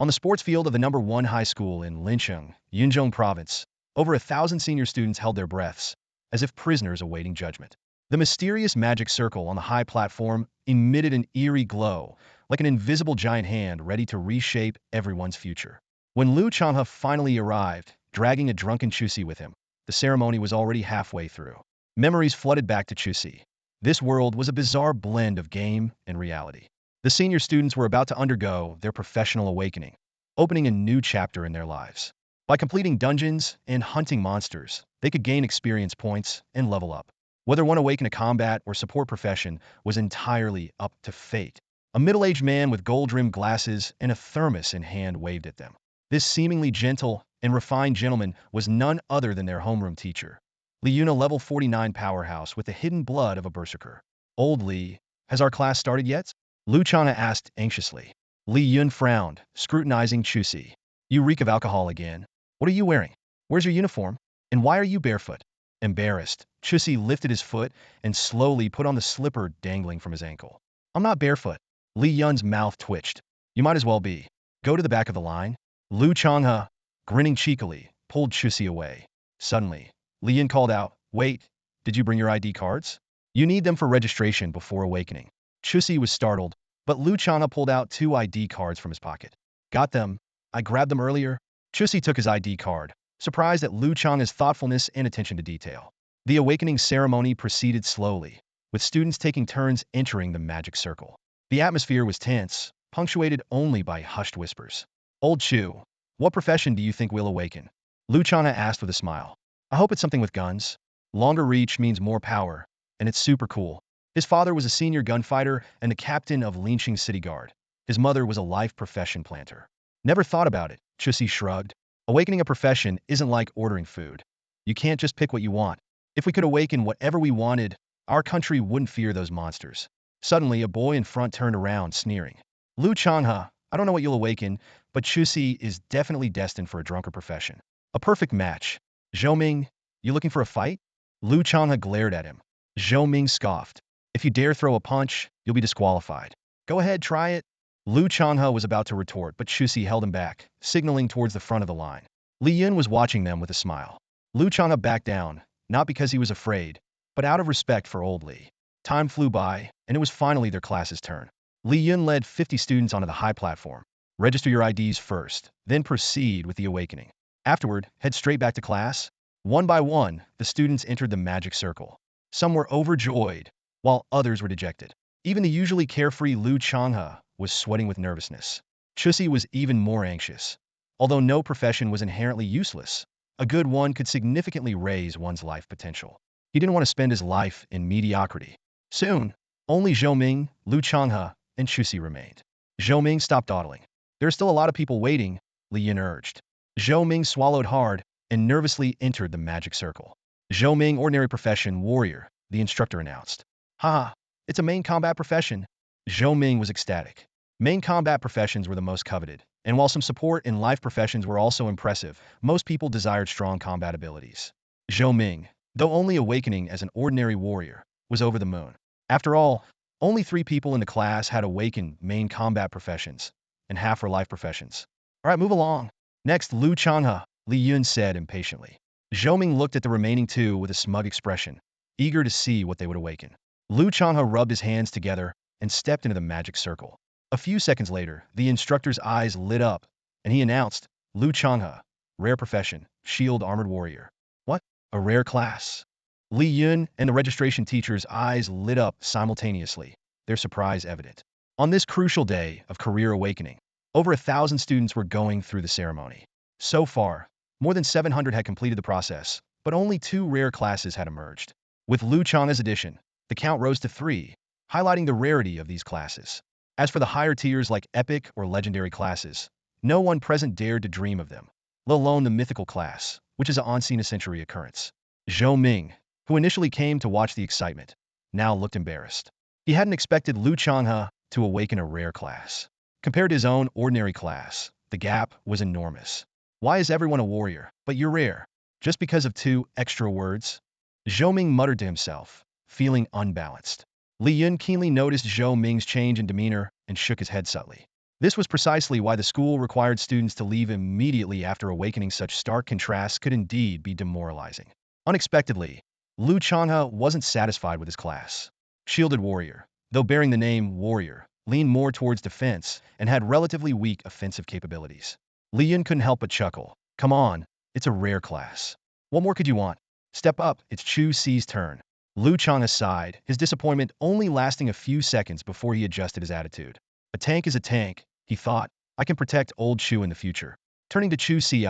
On the sports field of the #1 high school in Lincheng, Yunzhong province, over 1,000 senior students held their breaths, as if prisoners awaiting judgment. The mysterious magic circle on the high platform emitted an eerie glow, like an invisible giant hand ready to reshape everyone's future. When Changha finally arrived, dragging a drunken Chu Ci with him, the ceremony was already halfway through. Memories flooded back to Chu Ci. This world was a bizarre blend of game and reality. The senior students were about to undergo their professional awakening, opening a new chapter in their lives. By completing dungeons and hunting monsters, they could gain experience points and level up. Whether one awaken a combat or support profession was entirely up to fate. A middle-aged man with gold-rimmed glasses and a thermos in hand waved at them. This seemingly gentle and refined gentleman was none other than their homeroom teacher, Li Yun, a level 49 powerhouse with the hidden blood of a berserker. Old Li, has our class started yet? Changha asked anxiously. Li Yun frowned, scrutinizing Chu Ci. You reek of alcohol again. What are you wearing? Where's your uniform? And why are you barefoot? Embarrassed, Chu Ci lifted his foot and slowly put on the slipper dangling from his ankle. I'm not barefoot. Li Yun's mouth twitched. You might as well be. Go to the back of the line. Changha, grinning cheekily, pulled Chu Ci away. Suddenly, Li Yun called out, Wait, did you bring your ID cards? You need them for registration before awakening. Chu Ci was startled, but Changha pulled out 2 ID cards from his pocket. Got them. I grabbed them earlier. Chu Ci took his ID card, surprised at Changha's thoughtfulness and attention to detail. The awakening ceremony proceeded slowly, with students taking turns entering the magic circle. The atmosphere was tense, punctuated only by hushed whispers. Old Chu, what profession do you think we'll awaken? Changha asked with a smile. I hope it's something with guns. Longer reach means more power, and it's super cool. His father was a senior gunfighter and the captain of Lincheng City Guard. His mother was a life profession planter. Never thought about it, Chu Ci shrugged. Awakening a profession isn't like ordering food. You can't just pick what you want. If we could awaken whatever we wanted, our country wouldn't fear those monsters. Suddenly, a boy in front turned around, sneering. Changha, I don't know what you'll awaken, but Chu Ci is definitely destined for a drunker profession. A perfect match. Zhou Ming, you looking for a fight? Changha glared at him. Zhou Ming scoffed. If you dare throw a punch, you'll be disqualified. Go ahead, try it. Changha was about to retort, but Chu Ci held him back, signaling towards the front of the line. Li Yun was watching them with a smile. Changha backed down, not because he was afraid, but out of respect for old Li. Time flew by, and it was finally their class's turn. Li Yun led 50 students onto the high platform. Register your IDs first, then proceed with the awakening. Afterward, head straight back to class. One by one, the students entered the magic circle. Some were overjoyed, while others were dejected. Even the usually carefree Changha was sweating with nervousness. Chu Ci was even more anxious. Although no profession was inherently useless, a good one could significantly raise one's life potential. He didn't want to spend his life in mediocrity. Soon, only Zhou Ming, Changha, and Chu Ci remained. Zhou Ming stopped dawdling. There are still a lot of people waiting, Li Yun urged. Zhou Ming swallowed hard and nervously entered the magic circle. Zhou Ming, ordinary profession, warrior, the instructor announced. Ha, it's a main combat profession. Zhou Ming was ecstatic. Main combat professions were the most coveted, and while some support and life professions were also impressive, most people desired strong combat abilities. Zhou Ming, though only awakening as an ordinary warrior, was over the moon. After all, only 3 people in the class had awakened main combat professions, and half were life professions. All right, move along. Next, Changha, Li Yun said impatiently. Zhou Ming looked at the remaining 2 with a smug expression, eager to see what they would awaken. Changha rubbed his hands together and stepped into the magic circle. A few seconds later, the instructor's eyes lit up, and he announced, Changha, rare profession, shield armored warrior. What? A rare class? Li Yun and the registration teacher's eyes lit up simultaneously, their surprise evident. On this crucial day of career awakening, over 1,000 students were going through the ceremony. So far, more than 700 had completed the process, but only 2 rare classes had emerged. With Changha's addition, the count rose to 3, highlighting the rarity of these classes. As for the higher tiers like epic or legendary classes, no one present dared to dream of them, let alone the mythical class, which is an unseen-a-century occurrence. Zhou Ming, who initially came to watch the excitement, now looked embarrassed. He hadn't expected Changha to awaken a rare class. Compared to his own ordinary class, the gap was enormous. Why is everyone a warrior, but you're rare? Just because of 2 extra words? Zhou Ming muttered to himself, feeling unbalanced. Li Yun keenly noticed Zhou Ming's change in demeanor and shook his head subtly. This was precisely why the school required students to leave immediately after awakening. Such stark contrasts could indeed be demoralizing. Unexpectedly, Lu Changha wasn't satisfied with his class. Shielded warrior, though bearing the name warrior, leaned more towards defense and had relatively weak offensive capabilities. Li Yun couldn't help but chuckle. Come on, it's a rare class. What more could you want? Step up, it's Chu Ci's turn. Lu Changha sighed, his disappointment only lasting a few seconds before he adjusted his attitude. A tank is a tank, he thought. I can protect old Chu in the future. Turning to Chu Ci,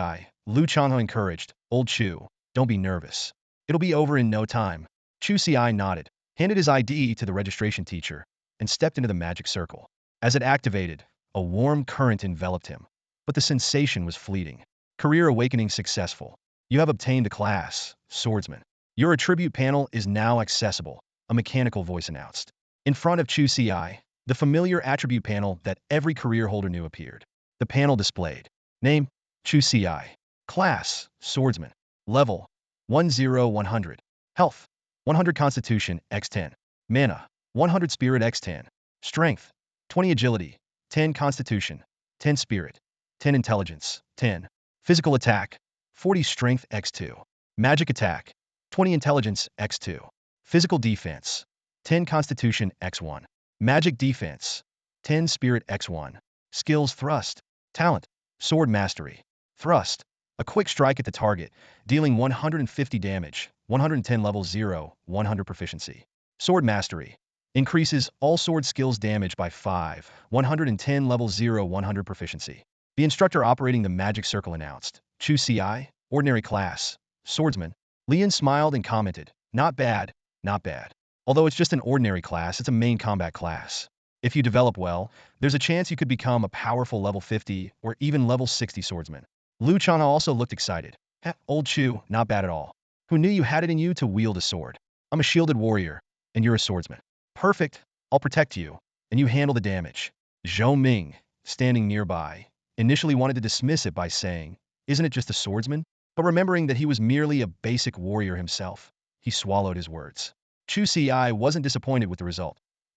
Lu Changha encouraged, Old Chu, don't be nervous. It'll be over in no time. Chu Ci nodded, handed his ID to the registration teacher, and stepped into the magic circle. As it activated, a warm current enveloped him. But the sensation was fleeting. Career awakening successful. You have obtained the class, Swordsman. Your attribute panel is now accessible, a mechanical voice announced. In front of Chu Ci, the familiar attribute panel that every career holder knew appeared. The panel displayed. Name, Chu Ci. Class, Swordsman. Level, 10100. Health, 100 Constitution, x10. Mana, 100 Spirit, x10. Strength, 20 Agility, 10 Constitution, 10 Spirit, 10 Intelligence, 10. Physical attack, 40 Strength, x2. Magic attack, 20 Intelligence, x2. Physical defense, 10 Constitution, x1. Magic defense, 10 Spirit, x1. Skills thrust, talent, sword mastery, thrust. A quick strike at the target, dealing 150 damage, 110 level 0, 100 proficiency. Sword mastery. Increases all sword skills damage by 5, 110 level 0, 100 proficiency. The instructor operating the magic circle announced, Chu Ci, ordinary class, swordsman. Lian smiled and commented, not bad, not bad. Although it's just an ordinary class, it's a main combat class. If you develop well, there's a chance you could become a powerful level 50 or even level 60 swordsman. Lu Changha also looked excited. Old Chu, not bad at all. Who knew you had it in you to wield a sword? I'm a shielded warrior, and you're a swordsman. Perfect, I'll protect you, and you handle the damage. Zhou Ming, standing nearby, initially wanted to dismiss it by saying, isn't it just a swordsman? But remembering that he was merely a basic warrior himself, he swallowed his words. Chu Ci wasn't disappointed with the result.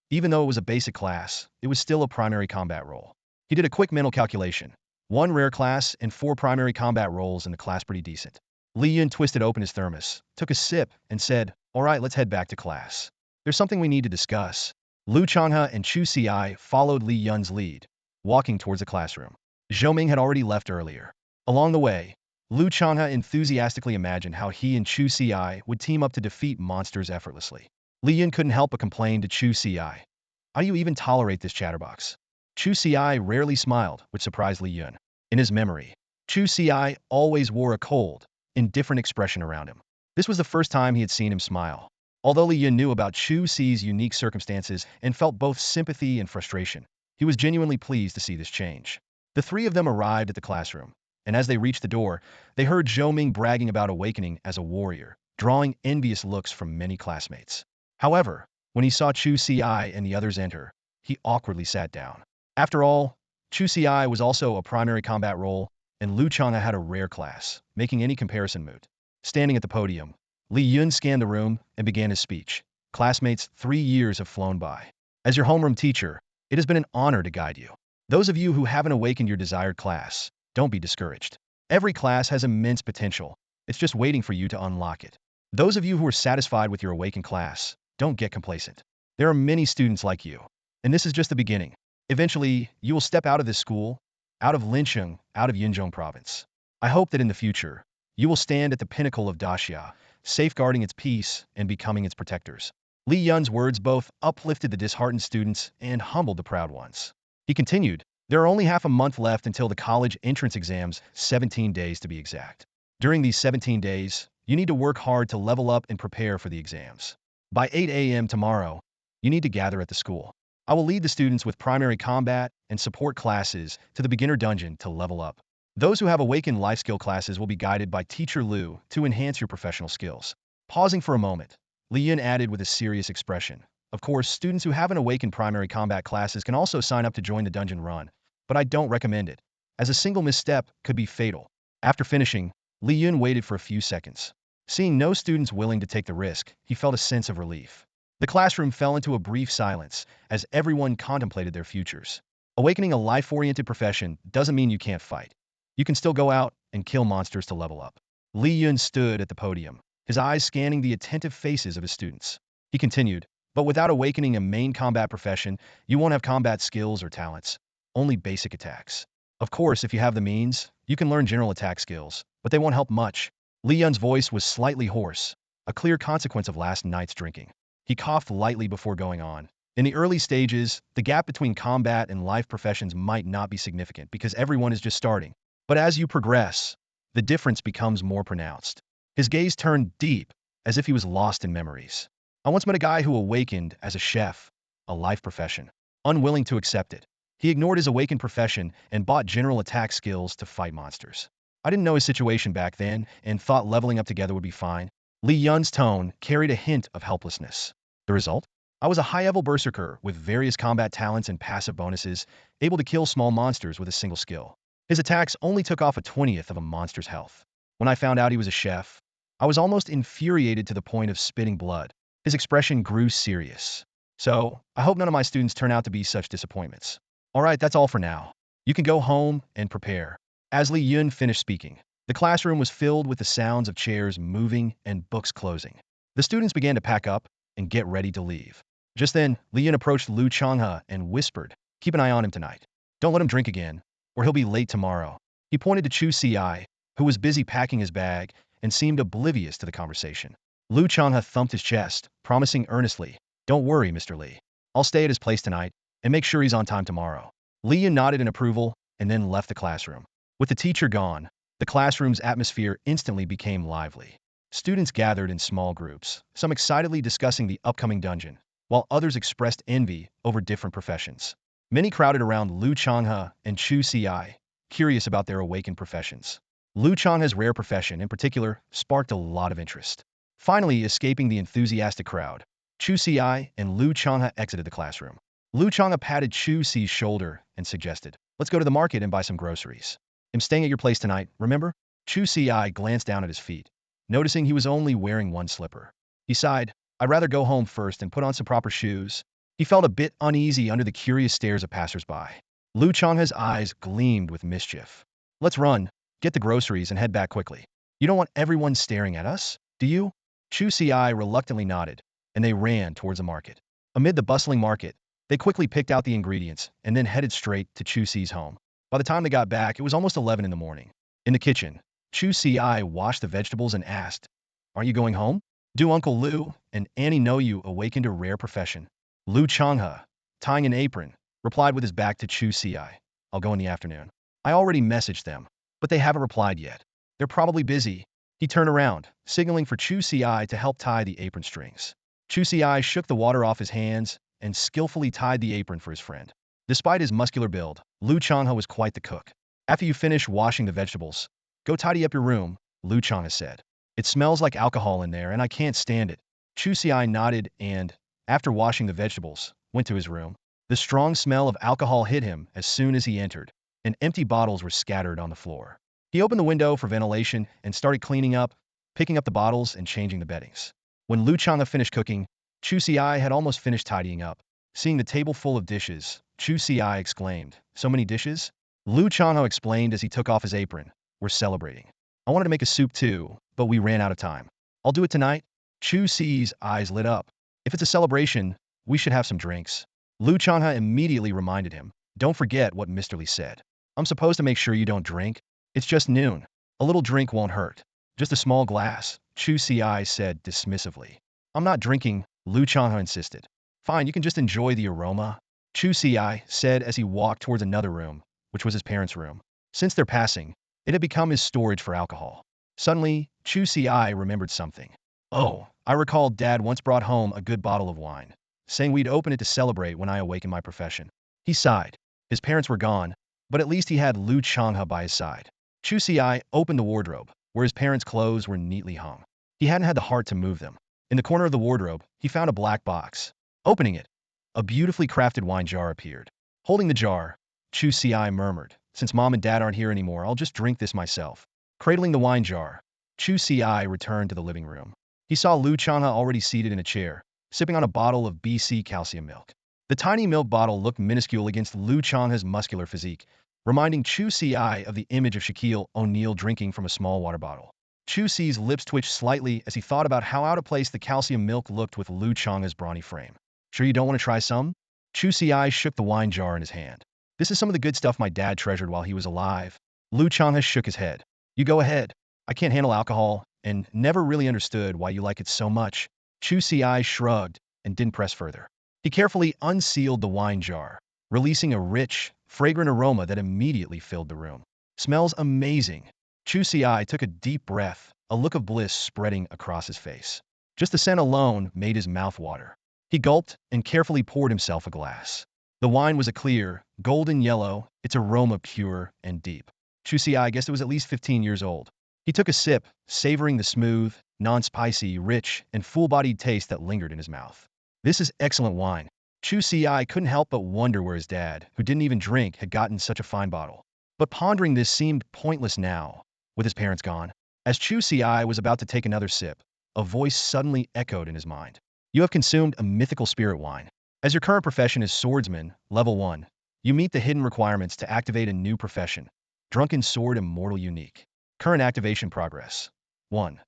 Even though it was a basic class, it was still a primary combat role. He did a quick mental calculation. 1 rare class and 4 primary combat roles in the class, pretty decent. Li Yun twisted open his thermos, took a sip, and said, all right, let's head back to class. There's something we need to discuss. Lu Changha and Chu Ci followed Li Yun's lead, walking towards the classroom. Zhou Ming had already left earlier. Along the way, Lu Changha enthusiastically imagined how he and Chu Ci would team up to defeat monsters effortlessly. Li Yun couldn't help but complain to Chu Ci. How do you even tolerate this chatterbox? Chu Ci rarely smiled, which surprised Li Yun. In his memory, Chu Ci always wore a cold, indifferent expression around him. This was the first time he had seen him smile. Although Li Yun knew about Chu Ci's unique circumstances and felt both sympathy and frustration, he was genuinely pleased to see this change. The three of them arrived at the classroom, and as they reached the door, they heard Zhou Ming bragging about awakening as a warrior, drawing envious looks from many classmates. However, when he saw Chu Ci and the others enter, he awkwardly sat down. After all, Chu Ci was also a primary combat role, and Lu Changha had a rare class, making any comparison moot. Standing at the podium, Li Yun scanned the room and began his speech. Classmates, 3 years have flown by. As your homeroom teacher, it has been an honor to guide you. Those of you who haven't awakened your desired class, don't be discouraged. Every class has immense potential. It's just waiting for you to unlock it. Those of you who are satisfied with your awakened class, don't get complacent. There are many students like you, and this is just the beginning. Eventually, you will step out of this school, out of Lincheng, out of Yinzhong province. I hope that in the future, you will stand at the pinnacle of Daxia, safeguarding its peace and becoming its protectors. Li Yun's words both uplifted the disheartened students and humbled the proud ones. He continued, there are only half a month left until the college entrance exams, 17 days to be exact. During these 17 days, you need to work hard to level up and prepare for the exams. By 8 a.m. tomorrow, you need to gather at the school. I will lead the students with primary combat and support classes to the beginner dungeon to level up. Those who have awakened life skill classes will be guided by Teacher Lu to enhance your professional skills. Pausing for a moment, Li Yun added with a serious expression. Of course, students who haven't awakened primary combat classes can also sign up to join the dungeon run, but I don't recommend it, as a single misstep could be fatal. After finishing, Li Yun waited for a few seconds. Seeing no students willing to take the risk, he felt a sense of relief. The classroom fell into a brief silence as everyone contemplated their futures. Awakening a life-oriented profession doesn't mean you can't fight. You can still go out and kill monsters to level up. Li Yun stood at the podium, his eyes scanning the attentive faces of his students. He continued, but without awakening a main combat profession, you won't have combat skills or talents, only basic attacks. Of course, if you have the means, you can learn general attack skills, but they won't help much. Li Yun's voice was slightly hoarse, a clear consequence of last night's drinking. He coughed lightly before going on. In the early stages, the gap between combat and life professions might not be significant because everyone is just starting. But as you progress, the difference becomes more pronounced. His gaze turned deep, as if he was lost in memories. I once met a guy who awakened as a chef, a life profession. Unwilling to accept it, he ignored his awakened profession and bought general attack skills to fight monsters. I didn't know his situation back then and thought leveling up together would be fine. Li Yun's tone carried a hint of helplessness. The result? I was a high-level berserker with various combat talents and passive bonuses, able to kill small monsters with a single skill. His attacks only took off a 20th of a monster's health. When I found out he was a chef, I was almost infuriated to the point of spitting blood. His expression grew serious. So, I hope none of my students turn out to be such disappointments. Alright, that's all for now. You can go home and prepare. As Li Yun finished speaking, the classroom was filled with the sounds of chairs moving and books closing. The students began to pack up and get ready to leave. Just then, Li Yun approached Changha and whispered, "Keep an eye on him tonight. Don't let him drink again, or he'll be late tomorrow." He pointed to Chu Ci, who was busy packing his bag and seemed oblivious to the conversation. Changha thumped his chest, promising earnestly, "Don't worry, Mr. Li. I'll stay at his place tonight and make sure he's on time tomorrow." Li Yun nodded in approval and then left the classroom. With the teacher gone, the classroom's atmosphere instantly became lively. Students gathered in small groups, some excitedly discussing the upcoming dungeon, while others expressed envy over different professions. Many crowded around Changha and Chu Ci, curious about their awakened professions. Changha's rare profession, in particular, sparked a lot of interest. Finally, escaping the enthusiastic crowd, Chu Ci and Changha exited the classroom. Changha patted Chu Ci's shoulder and suggested, "Let's go to the market and buy some groceries. I'm staying at your place tonight, remember?" Chu Ci glanced down at his feet, noticing he was only wearing one slipper. He sighed, "I'd rather go home first and put on some proper shoes." He felt a bit uneasy under the curious stares of passersby. Changha's eyes gleamed with mischief. "Let's run, get the groceries, and head back quickly. You don't want everyone staring at us, do you?" Chu Ci reluctantly nodded, and they ran towards the market. Amid the bustling market, they quickly picked out the ingredients and then headed straight to Chu Ci's home. By the time they got back, it was almost 11 in the morning. In the kitchen, Chu Ci washed the vegetables and asked, "Aren't you going home? Do Uncle Lu and Annie know you awakened a rare profession?" Changha, tying an apron, replied with his back to Chu Ci, "I'll go in the afternoon. I already messaged them, but they haven't replied yet. They're probably busy." He turned around, signaling for Chu Ci to help tie the apron strings. Chu Ci shook the water off his hands and skillfully tied the apron for his friend. Despite his muscular build, Changha was quite the cook. "After you finish washing the vegetables, go tidy up your room," Changha said. "It smells like alcohol in there and I can't stand it." Chu Ci nodded and, after washing the vegetables, went to his room. The strong smell of alcohol hit him as soon as he entered, and empty bottles were scattered on the floor. He opened the window for ventilation and started cleaning up, picking up the bottles and changing the beddings. When Changha finished cooking, Chu Ci had almost finished tidying up. Seeing the table full of dishes, Chu Ci exclaimed, "So many dishes?" Changha explained as he took off his apron, "We're celebrating. I wanted to make a soup too, but we ran out of time. I'll do it tonight." Chu Ci's eyes lit up. "If it's a celebration, we should have some drinks." Changha immediately reminded him, "Don't forget what Mr. Li said. I'm supposed to make sure you don't drink. It's just noon. A little drink won't hurt. Just a small glass," Chu Ci said dismissively. "I'm not drinking," Changha insisted. "Fine, you can just enjoy the aroma," Chu Ci said as he walked towards another room, which was his parents' room. Since their passing, it had become his storage for alcohol. Suddenly, Chu Ci remembered something. "Oh, I recall Dad once brought home a good bottle of wine, saying we'd open it to celebrate when I awakened my profession." He sighed. His parents were gone, but at least he had Changha by his side. Chu Ci opened the wardrobe, where his parents' clothes were neatly hung. He hadn't had the heart to move them. In the corner of the wardrobe, he found a black box. Opening it, a beautifully crafted wine jar appeared. Holding the jar, Chu Ci murmured, "Since Mom and Dad aren't here anymore, I'll just drink this myself." Cradling the wine jar, Chu Ci returned to the living room. He saw Changha already seated in a chair, sipping on a bottle of BC calcium milk. The tiny milk bottle looked minuscule against Lu Changha's muscular physique, reminding Chu Ci of the image of Shaquille O'Neal drinking from a small water bottle. Chu Ci's lips twitched slightly as he thought about how out of place the calcium milk looked with Lu Changha's brawny frame. Sure you don't want to try some? Chu Ci shook the wine jar in his hand. This is some of the good stuff my dad treasured while he was alive. Lu Changha shook his head. You go ahead. I can't handle alcohol, and never really understood why you like it so much. Chu Ci shrugged and didn't press further. He carefully unsealed the wine jar, releasing a rich, fragrant aroma that immediately filled the room. Smells amazing. Chu Ci took a deep breath, a look of bliss spreading across his face. Just the scent alone made his mouth water. He gulped and carefully poured himself a glass. The wine was a clear, golden yellow, its aroma pure and deep. Chu Ci guessed it was at least 15 years old. He took a sip, savoring the smooth, non-spicy, rich, and full-bodied taste that lingered in his mouth. This is excellent wine. Chu Ci couldn't help but wonder where his dad, who didn't even drink, had gotten such a fine bottle. But pondering this seemed pointless now, with his parents gone. As Chu Ci was about to take another sip, a voice suddenly echoed in his mind. You have consumed a mythical spirit wine. As your current profession is Swordsman, level 1, you meet the hidden requirements to activate a new profession, Drunken Sword Immortal Unique. Current activation progress. 1.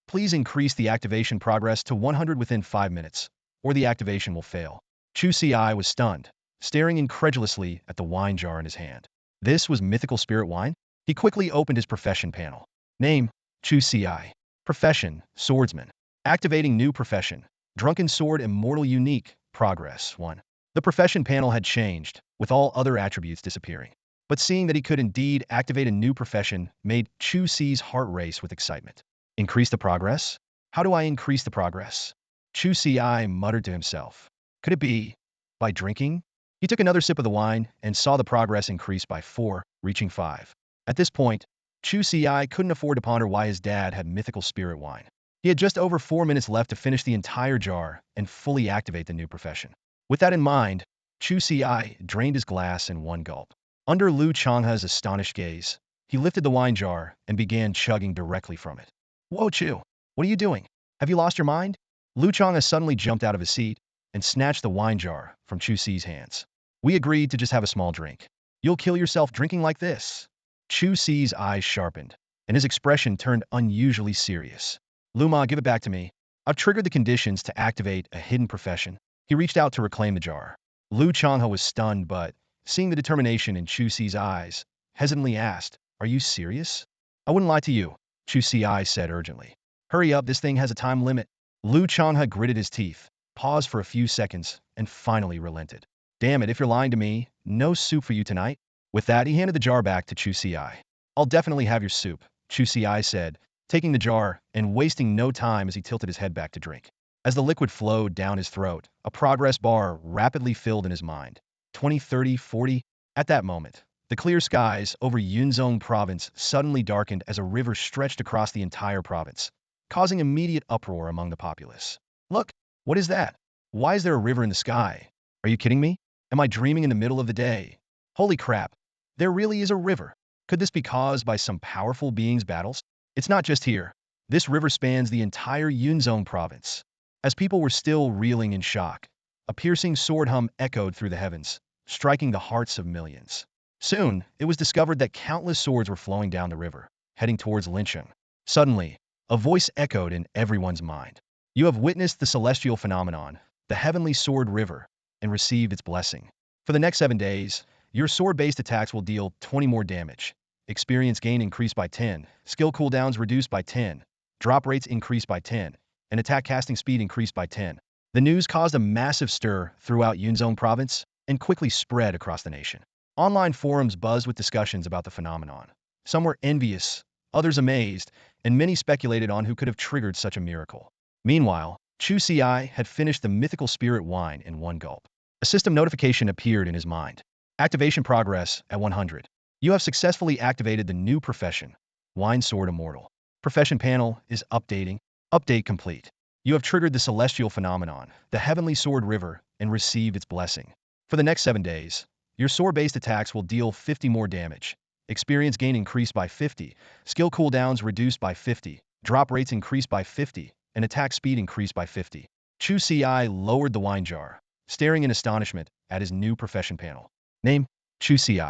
Please increase the activation progress to 100 within 5 minutes, or the activation will fail. Chu Ci was stunned, staring incredulously at the wine jar in his hand. This was mythical spirit wine? He quickly opened his profession panel. Name, Chu Ci. Profession, Swordsman. Activating new profession, Drunken Sword Immortal Unique. Progress 1. The profession panel had changed, with all other attributes disappearing. But seeing that he could indeed activate a new profession made Chu Ci's heart race with excitement. Increase the progress? How do I increase the progress? Chu Ci muttered to himself. Could it be by drinking? He took another sip of the wine and saw the progress increase by 4, reaching 5. At this point, Chu Ci couldn't afford to ponder why his dad had mythical spirit wine. He had just over 4 minutes left to finish the entire jar and fully activate the new profession. With that in mind, Chu Ci drained his glass in one gulp. Under Lu Changha's astonished gaze, he lifted the wine jar and began chugging directly from it. Whoa, Chu! What are you doing? Have you lost your mind? Lu Changha suddenly jumped out of his seat and snatched the wine jar from Chu Ci's hands. We agreed to just have a small drink. You'll kill yourself drinking like this. Chu Ci's eyes sharpened, and his expression turned unusually serious. Luma, give it back to me. I've triggered the conditions to activate a hidden profession. He reached out to reclaim the jar. Lu Changha was stunned, but, seeing the determination in Chu Ci's eyes, hesitantly asked, Are you serious? I wouldn't lie to you, Chu Ci said urgently. Hurry up, this thing has a time limit. Lu Changha gritted his teeth, paused for a few seconds, and finally relented. Damn it, if you're lying to me, no soup for you tonight. With that, he handed the jar back to Chu Ci. I'll definitely have your soup, Chu Ci said, taking the jar and wasting no time as he tilted his head back to drink. As the liquid flowed down his throat, a progress bar rapidly filled in his mind. 20, 30, 40. At that moment, the clear skies over Yunzhong province suddenly darkened as a river stretched across the entire province, causing immediate uproar among the populace. Look, what is that? Why is there a river in the sky? Are you kidding me? Am I dreaming in the middle of the day? Holy crap, there really is a river. Could this be caused by some powerful being's battles? It's not just here. This river spans the entire Yunzhong province. As people were still reeling in shock, a piercing sword hum echoed through the heavens, striking the hearts of millions. Soon, it was discovered that countless swords were flowing down the river, heading towards Lincheng. Suddenly, a voice echoed in everyone's mind. You have witnessed the celestial phenomenon, the heavenly sword river, and received its blessing. For the next 7 days, your sword-based attacks will deal 20 more damage. Experience gain increased by 10, skill cooldowns reduced by 10, drop rates increased by 10, and attack casting speed increased by 10. The news caused a massive stir throughout Yunzhong province and quickly spread across the nation. Online forums buzzed with discussions about the phenomenon. Some were envious, others amazed, and many speculated on who could have triggered such a miracle. Meanwhile, Chu Ci had finished the mythical spirit wine in one gulp. A system notification appeared in his mind. Activation progress at 100. You have successfully activated the new profession, Wine Sword Immortal. Profession panel is updating. Update complete. You have triggered the celestial phenomenon, the heavenly sword river, and received its blessing. For the next 7 days, your sword-based attacks will deal 50 more damage. Experience gain increased by 50, skill cooldowns reduced by 50, drop rates increased by 50, and attack speed increased by 50. Chu Ci lowered the wine jar, staring in astonishment at his new profession panel. Name, Chu Ci.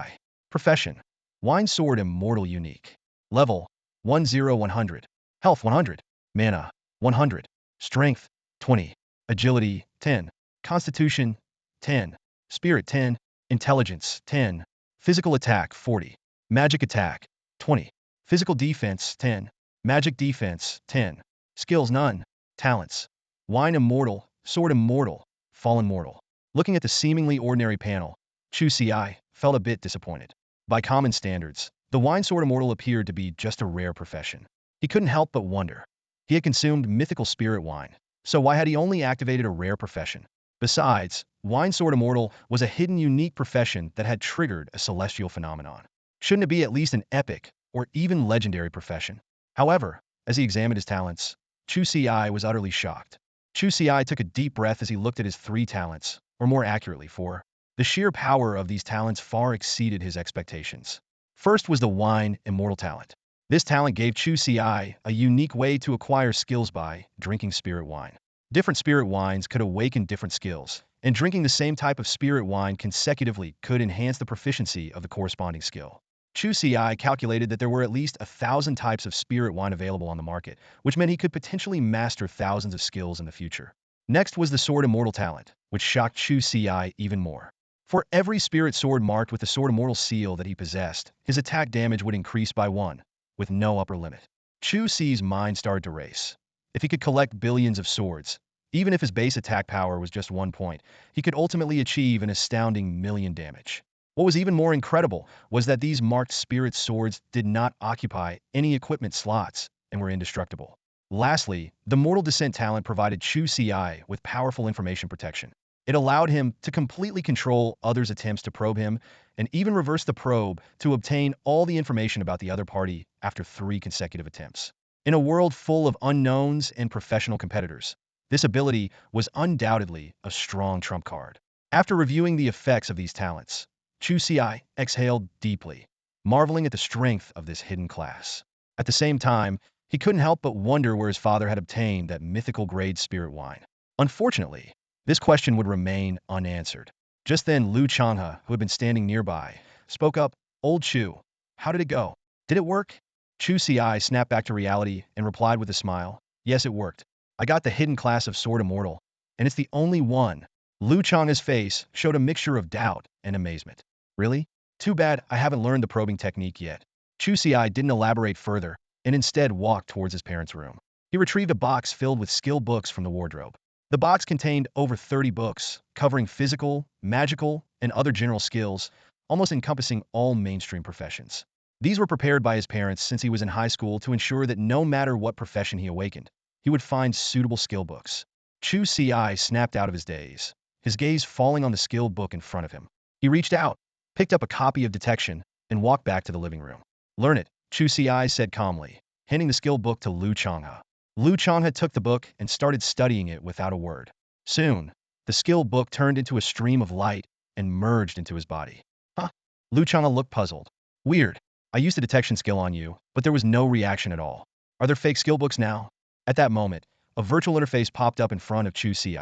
Profession, Wine Sword Immortal Unique. Level, 10100. Health 100. Mana, 100. Strength, 20. Agility, 10. Constitution, 10. Spirit, 10. Intelligence, 10. Physical attack, 40. Magic attack, 20. Physical defense, 10. Magic defense, 10. Skills, none. Talents, Wine Immortal, Sword Immortal, Fallen Mortal. Looking at the seemingly ordinary panel, Chu Ci felt a bit disappointed. By common standards, the Wine Sword Immortal appeared to be just a rare profession. He couldn't help but wonder. He had consumed mythical spirit wine, so why had he only activated a rare profession? Besides, Wine Sword Immortal was a hidden unique profession that had triggered a celestial phenomenon. Shouldn't it be at least an epic or even legendary profession? However, as he examined his talents, Chu Ci was utterly shocked. Chu Ci took a deep breath as he looked at his 3 talents, or more accurately 4. The sheer power of these talents far exceeded his expectations. First was the Wine Immortal talent. This talent gave Chu Ci a unique way to acquire skills by drinking spirit wine. Different spirit wines could awaken different skills, and drinking the same type of spirit wine consecutively could enhance the proficiency of the corresponding skill. Chu Ci calculated that there were at least 1,000 types of spirit wine available on the market, which meant he could potentially master thousands of skills in the future. Next was the Sword Immortal talent, which shocked Chu Ci even more. For every spirit sword marked with the Sword Immortal seal that he possessed, his attack damage would increase by 1, with no upper limit. Chu Ci's mind started to race. If he could collect billions of swords, even if his base attack power was just 1 point, he could ultimately achieve an astounding million damage. What was even more incredible was that these marked spirit swords did not occupy any equipment slots and were indestructible. Lastly, the Mortal Descent talent provided Chu Ci with powerful information protection. It allowed him to completely control others' attempts to probe him, and even reverse the probe to obtain all the information about the other party after 3 consecutive attempts. In a world full of unknowns and professional competitors, this ability was undoubtedly a strong trump card. After reviewing the effects of these talents, Chu Ci exhaled deeply, marveling at the strength of this hidden class. At the same time, he couldn't help but wonder where his father had obtained that mythical grade spirit wine. Unfortunately, this question would remain unanswered. Just then, Changha, who had been standing nearby, spoke up. "Old Chu, how did it go? Did it work?" Chu Ci snapped back to reality and replied with a smile. "Yes, it worked. I got the hidden class of Sword Immortal, and it's the only one." Changha's face showed a mixture of doubt and amazement. "Really? Too bad I haven't learned the probing technique yet." Chu Ci didn't elaborate further, and instead walked towards his parents' room. He retrieved a box filled with skill books from the wardrobe. The box contained over 30 books, covering physical, magical, and other general skills, almost encompassing all mainstream professions. These were prepared by his parents since he was in high school to ensure that no matter what profession he awakened, he would find suitable skill books. Chu Ci snapped out of his daze, his gaze falling on the skill book in front of him. He reached out, picked up a copy of Detection, and walked back to the living room. "Learn it," Chu Ci said calmly, handing the skill book to Changha. Changha took the book and started studying it without a word. Soon, the skill book turned into a stream of light and merged into his body. "Huh?" Changha looked puzzled. "Weird. I used the detection skill on you, but there was no reaction at all. Are there fake skill books now?" At that moment, a virtual interface popped up in front of Chu Ci.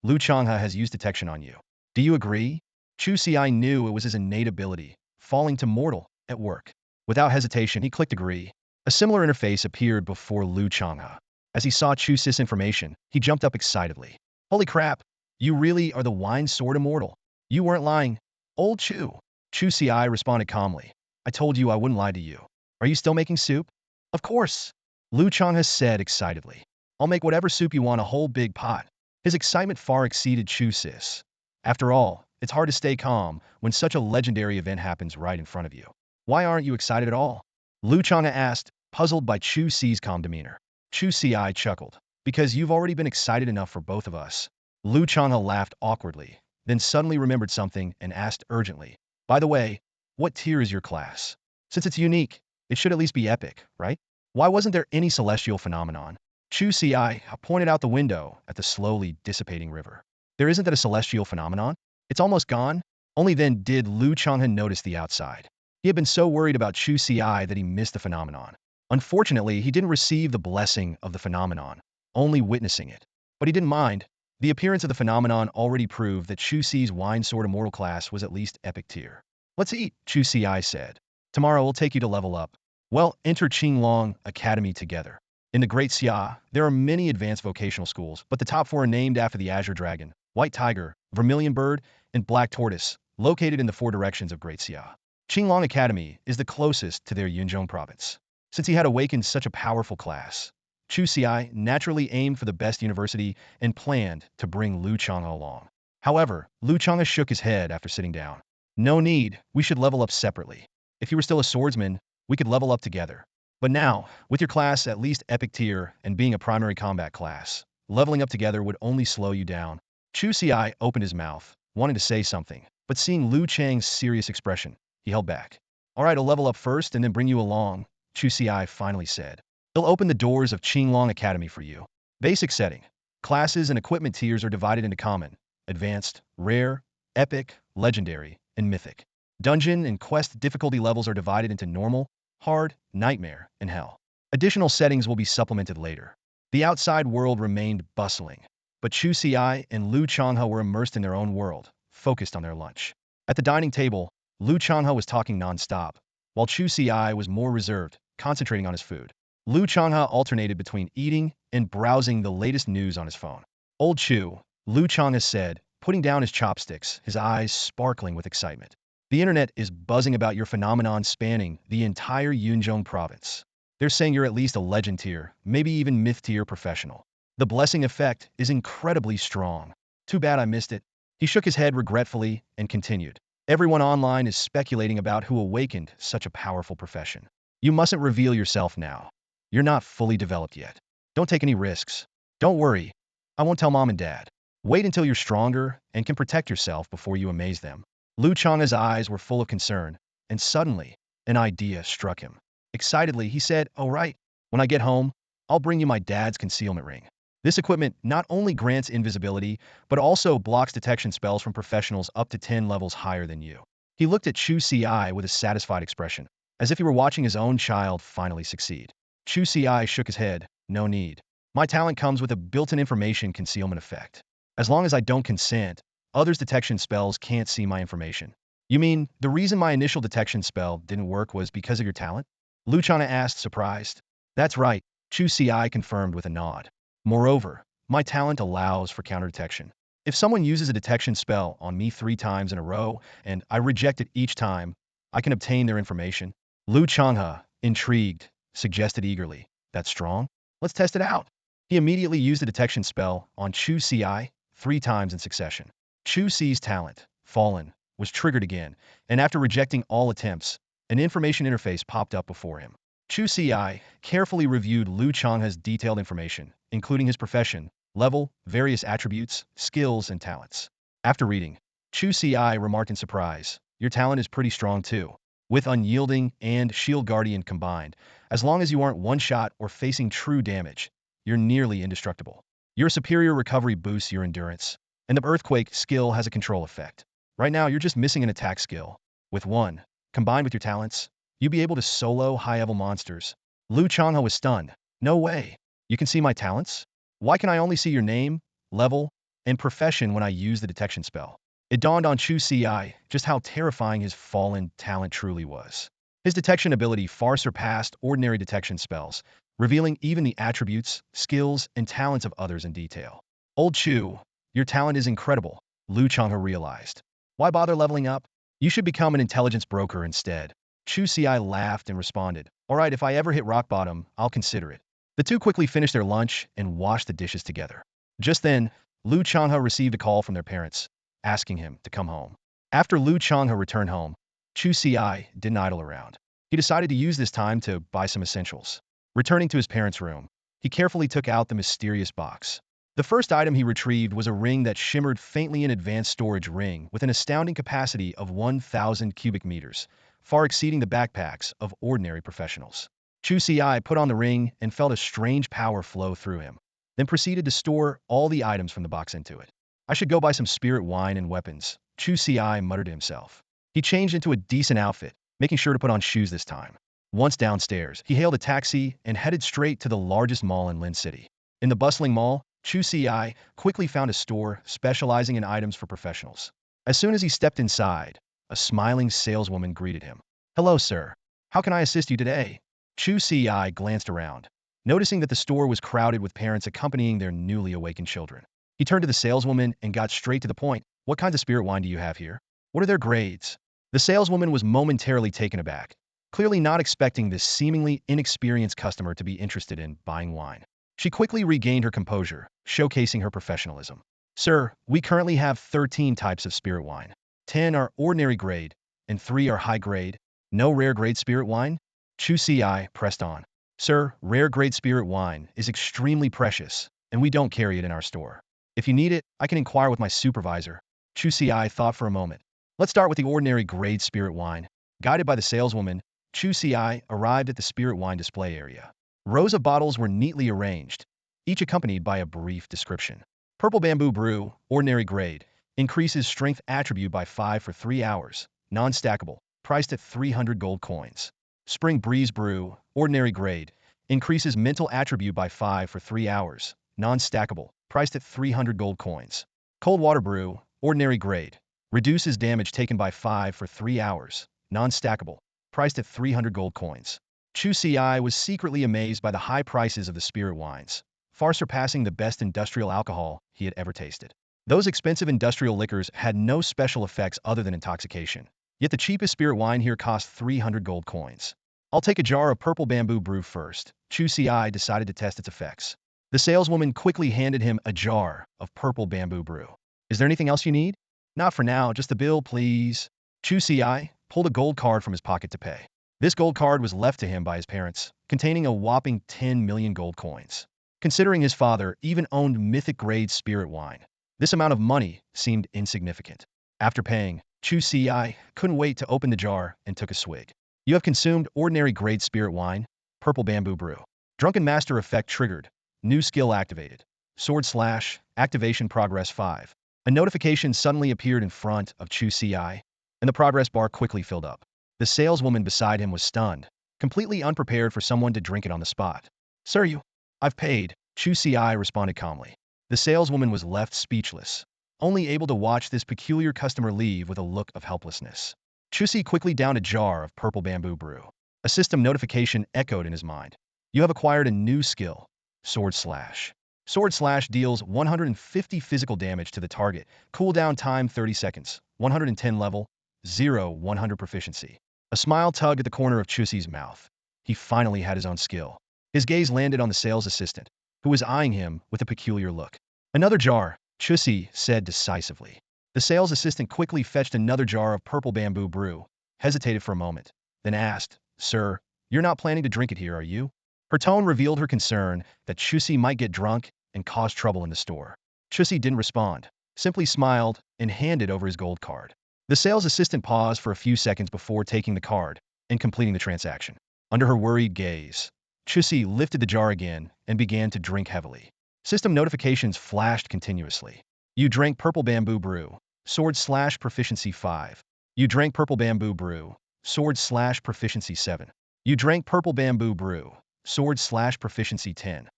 "Changha has used detection on you. Do you agree?" Chu Ci knew it was his innate ability, falling to mortal, at work. Without hesitation, he clicked agree. A similar interface appeared before Changha. As he saw Chu Ci's information, he jumped up excitedly. "Holy crap! You really are the Wine Sword Immortal. You weren't lying." "Old Chu." Chu Ci responded calmly. "I told you I wouldn't lie to you. Are you still making soup?" "Of course," Changha said excitedly. "I'll make whatever soup you want, a whole big pot." His excitement far exceeded Chu Ci's. After all, it's hard to stay calm when such a legendary event happens right in front of you. "Why aren't you excited at all?" Changha asked, puzzled by Chu Ci's calm demeanor. Chu Ci chuckled. "Because you've already been excited enough for both of us." Changha laughed awkwardly, then suddenly remembered something and asked urgently, "By the way, what tier is your class? Since it's unique, it should at least be epic, right? Why wasn't there any celestial phenomenon?" Chu Ci pointed out the window at the slowly dissipating river. "There isn't that a celestial phenomenon? It's almost gone." Only then did Changha notice the outside. He had been so worried about Chu Ci that he missed the phenomenon. Unfortunately, he didn't receive the blessing of the phenomenon, only witnessing it. But he didn't mind. The appearance of the phenomenon already proved that Chu Ci's Wine Sword Immortal class was at least epic tier. Let's eat, Chu Ci said. Tomorrow we'll take you to level up. Well, enter Qinglong Academy together. In the Great Xia, there are many advanced vocational schools, but the top four are named after the Azure Dragon, White Tiger, Vermilion Bird, and Black Tortoise, located in the four directions of Great Xia. Qinglong Academy is the closest to their Yunzhong province. Since he had awakened such a powerful class, Chu Ci naturally aimed for the best university and planned to bring Lu Changha along. However, Lu Changha shook his head after sitting down. No need, we should level up separately. If you were still a swordsman, we could level up together. But now, with your class at least epic tier and being a primary combat class, leveling up together would only slow you down. Chu Ci opened his mouth, wanting to say something, but seeing Lu Chang's serious expression, he held back. Alright, I'll level up first and then bring you along, Chu Ci finally said. He'll open the doors of Qinglong Academy for you. Basic setting. Classes and equipment tiers are divided into common, advanced, rare, epic, legendary, and mythic. Dungeon and quest difficulty levels are divided into normal, hard, nightmare, and hell. Additional settings will be supplemented later. The outside world remained bustling, but Chu Ci and Lu Changha were immersed in their own world, focused on their lunch. At the dining table, Lu Changha was talking non-stop, while Chu Ci was more reserved, concentrating on his food. Lu Changha alternated between eating and browsing the latest news on his phone. Old Chu, Lu Changha said, putting down his chopsticks, his eyes sparkling with excitement. The internet is buzzing about your phenomenon spanning the entire Yunzhong province. They're saying you're at least a legend tier, maybe even myth tier professional. The blessing effect is incredibly strong. Too bad I missed it. He shook his head regretfully and continued. Everyone online is speculating about who awakened such a powerful profession. You mustn't reveal yourself now. You're not fully developed yet. Don't take any risks. Don't worry. I won't tell mom and dad. Wait until you're stronger and can protect yourself before you amaze them. Lu Chang's eyes were full of concern, and suddenly, an idea struck him. Excitedly, he said, "Oh right, when I get home, I'll bring you my dad's concealment ring. This equipment not only grants invisibility, but also blocks detection spells from professionals up to 10 levels higher than you." He looked at Chu Ci with a satisfied expression, as if he were watching his own child finally succeed. Chu Ci shook his head. No need. My talent comes with a built-in information concealment effect. As long as I don't consent, others' detection spells can't see my information. You mean, the reason my initial detection spell didn't work was because of your talent? Lu Changha asked, surprised. That's right, Chu Ci confirmed with a nod. Moreover, my talent allows for counter-detection. If someone uses a detection spell on me 3 times in a row, and I reject it each time, I can obtain their information. Lu Changha, intrigued, suggested eagerly. That's strong? Let's test it out. He immediately used the detection spell on Chu Ci 3 times in succession. Chu Ci's talent, Fallen, was triggered again, and after rejecting all attempts, an information interface popped up before him. Chu Ci carefully reviewed Lu Changha's detailed information, including his profession, level, various attributes, skills, and talents. After reading, Chu Ci remarked in surprise, your talent is pretty strong too. With Unyielding and Shield Guardian combined, as long as you aren't one-shot or facing true damage, you're nearly indestructible. Your superior recovery boosts your endurance, and the Earthquake skill has a control effect. Right now, you're just missing an attack skill. With one, combined with your talents, you'll be able to solo high-level monsters. Lu Changha was stunned. No way. You can see my talents? Why can I only see your name, level, and profession when I use the detection spell? It dawned on Chu Ci just how terrifying his Fallen talent truly was. His detection ability far surpassed ordinary detection spells, revealing even the attributes, skills, and talents of others in detail. Old Chu, your talent is incredible, Lu Changha realized. Why bother leveling up? You should become an intelligence broker instead. Chu Ci laughed and responded, alright, if I ever hit rock bottom, I'll consider it. The two quickly finished their lunch and washed the dishes together. Just then, Lu Changha received a call from their parents, asking him to come home. After Lu Changha returned home, Chu Ci didn't idle around. He decided to use this time to buy some essentials. Returning to his parents' room, he carefully took out the mysterious box. The first item he retrieved was a ring that shimmered faintly, an advanced storage ring with an astounding capacity of 1,000 cubic meters, far exceeding the backpacks of ordinary professionals. Chu Ci put on the ring and felt a strange power flow through him, then proceeded to store all the items from the box into it. I should go buy some spirit wine and weapons, Chu Ci muttered to himself. He changed into a decent outfit, making sure to put on shoes this time. Once downstairs, he hailed a taxi and headed straight to the largest mall in Lin City. In the bustling mall, Chu Ci quickly found a store specializing in items for professionals. As soon as he stepped inside, a smiling saleswoman greeted him. "Hello, sir. How can I assist you today?" Chu Ci glanced around, noticing that the store was crowded with parents accompanying their newly awakened children. He turned to the saleswoman and got straight to the point. "What kinds of spirit wine do you have here? What are their grades?" The saleswoman was momentarily taken aback, clearly not expecting this seemingly inexperienced customer to be interested in buying wine. She quickly regained her composure, showcasing her professionalism. "Sir, we currently have 13 types of spirit wine. 10 are ordinary grade, and 3 are high grade. No rare grade spirit wine?" Chu Ci pressed on. "Sir, rare grade spirit wine is extremely precious, and we don't carry it in our store. If you need it, I can inquire with my supervisor." Chu Ci thought for a moment. "Let's start with the ordinary grade spirit wine." Guided by the saleswoman, Chu Ci arrived at the spirit wine display area. Rows of bottles were neatly arranged, each accompanied by a brief description. Purple Bamboo Brew, ordinary grade, increases strength attribute by 5 for 3 hours, non-stackable, priced at 300 gold coins. Spring Breeze Brew, ordinary grade, increases mental attribute by 5 for 3 hours, non-stackable, priced at 300 gold coins. Cold Water Brew, ordinary grade, reduces damage taken by 5 for 3 hours, non-stackable, priced at 300 gold coins. Chu Ci was secretly amazed by the high prices of the spirit wines, far surpassing the best industrial alcohol he had ever tasted. Those expensive industrial liquors had no special effects other than intoxication, yet the cheapest spirit wine here cost 300 gold coins. "I'll take a jar of Purple Bamboo Brew first." Chu Ci decided to test its effects. The saleswoman quickly handed him a jar of Purple Bamboo Brew. "Is there anything else you need?" "Not for now, just the bill, please." Chu Ci pulled a gold card from his pocket to pay. This gold card was left to him by his parents, containing a whopping 10 million gold coins. Considering his father even owned mythic-grade spirit wine, this amount of money seemed insignificant. After paying, Chu Ci couldn't wait to open the jar and took a swig. "You have consumed ordinary-grade spirit wine, Purple Bamboo Brew. Drunken Master effect triggered. New skill activated. Sword slash, activation progress 5. A notification suddenly appeared in front of Chu Ci, and the progress bar quickly filled up. The saleswoman beside him was stunned, completely unprepared for someone to drink it on the spot. "Sir, I've paid," Chu Ci responded calmly. The saleswoman was left speechless, only able to watch this peculiar customer leave with a look of helplessness. Chu Ci quickly downed a jar of Purple Bamboo Brew. A system notification echoed in his mind. "You have acquired a new skill, Sword Slash. Sword Slash deals 150 physical damage to the target, cooldown time 30 seconds, 110 level, 100 proficiency." A smile tugged at the corner of Chu Ci's mouth. He finally had his own skill. His gaze landed on the sales assistant, who was eyeing him with a peculiar look. "Another jar," Chu Ci said decisively. The sales assistant quickly fetched another jar of Purple Bamboo Brew, hesitated for a moment, then asked, "Sir, you're not planning to drink it here, are you?" Her tone revealed her concern that Chu Ci might get drunk and cause trouble in the store. Chu Ci didn't respond, simply smiled and handed over his gold card. The sales assistant paused for a few seconds before taking the card and completing the transaction. Under her worried gaze, Chu Ci lifted the jar again and began to drink heavily. System notifications flashed continuously. "You drank Purple Bamboo Brew. Sword slash proficiency 5. You drank Purple Bamboo Brew. Sword slash proficiency 7. You drank Purple Bamboo Brew. Sword slash proficiency 10.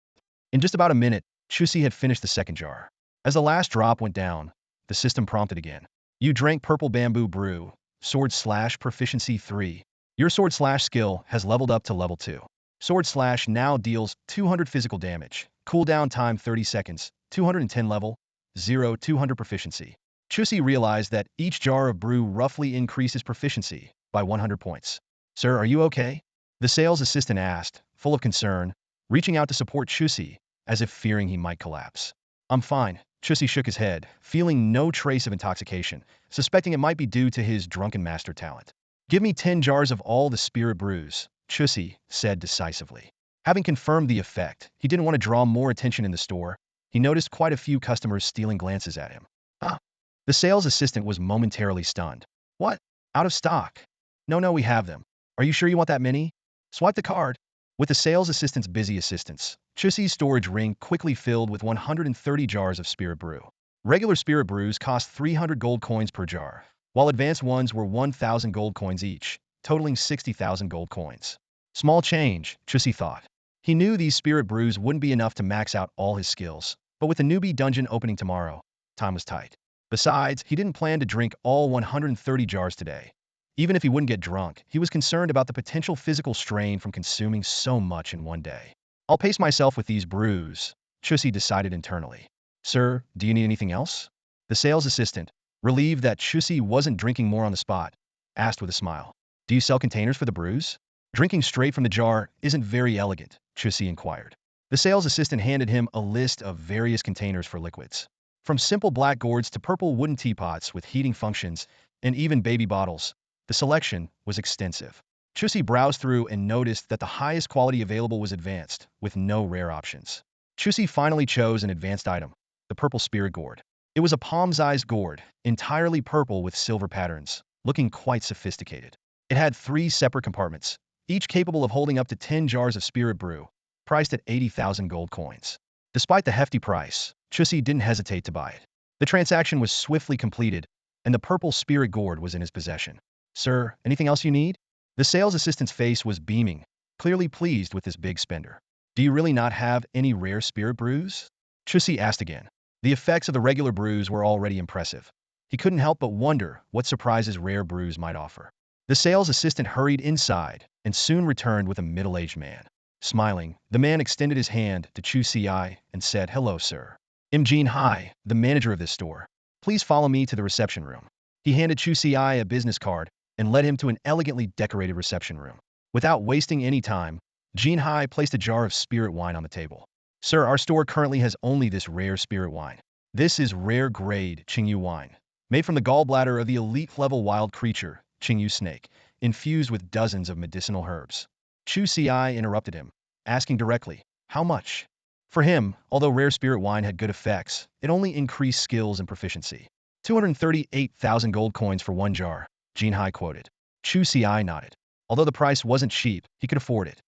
In just about a minute, Chu Ci had finished the second jar. As the last drop went down, the system prompted again. "You drank Purple Bamboo Brew. Sword slash proficiency 3. Your sword slash skill has leveled up to level 2. Sword slash now deals 200 physical damage. Cooldown time 30 seconds. 210 level. 200 proficiency." Chu Ci realized that each jar of brew roughly increases proficiency by 100 points. "Sir, are you okay?" The sales assistant asked, full of concern, reaching out to support Chu Ci, as if fearing he might collapse. "I'm fine." Chu Ci shook his head, feeling no trace of intoxication, suspecting it might be due to his Drunken Master talent. "Give me 10 jars of all the spirit brews," Chu Ci said decisively. Having confirmed the effect, he didn't want to draw more attention in the store. He noticed quite a few customers stealing glances at him. "Huh?" The sales assistant was momentarily stunned. "What? Out of stock?" No, we have them." "Are you sure you want that many?" "Swipe the card." With the sales assistant's busy assistance, Chu Ci's storage ring quickly filled with 130 jars of spirit brew. Regular spirit brews cost 300 gold coins per jar, while advanced ones were 1,000 gold coins each, totaling 60,000 gold coins. Small change, Chu Ci thought. He knew these spirit brews wouldn't be enough to max out all his skills, But with the newbie dungeon opening tomorrow, time was tight. Besides, he didn't plan to drink all 130 jars today. Even if he wouldn't get drunk, he was concerned about the potential physical strain from consuming so much in one day. I'll pace myself with these brews, Chu Ci decided internally. Sir, do you need anything else? The sales assistant, relieved that Chu Ci wasn't drinking more on the spot, asked with a smile. Do you sell containers for the brews? Drinking straight from the jar isn't very elegant, Chu Ci inquired. The sales assistant handed him a list of various containers for liquids. From simple black gourds to purple wooden teapots with heating functions, and even baby bottles, the selection was extensive. Chu Ci browsed through and noticed that the highest quality available was advanced, with no rare options. Chu Ci finally chose an advanced item, the purple spirit gourd. It was a palm-sized gourd, entirely purple with silver patterns, looking quite sophisticated. It had 3 separate compartments, each capable of holding up to 10 jars of spirit brew, priced at 80,000 gold coins. Despite the hefty price, Chu Ci didn't hesitate to buy it. The transaction was swiftly completed, and the purple spirit gourd was in his possession. Sir, anything else you need? The sales assistant's face was beaming, clearly pleased with this big spender. Do you really not have any rare spirit brews? Chu Ci asked again. The effects of the regular brews were already impressive. He couldn't help but wonder what surprises rare brews might offer. The sales assistant hurried inside and soon returned with a middle-aged man. Smiling, the man extended his hand to Chu Ci and said, Hello, sir. I'm Hi, the manager of this store. Please follow me to the reception room. He handed Chu Ci a business card and led him to an elegantly decorated reception room. Without wasting any time, Hi placed a jar of spirit wine on the table. Sir, our store currently has only this rare spirit wine. This is rare grade Qingyu wine, made from the gallbladder of the elite-level wild creature, Qingyu snake, infused with dozens of medicinal herbs. Chu Ci interrupted him, asking directly, how much? For him, although rare spirit wine had good effects, it only increased skills and proficiency. 238,000 gold coins for 1 jar, Hai quoted. Chu Ci nodded. Although the price wasn't cheap, he could afford it.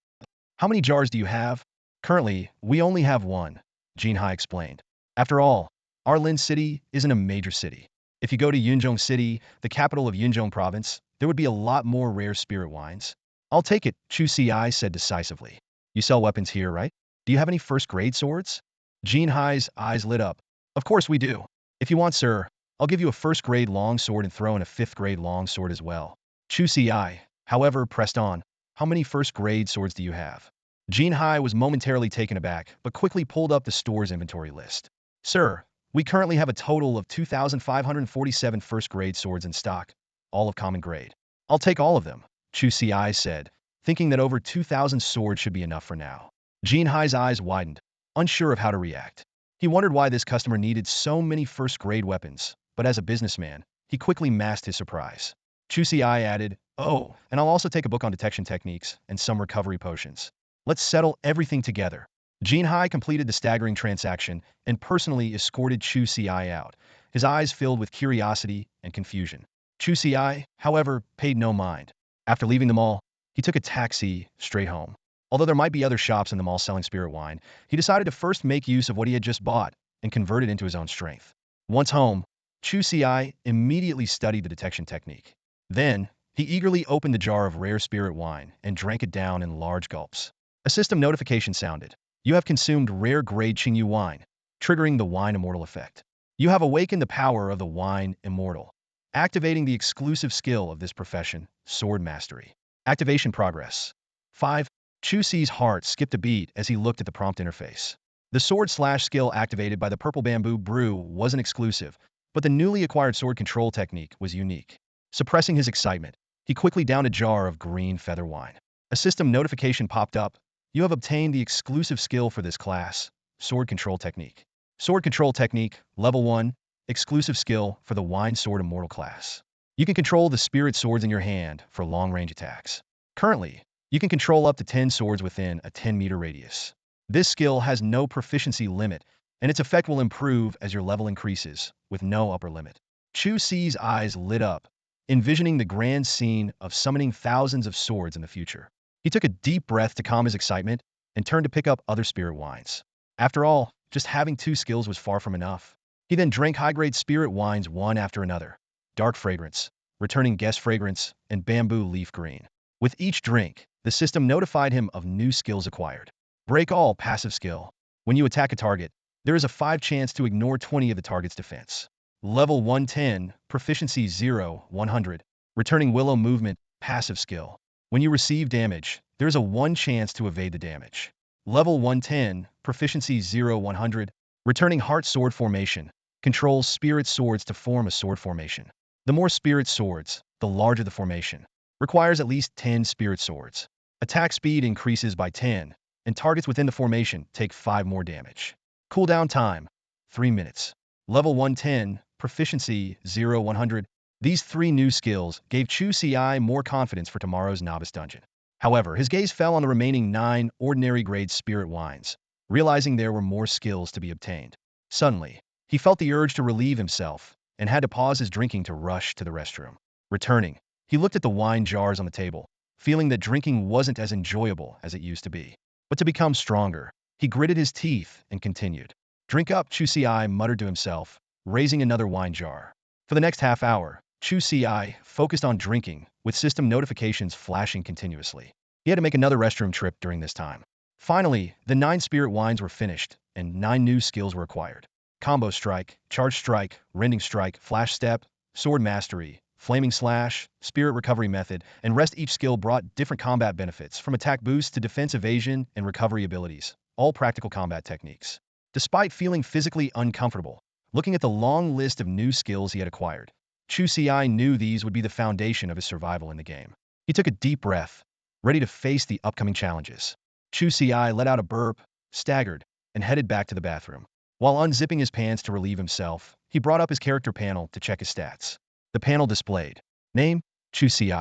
How many jars do you have? Currently, we only have 1, Hai explained. After all, our Lin city isn't a major city. If you go to Yunzhong City, the capital of Yunzhong province, there would be a lot more rare spirit wines. I'll take it, Chu Ci said decisively. You sell weapons here, right? Do you have any first-grade swords? Hai's eyes lit up. Of course we do. If you want, sir, I'll give you a first-grade long sword and throw in a 5th-grade long sword as well. Chu Ci, however, pressed on. How many first-grade swords do you have? Hai was momentarily taken aback, but quickly pulled up the store's inventory list. Sir, we currently have a total of 2,547 first-grade swords in stock, all of common grade. I'll take all of them, Chu Ci said, thinking that over 2,000 swords should be enough for now. Hai's eyes widened, unsure of how to react. He wondered why this customer needed so many first-grade weapons, but as a businessman, he quickly masked his surprise. Chu Ci added, Oh, and I'll also take a book on detection techniques and some recovery potions. Let's settle everything together. Hai completed the staggering transaction and personally escorted Chu Ci out, his eyes filled with curiosity and confusion. Chu Ci, however, paid no mind. After leaving the mall, he took a taxi straight home. Although there might be other shops in the mall selling spirit wine, he decided to first make use of what he had just bought and convert it into his own strength. Once home, Chu Ci immediately studied the detection technique. Then, he eagerly opened the jar of rare spirit wine and drank it down in large gulps. A system notification sounded. You have consumed rare-grade Qingyu wine, triggering the wine immortal effect. You have awakened the power of the wine immortal, activating the exclusive skill of this profession, sword mastery. Activation progress. 5. Chu Ci's heart skipped a beat as he looked at the prompt interface. The sword/slash skill activated by the purple bamboo brew wasn't exclusive, but the newly acquired sword control technique was unique. Suppressing his excitement, he quickly downed a jar of green feather wine. A system notification popped up. You have obtained the exclusive skill for this class, Sword Control Technique. Sword Control Technique, Level 1, exclusive skill for the Wine Sword Immortal class. You can control the spirit swords in your hand for long-range attacks. Currently, you can control up to 10 swords within a 10-meter radius. This skill has no proficiency limit, and its effect will improve as your level increases, with no upper limit. Chu Ci's eyes lit up, envisioning the grand scene of summoning thousands of swords in the future. He took a deep breath to calm his excitement and turned to pick up other spirit wines. After all, just having 2 skills was far from enough. He then drank high-grade spirit wines one after another. Dark fragrance, returning guest fragrance, and bamboo leaf green. With each drink, the system notified him of new skills acquired. Break all passive skill. When you attack a target, There is a 5 chance to ignore 20 of the target's defense. Level 110, proficiency 0, 100. Returning willow movement, passive skill. When you receive damage, there is a 1 chance to evade the damage. Level 110, proficiency 0, 100. Returning heart sword formation. Controls spirit swords to form a sword formation. The more spirit swords, the larger the formation. Requires at least 10 spirit swords. Attack speed increases by 10, and targets within the formation take 5 more damage. Cooldown time, 3 minutes. Level 110, proficiency 0, 100. These 3 new skills gave Chu Ci more confidence for tomorrow's novice dungeon. However, his gaze fell on the remaining 9 ordinary grade spirit wines, realizing there were more skills to be obtained. Suddenly, he felt the urge to relieve himself and had to pause his drinking to rush to the restroom. Returning, he looked at the wine jars on the table, feeling that drinking wasn't as enjoyable as it used to be. But to become stronger, he gritted his teeth and continued. Drink up, Chu Ci muttered to himself, raising another wine jar. For the next half hour, Chu Ci focused on drinking, with system notifications flashing continuously. He had to make another restroom trip during this time. Finally, the 9 spirit wines were finished, and 9 new skills were acquired. Combo strike, charge strike, rending strike, flash step, sword mastery, flaming slash, spirit recovery method, and rest. Each skill brought different combat benefits, from attack boosts to defense evasion and recovery abilities, all practical combat techniques. Despite feeling physically uncomfortable, looking at the long list of new skills he had acquired, Chu Ci knew these would be the foundation of his survival in the game. He took a deep breath, ready to face the upcoming challenges. Chu Ci let out a burp, staggered, and headed back to the bathroom. While unzipping his pants to relieve himself, he brought up his character panel to check his stats. The panel displayed: Name, Chu Ci.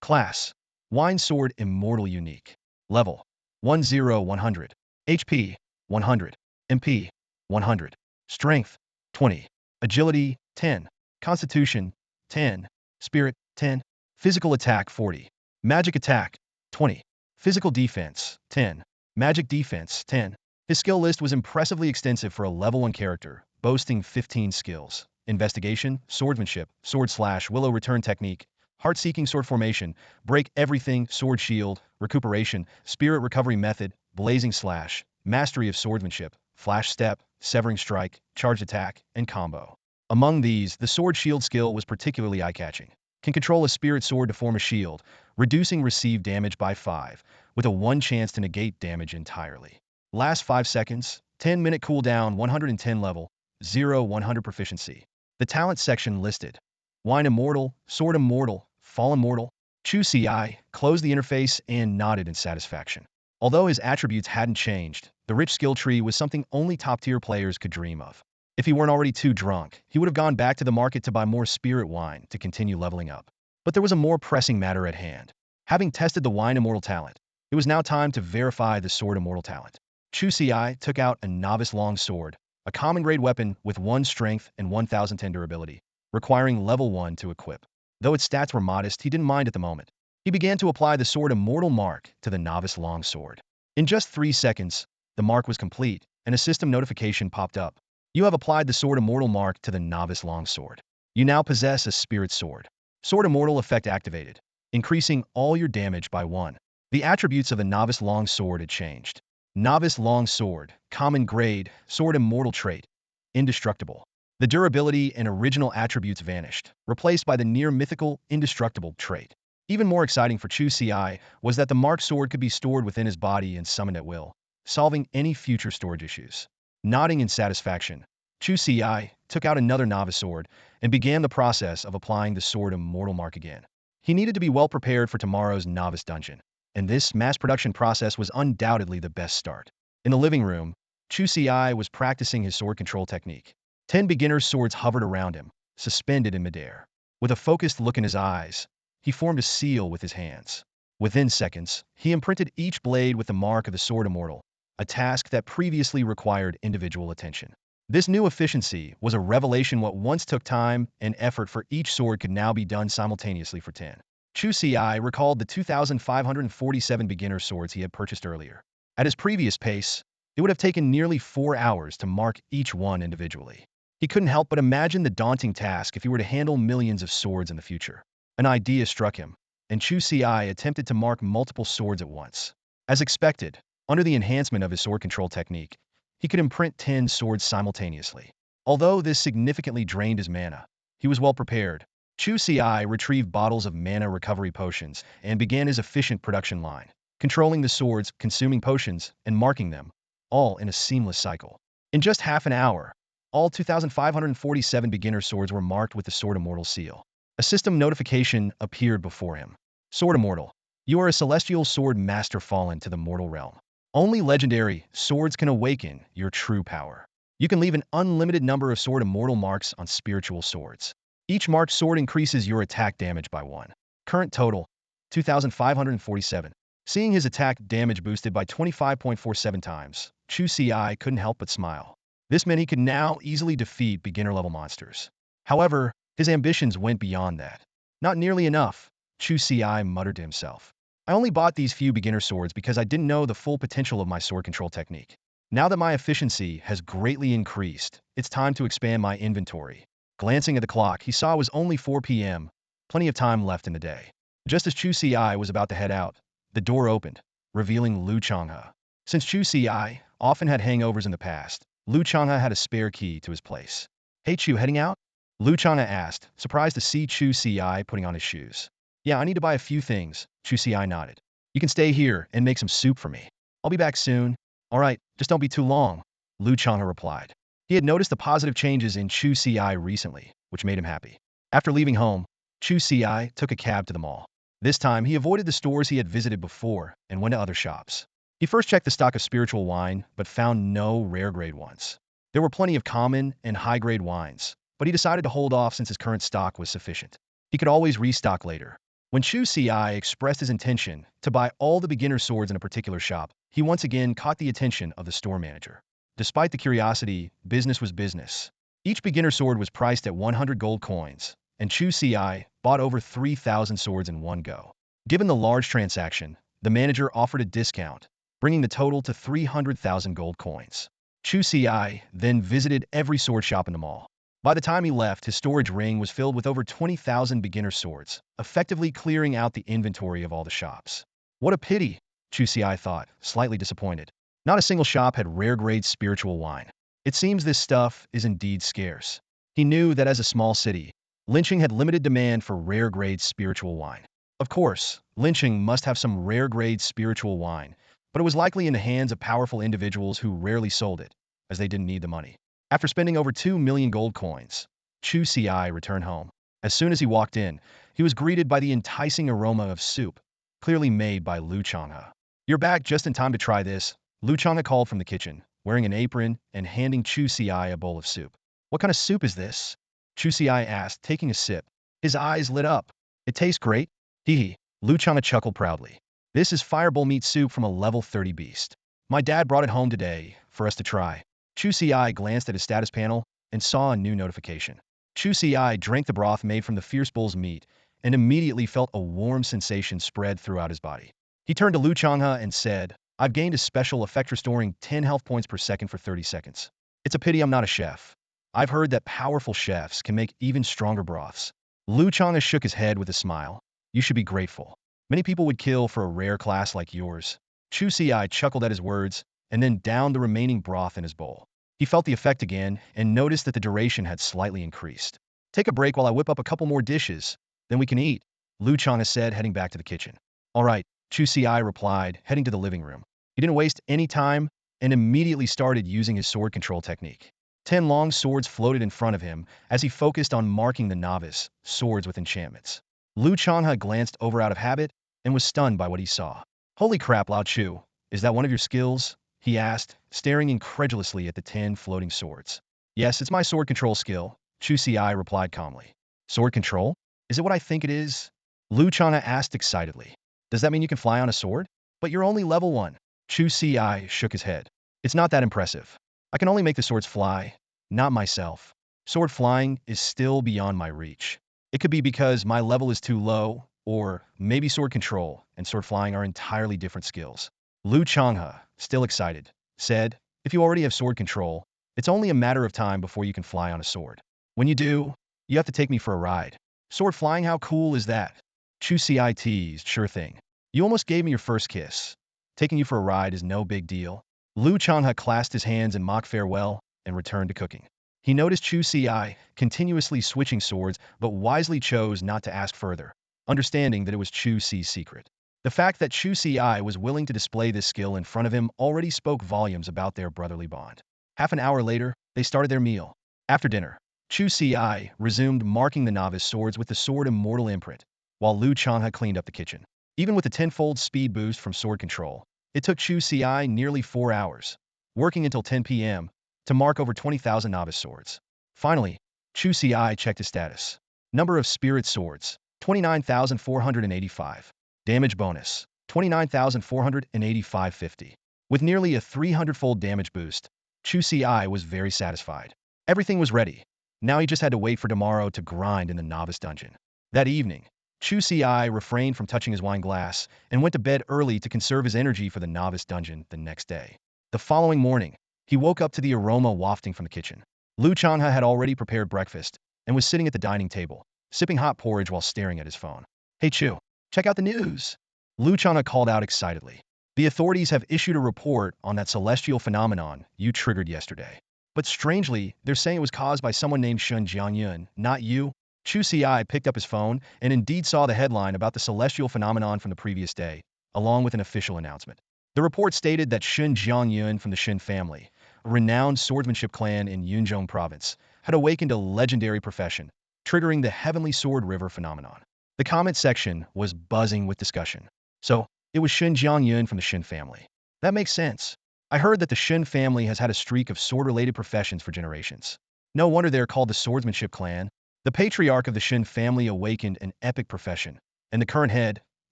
Class, Wine Sword Immortal Unique. Level, 100. HP, 100. MP, 100. Strength, 20. Agility, 10. Constitution, 10. Spirit, 10. Physical attack, 40. Magic attack, 20. Physical defense, 10. Magic defense, 10. His skill list was impressively extensive for a level 1 character, boasting 15 skills. Investigation, swordsmanship, sword slash, willow return technique, heart-seeking sword formation, break everything, sword shield, recuperation, spirit recovery method, blazing slash, mastery of swordsmanship, flash step, severing strike, charge attack, and combo. Among these, the sword shield skill was particularly eye-catching. Can control a spirit sword to form a shield, reducing received damage by 5, with a 1 chance to negate damage entirely. Last 5 seconds, 10-minute cooldown, 110 level, 0, 100 proficiency. The talent section listed: Wine Immortal, Sword Immortal, Fallen Mortal. Chu Ci closed the interface and nodded in satisfaction. Although his attributes hadn't changed, the rich skill tree was something only top-tier players could dream of. If he weren't already too drunk, he would have gone back to the market to buy more spirit wine to continue leveling up. But there was a more pressing matter at hand. Having tested the Wine Immortal talent, it was now time to verify the Sword Immortal talent. Chu Ci took out a novice long sword, a common grade weapon with 1 strength and 1010 durability, requiring level 1 to equip. Though its stats were modest, he didn't mind at the moment. He began to apply the Sword Immortal mark to the novice long sword. In just 3 seconds, the mark was complete, and a system notification popped up. You have applied the Sword Immortal mark to the novice long sword. You now possess a spirit sword. Sword Immortal effect activated, increasing all your damage by 1. The attributes of the novice long sword had changed. Novice long sword, common grade, Sword Immortal trait, indestructible. The durability and original attributes vanished, replaced by the near mythical, indestructible trait. Even more exciting for Chu Ci was that the marked sword could be stored within his body and summoned at will, solving any future storage issues. Nodding in satisfaction, Chu Ci took out another novice sword and began the process of applying the Sword Immortal mark again. He needed to be well prepared for tomorrow's novice dungeon, and this mass production process was undoubtedly the best start. In the living room, Chu Ci was practicing his sword control technique. 10 beginner's swords hovered around him, suspended in midair. With a focused look in his eyes, he formed a seal with his hands. Within seconds, he imprinted each blade with the mark of the Sword Immortal, a task that previously required individual attention. This new efficiency was a revelation. What once took time and effort for each sword could now be done simultaneously for 10. Chu Ci recalled the 2,547 beginner swords he had purchased earlier. At his previous pace, it would have taken nearly 4 hours to mark each one individually. He couldn't help but imagine the daunting task if he were to handle millions of swords in the future. An idea struck him, and Chu Ci attempted to mark multiple swords at once. As expected, under the enhancement of his sword control technique, he could imprint 10 swords simultaneously. Although this significantly drained his mana, he was well prepared. Chu Ci retrieved bottles of mana recovery potions and began his efficient production line, controlling the swords, consuming potions, and marking them, all in a seamless cycle. In just half an hour, all 2,547 beginner swords were marked with the Sword Immortal seal. A system notification appeared before him. Sword Immortal. You are a celestial sword master fallen to the mortal realm. Only legendary swords can awaken your true power. You can leave an unlimited number of Sword Immortal marks on spiritual swords. Each marked sword increases your attack damage by 1. Current total, 2,547. Seeing his attack damage boosted by 25.47 times, Chu Ci couldn't help but smile. This meant he could now easily defeat beginner-level monsters. However, his ambitions went beyond that. Not nearly enough, Chu Ci muttered to himself. I only bought these few beginner swords because I didn't know the full potential of my sword control technique. Now that my efficiency has greatly increased, it's time to expand my inventory. Glancing at the clock, he saw it was only 4 p.m., plenty of time left in the day. Just as Chu Ci was about to head out, the door opened, revealing Lu Changha. Since Chu Ci often had hangovers in the past, Lu Changha had a spare key to his place. Hey Chu, heading out? Lu Changha asked, surprised to see Chu Ci putting on his shoes. Yeah, I need to buy a few things, Chu Ci nodded. You can stay here and make some soup for me. I'll be back soon. All right, just don't be too long, Lu Changha replied. He had noticed the positive changes in Chu Ci recently, which made him happy. After leaving home, Chu Ci took a cab to the mall. This time, he avoided the stores he had visited before and went to other shops. He first checked the stock of spiritual wine, but found no rare-grade ones. There were plenty of common and high-grade wines, but he decided to hold off since his current stock was sufficient. He could always restock later. When Chu Ci expressed his intention to buy all the beginner swords in a particular shop, he once again caught the attention of the store manager. Despite the curiosity, business was business. Each beginner sword was priced at 100 gold coins, and Chu Ci bought over 3,000 swords in one go. Given the large transaction, the manager offered a discount, bringing the total to 300,000 gold coins. Chu Ci then visited every sword shop in the mall. By the time he left, his storage ring was filled with over 20,000 beginner swords, effectively clearing out the inventory of all the shops. What a pity, Chu Ci thought, slightly disappointed. Not a single shop had rare-grade spiritual wine. It seems this stuff is indeed scarce. He knew that as a small city, Lincheng had limited demand for rare-grade spiritual wine. Of course, Lincheng must have some rare-grade spiritual wine, but it was likely in the hands of powerful individuals who rarely sold it, as they didn't need the money. After spending over 2 million gold coins, Chu Ci returned home. As soon as he walked in, he was greeted by the enticing aroma of soup, clearly made by Lu Changha. You're back just in time to try this, Lu Changha called from the kitchen, wearing an apron and handing Chu Ci a bowl of soup. What kind of soup is this? Chu Ci asked, taking a sip. His eyes lit up. It tastes great. Hee hee. Lu Changha chuckled proudly. This is fireball meat soup from a level 30 beast. My dad brought it home today for us to try. Chu Ci glanced at his status panel and saw a new notification. Chu Ci drank the broth made from the fierce bull's meat and immediately felt a warm sensation spread throughout his body. He turned to Lu Changha and said, I've gained a special effect restoring 10 health points per second for 30 seconds. It's a pity I'm not a chef. I've heard that powerful chefs can make even stronger broths. Lu Changha shook his head with a smile. You should be grateful. Many people would kill for a rare class like yours. Chu Ci chuckled at his words and then downed the remaining broth in his bowl. He felt the effect again and noticed that the duration had slightly increased. Take a break while I whip up a couple more dishes, then we can eat, Lu Changha said, heading back to the kitchen. All right, Chu Ci replied, heading to the living room. He didn't waste any time and immediately started using his sword control technique. 10 long swords floated in front of him as he focused on marking the novice swords with enchantments. Lu Changha glanced over out of habit and was stunned by what he saw. Holy crap, Lao Chu, is that one of your skills? He asked, staring incredulously at the 10 floating swords. Yes, it's my sword control skill, Chu Ci replied calmly. Sword control? Is it what I think it is? Lu Changha asked excitedly. Does that mean you can fly on a sword? But you're only level 1. Chu Ci shook his head. It's not that impressive. I can only make the swords fly, not myself. Sword flying is still beyond my reach. It could be because my level is too low, or maybe sword control and sword flying are entirely different skills. Lu Changha, still excited, said, if you already have sword control, it's only a matter of time before you can fly on a sword. When you do, you have to take me for a ride. Sword flying, how cool is that? Chu Ci teased, sure thing. You almost gave me your first kiss. Taking you for a ride is no big deal. Lu Changha clasped his hands in mock farewell and returned to cooking. He noticed Chu Ci continuously switching swords, but wisely chose not to ask further, understanding that it was Chu Ci's secret. The fact that Chu Ci was willing to display this skill in front of him already spoke volumes about their brotherly bond. Half an hour later, they started their meal. After dinner, Chu Ci resumed marking the novice swords with the Sword Immortal imprint, while Lu Changha cleaned up the kitchen. Even with the tenfold speed boost from sword control, it took Chu Ci nearly 4 hours, working until 10 p.m., to mark over 20,000 novice swords. Finally, Chu Ci checked his status. Number of spirit swords, 29,485. Damage bonus, 29,485.50. With nearly a 300-fold damage boost, Chu Ci was very satisfied. Everything was ready. Now he just had to wait for tomorrow to grind in the novice dungeon. That evening, Chu Ci refrained from touching his wine glass and went to bed early to conserve his energy for the novice dungeon the next day. The following morning, he woke up to the aroma wafting from the kitchen. Lu Changha had already prepared breakfast and was sitting at the dining table, sipping hot porridge while staring at his phone. "Hey Chu, check out the news!" Lu Changha called out excitedly. "The authorities have issued a report on that celestial phenomenon you triggered yesterday. But strangely, they're saying it was caused by someone named Shun Jiangyun, not you." Chu Ci picked up his phone and indeed saw the headline about the celestial phenomenon from the previous day, along with an official announcement. The report stated that Shun Jiangyun from the Shin family, a renowned swordsmanship clan in Yunzhong province, had awakened a legendary profession, triggering the Heavenly Sword River phenomenon. The comment section was buzzing with discussion. So, it was Shun Jiangyun from the Shin family. That makes sense. I heard that the Shin family has had a streak of sword-related professions for generations. No wonder they're called the swordsmanship clan. The patriarch of the Shin family awakened an epic profession, and the current head,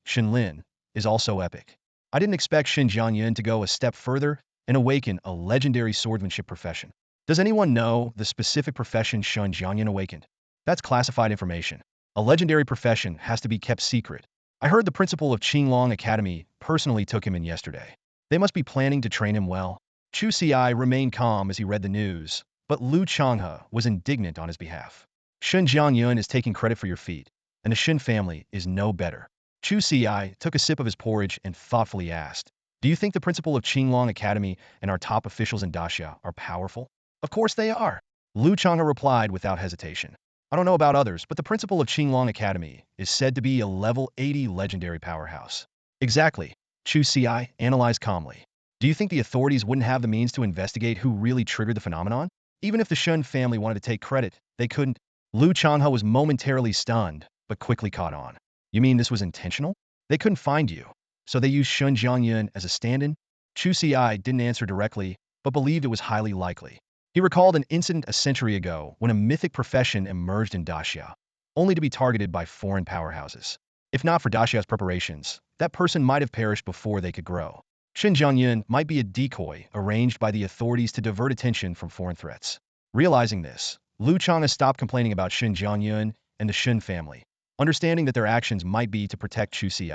Shin Lin, is also epic. I didn't expect Shin Jiangyun to go a step further and awaken a legendary swordsmanship profession. Does anyone know the specific profession Shun Jiangyun awakened? That's classified information. A legendary profession has to be kept secret. I heard the principal of Qinglong Academy personally took him in yesterday. They must be planning to train him well. Chu Ci remained calm as he read the news, but Lu Changha was indignant on his behalf. Shun Jiangyun is taking credit for your feat, and the Shin family is no better. Chu Ci took a sip of his porridge and thoughtfully asked, "Do you think the principal of Qinglong Academy and our top officials in Daxia are powerful?" "Of course they are," Lu Changha replied without hesitation. "I don't know about others, but the principal of Qinglong Academy is said to be a level 80 legendary powerhouse." "Exactly," Chu Ci analyzed calmly. "Do you think the authorities wouldn't have the means to investigate who really triggered the phenomenon? Even if the Shun family wanted to take credit, they couldn't." Lu Changha was momentarily stunned, but quickly caught on. "You mean this was intentional? They couldn't find you, so they used Shun Jiangyun as a stand-in?" Chu Ci didn't answer directly, but believed it was highly likely. He recalled an incident a century ago when a mythic profession emerged in Daxia, only to be targeted by foreign powerhouses. If not for Daxia's preparations, that person might have perished before they could grow. Shun Jiangyun might be a decoy arranged by the authorities to divert attention from foreign threats. Realizing this, Lu Changha stopped complaining about Shun Jiangyun and the Shun family, understanding that their actions might be to protect Chu Ci.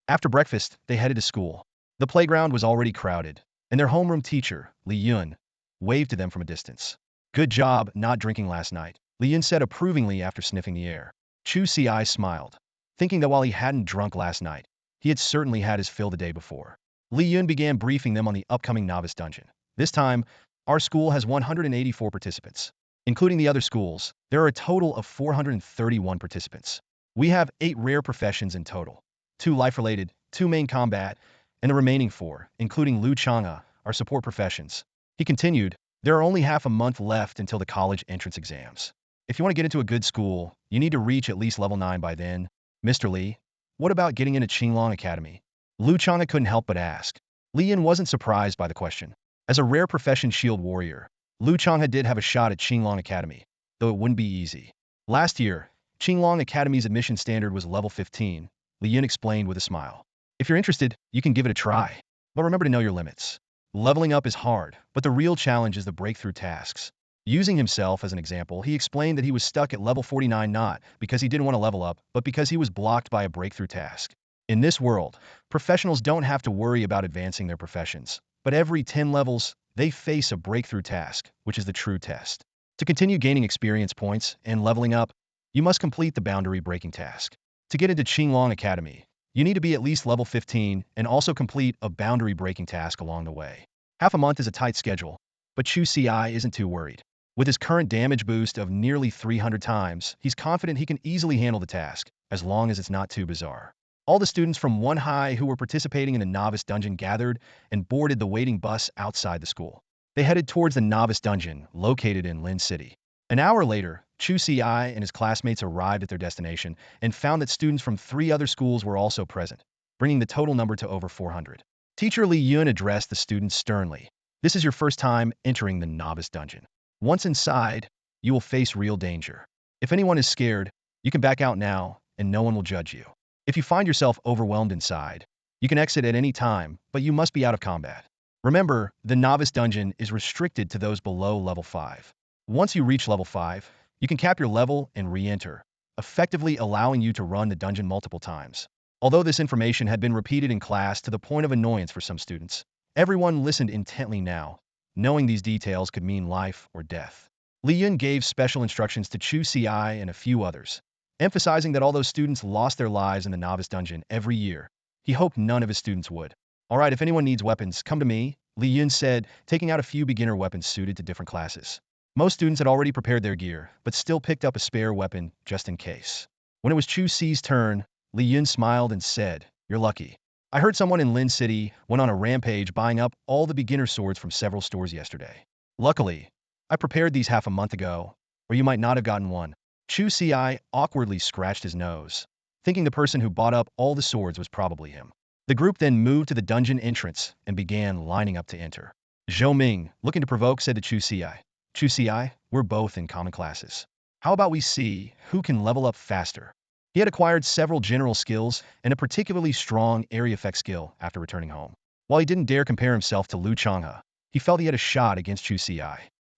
After breakfast, they headed to school. The playground was already crowded, and their homeroom teacher, Li Yun, waved to them from a distance. "Good job not drinking last night," Li Yun said approvingly after sniffing the air. Chu Ci smiled, thinking that while he hadn't drunk last night, he had certainly had his fill the day before. Li Yun began briefing them on the upcoming novice dungeon. "This time, our school has 184 participants. Including the other schools, there are a total of 431 participants. We have 8 rare professions in total, 2 life-related, 2 main combat, and the remaining 4, including Lu Changha, are support professions." He continued, "There are only half a month left until the college entrance exams. If you want to get into a good school, you need to reach at least level 9 by then. Mr. Li, what about getting into Qinglong Academy?" Lu Changha couldn't help but ask. Li Yin wasn't surprised by the question. As a rare profession shield warrior, Lu Changha did have a shot at Qinglong Academy, though it wouldn't be easy. Last year, Qinglong Academy's admission standard was level 15, Li Yin explained with a smile. "If you're interested, you can give it a try. But remember to know your limits. Leveling up is hard, but the real challenge is the breakthrough tasks." Using himself as an example, he explained that he was stuck at level 49 not because he didn't want to level up, but because he was blocked by a breakthrough task. In this world, professionals don't have to worry about advancing their professions, but every 10 levels, they face a breakthrough task, which is the true test. To continue gaining experience points and leveling up, you must complete the boundary breaking task. To get into Qinglong Academy, you need to be at least level 15 and also complete a boundary breaking task along the way. Half a month is a tight schedule, but Chu Ci isn't too worried. With his current damage boost of nearly 300 times, he's confident he can easily handle the task, as long as it's not too bizarre. All the students from One High who were participating in the novice dungeon gathered and boarded the waiting bus outside the school. They headed towards the novice dungeon, located in Lin City. An hour later, Chu Ci and his classmates arrived at their destination and found that students from 3 other schools were also present, bringing the total number to over 400. Teacher Li Yun addressed the students sternly. This is your first time entering the novice dungeon. Once inside, you will face real danger. If anyone is scared, you can back out now, and no one will judge you. If you find yourself overwhelmed inside, you can exit at any time, but you must be out of combat. Remember, the novice dungeon is restricted to those below level 5. Once you reach level 5, you can cap your level and re-enter, effectively allowing you to run the dungeon multiple times. Although this information had been repeated in class to the point of annoyance for some students, everyone listened intently now, knowing these details could mean life or death. Li Yun gave special instructions to Chu Ci and a few others, emphasizing that although students lost their lives in the novice dungeon every year, he hoped none of his students would. All right, if anyone needs weapons, come to me, Li Yun said, taking out a few beginner weapons suited to different classes. Most students had already prepared their gear, but still picked up a spare weapon just in case. When it was Chu Ci's turn, Li Yun smiled and said, "You're lucky. I heard someone in Lin City went on a rampage buying up all the beginner swords from several stores yesterday. Luckily, I prepared these half a month ago, or you might not have gotten one." Chu Ci awkwardly scratched his nose, thinking the person who bought up all the swords was probably him. The group then moved to the dungeon entrance and began lining up to enter. Zhou Ming, looking to provoke, said to Chu Ci, "Chu Ci, we're both in common classes. How about we see who can level up faster?" He had acquired several general skills and a particularly strong area effect skill after returning home. While he didn't dare compare himself to Lu Changha, he felt he had a shot against Chu Ci.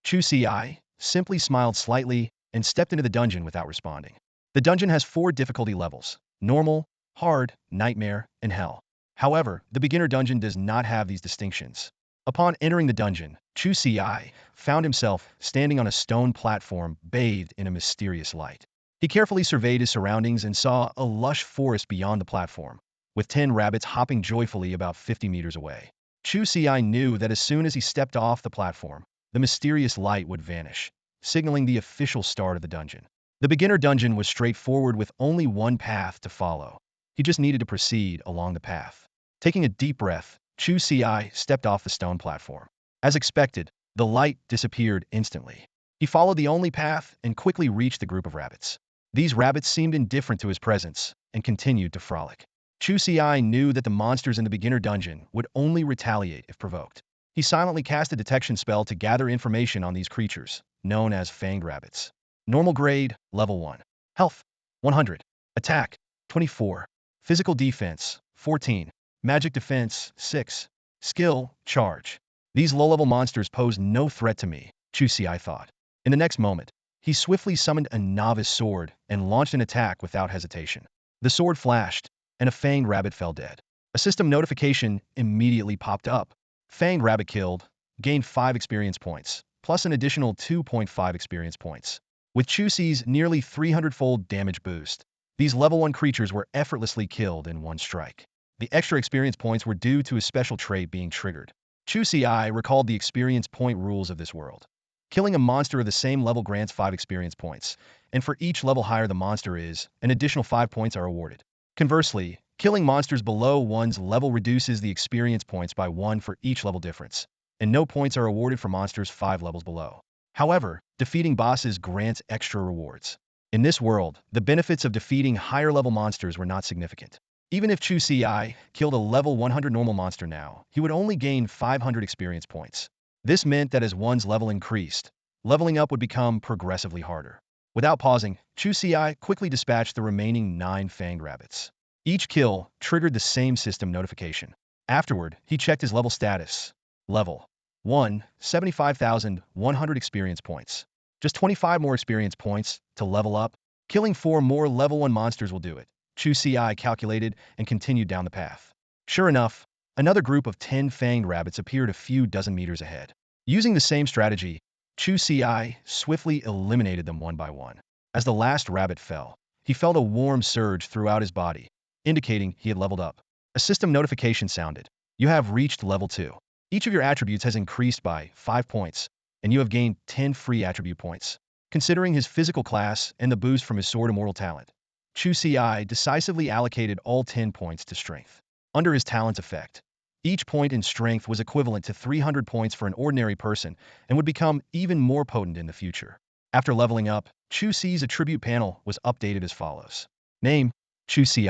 Chu Ci simply smiled slightly and stepped into the dungeon without responding. The dungeon has 4 difficulty levels: normal, hard, nightmare, and hell. However, the beginner dungeon does not have these distinctions. Upon entering the dungeon, Chu Ci found himself standing on a stone platform bathed in a mysterious light. He carefully surveyed his surroundings and saw a lush forest beyond the platform, with 10 rabbits hopping joyfully about 50 meters away. Chu Ci knew that as soon as he stepped off the platform, the mysterious light would vanish, signaling the official start of the dungeon. The beginner dungeon was straightforward with only one path to follow. He just needed to proceed along the path. Taking a deep breath, Chu Ci stepped off the stone platform. As expected, the light disappeared instantly. He followed the only path and quickly reached the group of rabbits. These rabbits seemed indifferent to his presence and continued to frolic. Chu Ci knew that the monsters in the beginner dungeon would only retaliate if provoked. He silently cast a detection spell to gather information on these creatures, known as fanged rabbits. Normal grade, level 1. Health, 100. Attack, 24. Physical defense, 14. Magic defense, 6. Skill, charge. These low-level monsters pose no threat to me, Chu Ci thought. In the next moment, he swiftly summoned a novice sword and launched an attack without hesitation. The sword flashed, and a fanged rabbit fell dead. A system notification immediately popped up. Fanged rabbit killed, gained 5 experience points, plus an additional 2.5 experience points. With Chu Ci's nearly 300-fold damage boost, these level 1 creatures were effortlessly killed in one strike. The extra experience points were due to a special trait being triggered. Chu Ci recalled the experience point rules of this world. Killing a monster of the same level grants 5 experience points, and for each level higher the monster is, an additional 5 points are awarded. Conversely, killing monsters below one's level reduces the experience points by 1 for each level difference, and no points are awarded for monsters 5 levels below. However, defeating bosses grants extra rewards. In this world, the benefits of defeating higher-level monsters were not significant. Even if Chu Ci killed a level 100 normal monster now, he would only gain 500 experience points. This meant that as one's level increased, leveling up would become progressively harder. Without pausing, Chu Ci quickly dispatched the remaining 9 fanged rabbits. Each kill triggered the same system notification. Afterward, he checked his level status. Level 1, 75,100 experience points. Just 25 more experience points to level up. Killing 4 more level 1 monsters will do it, Chu Ci calculated and continued down the path. Sure enough, another group of 10 fanged rabbits appeared a few dozen meters ahead. Using the same strategy, Chu Ci swiftly eliminated them one by one. As the last rabbit fell, he felt a warm surge throughout his body, indicating he had leveled up. A system notification sounded. You have reached level 2. Each of your attributes has increased by 5 points, and you have gained 10 free attribute points. Considering his physical class and the boost from his Sword Immortal talent, Chu Ci decisively allocated all 10 points to strength. Under his talent's effect, each point in strength was equivalent to 300 points for an ordinary person and would become even more potent in the future. After leveling up, Chu Ci's attribute panel was updated as follows. Name: Chu Ci.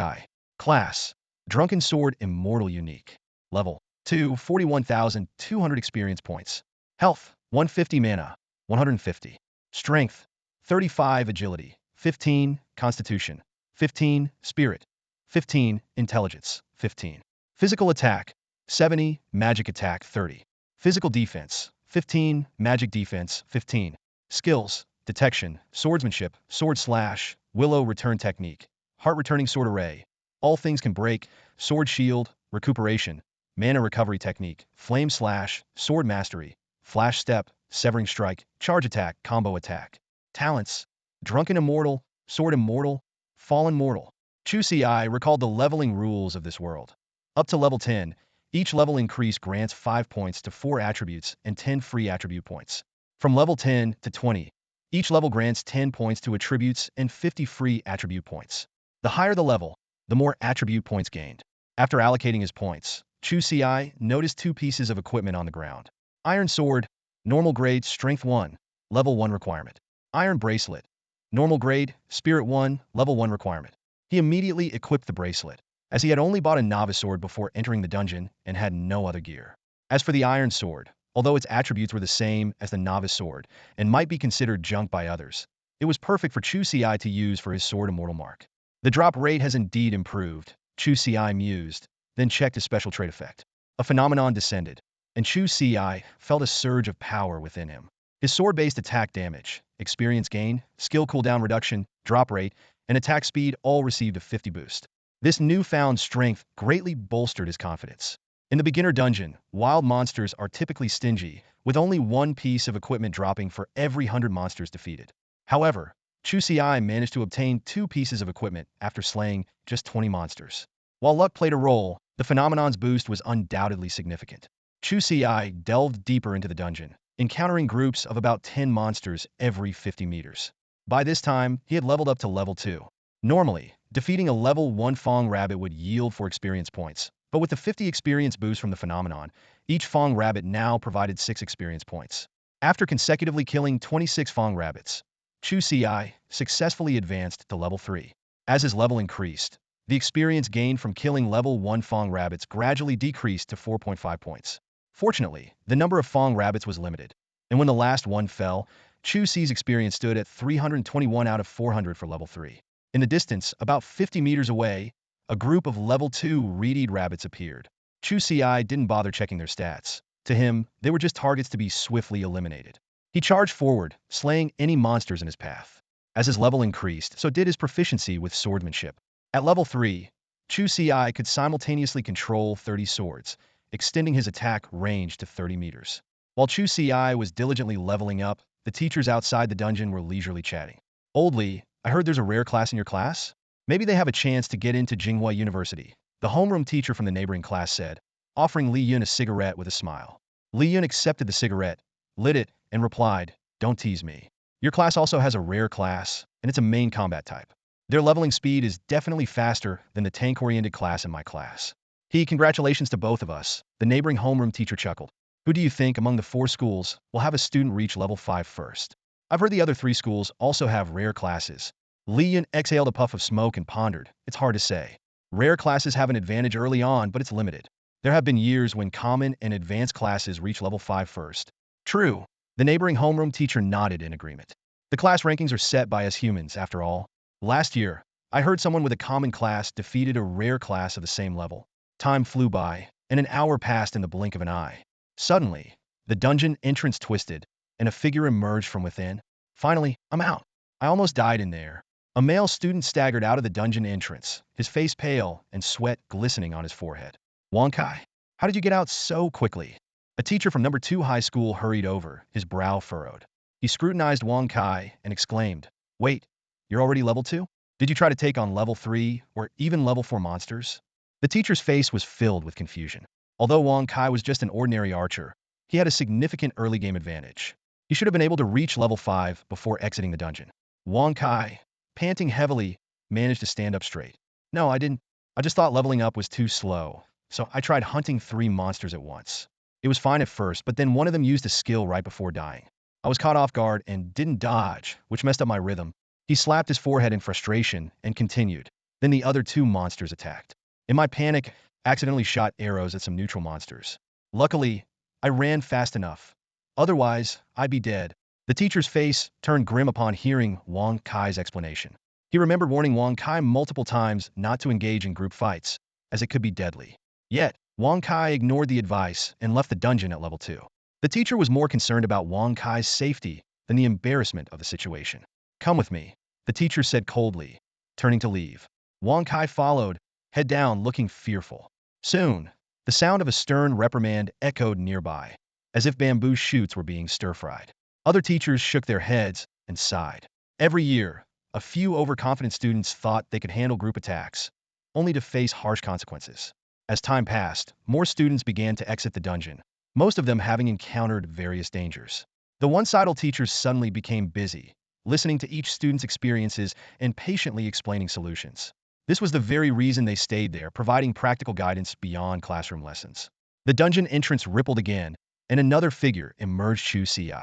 Class: Drunken Sword Immortal Unique. Level: 2, 41,200 experience points. Health: 150 mana, 150. Strength: 35 agility, 15 constitution, 15 spirit, 15 intelligence, 15. Physical attack: 70, magic attack 30. Physical defense: 15, magic defense 15. Skills: detection, swordsmanship, sword slash, willow return technique, heart returning sword array, all things can break, sword shield, recuperation, mana recovery technique, flame slash, sword mastery, flash step, severing strike, charge attack, combo attack. Talents: Drunken Immortal, Sword Immortal, Fallen Mortal. Chu Ci recalled the leveling rules of this world. Up to level 10, each level increase grants 5 points to 4 attributes and 10 free attribute points. From level 10 to 20, each level grants 10 points to attributes and 50 free attribute points. The higher the level, the more attribute points gained. After allocating his points, Chu Ci noticed 2 pieces of equipment on the ground. Iron Sword, normal grade, strength 1, level 1 requirement. Iron Bracelet, normal grade, spirit 1, level 1 requirement. He immediately equipped the bracelet, as he had only bought a novice sword before entering the dungeon and had no other gear. As for the Iron Sword, although its attributes were the same as the novice sword and might be considered junk by others, it was perfect for Chu Ci to use for his Sword Immortal mark. The drop rate has indeed improved. Chu Ci mused, then checked his special trait effect. A phenomenon descended, and Chu Ci felt a surge of power within him. His sword-based attack damage, experience gain, skill cooldown reduction, drop rate, and attack speed all received a 50 boost. This newfound strength greatly bolstered his confidence. In the beginner dungeon, wild monsters are typically stingy, with only 1 piece of equipment dropping for every 100 monsters defeated. However, Chu Ci managed to obtain 2 pieces of equipment after slaying just 20 monsters. While luck played a role, the phenomenon's boost was undoubtedly significant. Chu Ci delved deeper into the dungeon, encountering groups of about 10 monsters every 50 meters. By this time, he had leveled up to level 2. Normally, defeating a level 1 Fong Rabbit would yield 4 experience points, but with the 50 experience boost from the phenomenon, each Fong Rabbit now provided 6 experience points. After consecutively killing 26 Fong Rabbits, Chu Ci successfully advanced to level 3. As his level increased, the experience gained from killing level 1 Fong Rabbits gradually decreased to 4.5 points. Fortunately, the number of Fong Rabbits was limited, and when the last one fell, Chu Ci's experience stood at 321 out of 400 for level 3. In the distance, about 50 meters away, a group of level 2 reed rabbits appeared. Chu Ci didn't bother checking their stats. To him, they were just targets to be swiftly eliminated. He charged forward, slaying any monsters in his path. As his level increased, so did his proficiency with swordsmanship. At level 3, Chu Ci could simultaneously control 30 swords, extending his attack range to 30 meters. While Chu Ci was diligently leveling up, the teachers outside the dungeon were leisurely chatting. "Old Li, I heard there's a rare class in your class? Maybe they have a chance to get into Jinghua University," the homeroom teacher from the neighboring class said, offering Li Yun a cigarette with a smile. Li Yun accepted the cigarette, lit it, and replied, "Don't tease me. Your class also has a rare class, and it's a main combat type. Their leveling speed is definitely faster than the tank-oriented class in my class." Congratulations to both of us," the neighboring homeroom teacher chuckled. "Who do you think among the 4 schools will have a student reach level 5 first? I've heard the other 3 schools also have rare classes." Li Yun exhaled a puff of smoke and pondered. "It's hard to say. Rare classes have an advantage early on, but it's limited. There have been years when common and advanced classes reach level 5 first." "True." The neighboring homeroom teacher nodded in agreement. "The class rankings are set by us humans, after all. Last year, I heard someone with a common class defeated a rare class of the same level." Time flew by, and an hour passed in the blink of an eye. Suddenly, the dungeon entrance twisted, and a figure emerged from within. "Finally, I'm out. I almost died in there." A male student staggered out of the dungeon entrance, his face pale and sweat glistening on his forehead. "Wang Kai, how did you get out so quickly?" A teacher from number 2 high school hurried over, his brow furrowed. He scrutinized Wang Kai and exclaimed, "Wait, you're already level 2? Did you try to take on level 3 or even level 4 monsters?" The teacher's face was filled with confusion. Although Wang Kai was just an ordinary archer, he had a significant early game advantage. He should have been able to reach level 5 before exiting the dungeon. Wang Kai, panting heavily, managed to stand up straight. No, I didn't. I just thought leveling up was too slow, so I tried hunting 3 monsters at once. It was fine at first, but then one of them used a skill right before dying. I was caught off guard and didn't dodge, which messed up my rhythm. He slapped his forehead in frustration and continued. Then the other 2 monsters attacked. In my panic, I accidentally shot arrows at some neutral monsters. Luckily, I ran fast enough. Otherwise, I'd be dead. The teacher's face turned grim upon hearing Wang Kai's explanation. He remembered warning Wang Kai multiple times not to engage in group fights, as it could be deadly. Yet, Wang Kai ignored the advice and left the dungeon at level 2. The teacher was more concerned about Wang Kai's safety than the embarrassment of the situation. Come with me, the teacher said coldly, turning to leave. Wang Kai followed, head down, looking fearful. Soon, the sound of a stern reprimand echoed nearby, as if bamboo shoots were being stir-fried. Other teachers shook their heads and sighed. Every year, a few overconfident students thought they could handle group attacks, only to face harsh consequences. As time passed, more students began to exit the dungeon, most of them having encountered various dangers. The one-sided teachers suddenly became busy, listening to each student's experiences and patiently explaining solutions. This was the very reason they stayed there, providing practical guidance beyond classroom lessons. The dungeon entrance rippled again, and another figure emerged. Chu Ci.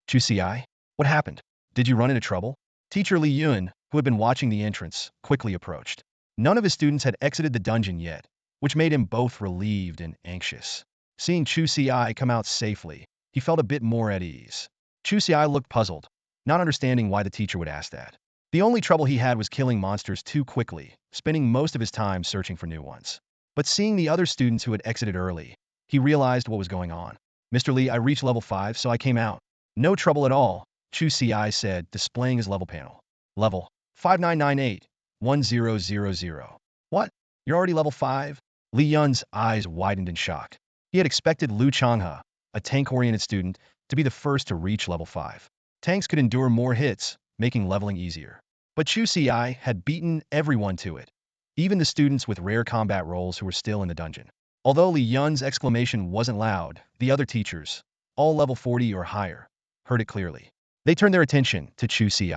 Chu Ci? What happened? Did you run into trouble? Teacher Li Yun, who had been watching the entrance, quickly approached. None of his students had exited the dungeon yet, which made him both relieved and anxious. Seeing Chu Ci come out safely, he felt a bit more at ease. Chu Ci looked puzzled, not understanding why the teacher would ask that. The only trouble he had was killing monsters too quickly, spending most of his time searching for new ones. But seeing the other students who had exited early, he realized what was going on. Mr. Li, I reached level 5, so I came out. No trouble at all, Chu Ci said, displaying his level panel. Level 5998-1000. What? You're already level 5? Li Yun's eyes widened in shock. He had expected Lu Changha, a tank-oriented student, to be the first to reach level 5. Tanks could endure more hits, making leveling easier. But Chu Ci had beaten everyone to it, even the students with rare combat roles who were still in the dungeon. Although Li Yun's exclamation wasn't loud, the other teachers, all level 40 or higher, heard it clearly. They turned their attention to Chu Ci.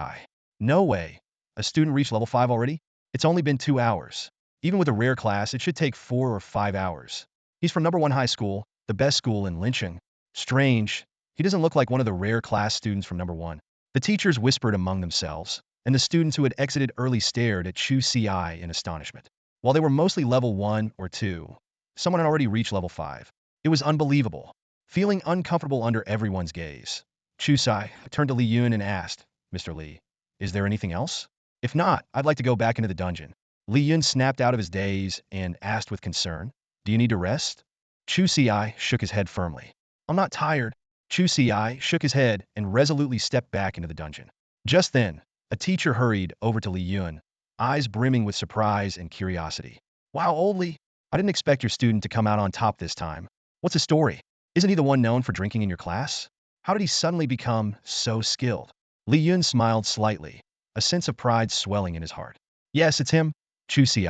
No way. A student reached level 5 already? It's only been 2 hours. Even with a rare class, it should take 4 or 5 hours. He's from number 1 high school, the best school in Lincheng. Strange. He doesn't look like one of the rare class students from number 1. The teachers whispered among themselves, and the students who had exited early stared at Chu Ci in astonishment. While they were mostly level 1 or 2, someone had already reached level 5. It was unbelievable. Feeling uncomfortable under everyone's gaze, Chu Ci turned to Li Yun and asked, Mr. Li, is there anything else? If not, I'd like to go back into the dungeon. Li Yun snapped out of his daze and asked with concern, do you need to rest? Chu Ci shook his head firmly. I'm not tired. Chu Ci shook his head and resolutely stepped back into the dungeon. Just then, a teacher hurried over to Li Yun, eyes brimming with surprise and curiosity. Wow, old Li, I didn't expect your student to come out on top this time. What's his story? Isn't he the one known for drinking in your class? How did he suddenly become so skilled? Li Yun smiled slightly, a sense of pride swelling in his heart. Yes, it's him, Chu Ci.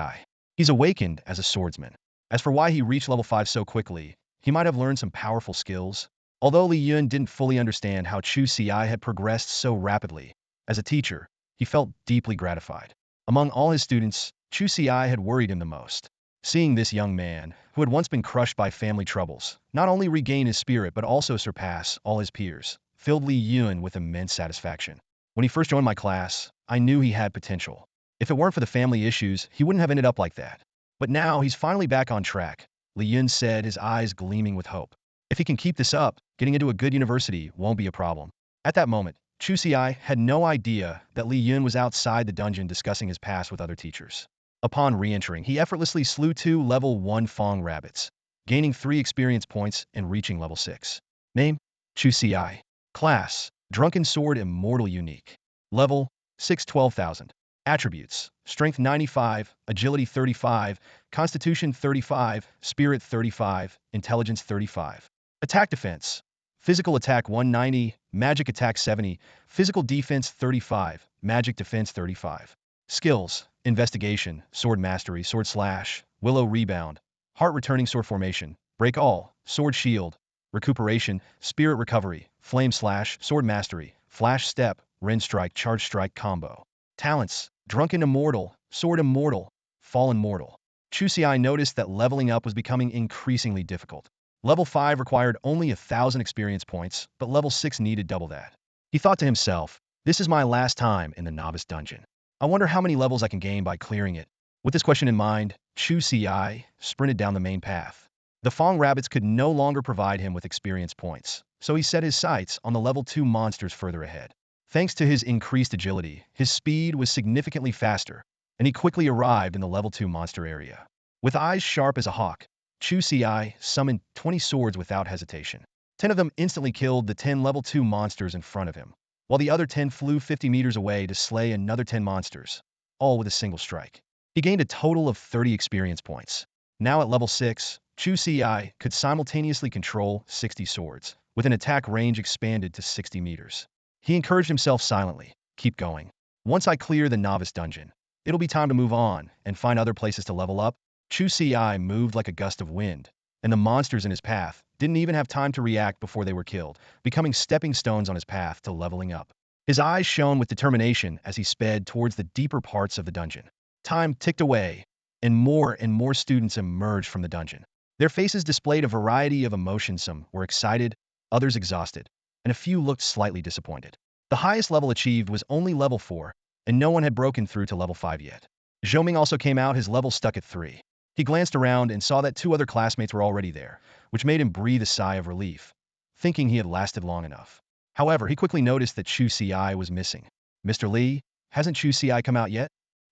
He's awakened as a swordsman. As for why he reached level 5 so quickly, he might have learned some powerful skills. Although Li Yun didn't fully understand how Chu Ci had progressed so rapidly, as a teacher, he felt deeply gratified. Among all his students, Chu Ci had worried him the most. Seeing this young man, who had once been crushed by family troubles, not only regain his spirit but also surpass all his peers, filled Li Yun with immense satisfaction. When he first joined my class, I knew he had potential. If it weren't for the family issues, he wouldn't have ended up like that. But now he's finally back on track, Li Yun said, his eyes gleaming with hope. If he can keep this up, getting into a good university won't be a problem. At that moment, Chu Ci had no idea that Li Yun was outside the dungeon discussing his past with other teachers. Upon re-entering, he effortlessly slew 2 level 1 Fong rabbits, gaining 3 experience points and reaching level 6. Name? Chu Ci. Class: Drunken Sword Immortal Unique. Level: 612,000. Attributes: Strength 95, Agility 35, Constitution 35, Spirit 35, Intelligence 35. Attack Defense: Physical Attack 190, Magic Attack 70, Physical Defense 35, Magic Defense 35. Skills: Investigation, Sword Mastery, Sword Slash, Willow Rebound, Heart Returning Sword Formation, break all, sword shield, recuperation, spirit recovery, flame slash, sword mastery, flash step, ren strike, charge strike combo. Talents, Drunken Immortal, Sword Immortal, Fallen Mortal. Chu Ci noticed that leveling up was becoming increasingly difficult. Level 5 required only 1,000 experience points, but level 6 needed double that. He thought to himself, this is my last time in the novice dungeon. I wonder how many levels I can gain by clearing it. With this question in mind, Chu Ci sprinted down the main path. The Fong rabbits could no longer provide him with experience points, so he set his sights on the level 2 monsters further ahead. Thanks to his increased agility, his speed was significantly faster, and he quickly arrived in the level 2 monster area. With eyes sharp as a hawk, Chu Ci summoned 20 swords without hesitation. 10 of them instantly killed the 10 level 2 monsters in front of him, while the other 10 flew 50 meters away to slay another 10 monsters, all with a single strike. He gained a total of 30 experience points. Now at level 6, Chu Ci could simultaneously control 60 swords, with an attack range expanded to 60 meters. He encouraged himself silently, keep going. Once I clear the novice dungeon, it'll be time to move on and find other places to level up. Chu Ci moved like a gust of wind, and the monsters in his path didn't even have time to react before they were killed, becoming stepping stones on his path to leveling up. His eyes shone with determination as he sped towards the deeper parts of the dungeon. Time ticked away, and more students emerged from the dungeon. Their faces displayed a variety of emotions. Some were excited, others exhausted, and a few looked slightly disappointed. The highest level achieved was only level 4, and no one had broken through to level 5 yet. Zhou also came out, his level stuck at 3. He glanced around and saw that 2 other classmates were already there, which made him breathe a sigh of relief, thinking he had lasted long enough. However, he quickly noticed that Chu Ci was missing. Mr. Li, hasn't Chu Ci come out yet?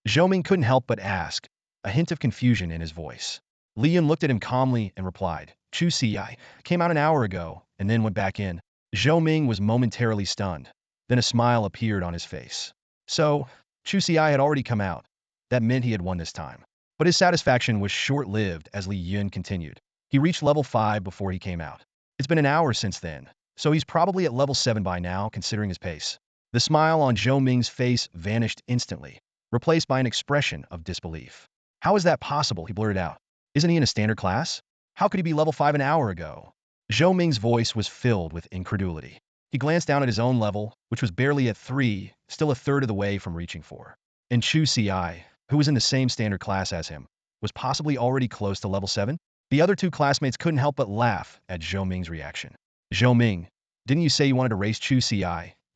Zhou couldn't help but ask, a hint of confusion in his voice. Li Yun looked at him calmly and replied, Chu Ci came out an hour ago and then went back in. Zhou was momentarily stunned. Then a smile appeared on his face. So, Chu Ci had already come out. That meant he had won this time. But his satisfaction was short-lived as Li Yun continued. He reached level 5 before he came out. It's been an hour since then, so he's probably at level 7 by now, considering his pace. The smile on Zhou Ming's face vanished instantly, replaced by an expression of disbelief. How is that possible? He blurted out. Isn't he in a standard class? How could he be level 5 an hour ago? Zhou Ming's voice was filled with incredulity. He glanced down at his own level, which was barely at 3, still a third of the way from reaching 4. And Chu Ci, who was in the same standard class as him, was possibly already close to level 7? The other 2 classmates couldn't help but laugh at Zhou Ming's reaction. Zhou Ming, didn't you say you wanted to race Chu Ci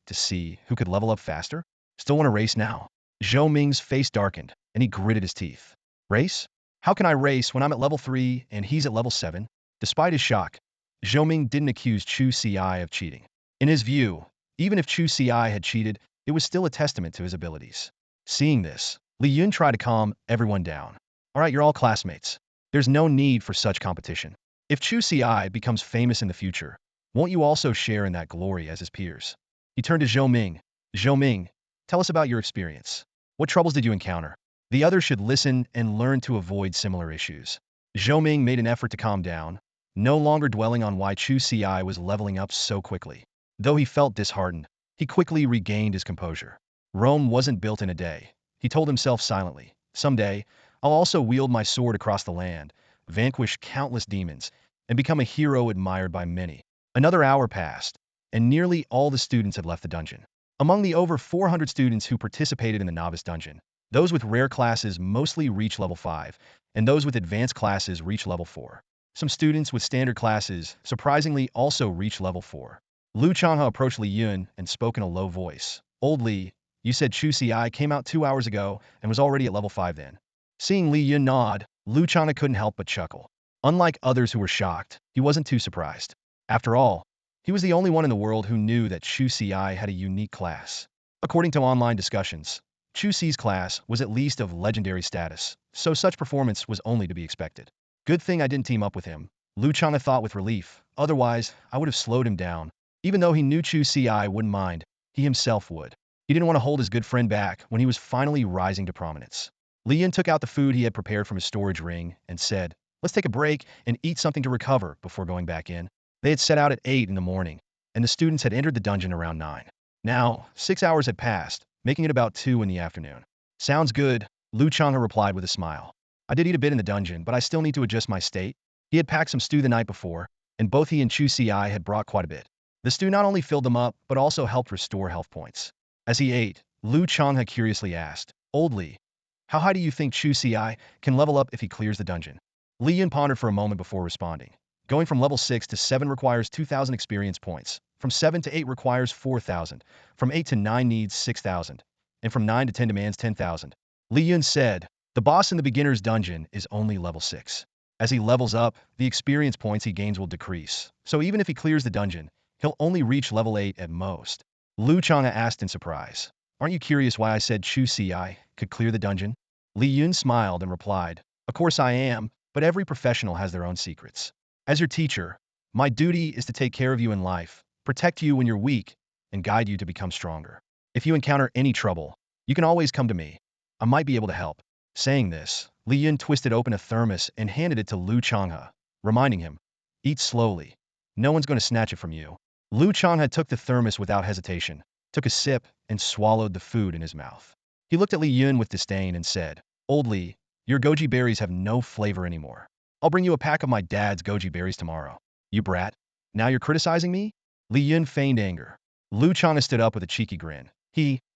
to see who could level up faster? Still want to race now? Zhou Ming's face darkened, and he gritted his teeth. Race? How can I race when I'm at level 3 and he's at level 7? Despite his shock, Zhou Ming didn't accuse Chu Ci of cheating. In his view, even if Chu Ci had cheated, it was still a testament to his abilities. Seeing this, Li Yun tried to calm everyone down. All right, you're all classmates. There's no need for such competition. If Chu Ci becomes famous in the future, won't you also share in that glory as his peers? He turned to Zhou Ming. Zhou Ming, tell us about your experience. What troubles did you encounter? The others should listen and learn to avoid similar issues. Zhou Ming made an effort to calm down, no longer dwelling on why Chu Ci was leveling up so quickly. Though he felt disheartened, he quickly regained his composure. Rome wasn't built in a day. He told himself silently, someday, I'll also wield my sword across the land, vanquish countless demons, and become a hero admired by many. Another hour passed, and nearly all the students had left the dungeon. Among the over 400 students who participated in the novice dungeon, those with rare classes mostly reach level 5, and those with advanced classes reach level 4. Some students with standard classes, surprisingly, also reach level 4. Lu Changha approached Li Yun and spoke in a low voice. Old Li, you said Chu Ci came out 2 hours ago and was already at level 5 then. Seeing Li Yun nod, Lu Changha couldn't help but chuckle. Unlike others who were shocked, he wasn't too surprised. After all, he was the only one in the world who knew that Chu Ci had a unique class. According to online discussions, Chu Ci's class was at least of legendary status, so such performance was only to be expected. Good thing I didn't team up with him, Lu Changha thought with relief. Otherwise, I would have slowed him down. Even though he knew Chu Ci wouldn't mind, he himself would. He didn't want to hold his good friend back when he was finally rising to prominence. Li Yun took out the food he had prepared from his storage ring and said, let's take a break and eat something to recover before going back in. They had set out at 8 in the morning, and the students had entered the dungeon around 9. Now, 6 hours had passed, making it about 2 in the afternoon. Sounds good, Lu Changha replied with a smile. I did eat a bit in the dungeon, but I still need to adjust my state. He had packed some stew the night before, and both he and Chu Ci had brought quite a bit. The stew not only filled them up, but also helped restore health points. As he ate, Changha curiously asked, "Old Li, how high do you think Chu Ci can level up if he clears the dungeon?" Li Yun pondered for a moment before responding. Going from level 6 to 7 requires 2,000 experience points. From 7 to 8 requires 4,000. From 8 to 9 needs 6,000. And from 9 to 10 demands 10,000. Li Yun said, "The boss in the beginner's dungeon is only level 6. As he levels up, the experience points he gains will decrease. So even if he clears the dungeon, he'll only reach level 8 at most." Changha asked in surprise, "Aren't you curious why I said Chu Ci could clear the dungeon?" Li Yun smiled and replied, "Of course I am, but every professional has their own secrets. As your teacher, my duty is to take care of you in life, protect you when you're weak, and guide you to become stronger. If you encounter any trouble, you can always come to me. I might be able to help." Saying this, Li Yun twisted open a thermos and handed it to Changha, reminding him, "Eat slowly. No one's going to snatch it from you." Changha took the thermos without hesitation, took a sip, and swallowed the food in his mouth. He looked at Li Yun with disdain and said, "Old Li, your goji berries have no flavor anymore. I'll bring you a pack of my dad's goji berries tomorrow. You brat. Now you're criticizing me?" Li Yun feigned anger. Changha stood up with a cheeky grin.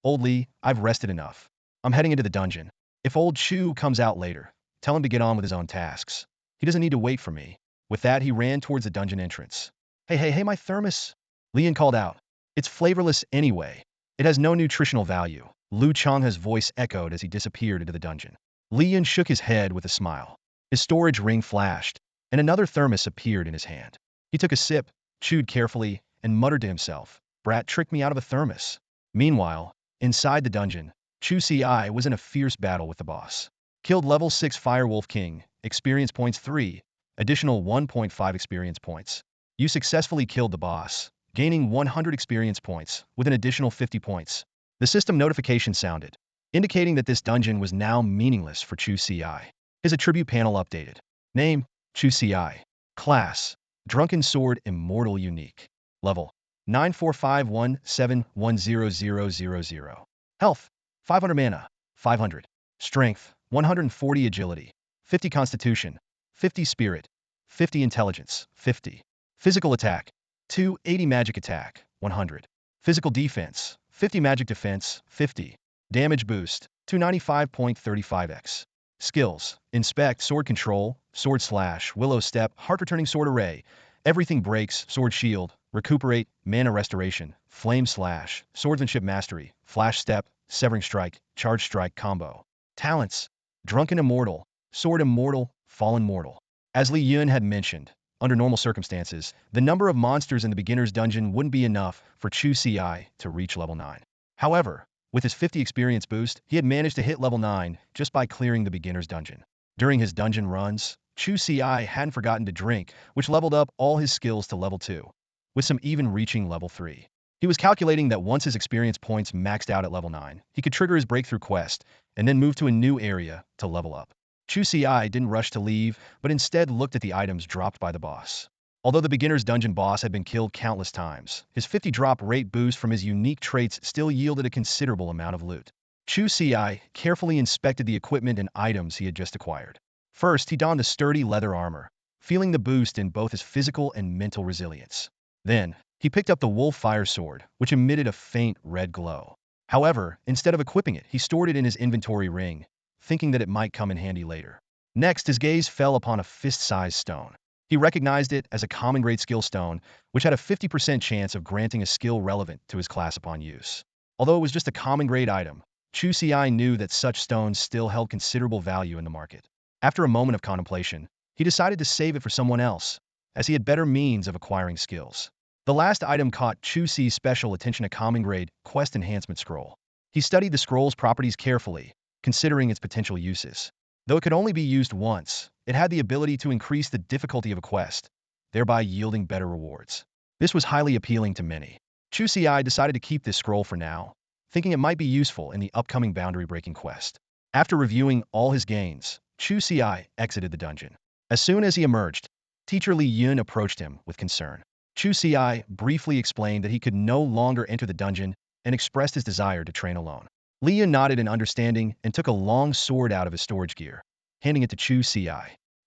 "Old Li, I've rested enough. I'm heading into the dungeon. If old Chu comes out later, tell him to get on with his own tasks. He doesn't need to wait for me." With that, he ran towards the dungeon entrance. Hey, my thermos!" Li Yun called out. "It's flavorless anyway. It has no nutritional value." Changha's voice echoed as he disappeared into the dungeon. Li Yun shook his head with a smile. His storage ring flashed, and another thermos appeared in his hand. He took a sip, chewed carefully, and muttered to himself, "Brat tricked me out of a thermos." Meanwhile, inside the dungeon, Chu Ci was in a fierce battle with the boss. Killed level 6 Firewolf King, experience points 3, additional 1.5 experience points. You successfully killed the boss, gaining 100 experience points, with an additional 50 points. The system notification sounded, indicating that this dungeon was now meaningless for Chu Ci. His attribute panel updated. Name, Chu Ci. Class, Drunken Sword Immortal Unique. Level, 9451710000. Health, 500 mana, 500. Strength, 140 agility, 50 constitution, 50 spirit, 50 intelligence, 50. Physical attack, 280 magic attack, 100. Physical defense, 50 magic defense, 50. Damage boost, 295.35x. Skills, Inspect, Sword Control, Sword Slash, Willow Step, Heart Returning Sword Array, Everything Breaks, Sword Shield, Recuperate, Mana Restoration, Flame Slash, Swordsmanship Mastery, Flash Step, Severing Strike, Charge Strike Combo. Talents, Drunken Immortal, Sword Immortal, Fallen Mortal. As Li Yun had mentioned, under normal circumstances, the number of monsters in the beginner's dungeon wouldn't be enough for Chu Ci to reach level 9. However, with his 50 experience boost, he had managed to hit level 9 just by clearing the beginner's dungeon. During his dungeon runs, Chu Ci hadn't forgotten to drink, which leveled up all his skills to level 2, with some even reaching level 3. He was calculating that once his experience points maxed out at level 9, he could trigger his breakthrough quest and then move to a new area to level up. Chu Ci didn't rush to leave, but instead looked at the items dropped by the boss. Although the beginner's dungeon boss had been killed countless times, his 50 drop rate boost from his unique traits still yielded a considerable amount of loot. Chu Ci carefully inspected the equipment and items he had just acquired. First, he donned the sturdy leather armor, feeling the boost in both his physical and mental resilience. Then, he picked up the wolf fire sword, which emitted a faint red glow. However, instead of equipping it, he stored it in his inventory ring, thinking that it might come in handy later. Next, his gaze fell upon a fist-sized stone. He recognized it as a common grade skill stone, which had a 50% chance of granting a skill relevant to his class upon use. Although it was just a common grade item, Chu Ci knew that such stones still held considerable value in the market. After a moment of contemplation, he decided to save it for someone else, as he had better means of acquiring skills. The last item caught Chu Ci's special attention, a common grade quest enhancement scroll. He studied the scroll's properties carefully, considering its potential uses. Though it could only be used once, it had the ability to increase the difficulty of a quest, thereby yielding better rewards. This was highly appealing to many. Chu Ci decided to keep this scroll for now, thinking it might be useful in the upcoming boundary-breaking quest. After reviewing all his gains, Chu Ci exited the dungeon. As soon as he emerged, Teacher Li Yun approached him with concern. Chu Ci briefly explained that he could no longer enter the dungeon and expressed his desire to train alone. Li Yun nodded in understanding and took a long sword out of his storage gear, handing it to Chu Ci.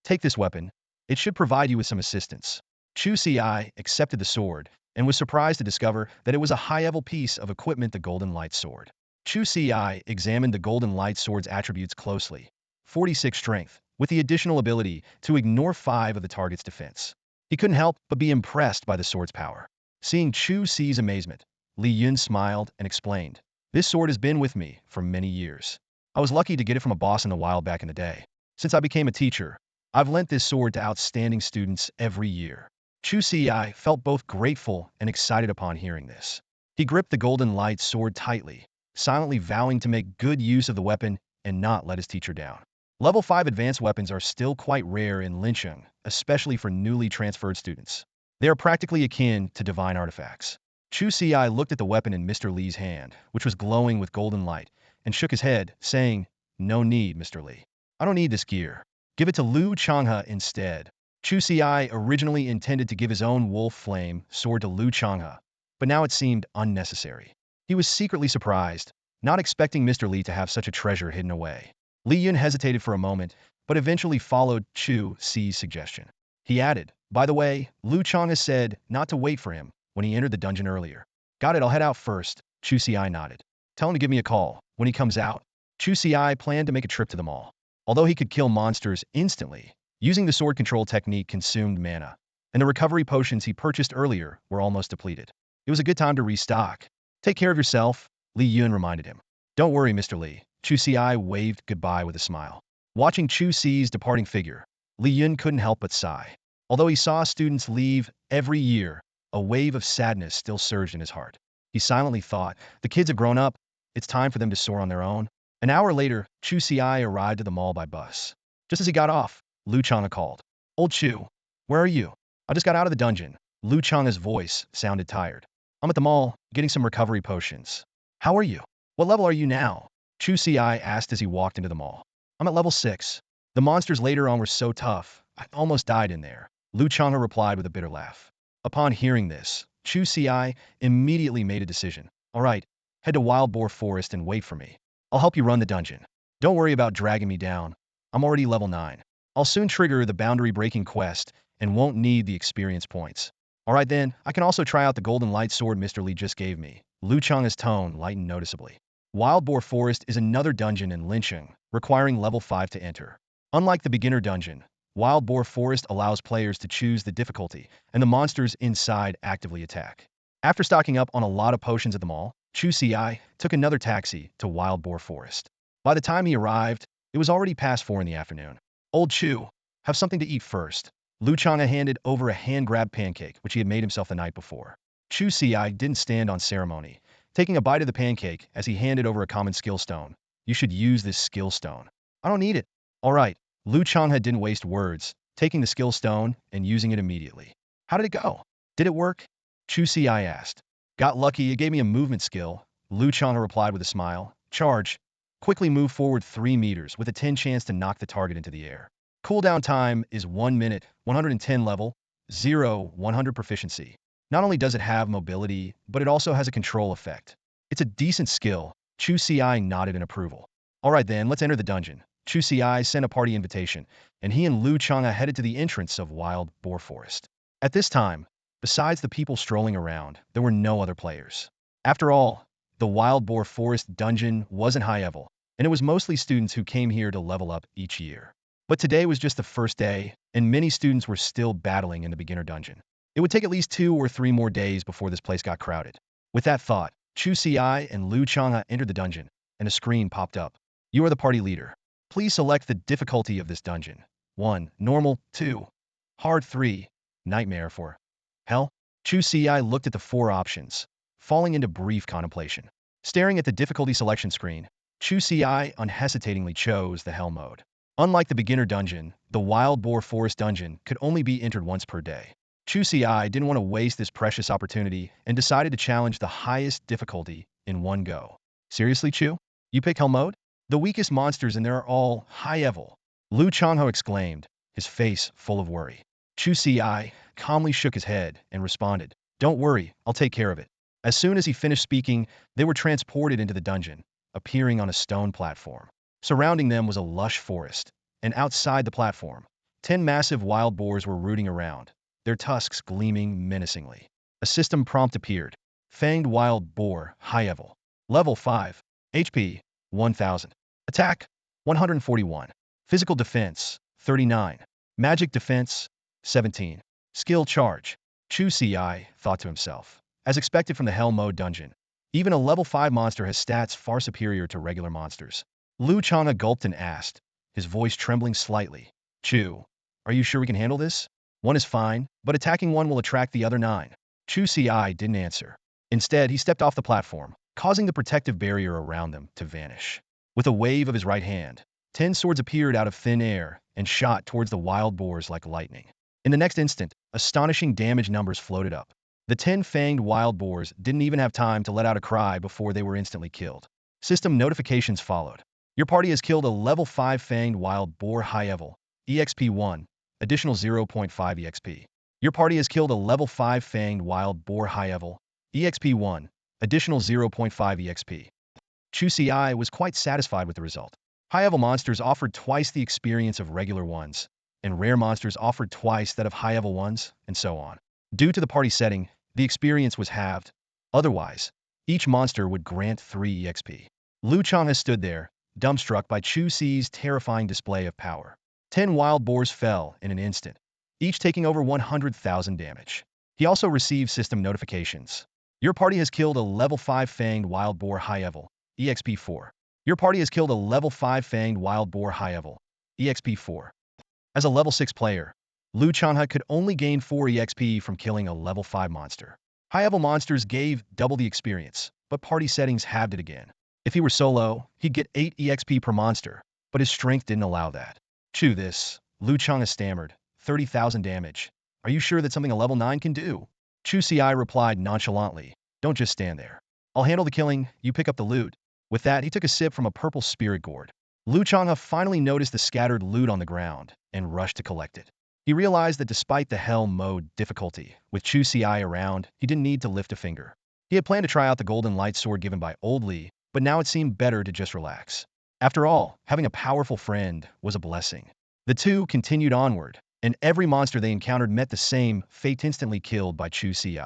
"Take this weapon. It should provide you with some assistance. Chu Ci accepted the sword and was surprised to discover that it was a high-level piece of equipment, the Golden Light Sword. Chu Ci examined the Golden Light Sword's attributes closely. 46 strength, with the additional ability to ignore 5 of the target's defense. He couldn't help but be impressed by the sword's power. Seeing Chu Ci's amazement, Li Yun smiled and explained, "This sword has been with me for many years. I was lucky to get it from a boss in the wild back in the day. Since I became a teacher, I've lent this sword to outstanding students every year." Chu Ci felt both grateful and excited upon hearing this. He gripped the Golden Light Sword tightly, silently vowing to make good use of the weapon and not let his teacher down. Level 5 advanced weapons are still quite rare in Lincheng, especially for newly transferred students. They are practically akin to divine artifacts. Chu Ci looked at the weapon in Mr. Li's hand, which was glowing with golden light, and shook his head, saying, "No need, Mr. Li. I don't need this gear. Give it to Lu Changha instead." Chu Ci originally intended to give his own wolf flame sword to Lu Changha, but now it seemed unnecessary. He was secretly surprised, not expecting Mr. Li to have such a treasure hidden away. Li Yun hesitated for a moment, but eventually followed Chu Ci's suggestion. He added, "By the way, Lu Changha said not to wait for him when he entered the dungeon earlier." "Got it, I'll head out first." Chu Ci nodded. "Tell him to give me a call when he comes out." Chu Ci planned to make a trip to the mall. Although he could kill monsters instantly, using the sword control technique consumed mana, and the recovery potions he purchased earlier were almost depleted. It was a good time to restock. "Take care of yourself," Li Yun reminded him. "Don't worry, Mr. Li." Chu Ci waved goodbye with a smile. Watching Chu Ci's departing figure, Li Yun couldn't help but sigh. Although he saw students leave every year, a wave of sadness still surged in his heart. He silently thought, the kids have grown up, it's time for them to soar on their own. An hour later, Chu Ci arrived at the mall by bus. Just as he got off, Lu Changha called. "Old Chu, where are you?" "I just got out of the dungeon." Lu Changha's voice sounded tired. "I'm at the mall, getting some recovery potions." "How are you? What level are you now?" Chu Ci asked as he walked into the mall. "I'm at level 6. The monsters later on were so tough, I almost died in there." Lu Changha replied with a bitter laugh. Upon hearing this, Chu Ci immediately made a decision. "All right, head to Wild Boar Forest and wait for me. I'll help you run the dungeon. Don't worry about dragging me down. I'm already level 9. I'll soon trigger the boundary-breaking quest and won't need the experience points." "All right then, I can also try out the Golden Light Sword Mr. Li just gave me." Lu Changha's tone lightened noticeably. Wild Boar Forest is another dungeon in Lincheng, requiring level 5 to enter. Unlike the beginner dungeon, Wild Boar Forest allows players to choose the difficulty, and the monsters inside actively attack. After stocking up on a lot of potions at the mall, Chu Ci took another taxi to Wild Boar Forest. By the time he arrived, it was already past 4 in the afternoon. "Old Chu, have something to eat first." Lu Changha handed over a hand-grabbed pancake, which he had made himself the night before. Chu Ci didn't stand on ceremony, taking a bite of the pancake as he handed over a common skill stone. "You should use this skill stone." "I don't need it." "All right." Lu Changha didn't waste words, taking the skill stone and using it immediately. "How did it go? Did it work?" Chu Ci asked. "Got lucky, it gave me a movement skill." Lu Changha replied with a smile. "Charge. Quickly move forward 3 meters with a 10 chance to knock the target into the air. Cooldown time is 1 minute, 110 level, 0, 100 proficiency." Not only does it have mobility, but it also has a control effect. It's a decent skill. Chu Ci nodded in approval. "All right then, let's enter the dungeon." Chu Ci sent a party invitation, and he and Lu Changha headed to the entrance of Wild Boar Forest. At this time, besides the people strolling around, there were no other players. After all, the Wild Boar Forest dungeon wasn't high level, and it was mostly students who came here to level up each year. But today was just the first day, and many students were still battling in the beginner dungeon. It would take at least 2 or 3 more days before this place got crowded. With that thought, Chu Ci and Lu Changha entered the dungeon, and a screen popped up. "You are the party leader. Please select the difficulty of this dungeon. 1. Normal. 2. Hard. 3. Nightmare. 4. Hell." Chu Ci looked at the 4 options, falling into brief contemplation. Staring at the difficulty selection screen, Chu Ci unhesitatingly chose the Hell mode. Unlike the beginner dungeon, the Wild Boar Forest dungeon could only be entered once per day. Chu Ci didn't want to waste this precious opportunity and decided to challenge the highest difficulty in one go. "Seriously, Chu? You pick Hell mode? The weakest monsters in there are all high level." Lu Changha exclaimed, his face full of worry. Chu Ci calmly shook his head and responded, "Don't worry, I'll take care of it." As soon as he finished speaking, they were transported into the dungeon, appearing on a stone platform. Surrounding them was a lush forest, and outside the platform, 10 massive wild boars were rooting around, their tusks gleaming menacingly. A system prompt appeared. Fanged wild boar, high level. Level 5. HP, 1000. Attack, 141. Physical defense, 39. Magic defense, 17. Skill charge. Chu Ci thought to himself. As expected from the Hell Mode dungeon, even a level 5 monster has stats far superior to regular monsters. Changha gulped and asked, his voice trembling slightly. Chu, are you sure we can handle this? One is fine, but attacking one will attract the other 9. Chu Ci didn't answer. Instead, he stepped off the platform, causing the protective barrier around them to vanish. With a wave of his right hand, 10 swords appeared out of thin air and shot towards the wild boars like lightning. In the next instant, astonishing damage numbers floated up. The 10 fanged wild boars didn't even have time to let out a cry before they were instantly killed. System notifications followed. Your party has killed a level 5 fanged wild boar high level, EXP 1, additional 0.5 EXP. Your party has killed a level 5 fanged wild boar high level, EXP 1, additional 0.5 EXP. Chu Ci was quite satisfied with the result. High-level monsters offered twice the experience of regular ones, and rare monsters offered twice that of high-level ones, and so on. Due to the party setting, the experience was halved. Otherwise, each monster would grant 3 EXP. Changha stood there, dumbstruck by Chu Ci's terrifying display of power. 10 wild boars fell in an instant, each taking over 100,000 damage. He also received system notifications. Your party has killed a level 5 fanged wild boar high level, EXP 4. Your party has killed a level 5 fanged wild boar high level, EXP 4. As a level 6 player, Changha could only gain 4 EXP from killing a level 5 monster. High-level monsters gave double the experience, but party settings halved it again. If he were solo, he'd get 8 EXP per monster, but his strength didn't allow that. Chew this, Changha stammered, 30,000 damage. Are you sure that's something a level 9 can do? Chu Ci replied nonchalantly, don't just stand there. I'll handle the killing, you pick up the loot. With that, he took a sip from a purple spirit gourd. Changha finally noticed the scattered loot on the ground and rushed to collect it. He realized that despite the Hell Mode difficulty, with Chu Ci around, he didn't need to lift a finger. He had planned to try out the golden light sword given by Old Lee, but now it seemed better to just relax. After all, having a powerful friend was a blessing. The two continued onward, and every monster they encountered met the same fate, instantly killed by Chu Ci.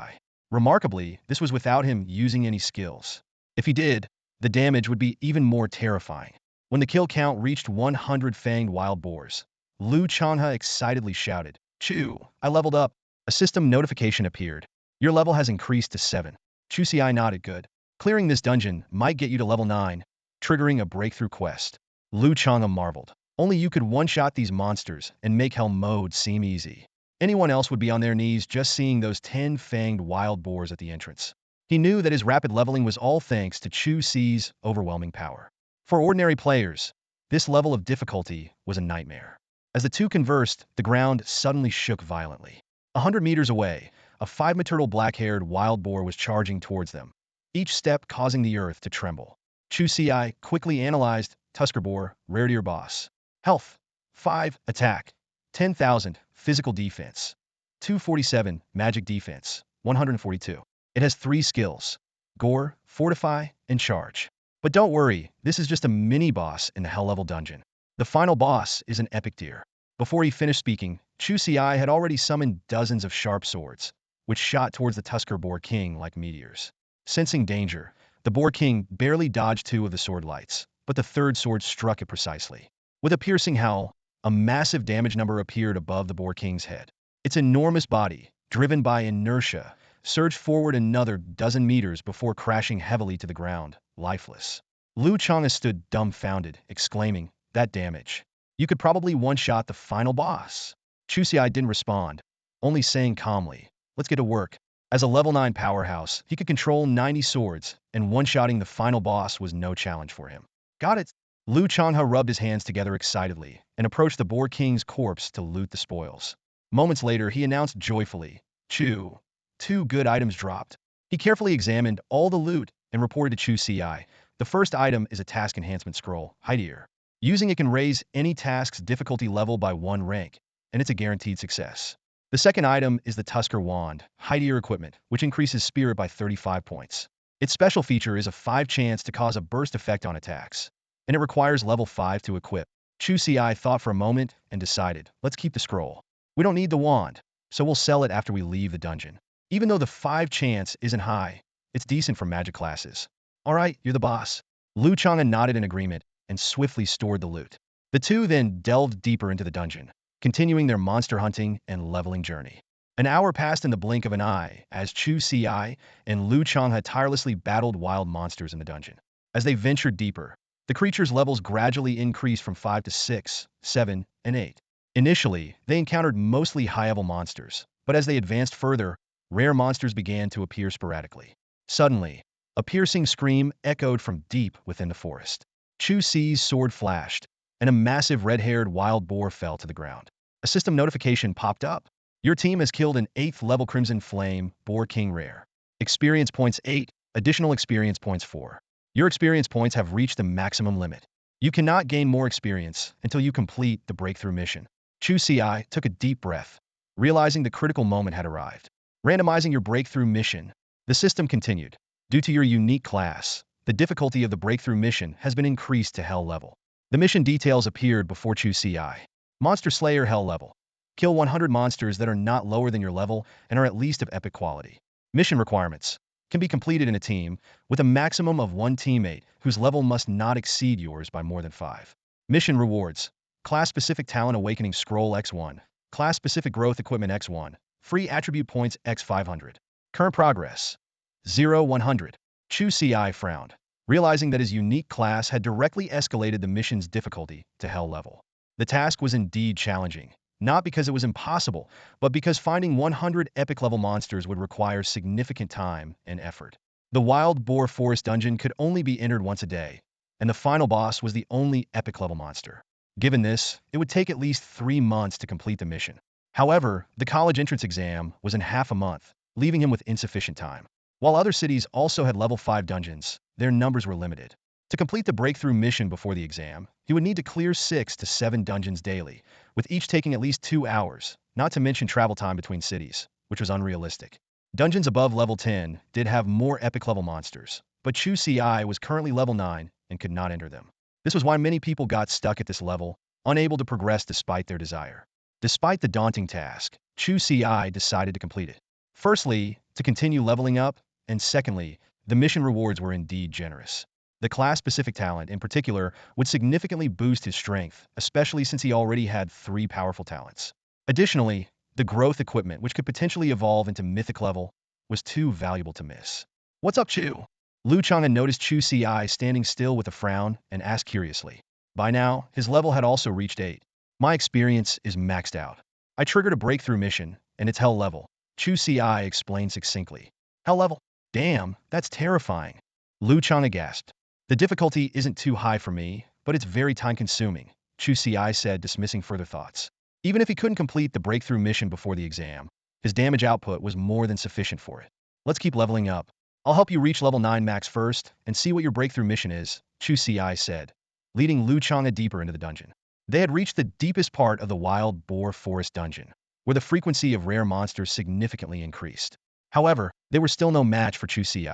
Remarkably, this was without him using any skills. If he did, the damage would be even more terrifying. When the kill count reached 100 fanged wild boars, Changha excitedly shouted, Chu, I leveled up. A system notification appeared. Your level has increased to 7. Chu Ci nodded. Good. Clearing this dungeon might get you to level 9, triggering a breakthrough quest. Changha marveled. Only you could one-shot these monsters and make Hell Mode seem easy. Anyone else would be on their knees just seeing those 10 fanged wild boars at the entrance. He knew that his rapid leveling was all thanks to Chu Ci's overwhelming power. For ordinary players, this level of difficulty was a nightmare. As the two conversed, the ground suddenly shook violently. 100 meters away, a 5-meter black-haired wild boar was charging towards them, each step causing the earth to tremble. Chu Ci quickly analyzed Tusker Boar, rare to your boss. Health, 5, attack, 10,000, physical defense, 247, magic defense, 142. It has 3 skills, gore, fortify, and charge. But don't worry, this is just a mini-boss in the Hell-level dungeon. The final boss is an epic deer. Before he finished speaking, Chu Ci had already summoned dozens of sharp swords, which shot towards the Tusker Boar King like meteors. Sensing danger, the Boar King barely dodged 2 of the sword lights, but the third sword struck it precisely. With a piercing howl, a massive damage number appeared above the Boar King's head. Its enormous body, driven by inertia, surged forward another dozen meters before crashing heavily to the ground, lifeless. Changha stood dumbfounded, exclaiming, that damage. You could probably one-shot the final boss. Chu Ci didn't respond, only saying calmly, let's get to work. As a level 9 powerhouse, he could control 90 swords, and one-shotting the final boss was no challenge for him. Got it. Changha rubbed his hands together excitedly and approached the Boar King's corpse to loot the spoils. Moments later, he announced joyfully, Chu, 2 good items dropped. He carefully examined all the loot and reported to Chu Ci. The first item is a task enhancement scroll, Hideer. Using it can raise any task's difficulty level by 1 rank, and it's a guaranteed success. The second item is the Tusker Wand, Hideer equipment, which increases spirit by 35 points. Its special feature is a 5 chance to cause a burst effect on attacks, and it requires level 5 to equip. Chu Ci thought for a moment and decided, let's keep the scroll. We don't need the wand, so we'll sell it after we leave the dungeon. Even though the 5 chance isn't high, it's decent for magic classes. Alright, you're the boss. Lu Changha nodded in agreement and swiftly stored the loot. The two then delved deeper into the dungeon, continuing their monster hunting and leveling journey. An hour passed in the blink of an eye as Chu Ci and Lu Changha tirelessly battled wild monsters in the dungeon. As they ventured deeper, the creatures' levels gradually increased from 5 to 6, 7, and 8. Initially, they encountered mostly high-level monsters, but as they advanced further, rare monsters began to appear sporadically. Suddenly, a piercing scream echoed from deep within the forest. Chu Ci's sword flashed, and a massive red-haired wild boar fell to the ground. A system notification popped up. Your team has killed an 8th level Crimson Flame Boar King Rare. Experience points 8, additional experience points 4. Your experience points have reached the maximum limit. You cannot gain more experience until you complete the breakthrough mission. Chu Ci took a deep breath, realizing the critical moment had arrived. Randomizing your breakthrough mission. The system continued. Due to your unique class, the difficulty of the breakthrough mission has been increased to Hell level. The mission details appeared before Chu Ci. Monster Slayer Hell level. Kill 100 monsters that are not lower than your level and are at least of epic quality. Mission requirements. Can be completed in a team, with a maximum of 1 teammate whose level must not exceed yours by more than 5. Mission rewards. Class-specific talent awakening scroll X1. Class-specific growth equipment X1. Free attribute points X500. Current progress. 0-100. Chu Ci frowned, realizing that his unique class had directly escalated the mission's difficulty to Hell level. The task was indeed challenging, not because it was impossible, but because finding 100 epic-level monsters would require significant time and effort. The Wild Boar Forest dungeon could only be entered once a day, and the final boss was the only epic-level monster. Given this, it would take at least 3 months to complete the mission. However, the college entrance exam was in half a month, leaving him with insufficient time. While other cities also had level 5 dungeons, their numbers were limited. To complete the breakthrough mission before the exam, he would need to clear 6 to 7 dungeons daily, with each taking at least 2 hours, not to mention travel time between cities, which was unrealistic. Dungeons above level 10 did have more epic-level monsters, but Chu Ci was currently level 9 and could not enter them. This was why many people got stuck at this level, unable to progress despite their desire. Despite the daunting task, Chu Ci decided to complete it. Firstly, to continue leveling up, and secondly, the mission rewards were indeed generous. The class-specific talent, in particular, would significantly boost his strength, especially since he already had 3 powerful talents. Additionally, the growth equipment, which could potentially evolve into mythic level, was too valuable to miss. What's up, Chu? Lu Changha noticed Chu Ci standing still with a frown and asked curiously. By now, his level had also reached 8. My experience is maxed out. I triggered a breakthrough mission, and it's Hell level. Chu Ci explained succinctly. Hell level? Damn, that's terrifying. Lu Changha gasped. The difficulty isn't too high for me, but it's very time-consuming, Chu Ci said, dismissing further thoughts. Even if he couldn't complete the breakthrough mission before the exam, his damage output was more than sufficient for it. Let's keep leveling up. I'll help you reach level 9 max first, and see what your breakthrough mission is, Chu Ci said, leading Lu Changha deeper into the dungeon. They had reached the deepest part of the Wild Boar Forest dungeon, where the frequency of rare monsters significantly increased. However, they were still no match for Chu Ci.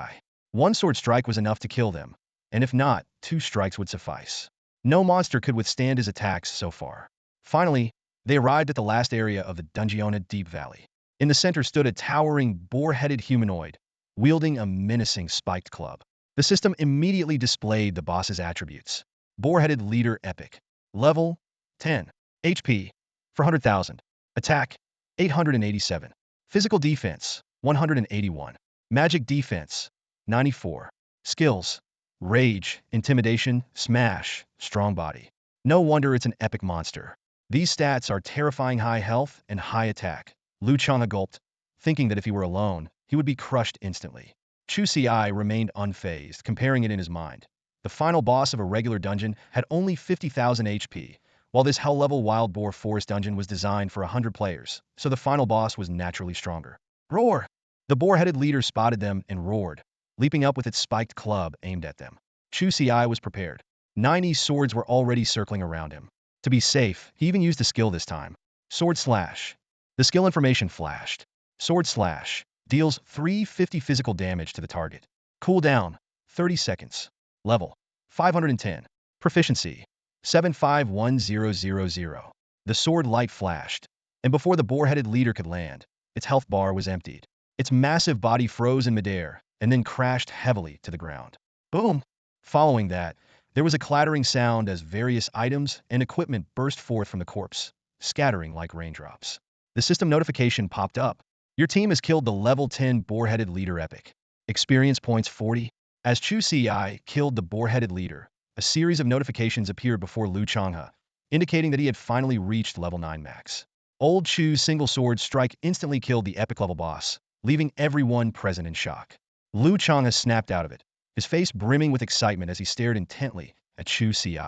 1 sword strike was enough to kill them, and if not, 2 strikes would suffice. No monster could withstand his attacks so far. Finally, they arrived at the last area of the Dungeona Deep Valley. In the center stood a towering, boar-headed humanoid, wielding a menacing spiked club. The system immediately displayed the boss's attributes. Boar-headed leader epic. Level 10. HP 400,000. Attack 887. Physical defense 181. Magic defense 94. Skills: Rage, Intimidation, Smash, Strong Body. No wonder it's an epic monster. These stats are terrifying high health and high attack. Lu Changha gulped, thinking that if he were alone, he would be crushed instantly. Chu Ci remained unfazed, comparing it in his mind. The final boss of a regular dungeon had only 50,000 HP, while this hell-level Wild Boar Forest dungeon was designed for 100 players, so the final boss was naturally stronger. Roar! The boar-headed leader spotted them and roared, leaping up with its spiked club aimed at them. Chu Ci was prepared. 90 swords were already circling around him. To be safe, he even used a skill this time. Sword Slash. The skill information flashed. Sword Slash deals 350 physical damage to the target. Cooldown 30 seconds. Level 510. Proficiency 751000. The sword light flashed, and before the boar-headed leader could land, its health bar was emptied. Its massive body froze in midair and then crashed heavily to the ground. Boom! Following that, there was a clattering sound as various items and equipment burst forth from the corpse, scattering like raindrops. The system notification popped up. Your team has killed the level 10 boar-headed leader epic. Experience points 40. As Chu Ci killed the boar-headed leader, a series of notifications appeared before Changha, indicating that he had finally reached level 9 max. Old Chu's single sword strike instantly killed the epic level boss, leaving everyone present in shock. Changha snapped out of it, his face brimming with excitement as he stared intently at Chu Ci.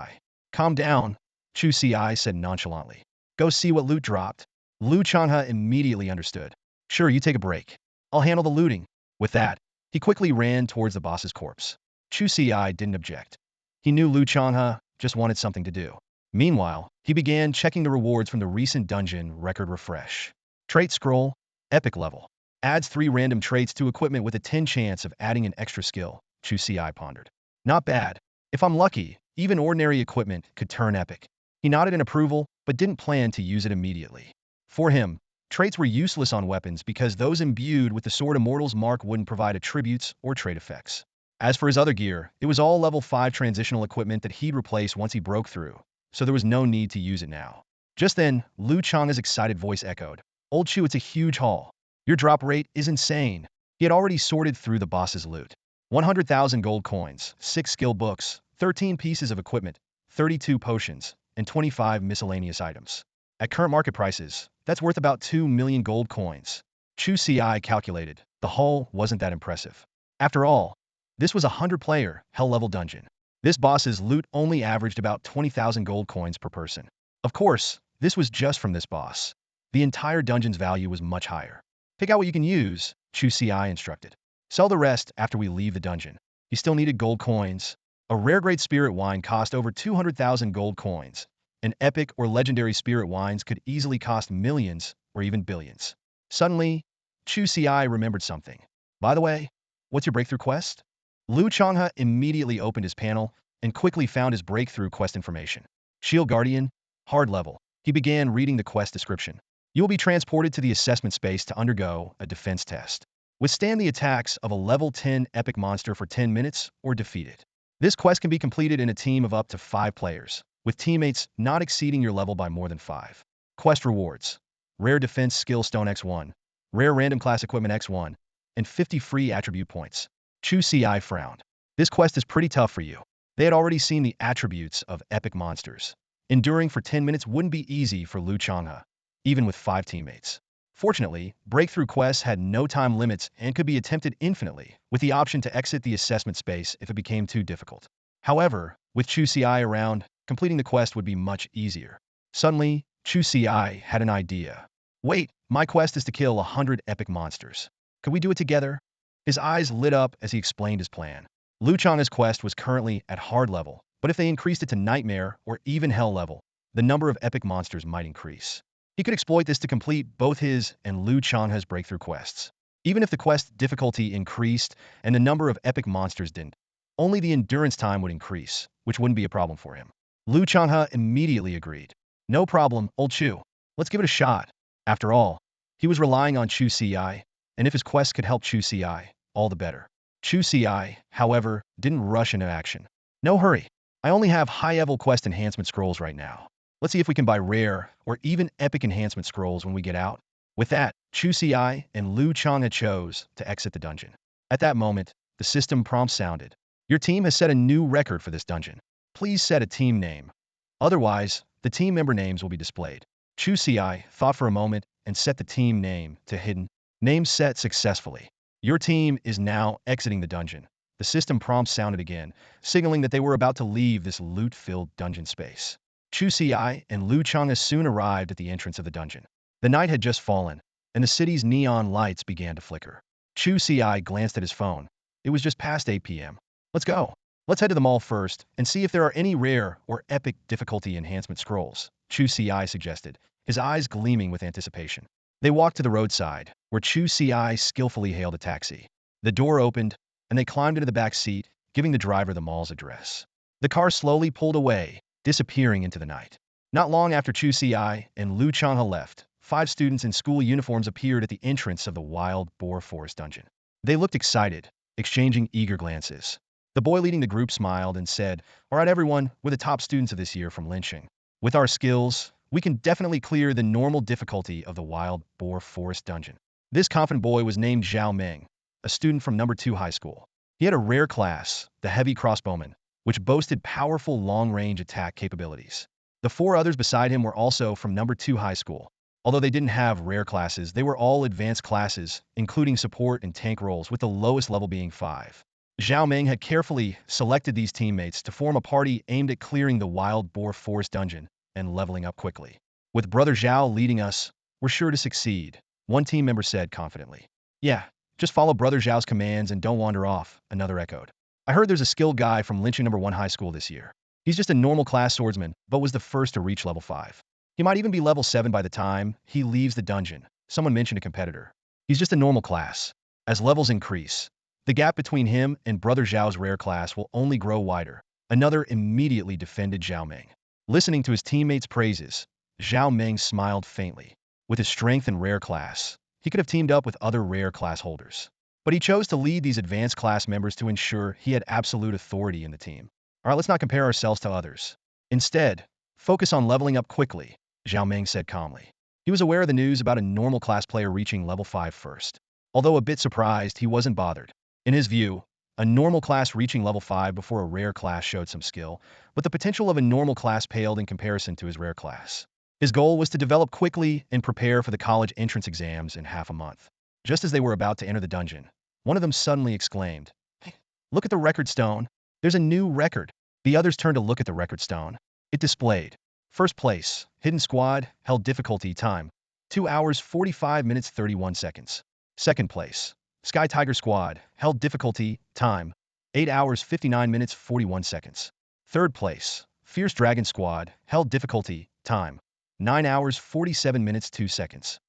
Calm down, Chu Ci said nonchalantly. Go see what loot dropped. Changha immediately understood. Sure, you take a break. I'll handle the looting. With that, he quickly ran towards the boss's corpse. Chu Ci didn't object. He knew Changha just wanted something to do. Meanwhile, he began checking the rewards from the recent dungeon record refresh. Trait scroll, epic level. Adds 3 random traits to equipment with a 10 chance of adding an extra skill, Chu Ci pondered. Not bad. If I'm lucky, even ordinary equipment could turn epic. He nodded in approval, but didn't plan to use it immediately. For him, traits were useless on weapons because those imbued with the Sword Immortal's mark wouldn't provide attributes or trait effects. As for his other gear, it was all level 5 transitional equipment that he'd replace once he broke through, so there was no need to use it now. Just then, Changha's excited voice echoed. Old Chu, it's a huge haul. Your drop rate is insane. He had already sorted through the boss's loot. 100,000 gold coins, 6 skill books, 13 pieces of equipment, 32 potions, and 25 miscellaneous items. At current market prices, that's worth about 2 million gold coins. Chu Ci calculated. The haul wasn't that impressive. After all, this was a 100-player, hell-level dungeon. This boss's loot only averaged about 20,000 gold coins per person. Of course, this was just from this boss. The entire dungeon's value was much higher. Pick out what you can use, Chu Ci instructed. Sell the rest after we leave the dungeon. He still needed gold coins. A rare-grade spirit wine cost over 200,000 gold coins. And epic or legendary spirit wines could easily cost millions or even billions. Suddenly, Chu Ci remembered something. By the way, what's your breakthrough quest? Changha immediately opened his panel and quickly found his breakthrough quest information. Shield Guardian, hard level. He began reading the quest description. You will be transported to the assessment space to undergo a defense test. Withstand the attacks of a level 10 epic monster for 10 minutes or defeat it. This quest can be completed in a team of up to 5 players, with teammates not exceeding your level by more than 5. Quest rewards. Rare defense skill stone X1, rare random class equipment X1, and 50 free attribute points. Chu Ci frowned. This quest is pretty tough for you. They had already seen the attributes of epic monsters. Enduring for 10 minutes wouldn't be easy for Changha, even with 5 teammates. Fortunately, breakthrough quests had no time limits and could be attempted infinitely, with the option to exit the assessment space if it became too difficult. However, with Chu Ci around, completing the quest would be much easier. Suddenly, Chu Ci had an idea. Wait, my quest is to kill 100 epic monsters. Could we do it together? His eyes lit up as he explained his plan. Changha's quest was currently at hard level, but if they increased it to nightmare or even hell level, the number of epic monsters might increase. He could exploit this to complete both his and Changha's breakthrough quests. Even if the quest difficulty increased and the number of epic monsters didn't, only the endurance time would increase, which wouldn't be a problem for him. Changha immediately agreed. No problem, old Chu. Let's give it a shot. After all, he was relying on Chu Ci, and if his quest could help Chu Ci, all the better. Chu Ci, however, didn't rush into action. No hurry. I only have high-level quest enhancement scrolls right now. Let's see if we can buy rare or even epic enhancement scrolls when we get out. With that, Chu Ci and Changha chose to exit the dungeon. At that moment, the system prompt sounded. Your team has set a new record for this dungeon. Please set a team name. Otherwise, the team member names will be displayed. Chu Ci thought for a moment and set the team name to hidden. Name set successfully. Your team is now exiting the dungeon. The system prompt sounded again, signaling that they were about to leave this loot-filled dungeon space. Chu Ci and Changha soon arrived at the entrance of the dungeon. The night had just fallen, and the city's neon lights began to flicker. Chu Ci glanced at his phone. It was just past 8 p.m. Let's go. Let's head to the mall first and see if there are any rare or epic difficulty enhancement scrolls, Chu Ci suggested, his eyes gleaming with anticipation. They walked to the roadside, where Chu Ci skillfully hailed a taxi. The door opened, and they climbed into the back seat, giving the driver the mall's address. The car slowly pulled away, disappearing into the night. Not long after Chu Ci and Changha left, 5 students in school uniforms appeared at the entrance of the wild boar forest dungeon. They looked excited, exchanging eager glances. The boy leading the group smiled and said, "All right, everyone, we're the top students of this year from Lincheng. With our skills, we can definitely clear the normal difficulty of the wild boar forest dungeon." This confident boy was named Zhao Meng, a student from number 2 high school. He had a rare class, the heavy crossbowman, which boasted powerful long-range attack capabilities. The 4 others beside him were also from number 2 high school. Although they didn't have rare classes, they were all advanced classes, including support and tank roles, with the lowest level being 5. Zhao Meng had carefully selected these teammates to form a party aimed at clearing the wild boar forest dungeon and leveling up quickly. "With Brother Zhao leading us, we're sure to succeed," one team member said confidently. "Yeah, just follow Brother Zhao's commands and don't wander off," another echoed. "I heard there's a skilled guy from Lincheng number 1 high school this year. He's just a normal class swordsman, but was the first to reach level 5. He might even be level 7 by the time he leaves the dungeon," someone mentioned a competitor. "He's just a normal class. As levels increase, the gap between him and Brother Zhao's rare class will only grow wider," another immediately defended Zhao Meng. Listening to his teammates' praises, Zhao Meng smiled faintly. With his strength and rare class, he could have teamed up with other rare class holders. But he chose to lead these advanced class members to ensure he had absolute authority in the team. "All right, let's not compare ourselves to others. Instead, focus on leveling up quickly," Zhao Meng said calmly. He was aware of the news about a normal class player reaching level 5 first. Although a bit surprised, he wasn't bothered. In his view, a normal class reaching level 5 before a rare class showed some skill, but the potential of a normal class paled in comparison to his rare class. His goal was to develop quickly and prepare for the college entrance exams in half a month. Just as they were about to enter the dungeon, one of them suddenly exclaimed, "Hey, look at the record stone. There's a new record." The others turned to look at the record stone. It displayed, "First place, Hidden Squad, held difficulty time, 2 hours 45 minutes 31 seconds. Second place, Sky Tiger Squad, held difficulty time, 8 hours 59 minutes 41 seconds. Third place, Fierce Dragon Squad, held difficulty time, 9 hours 47 minutes 2 seconds.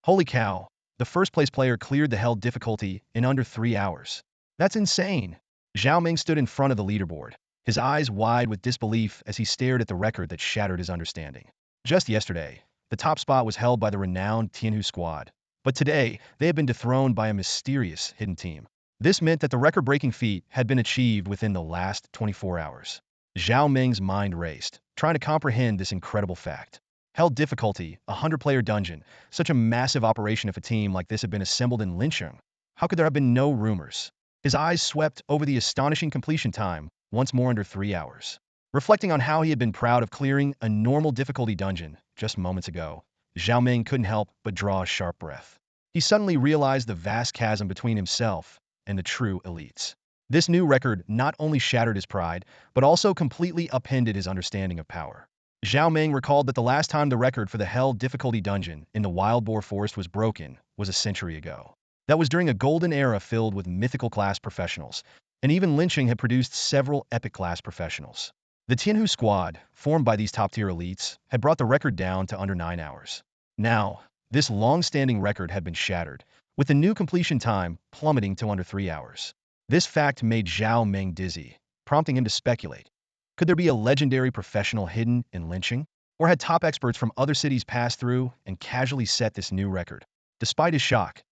Holy cow, the first place player cleared the held difficulty in under 3 hours. That's insane." Zhao Meng stood in front of the leaderboard, his eyes wide with disbelief as he stared at the record that shattered his understanding. Just yesterday, the top spot was held by the renowned Tianhu squad, but today they had been dethroned by a mysterious hidden team. This meant that the record-breaking feat had been achieved within the last 24 hours. Zhao Meng's mind raced, trying to comprehend this incredible fact. Held difficulty, a 100-player dungeon, such a massive operation if a team like this had been assembled in Lincheng. How could there have been no rumors? His eyes swept over the astonishing completion time, once more under 3 hours. Reflecting on how he had been proud of clearing a normal difficulty dungeon just moments ago, Zhao Meng couldn't help but draw a sharp breath. He suddenly realized the vast chasm between himself and the true elites. This new record not only shattered his pride, but also completely upended his understanding of power. Zhao Meng recalled that the last time the record for the held difficulty dungeon in the Wild Boar Forest was broken was a century ago. That was during a golden era filled with mythical class professionals, and even Lincheng had produced several epic class professionals. The Tianhu squad, formed by these top-tier elites, had brought the record down to under 9 hours. Now, this long-standing record had been shattered, with the new completion time plummeting to under 3 hours. This fact made Zhao Meng dizzy, prompting him to speculate. Could there be a legendary professional hidden in Lincheng? Or had top experts from other cities passed through and casually set this new record? Despite his shock,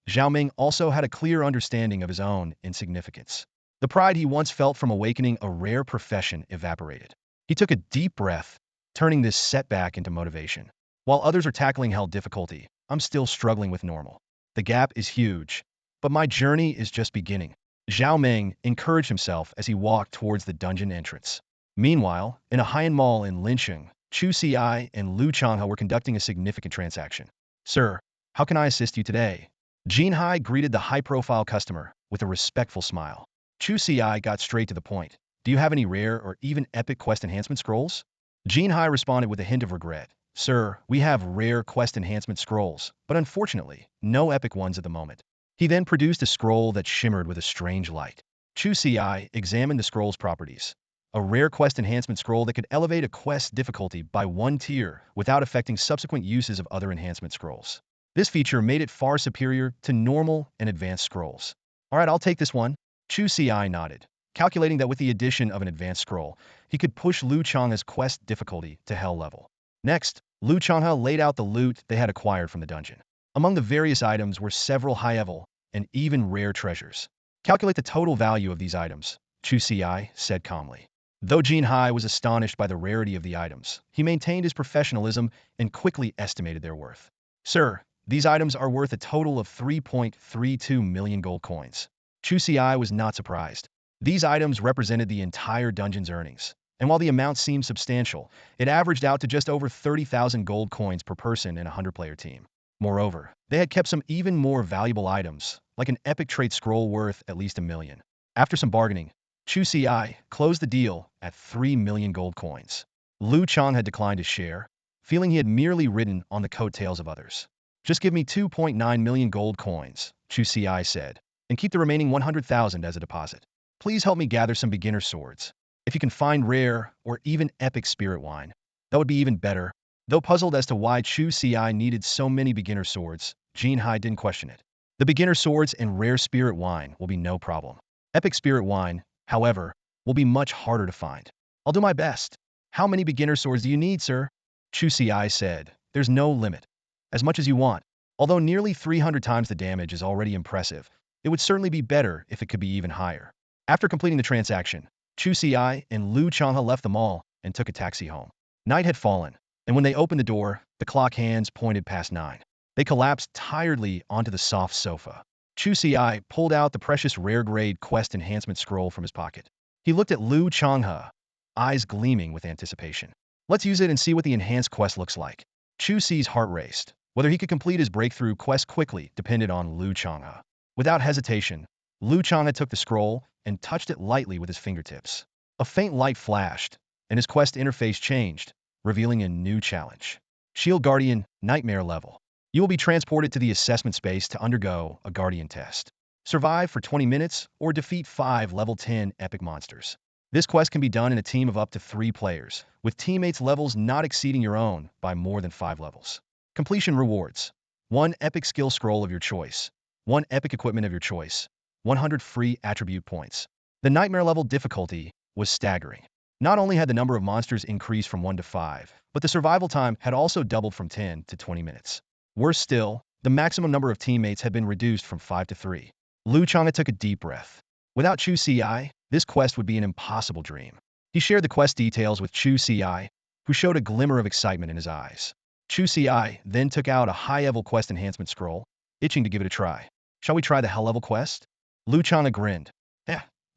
Zhao Meng also had a clear understanding of his own insignificance. The pride he once felt from awakening a rare profession evaporated. He took a deep breath, turning this setback into motivation. While others are tackling hell difficulty, I'm still struggling with normal. The gap is huge, but my journey is just beginning. Zhao Meng encouraged himself as he walked towards the dungeon entrance. Meanwhile, in a high-end mall in Lincheng, Chu Ci and Changha were conducting a significant transaction. "Sir, how can I assist you today?" Hai greeted the high-profile customer with a respectful smile. Chu Ci got straight to the point. "Do you have any rare or even epic quest enhancement scrolls?" Hai responded with a hint of regret. "Sir, we have rare quest enhancement scrolls, but unfortunately, no epic ones at the moment." He then produced a scroll that shimmered with a strange light. Chu Ci examined the scroll's properties. A rare quest enhancement scroll that could elevate a quest difficulty by 1 tier without affecting subsequent uses of other enhancement scrolls. This feature made it far superior to normal and advanced scrolls. "All right, I'll take this one." Chu Ci nodded. calculating that with the addition of an advanced scroll, he could push Lu Changha's quest difficulty to hell level. Next, Lu Changha laid out the loot they had acquired from the dungeon. Among the various items were several high-level and even rare treasures. Calculate the total value of these items, Chu Ci said calmly. Though Jinhai was astonished by the rarity of the items, he maintained his professionalism and quickly estimated their worth. Sir, these items are worth a total of 3.32 million gold coins. Chu Ci was not surprised. These items represented the entire dungeon's earnings, and while the amount seemed substantial, it averaged out to just over 30,000 gold coins per person in a 100-player team. Moreover, they had kept some even more valuable items, like an epic trait scroll worth at least 1 million. After some bargaining, Chu Ci closed the deal at 3 million gold coins. Lu Chang had declined his share, feeling he had merely ridden on the coattails of others. Just give me 2.9 million gold coins, Chu Ci said, and keep the remaining 100,000 as a deposit. Please help me gather some beginner swords. If you can find rare or even epic spirit wine, that would be even better. Though puzzled as to why Chu Ci needed so many beginner swords, Jinhai didn't question it. The beginner swords and rare spirit wine will be no problem. Epic spirit wine, however, will be much harder to find. I'll do my best. How many beginner swords do you need, sir? Chu Ci said, there's no limit. As much as you want. Although nearly 300 times the damage is already impressive, it would certainly be better if it could be even higher. After completing the transaction, Chu Ci and Lu Changha left the mall and took a taxi home. Night had fallen, and when they opened the door, the clock hands pointed past 9. They collapsed tiredly onto the soft sofa. Chu Ci pulled out the precious rare-grade quest enhancement scroll from his pocket. He looked at Lu Changha, eyes gleaming with anticipation. Let's use it and see what the enhanced quest looks like. Chu Ci's heart raced. Whether he could complete his breakthrough quest quickly depended on Lu Changha. Without hesitation, Lu Changha took the scroll and touched it lightly with his fingertips. A faint light flashed, and his quest interface changed, revealing a new challenge. Shield Guardian, Nightmare level. You will be transported to the assessment space to undergo a Guardian test. Survive for 20 minutes or defeat 5 level 10 epic monsters. This quest can be done in a team of up to 3 players, with teammates' levels not exceeding your own by more than 5 levels. Completion rewards. 1 epic skill scroll of your choice. 1 epic equipment of your choice. 100 free attribute points. The Nightmare level difficulty was staggering. Not only had the number of monsters increased from 1 to 5, but the survival time had also doubled from 10 to 20 minutes. Worse still, the maximum number of teammates had been reduced from 5 to 3. Lu Changha took a deep breath. Without Chu Ci, this quest would be an impossible dream. He shared the quest details with Chu Ci, who showed a glimmer of excitement in his eyes. Chu Ci then took out a high-level quest enhancement scroll, itching to give it a try. Shall we try the hell-level quest? Lu Changha grinned.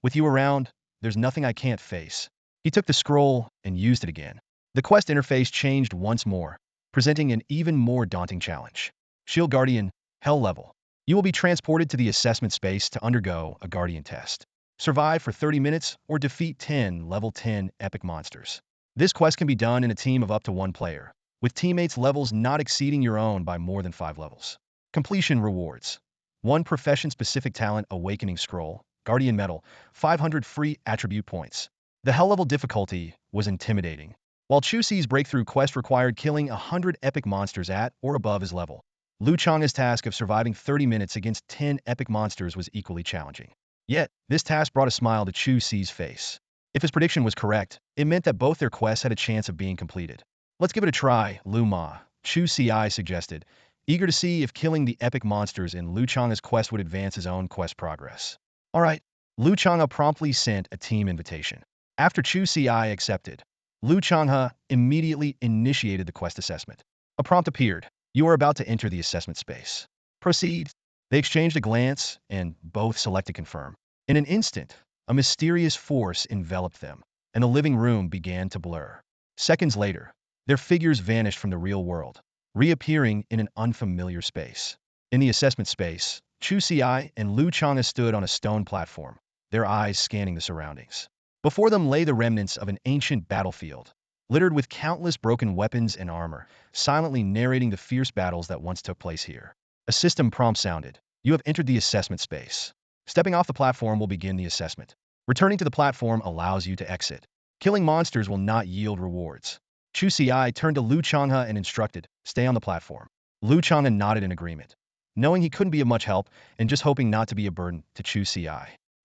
With you around, there's nothing I can't face. He took the scroll and used it again. The quest interface changed once more, presenting an even more daunting challenge. Shield Guardian, Hell level. You will be transported to the assessment space to undergo a Guardian test. Survive for 30 minutes or defeat 10 level 10 epic monsters. This quest can be done in a team of up to 1 player, with teammates' levels not exceeding your own by more than 5 levels. Completion rewards. 1 profession-specific talent awakening scroll, Guardian Medal, 500 free attribute points. The hell level difficulty was intimidating. While Chu Ci's breakthrough quest required killing 100 epic monsters at or above his level, Lu Changha's task of surviving 30 minutes against 10 epic monsters was equally challenging. Yet, this task brought a smile to Chu Ci's face. If his prediction was correct, it meant that both their quests had a chance of being completed. Let's give it a try, Lu Ma, Chu Ci suggested, eager to see if killing the epic monsters in Lu Changha's quest would advance his own quest progress. Alright, Lu Changha promptly sent a team invitation. After Chu Ci accepted, Lu Changha immediately initiated the quest assessment. A prompt appeared. You are about to enter the assessment space. Proceed. They exchanged a glance, and both selected confirm. In an instant, a mysterious force enveloped them, and the living room began to blur. Seconds later, their figures vanished from the real world, reappearing in an unfamiliar space. In the assessment space, Chu Ci and Lu Changha stood on a stone platform, their eyes scanning the surroundings. Before them lay the remnants of an ancient battlefield, littered with countless broken weapons and armor, silently narrating the fierce battles that once took place here. A system prompt sounded. You have entered the assessment space. Stepping off the platform will begin the assessment. Returning to the platform allows you to exit. Killing monsters will not yield rewards. Chu Ci turned to Lu Changha and instructed, stay on the platform. Lu Changha nodded in agreement, knowing he couldn't be of much help and just hoping not to be a burden to Chu Ci.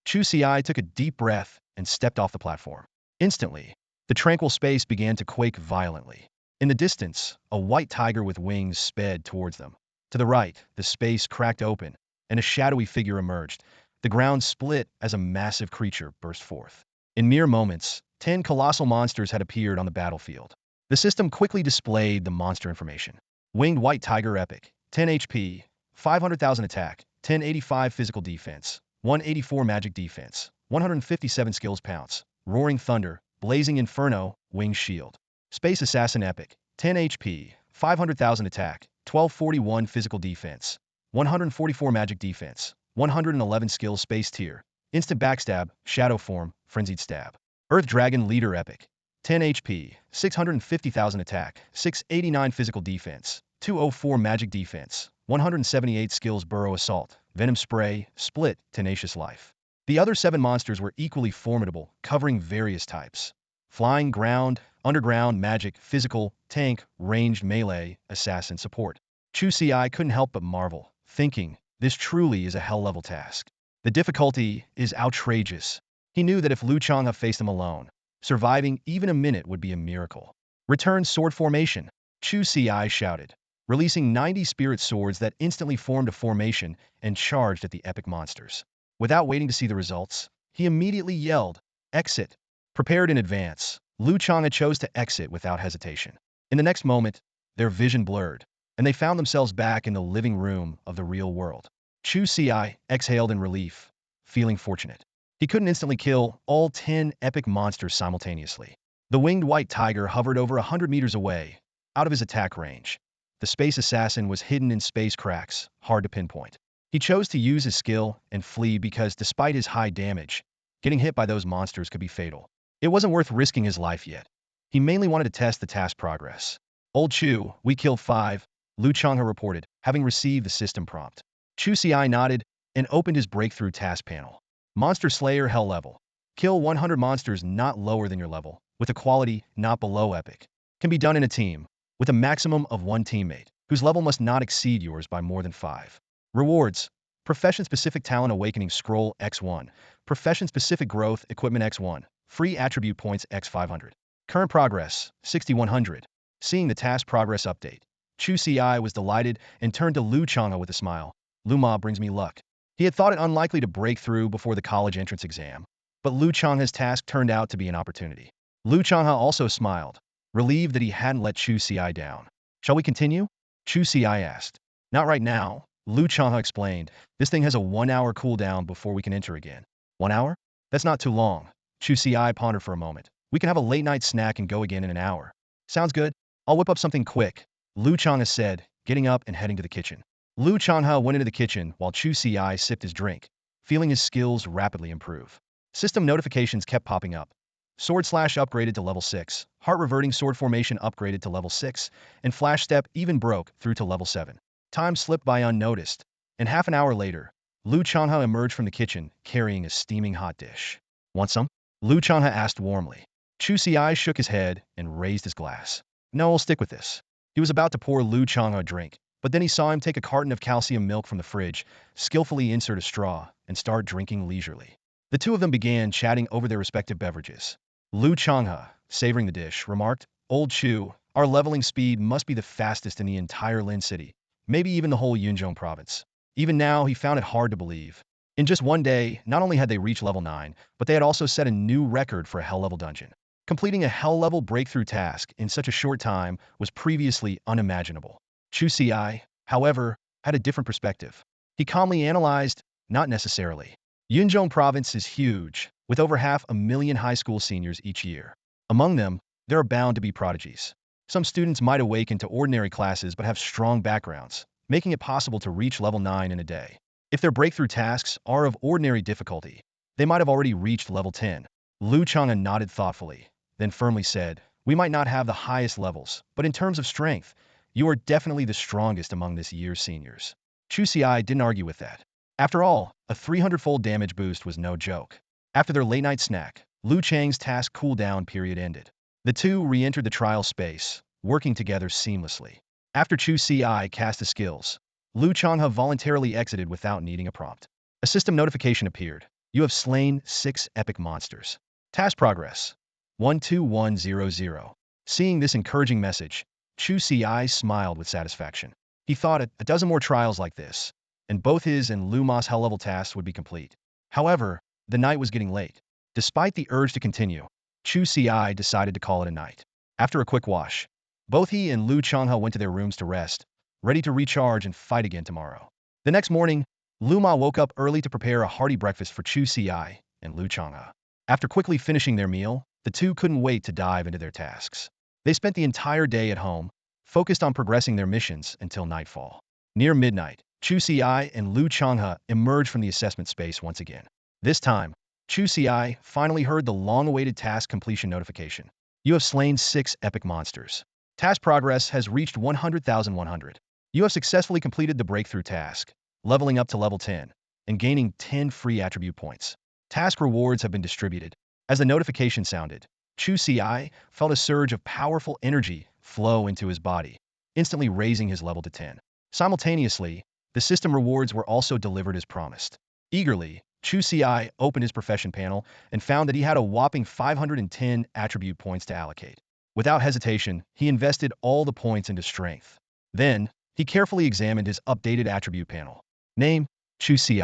Chu Ci took a deep breath and stepped off the platform. Instantly, the tranquil space began to quake violently. In the distance, a white tiger with wings sped towards them. To the right, the space cracked open, and a shadowy figure emerged. The ground split as a massive creature burst forth. In mere moments, 10 colossal monsters had appeared on the battlefield. The system quickly displayed the monster information. Winged White Tiger Epic, 10 HP, 500,000 attack, 1085 physical defense, 184 magic defense, 157 skills pounce. Roaring Thunder, Blazing Inferno, Winged Shield. Space Assassin Epic, 10 HP, 500,000 attack, 1241 physical defense, 144 magic defense, 111 skills space tier. Instant Backstab, Shadow Form, Frenzied Stab. Earth Dragon Leader Epic, 10 HP, 650,000 attack, 689 physical defense, 204 magic defense, 178 skills Burrow Assault, Venom Spray, Split, Tenacious Life. The other 7 monsters were equally formidable, covering various types. Flying, ground, underground, magic, physical, tank, ranged, melee, assassin, support. Chu Ci couldn't help but marvel, thinking, this truly is a hell-level task. The difficulty is outrageous. He knew that if Changha faced him alone, surviving even a minute would be a miracle. Return sword formation, Chu Ci shouted, releasing 90 spirit swords that instantly formed a formation and charged at the epic monsters. Without waiting to see the results, he immediately yelled, "Exit!" Prepared in advance, Changha chose to exit without hesitation. In the next moment, their vision blurred, and they found themselves back in the living room of the real world. Chu Ci exhaled in relief, feeling fortunate. He couldn't instantly kill all 10 epic monsters simultaneously. The winged white tiger hovered over 100 meters away, out of his attack range. The space assassin was hidden in space cracks, hard to pinpoint. He chose to use his skill and flee because, despite his high damage, getting hit by those monsters could be fatal. It wasn't worth risking his life yet. He mainly wanted to test the task progress. Old Chu, we killed 5, Changha reported, having received the system prompt. Chu Ci nodded and opened his breakthrough task panel. Monster Slayer Hell Level. Kill 100 monsters not lower than your level, with a quality not below epic. Can be done in a team, with a maximum of 1 teammate, whose level must not exceed yours by more than 5. Rewards. Profession-specific talent awakening scroll X1. Profession-specific growth equipment X1. Free attribute points X500. Current progress, 6100. Seeing the task progress update, Chu Ci was delighted and turned to Changha with a smile. "Ma brings me luck." He had thought it unlikely to break through before the college entrance exam, but Changha's task turned out to be an opportunity. Changha also smiled, relieved that he hadn't let Chu Ci down. "Shall we continue?" Chu Ci asked. "Not right now," Changha explained. "This thing has a 1-hour cooldown before we can enter again." 1 hour? That's not too long. Chu Ci pondered for a moment. "We can have a late-night snack and go again in an hour." "Sounds good. I'll whip up something quick," Changha said, getting up and heading to the kitchen. Changha went into the kitchen while Chu Ci sipped his drink, feeling his skills rapidly improve. System notifications kept popping up. Sword Slash upgraded to level 6, Heart Reverting Sword Formation upgraded to level 6, and Flash Step even broke through to level 7. Time slipped by unnoticed, and half an hour later, Changha emerged from the kitchen carrying a steaming hot dish. "Want some?" Changha asked warmly. Chu Ci shook his head and raised his glass. "No, I'll stick with this." He was about to pour Changha a drink, but then he saw him take a carton of calcium milk from the fridge, skillfully insert a straw, and start drinking leisurely. The two of them began chatting over their respective beverages. Changha, savoring the dish, remarked, "Old Chu, our leveling speed must be the fastest in the entire Lin City, maybe even the whole Yunzhong province." Even now, he found it hard to believe. In just one day, not only had they reached level 9, but they had also set a new record for a hell-level dungeon. Completing a hell-level breakthrough task in such a short time was previously unimaginable. Chu Ci, however, had a different perspective. He calmly analyzed, not necessarily. Yunzhong province is huge, with over 500,000 high school seniors each year. Among them, there are bound to be prodigies. Some students might awaken to ordinary classes but have strong backgrounds, making it possible to reach level 9 in a day. If their breakthrough tasks are of ordinary difficulty, they might have already reached level 10. Changha nodded thoughtfully, then firmly said, "We might not have the highest levels, but in terms of strength, you are definitely the strongest among this year's seniors." Chu Ci didn't argue with that. After all, a 300-fold damage boost was no joke. After their late-night snack, Liu Chang's task cooldown period ended. The two re-entered the trial space, working together seamlessly. After Chu Ci cast his skills, Changha voluntarily exited without needing a prompt. A system notification appeared. You have slain 6 epic monsters. Task progress 12100. Seeing this encouraging message, Chu Ci smiled with satisfaction. He thought a dozen more trials like this, and both his and Luma's hell-level tasks would be complete. However, the night was getting late. Despite the urge to continue, Chu Ci decided to call it a night. After a quick wash, both he and Lu Changha went to their rooms to rest, ready to recharge and fight again tomorrow. The next morning, Luma woke up early to prepare a hearty breakfast for Chu Ci and Lu Changha. After quickly finishing their meal, the two couldn't wait to dive into their tasks. They spent the entire day at home, focused on progressing their missions until nightfall. Near midnight, Chu Ci and Lu Changha emerged from the assessment space once again. This time, Chu Ci finally heard the long-awaited task completion notification. You have slain 6 epic monsters. Task progress has reached 100,100. You have successfully completed the breakthrough task, leveling up to level 10, and gaining 10 free attribute points. Task rewards have been distributed. As the notification sounded, Chu Ci felt a surge of powerful energy flow into his body, instantly raising his level to 10. Simultaneously, the system rewards were also delivered as promised. Eagerly, Chu Ci opened his profession panel and found that he had a whopping 510 attribute points to allocate. Without hesitation, he invested all the points into strength. Then, he carefully examined his updated attribute panel. Name, Chu Ci.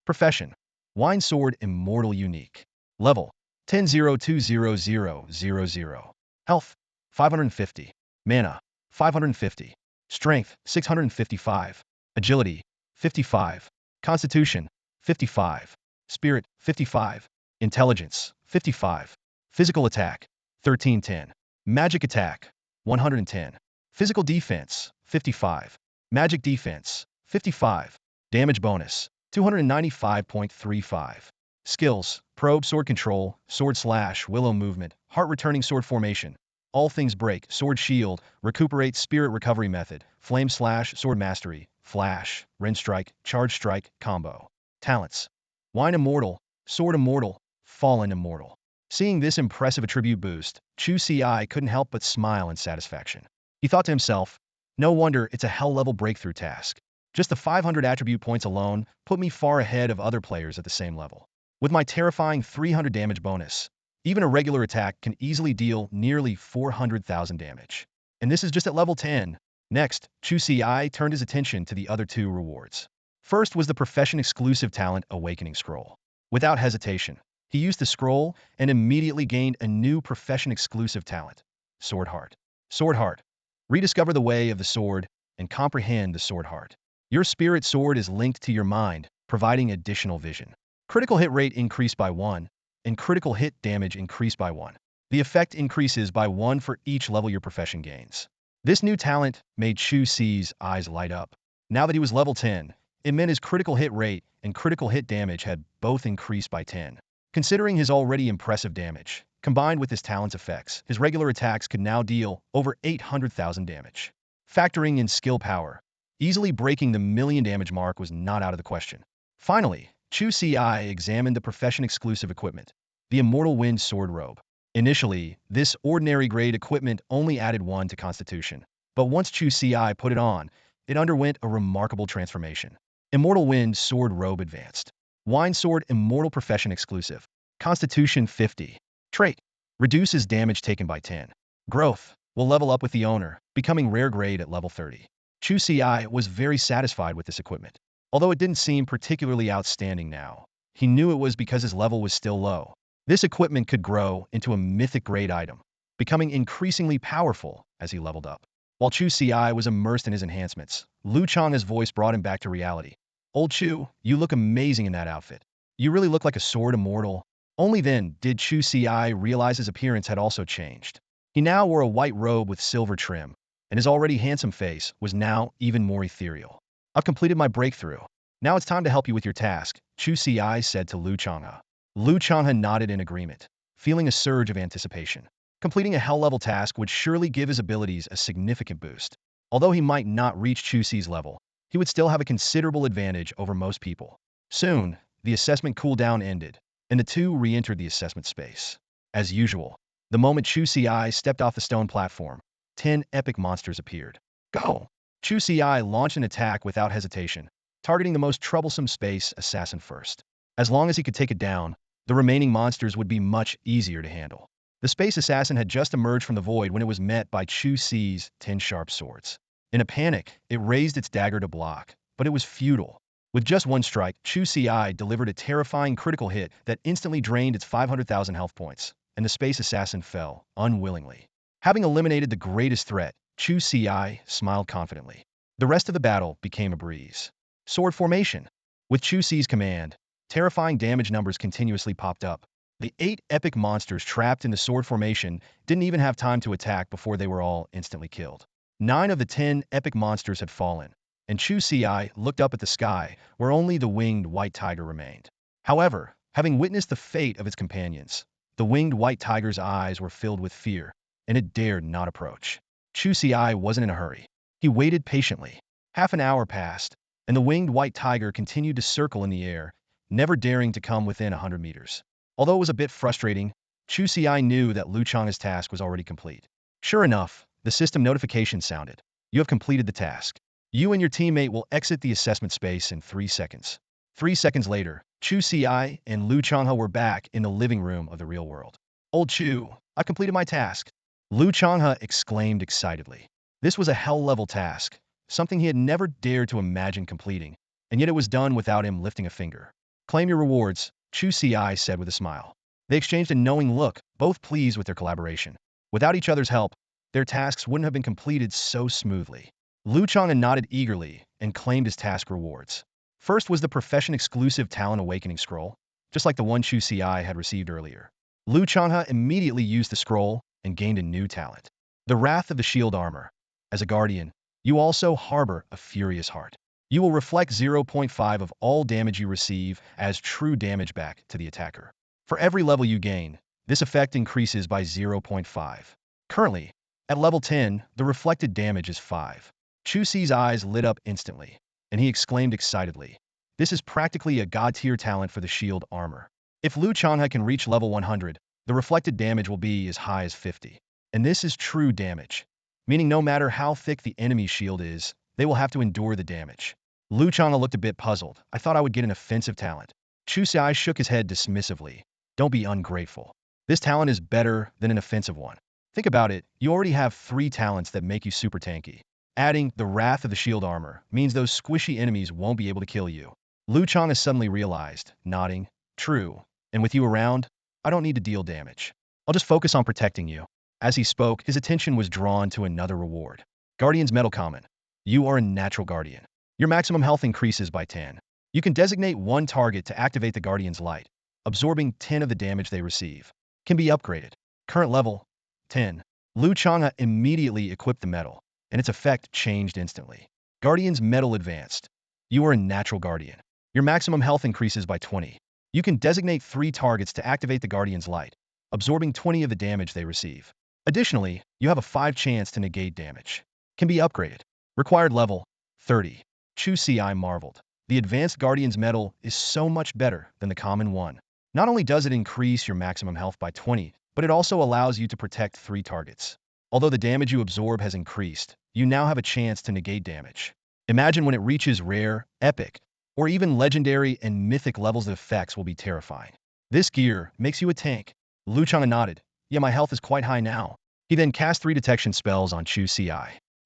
Profession, Wine Sword Immortal Unique. Level, 10-020000. Health, 550. Mana, 550. Strength, 655. Agility, 55. Constitution, 55. Spirit, 55. Intelligence, 55. Physical attack, 1310. Magic attack, 110. Physical defense, 55. Magic defense, 55. Damage bonus, 295.35. Skills, probe sword control, sword slash, willow movement, heart returning sword formation, all things break, sword shield, recuperate spirit recovery method, flame slash, sword mastery, flash, rend strike, charge strike, combo. Talents, wine immortal, sword immortal, fallen immortal. Seeing this impressive attribute boost, Chu Ci couldn't help but smile in satisfaction. He thought to himself, no wonder it's a hell-level breakthrough task. Just the 500 attribute points alone put me far ahead of other players at the same level. With my terrifying 300 damage bonus, even a regular attack can easily deal nearly 400,000 damage. And this is just at level 10. Next, Chu Ci turned his attention to the other two rewards. First was the profession-exclusive talent Awakening Scroll. Without hesitation, he used the scroll and immediately gained a new profession-exclusive talent, Sword Heart. Sword Heart. Rediscover the way of the sword and comprehend the sword heart. Your spirit sword is linked to your mind, providing additional vision. Critical hit rate increased by 1, and critical hit damage increased by 1. The effect increases by 1 for each level your profession gains. This new talent made Chu Ci's eyes light up. Now that he was level 10, it meant his critical hit rate and critical hit damage had both increased by 10. Considering his already impressive damage, combined with his talent's effects, his regular attacks could now deal over 800,000 damage. Factoring in skill power, easily breaking the million damage mark was not out of the question. Finally, Chu Ci examined the profession-exclusive equipment, the Immortal Wind Sword Robe. Initially, this ordinary grade equipment only added 1 to Constitution, but once Chu Ci put it on, it underwent a remarkable transformation. Immortal Wind Sword Robe Advanced. Wine Sword Immortal Profession Exclusive. Constitution 50. Trait. Reduces damage taken by 10. Growth. Will level up with the owner, becoming rare grade at level 30. Chu Ci was very satisfied with this equipment. Although it didn't seem particularly outstanding now, he knew it was because his level was still low. This equipment could grow into a mythic grade item, becoming increasingly powerful as he leveled up. While Chu Ci was immersed in his enhancements, Lu Chang's voice brought him back to reality. Old Chu, you look amazing in that outfit. You really look like a sword immortal. Only then did Chu Ci realize his appearance had also changed. He now wore a white robe with silver trim, and his already handsome face was now even more ethereal. I've completed my breakthrough. Now it's time to help you with your task, Chu Ci said to Lu Changha. Lu Changha nodded in agreement, feeling a surge of anticipation. Completing a hell-level task would surely give his abilities a significant boost. Although he might not reach Chu Ci's level, he would still have a considerable advantage over most people. Soon, the assessment cooldown ended, and the two re-entered the assessment space. As usual, the moment Chu Ci stepped off the stone platform, 10 epic monsters appeared. Go! Chu Ci launched an attack without hesitation, targeting the most troublesome space assassin first. As long as he could take it down, the remaining monsters would be much easier to handle. The space assassin had just emerged from the void when it was met by Chu Ci's 10 sharp swords. In a panic, it raised its dagger to block, but it was futile. With just one strike, Chu Ci delivered a terrifying critical hit that instantly drained its 500,000 health points, and the space assassin fell, unwillingly. Having eliminated the greatest threat, Chu Ci smiled confidently. The rest of the battle became a breeze. Sword formation. With Chu Ci's command, terrifying damage numbers continuously popped up. The 8 epic monsters trapped in the sword formation didn't even have time to attack before they were all instantly killed. 9 of the 10 epic monsters had fallen, and Chu Ci looked up at the sky, where only the winged white tiger remained. However, having witnessed the fate of its companions, the winged white tiger's eyes were filled with fear, and it dared not approach. Chu Ci wasn't in a hurry. He waited patiently. Half an hour passed, and the winged white tiger continued to circle in the air, never daring to come within 100 meters. Although it was a bit frustrating, Chu Ci knew that Lu Chang's task was already complete. Sure enough, the system notification sounded. You have completed the task. You and your teammate will exit the assessment space in 3 seconds. 3 seconds later, Chu Ci and Lu Changha were back in the living room of the real world. Old Chu, I completed my task. Lu Changha exclaimed excitedly. This was a hell-level task, something he had never dared to imagine completing, and yet it was done without him lifting a finger. Claim your rewards, Chu Ci said with a smile. They exchanged a knowing look, both pleased with their collaboration. Without each other's help, their tasks wouldn't have been completed so smoothly. Lu Changha nodded eagerly and claimed his task rewards. First was the profession-exclusive Talent Awakening Scroll, just like the one Chu Ci had received earlier. Lu Changha immediately used the scroll and gained a new talent. The Wrath of the Shield Armor. As a guardian, you also harbor a furious heart. You will reflect 0.5 of all damage you receive as true damage back to the attacker. For every level you gain, this effect increases by 0.5. Currently, at level 10, the reflected damage is 5. Chu Ci's eyes lit up instantly, and he exclaimed excitedly. This is practically a god-tier talent for the shield armor. If Lu Changha can reach level 100, the reflected damage will be as high as 50. And this is true damage, meaning no matter how thick the enemy's shield is, they will have to endure the damage. Lu Changha looked a bit puzzled. I thought I would get an offensive talent. Chu Ci shook his head dismissively. Don't be ungrateful. This talent is better than an offensive one. Think about it, you already have 3 talents that make you super tanky. Adding the Wrath of the Shield Armor means those squishy enemies won't be able to kill you. Lu Changha suddenly realized, nodding, true, and with you around, I don't need to deal damage. I'll just focus on protecting you. As he spoke, his attention was drawn to another reward. Guardian's Medal Common. You are a natural guardian. Your maximum health increases by 10. You can designate one target to activate the Guardian's Light, absorbing 10 of the damage they receive. Can be upgraded. Current level, 10. Lu Changha immediately equipped the medal, and its effect changed instantly. Guardian's Medal Advanced. You are a natural guardian. Your maximum health increases by 20. You can designate 3 targets to activate the Guardian's Light, absorbing 20 of the damage they receive. Additionally, you have a 5 chance to negate damage. Can be upgraded. Required level, 30. Chu Ci marveled. The Advanced Guardian's Medal is so much better than the common one. Not only does it increase your maximum health by 20, but it also allows you to protect 3 targets. Although the damage you absorb has increased, you now have a chance to negate damage. Imagine when it reaches rare, epic, or even legendary and mythic levels, the effects will be terrifying. This gear makes you a tank. Lu Changha nodded. Yeah, my health is quite high now. He then cast 3 detection spells on Chu Ci.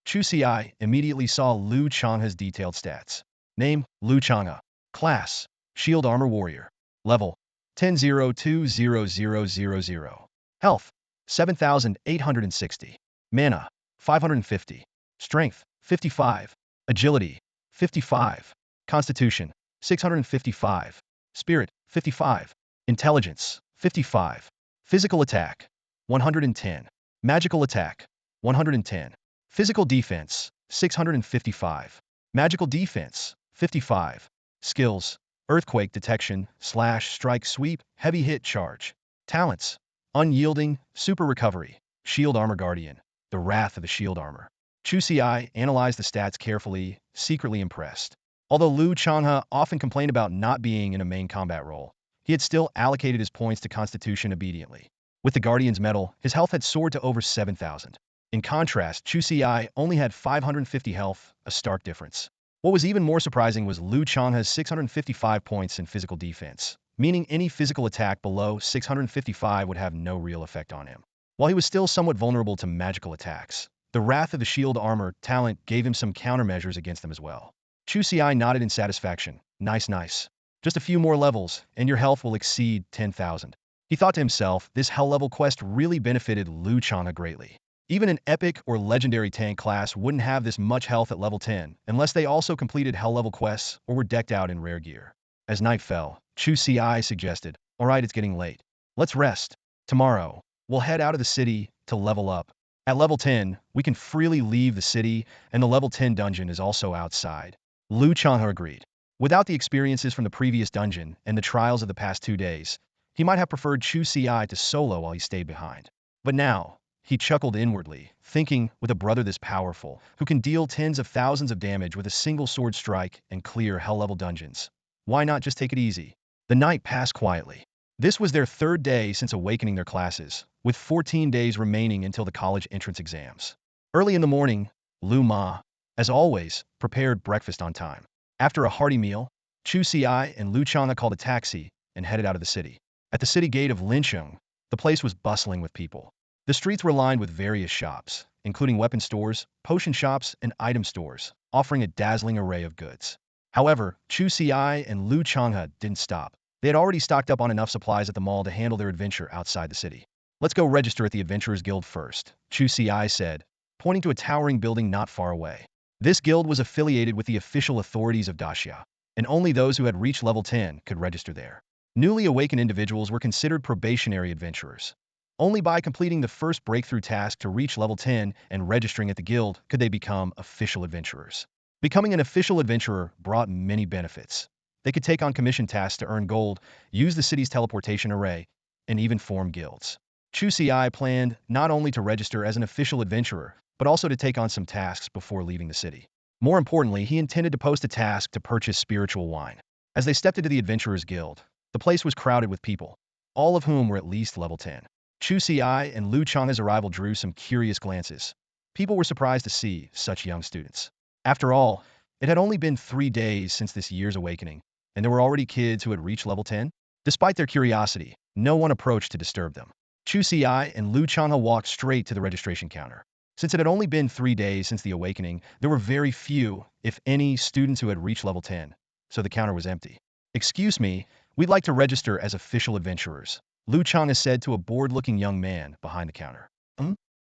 Chu Ci immediately saw Lu Changha's detailed stats. Name, Lu Changha. Class, Shield Armor Warrior. Level, 10-02-0000. Health, 7,860. Mana, 550. Strength, 55. Agility, 55. Constitution, 655. Spirit, 55. Intelligence, 55. Physical attack, 110. Magical attack, 110. Physical defense, 655. Magical defense, 55. Skills, Earthquake Detection, Slash, Strike, Sweep, Heavy Hit, Charge. Talents, Unyielding, Super Recovery, Shield Armor Guardian, the Wrath of the Shield Armor. Chu Ci analyzed the stats carefully, secretly impressed. Although Lu Changha often complained about not being in a main combat role, he had still allocated his points to Constitution obediently. With the Guardian's Medal, his health had soared to over 7,000. In contrast, Chu Ci only had 550 health, a stark difference. What was even more surprising was Liu Changha's 655 points in physical defense, meaning any physical attack below 655 would have no real effect on him. While he was still somewhat vulnerable to magical attacks, the Wrath of the Shield armor talent gave him some countermeasures against them as well. Chu Ci nodded in satisfaction. Nice, nice. Just a few more levels, and your health will exceed 10,000. He thought to himself, this hell level quest really benefited Liu Changha greatly. Even an epic or legendary tank class wouldn't have this much health at level 10 unless they also completed hell level quests or were decked out in rare gear. As night fell, Chu Ci suggested, alright, it's getting late. Let's rest. Tomorrow, we'll head out of the city to level up. At level 10, we can freely leave the city, and the level 10 dungeon is also outside. Liu Changha agreed. Without the experiences from the previous dungeon and the trials of the past 2 days, he might have preferred Chu Ci to solo while he stayed behind. But now, he chuckled inwardly, thinking, with a brother this powerful, who can deal tens of thousands of damage with a single sword strike and clear hell-level dungeons, why not just take it easy? The night passed quietly. This was their 3rd day since awakening their classes, with 14 days remaining until the college entrance exams. Early in the morning, Lu Ma, as always, prepared breakfast on time. After a hearty meal, Chu Ci and Liu Changha called a taxi and headed out of the city. At the city gate of Lincheng, the place was bustling with people. The streets were lined with various shops, including weapon stores, potion shops, and item stores, offering a dazzling array of goods. However, Chu Ci and Liu Changha didn't stop. They had already stocked up on enough supplies at the mall to handle their adventure outside the city. Let's go register at the Adventurers Guild first, Chu Ci said, pointing to a towering building not far away. This guild was affiliated with the official authorities of Daxia, and only those who had reached level 10 could register there. Newly awakened individuals were considered probationary adventurers. Only by completing the first breakthrough task to reach level 10 and registering at the guild could they become official adventurers. Becoming an official adventurer brought many benefits. They could take on commission tasks to earn gold, use the city's teleportation array, and even form guilds. Chu Ci planned not only to register as an official adventurer, but also to take on some tasks before leaving the city. More importantly, he intended to post a task to purchase spiritual wine. As they stepped into the Adventurers Guild, the place was crowded with people, all of whom were at least level 10. Chu Ci and Liu Changha's arrival drew some curious glances. People were surprised to see such young students. After all, it had only been 3 days since this year's awakening, and there were already kids who had reached level 10. Despite their curiosity, no one approached to disturb them. Chu Ci and Liu Changha walked straight to the registration counter. Since it had only been 3 days since the awakening, there were very few, if any, students who had reached level 10, so the counter was empty. Excuse me, we'd like to register as official adventurers, Liu Changha said to a bored-looking young man behind the counter.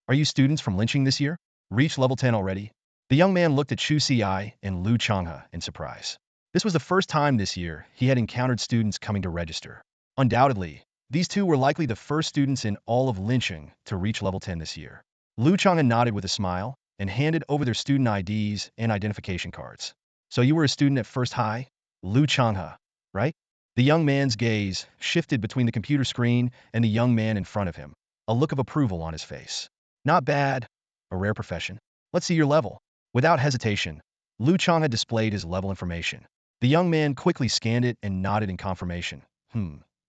Are you students from Lincheng this year? Reached level 10 already? The young man looked at Chu Ci and Liu Changha in surprise. This was the first time this year he had encountered students coming to register. Undoubtedly, these two were likely the first students in all of Lincheng to reach level 10 this year. Liu Changha nodded with a smile and handed over their student IDs and identification cards. So you were a student at First High? Liu Changha, right? The young man's gaze shifted between the computer screen and the young man in front of him, a look of approval on his face. Not bad. A rare profession. Let's see your level. Without hesitation, Liu Changha displayed his level information. The young man quickly scanned it and nodded in confirmation.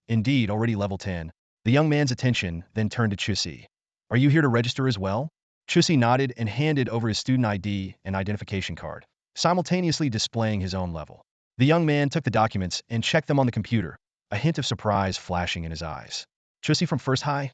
Indeed, already level 10. The young man's attention then turned to Chu Ci. Are you here to register as well? Chu Ci nodded and handed over his student ID and identification card, simultaneously displaying his own level. The young man took the documents and checked them on the computer, a hint of surprise flashing in his eyes. Chu Ci from First High?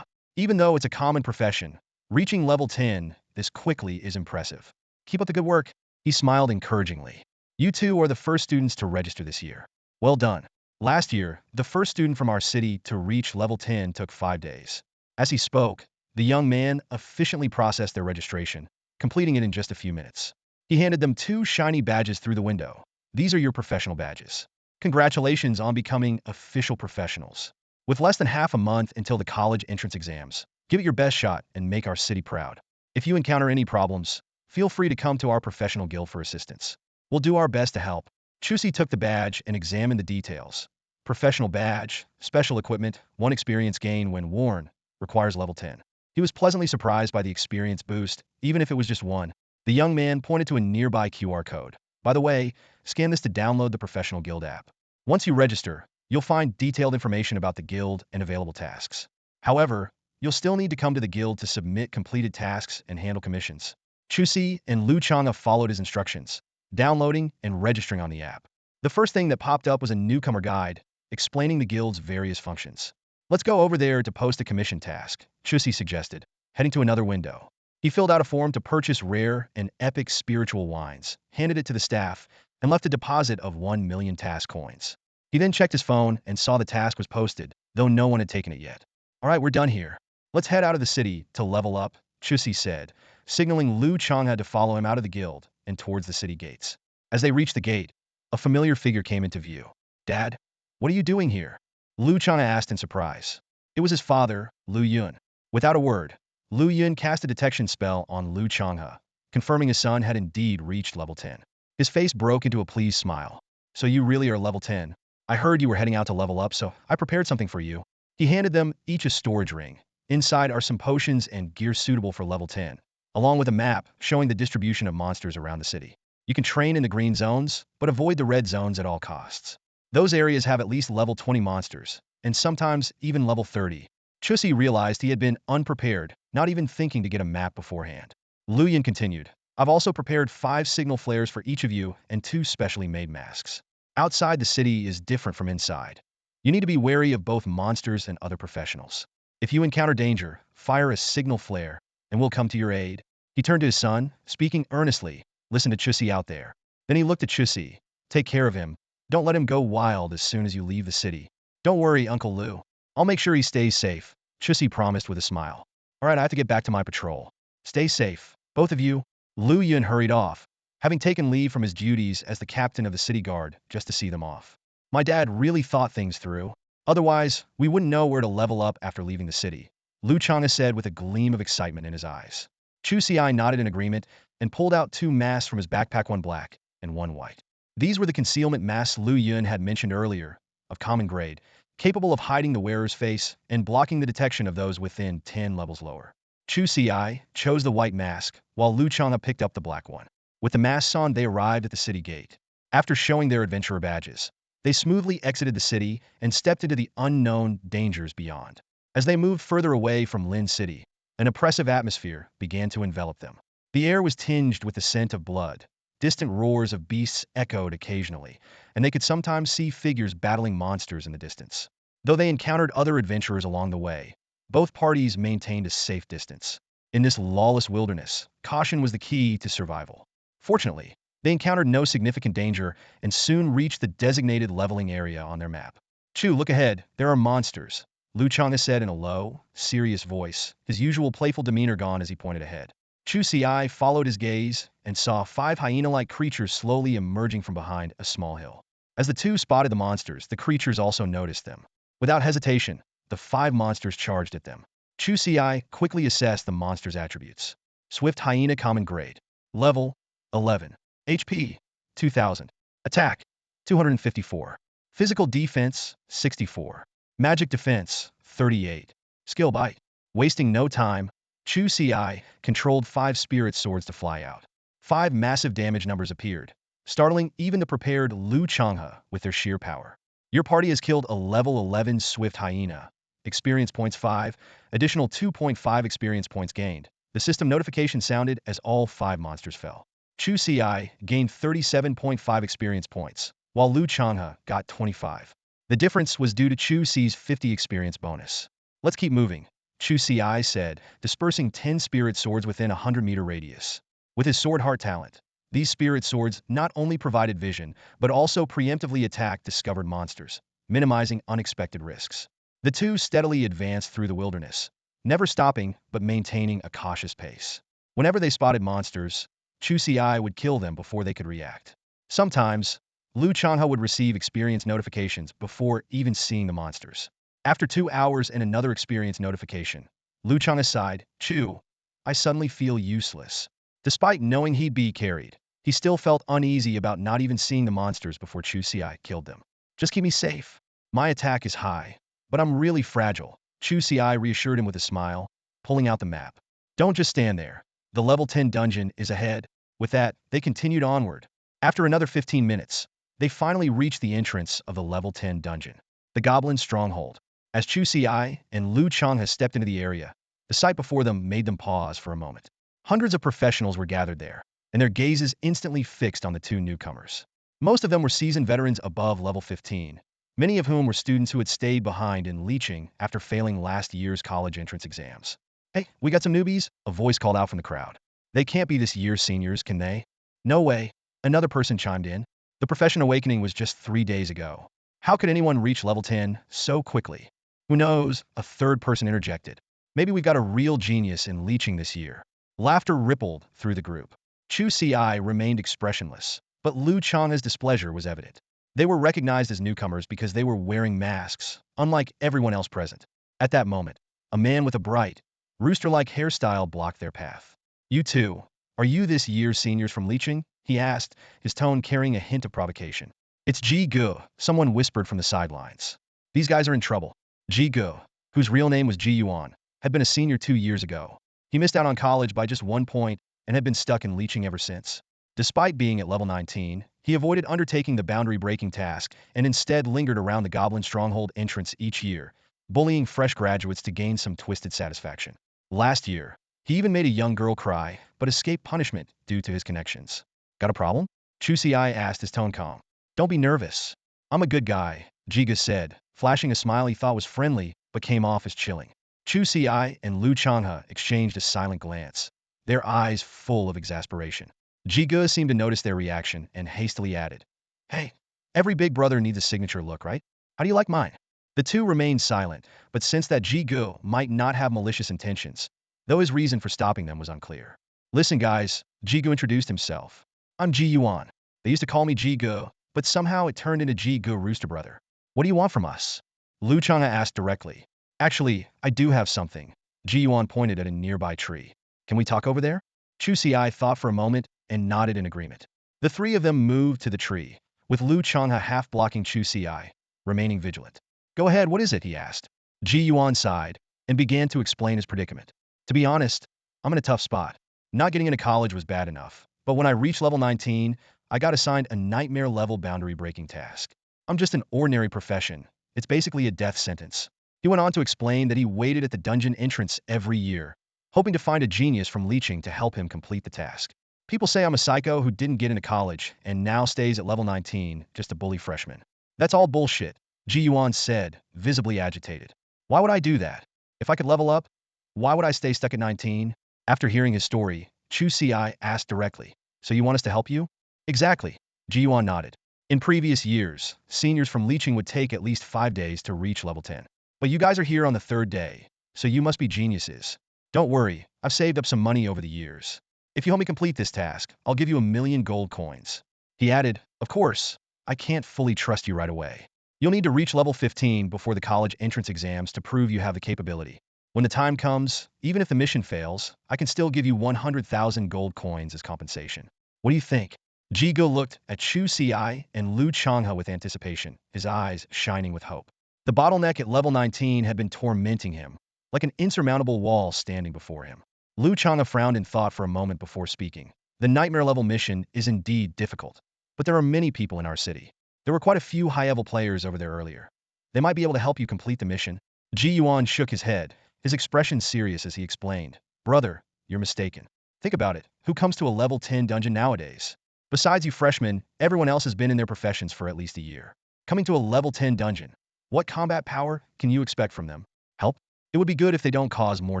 Even though it's a common profession, reaching level 10 this quickly is impressive. Keep up the good work. He smiled encouragingly. You two are the first students to register this year. Well done. Last year, the first student from our city to reach level 10 took 5 days. As he spoke, the young man efficiently processed their registration, completing it in just a few minutes. He handed them 2 shiny badges through the window. These are your professional badges. Congratulations on becoming official professionals. With less than half a month until the college entrance exams, give it your best shot and make our city proud. If you encounter any problems, feel free to come to our professional guild for assistance. We'll do our best to help. Chu Ci took the badge and examined the details. Professional badge, special equipment, 1 experience gain when worn, requires level 10. He was pleasantly surprised by the experience boost, even if it was just 1. The young man pointed to a nearby QR code. By the way, scan this to download the Professional Guild app. Once you register, you'll find detailed information about the guild and available tasks. However, you'll still need to come to the guild to submit completed tasks and handle commissions. Chu Ci and Liu Changha followed his instructions, downloading and registering on the app. The first thing that popped up was a newcomer guide explaining the guild's various functions. Let's go over there to post a commission task, Chu Ci suggested, heading to another window. He filled out a form to purchase rare and epic spiritual wines, handed it to the staff, and left a deposit of 1 million task coins. He then checked his phone and saw the task was posted, though no one had taken it yet. All right, we're done here. Let's head out of the city to level up, Chu Ci said, signaling Lu Changha to follow him out of the guild and towards the city gates. As they reached the gate, a familiar figure came into view. Dad, what are you doing here? Lu Changha asked in surprise. It was his father, Lu Yun. Without a word, Lu Yun cast a detection spell on Lu Changha, confirming his son had indeed reached level 10. His face broke into a pleased smile. So you really are level 10. I heard you were heading out to level up, so I prepared something for you. He handed them each a storage ring. Inside are some potions and gear suitable for level 10, along with a map showing the distribution of monsters around the city. You can train in the green zones, but avoid the red zones at all costs. Those areas have at least level 20 monsters, and sometimes even level 30. Chu Ci realized he had been unprepared, not even thinking to get a map beforehand. Lu Yun continued, I've also prepared 5 signal flares for each of you and 2 specially made masks. Outside the city is different from inside. You need to be wary of both monsters and other professionals. If you encounter danger, fire a signal flare, and we'll come to your aid. He turned to his son, speaking earnestly, listen to Chu Ci out there. Then he looked at Chu Ci, take care of him. Don't let him go wild as soon as you leave the city. Don't worry, Uncle Lu. I'll make sure he stays safe, Chu Ci promised with a smile. All right, I have to get back to my patrol. Stay safe, both of you. Lu Yun hurried off, having taken leave from his duties as the captain of the city guard just to see them off. My dad really thought things through. Otherwise, we wouldn't know where to level up after leaving the city, Lu Changha said with a gleam of excitement in his eyes. Chu Ci nodded in agreement and pulled out 2 masks from his backpack, one black and one white. These were the concealment masks Lu Yun had mentioned earlier, of common grade, capable of hiding the wearer's face and blocking the detection of those within 10 levels lower. Chu Ci chose the white mask, while Lu Changha picked up the black one. With the masks on, they arrived at the city gate. After showing their adventurer badges, they smoothly exited the city and stepped into the unknown dangers beyond. As they moved further away from Lin City, an oppressive atmosphere began to envelop them. The air was tinged with the scent of blood. Distant roars of beasts echoed occasionally, and they could sometimes see figures battling monsters in the distance. Though they encountered other adventurers along the way, both parties maintained a safe distance. In this lawless wilderness, caution was the key to survival. Fortunately, they encountered no significant danger and soon reached the designated leveling area on their map. Chu, look ahead, there are monsters, Lu Changha said in a low, serious voice, his usual playful demeanor gone as he pointed ahead. Chu Ci followed his gaze and saw 5 hyena-like creatures slowly emerging from behind a small hill. As the two spotted the monsters, the creatures also noticed them. Without hesitation, the 5 monsters charged at them. Chu Ci quickly assessed the monsters' attributes. Swift hyena common grade. Level 11. HP 2000. Attack 254. Physical defense 64. Magic defense 38. Skill bite. Wasting no time, Chu Ci controlled 5 spirit swords to fly out. 5 massive damage numbers appeared, startling even the prepared Lu Changha with their sheer power. Your party has killed a level 11 swift hyena. Experience points 5, additional 2.5 experience points gained. The system notification sounded as all 5 monsters fell. Chu Ci gained 37.5 experience points, while Lu Changha got 25. The difference was due to Chu Ci's 50 experience bonus. Let's keep moving, Chu Ci said, dispersing 10 spirit swords within a 100-meter radius. With his sword heart talent, these spirit swords not only provided vision, but also preemptively attacked discovered monsters, minimizing unexpected risks. The two steadily advanced through the wilderness, never stopping but maintaining a cautious pace. Whenever they spotted monsters, Chu Ci would kill them before they could react. Sometimes, Lu Changha would receive experience notifications before even seeing the monsters. After 2 hours and another experience notification, Lu Changha sighed, Chu, I suddenly feel useless. Despite knowing he'd be carried, he still felt uneasy about not even seeing the monsters before Chu Ci killed them. Just keep me safe. My attack is high, but I'm really fragile, Chu Ci reassured him with a smile, pulling out the map. Don't just stand there. The level 10 dungeon is ahead. With that, they continued onward. After another 15 minutes, they finally reached the entrance of the level 10 dungeon, the Goblin Stronghold. As Chu Ci and Lu Changha stepped into the area, the sight before them made them pause for a moment. Hundreds of professionals were gathered there, and their gazes instantly fixed on the two newcomers. Most of them were seasoned veterans above level 15, many of whom were students who had stayed behind in leeching after failing last year's college entrance exams. "Hey, we got some newbies," a voice called out from the crowd. "They can't be this year's seniors, can they?" "No way," another person chimed in. "The profession awakening was just 3 days ago. How could anyone reach level 10 so quickly?" "Who knows?" a third person interjected. "Maybe we've got a real genius in leeching this year." Laughter rippled through the group. Chu Ci remained expressionless, but Lu Chang's displeasure was evident. They were recognized as newcomers because they were wearing masks, unlike everyone else present. At that moment, a man with a bright, rooster-like hairstyle blocked their path. "You two, are you this year's seniors from leeching?" he asked, his tone carrying a hint of provocation. "It's Ji Gu," someone whispered from the sidelines. "These guys are in trouble." Ji Gu, whose real name was Ji Yuan, had been a senior 2 years ago. He missed out on college by just 1 point and had been stuck in leeching ever since. Despite being at level 19, he avoided undertaking the boundary-breaking task and instead lingered around the Goblin Stronghold entrance each year, bullying fresh graduates to gain some twisted satisfaction. Last year, he even made a young girl cry, but escaped punishment due to his connections. "Got a problem?" Chu Ci asked, his tone calm. "Don't be nervous. I'm a good guy," Jiga said, flashing a smile he thought was friendly but came off as chilling. Chu Ci and Lu Changha exchanged a silent glance, their eyes full of exasperation. Jiga seemed to notice their reaction and hastily added, "Hey, every big brother needs a signature look, right? How do you like mine?" The two remained silent, but sensed that Jiga might not have malicious intentions, though his reason for stopping them was unclear. "Listen, guys," Jiga introduced himself. "I'm Ji Yuan. They used to call me Jiga, but somehow it turned into Jiga Rooster Brother. What do you want from us?" Lu Chang'a asked directly. "Actually, I do have something." Ji Yuan pointed at a nearby tree. "Can we talk over there?" Chu Ci thought for a moment and nodded in agreement. The three of them moved to the tree, with Lu Changha half blocking Chu Ci, remaining vigilant. "Go ahead, what is it?" he asked. Ji Yuan sighed and began to explain his predicament. "To be honest, I'm in a tough spot. Not getting into college was bad enough, but when I reached level 19, I got assigned a nightmare-level boundary-breaking task. I'm just an ordinary profession. It's basically a death sentence." He went on to explain that he waited at the dungeon entrance every year, hoping to find a genius from leeching to help him complete the task. "People say I'm a psycho who didn't get into college and now stays at level 19 just to bully freshmen. That's all bullshit," Ji Yuan said, visibly agitated. "Why would I do that? If I could level up, why would I stay stuck at 19? After hearing his story, Chu Ci asked directly, "So you want us to help you?" "Exactly," Ji Yuan nodded. "In previous years, seniors from leeching would take at least 5 days to reach level 10. But you guys are here on the 3rd day, so you must be geniuses. Don't worry, I've saved up some money over the years. If you help me complete this task, I'll give you 1,000,000 gold coins." He added, "Of course, I can't fully trust you right away. You'll need to reach level 15 before the college entrance exams to prove you have the capability. When the time comes, even if the mission fails, I can still give you 100,000 gold coins as compensation. What do you think?" Jigo looked at Chu Ci and Lu Changha with anticipation, his eyes shining with hope. The bottleneck at level 19 had been tormenting him, like an insurmountable wall standing before him. Lu Chang'a frowned in thought for a moment before speaking. "The nightmare-level mission is indeed difficult, but there are many people in our city. There were quite a few high-level players over there earlier. They might be able to help you complete the mission." Ji Yuan shook his head, his expression serious as he explained, "Brother, you're mistaken. Think about it. Who comes to a level 10 dungeon nowadays? Besides you freshmen, everyone else has been in their professions for at least a year. Coming to a level 10 dungeon, what combat power can you expect from them? Help? It would be good if they don't cause more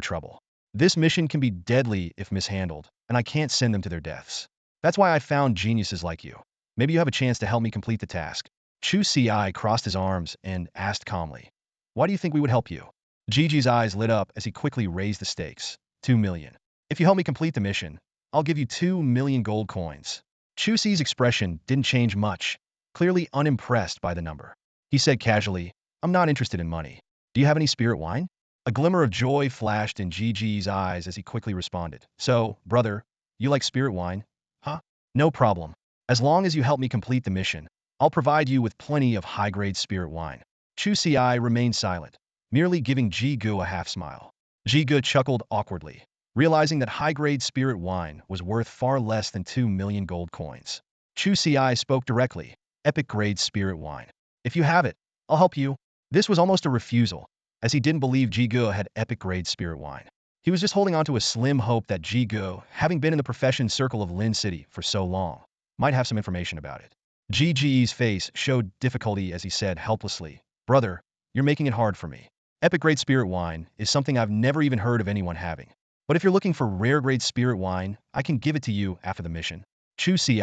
trouble. This mission can be deadly if mishandled, and I can't send them to their deaths. That's why I found geniuses like you. Maybe you have a chance to help me complete the task." Chu Ci crossed his arms and asked calmly, "Why do you think we would help you?" Gigi's eyes lit up as he quickly raised the stakes. 2,000,000. "If you help me complete the mission, I'll give you 2,000,000 gold coins." Chu Ci's expression didn't change much, clearly unimpressed by the number. He said casually, "I'm not interested in money. Do you have any spirit wine?" A glimmer of joy flashed in Gigi's eyes as he quickly responded. "So, brother, you like spirit wine? Huh? No problem. As long as you help me complete the mission, I'll provide you with plenty of high-grade spirit wine." Chu Ci remained silent, merely giving Ji Gu a half-smile. Ji Gu chuckled awkwardly, realizing that high-grade spirit wine was worth far less than 2,000,000 gold coins. Chu Ci spoke directly, "Epic-grade spirit wine. If you have it, I'll help you." This was almost a refusal, as he didn't believe Ji Gu had epic-grade spirit wine. He was just holding on to a slim hope that Ji Go, having been in the profession circle of Lin City for so long, might have some information about it. Ji's face showed difficulty as he said helplessly, "Brother, you're making it hard for me. Epic Great Spirit Wine is something I've never even heard of anyone having. But if you're looking for rare Great Spirit Wine, I can give it to you after the mission." Chu Ci,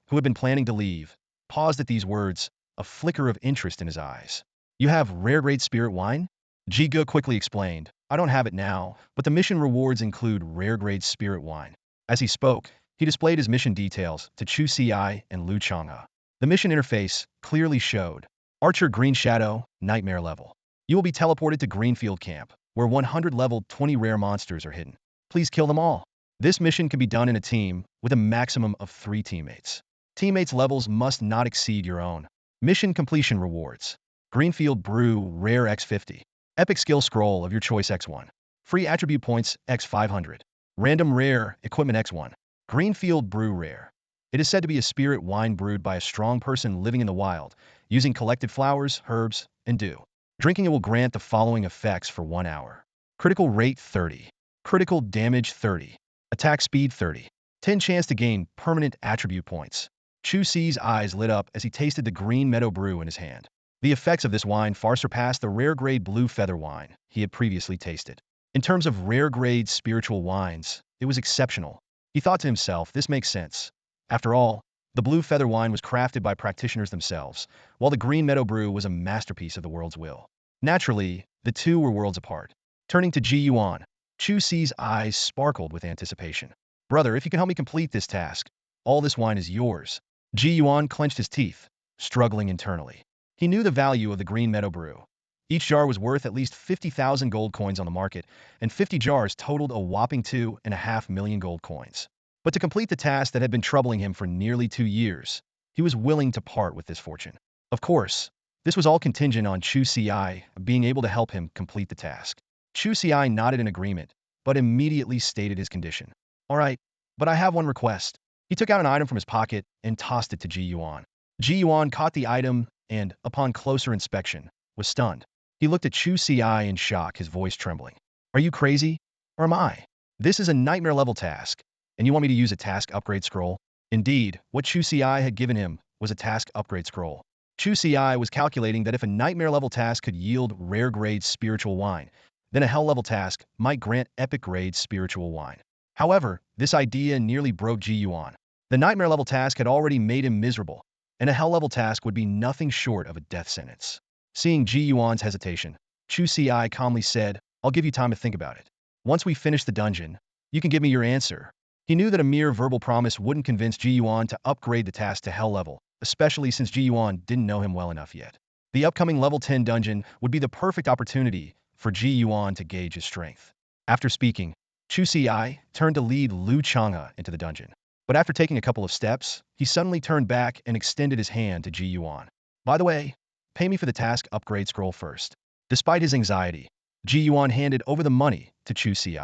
who had been planning to leave, paused at these words, a flicker of interest in his eyes. "You have rare Great Spirit Wine?" Ji Go quickly explained, "I don't have it now, but the mission rewards include rare Great Spirit Wine." As he spoke, he displayed his mission details to Chu Ci and Lu Changha. The mission interface clearly showed, Archer Green Shadow, Nightmare level. You will be teleported to Greenfield Camp, where 100 level 20 rare monsters are hidden. Please kill them all. This mission can be done in a team with a maximum of 3 teammates. Teammates' levels must not exceed your own. Mission completion rewards. Greenfield Brew Rare X50. Epic Skill Scroll of your choice X1. Free Attribute Points X500. Random Rare Equipment X1. Greenfield Brew Rare. It is said to be a spirit wine brewed by a strong person living in the wild, using collected flowers, herbs, and dew. Drinking it will grant the following effects for 1 hour. Critical Rate 30. Critical Damage 30. Attack Speed 30. 10 chance to gain permanent attribute points. Chu Ci's eyes lit up as he tasted the green meadow brew in his hand. The effects of this wine far surpassed the rare grade blue feather wine he had previously tasted. In terms of rare grade spiritual wines, it was exceptional. He thought to himself, this makes sense. After all, the blue feather wine was crafted by practitioners themselves, while the green meadow brew was a masterpiece of the world's will. Naturally, the two were worlds apart. Turning to Ji Yuan, Chu Ci's eyes sparkled with anticipation. "Brother, if you can help me complete this task, all this wine is yours." Ji Yuan clenched his teeth, struggling internally. He knew the value of the green meadow brew. Each jar was worth at least 50,000 gold coins on the market, and 50 jars totaled a whopping 2.5 million gold coins. But to complete the task that had been troubling him for nearly 2 years, he was willing to part with this fortune. Of course, this was all contingent on Chu Ci being able to help him complete the task. Chu Ci nodded in agreement, but immediately stated his condition. "All right, but I have one request." He took out an item from his pocket and tossed it to Ji Yuan. Ji Yuan caught the item and, upon closer inspection, was stunned. He looked at Chu Ci in shock, his voice trembling. "Are you crazy? Or am I? This is a nightmare level task, and you want me to use a task upgrade scroll?" Indeed, what Chu Ci had given him was a task upgrade scroll. Chu Ci was calculating that if a nightmare level task could yield rare grade spiritual wine, then a hell level task might grant epic grade spiritual wine. However, this idea nearly broke Ji Yuan. The nightmare level task had already made him miserable, and a hell level task would be nothing short of a death sentence. Seeing Ji Yuan's hesitation, Chu Ci calmly said, "I'll give you time to think about it. Once we finish the dungeon, you can give me your answer." He knew that a mere verbal promise wouldn't convince Ji Yuan to upgrade the task to hell level, especially since Ji Yuan didn't know him well enough yet. The upcoming level 10 dungeon would be the perfect opportunity for Ji Yuan to gauge his strength. After speaking, Chu Ci turned to lead Lu Changha into the dungeon. But after taking a couple of steps, he suddenly turned back and extended his hand to Ji Yuan. "By the way, pay me for the task upgrade scroll first." Despite his anxiety, Ji Yuan handed over the money to Chu Ci.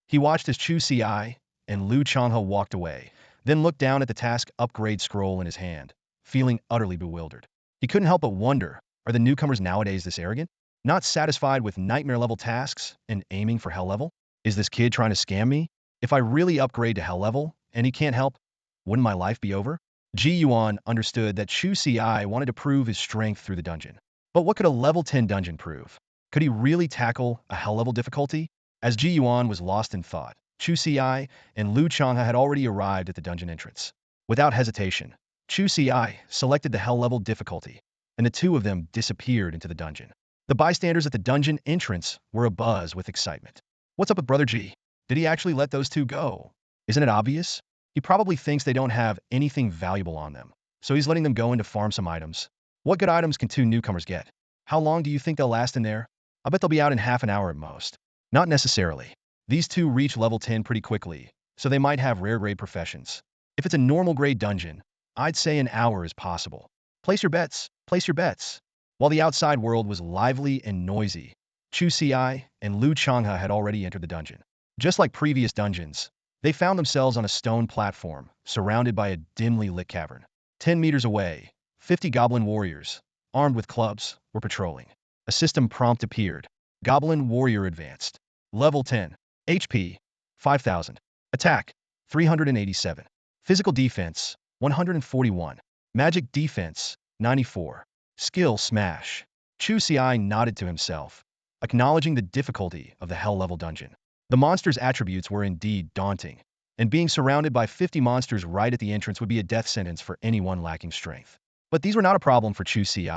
He watched as Chu Ci and Lu Changha walked away, then looked down at the task upgrade scroll in his hand, feeling utterly bewildered. He couldn't help but wonder, are the newcomers nowadays this arrogant? Not satisfied with nightmare level tasks and aiming for hell level? Is this kid trying to scam me? If I really upgrade to hell level, and he can't help, wouldn't my life be over? Ji Yuan understood that Chu Ci wanted to prove his strength through the dungeon. But what could a level 10 dungeon prove? Could he really tackle a hell level difficulty? As Ji Yuan was lost in thought, Chu Ci and Lu Changha had already arrived at the dungeon entrance. Without hesitation, Chu Ci selected the hell level difficulty, and the two of them disappeared into the dungeon. The bystanders at the dungeon entrance were abuzz with excitement. "What's up with Brother Ji? Did he actually let those two go? Isn't it obvious? He probably thinks they don't have anything valuable on them, so he's letting them go in to farm some items. What good items can two newcomers get? How long do you think they'll last in there? I bet they'll be out in half an hour at most." Not necessarily. These two reach level 10 pretty quickly, so they might have rare grade professions. If it's a normal grade dungeon, I'd say an hour is possible. Place your bets, place your bets. While the outside world was lively and noisy, Chu Ci and Lu Changha had already entered the dungeon. Just like previous dungeons, they found themselves on a stone platform, surrounded by a dimly lit cavern. 10 meters away, 50 goblin warriors, armed with clubs, were patrolling. A system prompt appeared. Goblin warrior advanced. Level 10. HP 5,000. Attack 387. Physical defense 141. Magic defense 94. Skill smash. Chu Ci nodded to himself, acknowledging the difficulty of the hell-level dungeon. The monster's attributes were indeed daunting, and being surrounded by 50 monsters right at the entrance would be a death sentence for anyone lacking strength. But these were not a problem for Chu Ci.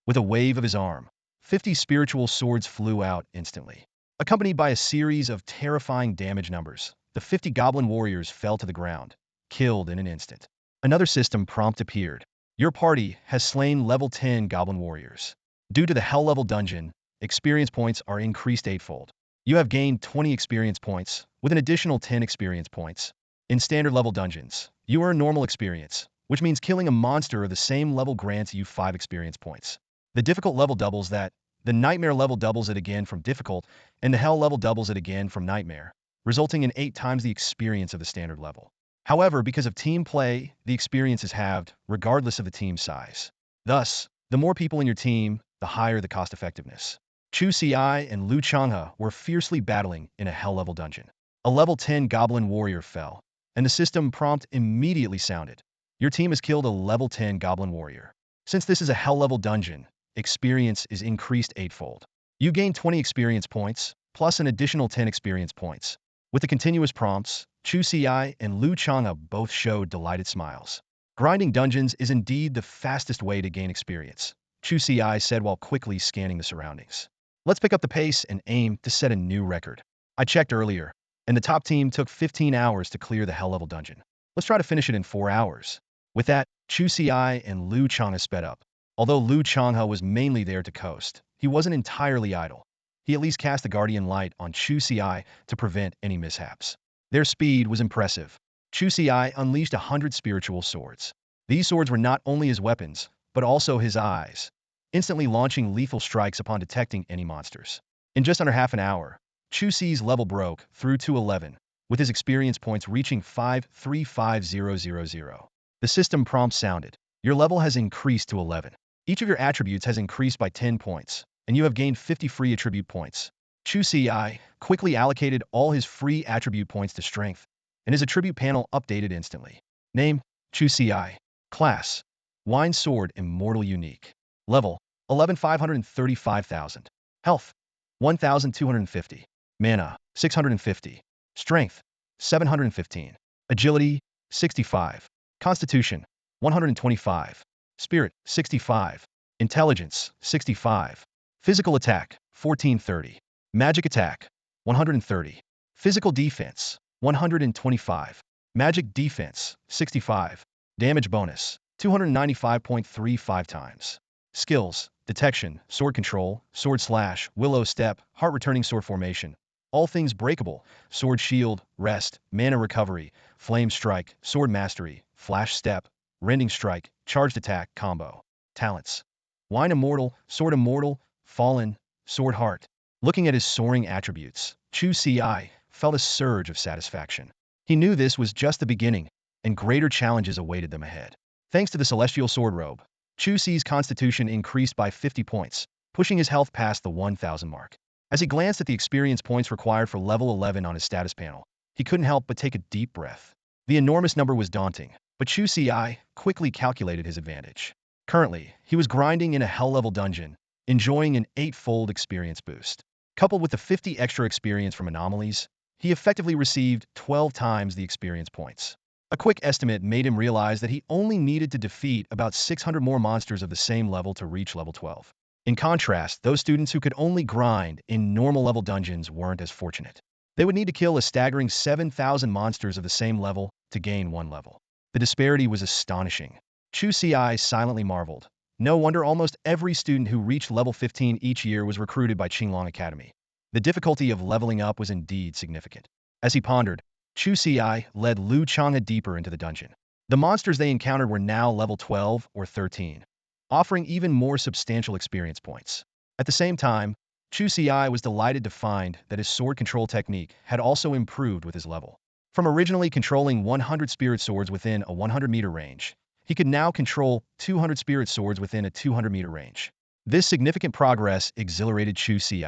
With a wave of his arm, 50 spiritual swords flew out instantly. Accompanied by a series of terrifying damage numbers, the 50 goblin warriors fell to the ground, killed in an instant. Another system prompt appeared. Your party has slain level 10 goblin warriors. Due to the hell-level dungeon, experience points are increased eightfold. You have gained 20 experience points, with an additional 10 experience points. In standard level dungeons, you earn normal experience, which means killing a monster of the same level grants you 5 experience points. The difficult level doubles that, the nightmare level doubles it again from difficult, and the hell level doubles it again from nightmare, resulting in 8 times the experience of the standard level. However, because of team play, the experience is halved, regardless of the team size. Thus, the more people in your team, the higher the cost effectiveness. Chu Ci and Changha were fiercely battling in a hell-level dungeon. A level 10 goblin warrior fell, and the system prompt immediately sounded. Your team has killed a level 10 goblin warrior. Since this is a hell-level dungeon, experience is increased eightfold. You gain 20 experience points, plus an additional 10 experience points. With the continuous prompts, Chu Ci and Changha both showed delighted smiles. Grinding dungeons is indeed the fastest way to gain experience, Chu Ci said while quickly scanning the surroundings. Let's pick up the pace and aim to set a new record. I checked earlier, and the top team took 15 hours to clear the hell-level dungeon. Let's try to finish it in 4 hours. With that, Chu Ci and Changha sped up. Although Changha was mainly there to coast, he wasn't entirely idle. He at least cast the Guardian Light on Chu Ci to prevent any mishaps. Their speed was impressive. Chu Ci unleashed 100 spiritual swords. These swords were not only his weapons, but also his eyes, instantly launching lethal strikes upon detecting any monsters. In just under half an hour, Chu Ci's level broke through to 11, with his experience points reaching 535000. The system prompt sounded. Your level has increased to 11. Each of your attributes has increased by 10 points, and you have gained 50 free attribute points. Chu Ci quickly allocated all his free attribute points to strength, and his attribute panel updated instantly. Name, Chu Ci. Class, Wine Sword Immortal Unique. Level, 11,535,000. Health, 1,250. Mana, 650. Strength, 715. Agility, 65. Constitution, 125. Spirit, 65. Intelligence, 65. Physical attack, 1430. Magic attack, 130. Physical defense, 125. Magic defense, 65. Damage bonus, 295.35 times. Skills, detection, sword control, sword slash, willow step, heart returning sword formation, all things breakable, sword shield, rest, mana recovery, flame strike, sword mastery, flash step, rending strike, charged attack combo. Talents, wine immortal, sword immortal, fallen, sword heart. Looking at his soaring attributes, Chu Ci felt a surge of satisfaction. He knew this was just the beginning, and greater challenges awaited them ahead. Thanks to the celestial sword robe, Chu Ci's constitution increased by 50 points, pushing his health past the 1,000 mark. As he glanced at the experience points required for level 11 on his status panel, he couldn't help but take a deep breath. The enormous number was daunting, but Chu Ci quickly calculated his advantage. Currently, he was grinding in a hell-level dungeon, enjoying an 8-fold experience boost. Coupled with the 50 extra experience from anomalies, he effectively received 12 times the experience points. A quick estimate made him realize that he only needed to defeat about 600 more monsters of the same level to reach level 12. In contrast, those students who could only grind in normal level dungeons weren't as fortunate. They would need to kill a staggering 7,000 monsters of the same level to gain 1 level. The disparity was astonishing. Chu Ci silently marveled. No wonder almost every student who reached level 15 each year was recruited by Qinglong Academy. The difficulty of leveling up was indeed significant. As he pondered, Chu Ci led Changha deeper into the dungeon. The monsters they encountered were now level 12 or 13, offering even more substantial experience points. At the same time, Chu Ci was delighted to find that his sword control technique had also improved with his level. From originally controlling 100 spirit swords within a 100-meter range, he could now control 200 spirit swords within a 200-meter range. This significant progress exhilarated Chu Ci.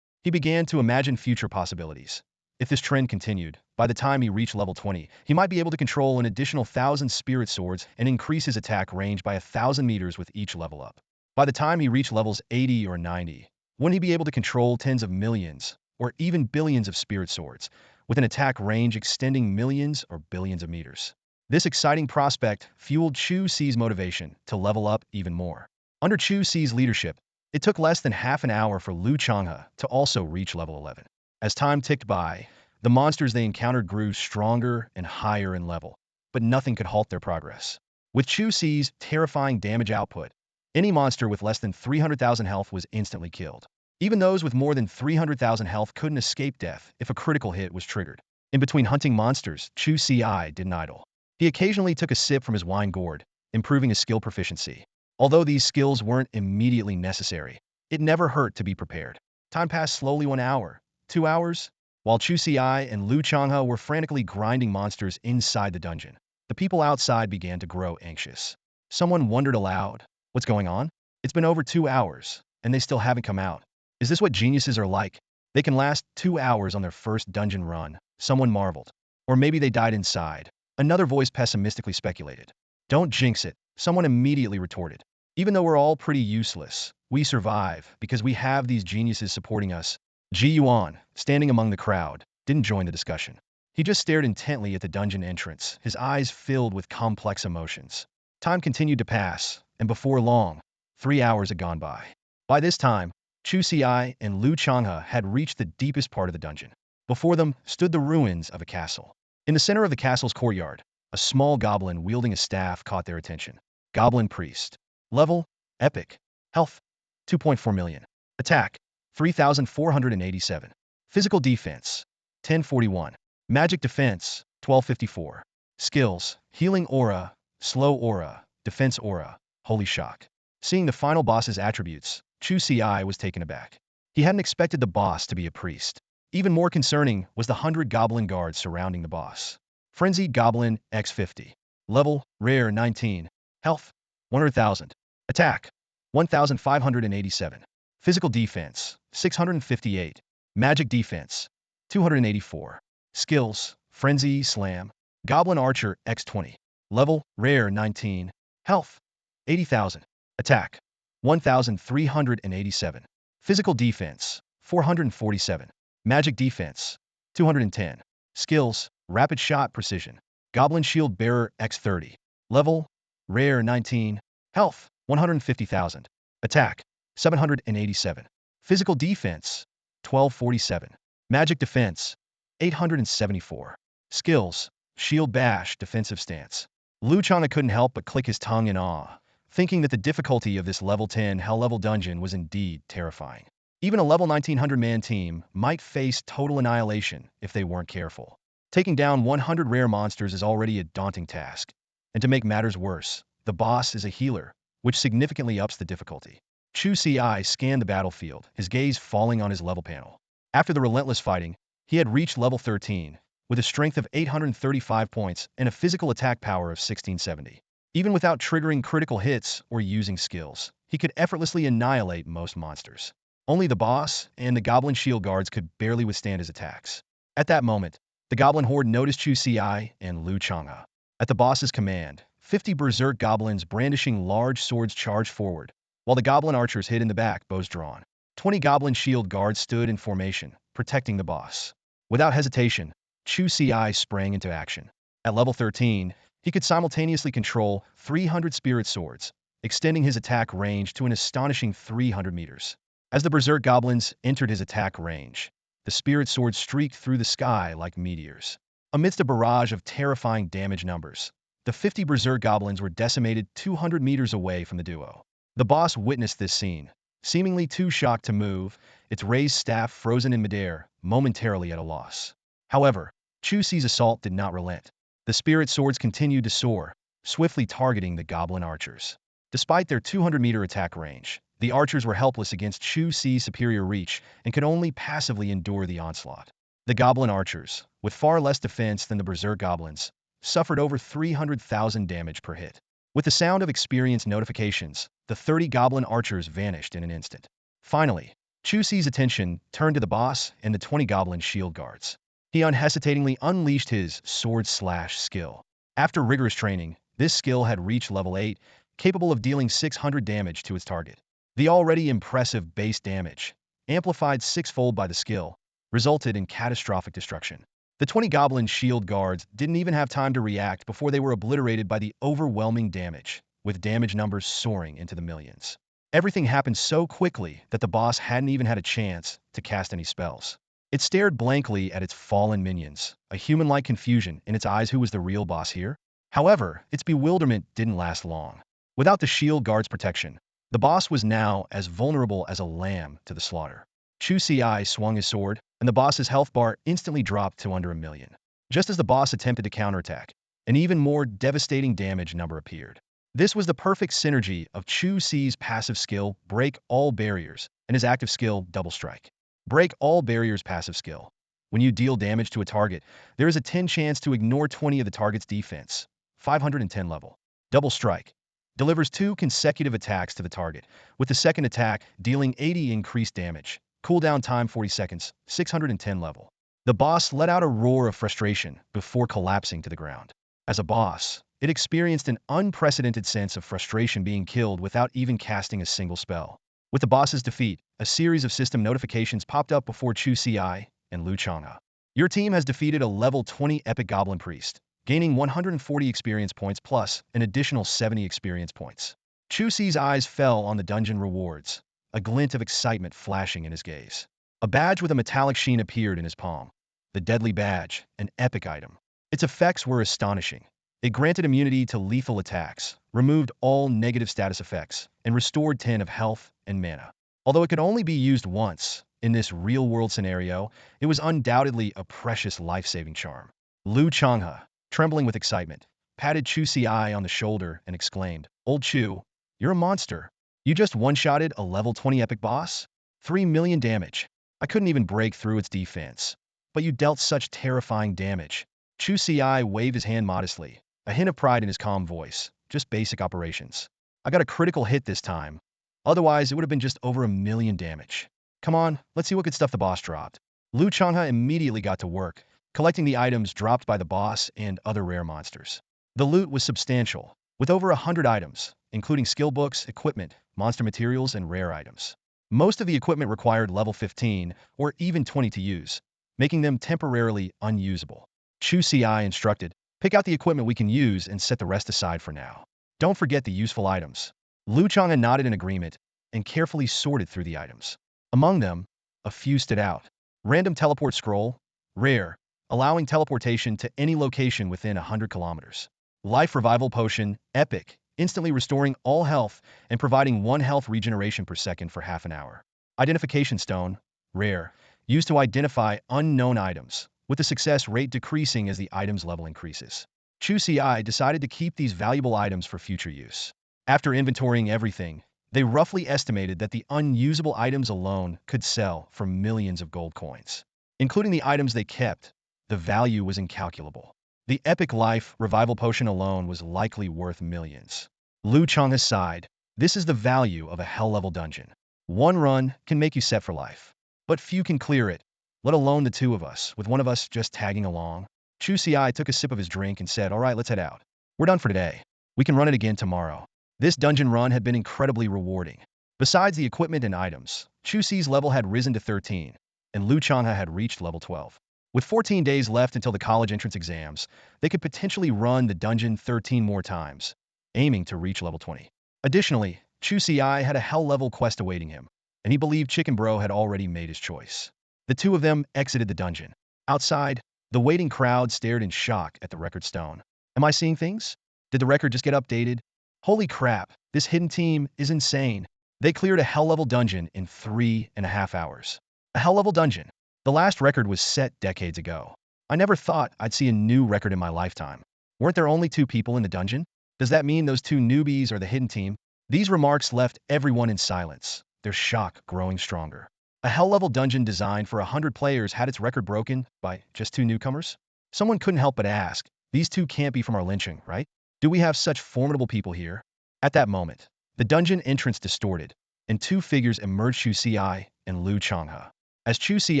He began to imagine future possibilities. If this trend continued, by the time he reached level 20, he might be able to control an additional 1,000 spirit swords and increase his attack range by 1,000 meters with each level up. By the time he reached levels 80 or 90, wouldn't he be able to control tens of millions or even billions of spirit swords, with an attack range extending millions or billions of meters? This exciting prospect fueled Chu Ci's motivation to level up even more. Under Chu Ci's leadership, it took less than half an hour for Changha to also reach level 11. As time ticked by, the monsters they encountered grew stronger and higher in level, but nothing could halt their progress. With Chu Ci's terrifying damage output, any monster with less than 300,000 health was instantly killed. Even those with more than 300,000 health couldn't escape death if a critical hit was triggered. In between hunting monsters, Chu Ci didn't idle. He occasionally took a sip from his wine gourd, improving his skill proficiency. Although these skills weren't immediately necessary, it never hurt to be prepared. Time passed slowly. 1 hour, 2 hours, while Chu Ci and Changha were frantically grinding monsters inside the dungeon. The people outside began to grow anxious. Someone wondered aloud, "What's going on? It's been over 2 hours, and they still haven't come out. Is this what geniuses are like? They can last 2 hours on their first dungeon run," someone marveled. Or maybe they died inside. Another voice pessimistically speculated. "Don't jinx it," someone immediately retorted. "Even though we're all pretty useless, we survive because we have these geniuses supporting us." Ji Yuan, standing among the crowd, didn't join the discussion. He just stared intently at the dungeon entrance, his eyes filled with complex emotions. Time continued to pass, and before long, 3 hours had gone by. By this time, Chu Ci and Changha had reached the deepest part of the dungeon. Before them stood the ruins of a castle. In the center of the castle's courtyard, a small goblin wielding a staff caught their attention. Goblin Priest. Level, Epic. Health, 2.4 million. Attack, 3,487. Physical Defense, 1041. Magic Defense, 1254. Skills, Healing Aura, Slow Aura, Defense Aura, Holy Shock. Seeing the final boss's attributes, Chu Ci was taken aback. He hadn't expected the boss to be a priest. Even more concerning was the 100 goblin guards surrounding the boss. Frenzied Goblin X50. Level, Rare 19. Health, 100,000. Attack, 1,587. Physical Defense, 658. Magic Defense, 284. Skills, Frenzy Slam. Goblin Archer X20. Level, Rare 19. Health, 80,000. Attack, 1,387. Physical Defense, 447. Magic Defense, 210. Skills, Rapid Shot Precision. Goblin Shield Bearer X30. Level, Rare 19. Health, 150,000. Attack, 787. Physical Defense, 1247. Magic Defense, 874. Skills, Shield Bash Defensive Stance. Changha couldn't help but click his tongue in awe, thinking that the difficulty of this level 10 hell-level dungeon was indeed terrifying. Even a level 1900-man team might face total annihilation if they weren't careful. Taking down 100 rare monsters is already a daunting task. And to make matters worse, the boss is a healer, which significantly ups the difficulty. Chu Ci scanned the battlefield, his gaze falling on his level panel. After the relentless fighting, he had reached level 13, with a strength of 835 points and a physical attack power of 1670. Even without triggering critical hits or using skills, he could effortlessly annihilate most monsters. Only the boss and the goblin shield guards could barely withstand his attacks. At that moment, the goblin horde noticed Chu Ci and Changha. At the boss's command, 50 berserk goblins brandishing large swords charged forward, while the goblin archers hid in the back, bows drawn. 20 goblin shield guards stood in formation, protecting the boss. Without hesitation, Chu Ci sprang into action. At level 13, he could simultaneously control 300 spirit swords, extending his attack range to an astonishing 300 meters. As the berserk goblins entered his attack range, the spirit swords streaked through the sky like meteors. Amidst a barrage of terrifying damage numbers, the 50 berserk goblins were decimated 200 meters away from the duo. The boss witnessed this scene, seemingly too shocked to move, its raised staff frozen in midair, momentarily at a loss. However, Chu Ci's assault did not relent. The spirit swords continued to soar, swiftly targeting the goblin archers. Despite their 200-meter attack range, the archers were helpless against Chu Ci's superior reach and could only passively endure the onslaught. The goblin archers, with far less defense than the berserk goblins, suffered over 300,000 damage per hit. With the sound of experience notifications, the 30 goblin archers vanished in an instant. Finally, Chu Ci's attention turned to the boss and the 20 goblin shield guards. He unhesitatingly unleashed his sword slash skill. After rigorous training, this skill had reached level 8, capable of dealing 600 damage to its target. The already impressive base damage, amplified sixfold by the skill, resulted in catastrophic destruction. The 20 goblin shield guards didn't even have time to react before they were obliterated by the overwhelming damage, with damage numbers soaring into the millions. Everything happened so quickly that the boss hadn't even had a chance to cast any spells. It stared blankly at its fallen minions, a human-like confusion in its eyes. Who was the real boss here? However, its bewilderment didn't last long. Without the shield guard's protection, the boss was now as vulnerable as a lamb to the slaughter. Chu Ci swung his sword, and the boss's health bar instantly dropped to under 1,000,000. Just as the boss attempted to counterattack, an even more devastating damage number appeared. This was the perfect synergy of Chu Ci's passive skill, Break All Barriers, and his active skill, Double Strike. Break All Barriers passive skill. When you deal damage to a target, there is a 10 chance to ignore 20 of the target's defense. 510 level. Double Strike. Delivers 2 consecutive attacks to the target, with the second attack dealing 80 increased damage. Cooldown time 40 seconds. 610 level. The boss let out a roar of frustration before collapsing to the ground. As a boss, it experienced an unprecedented sense of frustration being killed without even casting a single spell. With the boss's defeat, a series of system notifications popped up before Chu Ci and Changha. Your team has defeated a level 20 epic goblin priest, gaining 140 experience points plus an additional 70 experience points. Chu Ci's eyes fell on the dungeon rewards, a glint of excitement flashing in his gaze. A badge with a metallic sheen appeared in his palm. The deadly badge, an epic item. Its effects were astonishing. It granted immunity to lethal attacks, removed all negative status effects, and restored 10 of health and mana. Although it could only be used once, in this real-world scenario, it was undoubtedly a precious life-saving charm. Changha, trembling with excitement, patted Chu Ci on the shoulder and exclaimed, "Old Chu, you're a monster. You just one-shotted a level 20 epic boss? 3 million damage. I couldn't even break through its defense. But you dealt such terrifying damage." Chu Ci waved his hand modestly, a hint of pride in his calm voice. "Just basic operations. I got a critical hit this time. Otherwise, it would have been just over 1,000,000 damage. Come on, let's see what good stuff the boss dropped." Changha immediately got to work, collecting the items dropped by the boss and other rare monsters. The loot was substantial, with over 100 items, including skill books, equipment, monster materials, and rare items. Most of the equipment required level 15 or even 20 to use, making them temporarily unusable. Chu Ci instructed, "Pick out the equipment we can use and set the rest aside for now. Don't forget the useful items." Changha nodded in agreement and carefully sorted through the items. Among them, a few stood out. Random teleport scroll, rare, allowing teleportation to any location within 100 kilometers. Life revival potion, epic, instantly restoring all health and providing 1 health regeneration per second for half an hour. Identification stone, rare, used to identify unknown items, with the success rate decreasing as the item's level increases. Chu Ci decided to keep these valuable items for future use. After inventorying everything, they roughly estimated that the unusable items alone could sell for millions of gold coins. Including the items they kept, the value was incalculable. The epic life revival potion alone was likely worth millions. Changha sighed. "This is the value of a hell-level dungeon. 1 run can make you set for life. But few can clear it, let alone the 2 of us, with one of us just tagging along." Chu Ci took a sip of his drink and said, "All right, let's head out. We're done for today. We can run it again tomorrow." This dungeon run had been incredibly rewarding. Besides the equipment and items, Chu Ci's level had risen to 13, and Changha had reached level 12. With 14 days left until the college entrance exams, they could potentially run the dungeon 13 more times, aiming to reach level 20. Additionally, Chu Ci had a hell-level quest awaiting him, and he believed Chicken Bro had already made his choice. The 2 of them exited the dungeon. Outside, the waiting crowd stared in shock at the record stone. Am I seeing things? Did the record just get updated? Holy crap, this hidden team is insane. They cleared a hell-level dungeon in 3.5 hours. A hell-level dungeon. The last record was set decades ago. I never thought I'd see a new record in my lifetime. Weren't there only 2 people in the dungeon? Does that mean those 2 newbies are the hidden team? These remarks left everyone in silence, their shock growing stronger. A hell-level dungeon designed for 100 players had its record broken by just 2 newcomers? Someone couldn't help but ask, these 2 can't be from our lynching, right? Do we have such formidable people here? At that moment, the dungeon entrance distorted, and 2 figures emerged: Chu Ci and Changha. As Chu Ci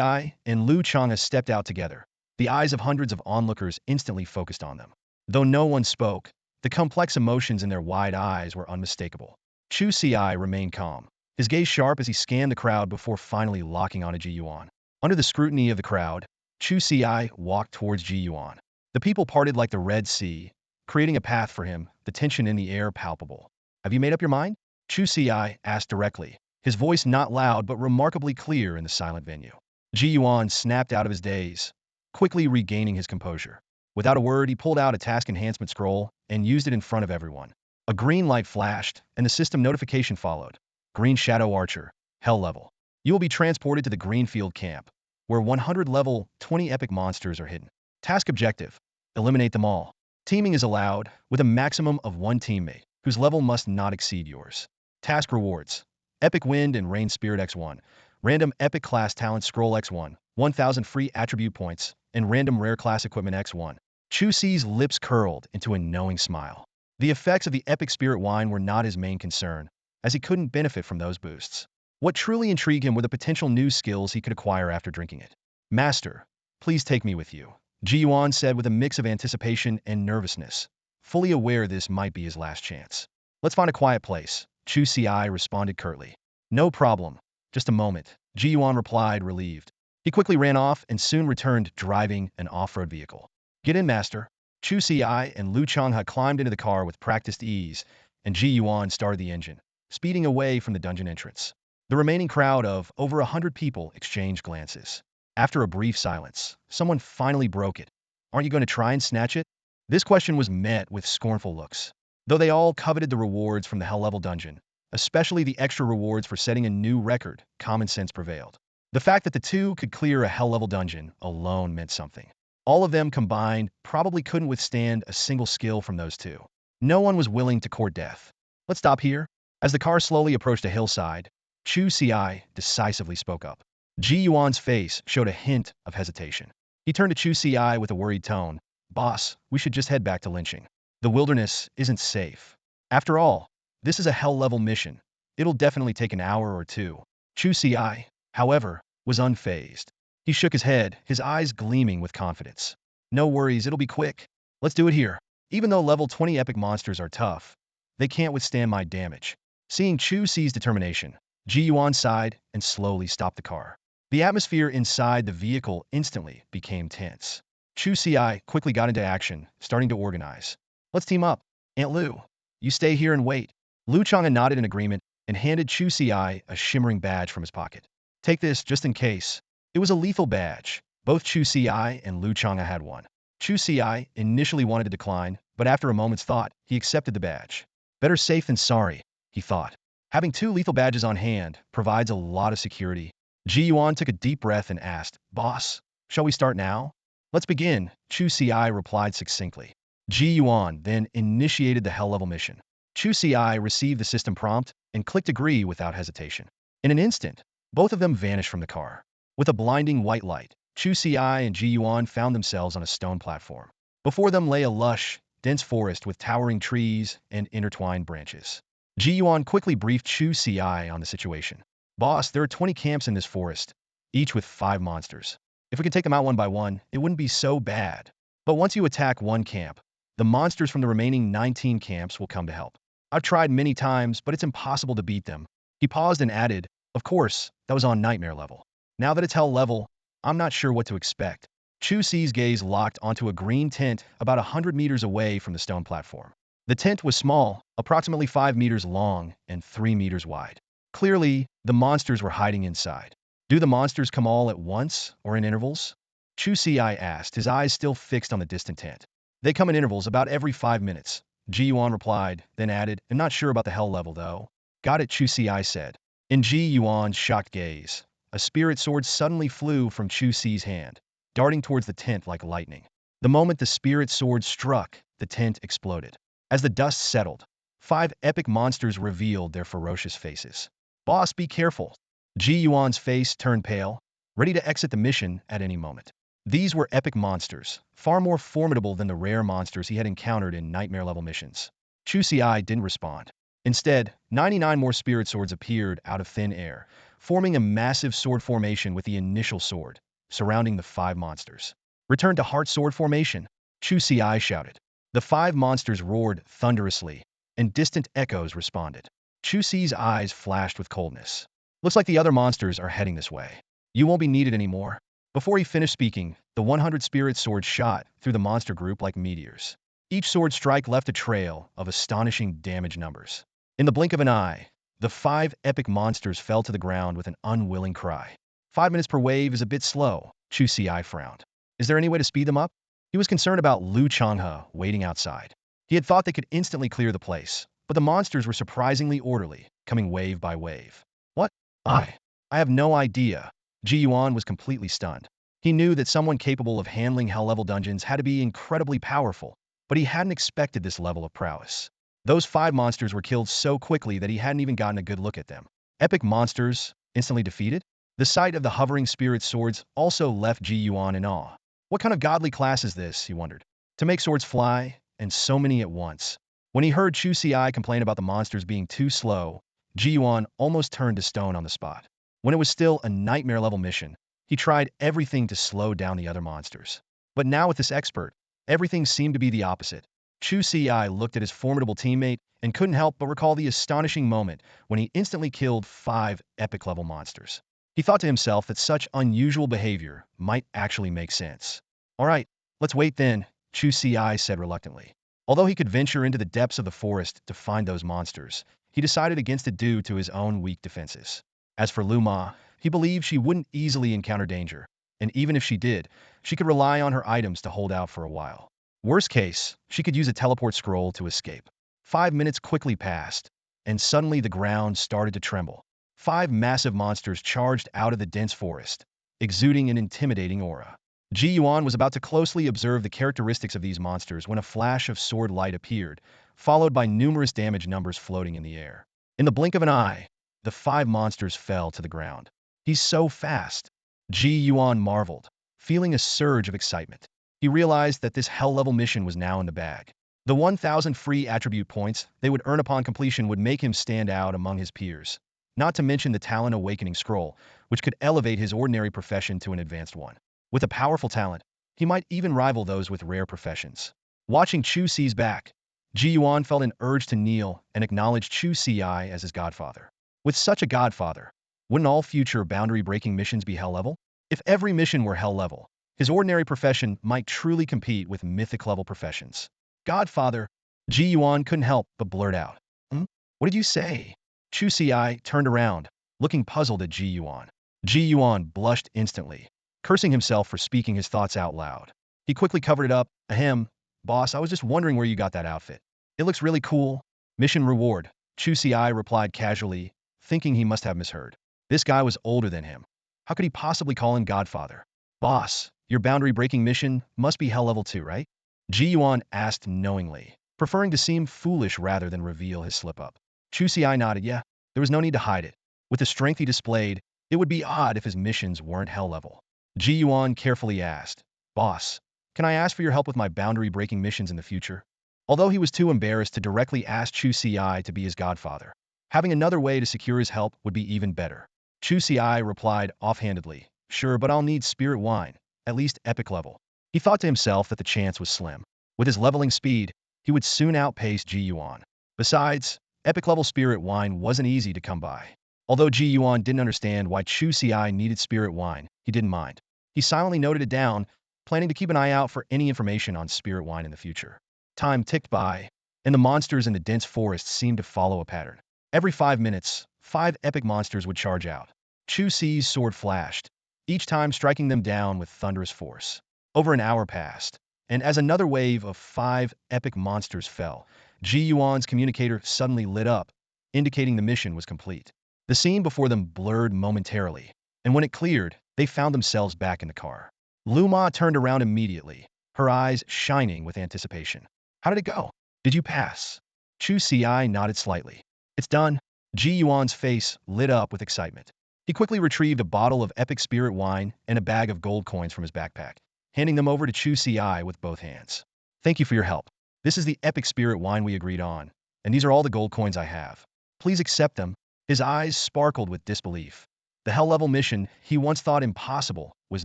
and Changha stepped out together, The eyes of hundreds of onlookers instantly focused on them. Though no one spoke, the complex emotions in their wide eyes were unmistakable. Chu Ci remained calm, his gaze sharp as he scanned the crowd before finally locking on a Ji Yuan. Under the scrutiny of the crowd, Chu Ci walked towards Ji Yuan. The people parted like the Red Sea, creating a path for him, the tension in the air palpable. Have you made up your mind? Chu Ci asked directly, his voice not loud but remarkably clear in the silent venue. Ji Yuan snapped out of his daze, quickly regaining his composure. Without a word, he pulled out a task enhancement scroll and used it in front of everyone. A green light flashed, and the system notification followed. Green Shadow Archer, Hell level. You will be transported to the Greenfield camp, where 100 level 20 epic monsters are hidden. Task objective: eliminate them all. Teaming is allowed, with a maximum of one teammate, whose level must not exceed yours. Task rewards: Epic Wind and Rain Spirit X1, Random Epic Class Talent Scroll X1, 1000 free attribute points, and Random Rare Class Equipment X1. Chu Ci's lips curled into a knowing smile. The effects of the Epic Spirit Wine were not his main concern, as he couldn't benefit from those boosts. What truly intrigued him were the potential new skills he could acquire after drinking it. Master, please take me with you, Ji Yuan said with a mix of anticipation and nervousness, fully aware this might be his last chance. Let's find a quiet place, Chu Ci responded curtly. No problem. Just a moment, Ji Yuan replied, relieved. He quickly ran off and soon returned driving an off-road vehicle. Get in, master. Chu Ci and Lu Changha climbed into the car with practiced ease, and Ji Yuan started the engine, speeding away from the dungeon entrance. The remaining crowd of over 100 people exchanged glances. After a brief silence, someone finally broke it. Aren't you going to try and snatch it? This question was met with scornful looks. Though they all coveted the rewards from the hell-level dungeon, especially the extra rewards for setting a new record, common sense prevailed. The fact that the two could clear a hell-level dungeon alone meant something. All of them combined probably couldn't withstand a single skill from those two. No one was willing to court death. Let's stop here. As the car slowly approached a hillside, Chu Ci decisively spoke up. Ji Yuan's face showed a hint of hesitation. He turned to Chu Ci with a worried tone. Boss, we should just head back to lynching. The wilderness isn't safe. After all, this is a hell-level mission. It'll definitely take an hour or two. Chu Ci, however, was unfazed. He shook his head, his eyes gleaming with confidence. No worries, it'll be quick. Let's do it here. Even though level 20 epic monsters are tough, they can't withstand my damage. Seeing Chu Ci's determination, Ji Yuan sighed and slowly stopped the car. The atmosphere inside the vehicle instantly became tense. Chu Ci quickly got into action, starting to organize. Let's team up. Aunt Lu, you stay here and wait. Lu Changha nodded in agreement and handed Chu Ci a shimmering badge from his pocket. Take this just in case. It was a lethal badge. Both Chu Ci and Lu Changha had one. Chu Ci initially wanted to decline, but after a moment's thought, he accepted the badge. Better safe than sorry, he thought. Having two lethal badges on hand provides a lot of security. Ji Yuan took a deep breath and asked, Boss, shall we start now? Let's begin, Chu Ci replied succinctly. Ji Yuan then initiated the hell-level mission. Chu Ci received the system prompt and clicked agree without hesitation. In an instant, both of them vanished from the car. With a blinding white light, Chu Ci and Ji Yuan found themselves on a stone platform. Before them lay a lush, dense forest with towering trees and intertwined branches. Ji Yuan quickly briefed Chu Ci on the situation. Boss, there are 20 camps in this forest, each with 5 monsters. If we could take them out one by one, it wouldn't be so bad. But once you attack one camp, the monsters from the remaining 19 camps will come to help. I've tried many times, but it's impossible to beat them. He paused and added, of course, that was on nightmare level. Now that it's hell level, I'm not sure what to expect. Chu Ci's gaze locked onto a green tent about 100 meters away from the stone platform. The tent was small, approximately 5 meters long and 3 meters wide. Clearly, the monsters were hiding inside. Do the monsters come all at once or in intervals? Chu Ci asked, his eyes still fixed on the distant tent. They come in intervals about every 5 minutes, Ji Yuan replied, then added, I'm not sure about the hell level though. Got it, Chu Ci said. In Ji Yuan's shocked gaze, a spirit sword suddenly flew from Chu Ci's hand, darting towards the tent like lightning. The moment the spirit sword struck, the tent exploded. As the dust settled, 5 epic monsters revealed their ferocious faces. Boss, be careful. Ji Yuan's face turned pale, ready to exit the mission at any moment. These were epic monsters, far more formidable than the rare monsters he had encountered in nightmare-level missions. Chu Ci didn't respond. Instead, 99 more spirit swords appeared out of thin air, forming a massive sword formation with the initial sword, surrounding the 5 monsters. Return to heart sword formation, Chu Ci shouted. The 5 monsters roared thunderously, and distant echoes responded. Chu Ci's eyes flashed with coldness. Looks like the other monsters are heading this way. You won't be needed anymore. Before he finished speaking, the 100 spirit swords shot through the monster group like meteors. Each sword strike left a trail of astonishing damage numbers. In the blink of an eye, the 5 epic monsters fell to the ground with an unwilling cry. 5 minutes per wave is a bit slow, Chu Ci frowned. Is there any way to speed them up? He was concerned about Lu Changha waiting outside. He had thought they could instantly clear the place, but the monsters were surprisingly orderly, coming wave by wave. What? I have no idea. Ji Yuan was completely stunned. He knew that someone capable of handling hell-level dungeons had to be incredibly powerful, but he hadn't expected this level of prowess. Those 5 monsters were killed so quickly that he hadn't even gotten a good look at them. Epic monsters instantly defeated? The sight of the hovering spirit swords also left Ji Yuan in awe. What kind of godly class is this, he wondered, to make swords fly, and so many at once? When he heard Chu Ci complain about the monsters being too slow, Ji Yuan almost turned to stone on the spot. When it was still a nightmare-level mission, he tried everything to slow down the other monsters. But now with this expert, everything seemed to be the opposite. Chu Ci looked at his formidable teammate and couldn't help but recall the astonishing moment when he instantly killed 5 epic-level monsters. He thought to himself that such unusual behavior might actually make sense. All right, let's wait then, Chu Ci said reluctantly. Although he could venture into the depths of the forest to find those monsters, he decided against it due to his own weak defenses. As for Lu Ma, he believed she wouldn't easily encounter danger, and even if she did, she could rely on her items to hold out for a while. Worst case, she could use a teleport scroll to escape. 5 minutes quickly passed, and suddenly the ground started to tremble. 5 massive monsters charged out of the dense forest, exuding an intimidating aura. Ji Yuan was about to closely observe the characteristics of these monsters when a flash of sword light appeared, followed by numerous damage numbers floating in the air. In the blink of an eye, the 5 monsters fell to the ground. He's so fast, Ji Yuan marveled, feeling a surge of excitement. He realized that this hell-level mission was now in the bag. The 1,000 free attribute points they would earn upon completion would make him stand out among his peers. Not to mention the Talent Awakening Scroll, which could elevate his ordinary profession to an advanced one. With a powerful talent, he might even rival those with rare professions. Watching Chu Ci's back, Ji Yuan felt an urge to kneel and acknowledge Chu Ci as his godfather. With such a godfather, wouldn't all future boundary-breaking missions be hell-level? If every mission were hell-level, his ordinary profession might truly compete with mythic-level professions. Godfather, Ji Yuan couldn't help but blurt out. What did you say? Chu Ci turned around, looking puzzled at Ji Yuan. Ji Yuan blushed instantly, cursing himself for speaking his thoughts out loud. He quickly covered it up. Ahem, boss, I was just wondering where you got that outfit. It looks really cool. Mission reward, Chu Ci replied casually, thinking he must have misheard. This guy was older than him. How could he possibly call him Godfather? Boss, your boundary-breaking mission must be hell level 2, right? Ji Yuan asked knowingly, preferring to seem foolish rather than reveal his slip-up. Chu Ci nodded. Yeah, there was no need to hide it. With the strength he displayed, it would be odd if his missions weren't hell level. Ji Yuan carefully asked, Boss, can I ask for your help with my boundary-breaking missions in the future? Although he was too embarrassed to directly ask Chu Ci to be his godfather, having another way to secure his help would be even better. Chu Ci replied offhandedly, Sure, but I'll need spirit wine, at least epic level. He thought to himself that the chance was slim. With his leveling speed, he would soon outpace Ji Yuan. Besides, epic-level spirit wine wasn't easy to come by. Although Ji Yuan didn't understand why Chu Ci needed spirit wine, he didn't mind. He silently noted it down, planning to keep an eye out for any information on spirit wine in the future. Time ticked by, and the monsters in the dense forest seemed to follow a pattern. Every 5 minutes, 5 epic monsters would charge out. Chu Ci's sword flashed, each time striking them down with thunderous force. Over an hour passed, and as another wave of 5 epic monsters fell, Ji Yuan's communicator suddenly lit up, indicating the mission was complete. The scene before them blurred momentarily, and when it cleared, they found themselves back in the car. Lu Ma turned around immediately, her eyes shining with anticipation. How did it go? Did you pass? Chu Ci nodded slightly. It's done. Ji Yuan's face lit up with excitement. He quickly retrieved a bottle of epic spirit wine and a bag of gold coins from his backpack, handing them over to Chu Ci with both hands. Thank you for your help. This is the epic spirit wine we agreed on, and these are all the gold coins I have. Please accept them. His eyes sparkled with disbelief. The hell-level mission he once thought impossible was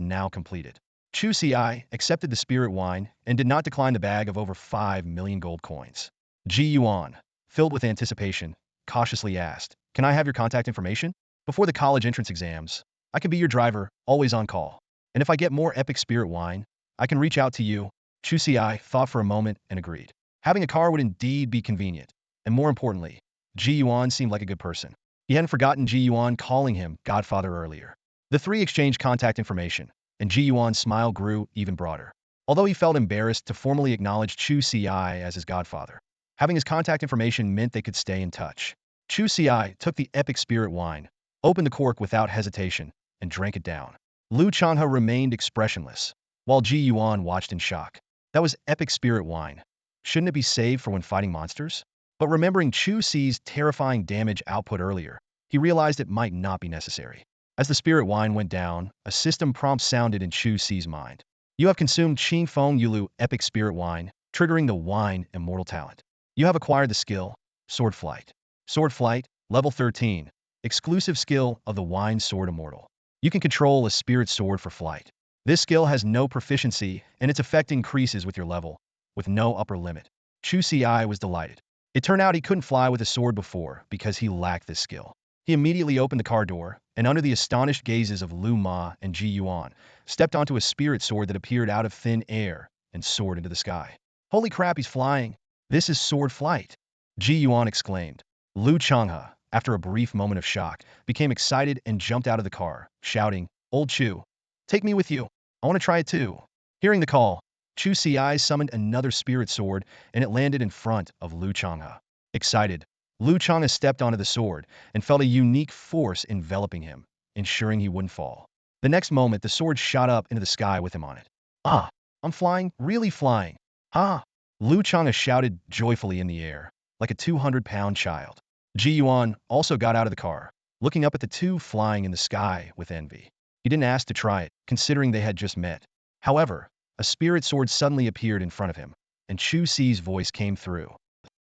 now completed. Chu Ci accepted the spirit wine and did not decline the bag of over 5 million gold coins. Ji Yuan, filled with anticipation, cautiously asked, "Can I have your contact information? Before the college entrance exams, I can be your driver, always on call. And if I get more epic spirit wine, I can reach out to you." Chu Ci thought for a moment and agreed. Having a car would indeed be convenient. And more importantly, Ji Yuan seemed like a good person. He hadn't forgotten Ji Yuan calling him Godfather earlier. The three exchanged contact information, and Ji Yuan's smile grew even broader. Although he felt embarrassed to formally acknowledge Chu Ci as his godfather, having his contact information meant they could stay in touch. Chu Ci took the epic spirit wine, opened the cork without hesitation, and drank it down. Lu Changha remained expressionless, while Ji Yuan watched in shock. That was epic spirit wine. Shouldn't it be saved for when fighting monsters? But remembering Chu Ci's terrifying damage output earlier, he realized it might not be necessary. As the spirit wine went down, a system prompt sounded in Chu Ci's mind. You have consumed Qing Feng Yulu epic spirit wine, triggering the wine immortal talent. You have acquired the skill, Sword Flight. Sword Flight, level 13, exclusive skill of the Wine Sword Immortal. You can control a spirit sword for flight. This skill has no proficiency, and its effect increases with your level, with no upper limit. Chu Ci was delighted. It turned out he couldn't fly with a sword before because he lacked this skill. He immediately opened the car door, and under the astonished gazes of Lu Ma and Ji Yuan, stepped onto a spirit sword that appeared out of thin air and soared into the sky. Holy crap, he's flying! This is sword flight! Ji Yuan exclaimed. Lu Changha, after a brief moment of shock, became excited and jumped out of the car, shouting, "Old Chu, take me with you! I want to try it too!" Hearing the call, Chu Ci summoned another spirit sword, and it landed in front of Lu Changha. Excited, Lu Changha stepped onto the sword and felt a unique force enveloping him, ensuring he wouldn't fall. The next moment, the sword shot up into the sky with him on it. "Ah, I'm flying, really flying! Ah!" Lu Changha shouted joyfully in the air, like a 200-pound child. Ji Yuan also got out of the car, looking up at the two flying in the sky with envy. He didn't ask to try it, considering they had just met. However, a spirit sword suddenly appeared in front of him, and Chu Ci's voice came through.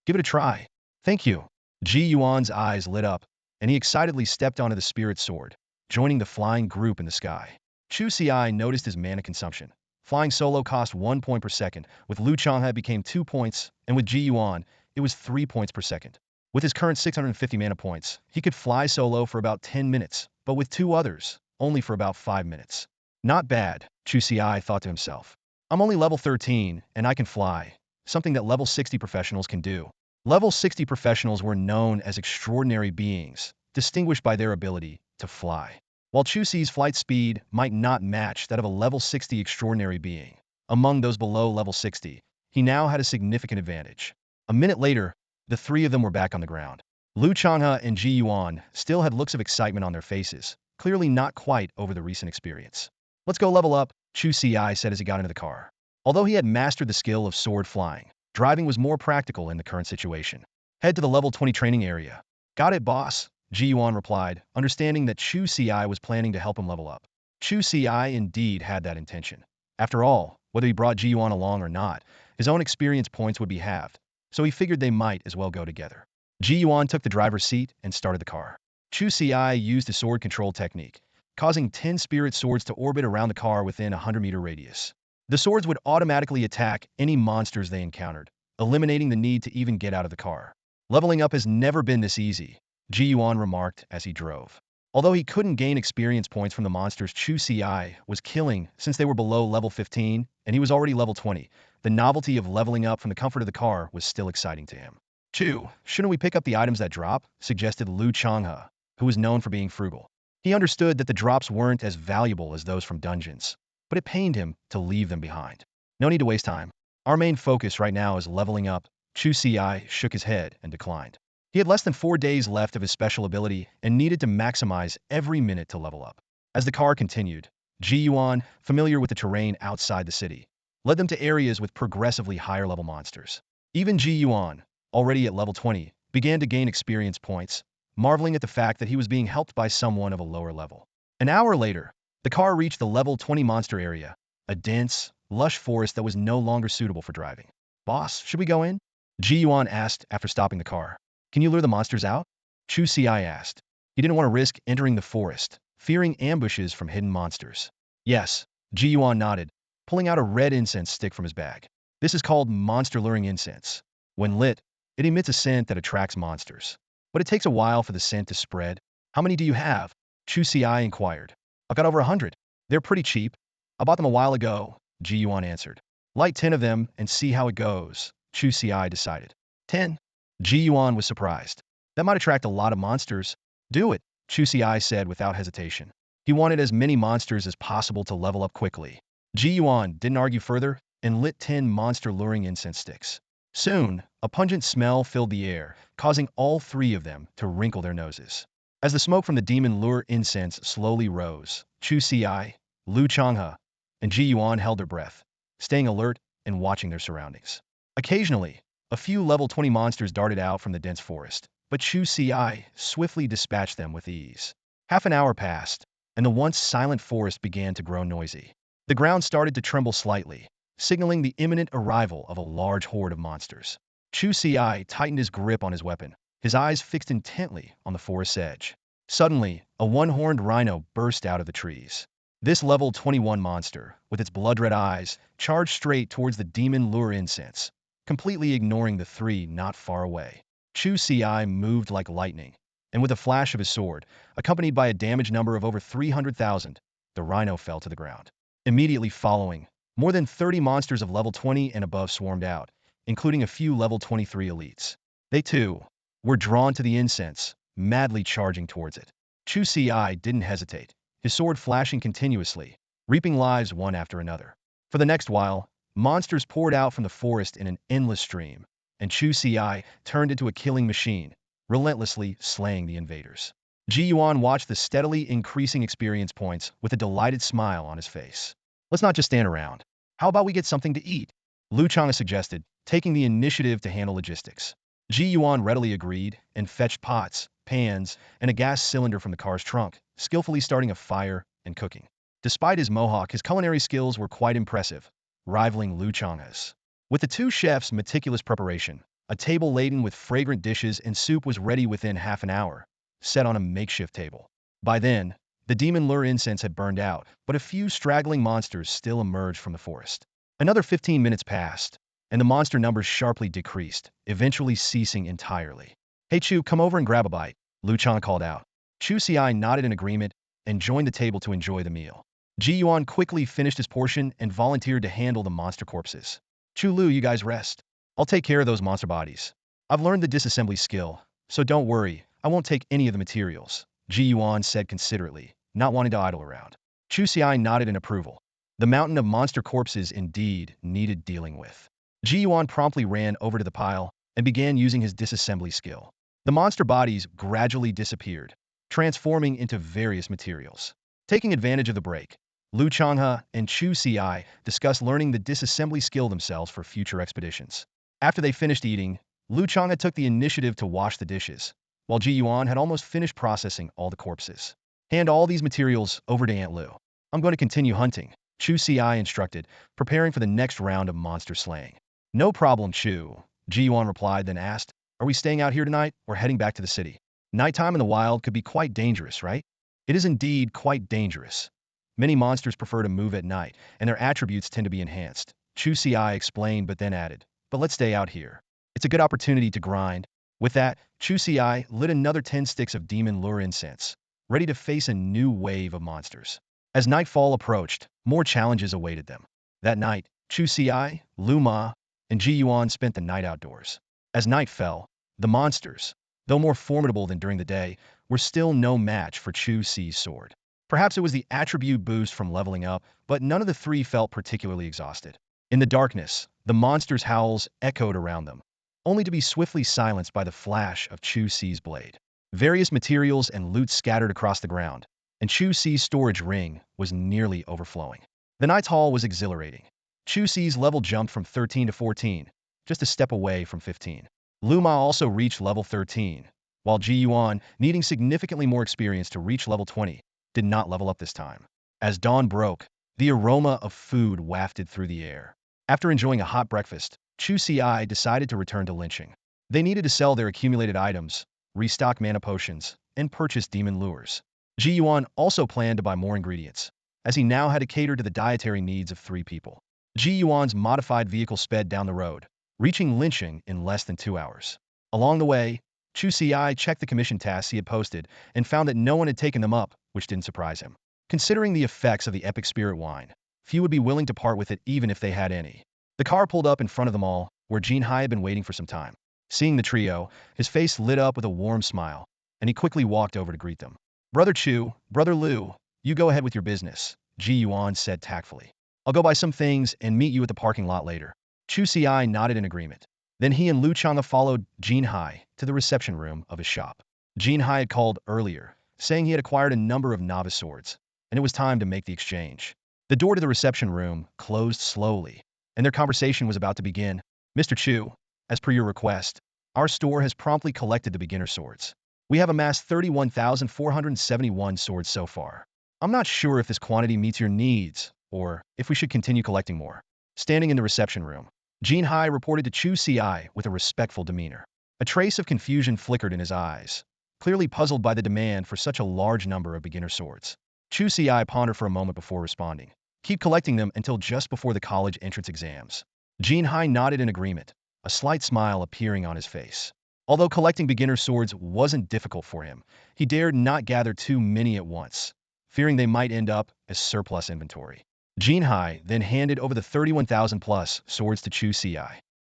"Give it a try." "Thank you." Ji Yuan's eyes lit up, and he excitedly stepped onto the spirit sword, joining the flying group in the sky. Chu Ci noticed his mana consumption. Flying solo cost 1 point per second, with Lu Changha it became 2 points, and with Ji Yuan, it was 3 points per second. With his current 650 mana points, he could fly solo for about 10 minutes, but with two others, only for about 5 minutes. Not bad, Chu Ci thought to himself. I'm only level 13, and I can fly, something that level 60 professionals can do. Level 60 professionals were known as extraordinary beings, distinguished by their ability to fly. While Chu Ci's flight speed might not match that of a level 60 extraordinary being, among those below level 60, he now had a significant advantage. A minute later, the three of them were back on the ground. Lu Changha and Ji Yuan still had looks of excitement on their faces, clearly not quite over the recent experience. "Let's go level up," Chu Ci said as he got into the car. Although he had mastered the skill of sword flying, driving was more practical in the current situation. "Head to the level 20 training area." "Got it, boss," Ji Yuan replied, understanding that Chu Ci was planning to help him level up. Chu Ci indeed had that intention. After all, whether he brought Ji Yuan along or not, his own experience points would be halved, so he figured they might as well go together. Ji Yuan took the driver's seat and started the car. Chu Ci used a sword control technique, causing 10 spirit swords to orbit around the car within a 100-meter radius. The swords would automatically attack any monsters they encountered, eliminating the need to even get out of the car. "Leveling up has never been this easy," Ji Yuan remarked as he drove. Although he couldn't gain experience points from the monsters Chu Ci was killing since they were below level 15 and he was already level 20, the novelty of leveling up from the comfort of the car was still exciting to him. "Chu, shouldn't we pick up the items that drop?" suggested Lu Changha, who was known for being frugal. He understood that the drops weren't as valuable as those from dungeons, but it pained him to leave them behind. "No need to waste time. Our main focus right now is leveling up." Chu Ci shook his head and declined. He had less than 4 days left of his special ability and needed to maximize every minute to level up. As the car continued, Ji Yuan, familiar with the terrain outside the city, led them to areas with progressively higher level monsters. Even Ji Yuan, already at level 20, began to gain experience points, marveling at the fact that he was being helped by someone of a lower level. An hour later, the car reached the level 20 monster area, a dense, lush forest that was no longer suitable for driving. "Boss, should we go in?" Ji Yuan asked after stopping the car. "Can you lure the monsters out?" Chu Ci asked. He didn't want to risk entering the forest, fearing ambushes from hidden monsters. "Yes, Ji Yuan nodded, pulling out a red incense stick from his bag. This is called monster luring incense. When lit, it emits a scent that attracts monsters. But it takes a while for the scent to spread. How many do you have? Chu Ci inquired. I've got over 100. They're pretty cheap. I bought them a while ago, Ji Yuan answered. Light 10 of them and see how it goes, Chu Ci decided. 10? Ji Yuan was surprised. That might attract a lot of monsters. Do it, Chu Ci said without hesitation. He wanted as many monsters as possible to level up quickly. Ji Yuan didn't argue further and lit 10 monster-luring incense sticks. Soon, a pungent smell filled the air, causing all 3 of them to wrinkle their noses. As the smoke from the demon lure incense slowly rose, Chu Ci, Lu Changha, and Ji Yuan held their breath, staying alert and watching their surroundings. Occasionally, a few level 20 monsters darted out from the dense forest, but Chu Ci swiftly dispatched them with ease. Half an hour passed, and the once silent forest began to grow noisy. The ground started to tremble slightly, signaling the imminent arrival of a large horde of monsters. Chu Ci tightened his grip on his weapon, his eyes fixed intently on the forest's edge. Suddenly, a one-horned rhino burst out of the trees. This level 21 monster, with its blood-red eyes, charged straight towards the demon lure incense, completely ignoring the 3 not far away. Chu Ci moved like lightning, and with a flash of his sword, accompanied by a damage number of over 300,000, the rhino fell to the ground. Immediately following, more than 30 monsters of level 20 and above swarmed out, including a few level 23 elites. They, too, were drawn to the incense, madly charging towards it. Chu Ci didn't hesitate, his sword flashing continuously, reaping lives one after another. For the next while, monsters poured out from the forest in an endless stream, and Chu Ci turned into a killing machine, relentlessly slaying the invaders. Ji Yuan watched the steadily increasing experience points with a delighted smile on his face. Let's not just stand around. How about we get something to eat? Lu Changha suggested, taking the initiative to handle logistics. Ji Yuan readily agreed and fetched pots, pans, and a gas cylinder from the car's trunk, skillfully starting a fire and cooking. Despite his mohawk, his culinary skills were quite impressive, rivaling Lu Changha's. With the 2 chefs' meticulous preparation, a table laden with fragrant dishes and soup was ready within half an hour, set on a makeshift table. By then, the demon lure incense had burned out, but a few straggling monsters still emerged from the forest. Another 15 minutes passed, and the monster numbers sharply decreased, eventually ceasing entirely. Hey Chu, come over and grab a bite, Lu Changha called out. Chu Ci nodded in agreement and joined the table to enjoy the meal. Ji Yuan quickly finished his portion and volunteered to handle the monster corpses. Chu Lu, you guys rest. I'll take care of those monster bodies. I've learned the disassembly skill, so don't worry, I won't take any of the materials, Ji Yuan said considerately, not wanting to idle around. Chu Ci nodded in approval. The mountain of monster corpses indeed needed dealing with. Ji Yuan promptly ran over to the pile and began using his disassembly skill. The monster bodies gradually disappeared, transforming into various materials. Taking advantage of the break, Lu Changha and Chu Ci discussed learning the disassembly skill themselves for future expeditions. After they finished eating, Lu Changha took the initiative to wash the dishes, while Ji Yuan had almost finished processing all the corpses. Hand all these materials over to Aunt Lu. I'm going to continue hunting, Chu Ci instructed, preparing for the next round of monster slaying. No problem, Chu, Ji Yuan replied, then asked, are we staying out here tonight or heading back to the city? Nighttime in the wild could be quite dangerous, right? It is indeed quite dangerous. Many monsters prefer to move at night, and their attributes tend to be enhanced, Chu Ci explained, but then added, but let's stay out here. It's a good opportunity to grind. With that, Chu Ci lit another 10 sticks of demon lure incense, ready to face a new wave of monsters. As nightfall approached, more challenges awaited them. That night, Chu Ci, Lu Ma, and Ji Yuan spent the night outdoors. As night fell, the monsters, though more formidable than during the day, were still no match for Chu Ci's sword. Perhaps it was the attribute boost from leveling up, but none of the 3 felt particularly exhausted. In the darkness, the monsters' howls echoed around them, only to be swiftly silenced by the flash of Chu Ci's blade. Various materials and loot scattered across the ground, and Chu Ci's storage ring was nearly overflowing. The night's haul was exhilarating. Chu Ci's level jumped from 13 to 14, just a step away from 15. Lu Ma also reached level 13, while Ji Yuan, needing significantly more experience to reach level 20, did not level up this time. As dawn broke, the aroma of food wafted through the air. After enjoying a hot breakfast, Chu Ci decided to return to lynching. They needed to sell their accumulated items, restock mana potions, and purchase demon lures. Ji Yuan also planned to buy more ingredients. as he now had to cater to the dietary needs of 3 people. Ji Yuan's modified vehicle sped down the road, reaching Lincheng in less than 2 hours. Along the way, Chu Ci checked the commission tasks he had posted and found that no one had taken them up, which didn't surprise him. Considering the effects of the epic spirit wine, few would be willing to part with it even if they had any. The car pulled up in front of them all, where Jinhai had been waiting for some time. Seeing the trio, his face lit up with a warm smile, and he quickly walked over to greet them. "Brother Chu, Brother Liu, you go ahead with your business," Ji Yuan said tactfully. "I'll go buy some things and meet you at the parking lot later." Chu Ci nodded in agreement. Then he and Lu Changha followed Jinhai to the reception room of his shop. Jinhai had called earlier, saying he had acquired a number of novice swords, and it was time to make the exchange. The door to the reception room closed slowly, and their conversation was about to begin. "Mr. Chu, as per your request, our store has promptly collected the beginner swords. We have amassed 31,471 swords so far. I'm not sure if this quantity meets your needs, or if we should continue collecting more." Standing in the reception room, Jinhai reported to Chu Ci with a respectful demeanor. A trace of confusion flickered in his eyes, clearly puzzled by the demand for such a large number of beginner swords. Chu Ci pondered for a moment before responding. "Keep collecting them until just before the college entrance exams." Jinhai nodded in agreement, a slight smile appearing on his face. Although collecting beginner swords wasn't difficult for him, he dared not gather too many at once, fearing they might end up as surplus inventory. Jinhai then handed over the 31,000-plus swords to Chu Ci.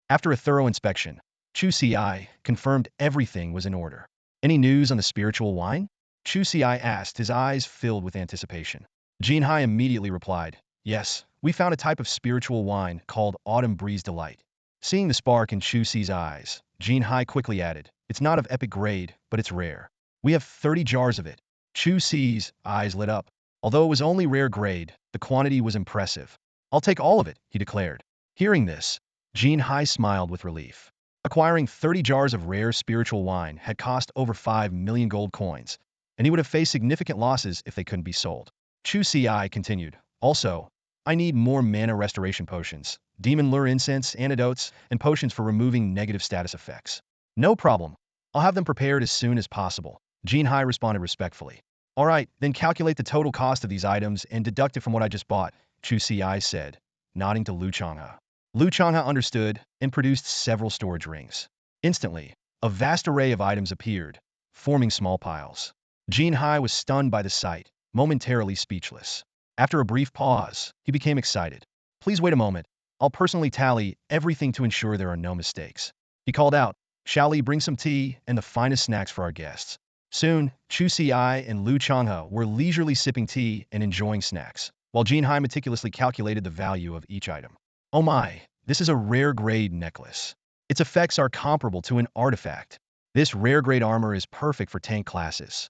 After a thorough inspection, Chu Ci confirmed everything was in order. "Any news on the spiritual wine?" Chu Ci asked, his eyes filled with anticipation. Jinhai immediately replied, "Yes, we found a type of spiritual wine called Autumn Breeze Delight." Seeing the spark in Chu Ci's eyes, Jinhai quickly added, "It's not of epic grade, but it's rare. We have 30 jars of it." Chu Ci's eyes lit up. Although it was only rare grade, the quantity was impressive. "I'll take all of it," he declared. Hearing this, Jinhai smiled with relief. Acquiring 30 jars of rare spiritual wine had cost over 5 million gold coins, and he would have faced significant losses if they couldn't be sold. Chu Ci continued, "Also, I need more mana restoration potions, demon lure incense, antidotes, and potions for removing negative status effects." "No problem. I'll have them prepared as soon as possible," Jinhai responded respectfully. "All right, then calculate the total cost of these items and deduct it from what I just bought," Chu Ci said, nodding to Lu Changha. Lu Changha understood and produced several storage rings. Instantly, a vast array of items appeared, forming small piles. Jinhai was stunned by the sight, momentarily speechless. After a brief pause, he became excited. "Please wait a moment. I'll personally tally everything to ensure there are no mistakes." He called out, "Shall we bring some tea and the finest snacks for our guests?" Soon, Chu Ci and Lu Changha were leisurely sipping tea and enjoying snacks, while Jinhai meticulously calculated the value of each item. "Oh my, this is a rare-grade necklace. Its effects are comparable to an artifact. This rare-grade armor is perfect for tank classes.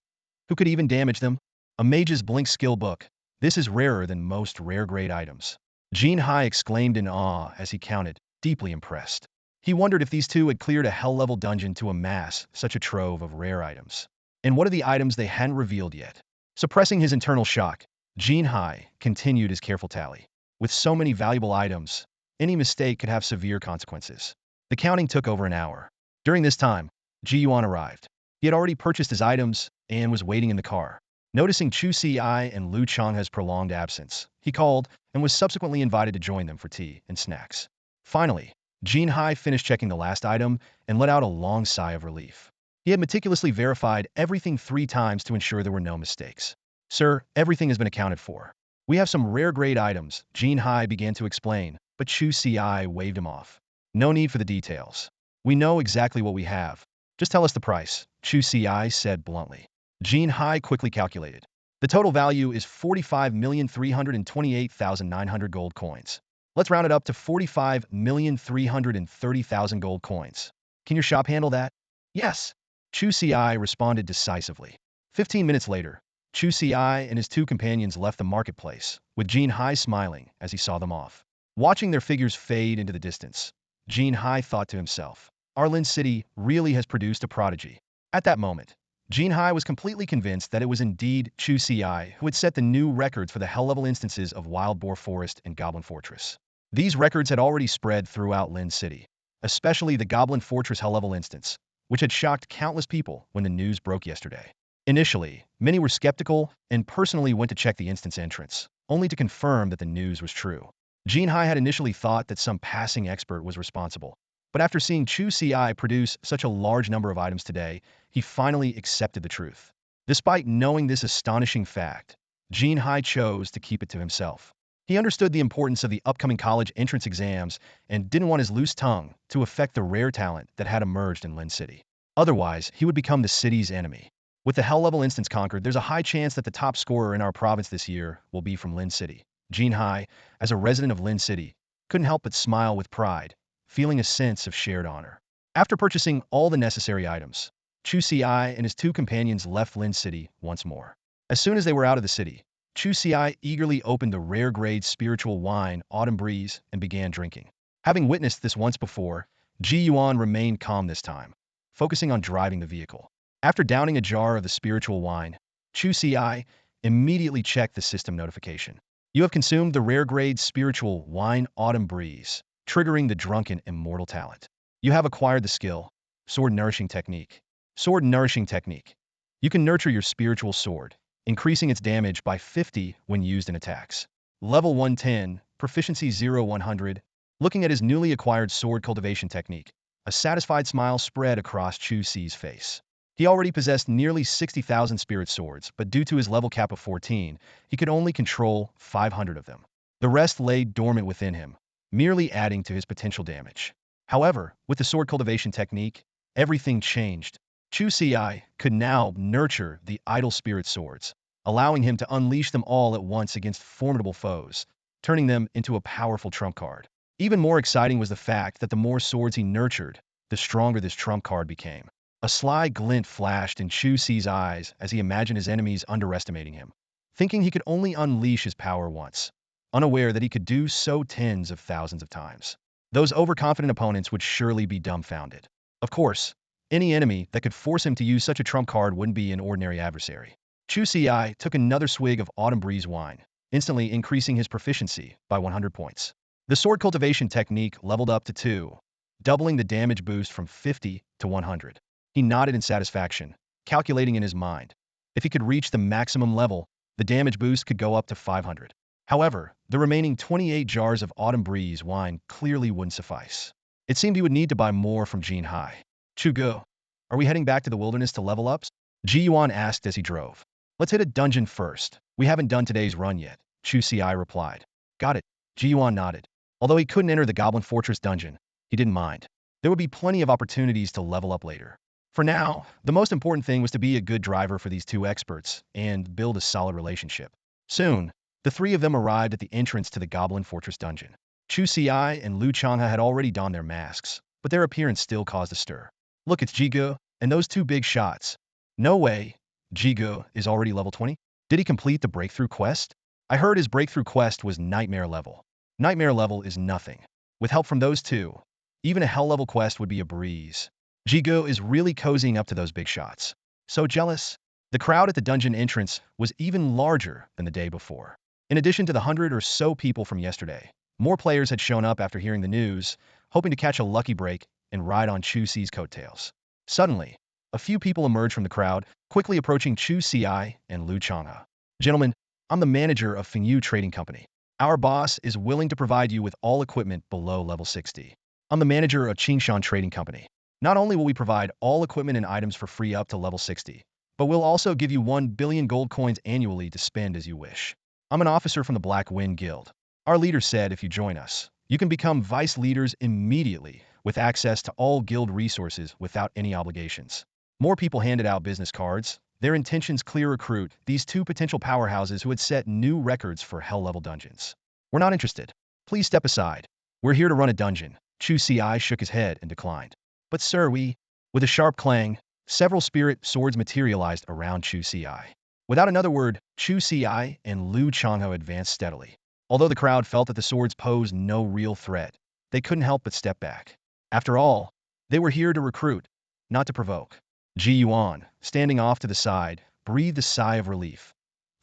Who could even damage them? A mage's blink skill book. This is rarer than most rare-grade items." Jinhai exclaimed in awe as he counted, deeply impressed. He wondered if these two had cleared a hell-level dungeon to amass such a trove of rare items. And what are the items they hadn't revealed yet? Suppressing his internal shock, Jinhai continued his careful tally. With so many valuable items, any mistake could have severe consequences. The counting took over an hour. During this time, Ji Yuan arrived. He had already purchased his items and was waiting in the car. Noticing Chu Ci and Lu Changha's prolonged absence, he called and was subsequently invited to join them for tea and snacks. Finally, Jinhai finished checking the last item and let out a long sigh of relief. He had meticulously verified everything 3 times to ensure there were no mistakes. "Sir, everything has been accounted for. We have some rare-grade items," Jinhai began to explain, but Chu Ci waved him off. "No need for the details. We know exactly what we have. Just tell us the price," Chu Ci said bluntly. Jinhai quickly calculated. "The total value is 45,328,900 gold coins. Let's round it up to 45,330,000 gold coins. Can your shop handle that?" "Yes," Chu Ci responded decisively. 15 minutes later, Chu Ci and his 2 companions left the marketplace, with Jinhai smiling as he saw them off. Watching their figures fade into the distance, Jinhai thought to himself, "Arlin City really has produced a prodigy." At that moment, Jinhai was completely convinced that it was indeed Chu Ci who had set the new records for the hell-level instances of Wild Boar Forest and Goblin Fortress. These records had already spread throughout Lin City, especially the Goblin Fortress hell-level instance, which had shocked countless people when the news broke yesterday. Initially, many were skeptical and personally went to check the instance entrance, only to confirm that the news was true. Jinhai had initially thought that some passing expert was responsible, but after seeing Chu Ci produce such a large number of items today, he finally accepted the truth. Despite knowing this astonishing fact, Jinhai chose to keep it to himself. He understood the importance of the upcoming college entrance exams and didn't want his loose tongue to affect the rare talent that had emerged in Lin City. Otherwise, he would become the city's enemy. With the Hell-level instance conquered, there's a high chance that the top scorer in our province this year will be from Lin City. Jinhai, as a resident of Lin City, couldn't help but smile with pride, feeling a sense of shared honor. After purchasing all the necessary items, Chu Ci and his two companions left Lin City once more. As soon as they were out of the city, Chu Ci eagerly opened the rare-grade spiritual wine Autumn Breeze and began drinking. Having witnessed this once before, Ji Yuan remained calm this time, focusing on driving the vehicle. After downing a jar of the spiritual wine, Chu Ci immediately checked the system notification. You have consumed the rare-grade spiritual wine Autumn Breeze, triggering the Drunken Immortal talent. You have acquired the skill, Sword Nourishing Technique. Sword Nourishing Technique. You can nurture your spiritual sword, increasing its damage by 50 when used in attacks. Level 110, Proficiency 0-100. Looking at his newly acquired sword cultivation technique, a satisfied smile spread across Chu Ci's face. He already possessed nearly 60,000 spirit swords, but due to his level cap of 14, he could only control 500 of them. The rest lay dormant within him, merely adding to his potential damage. However, with the sword cultivation technique, everything changed. Chu Ci could now nurture the idle spirit swords, allowing him to unleash them all at once against formidable foes, turning them into a powerful trump card. Even more exciting was the fact that the more swords he nurtured, the stronger this trump card became. A sly glint flashed in Chu Ci's eyes as he imagined his enemies underestimating him, thinking he could only unleash his power once, unaware that he could do so tens of thousands of times. Those overconfident opponents would surely be dumbfounded. Of course, any enemy that could force him to use such a trump card wouldn't be an ordinary adversary. Chu Ci took another swig of Autumn Breeze wine, instantly increasing his proficiency by 100 points. The sword cultivation technique leveled up to 2, doubling the damage boost from 50 to 100. He nodded in satisfaction, calculating in his mind. If he could reach the maximum level, the damage boost could go up to 500. However, the remaining 28 jars of Autumn Breeze wine clearly wouldn't suffice. It seemed he would need to buy more from Jinhai. Chugo, are we heading back to the wilderness to level ups? Ji Yuan asked as he drove. Let's hit a dungeon first. We haven't done today's run yet, Chu Ci replied. Got it. Ji Yuan nodded. Although he couldn't enter the Goblin Fortress dungeon, he didn't mind. There would be plenty of opportunities to level up later. For now, the most important thing was to be a good driver for these two experts and build a solid relationship. Soon, the three of them arrived at the entrance to the Goblin Fortress dungeon. Chu Ci and Lu Changha had already donned their masks, but their appearance still caused a stir. Look, it's Jigo, and those two big shots. No way, Jigo is already level 20? Did he complete the breakthrough quest? I heard his breakthrough quest was nightmare level. Nightmare level is nothing. With help from those two, even a hell level quest would be a breeze. Jigo is really cozying up to those big shots. So jealous. The crowd at the dungeon entrance was even larger than the day before. In addition to the 100 or so people from yesterday, more players had shown up after hearing the news, hoping to catch a lucky break and ride on Chu Ci's coattails. Suddenly, a few people emerged from the crowd, quickly approaching Chu Ci and Lu Changha. Gentlemen, I'm the manager of Fengyu Trading Company. Our boss is willing to provide you with all equipment below level 60. I'm the manager of Qingshan Trading Company. Not only will we provide all equipment and items for free up to level 60, but we'll also give you 1 billion gold coins annually to spend as you wish. I'm an officer from the Black Wind Guild. Our leader said if you join us, you can become vice leaders immediately with access to all guild resources without any obligations. More people handed out business cards. Their intentions clear recruit these two potential powerhouses who had set new records for hell-level dungeons. We're not interested. Please step aside. We're here to run a dungeon. Chu Ci shook his head and declined. But sir, With a sharp clang, several spirit swords materialized around Chu Ci. Without another word, Chu Ci and Lu Changha advanced steadily. Although the crowd felt that the swords posed no real threat, they couldn't help but step back. After all, they were here to recruit, not to provoke. Ji Yuan, standing off to the side, breathed a sigh of relief.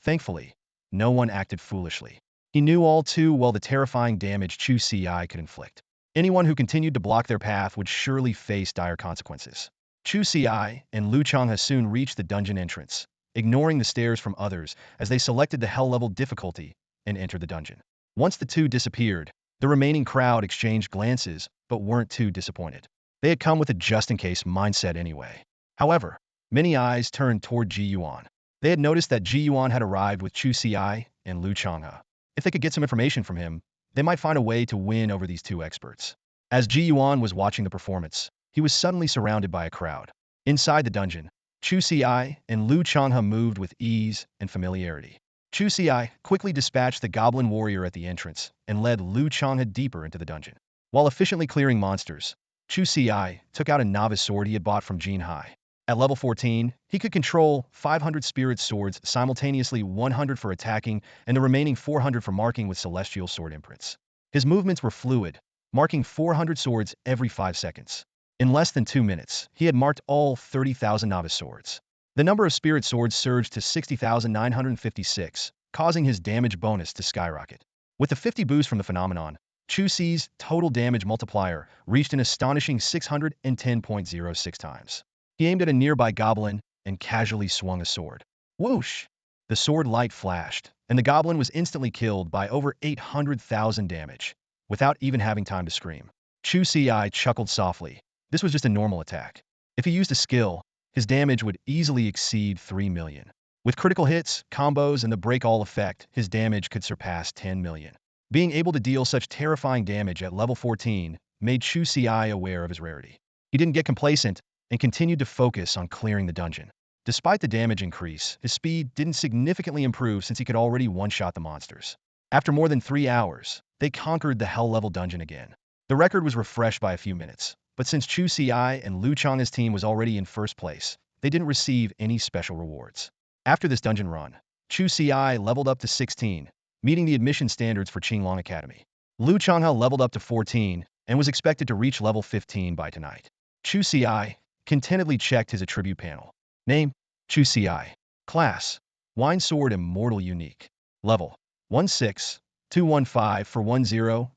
Thankfully, no one acted foolishly. He knew all too well the terrifying damage Chu Ci could inflict. Anyone who continued to block their path would surely face dire consequences. Chu Ci and Lu Changha soon reached the dungeon entrance, ignoring the stares from others as they selected the hell-level difficulty and entered the dungeon. Once the two disappeared, the remaining crowd exchanged glances, but weren't too disappointed. They had come with a just-in-case mindset anyway. However, many eyes turned toward Ji Yuan. They had noticed that Ji Yuan had arrived with Chu Ci and Lu Changha. If they could get some information from him, they might find a way to win over these two experts. As Ji Yuan was watching the performance, he was suddenly surrounded by a crowd. Inside the dungeon, Chu Ci and Lu Changha moved with ease and familiarity. Chu Ci quickly dispatched the goblin warrior at the entrance and led Lu Changha deeper into the dungeon. While efficiently clearing monsters, Chu Ci took out a novice sword he had bought from Jin Hai. At level 14, he could control 500 spirit swords simultaneously, 100 for attacking and the remaining 400 for marking with celestial sword imprints. His movements were fluid, marking 400 swords every 5 seconds. In less than 2 minutes, he had marked all 30,000 novice swords. The number of spirit swords surged to 60,956, causing his damage bonus to skyrocket. With the 50 boost from the phenomenon, Chu Ci's total damage multiplier reached an astonishing 610.06 times. He aimed at a nearby goblin and casually swung a sword. Whoosh! The sword light flashed, and the goblin was instantly killed by over 800,000 damage, without even having time to scream. Chu Ci chuckled softly. This was just a normal attack. If he used a skill, his damage would easily exceed 3 million. With critical hits, combos, and the break-all effect, his damage could surpass 10 million. Being able to deal such terrifying damage at level 14 made Chu Ci aware of his rarity. He didn't get complacent and continued to focus on clearing the dungeon. Despite the damage increase, his speed didn't significantly improve since he could already one-shot the monsters. After more than 3 hours, they conquered the hell-level dungeon again. The record was refreshed by a few minutes, but since Chu Ci and Lu Chang's team was already in first place, they didn't receive any special rewards. After this dungeon run, Chu Ci leveled up to 16, meeting the admission standards for Qinglong Academy. Lu Changha leveled up to 14 and was expected to reach level 15 by tonight. Chu Ci contentedly checked his attribute panel. Name: Chu Ci. Class: Wine Sword Immortal Unique. Level: 16215 for 100000.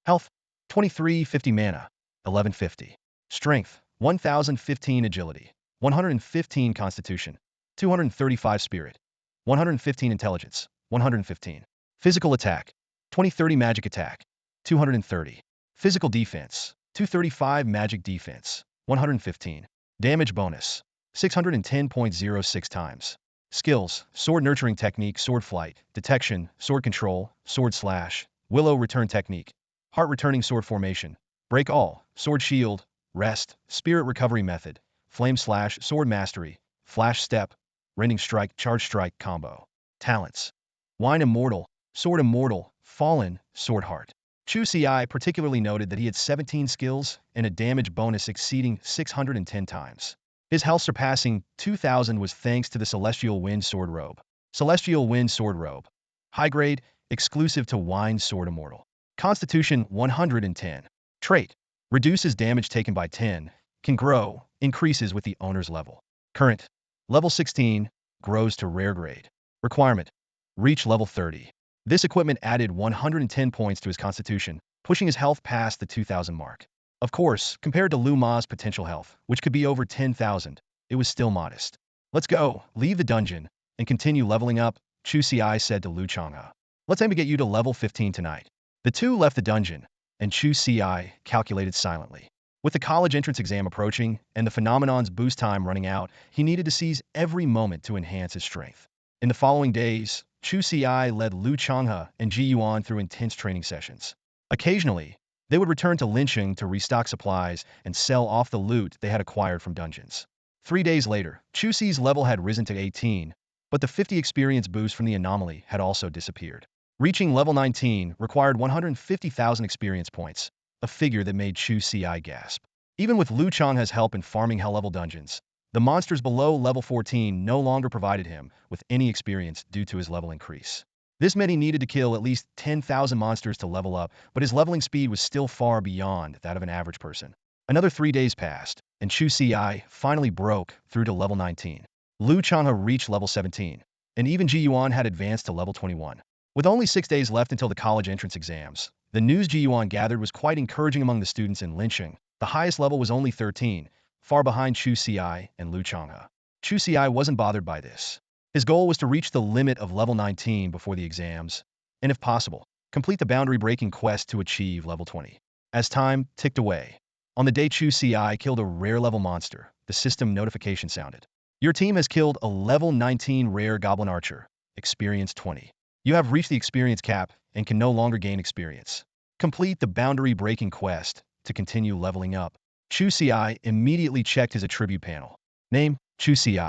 Health: 2350 mana, 1150. Strength: 1015 agility, 115 constitution, 235 spirit, 115 intelligence, 115. Physical attack: 2030 magic attack, 230. Physical defense: 235 magic defense, 115. Damage bonus: 610.06 times. Skills: Sword Nurturing Technique, Sword Flight, Detection, Sword Control, Sword Slash, Willow Return Technique, Heart Returning Sword Formation, Break All, Sword Shield, Rest, Spirit Recovery Method, Flame Slash, Sword Mastery, Flash Step, Rending Strike, Charge Strike Combo. Talents: Wine Immortal, Sword Immortal, Fallen, Sword Heart. Chu Ci particularly noted that he had 17 skills and a damage bonus exceeding 610 times. His health surpassing 2,000 was thanks to the Celestial Wind Sword Robe. Celestial Wind Sword Robe. High grade, exclusive to Wine Sword Immortal. Constitution 110. Trait: reduces damage taken by 10, can grow, increases with the owner's level. Current: level 16, grows to rare grade. Requirement: reach level 30. This equipment added 110 points to his constitution, pushing his health past the 2,000 mark. Of course, compared to Lu Ma's potential health, which could be over 10,000, it was still modest. Let's go, leave the dungeon, and continue leveling up, Chu Ci said to Lu Changha. Let's aim to get you to level 15 tonight. The two left the dungeon, and Chu Ci calculated silently. With the college entrance exam approaching and the phenomenon's boost time running out, he needed to seize every moment to enhance his strength. In the following days, Chu Ci led Lu Changha and Ji Yuan through intense training sessions. Occasionally, they would return to Lincheng to restock supplies and sell off the loot they had acquired from dungeons. 3 days later, Chu Ci's level had risen to 18, but the 50 experience boost from the anomaly had also disappeared. Reaching level 19 required 150,000 experience points, a figure that made Chu Ci gasp. Even with Lu Changha's help in farming hell-level dungeons, the monsters below level 14 no longer provided him with any experience due to his level increase. This meant he needed to kill at least 10,000 monsters to level up, but his leveling speed was still far beyond that of an average person. Another 3 days passed, and Chu Ci finally broke through to level 19. Lu Changha reached level 17, and even Ji Yuan had advanced to level 21. With only 6 days left until the college entrance exams, the news Ji Yuan gathered was quite encouraging among the students in Lincheng. The highest level was only 13, far behind Chu Ci and Lu Changha. Chu Ci wasn't bothered by this. His goal was to reach the limit of level 19 before the exams, and if possible, complete the boundary-breaking quest to achieve level 20. As time ticked away, on the day Chu Ci killed a rare level monster, the system notification sounded. Your team has killed a level 19 rare goblin archer, experience 20. You have reached the experience cap and can no longer gain experience. Complete the boundary-breaking quest to continue leveling up. Chu Ci immediately checked his attribute panel. Name, Chu Ci.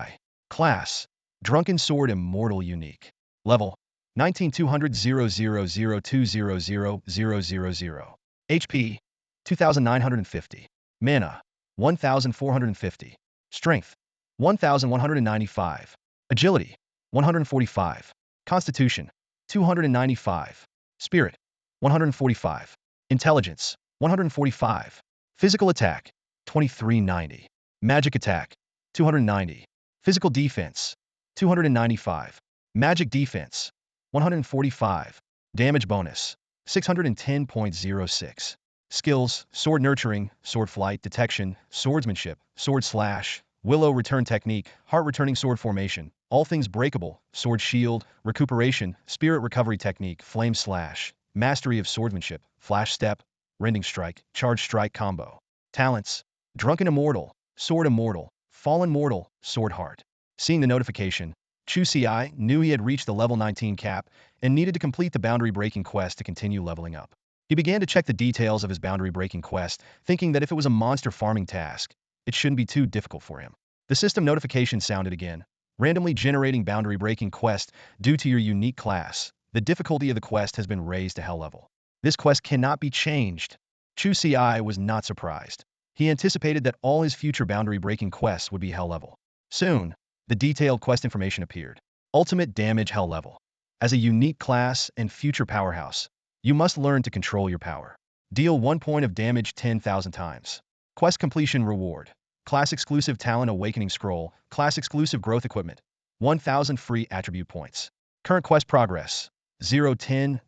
Class, Drunken Sword Immortal Unique. Level, 19,200,002,000,000. HP, 2,950. Mana, 1,450. Strength, 1,195. Agility, 145. Constitution, 295. Spirit, 145. Intelligence, 145. Physical attack, 2390. Magic attack, 290. Physical defense, 295. Magic defense, 145. Damage bonus, 610.06. Skills, sword nurturing, sword flight, detection, swordsmanship, sword slash, willow return technique, heart returning sword formation, all things breakable, sword shield, recuperation, spirit recovery technique, flame slash, mastery of swordsmanship, flash step, rending strike, charge strike combo. Talents, Drunken Immortal, Sword Immortal, Fallen Mortal, Sword Heart. Seeing the notification, Chu Ci knew he had reached the level 19 cap and needed to complete the boundary-breaking quest to continue leveling up. He began to check the details of his boundary-breaking quest, thinking that if it was a monster farming task, it shouldn't be too difficult for him. The system notification sounded again, randomly generating boundary-breaking quest due to your unique class. The difficulty of the quest has been raised to hell level. This quest cannot be changed. Chu Ci was not surprised. He anticipated that all his future boundary-breaking quests would be hell level. Soon, the detailed quest information appeared. Ultimate damage hell level. As a unique class and future powerhouse, you must learn to control your power. Deal 1 point of damage 10,000 times. Quest completion reward. Class exclusive talent awakening scroll. Class exclusive growth equipment. 1,000 free attribute points. Current quest progress. 010,000.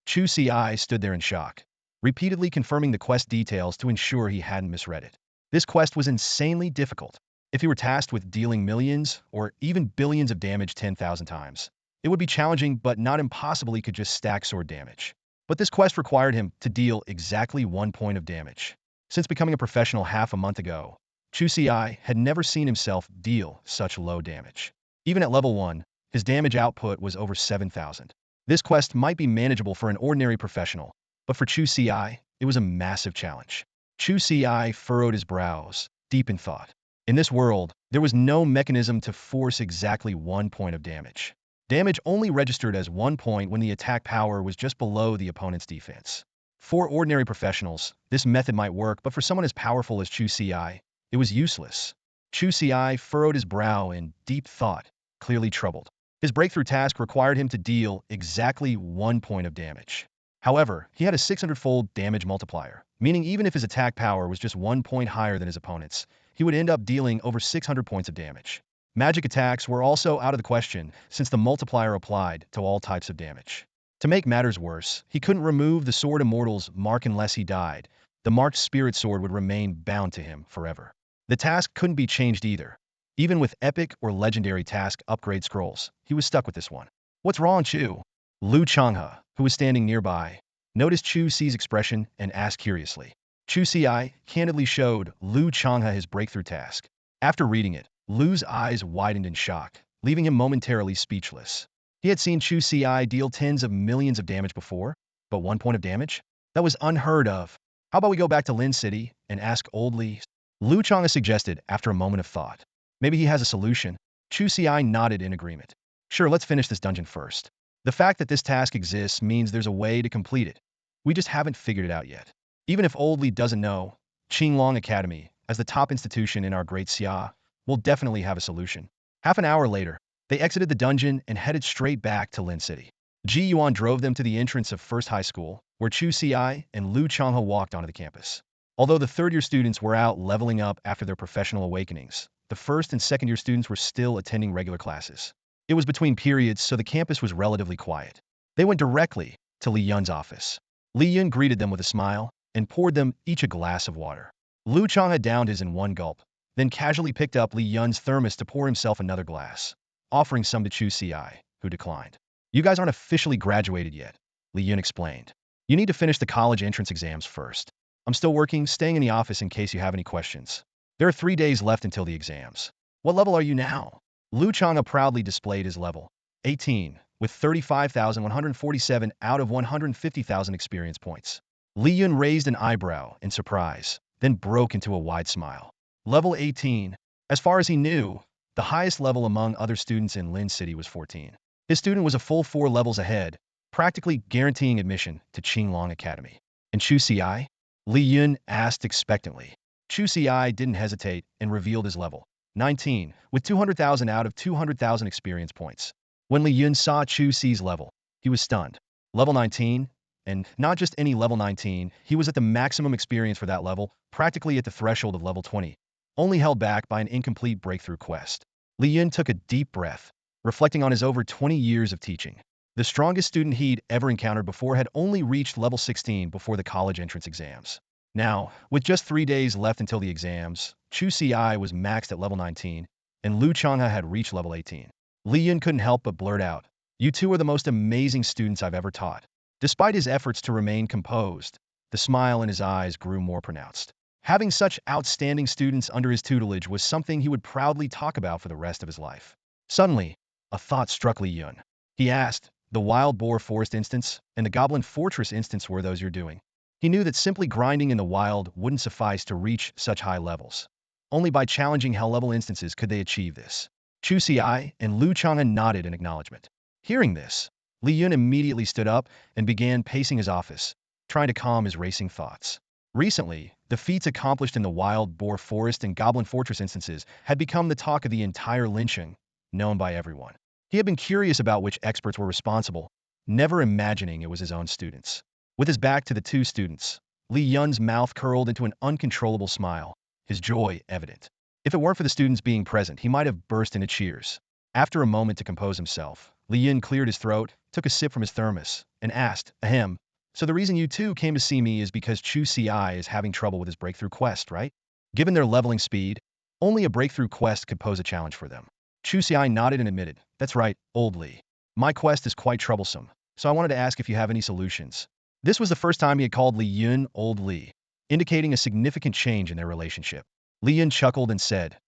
Chu Ci stood there in shock, repeatedly confirming the quest details to ensure he hadn't misread it. This quest was insanely difficult. If he were tasked with dealing millions or even billions of damage 10,000 times, it would be challenging but not impossible. He could just stack sword damage. But this quest required him to deal exactly 1 point of damage. Since becoming a professional half a month ago, Chu Ci had never seen himself deal such low damage. Even at level 1, his damage output was over 7,000. This quest might be manageable for an ordinary professional, but for Chu Ci, it was a massive challenge. Chu Ci furrowed his brows, deep in thought. In this world, there was no mechanism to force exactly 1 point of damage. Damage only registered as 1 point when the attack power was just below the opponent's defense. For ordinary professionals, this method might work, but for someone as powerful as Chu Ci, it was useless. Chu Ci furrowed his brow in deep thought, clearly troubled. His breakthrough task required him to deal exactly 1 point of damage. However, he had a 600-fold damage multiplier, meaning even if his attack power was just 1 point higher than his opponent's, he would end up dealing over 600 points of damage. Magic attacks were also out of the question, since the multiplier applied to all types of damage. To make matters worse, he couldn't remove the Sword Immortal's mark unless he died. The marked spirit sword would remain bound to him forever. The task couldn't be changed either. Even with epic or legendary task upgrade scrolls, he was stuck with this one. What's wrong, Chu? Lu Changha, who was standing nearby, noticed Chu Ci's expression and asked curiously. Chu Ci candidly showed Lu Changha his breakthrough task. After reading it, Lu's eyes widened in shock, leaving him momentarily speechless. He had seen Chu Ci deal tens of millions of damage before, but 1 point of damage? That was unheard of. How about we go back to Lin City and ask Old Li? Lu Changha suggested after a moment of thought. Maybe he has a solution. Chu Ci nodded in agreement. Sure, let's finish this dungeon first. The fact that this task exists means there's a way to complete it. We just haven't figured it out yet. Even if Old Li doesn't know, Qinglong Academy, as the top institution in our great Xia, will definitely have a solution. Half an hour later, they exited the dungeon and headed straight back to Lin City. Ji Yuan drove them to the entrance of First High School, where Chu Ci and Lu Changha walked onto the campus. Although the third-year students were out leveling up after their professional awakenings, the first and second-year students were still attending regular classes. It was between periods, so the campus was relatively quiet. They went directly to Li Yun's office. Li Yun greeted them with a smile and poured them each a glass of water. Lu Changha downed his in one gulp, then casually picked up Li Yun's thermos to pour himself another glass, offering some to Chu Ci, who declined. You guys aren't officially graduated yet, Li Yun explained. You need to finish the college entrance exams first. I'm still working, staying in the office in case you have any questions. There are 3 days left until the exams. What level are you now? Lu Changha proudly displayed his level, 18, with 35,147 out of 150,000 experience points. Li Yun raised an eyebrow in surprise, then broke into a wide smile. Level 18. As far as he knew, the highest level among other students in Lin City was 14. His student was a full 4 levels ahead, practically guaranteeing admission to Qinglong Academy. And Chu Ci? Li Yun asked expectantly. Chu Ci didn't hesitate and revealed his level, 19, with 200,000 out of 200,000 experience points. When Li Yun saw Chu Ci's level, he was stunned. Level 19? And not just any level 19, he was at the maximum experience for that level, practically at the threshold of level 20, only held back by an incomplete breakthrough quest. Li Yun took a deep breath, reflecting on his over 20 years of teaching. The strongest student he'd ever encountered before had only reached level 16 before the college entrance exams. Now, with just 3 days left until the exams, Chu Ci was maxed at level 19, and Lu Changha had reached level 18. Li Yun couldn't help but blurt out, "You two are the most amazing students I've ever taught." Despite his efforts to remain composed, the smile in his eyes grew more pronounced. Having such outstanding students under his tutelage was something he would proudly talk about for the rest of his life. Suddenly, a thought struck Li Yun. He asked, "The Wild Boar Forest instance and the Goblin Fortress instance were those you're doing?" He knew that simply grinding in the wild wouldn't suffice to reach such high levels. Only by challenging hell-level instances could they achieve this. Chu Ci and Lu Changha nodded in acknowledgement. Hearing this, Li Yun immediately stood up and began pacing his office, trying to calm his racing thoughts. Recently, the feats accomplished in the Wild Boar Forest and Goblin Fortress instances had become the talk of the entire Lincheng, known by everyone. He had been curious about which experts were responsible, never imagining it was his own students. With his back to the two students, Li Yun's mouth curled into an uncontrollable smile, his joy evident. If it weren't for the students being present, he might have burst into cheers. After a moment to compose himself, Li Yun cleared his throat, took a sip from his thermos, and asked, "Ahem, so the reason you two came to see me is because Chu Ci is having trouble with his breakthrough quest, right?" Given their leveling speed, only a breakthrough quest could pose a challenge for them. Chu Ci nodded and admitted, "That's right, old Li. My quest is quite troublesome, so I wanted to ask if you have any solutions." This was the first time he had called Li Yun old Li, indicating a significant change in their relationship. Li Yun chuckled and said,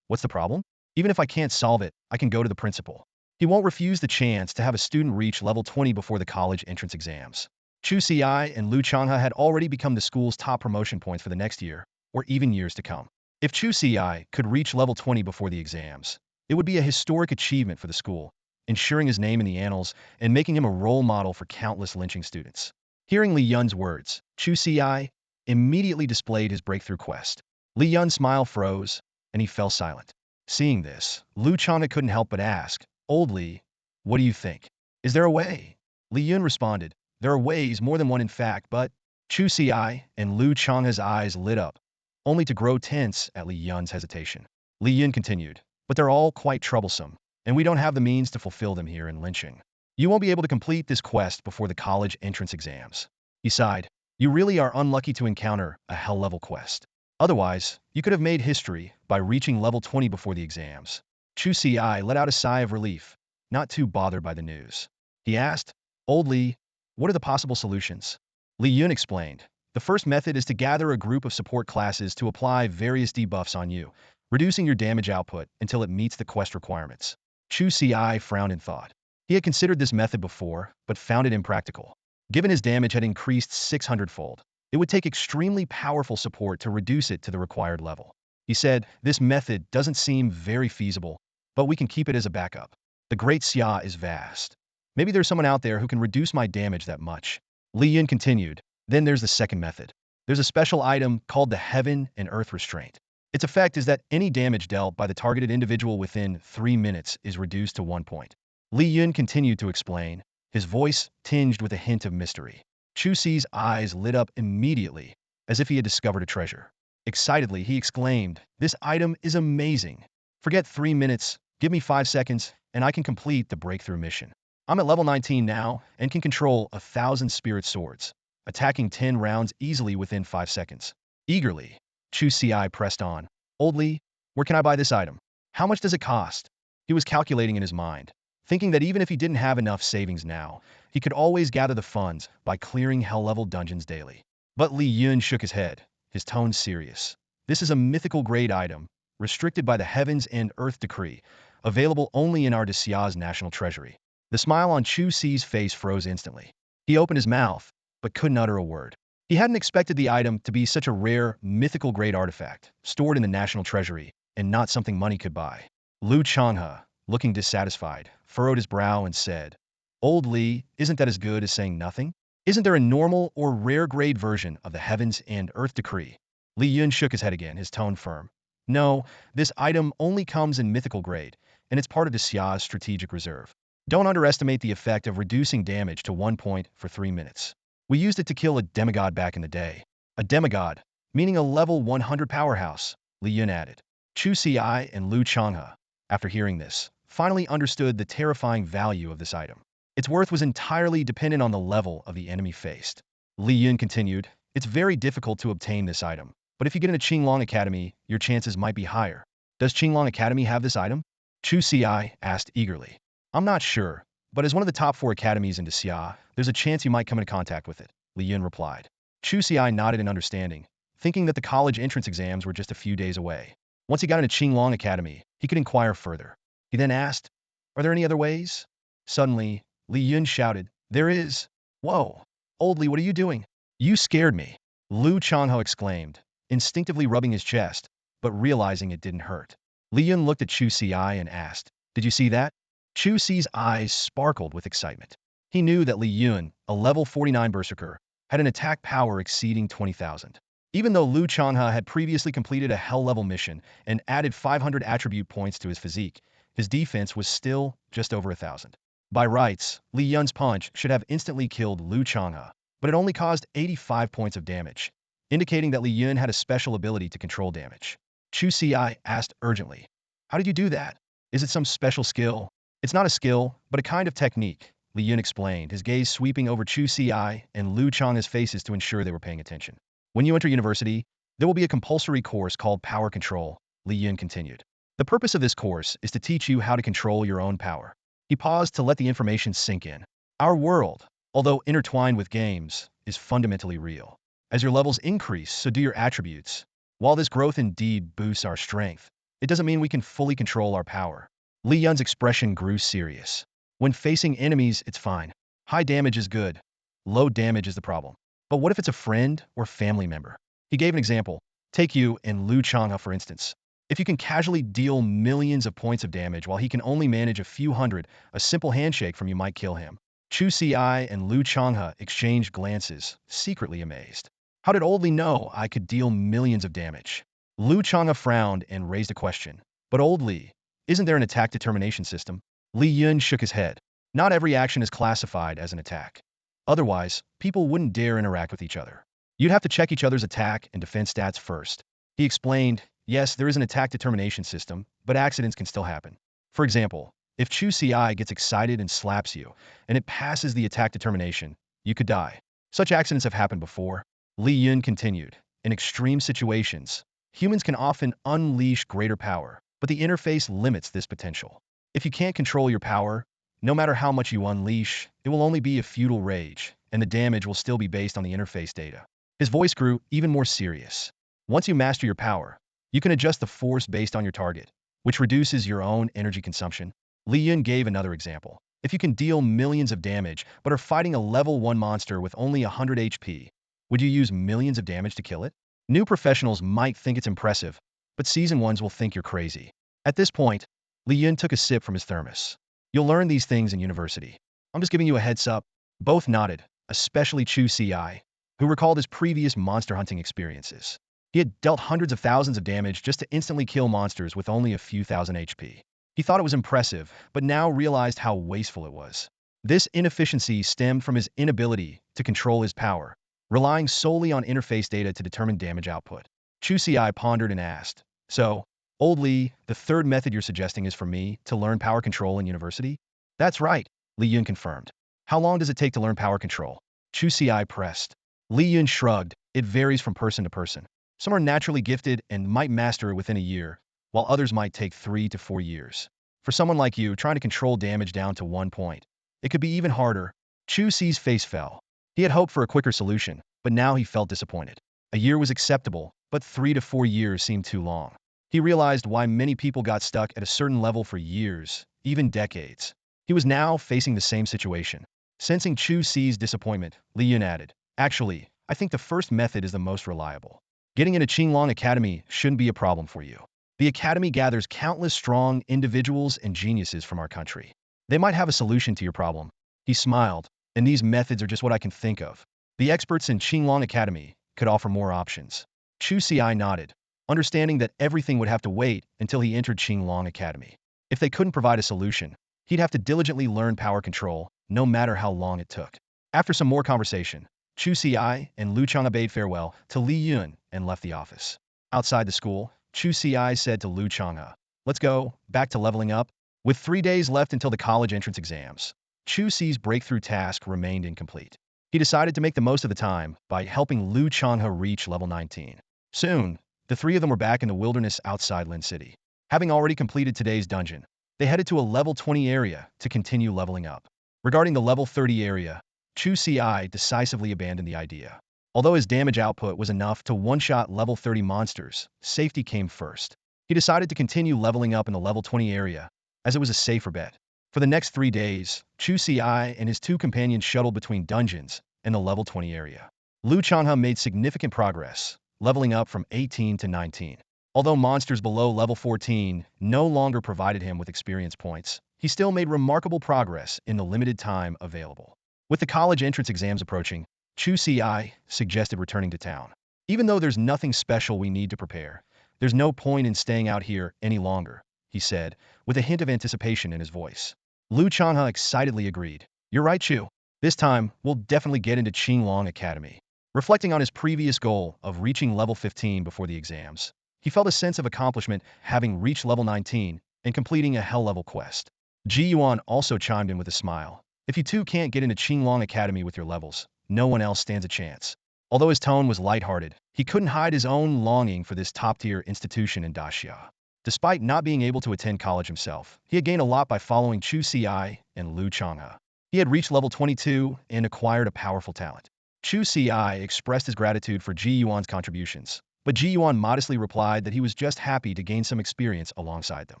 "What's the problem? Even if I can't solve it, I can go to the principal. He won't refuse the chance to have a student reach level 20 before the college entrance exams." Chu Ci and Lu Changha had already become the school's top promotion points for the next year, or even years to come. If Chu Ci could reach level 20 before the exams, it would be a historic achievement for the school, ensuring his name in the annals and making him a role model for countless lynching students. Hearing Li Yun's words, Chu Ci immediately displayed his breakthrough quest. Li Yun's smile froze, and he fell silent. Seeing this, Lu Changha couldn't help but ask, "Old Li, what do you think? Is there a way?" Li Yun responded, "There are ways, more than one in fact, but..." Chu Ci and Lu Changha's eyes lit up, only to grow tense at Li Yun's hesitation. Li Yun continued, "But they're all quite troublesome, and we don't have the means to fulfill them here in Lincheng. You won't be able to complete this quest before the college entrance exams. He sighed, "You really are unlucky to encounter a hell-level quest. Otherwise, you could have made history by reaching level 20 before the exams." Chu Ci let out a sigh of relief, not too bothered by the news. He asked, "Old Li, what are the possible solutions?" Li Yun explained, "The first method is to gather a group of support classes to apply various debuffs on you, reducing your damage output until it meets the quest requirements." Chu Ci frowned in thought. He had considered this method before, but found it impractical. Given his damage had increased 600-fold, it would take extremely powerful support to reduce it to the required level. He said, "This method doesn't seem very feasible, but we can keep it as a backup. The Great Xia is vast. Maybe there's someone out there who can reduce my damage that much." Li Yun continued, "Then there's the second method. There's a special item called the Heaven and Earth Restraint. Its effect is that any damage dealt by the targeted individual within 3 minutes is reduced to 1 point." Li Yun continued to explain, his voice tinged with a hint of mystery. Chu Ci's eyes lit up immediately, as if he had discovered a treasure. Excitedly, he exclaimed, "This item is amazing. Forget 3 minutes, give me 5 seconds, and I can complete the breakthrough mission. I'm at level 19 now and can control 1,000 spirit swords, attacking 10 rounds easily within 5 seconds." Eagerly, Chu Ci pressed on, "Old Li, Where can I buy this item? How much does it cost? He was calculating in his mind, thinking that even if he didn't have enough savings now, he could always gather the funds by clearing hell-level dungeons daily. But Li Yun shook his head, his tone serious. This is a mythical grade item, restricted by the heavens and earth decree, available only in our Xia's national treasury. The smile on Chu Ci's face froze instantly. He opened his mouth, but couldn't utter a word. He hadn't expected the item to be such a rare, mythical grade artifact, stored in the national treasury, and not something money could buy. Lu Changha, looking dissatisfied, furrowed his brow and said, Old Li, isn't that as good as saying nothing? Isn't there a normal or rare grade version of the heavens and earth decree? Li Yun shook his head again, his tone firm. No, this item only comes in mythical grade, and it's part of the Xia's strategic reserve. Don't underestimate the effect of reducing damage to 1 point for 3 minutes. We used it to kill a demigod back in the day. A demigod, meaning a level 100 powerhouse, Li Yun added. Chu Ci and Lu Changha, after hearing this, finally understood the terrifying value of this item. Its worth was entirely dependent on the level of the enemy faced. Li Yun continued, it's very difficult to obtain this item, but if you get in a Qinglong Academy, your chances might be higher. Does Qinglong Academy have this item? Chu Ci asked eagerly. I'm not sure, but as one of the top 4 academies in Xia, there's a chance you might come into contact with it, Li Yun replied. Chu Ci nodded in understanding, thinking that the college entrance exams were just a few days away. Once he got into Qinglong Academy, he could inquire further. He then asked, Are there any other ways? Suddenly, Li Yun shouted, There is. Whoa. Old Li, what are you doing? You scared me. Lu Changho exclaimed, instinctively rubbing his chest, but realizing it didn't hurt. Li Yun looked at Chu Ci and asked, Did you see that? Chu Ci's eyes sparkled with excitement. He knew that Li Yun, a level 49 berserker, had an attack power exceeding 20,000. Even though Lu Changha had previously completed a hell-level mission and added 500 attribute points to his physique, his defense was still just over 1,000. By rights, Li Yun's punch should have instantly killed Lu Changha, but it only caused 85 points of damage, indicating that Li Yun had a special ability to control damage. Chu Ci asked urgently, How did you do that? Is it some special skill? It's not a skill, but a kind of technique, Li Yun explained, his gaze sweeping over Chu Ci and Lu Changha's faces to ensure they were paying attention. When you enter university, there will be a compulsory course called Power Control, Li Yun continued. The purpose of this course is to teach you how to control your own power. He paused to let the information sink in. Our world, although intertwined with games, is fundamentally real. As your levels increase, so do your attributes. While this growth indeed boosts our strength, it doesn't mean we can fully control our power. Li Yun's expression grew serious. When facing enemies, it's fine. High damage is good. Low damage is the problem. But what if it's a friend or family member? He gave an example. Take you and Lu Changha, for instance. If you can casually deal millions of points of damage while he can only manage a few hundred, a simple handshake from you might kill him. Chu Ci and Lu Changha exchanged glances, secretly amazed. How did Old Li know I could deal millions of damage? Lu Changha frowned and raised a question. But Old Li, isn't there an attack determination system? Li Yun shook his head. Not every action is classified as an attack. Otherwise, people wouldn't dare interact with each other. You'd have to check each other's attack and defense stats first. He explained, yes, there is an attack determination system, but accidents can still happen. For example, if Chu Ci gets excited and slaps you, and it passes the attack determination, you could die. Such accidents have happened before. Li Yun continued, in extreme situations, humans can often unleash greater power, but the interface limits this potential. If you can't control your power, no matter how much you unleash, it will only be a futile rage, and the damage will still be based on the interface data. His voice grew even more serious. Once you master your power, you can adjust the force based on your target, which reduces your own energy consumption. Li Yun gave another example. If you can deal millions of damage but are fighting a level 1 monster with only 100 HP, would you use millions of damage to kill it? New professionals might think it's impressive, but seasoned ones will think you're crazy. At this point, Li Yun took a sip from his thermos. You'll learn these things in university. I'm just giving you a heads up. Both nodded, especially Chu Ci, who recalled his previous monster hunting experiences. He had dealt hundreds of thousands of damage just to instantly kill monsters with only a few thousand HP. He thought it was impressive, but now realized how wasteful it was. This inefficiency stemmed from his inability to control his power, relying solely on interface data to determine damage output. Chu Ci pondered and asked, So, Old Li, the third method you're suggesting is for me to learn power control in university? That's right, Li Yun confirmed. How long does it take to learn power control? Chu Ci pressed. Li Yun shrugged. It varies from person to person. Some are naturally gifted and might master it within a year, while others might take 3 to 4 years. For someone like you trying to control damage down to 1 point, it could be even harder. Chu Ci's face fell. He had hoped for a quicker solution, but now he felt disappointed. A year was acceptable, but 3 to 4 years seemed too long. He realized why many people got stuck at a certain level for years, even decades. He was now facing the same situation. Sensing Chu Ci's disappointment, Li Yun added, "Actually, I think the first method is the most reliable. Getting into Qinglong Academy shouldn't be a problem for you. The academy gathers countless strong individuals and geniuses from our country. They might have a solution to your problem." He smiled, "And these methods are just what I can think of. The experts in Qinglong Academy could offer more options." Chu Ci nodded, understanding that everything would have to wait until he entered Qinglong Academy. If they couldn't provide a solution, he'd have to diligently learn power control, no matter how long it took. After some more conversation, Chu Ci and Lu Changha bade farewell to Li Yun and left the office. Outside the school, Chu Ci said to Lu Changha, "Let's go, back to leveling up." With 3 days left until the college entrance exams, Chu Ci's breakthrough task remained incomplete. He decided to make the most of the time by helping Lu Changha reach level 19. Soon, the three of them were back in the wilderness outside Lin City. Having already completed today's dungeon, they headed to a level 20 area to continue leveling up. Regarding the level 30 area, Chu Ci decisively abandoned the idea. Although his damage output was enough to one-shot level 30 monsters, safety came first. He decided to continue leveling up in the level 20 area, as it was a safer bet. For the next 3 days, Chu Ci and his 2 companions shuttled between dungeons and the level 20 area. Lu Changha made significant progress, leveling up from 18 to 19. Although monsters below level 14 no longer provided him with experience points, he still made remarkable progress in the limited time available. With the college entrance exams approaching, Chu Ci suggested returning to town. "Even though there's nothing special we need to prepare, there's no point in staying out here any longer," he said, with a hint of anticipation in his voice. Lu Changha excitedly agreed. "You're right, Chu. This time, we'll definitely get into Qinglong Academy." Reflecting on his previous goal of reaching level 15 before the exams, he felt a sense of accomplishment having reached level 19 and completing a hell-level quest. Ji Yuan also chimed in with a smile. "If you two can't get into Qinglong Academy with your levels, no one else stands a chance." Although his tone was lighthearted, he couldn't hide his own longing for this top-tier institution in Daxia. Despite not being able to attend college himself, he had gained a lot by following Chu Ci and Lu Changha. He had reached level 22 and acquired a powerful talent. Chu Ci expressed his gratitude for Ji Yuan's contributions, but Ji Yuan modestly replied that he was just happy to gain some experience alongside them.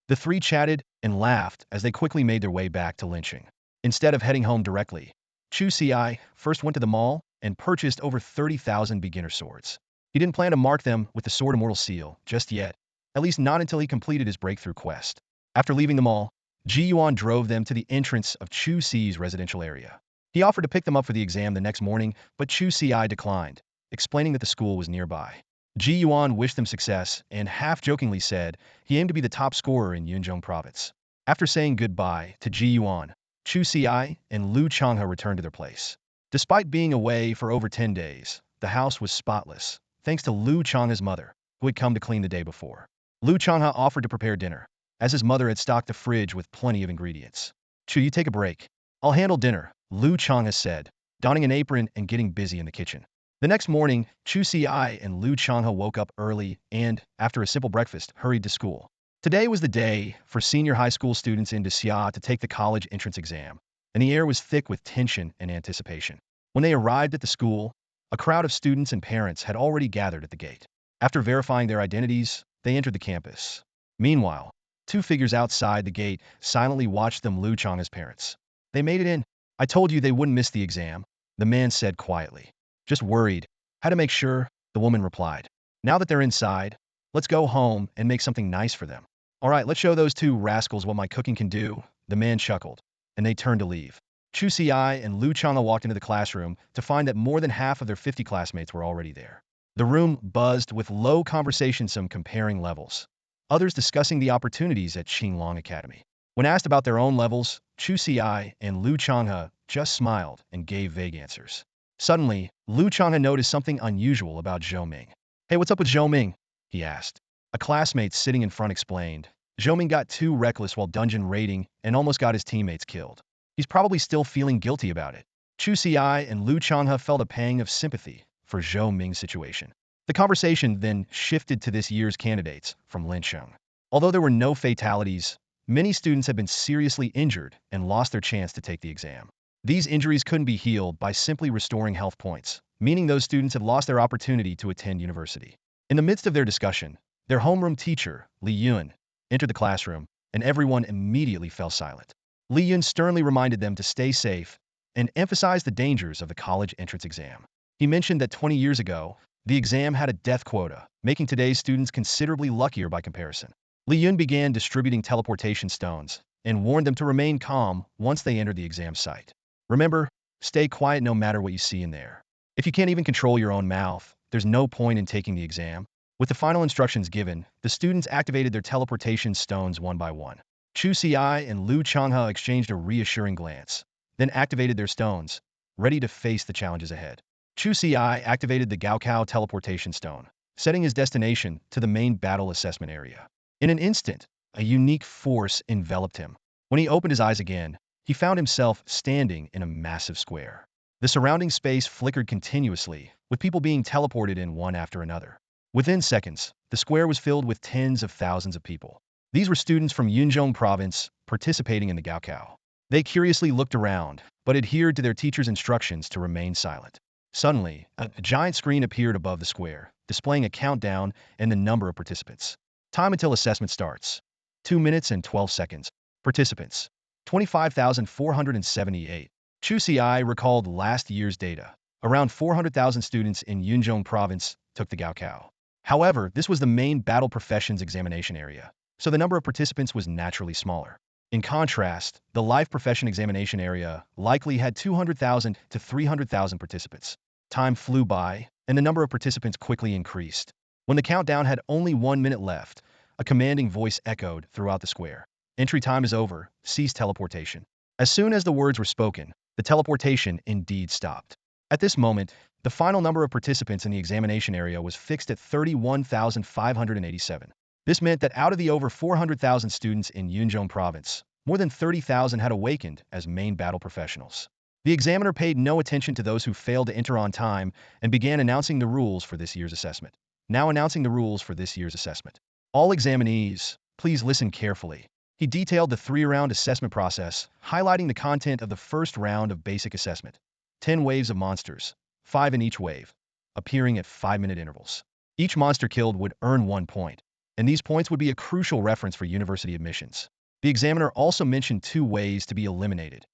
The three chatted and laughed as they quickly made their way back to Lincheng. Instead of heading home directly, Chu Ci first went to the mall and purchased over 30,000 beginner swords. He didn't plan to mark them with the Sword Immortal seal just yet, at least not until he completed his breakthrough quest. After leaving the mall, Ji Yuan drove them to the entrance of Chu Ci's residential area. He offered to pick them up for the exam the next morning, but Chu Ci declined, explaining that the school was nearby. Ji Yuan wished them success and half-jokingly said he aimed to be the top scorer in Yunzhong province. After saying goodbye to Ji Yuan, Chu Ci and Lu Changha returned to their place. Despite being away for over 10 days, the house was spotless, thanks to Lu Changha's mother, who had come to clean the day before. Lu Changha offered to prepare dinner, as his mother had stocked the fridge with plenty of ingredients. "Chu, you take a break. I'll handle dinner," Lu Changha said, donning an apron and getting busy in the kitchen. The next morning, Chu Ci and Lu Changha woke up early and, after a simple breakfast, hurried to school. Today was the day for senior high school students in Daxia to take the college entrance exam, and the air was thick with tension and anticipation. When they arrived at the school, a crowd of students and parents had already gathered at the gate. After verifying their identities, they entered the campus. Meanwhile, 2 figures outside the gate silently watched them. Lu Changha's parents. "They made it in. I told you they wouldn't miss the exam," the man said quietly. "Just worried. Had to make sure," the woman replied. "Now that they're inside, let's go home and make something nice for them." "All right, let's show those 2 rascals what my cooking can do," the man chuckled, and they turned to leave. Chu Ci and Lu Changha walked into the classroom to find that more than half of their 50 classmates were already there. The room buzzed with low conversation, some comparing levels, others discussing the opportunities at Qinglong Academy. When asked about their own levels, Chu Ci and Lu Changha just smiled and gave vague answers. Suddenly, Lu Changha noticed something unusual about Zhou Ming. "Hey, what's up with Zhou Ming?" he asked. A classmate sitting in front explained. "Zhou Ming got too reckless while dungeon raiding and almost got his teammates killed. He's probably still feeling guilty about it." Chu Ci and Lu Changha felt a pang of sympathy for Zhou Ming's situation. The conversation then shifted to this year's candidates from Lincheng. Although there were no fatalities, many students had been seriously injured and lost their chance to take the exam. These injuries couldn't be healed by simply restoring health points, meaning those students had lost their opportunity to attend university. In the midst of their discussion, their homeroom teacher, Li Yun, entered the classroom, and everyone immediately fell silent. Li Yun sternly reminded them to stay safe and emphasized the dangers of the college entrance exam. He mentioned that 20 years ago, the exam had a death quota, making today's students considerably luckier by comparison. Li Yun began distributing teleportation stones and warned them to remain calm once they entered the exam site. Remember, stay quiet no matter what you see in there. If you can't even control your own mouth, there's no point in taking the exam. With the final instructions given, the students activated their teleportation stones one by one. Chu Ci and Lu Changha exchanged a reassuring glance, then activated their stones, ready to face the challenges ahead. Chu Ci activated the Gaokao teleportation stone, setting his destination to the main battle assessment area. In an instant, a unique force enveloped him. When he opened his eyes again, he found himself standing in a massive square. The surrounding space flickered continuously, with people being teleported in one after another. Within seconds, the square was filled with tens of thousands of people. These were students from Yunzhong province participating in the Gaokao. They curiously looked around, but adhered to their teacher's instructions to remain silent. Suddenly, a giant screen appeared above the square, displaying a countdown and the number of participants. Time until assessment starts. 2 minutes and 12 seconds. Participants. 25,478. Chu Ci recalled last year's data. Around 400,000 students in Yunzhong province took the Gaokao. However, this was the main battle professions examination area, so the number of participants was naturally smaller. In contrast, the life profession examination area likely had 200,000 to 300,000 participants. Time flew by, and the number of participants quickly increased. When the countdown had only 1 minute left, a commanding voice echoed throughout the square. Entry time is over, cease teleportation. As soon as the words were spoken, the teleportation indeed stopped. At this moment, the final number of participants in the examination area was fixed at 31,587. This meant that out of the over 400,000 students in Yunzhong province, more than 30,000 had awakened as main battle professionals. The examiner paid no attention to those who failed to enter on time and began announcing the rules for this year's assessment. Now announcing the rules for this year's assessment. All examinees, please listen carefully. He detailed the 3-round assessment process, highlighting the content of the first round of basic assessment. 10 waves of monsters, 5 in each wave, appearing at 5-minute intervals. Each monster killed would earn 1 point, and these points would be a crucial reference for university admissions. The examiner also mentioned 2 ways to be eliminated,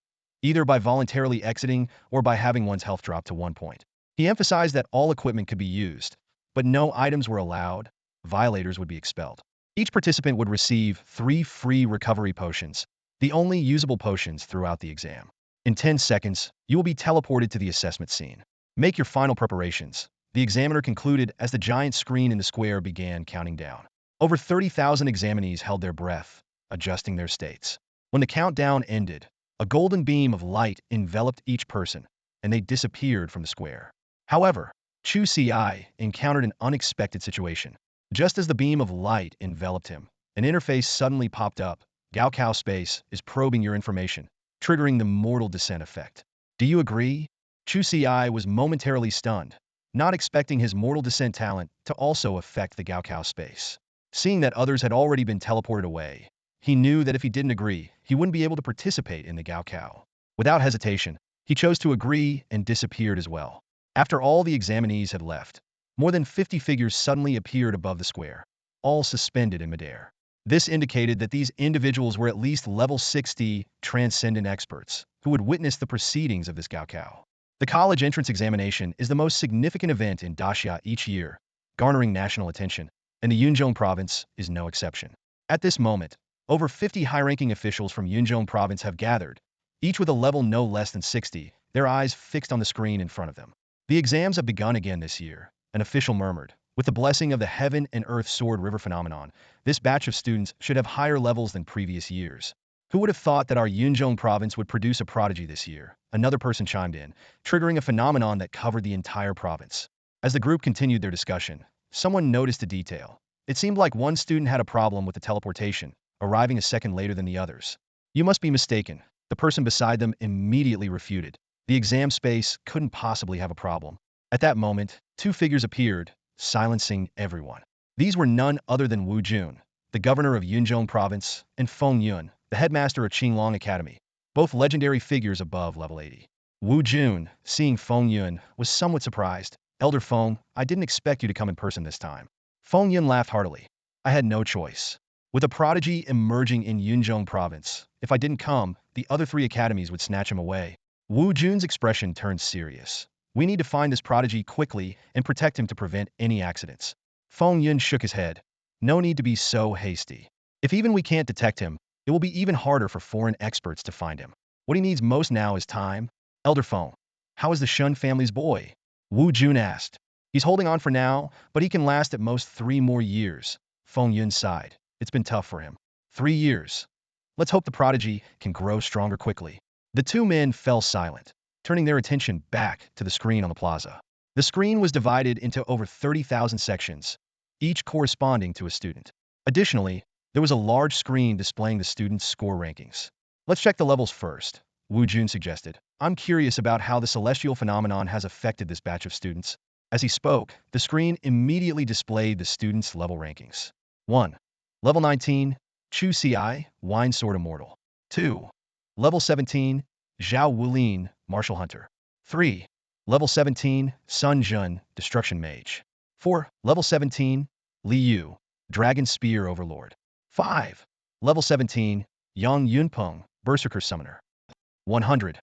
either by voluntarily exiting or by having one's health drop to 1 point. He emphasized that all equipment could be used, but no items were allowed. Violators would be expelled. Each participant would receive 3 free recovery potions, the only usable potions throughout the exam. In 10 seconds, you will be teleported to the assessment scene. Make your final preparations, the examiner concluded as the giant screen in the square began counting down. Over 30,000 examinees held their breath, adjusting their states. When the countdown ended, a golden beam of light enveloped each person, and they disappeared from the square. However, Chu Ci encountered an unexpected situation. Just as the beam of light enveloped him, an interface suddenly popped up. Gaokao Space is probing your information, triggering the mortal descent effect. Do you agree? Chu Ci was momentarily stunned, not expecting his mortal descent talent to also affect the Gaokao Space. Seeing that others had already been teleported away, he knew that if he didn't agree, he wouldn't be able to participate in the Gaokao. Without hesitation, he chose to agree and disappeared as well. After all the examinees had left, more than 50 figures suddenly appeared above the square, all suspended in midair. This indicated that these individuals were at least level 60 transcendent experts who would witness the proceedings of this Gaokao. The college entrance examination is the most significant event in Daxia each year, garnering national attention, and the Yunzhong province is no exception. At this moment, over 50 high-ranking officials from Yunzhong province have gathered, each with a level no less than 60, their eyes fixed on the screen in front of them. The exams have begun again this year, an official murmured. With the blessing of the Heaven and Earth Sword River phenomenon, this batch of students should have higher levels than previous years. Who would have thought that our Yunzhong province would produce a prodigy this year? Another person chimed in, triggering a phenomenon that covered the entire province. As the group continued their discussion, someone noticed a detail. It seemed like one student had a problem with the teleportation, arriving a second later than the others. You must be mistaken, the person beside them immediately refuted. The exam space couldn't possibly have a problem. At that moment, 2 figures appeared, silencing everyone. These were none other than Wu Jun, the governor of Yunzhong Province, and Feng Yun, the headmaster of Qinglong Academy, both legendary figures above level 80. Wu Jun, seeing Feng Yun, was somewhat surprised. Elder Feng, I didn't expect you to come in person this time. Feng Yun laughed heartily. I had no choice. With a prodigy emerging in Yunzhong Province, if I didn't come, the other 3 academies would snatch him away. Wu Jun's expression turned serious. We need to find this prodigy quickly and protect him to prevent any accidents. Feng Yun shook his head. No need to be so hasty. If even we can't detect him, it will be even harder for foreign experts to find him. What he needs most now is time. Elder Feng, how is the Shun family's boy? Wu Jun asked. He's holding on for now, but he can last at most 3 more years. Feng Yun sighed. It's been tough for him. 3 years. Let's hope the prodigy can grow stronger quickly. The 2 men fell silent, turning their attention back to the screen on the plaza. The screen was divided into over 30,000 sections, each corresponding to a student. Additionally, there was a large screen displaying the students' score rankings. Let's check the levels first, Wu Jun suggested. I'm curious about how the celestial phenomenon has affected this batch of students. As he spoke, the screen immediately displayed the students' level rankings. 1. Level 19, Chu Ci, Wine Sword Immortal. 2. Level 17, Zhao Wulin, Martial Hunter. 3. Level 17, Sun Jun, Destruction Mage. 4. Level 17, Li Yu, Dragon Spear Overlord. 5. Level 17, Yang Yunpeng, Berserker Summoner. 100.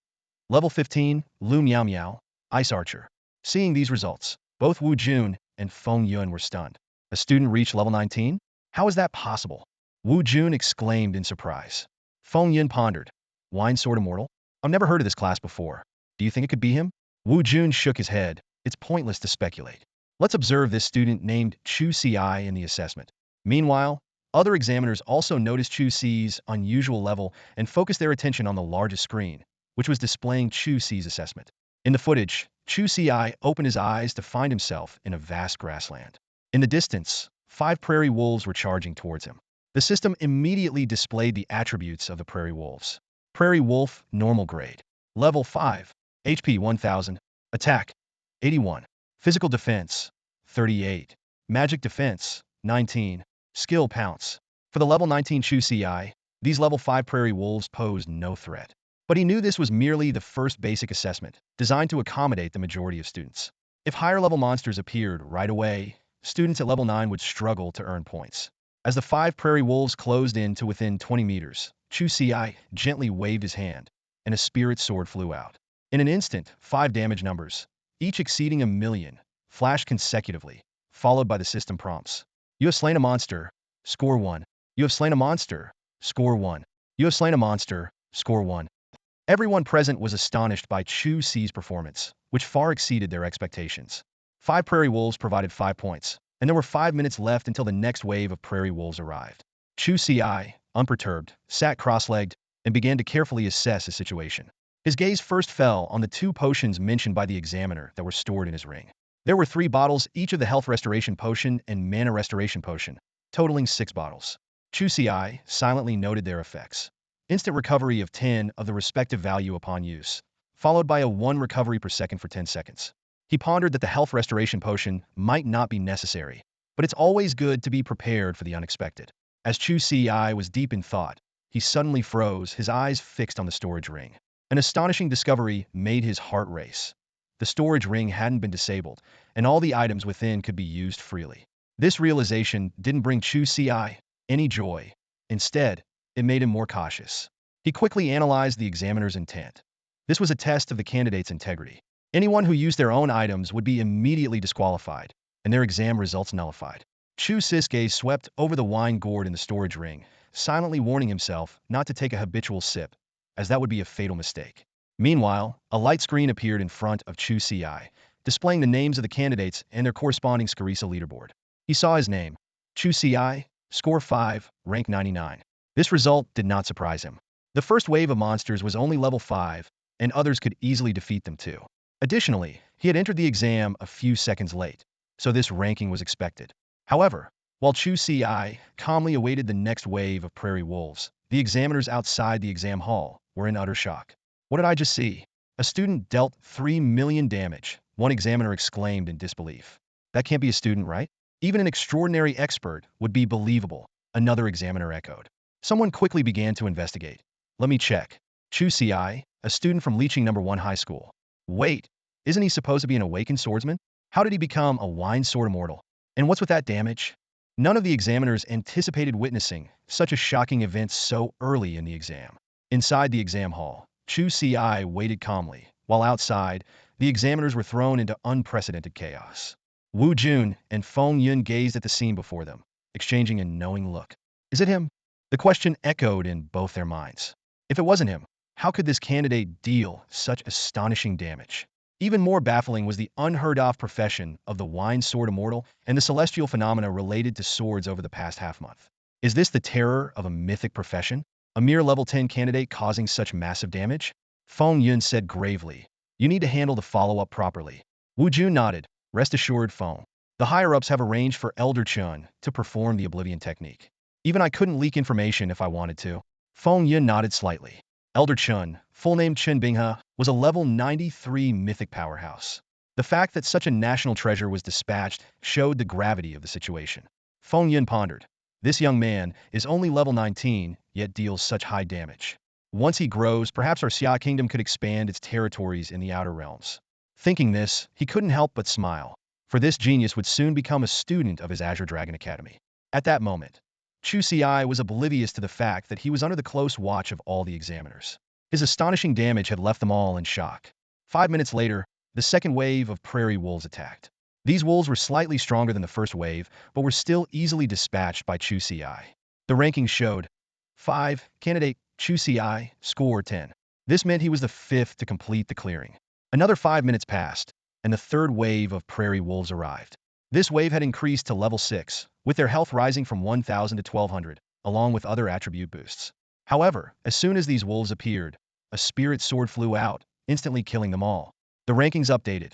Level 15, Lu Miao Miao, Ice Archer. Seeing these results, both Wu Jun and Feng Yun were stunned. A student reached level 19? How is that possible? Wu Jun exclaimed in surprise. Feng Yun pondered. Wine Sword Immortal? I've never heard of this class before. Do you think it could be him? Wu Jun shook his head. It's pointless to speculate. Let's observe this student named Chu Ci in the assessment. Meanwhile, other examiners also noticed Chu Ci's unusual level and focused their attention on the largest screen, which was displaying Chu Ci's assessment. In the footage, Chu Ci opened his eyes to find himself in a vast grassland. In the distance, 5 prairie wolves were charging towards him. The system immediately displayed the attributes of the prairie wolves. Prairie wolf, normal grade. Level 5. HP 1000. Attack 81. Physical defense 38. Magic defense 19. Skill pounce. For the level 19 Chu Ci, these level 5 prairie wolves posed no threat. But he knew this was merely the first basic assessment, designed to accommodate the majority of students. If higher-level monsters appeared right away, students at level 9 would struggle to earn points. As the 5 prairie wolves closed in to within 20 meters, Chu Ci gently waved his hand, and a spirit sword flew out. In an instant, 5 damage numbers, each exceeding 1,000,000, flashed consecutively, followed by the system prompts. You have slain a monster, score 1. You have slain a monster, score 1. You have slain a monster, score 1. Everyone present was astonished by Chu Ci's performance, which far exceeded their expectations. 5 prairie wolves provided 5 points, and there were 5 minutes left until the next wave of prairie wolves arrived. Chu Ci, unperturbed, sat cross-legged and began to carefully assess his situation. His gaze first fell on the 2 potions mentioned by the examiner that were stored in his ring. There were 3 bottles, each of the health restoration potion and mana restoration potion, totaling 6 bottles. Chu Ci silently noted their effects. Instant recovery of 10 of the respective value upon use, followed by a 1 recovery per second for 10 seconds. He pondered that the health restoration potion might not be necessary, but it's always good to be prepared for the unexpected. As Chu Ci was deep in thought, he suddenly froze, his eyes fixed on the storage ring. An astonishing discovery made his heart race. The storage ring hadn't been disabled, and all the items within could be used freely. This realization didn't bring Chu Ci any joy. Instead, it made him more cautious. He quickly analyzed the examiner's intent. This was a test of the candidate's integrity. Anyone who used their own items would be immediately disqualified, and their exam results nullified. Chu Ci's gaze swept over the wine gourd in the storage ring, silently warning himself not to take a habitual sip, as that would be a fatal mistake. Meanwhile, a light screen appeared in front of Chu Ci, displaying the names of the candidates and their corresponding Scarisa leaderboard. He saw his name, Chu Ci, score 5, rank 99. This result did not surprise him. The first wave of monsters was only level 5, and others could easily defeat them too. Additionally, he had entered the exam a few seconds late, so this ranking was expected. However, while Chu Ci calmly awaited the next wave of prairie wolves, the examiners outside the exam hall were in utter shock. What did I just see? A student dealt 3 million damage, one examiner exclaimed in disbelief. That can't be a student, right? Even an extraordinary expert would be believable, another examiner echoed. Someone quickly began to investigate. Let me check. Chu Ci, a student from Liqing No. 1 High School. Wait, isn't he supposed to be an awakened swordsman? How did he become a wine sword immortal? And what's with that damage? None of the examiners anticipated witnessing such a shocking event so early in the exam. Inside the exam hall, Chu Ci waited calmly, while outside, the examiners were thrown into unprecedented chaos. Wu Jun and Feng Yun gazed at the scene before them, exchanging a knowing look. Is it him? The question echoed in both their minds. If it wasn't him, how could this candidate deal such astonishing damage? Even more baffling was the unheard-of profession of the wine sword immortal and the celestial phenomena related to swords over the past half-month. Is this the terror of a mythic profession? A mere level 10 candidate causing such massive damage? Feng Yun said gravely. You need to handle the follow-up properly. Wu Jun nodded. Rest assured, Feng. The higher-ups have arranged for Elder Chun to perform the Oblivion technique. Even I couldn't leak information if I wanted to. Feng Yun nodded slightly. Elder Chun, full name Chen Binghe, was a level 93 mythic powerhouse. The fact that such a national treasure was dispatched showed the gravity of the situation. Feng Yun pondered. This young man is only level 19, yet deals such high damage. Once he grows, perhaps our Xia kingdom could expand its territories in the outer realms. Thinking this, he couldn't help but smile, for this genius would soon become a student of his Azure Dragon Academy. At that moment, Chu Ci was oblivious to the fact that he was under the close watch of all the examiners. His astonishing damage had left them all in shock. 5 minutes later, the second wave of prairie wolves attacked. These wolves were slightly stronger than the first wave, but were still easily dispatched by Chu Ci. The rankings showed 5. Candidate Chu Ci, score 10. This meant he was the 5th to complete the clearing. Another 5 minutes passed, and the third wave of prairie wolves arrived. This wave had increased to level 6, with their health rising from 1,000 to 1,200, along with other attribute boosts. However, as soon as these wolves appeared, a spirit sword flew out, instantly killing them all. The rankings updated.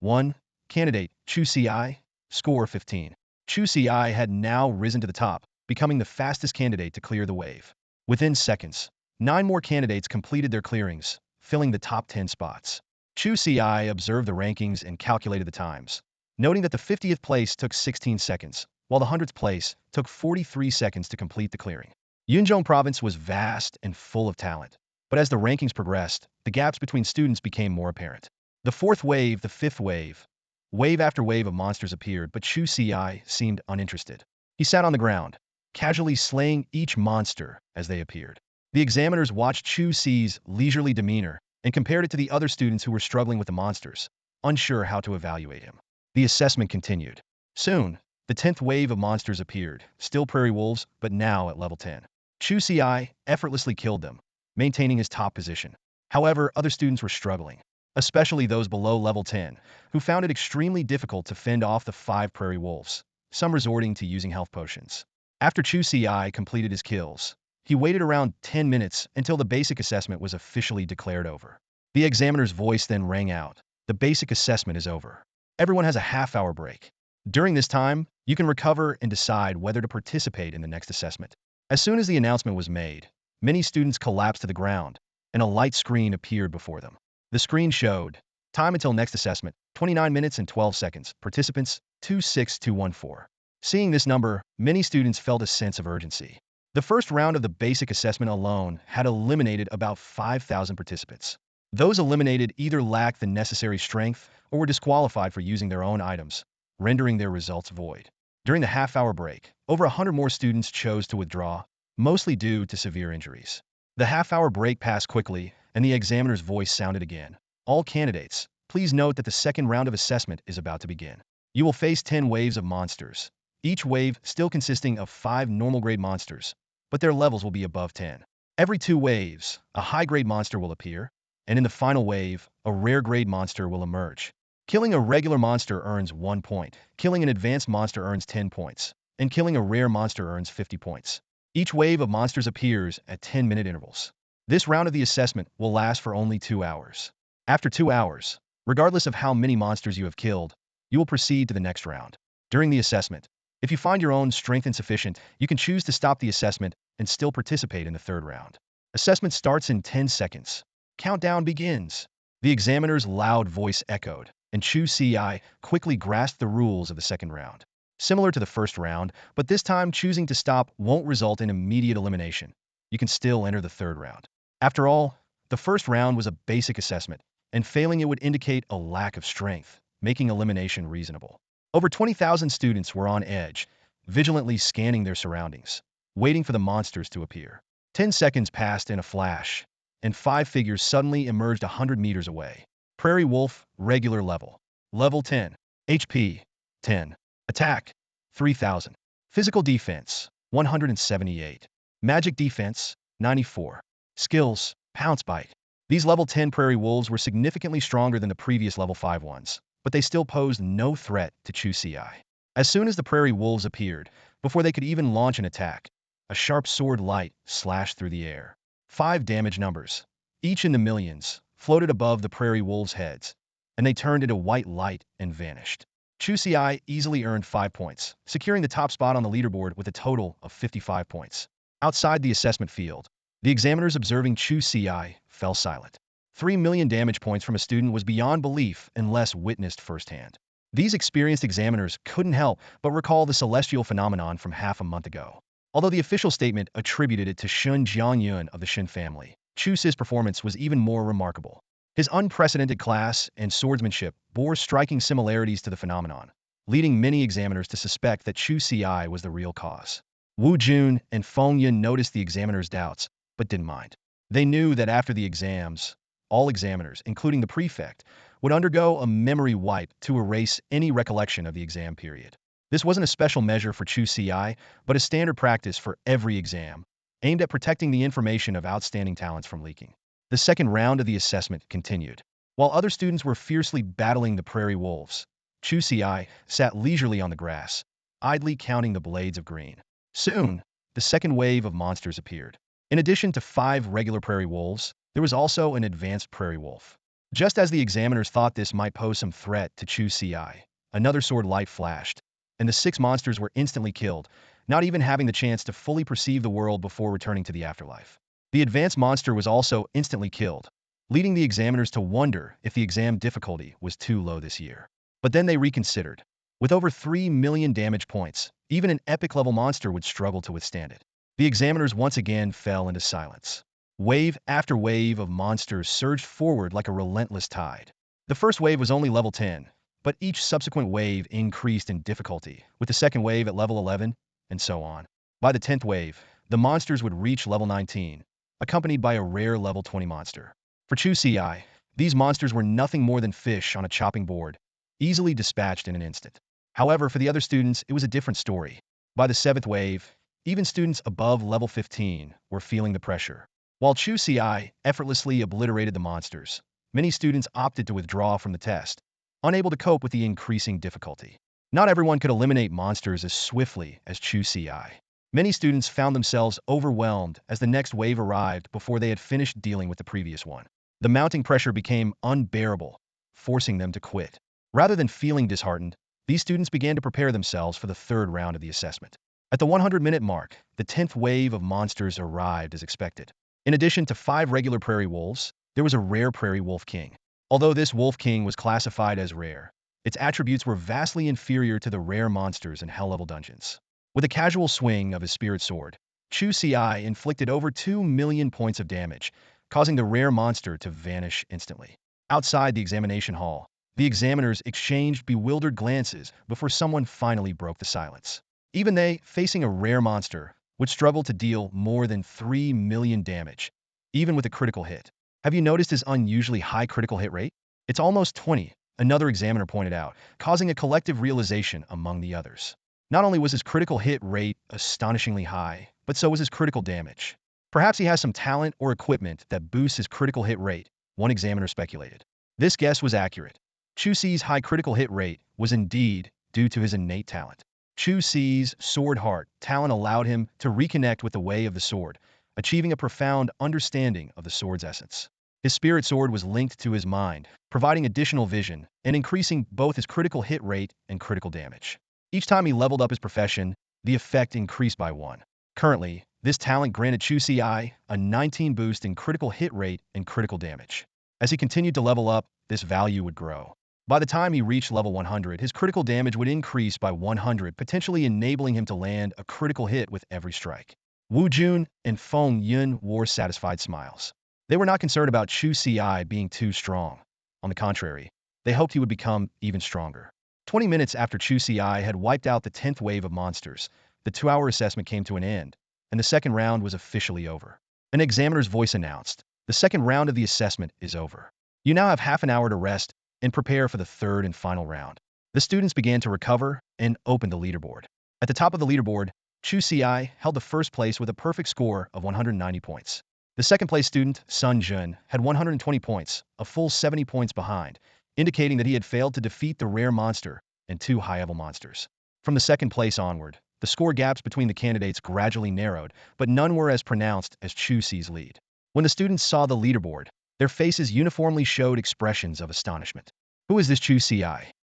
1. Candidate Chu Ci, score 15. Chu Ci had now risen to the top, becoming the fastest candidate to clear the wave. Within seconds, 9 more candidates completed their clearings, filling the top 10 spots. Chu Ci observed the rankings and calculated the times, noting that the 50th place took 16 seconds, while the 100th place took 43 seconds to complete the clearing. Yunzhong province was vast and full of talent, but as the rankings progressed, the gaps between students became more apparent. The 4th wave, the 5th wave, wave after wave of monsters appeared, but Chu Ci seemed uninterested. He sat on the ground, casually slaying each monster as they appeared. The examiners watched Chu Ci's leisurely demeanor and compared it to the other students who were struggling with the monsters, unsure how to evaluate him. The assessment continued. Soon, the 10th wave of monsters appeared, still prairie wolves, but now at level 10. Chu Ci effortlessly killed them, maintaining his top position. However, other students were struggling, especially those below level 10, who found it extremely difficult to fend off the 5 prairie wolves, some resorting to using health potions. After Chu Ci completed his kills, he waited around 10 minutes until the basic assessment was officially declared over. The examiner's voice then rang out. The basic assessment is over. Everyone has a half-hour break. During this time, you can recover and decide whether to participate in the next assessment. As soon as the announcement was made, many students collapsed to the ground, and a light screen appeared before them. The screen showed time until next assessment, 29 minutes and 12 seconds. Participants, 26214. Seeing this number, many students felt a sense of urgency. The first round of the basic assessment alone had eliminated about 5,000 participants. Those eliminated either lacked the necessary strength or were disqualified for using their own items, rendering their results void. During the half-hour break, over 100 more students chose to withdraw, mostly due to severe injuries. The half-hour break passed quickly, and the examiner's voice sounded again. All candidates, please note that the second round of assessment is about to begin. You will face 10 waves of monsters, each wave still consisting of 5 normal-grade monsters, but their levels will be above 10. Every 2 waves, a high-grade monster will appear, and in the final wave, a rare-grade monster will emerge. Killing a regular monster earns 1 point, killing an advanced monster earns 10 points, and killing a rare monster earns 50 points. Each wave of monsters appears at 10-minute intervals. This round of the assessment will last for only 2 hours. After 2 hours, regardless of how many monsters you have killed, you will proceed to the next round. During the assessment, if you find your own strength insufficient, you can choose to stop the assessment and still participate in the third round. Assessment starts in 10 seconds. Countdown begins. The examiner's loud voice echoed, and Chu Ci quickly grasped the rules of the second round. similar to the first round, but this time choosing to stop won't result in immediate elimination. You can still enter the third round. After all, the first round was a basic assessment, and failing it would indicate a lack of strength, making elimination reasonable. Over 20,000 students were on edge, vigilantly scanning their surroundings, waiting for the monsters to appear. 10 seconds passed in a flash, and 5 figures suddenly emerged 100 meters away. Prairie Wolf, regular level. Level 10. HP, 10. Attack, 3,000. Physical defense, 178. Magic defense, 94. Skills, Pounce Bite. These level 10 Prairie Wolves were significantly stronger than the previous level 5 ones, but they still posed no threat to Chu Ci. As soon as the Prairie Wolves appeared, before they could even launch an attack, a sharp sword light slashed through the air. 5 damage numbers, each in the millions, floated above the Prairie Wolves' heads, and they turned into white light and vanished. Chu Ci easily earned 5 points, securing the top spot on the leaderboard with a total of 55 points. Outside the assessment field, the examiners observing Chu Ci fell silent. 3 million damage points from a student was beyond belief unless witnessed firsthand. These experienced examiners couldn't help but recall the celestial phenomenon from half a month ago. Although the official statement attributed it to Shun Jianyun of the Shin family, Chu Ci's performance was even more remarkable. His unprecedented class and swordsmanship bore striking similarities to the phenomenon, leading many examiners to suspect that Chu Ci was the real cause. Wu Jun and Feng Yin noticed the examiners' doubts, but didn't mind. They knew that after the exams, all examiners, including the prefect, would undergo a memory wipe to erase any recollection of the exam period. This wasn't a special measure for Chu Ci, but a standard practice for every exam, aimed at protecting the information of outstanding talents from leaking. The second round of the assessment continued. While other students were fiercely battling the Prairie Wolves, Chu Ci sat leisurely on the grass, idly counting the blades of green. Soon, the second wave of monsters appeared. In addition to 5 regular Prairie Wolves, there was also an advanced Prairie Wolf. Just as the examiners thought this might pose some threat to Chu Ci, another sword light flashed, and the 6 monsters were instantly killed, not even having the chance to fully perceive the world before returning to the afterlife. The advanced monster was also instantly killed, leading the examiners to wonder if the exam difficulty was too low this year. But then they reconsidered. With over 3 million damage points, even an epic-level monster would struggle to withstand it. The examiners once again fell into silence. Wave after wave of monsters surged forward like a relentless tide. The first wave was only level 10, but each subsequent wave increased in difficulty, with the second wave at level 11, and so on. By the 10th wave, the monsters would reach level 19, accompanied by a rare level 20 monster. For Chu Ci, these monsters were nothing more than fish on a chopping board, easily dispatched in an instant. However, for the other students, it was a different story. By the 7th wave, even students above level 15 were feeling the pressure. While Chu Ci effortlessly obliterated the monsters, many students opted to withdraw from the test, unable to cope with the increasing difficulty. Not everyone could eliminate monsters as swiftly as Chu Ci. Many students found themselves overwhelmed as the next wave arrived before they had finished dealing with the previous one. The mounting pressure became unbearable, forcing them to quit. Rather than feeling disheartened, these students began to prepare themselves for the third round of the assessment. At the 100-minute mark, the 10th wave of monsters arrived as expected. In addition to 5 regular Prairie Wolves, there was a rare Prairie Wolf King. Although this Wolf King was classified as rare, its attributes were vastly inferior to the rare monsters in Hell-level dungeons. With a casual swing of his spirit sword, Chu Ci inflicted over 2 million points of damage, causing the rare monster to vanish instantly. Outside the examination hall, the examiners exchanged bewildered glances before someone finally broke the silence. Even they, facing a rare monster, would struggle to deal more than 3 million damage, even with a critical hit. Have you noticed his unusually high critical hit rate? It's almost 20, another examiner pointed out, causing a collective realization among the others. Not only was his critical hit rate astonishingly high, but so was his critical damage. Perhaps he has some talent or equipment that boosts his critical hit rate, one examiner speculated. This guess was accurate. Chu Ci's high critical hit rate was indeed due to his innate talent. Chu Ci's sword heart talent allowed him to reconnect with the way of the sword, achieving a profound understanding of the sword's essence. His spirit sword was linked to his mind, providing additional vision and increasing both his critical hit rate and critical damage. Each time he leveled up his profession, the effect increased by 1. Currently, this talent granted Chu Ci a 19 boost in critical hit rate and critical damage. As he continued to level up, this value would grow. By the time he reached level 100, his critical damage would increase by 100, potentially enabling him to land a critical hit with every strike. Wu Jun and Feng Yun wore satisfied smiles. They were not concerned about Chu Ci being too strong. On the contrary, they hoped he would become even stronger. 20 minutes after Chu Ci had wiped out the 10th wave of monsters, the 2-hour assessment came to an end, and the second round was officially over. An examiner's voice announced, "The second round of the assessment is over. You now have half an hour to rest and prepare for the third and final round." The students began to recover and opened the leaderboard. At the top of the leaderboard, Chu Ci held the first place with a perfect score of 190 points. The second place student, Sun Jun, had 120 points, a full 70 points behind, indicating that he had failed to defeat the rare monster and 2 high-level monsters. From the second place onward, the score gaps between the candidates gradually narrowed, but none were as pronounced as Chu Ci's lead. When the students saw the leaderboard, their faces uniformly showed expressions of astonishment. Who is this Chu Ci?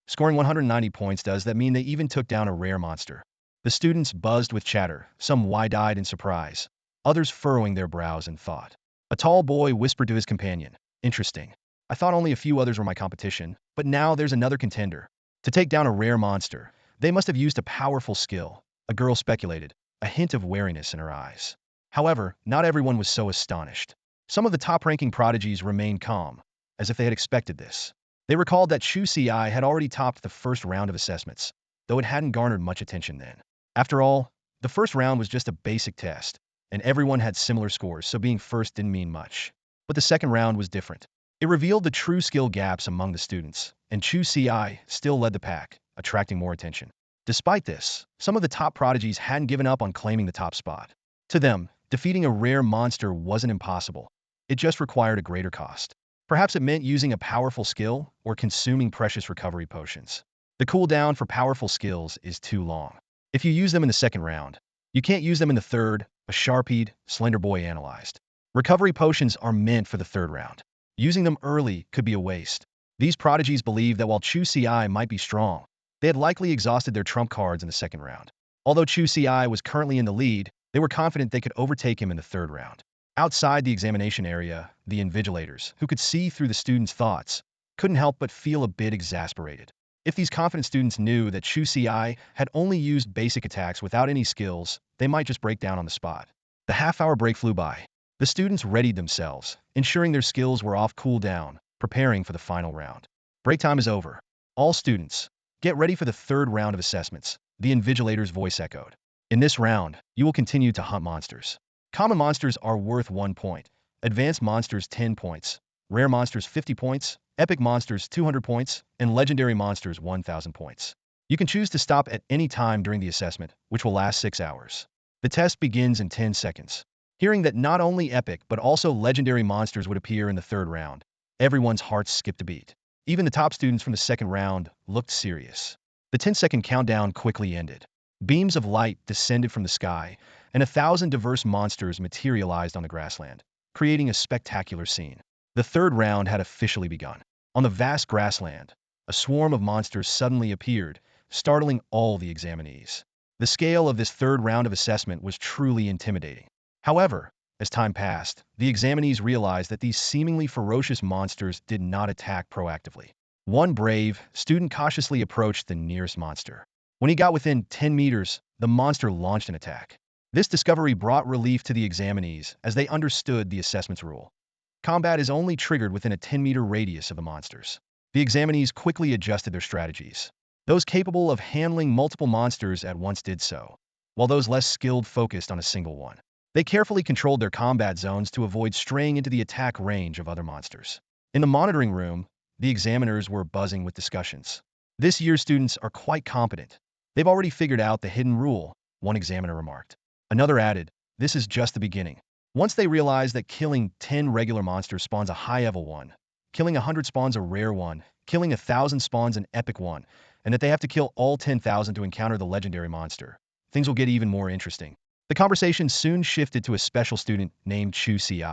Scoring 190 points, does that mean they even took down a rare monster? The students buzzed with chatter, some wide-eyed in surprise, others furrowing their brows in thought. A tall boy whispered to his companion, "Interesting. I thought only a few others were my competition, but now there's another contender. To take down a rare monster, they must have used a powerful skill," a girl speculated, a hint of wariness in her eyes. However, not everyone was so astonished. Some of the top-ranking prodigies remained calm, as if they had expected this. They recalled that Chu Ci had already topped the first round of assessments, though it hadn't garnered much attention then. After all, the first round was just a basic test, and everyone had similar scores, so being first didn't mean much. But the second round was different. It revealed the true skill gaps among the students, and Chu Ci still led the pack, attracting more attention. Despite this, some of the top prodigies hadn't given up on claiming the top spot. To them, defeating a rare monster wasn't impossible. It just required a greater cost. Perhaps it meant using a powerful skill or consuming precious recovery potions. The cooldown for powerful skills is too long. If you use them in the second round, you can't use them in the third, a Sharpied, Slender Boy analyzed. Recovery potions are meant for the third round. Using them early could be a waste. These prodigies believed that while Chu Ci might be strong, they had likely exhausted their trump cards in the second round. Although Chu Ci was currently in the lead, they were confident they could overtake him in the third round. Outside the examination area, the invigilators, who could see through the students' thoughts, couldn't help but feel a bit exasperated. If these confident students knew that Chu Ci had only used basic attacks without any skills, they might just break down on the spot. The half-hour break flew by. The students readied themselves, ensuring their skills were off cooldown, preparing for the final round. Break time is over. All students, get ready for the third round of assessments, the invigilator's voice echoed. In this round, you will continue to hunt monsters. Common monsters are worth 1 point, advanced monsters 10 points, rare monsters 50 points, epic monsters 200 points, and legendary monsters 1,000 points. You can choose to stop at any time during the assessment, which will last 6 hours. The test begins in 10 seconds. Hearing that not only epic but also legendary monsters would appear in the third round, everyone's hearts skipped a beat. Even the top students from the second round looked serious. The 10-second countdown quickly ended. Beams of light descended from the sky, and 1,000 diverse monsters materialized on the grassland, creating a spectacular scene. The third round had officially begun. On the vast grassland, a swarm of monsters suddenly appeared, startling all the examinees. The scale of this third round of assessment was truly intimidating. However, as time passed, the examinees realized that these seemingly ferocious monsters did not attack proactively. One brave student cautiously approached the nearest monster. When he got within 10 meters, the monster launched an attack. This discovery brought relief to the examinees as they understood the assessment's rule. Combat is only triggered within a 10-meter radius of the monsters. The examinees quickly adjusted their strategies. Those capable of handling multiple monsters at once did so, while those less skilled focused on a single one. They carefully controlled their combat zones to avoid straying into the attack range of other monsters. In the monitoring room, the examiners were buzzing with discussions. This year's students are quite competent. They've already figured out the hidden rule, one examiner remarked. Another added, "This is just the beginning." Once they realize that killing 10 regular monsters spawns a high-level one, killing 100 spawns a rare one, killing 1,000 spawns an epic one, and that they have to kill all 10,000 to encounter the legendary monster, things will get even more interesting. The conversation soon shifted to a special student named Chu Ci.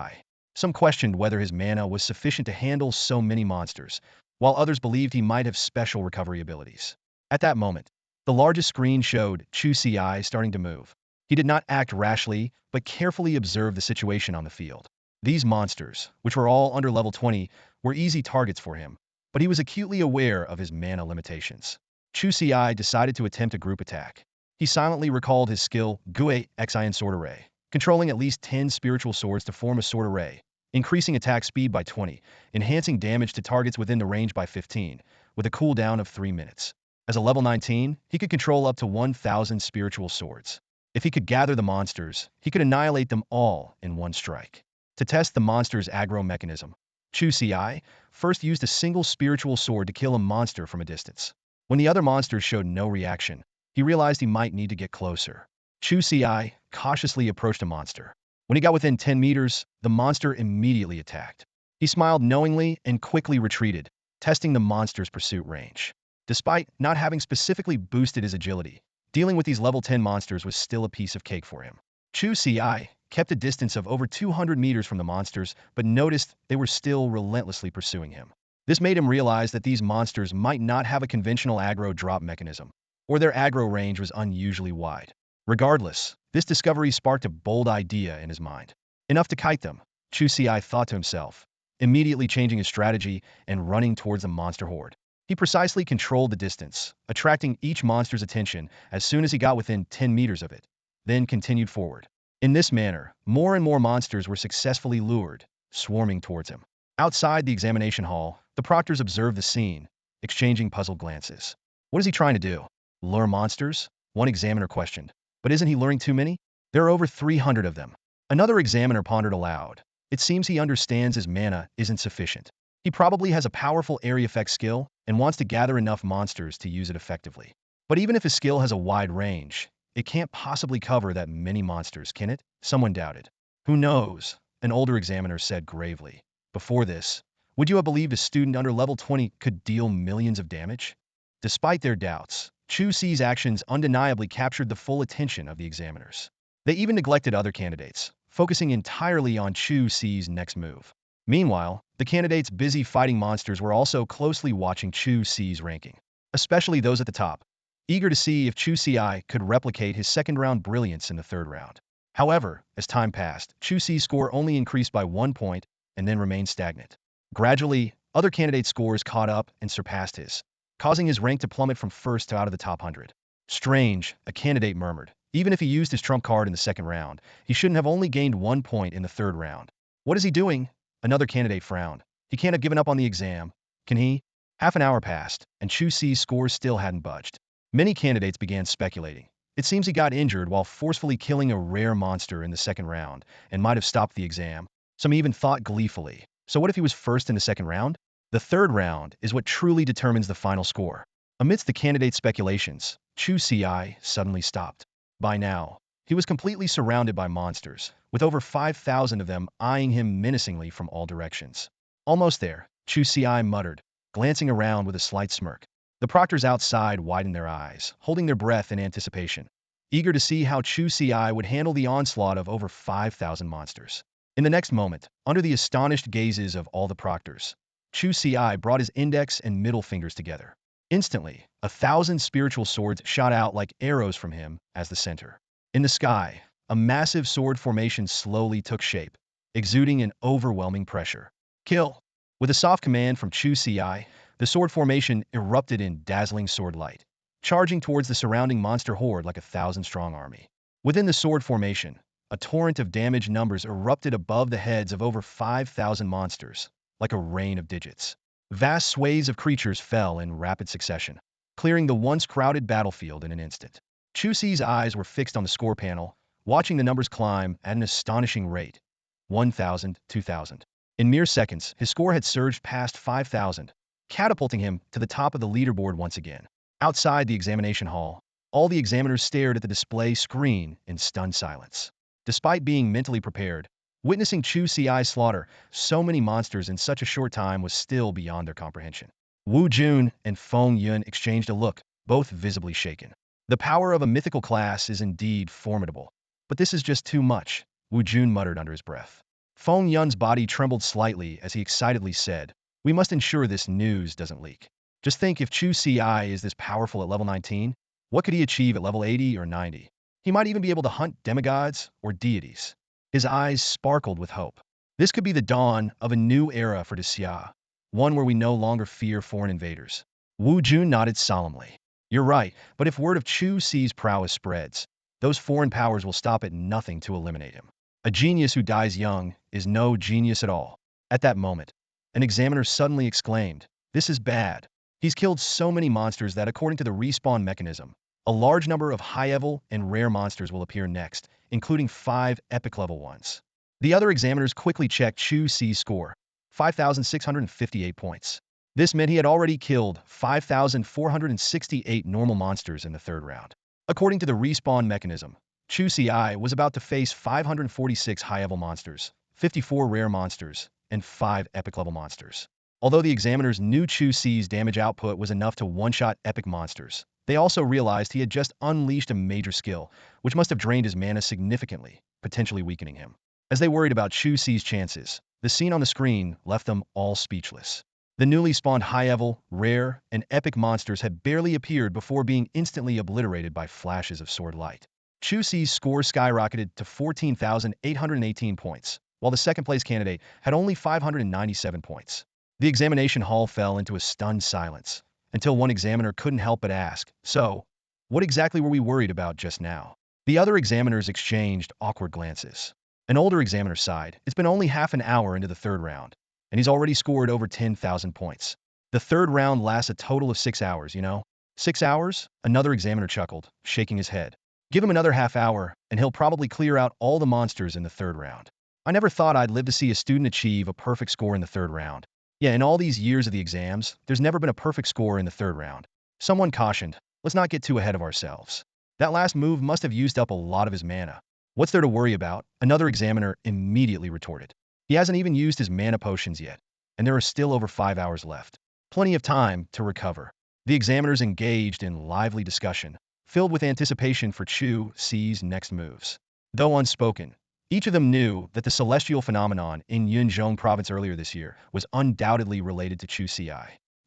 Some questioned whether his mana was sufficient to handle so many monsters, while others believed he might have special recovery abilities. At that moment, the largest screen showed Chu Ci starting to move. He did not act rashly, but carefully observed the situation on the field. These monsters, which were all under level 20, were easy targets for him, but he was acutely aware of his mana limitations. Chu Ci decided to attempt a group attack. He silently recalled his skill, Gue Xian Sword Array, controlling at least 10 spiritual swords to form a sword array, increasing attack speed by 20, enhancing damage to targets within the range by 15, with a cooldown of 3 minutes. As a level 19, he could control up to 1,000 spiritual swords. If he could gather the monsters, he could annihilate them all in one strike. To test the monster's aggro mechanism, Chu Ci first used a single spiritual sword to kill a monster from a distance. When the other monsters showed no reaction, he realized he might need to get closer. Chu Ci cautiously approached a monster. When he got within 10 meters, the monster immediately attacked. He smiled knowingly and quickly retreated, testing the monster's pursuit range. Despite not having specifically boosted his agility, dealing with these level 10 monsters was still a piece of cake for him. Chu Ci kept a distance of over 200 meters from the monsters, but noticed they were still relentlessly pursuing him. This made him realize that these monsters might not have a conventional aggro drop mechanism, or their aggro range was unusually wide. Regardless, this discovery sparked a bold idea in his mind. Enough to kite them, Chu Ci thought to himself, immediately changing his strategy and running towards the monster horde. He precisely controlled the distance, attracting each monster's attention as soon as he got within 10 meters of it, then continued forward. In this manner, more and more monsters were successfully lured, swarming towards him. Outside the examination hall, the proctors observed the scene, exchanging puzzled glances. What is he trying to do? Lure monsters? One examiner questioned. But isn't he luring too many? There are over 300 of them. Another examiner pondered aloud. It seems he understands his mana isn't sufficient. He probably has a powerful area effect skill and wants to gather enough monsters to use it effectively. But even if his skill has a wide range, it can't possibly cover that many monsters, can it? Someone doubted. Who knows? An older examiner said gravely. Before this, would you have believed a student under level 20 could deal millions of damage? Despite their doubts, Chu Ci's actions undeniably captured the full attention of the examiners. They even neglected other candidates, focusing entirely on Chu Ci's next move. Meanwhile, the candidates busy fighting monsters were also closely watching Chu Ci's ranking, especially those at the top, eager to see if Chu Ci could replicate his second-round brilliance in the third round. However, as time passed, Chu Ci's score only increased by 1 point and then remained stagnant. Gradually, other candidates' scores caught up and surpassed his, causing his rank to plummet from first to out of the top 100. Strange, a candidate murmured. Even if he used his trump card in the second round, he shouldn't have only gained 1 point in the third round. What is he doing? Another candidate frowned. He can't have given up on the exam, can he? Half an hour passed, and Chu Ci's scores still hadn't budged. Many candidates began speculating. It seems he got injured while forcefully killing a rare monster in the second round, and might have stopped the exam. Some even thought gleefully. So what if he was first in the second round? The third round is what truly determines the final score. Amidst the candidates' speculations, Chu Ci suddenly stopped. By now, he was completely surrounded by monsters, with over 5,000 of them eyeing him menacingly from all directions. Almost there, Chu Ci muttered, glancing around with a slight smirk. The proctors outside widened their eyes, holding their breath in anticipation, eager to see how Chu Ci would handle the onslaught of over 5,000 monsters. In the next moment, under the astonished gazes of all the proctors, Chu Ci brought his index and middle fingers together. Instantly, 1,000 spiritual swords shot out like arrows from him as the center. In the sky, a massive sword formation slowly took shape, exuding an overwhelming pressure. Kill! With a soft command from Chu Ci, the sword formation erupted in dazzling sword light, charging towards the surrounding monster horde like a 1,000-strong army. Within the sword formation, a torrent of damage numbers erupted above the heads of over 5,000 monsters, like a rain of digits. Vast swathes of creatures fell in rapid succession, clearing the once crowded battlefield in an instant. Chu Ci's eyes were fixed on the score panel, watching the numbers climb at an astonishing rate. 1,000, 2,000. In mere seconds, his score had surged past 5,000, catapulting him to the top of the leaderboard once again. Outside the examination hall, all the examiners stared at the display screen in stunned silence. Despite being mentally prepared, witnessing Chu Ci's slaughter so many monsters in such a short time was still beyond their comprehension. Wu Jun and Feng Yun exchanged a look, both visibly shaken. The power of a mythical class is indeed formidable, but this is just too much, Wu Jun muttered under his breath. Feng Yun's body trembled slightly as he excitedly said, "We must ensure this news doesn't leak. Just think, if Chu Ci is this powerful at level 19, what could he achieve at level 80 or 90? He might even be able to hunt demigods or deities." His eyes sparkled with hope. This could be the dawn of a new era for Xia. one where we no longer fear foreign invaders. Wu Jun nodded solemnly. You're right, but if word of Chu Ci's prowess spreads, those foreign powers will stop at nothing to eliminate him. A genius who dies young is no genius at all. At that moment, an examiner suddenly exclaimed, "This is bad." He's killed so many monsters that according to the respawn mechanism, a large number of high-level and rare monsters will appear next, including 5 epic-level ones. The other examiners quickly checked Chu Ci's score, 5,658 points. This meant he had already killed 5,468 normal monsters in the third round. According to the respawn mechanism, Chu Ci was about to face 546 high-level monsters, 54 rare monsters, and 5 epic-level monsters. Although the examiners knew Chu Ci's damage output was enough to one-shot epic monsters, they also realized he had just unleashed a major skill, which must have drained his mana significantly, potentially weakening him. As they worried about Chu Ci's chances, the scene on the screen left them all speechless. The newly spawned high-level, rare, and epic monsters had barely appeared before being instantly obliterated by flashes of sword light. Chu Ci's score skyrocketed to 14,818 points, while the second-place candidate had only 597 points. The examination hall fell into a stunned silence, until one examiner couldn't help but ask, "So, what exactly were we worried about just now?" The other examiners exchanged awkward glances. An older examiner sighed. It's been only half an hour into the third round, and he's already scored over 10,000 points. The third round lasts a total of 6 hours, you know? 6 hours? Another examiner chuckled, shaking his head. Give him another half hour, and he'll probably clear out all the monsters in the third round. I never thought I'd live to see a student achieve a perfect score in the third round. Yeah, in all these years of the exams, there's never been a perfect score in the third round. Someone cautioned, let's not get too ahead of ourselves. That last move must have used up a lot of his mana. What's there to worry about? Another examiner immediately retorted. He hasn't even used his mana potions yet, and there are still over 5 hours left. Plenty of time to recover. The examiners engaged in lively discussion, filled with anticipation for Chu Ci's next moves. Though unspoken, each of them knew that the celestial phenomenon in Yunzhong province earlier this year was undoubtedly related to Chu Ci.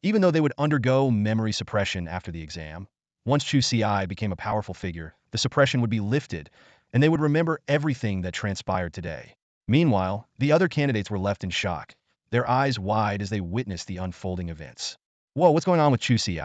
Even though they would undergo memory suppression after the exam, once Chu Ci became a powerful figure, the suppression would be lifted, and they would remember everything that transpired today. Meanwhile, the other candidates were left in shock, their eyes wide as they witnessed the unfolding events. Whoa, what's going on with Chu Ci?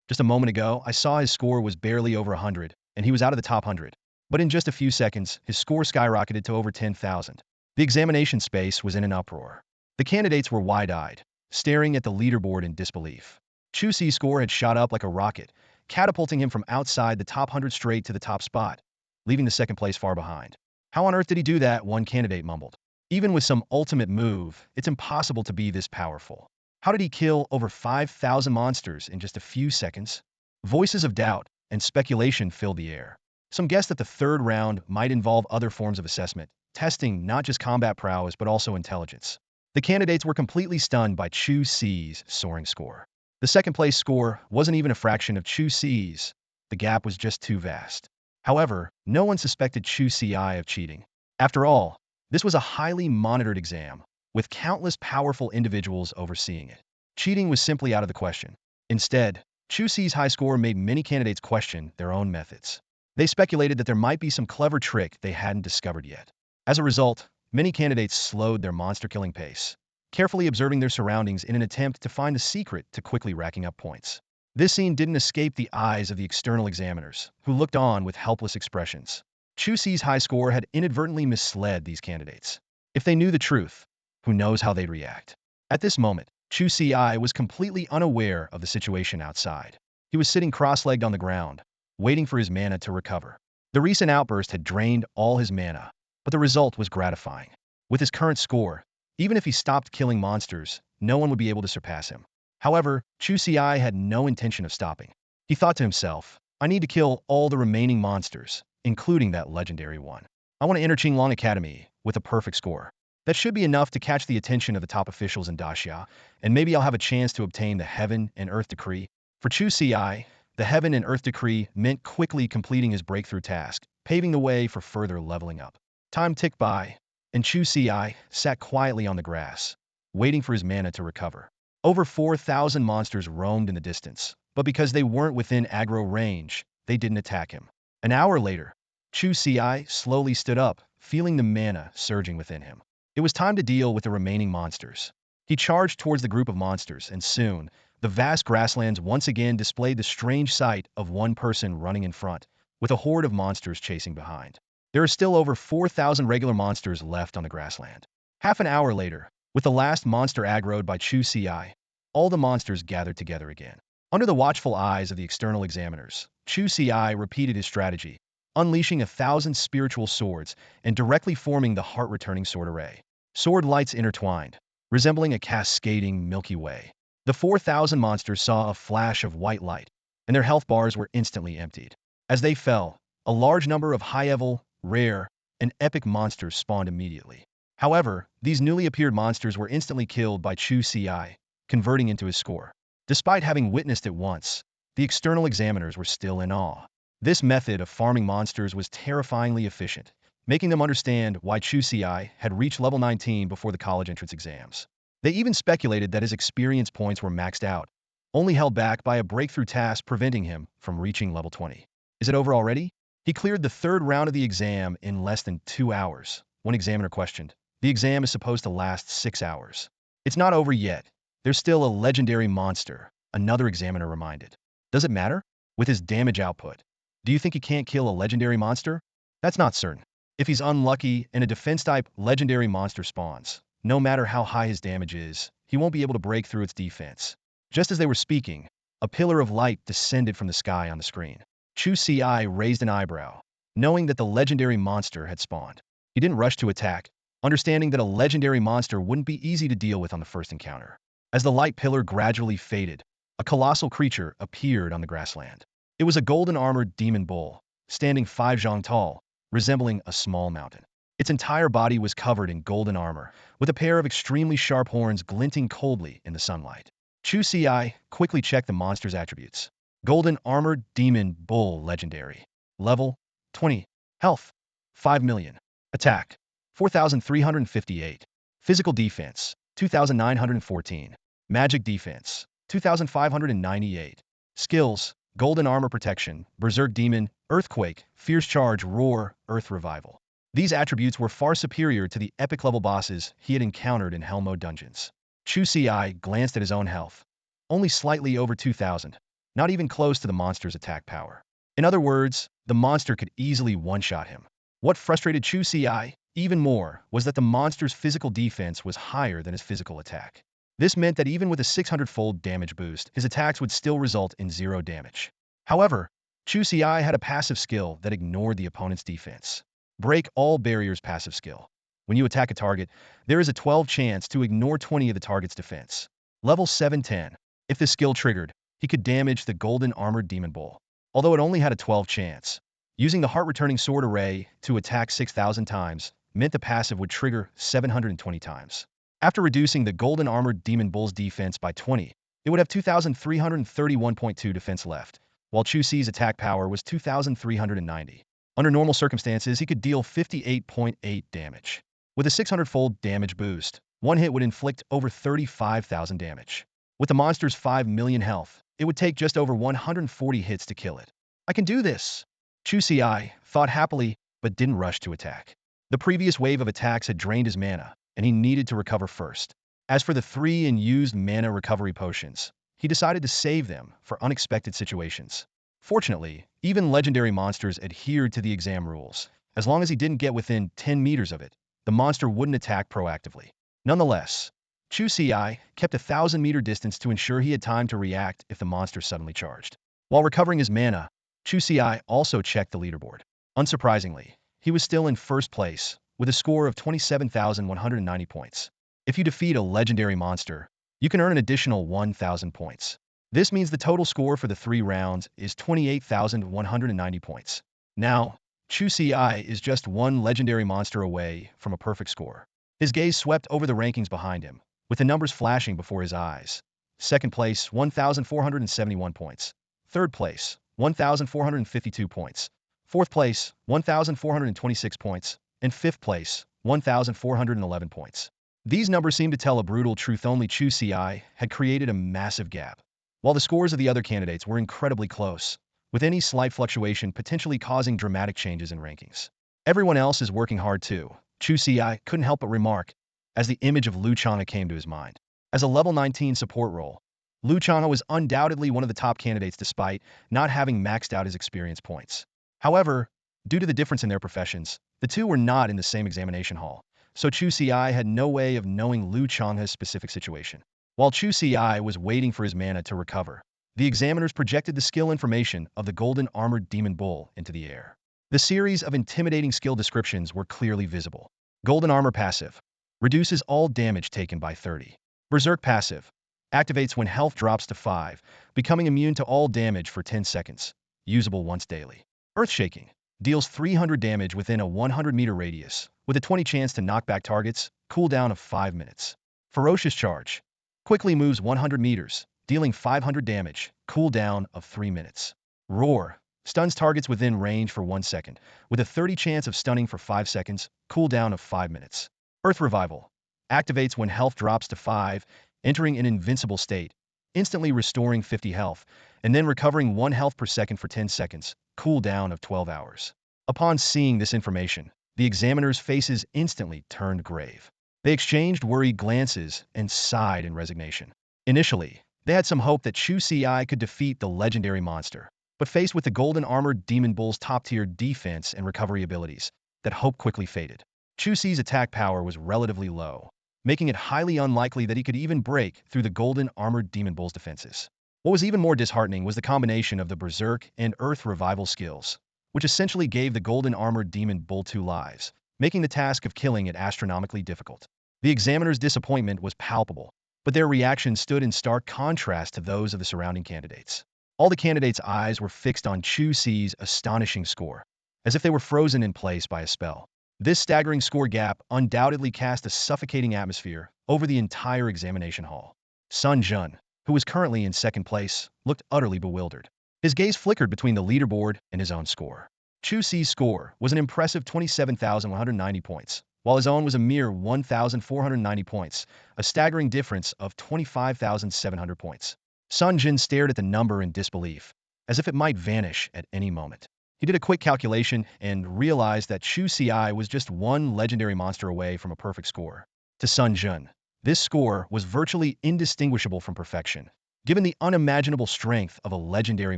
Just a moment ago, I saw his score was barely over 100, and he was out of the top 100. But in just a few seconds, his score skyrocketed to over 10,000. The examination space was in an uproar. The candidates were wide-eyed, staring at the leaderboard in disbelief. Chu Ci's score had shot up like a rocket, catapulting him from outside the top 100 straight to the top spot, leaving the second place far behind. How on earth did he do that? One candidate mumbled. Even with some ultimate move, it's impossible to be this powerful. How did he kill over 5,000 monsters in just a few seconds? Voices of doubt and speculation filled the air. Some guessed that the third round might involve other forms of assessment, testing not just combat prowess but also intelligence. The candidates were completely stunned by Chu Ci's soaring score. The second-place score wasn't even a fraction of Chu Ci's. The gap was just too vast. However, no one suspected Chu Ci of cheating. After all, this was a highly monitored exam, with countless powerful individuals overseeing it. Cheating was simply out of the question. Instead, Chu Ci's high score made many candidates question their own methods. They speculated that there might be some clever trick they hadn't discovered yet. As a result, many candidates slowed their monster-killing pace, carefully observing their surroundings in an attempt to find the secret to quickly racking up points. This scene didn't escape the eyes of the external examiners, who looked on with helpless expressions. Chu Ci's high score had inadvertently misled these candidates. If they knew the truth, who knows how they'd react. At this moment, Chu Ci was completely unaware of the situation outside. He was sitting cross-legged on the ground, waiting for his mana to recover. The recent outburst had drained all his mana, but the result was gratifying. With his current score, even if he stopped killing monsters, no one would be able to surpass him. However, Chu Ci had no intention of stopping. He thought to himself, I need to kill all the remaining monsters, including that legendary one. I want to enter Qinglong Academy with a perfect score. That should be enough to catch the attention of the top officials in Daxia, and maybe I'll have a chance to obtain the Heaven and Earth Decree. For Chu Ci, the Heaven and Earth Decree meant quickly completing his breakthrough task, paving the way for further leveling up. Time ticked by, and Chu Ci sat quietly on the grass, waiting for his mana to recover. Over 4,000 monsters roamed in the distance, but because they weren't within aggro range, they didn't attack him. An hour later, Chu Ci slowly stood up, feeling the mana surging within him. It was time to deal with the remaining monsters. He charged towards the group of monsters, and soon, the vast grasslands once again displayed the strange sight of one person running in front, with a horde of monsters chasing behind. There are still over 4,000 regular monsters left on the grassland. Half an hour later, with the last monster aggroed by Chu Ci, all the monsters gathered together again. Under the watchful eyes of the external examiners, Chu Ci repeated his strategy, unleashing 1,000 spiritual swords and directly forming the heart-returning sword array. Sword lights intertwined, resembling a cascading Milky Way. The 4,000 monsters saw a flash of white light, and their health bars were instantly emptied. As they fell, a large number of high-level, rare, and epic monsters spawned immediately. However, these newly appeared monsters were instantly killed by Chu Ci, converting into his score. Despite having witnessed it once, the external examiners were still in awe. This method of farming monsters was terrifyingly efficient, making them understand why Chu Ci had reached level 19 before the college entrance exams. They even speculated that his experience points were maxed out, only held back by a breakthrough task preventing him from reaching level 20. Is it over already? He cleared the third round of the exam in less than 2 hours. One examiner questioned. The exam is supposed to last 6 hours. It's not over yet. There's still a legendary monster, another examiner reminded. Does it matter? With his damage output, do you think he can't kill a legendary monster? That's not certain. If he's unlucky and a defense-type legendary monster spawns, no matter how high his damage is, he won't be able to break through its defense. Just as they were speaking, a pillar of light descended from the sky on the screen. Chu Ci raised an eyebrow, knowing that the legendary monster had spawned. He didn't rush to attack, understanding that a legendary monster wouldn't be easy to deal with on the first encounter. As the light pillar gradually faded, a colossal creature appeared on the grassland. It was a golden-armored demon bull, standing 5 zhang tall, resembling a small mountain. Its entire body was covered in golden armor, with a pair of extremely sharp horns glinting coldly in the sunlight. Chu Ci quickly checked the monster's attributes. Golden Armored Demon Bull Legendary. Level 20. Health 5 million. Attack 4,358. Physical Defense 2,914. Magic Defense 2,598. Skills: Golden Armor Protection, Berserk Demon, Earthquake, Fierce Charge, Roar, Earth Revival. These attributes were far superior to the epic-level bosses he had encountered in Hell Mode dungeons. Chu Ci glanced at his own health. Only slightly over 2,000, not even close to the monster's attack power. In other words, the monster could easily one-shot him. What frustrated Chu Ci even more was that the monster's physical defense was higher than his physical attack. This meant that even with a 600-fold damage boost, his attacks would still result in 0 damage. However, Chu Ci had a passive skill that ignored the opponent's defense. Break All Barriers passive skill. When you attack a target, there is a 12 chance to ignore 20 of the target's defense. Level 710. If this skill triggered, he could damage the Golden Armored Demon Bull. Although it only had a 12 chance, using the heart-returning sword array to attack 6,000 times meant the passive would trigger 720 times. After reducing the Golden Armored Demon Bull's defense by 20, it would have 2,331.2 defense left, while Chu Ci's attack power was 2,390. Under normal circumstances, he could deal 58.8 damage. With a 600-fold damage boost, one hit would inflict over 35,000 damage. With the monster's 5 million health, it would take just over 140 hits to kill it. I can do this! Chu Ci thought happily, but didn't rush to attack. The previous wave of attacks had drained his mana, and he needed to recover first. As for the 3 unused mana recovery potions, he decided to save them for unexpected situations. Fortunately, even legendary monsters adhered to the exam rules. As long as he didn't get within 10 meters of it, the monster wouldn't attack proactively. Nonetheless, Chu Ci kept a 1,000-meter distance to ensure he had time to react if the monster suddenly charged. While recovering his mana, Chu Ci also checked the leaderboard. Unsurprisingly, he was still in first place, with a score of 27,190 points. If you defeat a legendary monster, you can earn an additional 1,000 points. This means the total score for the 3 rounds is 28,190 points. Now, Chu Ci is just one legendary monster away from a perfect score. His gaze swept over the rankings behind him, with the numbers flashing before his eyes. Second place, 1,471 points. Third place, 1,452 points. Fourth place, 1,426 points. And fifth place, 1,411 points. These numbers seem to tell a brutal truth. Only Chu Ci had created a massive gap, while the scores of the other candidates were incredibly close, with any slight fluctuation potentially causing dramatic changes in rankings. Everyone else is working hard too, Chu Ci couldn't help but remark, as the image of Changha came to his mind. As a level 19 support role, Changha was undoubtedly one of the top candidates despite not having maxed out his experience points. However, due to the difference in their professions, the two were not in the same examination hall, so Chu Ci had no way of knowing Changha's specific situation. While Chu Ci was waiting for his mana to recover, the examiners projected the skill information of the golden armored demon bull into the air. The series of intimidating skill descriptions were clearly visible. Golden armor passive reduces all damage taken by 30. Berserk passive activates when health drops to 5, becoming immune to all damage for 10 seconds, usable once daily. Earthshaking deals 300 damage within a 100-meter radius, with a 20 chance to knock back targets, cooldown of 5 minutes. Ferocious charge quickly moves 100 meters, dealing 500 damage, cooldown of 3 minutes. Roar stuns targets within range for 1 second, with a 30 chance of stunning for 5 seconds, cooldown of 5 minutes. Earth revival activates when health drops to 5, entering an invincible state, instantly restoring 50 health, and then recovering 1 health per second for 10 seconds, cooldown of 12 hours. Upon seeing this information, the examiners' faces instantly turned grave. They exchanged worried glances and sighed in resignation. Initially, they had some hope that Chu Ci could defeat the legendary monster, but faced with the golden armored demon bull's top-tier defense and recovery abilities, that hope quickly faded. Chu Ci's attack power was relatively low, making it highly unlikely that he could even break through the golden armored demon bull's defenses. What was even more disheartening was the combination of the Berserk and Earth Revival skills, which essentially gave the golden armored demon bull 2 lives, making the task of killing it astronomically difficult. The examiner's disappointment was palpable, but their reaction stood in stark contrast to those of the surrounding candidates. All the candidates' eyes were fixed on Chu Ci's astonishing score, as if they were frozen in place by a spell. This staggering score gap undoubtedly cast a suffocating atmosphere over the entire examination hall. Sun Jun, who was currently in second place, looked utterly bewildered. His gaze flickered between the leaderboard and his own score. Chu Ci's score was an impressive 27,190 points, while his own was a mere 1,490 points, a staggering difference of 25,700 points. Sun Jin stared at the number in disbelief, as if it might vanish at any moment. He did a quick calculation and realized that Chu Ci was just one legendary monster away from a perfect score. To Sun Jun, this score was virtually indistinguishable from perfection. Given the unimaginable strength of a legendary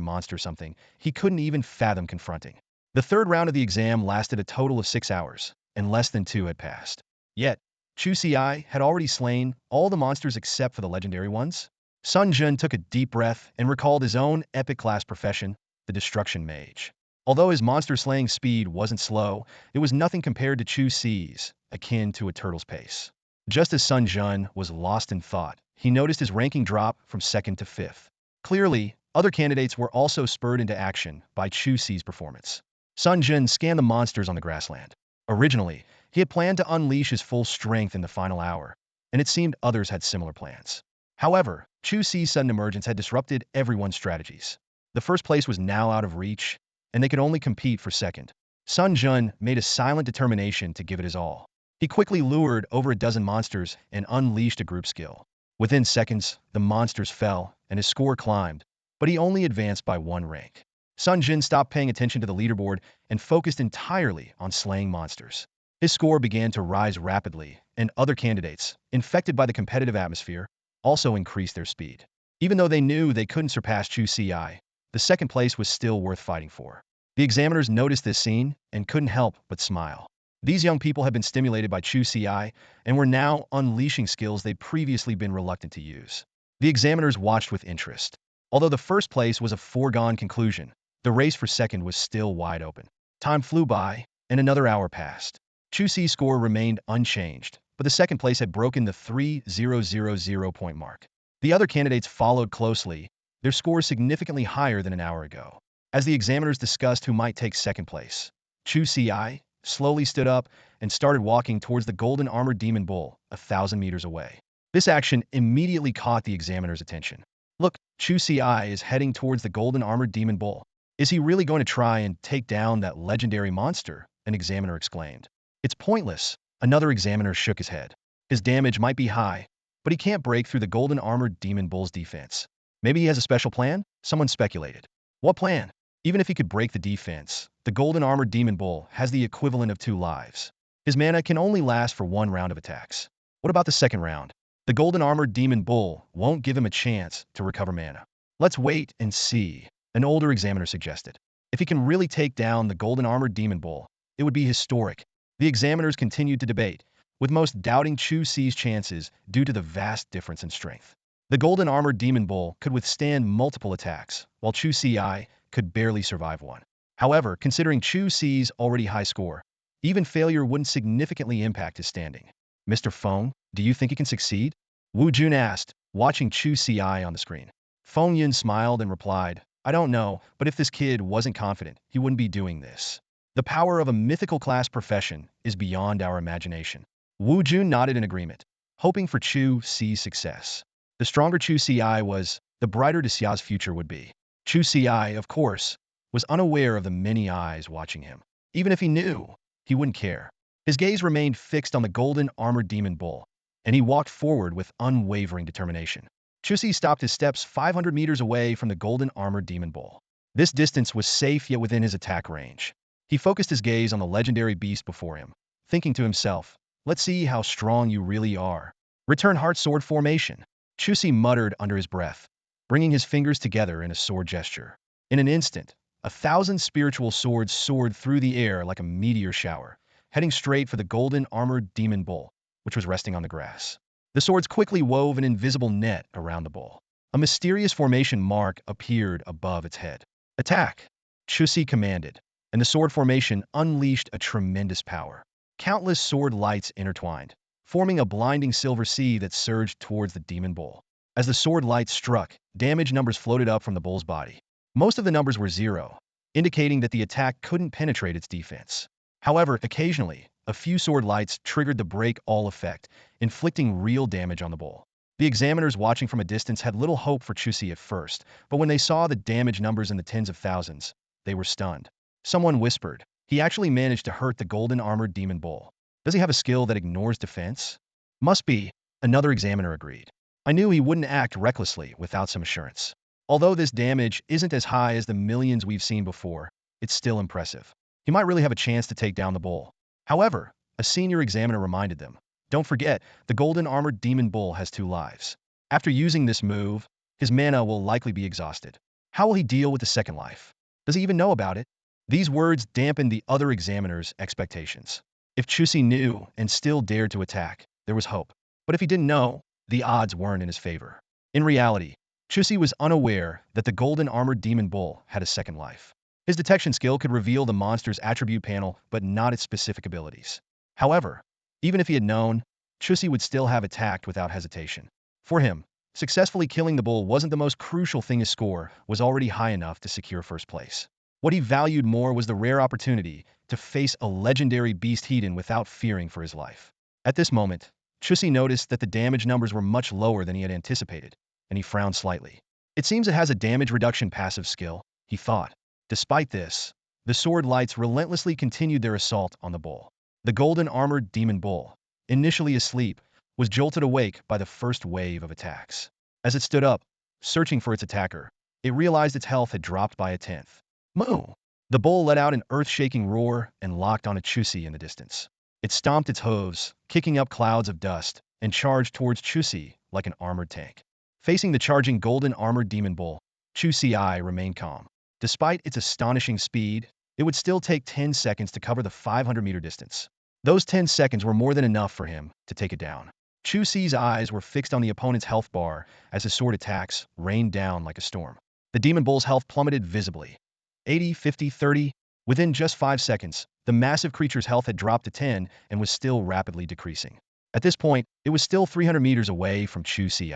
monster, something he couldn't even fathom confronting. The third round of the exam lasted a total of 6 hours, and less than 2 had passed. Yet, Chu Ci had already slain all the monsters except for the legendary ones. Sun Jun took a deep breath and recalled his own epic-class profession, the Destruction Mage. Although his monster-slaying speed wasn't slow, it was nothing compared to Chu Ci's, akin to a turtle's pace. Just as Sun Jun was lost in thought, he noticed his ranking drop from 2nd to 5th. Clearly, other candidates were also spurred into action by Chu Ci's performance. Sun Jun scanned the monsters on the grassland. Originally, he had planned to unleash his full strength in the final hour, and it seemed others had similar plans. However, Chu Ci's sudden emergence had disrupted everyone's strategies. The first place was now out of reach, and they could only compete for second. Sun Jun made a silent determination to give it his all. He quickly lured over a dozen monsters and unleashed a group skill. Within seconds, the monsters fell, and his score climbed, but he only advanced by 1 rank. Sun Jin stopped paying attention to the leaderboard and focused entirely on slaying monsters. His score began to rise rapidly, and other candidates, infected by the competitive atmosphere, also increased their speed. Even though they knew they couldn't surpass Chu Ci, the second place was still worth fighting for. The examiners noticed this scene and couldn't help but smile. These young people had been stimulated by Chu Ci and were now unleashing skills they'd previously been reluctant to use. The examiners watched with interest. Although the first place was a foregone conclusion, the race for second was still wide open. Time flew by, and another hour passed. Chu Ci's score remained unchanged, but the second place had broken the 3,000 point mark. The other candidates followed closely, their scores significantly higher than an hour ago. As the examiners discussed who might take second place, Chu Ci slowly stood up and started walking towards the golden armored demon bull 1,000 meters away. This action immediately caught the examiner's attention. Look, Chu Ci is heading towards the golden armored demon bull. Is he really going to try and take down that legendary monster? An examiner exclaimed. It's pointless. Another examiner shook his head. His damage might be high, but he can't break through the golden armored demon bull's defense. Maybe he has a special plan? Someone speculated. What plan? Even if he could break the defense, the golden armored demon bull has the equivalent of 2 lives. His mana can only last for 1 round of attacks. What about the second round? The golden armored demon bull won't give him a chance to recover mana. Let's wait and see, an older examiner suggested. If he can really take down the golden armored demon bull, it would be historic. The examiners continued to debate, with most doubting Chu Ci's chances due to the vast difference in strength. The golden armored demon bull could withstand multiple attacks, while Chu Ci could barely survive one. However, considering Chu Ci's already high score, even failure wouldn't significantly impact his standing. Mr. Feng, do you think he can succeed? Wu Jun asked, watching Chu Ci on the screen. Feng Yun smiled and replied, I don't know, but if this kid wasn't confident, he wouldn't be doing this. The power of a mythical class profession is beyond our imagination. Wu Jun nodded in agreement, hoping for Chu Ci's success. The stronger Chu Ci was, the brighter Xia's future would be. Chu Ci, of course, was unaware of the many eyes watching him. Even if he knew, he wouldn't care. His gaze remained fixed on the golden armored demon bull, and he walked forward with unwavering determination. Chu Ci stopped his steps 500 meters away from the golden armored demon bull. This distance was safe yet within his attack range. He focused his gaze on the legendary beast before him, thinking to himself, let's see how strong you really are. Return heart sword formation. Chu Ci muttered under his breath, bringing his fingers together in a sword gesture. In an instant, 1,000 spiritual swords soared through the air like a meteor shower, heading straight for the golden armored demon bull, which was resting on the grass. The swords quickly wove an invisible net around the bull. A mysterious formation mark appeared above its head. Attack! Chu Ci commanded, and the sword formation unleashed a tremendous power. Countless sword lights intertwined, forming a blinding silver sea that surged towards the demon bull. As the sword lights struck, damage numbers floated up from the bull's body. Most of the numbers were 0, indicating that the attack couldn't penetrate its defense. However, occasionally, a few sword lights triggered the break-all effect, inflicting real damage on the bull. The examiners watching from a distance had little hope for Chu Ci at first, but when they saw the damage numbers in the tens of thousands, they were stunned. Someone whispered, he actually managed to hurt the golden armored demon bull. Does he have a skill that ignores defense? Must be, another examiner agreed. I knew he wouldn't act recklessly without some assurance. Although this damage isn't as high as the millions we've seen before, it's still impressive. He might really have a chance to take down the bull. However, a senior examiner reminded them, don't forget, the golden armored demon bull has 2 lives. After using this move, his mana will likely be exhausted. How will he deal with the second life? Does he even know about it? These words dampened the other examiners' expectations. If Chu Ci knew and still dared to attack, there was hope. But if he didn't know, the odds weren't in his favor. In reality, Chu Ci was unaware that the golden armored demon bull had a second life. His detection skill could reveal the monster's attribute panel, but not its specific abilities. However, even if he had known, Chu Ci would still have attacked without hesitation. For him, successfully killing the bull wasn't the most crucial thing. His score was already high enough to secure first place. What he valued more was the rare opportunity to face a legendary beast hidden without fearing for his life. At this moment, Chu Ci noticed that the damage numbers were much lower than he had anticipated, and he frowned slightly. It seems it has a damage reduction passive skill, he thought. Despite this, the sword lights relentlessly continued their assault on the bull. The golden armored demon bull, initially asleep, was jolted awake by the first wave of attacks. As it stood up, searching for its attacker, it realized its health had dropped by 1/10. Moo! The bull let out an earth-shaking roar and locked on a Chu Ci in the distance. It stomped its hooves, kicking up clouds of dust, and charged towards Chu Ci like an armored tank. Facing the charging golden armored demon bull, Chu Ci remained calm. Despite its astonishing speed, it would still take 10 seconds to cover the 500-meter distance. Those 10 seconds were more than enough for him to take it down. Chu Ci's eyes were fixed on the opponent's health bar as his sword attacks rained down like a storm. The demon bull's health plummeted visibly. 80, 50, 30. Within just 5 seconds, the massive creature's health had dropped to 10 and was still rapidly decreasing. At this point, it was still 300 meters away from Chu Ci.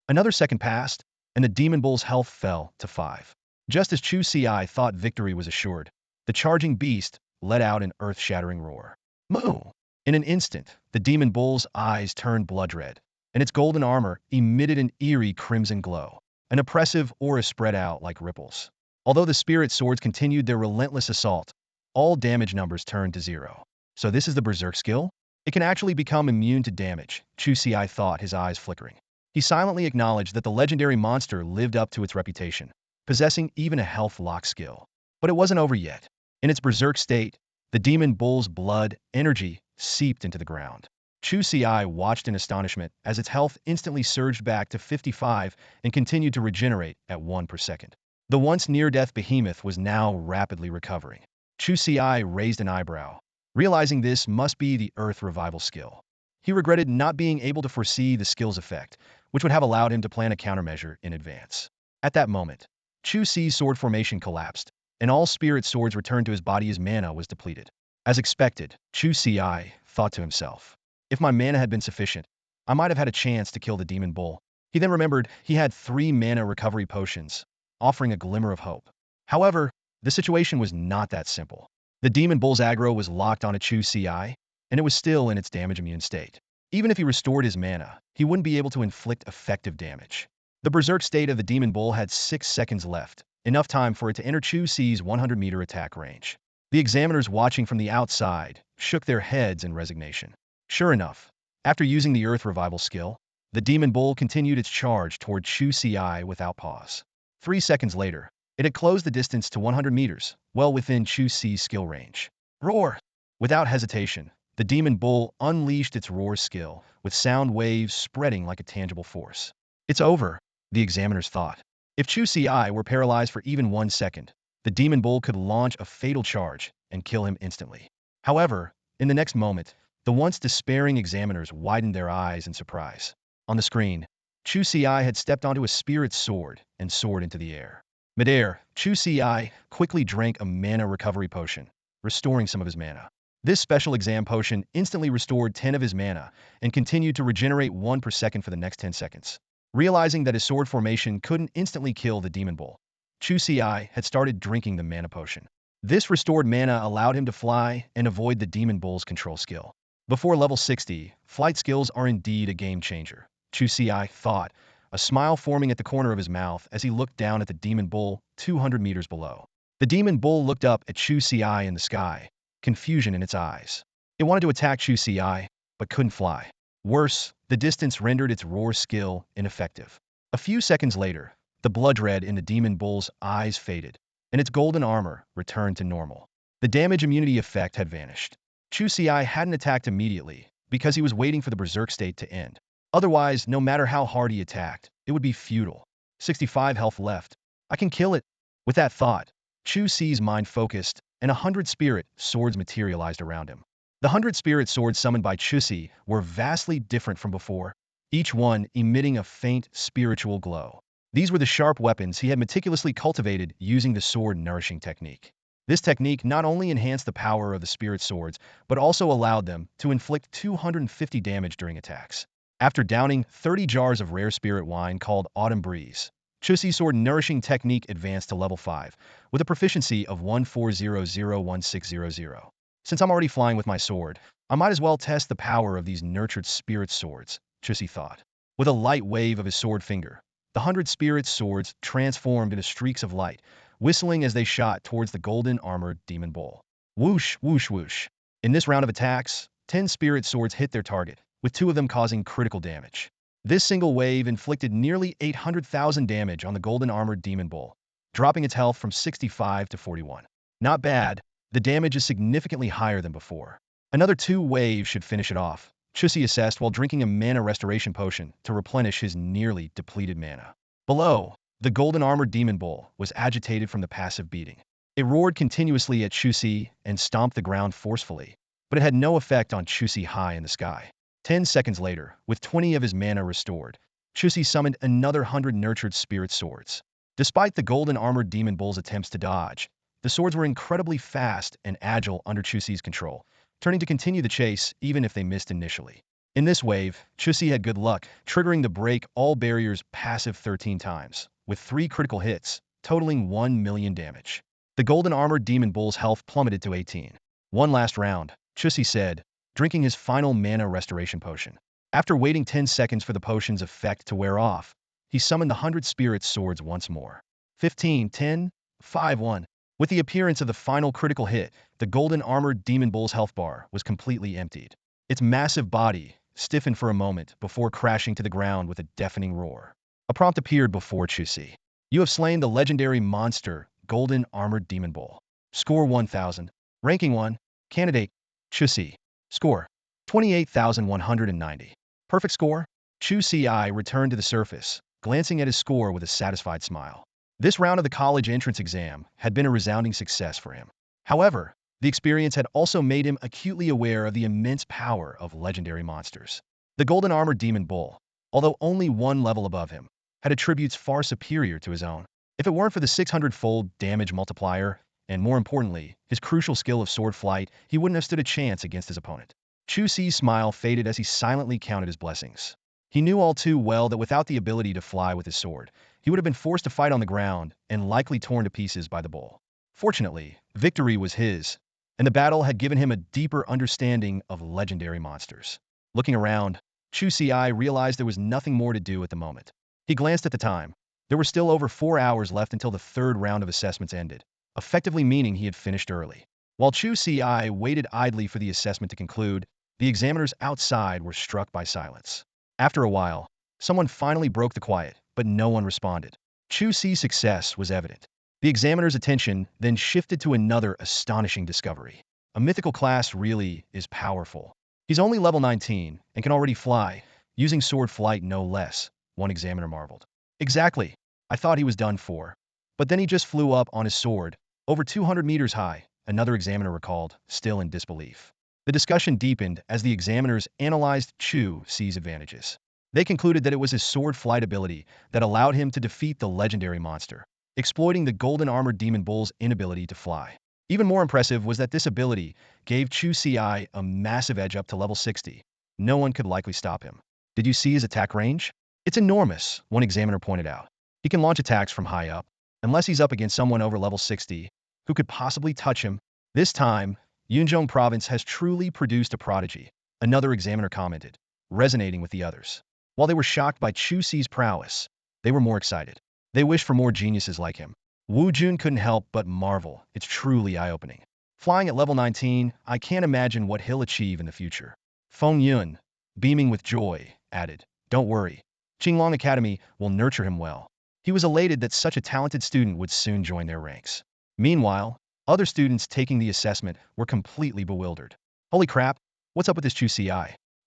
Another second passed, and the demon bull's health fell to 5. Just as Chu Ci thought victory was assured, the charging beast let out an earth-shattering roar. Moo! In an instant, the demon bull's eyes turned blood red, and its golden armor emitted an eerie crimson glow. An oppressive aura spread out like ripples. Although the spirit swords continued their relentless assault, all damage numbers turned to 0. So this is the berserk skill? It can actually become immune to damage, Chu Ci thought, his eyes flickering. He silently acknowledged that the legendary monster lived up to its reputation, possessing even a health lock skill. But it wasn't over yet. In its berserk state, the demon bull's blood energy seeped into the ground. Chu Ci watched in astonishment as its health instantly surged back to 55 and continued to regenerate at 1 per second. The once near-death behemoth was now rapidly recovering. Chu Ci raised an eyebrow, realizing this must be the Earth Revival skill. He regretted not being able to foresee the skill's effect, which would have allowed him to plan a countermeasure in advance. At that moment, Chu Ci's sword formation collapsed, and all spirit swords returned to his body as mana was depleted. As expected, Chu Ci thought to himself, if my mana had been sufficient, I might have had a chance to kill the demon bull. He then remembered he had 3 mana recovery potions, offering a glimmer of hope. However, the situation was not that simple. The demon bull's aggro was locked onto Chu Ci, and it was still in its damage-immune state. Even if he restored his mana, he wouldn't be able to inflict effective damage. The berserk state of the demon bull had 6 seconds left, enough time for it to enter Chu Ci's 100-meter attack range. The examiners watching from the outside shook their heads in resignation. Sure enough, after using the Earth Revival skill, the demon bull continued its charge toward Chu Ci without pause. 3 seconds later, it had closed the distance to 100 meters, well within Chu Ci's skill range. Roar! Without hesitation, the demon bull unleashed its roar skill, with sound waves spreading like a tangible force. It's over, the examiners thought. If Chu Ci were paralyzed for even 1 second, the demon bull could launch a fatal charge and kill him instantly. However, in the next moment, the once despairing examiners widened their eyes in surprise. On the screen, Chu Ci had stepped onto a spirit sword and soared into the air. Midair, Chu Ci quickly drank a mana recovery potion, restoring some of his mana. This special exam potion instantly restored 10 of his mana and continued to regenerate 1 per second for the next 10 seconds. Realizing that his sword formation couldn't instantly kill the demon bull, Chu Ci had started drinking the mana potion. This restored mana allowed him to fly and avoid the demon bull's control skill. Before level 60, flight skills are indeed a game changer, Chu Ci thought, a smile forming at the corner of his mouth as he looked down at the demon bull 200 meters below. The demon bull looked up at Chu Ci in the sky, confusion in its eyes. It wanted to attack Chu Ci, but couldn't fly. Worse, the distance rendered its roar skill ineffective. A few seconds later, the blood red in the demon bull's eyes faded, and its golden armor returned to normal. The damage immunity effect had vanished. Chu Ci hadn't attacked immediately because he was waiting for the berserk state to end. Otherwise, no matter how hard he attacked, it would be futile. 65 health left. I can kill it. With that thought, Chu Ci's mind focused, and 100 spirit swords materialized around him. The 100 spirit swords summoned by Chu Ci were vastly different from before, each one emitting a faint spiritual glow. These were the sharp weapons he had meticulously cultivated using the sword nourishing technique. This technique not only enhanced the power of the spirit swords, but also allowed them to inflict 250 damage during attacks. After downing 30 jars of rare spirit wine called Autumn Breeze, Chu Ci's sword nourishing technique advanced to level 5, with a proficiency of 14001600. Since I'm already flying with my sword, I might as well test the power of these nurtured spirit swords, Chu Ci thought. With a light wave of his sword finger, the 100 spirit swords transformed into streaks of light, whistling as they shot towards the golden-armored demon bull. Whoosh, whoosh, whoosh. In this round of attacks, 10 spirit swords hit their target, with 2 of them causing critical damage. This single wave inflicted nearly 800,000 damage on the golden-armored demon bull, dropping its health from 65 to 41. Not bad, the damage is significantly higher than before. Another 2 waves should finish it off, Chu Ci assessed while drinking a mana restoration potion to replenish his nearly depleted mana. Below, the golden-armored demon bull was agitated from the passive beating. It roared continuously at Chu Ci and stomped the ground forcefully, but it had no effect on Chu Ci high in the sky. 10 seconds later, with 20 of his mana restored, Chu Ci summoned another 100 nurtured spirit swords. Despite the golden-armored demon bull's attempts to dodge, the swords were incredibly fast and agile under Chu Ci's control, turning to continue the chase even if they missed initially. In this wave, Chu Ci had good luck, triggering the break all barriers passive 13 times, with 3 critical hits, totaling 1 million damage. The golden-armored demon bull's health plummeted to 18. One last round, Chu Ci said, drinking his final mana restoration potion. After waiting 10 seconds for the potion's effect to wear off, he summoned the 100 spirit swords once more. 15, 10, 5, 1. With the appearance of the final critical hit, the golden-armored demon bull's health bar was completely emptied. Its massive body stiffened for a moment before crashing to the ground with a deafening roar. A prompt appeared before Chu Ci. You have slain the legendary monster, golden-armored demon bull. Score 1000. Ranking 1. Candidate. Chu Ci. Score. 28,190. Perfect score? Chu Ci returned to the surface, glancing at his score with a satisfied smile. This round of the college entrance exam had been a resounding success for him. However, the experience had also made him acutely aware of the immense power of legendary monsters. The golden armored demon bull, although only one level above him, had attributes far superior to his own. If it weren't for the 600-fold damage multiplier, and more importantly, his crucial skill of sword flight, he wouldn't have stood a chance against his opponent. Chu Ci's smile faded as he silently counted his blessings. He knew all too well that without the ability to fly with his sword, he would have been forced to fight on the ground and likely torn to pieces by the bull. Fortunately, victory was his, and the battle had given him a deeper understanding of legendary monsters. Looking around, Chu Ci realized there was nothing more to do at the moment. He glanced at the time. There were still over 4 hours left until the third round of assessments ended, effectively meaning he had finished early. While Chu Ci waited idly for the assessment to conclude, the examiners outside were struck by silence. After a while, someone finally broke the quiet, but no one responded. Chu Ci's success was evident. The examiner's attention then shifted to another astonishing discovery. A mythical class really is powerful. He's only level 19 and can already fly, using sword flight no less, one examiner marveled. Exactly. I thought he was done for. But then he just flew up on his sword, over 200 meters high, another examiner recalled, still in disbelief. The discussion deepened as the examiners analyzed Chu Ci's advantages. They concluded that it was his sword flight ability that allowed him to defeat the legendary monster, exploiting the golden armored demon bull's inability to fly. Even more impressive was that this ability gave Chu Ci a massive edge up to level 60. No one could likely stop him. Did you see his attack range? It's enormous, one examiner pointed out. He can launch attacks from high up, unless he's up against someone over level 60, who could possibly touch him. This time, Yunzhong province has truly produced a prodigy, another examiner commented, resonating with the others. While they were shocked by Chu Ci's prowess, they were more excited. They wished for more geniuses like him. Wu Jun couldn't help but marvel. It's truly eye-opening. Flying at level 19, I can't imagine what he'll achieve in the future. Feng Yun, beaming with joy, added, don't worry. Qinglong Academy will nurture him well. He was elated that such a talented student would soon join their ranks. Meanwhile, other students taking the assessment were completely bewildered. Holy crap, what's up with this Chu Ci?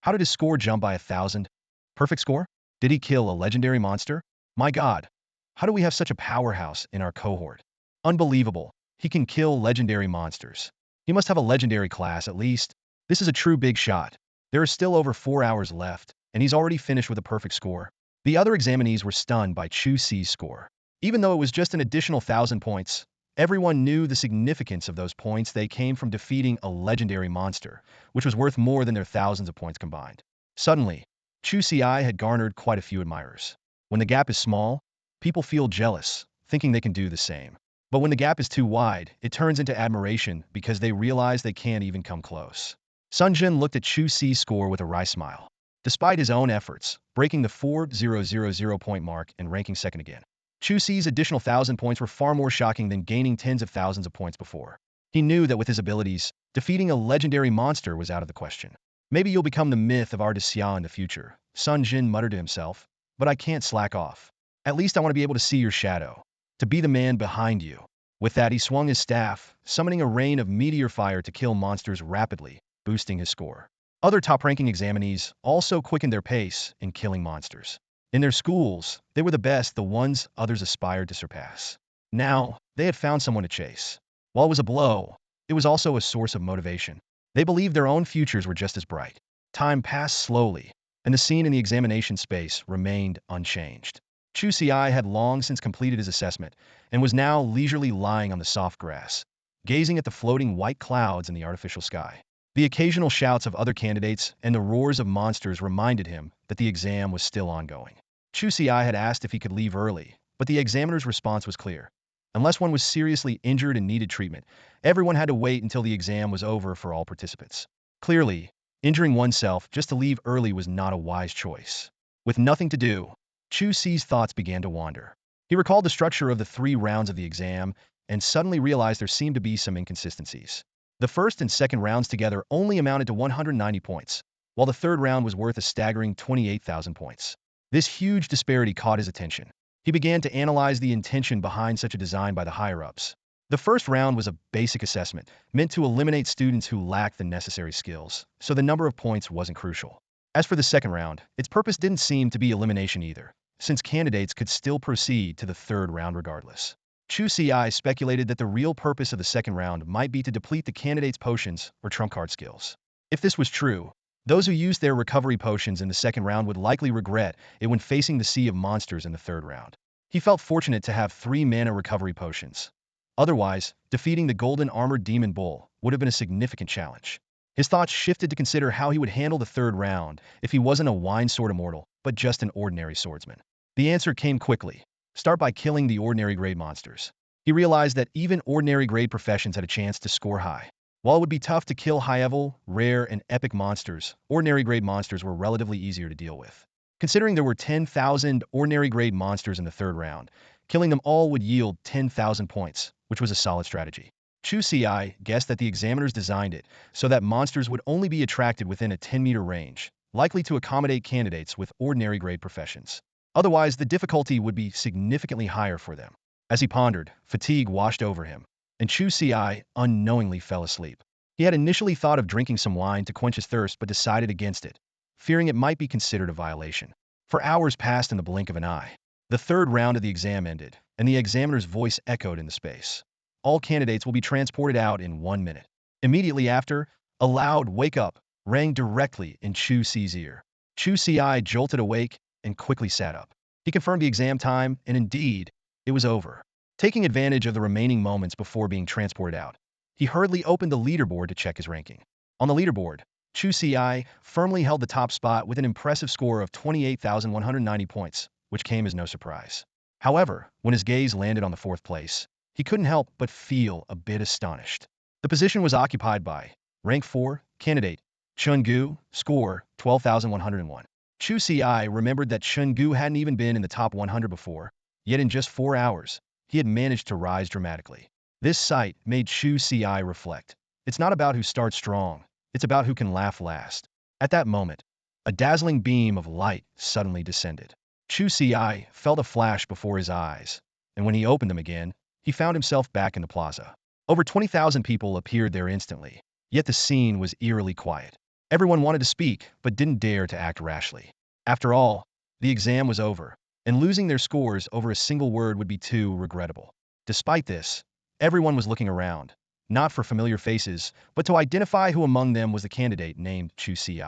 How did his score jump by 1,000? Perfect score? Did he kill a legendary monster? My god, how do we have such a powerhouse in our cohort? Unbelievable, he can kill legendary monsters. He must have a legendary class at least. This is a true big shot. There are still over 4 hours left, and he's already finished with a perfect score. The other examinees were stunned by Chu Ci's score. Even though it was just an additional 1,000 points, everyone knew the significance of those points. They came from defeating a legendary monster, which was worth more than their thousands of points combined. Suddenly, Chu Ci had garnered quite a few admirers. When the gap is small, people feel jealous, thinking they can do the same. But when the gap is too wide, it turns into admiration because they realize they can't even come close. Sun Jin looked at Chu Ci's score with a wry smile. Despite his own efforts, breaking the 4,000 point mark and ranking second again, Chu Ci's additional 1,000 points were far more shocking than gaining tens of thousands of points before. He knew that with his abilities, defeating a legendary monster was out of the question. Maybe you'll become the myth of our Xia in the future, Sun Jin muttered to himself, but I can't slack off. At least I want to be able to see your shadow, to be the man behind you. With that, he swung his staff, summoning a rain of meteor fire to kill monsters rapidly, boosting his score. Other top-ranking examinees also quickened their pace in killing monsters. In their schools, they were the best, the ones others aspired to surpass. Now, they had found someone to chase. While it was a blow, it was also a source of motivation. They believed their own futures were just as bright. Time passed slowly, and the scene in the examination space remained unchanged. Chu Ci had long since completed his assessment and was now leisurely lying on the soft grass, gazing at the floating white clouds in the artificial sky. The occasional shouts of other candidates and the roars of monsters reminded him that the exam was still ongoing. Chu Ci had asked if he could leave early, but the examiner's response was clear. Unless one was seriously injured and needed treatment, everyone had to wait until the exam was over for all participants. Clearly, injuring oneself just to leave early was not a wise choice. With nothing to do, Chu Ci's thoughts began to wander. He recalled the structure of the 3 rounds of the exam and suddenly realized there seemed to be some inconsistencies. The first and second rounds together only amounted to 190 points, while the third round was worth a staggering 28,000 points. This huge disparity caught his attention. He began to analyze the intention behind such a design by the higher-ups. The first round was a basic assessment, meant to eliminate students who lacked the necessary skills, so the number of points wasn't crucial. As for the second round, its purpose didn't seem to be elimination either, since candidates could still proceed to the third round regardless. Chu Ci speculated that the real purpose of the second round might be to deplete the candidate's potions or trump card skills. If this was true, those who used their recovery potions in the second round would likely regret it when facing the sea of monsters in the third round. He felt fortunate to have 3 mana recovery potions. Otherwise, defeating the golden armored demon bull would have been a significant challenge. His thoughts shifted to consider how he would handle the third round if he wasn't a wine sword immortal, but just an ordinary swordsman. The answer came quickly. Start by killing the ordinary grade monsters. He realized that even ordinary grade professions had a chance to score high. While it would be tough to kill high-level, rare, and epic monsters, ordinary grade monsters were relatively easier to deal with. Considering there were 10,000 ordinary grade monsters in the third round, killing them all would yield 10,000 points, which was a solid strategy. Chu Ci guessed that the examiners designed it so that monsters would only be attracted within a 10-meter range, likely to accommodate candidates with ordinary grade professions. Otherwise, the difficulty would be significantly higher for them. As he pondered, fatigue washed over him, and Chu Ci unknowingly fell asleep. He had initially thought of drinking some wine to quench his thirst but decided against it, fearing it might be considered a violation. For hours passed in the blink of an eye. The third round of the exam ended, and the examiner's voice echoed in the space. All candidates will be transported out in 1 minute. Immediately after, a loud "wake up" rang directly in Chu Ci's ear. Chu Ci jolted awake and quickly sat up. He confirmed the exam time, and indeed, it was over. Taking advantage of the remaining moments before being transported out, he hurriedly opened the leaderboard to check his ranking. On the leaderboard, Chu Ci firmly held the top spot with an impressive score of 28,190 points, which came as no surprise. However, when his gaze landed on the 4th place, he couldn't help but feel a bit astonished. The position was occupied by rank 4 candidate Chungu, score 12,101. Chu Ci remembered that Chungu hadn't even been in the top 100 before, yet in just 4 hours, he had managed to rise dramatically. This sight made Chu Ci reflect. It's not about who starts strong, it's about who can laugh last. At that moment, a dazzling beam of light suddenly descended. Chu Ci felt a flash before his eyes, and when he opened them again, he found himself back in the plaza. Over 20,000 people appeared there instantly, yet the scene was eerily quiet. Everyone wanted to speak, but didn't dare to act rashly. After all, the exam was over, and losing their scores over a single word would be too regrettable. Despite this, everyone was looking around, not for familiar faces, but to identify who among them was the candidate named Chu Ci.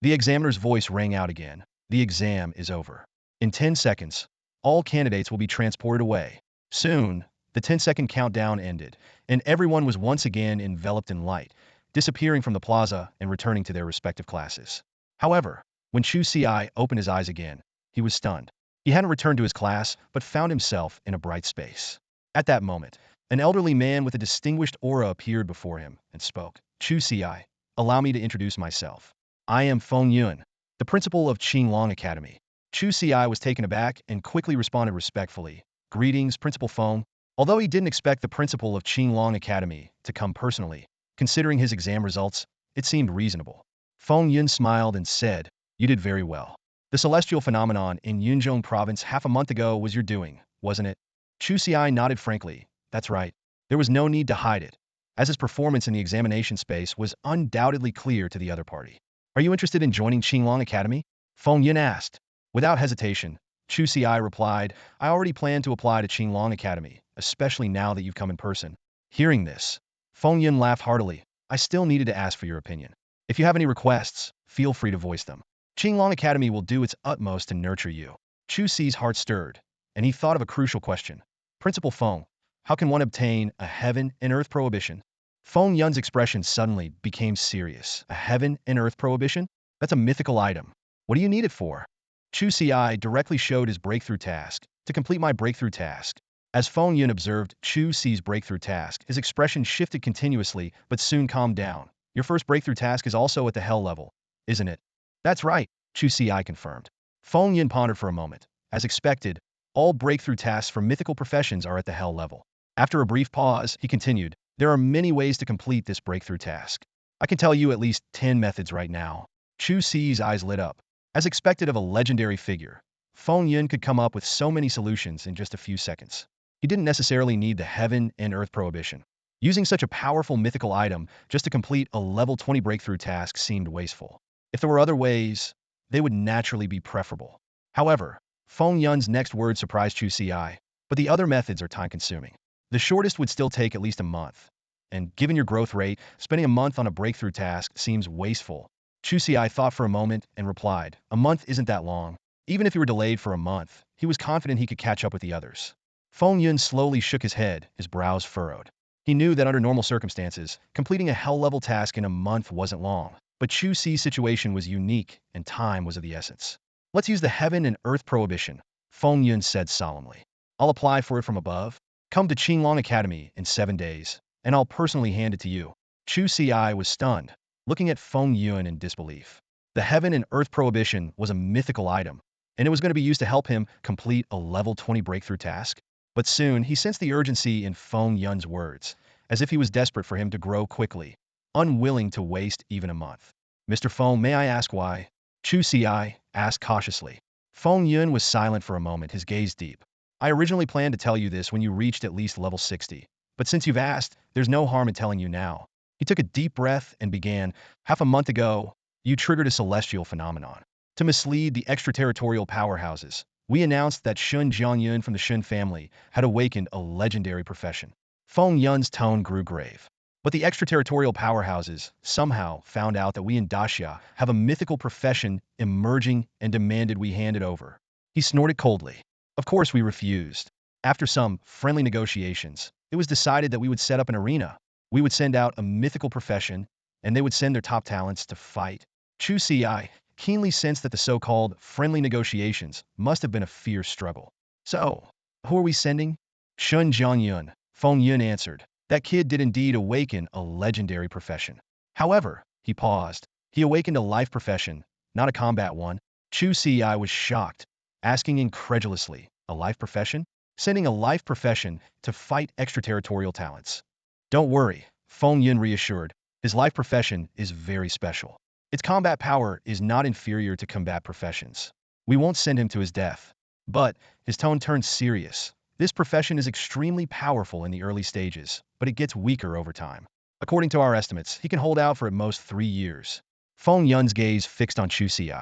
The examiner's voice rang out again. The exam is over. In 10 seconds, all candidates will be transported away. Soon, the 10-second countdown ended, and everyone was once again enveloped in light, disappearing from the plaza and returning to their respective classes. However, when Chu Ci opened his eyes again, he was stunned. He hadn't returned to his class, but found himself in a bright space. At that moment, an elderly man with a distinguished aura appeared before him and spoke. Chu Ci, allow me to introduce myself. I am Feng Yun, the principal of Qinglong Academy. Chu Ci was taken aback and quickly responded respectfully. Greetings, Principal Feng. Although he didn't expect the principal of Qinglong Academy to come personally, considering his exam results, it seemed reasonable. Feng Yun smiled and said, you did very well. The celestial phenomenon in Yunzhong province half a month ago was your doing, wasn't it? Chu Ci nodded frankly. That's right. There was no need to hide it, as his performance in the examination space was undoubtedly clear to the other party. Are you interested in joining Qinglong Academy? Feng Yun asked. Without hesitation, Chu Ci replied, I already plan to apply to Qinglong Academy, especially now that you've come in person. Hearing this, Feng Yun laughed heartily. I still needed to ask for your opinion. If you have any requests, feel free to voice them. Qinglong Academy will do its utmost to nurture you. Chu Ci's heart stirred, and he thought of a crucial question. Principal Feng, how can one obtain a heaven and earth prohibition? Feng Yun's expression suddenly became serious. A heaven and earth prohibition? That's a mythical item. What do you need it for? Chu Ci directly showed his breakthrough task. To complete my breakthrough task. As Feng Yun observed Chu Ci's breakthrough task, his expression shifted continuously, but soon calmed down. Your first breakthrough task is also at the hell level, isn't it? That's right, Chu Ci confirmed. Feng Yun pondered for a moment. As expected, all breakthrough tasks for mythical professions are at the hell level. After a brief pause, he continued, there are many ways to complete this breakthrough task. I can tell you at least 10 methods right now. Chu Ci's eyes lit up. As expected of a legendary figure, Feng Yun could come up with so many solutions in just a few seconds. He didn't necessarily need the heaven and earth prohibition. Using such a powerful mythical item just to complete a level 20 breakthrough task seemed wasteful. If there were other ways, they would naturally be preferable. However, Feng Yun's next word surprised Chu Ci, but the other methods are time-consuming. The shortest would still take at least a month, and given your growth rate, spending a month on a breakthrough task seems wasteful. Chu Ci thought for a moment and replied, a month isn't that long. Even if he were delayed for a month, he was confident he could catch up with the others. Feng Yun slowly shook his head, his brows furrowed. He knew that under normal circumstances, completing a hell-level task in a month wasn't long, but Chu Ci's situation was unique and time was of the essence. Let's use the heaven and earth prohibition, Feng Yun said solemnly. I'll apply for it from above. Come to Qinglong Academy in 7 days, and I'll personally hand it to you. Chu Ci was stunned, looking at Feng Yun in disbelief. The heaven and earth prohibition was a mythical item, and it was going to be used to help him complete a level 20 breakthrough task. But soon, he sensed the urgency in Feng Yun's words, as if he was desperate for him to grow quickly, unwilling to waste even a month. Mr. Feng, may I ask why? Chu Ci asked cautiously. Feng Yun was silent for a moment, his gaze deep. I originally planned to tell you this when you reached at least level 60, but since you've asked, there's no harm in telling you now. He took a deep breath and began, half a month ago, you triggered a celestial phenomenon. To mislead the extraterritorial powerhouses, we announced that Shun Jiangyun from the Shun family had awakened a legendary profession. Feng Yun's tone grew grave. But the extraterritorial powerhouses somehow found out that we in Daxia have a mythical profession emerging and demanded we hand it over. He snorted coldly. Of course we refused. After some friendly negotiations, it was decided that we would set up an arena. We would send out a mythical profession, and they would send their top talents to fight. Chu Ci keenly sensed that the so-called friendly negotiations must have been a fierce struggle. So, who are we sending? Shun Jiangyun, Feng Yun answered. That kid did indeed awaken a legendary profession. However, he paused. He awakened a life profession, not a combat one. Chu Ci was shocked, asking incredulously, a life profession? Sending a life profession to fight extraterritorial talents. Don't worry, Feng Yun reassured. His life profession is very special. Its combat power is not inferior to combat professions. We won't send him to his death. But, his tone turned serious. This profession is extremely powerful in the early stages, but it gets weaker over time. According to our estimates, he can hold out for at most 3 years. Feng Yun's gaze fixed on Chu Ci.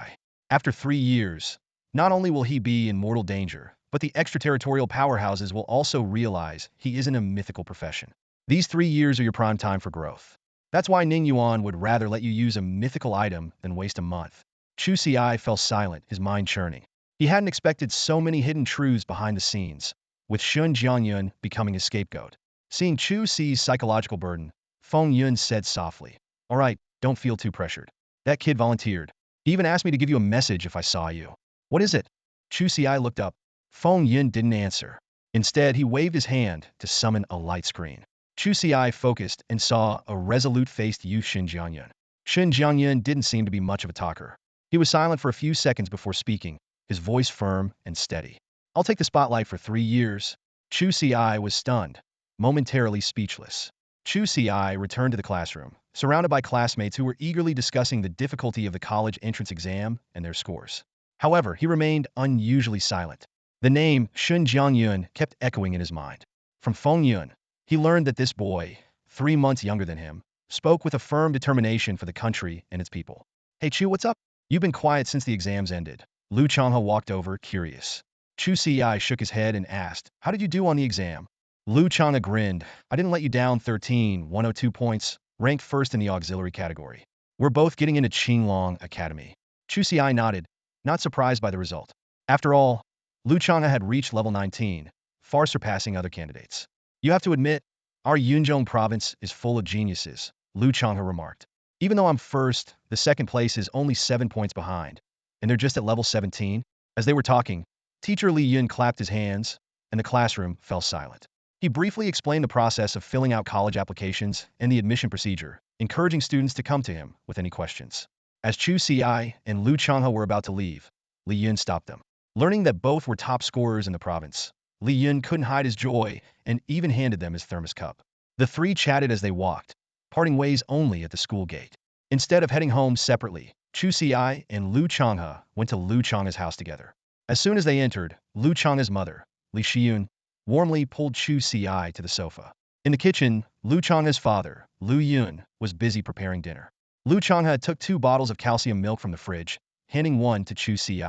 After 3 years, not only will he be in mortal danger, but the extraterritorial powerhouses will also realize he isn't a mythical profession. These 3 years are your prime time for growth. That's why Ning Yuan would rather let you use a mythical item than waste a month. Chu Ci fell silent, his mind churning. He hadn't expected so many hidden truths behind the scenes, with Shun Jiangyun becoming his scapegoat. Seeing Chu Ci's psychological burden, Feng Yun said softly, all right, don't feel too pressured. That kid volunteered. He even asked me to give you a message if I saw you. What is it? Chu Ci looked up. Feng Yun didn't answer. Instead, he waved his hand to summon a light screen. Chu Ci focused and saw a resolute-faced youth Shun Jiangyun. Shun Jiangyun didn't seem to be much of a talker. He was silent for a few seconds before speaking, his voice firm and steady. I'll take the spotlight for 3 years. Chu Ci was stunned, momentarily speechless. Chu Ci returned to the classroom, surrounded by classmates who were eagerly discussing the difficulty of the college entrance exam and their scores. However, he remained unusually silent. The name Shun Jiangyun kept echoing in his mind. From Feng Yun, he learned that this boy, 3 months younger than him, spoke with a firm determination for the country and its people. Hey Chu, what's up? You've been quiet since the exams ended. Lu Changha walked over, curious. Chu Ci shook his head and asked, how did you do on the exam? Lu Changha grinned. I didn't let you down 102 points, ranked first in the auxiliary category. We're both getting into Qinglong Academy. Chu Ci nodded, not surprised by the result. After all, Lu Changha had reached level 19, far surpassing other candidates. You have to admit, our Yunzhong province is full of geniuses, Lu Changha remarked. Even though I'm first, the second place is only 7 points behind, and they're just at level 17. As they were talking, Teacher Li Yun clapped his hands, and the classroom fell silent. He briefly explained the process of filling out college applications and the admission procedure, encouraging students to come to him with any questions. As Chu Ci and Lu Changha were about to leave, Li Yun stopped them. Learning that both were top scorers in the province, Li Yun couldn't hide his joy and even handed them his thermos cup. The three chatted as they walked, parting ways only at the school gate. Instead of heading home separately, Chu Ci and Lu Changha went to Lu Changha's house together. As soon as they entered, Lu Changha's mother, Li Xiyun, warmly pulled Chu Ci to the sofa. In the kitchen, Lu Changha's father, Lu Yun, was busy preparing dinner. Lu Changha took 2 bottles of calcium milk from the fridge, handing one to Chu Ci.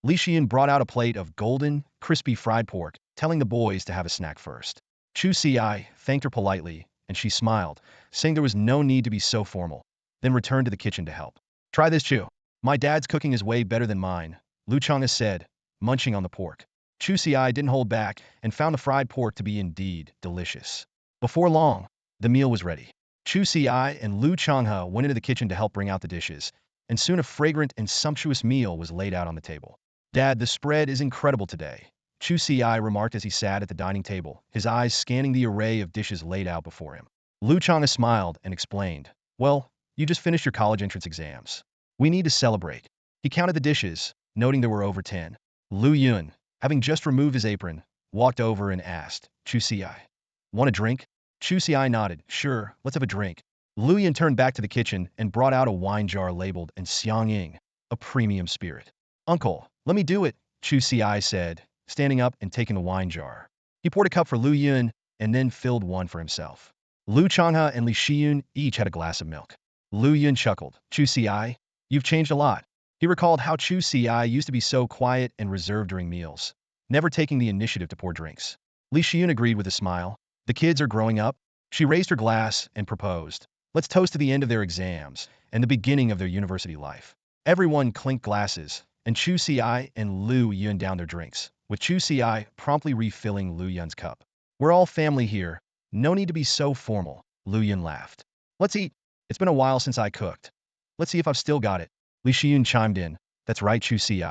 Li Xian brought out a plate of golden, crispy fried pork, telling the boys to have a snack first. Chu Ci thanked her politely, and she smiled, saying there was no need to be so formal, then returned to the kitchen to help. Try this, Chu. My dad's cooking is way better than mine, Lu Changha said, munching on the pork. Chu Ci didn't hold back and found the fried pork to be indeed delicious. Before long, the meal was ready. Chu Ci and Lu Changha went into the kitchen to help bring out the dishes, and soon a fragrant and sumptuous meal was laid out on the table. Dad, the spread is incredible today, Chu Ci remarked as he sat at the dining table, his eyes scanning the array of dishes laid out before him. Lu Changha smiled and explained, well, you just finished your college entrance exams. We need to celebrate. He counted the dishes, noting there were over 10. Lu Yun, having just removed his apron, walked over and asked, Chu Ci, want a drink? Chu Ci nodded, sure, let's have a drink. Lu Yun turned back to the kitchen and brought out a wine jar labeled and Xiangying, a premium spirit. Uncle, let me do it, Chu Ci said, standing up and taking the wine jar. He poured a cup for Lu Yun and then filled one for himself. Lu Changha and Li Xiyun each had a glass of milk. Lu Yun chuckled. Chu Ci, you've changed a lot. He recalled how Chu Ci used to be so quiet and reserved during meals, never taking the initiative to pour drinks. Li Xiyun agreed with a smile. The kids are growing up. She raised her glass and proposed, let's toast to the end of their exams and the beginning of their university life. Everyone clinked glasses, and Chu Ci and Lu Yun downed their drinks, with Chu Ci promptly refilling Lu Yun's cup. We're all family here. No need to be so formal, Lu Yun laughed. Let's eat. It's been a while since I cooked. Let's see if I've still got it. Li Xiyun chimed in. That's right, Chu Ci.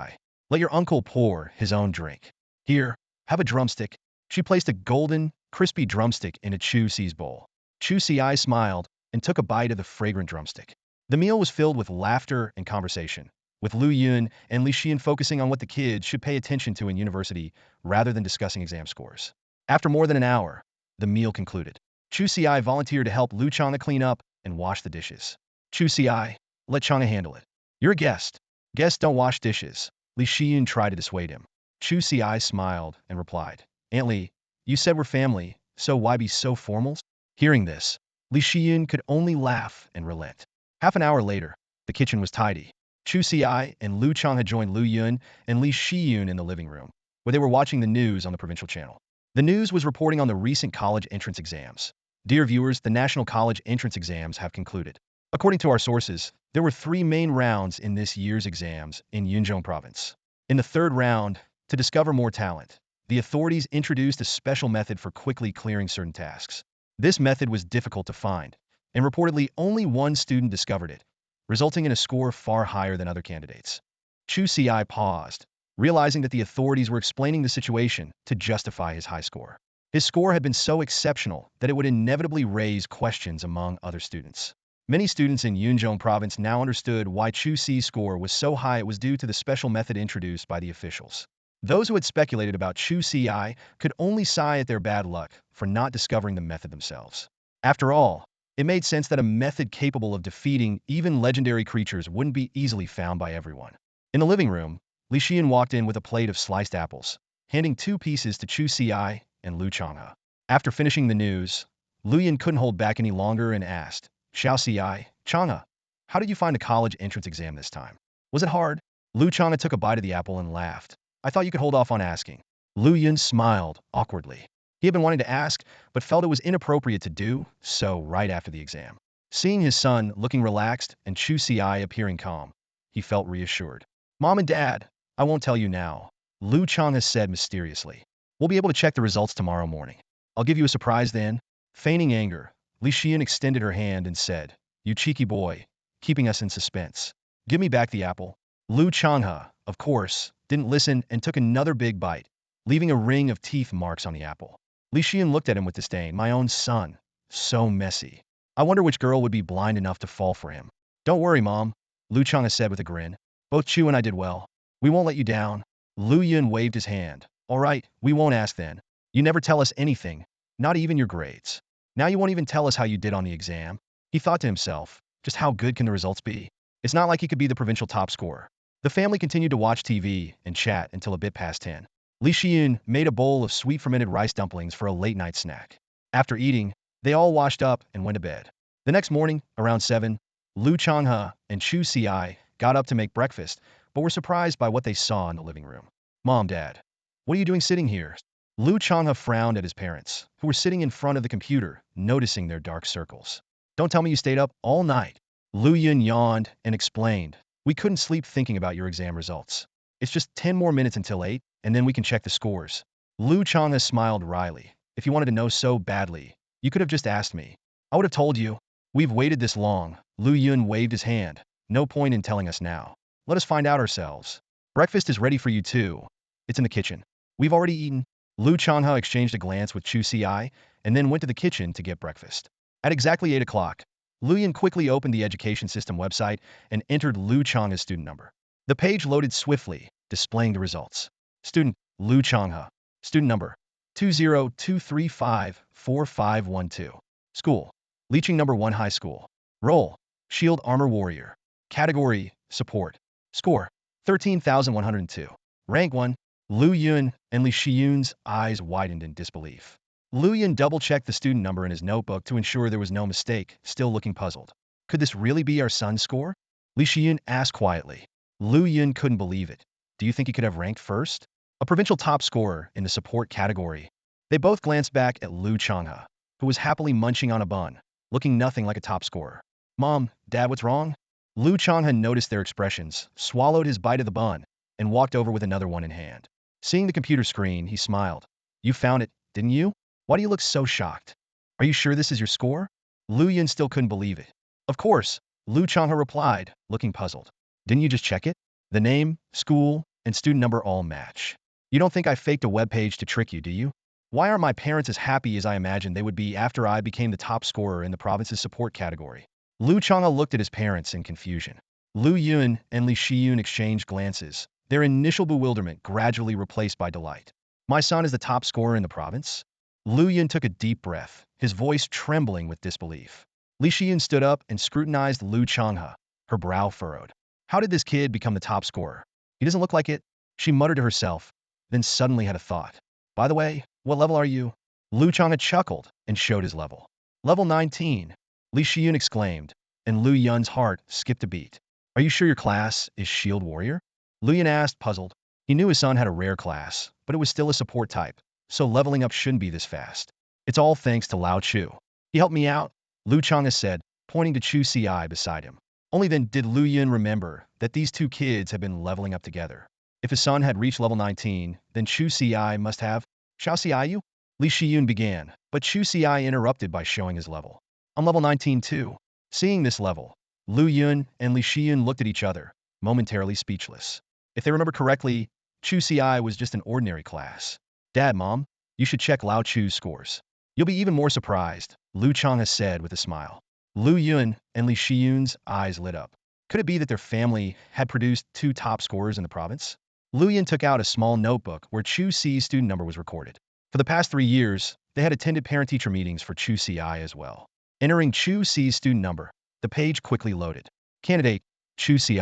Let your uncle pour his own drink. Here, have a drumstick. She placed a golden, crispy drumstick in a Chu Ci's bowl. Chu Ci smiled and took a bite of the fragrant drumstick. The meal was filled with laughter and conversation, with Lu Yun and Li Xian focusing on what the kids should pay attention to in university rather than discussing exam scores. After more than an hour, the meal concluded. Chu Ci volunteered to help Lu Changha clean up and wash the dishes. Chu Ci, let Changha handle it. You're a guest. Guests don't wash dishes. Li Xian tried to dissuade him. Chu Ci smiled and replied, Aunt Li, you said we're family, so why be so formal? Hearing this, Li Xian could only laugh and relent. Half an hour later, the kitchen was tidy. Chu Ci and Lu Changha joined Lu Yun and Li Xiyun in the living room, where they were watching the news on the provincial channel. The news was reporting on the recent college entrance exams. Dear viewers, the national college entrance exams have concluded. According to our sources, there were 3 main rounds in this year's exams in Yunzhong province. In the third round, to discover more talent, the authorities introduced a special method for quickly clearing certain tasks. This method was difficult to find, and reportedly only one student discovered it, resulting in a score far higher than other candidates. Chu Ci paused, realizing that the authorities were explaining the situation to justify his high score. His score had been so exceptional that it would inevitably raise questions among other students. Many students in Yunzhong province now understood why Chu Ci's score was so high. It was due to the special method introduced by the officials. Those who had speculated about Chu Ci could only sigh at their bad luck for not discovering the method themselves. After all, it made sense that a method capable of defeating even legendary creatures wouldn't be easily found by everyone. In the living room, Li Xian walked in with a plate of sliced apples, handing 2 pieces to Chu Ci and Lu Changha. After finishing the news, Lu Yun couldn't hold back any longer and asked, Xiao Ci, Changha, how did you find a college entrance exam this time? Was it hard? Lu Changha took a bite of the apple and laughed. I thought you could hold off on asking. Lu Yun smiled awkwardly. He had been wanting to ask, but felt it was inappropriate to do so right after the exam. Seeing his son looking relaxed and Chu Ci appearing calm, he felt reassured. Mom and Dad, I won't tell you now, Lu Changha said mysteriously. We'll be able to check the results tomorrow morning. I'll give you a surprise then. Feigning anger, Li Xian extended her hand and said, You cheeky boy, keeping us in suspense. Give me back the apple. Lu Changha, of course, didn't listen and took another big bite, leaving a ring of teeth marks on the apple. Li Xian looked at him with disdain. My own son. So messy. I wonder which girl would be blind enough to fall for him. Don't worry, Mom, Lu Changha said with a grin. Both Chu and I did well. We won't let you down. Lu Yun waved his hand. All right, we won't ask then. You never tell us anything, not even your grades. Now you won't even tell us how you did on the exam. He thought to himself, just how good can the results be? It's not like he could be the provincial top scorer. The family continued to watch TV and chat until a bit past 10. Li Xiyun made a bowl of sweet fermented rice dumplings for a late-night snack. After eating, they all washed up and went to bed. The next morning, around 7, Changha and Chu Ci got up to make breakfast, but were surprised by what they saw in the living room. Mom, Dad, what are you doing sitting here? Changha frowned at his parents, who were sitting in front of the computer, noticing their dark circles. Don't tell me you stayed up all night. Lu Yun yawned and explained, we couldn't sleep thinking about your exam results. It's just 10 more minutes until 8, and then we can check the scores. Changha smiled wryly. If you wanted to know so badly, you could have just asked me. I would have told you. We've waited this long. Lu Yun waved his hand. No point in telling us now. Let us find out ourselves. Breakfast is ready for you too. It's in the kitchen. We've already eaten. Changha exchanged a glance with Chu Ci and then went to the kitchen to get breakfast. At exactly 8 o'clock, Lu Yun quickly opened the education system website and entered Changha's student number. The page loaded swiftly, displaying the results. Student, Changha. Student number, 202354512. School, Leeching number 1 High School. Role, Shield Armor Warrior. Category, Support. Score, 13,102. Rank 1, Lu Yun and Li Xiyun's eyes widened in disbelief. Lu Yun double-checked the student number in his notebook to ensure there was no mistake, still looking puzzled. Could this really be our son's score? Li Xiyun asked quietly. Lu Yun couldn't believe it. Do you think he could have ranked first? A provincial top scorer in the support category. They both glanced back at Changha, who was happily munching on a bun, looking nothing like a top scorer. Mom, Dad, what's wrong? Changha noticed their expressions, swallowed his bite of the bun, and walked over with another one in hand. Seeing the computer screen, he smiled. You found it, didn't you? Why do you look so shocked? Are you sure this is your score? Lu Yun still couldn't believe it. Of course, Changha replied, looking puzzled. Didn't you just check it? The name, school, and student number all match. You don't think I faked a web page to trick you, do you? Why aren't my parents as happy as I imagined they would be after I became the top scorer in the province's support category? Changha looked at his parents in confusion. Lu Yun and Li Xiyun exchanged glances, their initial bewilderment gradually replaced by delight. My son is the top scorer in the province? Lu Yun took a deep breath, his voice trembling with disbelief. Li Xiyun stood up and scrutinized Changha, her brow furrowed. How did this kid become the top scorer? He doesn't look like it, she muttered to herself, then suddenly had a thought. By the way, what level are you? Changha chuckled and showed his level. Level 19, Li Xiyun exclaimed, and Lu Yun's heart skipped a beat. Are you sure your class is Shield Warrior? Lu Yun asked, puzzled. He knew his son had a rare class, but it was still a support type, so leveling up shouldn't be this fast. It's all thanks to Lao Chu. He helped me out, Changha said, pointing to Chu Ci beside him. Only then did Lu Yun remember that these two kids had been leveling up together. If his son had reached level 19, then Chu Ci must have. Shao Xiaoyu? Li Xiyun began, but Chu Ci interrupted by showing his level. I'm level 19 too. Seeing this level, Lu Yun and Li Xiyun looked at each other, momentarily speechless. If they remember correctly, Chu Ci was just an ordinary class. Dad, Mom, you should check Lao Chu's scores. You'll be even more surprised, Changha said with a smile. Lu Yun and Li Xiyun's eyes lit up. Could it be that their family had produced 2 top scorers in the province? Lu Yun took out a small notebook where Chu Ci's student number was recorded. For the past 3 years, they had attended parent-teacher meetings for Chu Ci as well. Entering Chu Ci's student number, the page quickly loaded. Candidate, Chu Ci.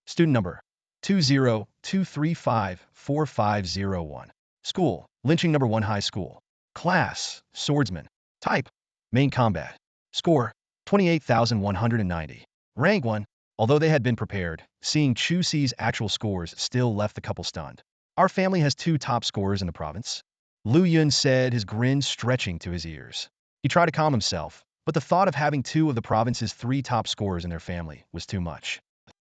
Student number, 202354501. School, Lynching number 1 High School. Class, Swordsman. Type, Main Combat. Score, 28,190. Rank 1. Although they had been prepared, seeing Chu Ci's actual scores still left the couple stunned. Our family has 2 top scorers in the province, Lu Yun said, his grin stretching to his ears. He tried to calm himself, but the thought of having 2 of the province's 3 top scorers in their family was too much.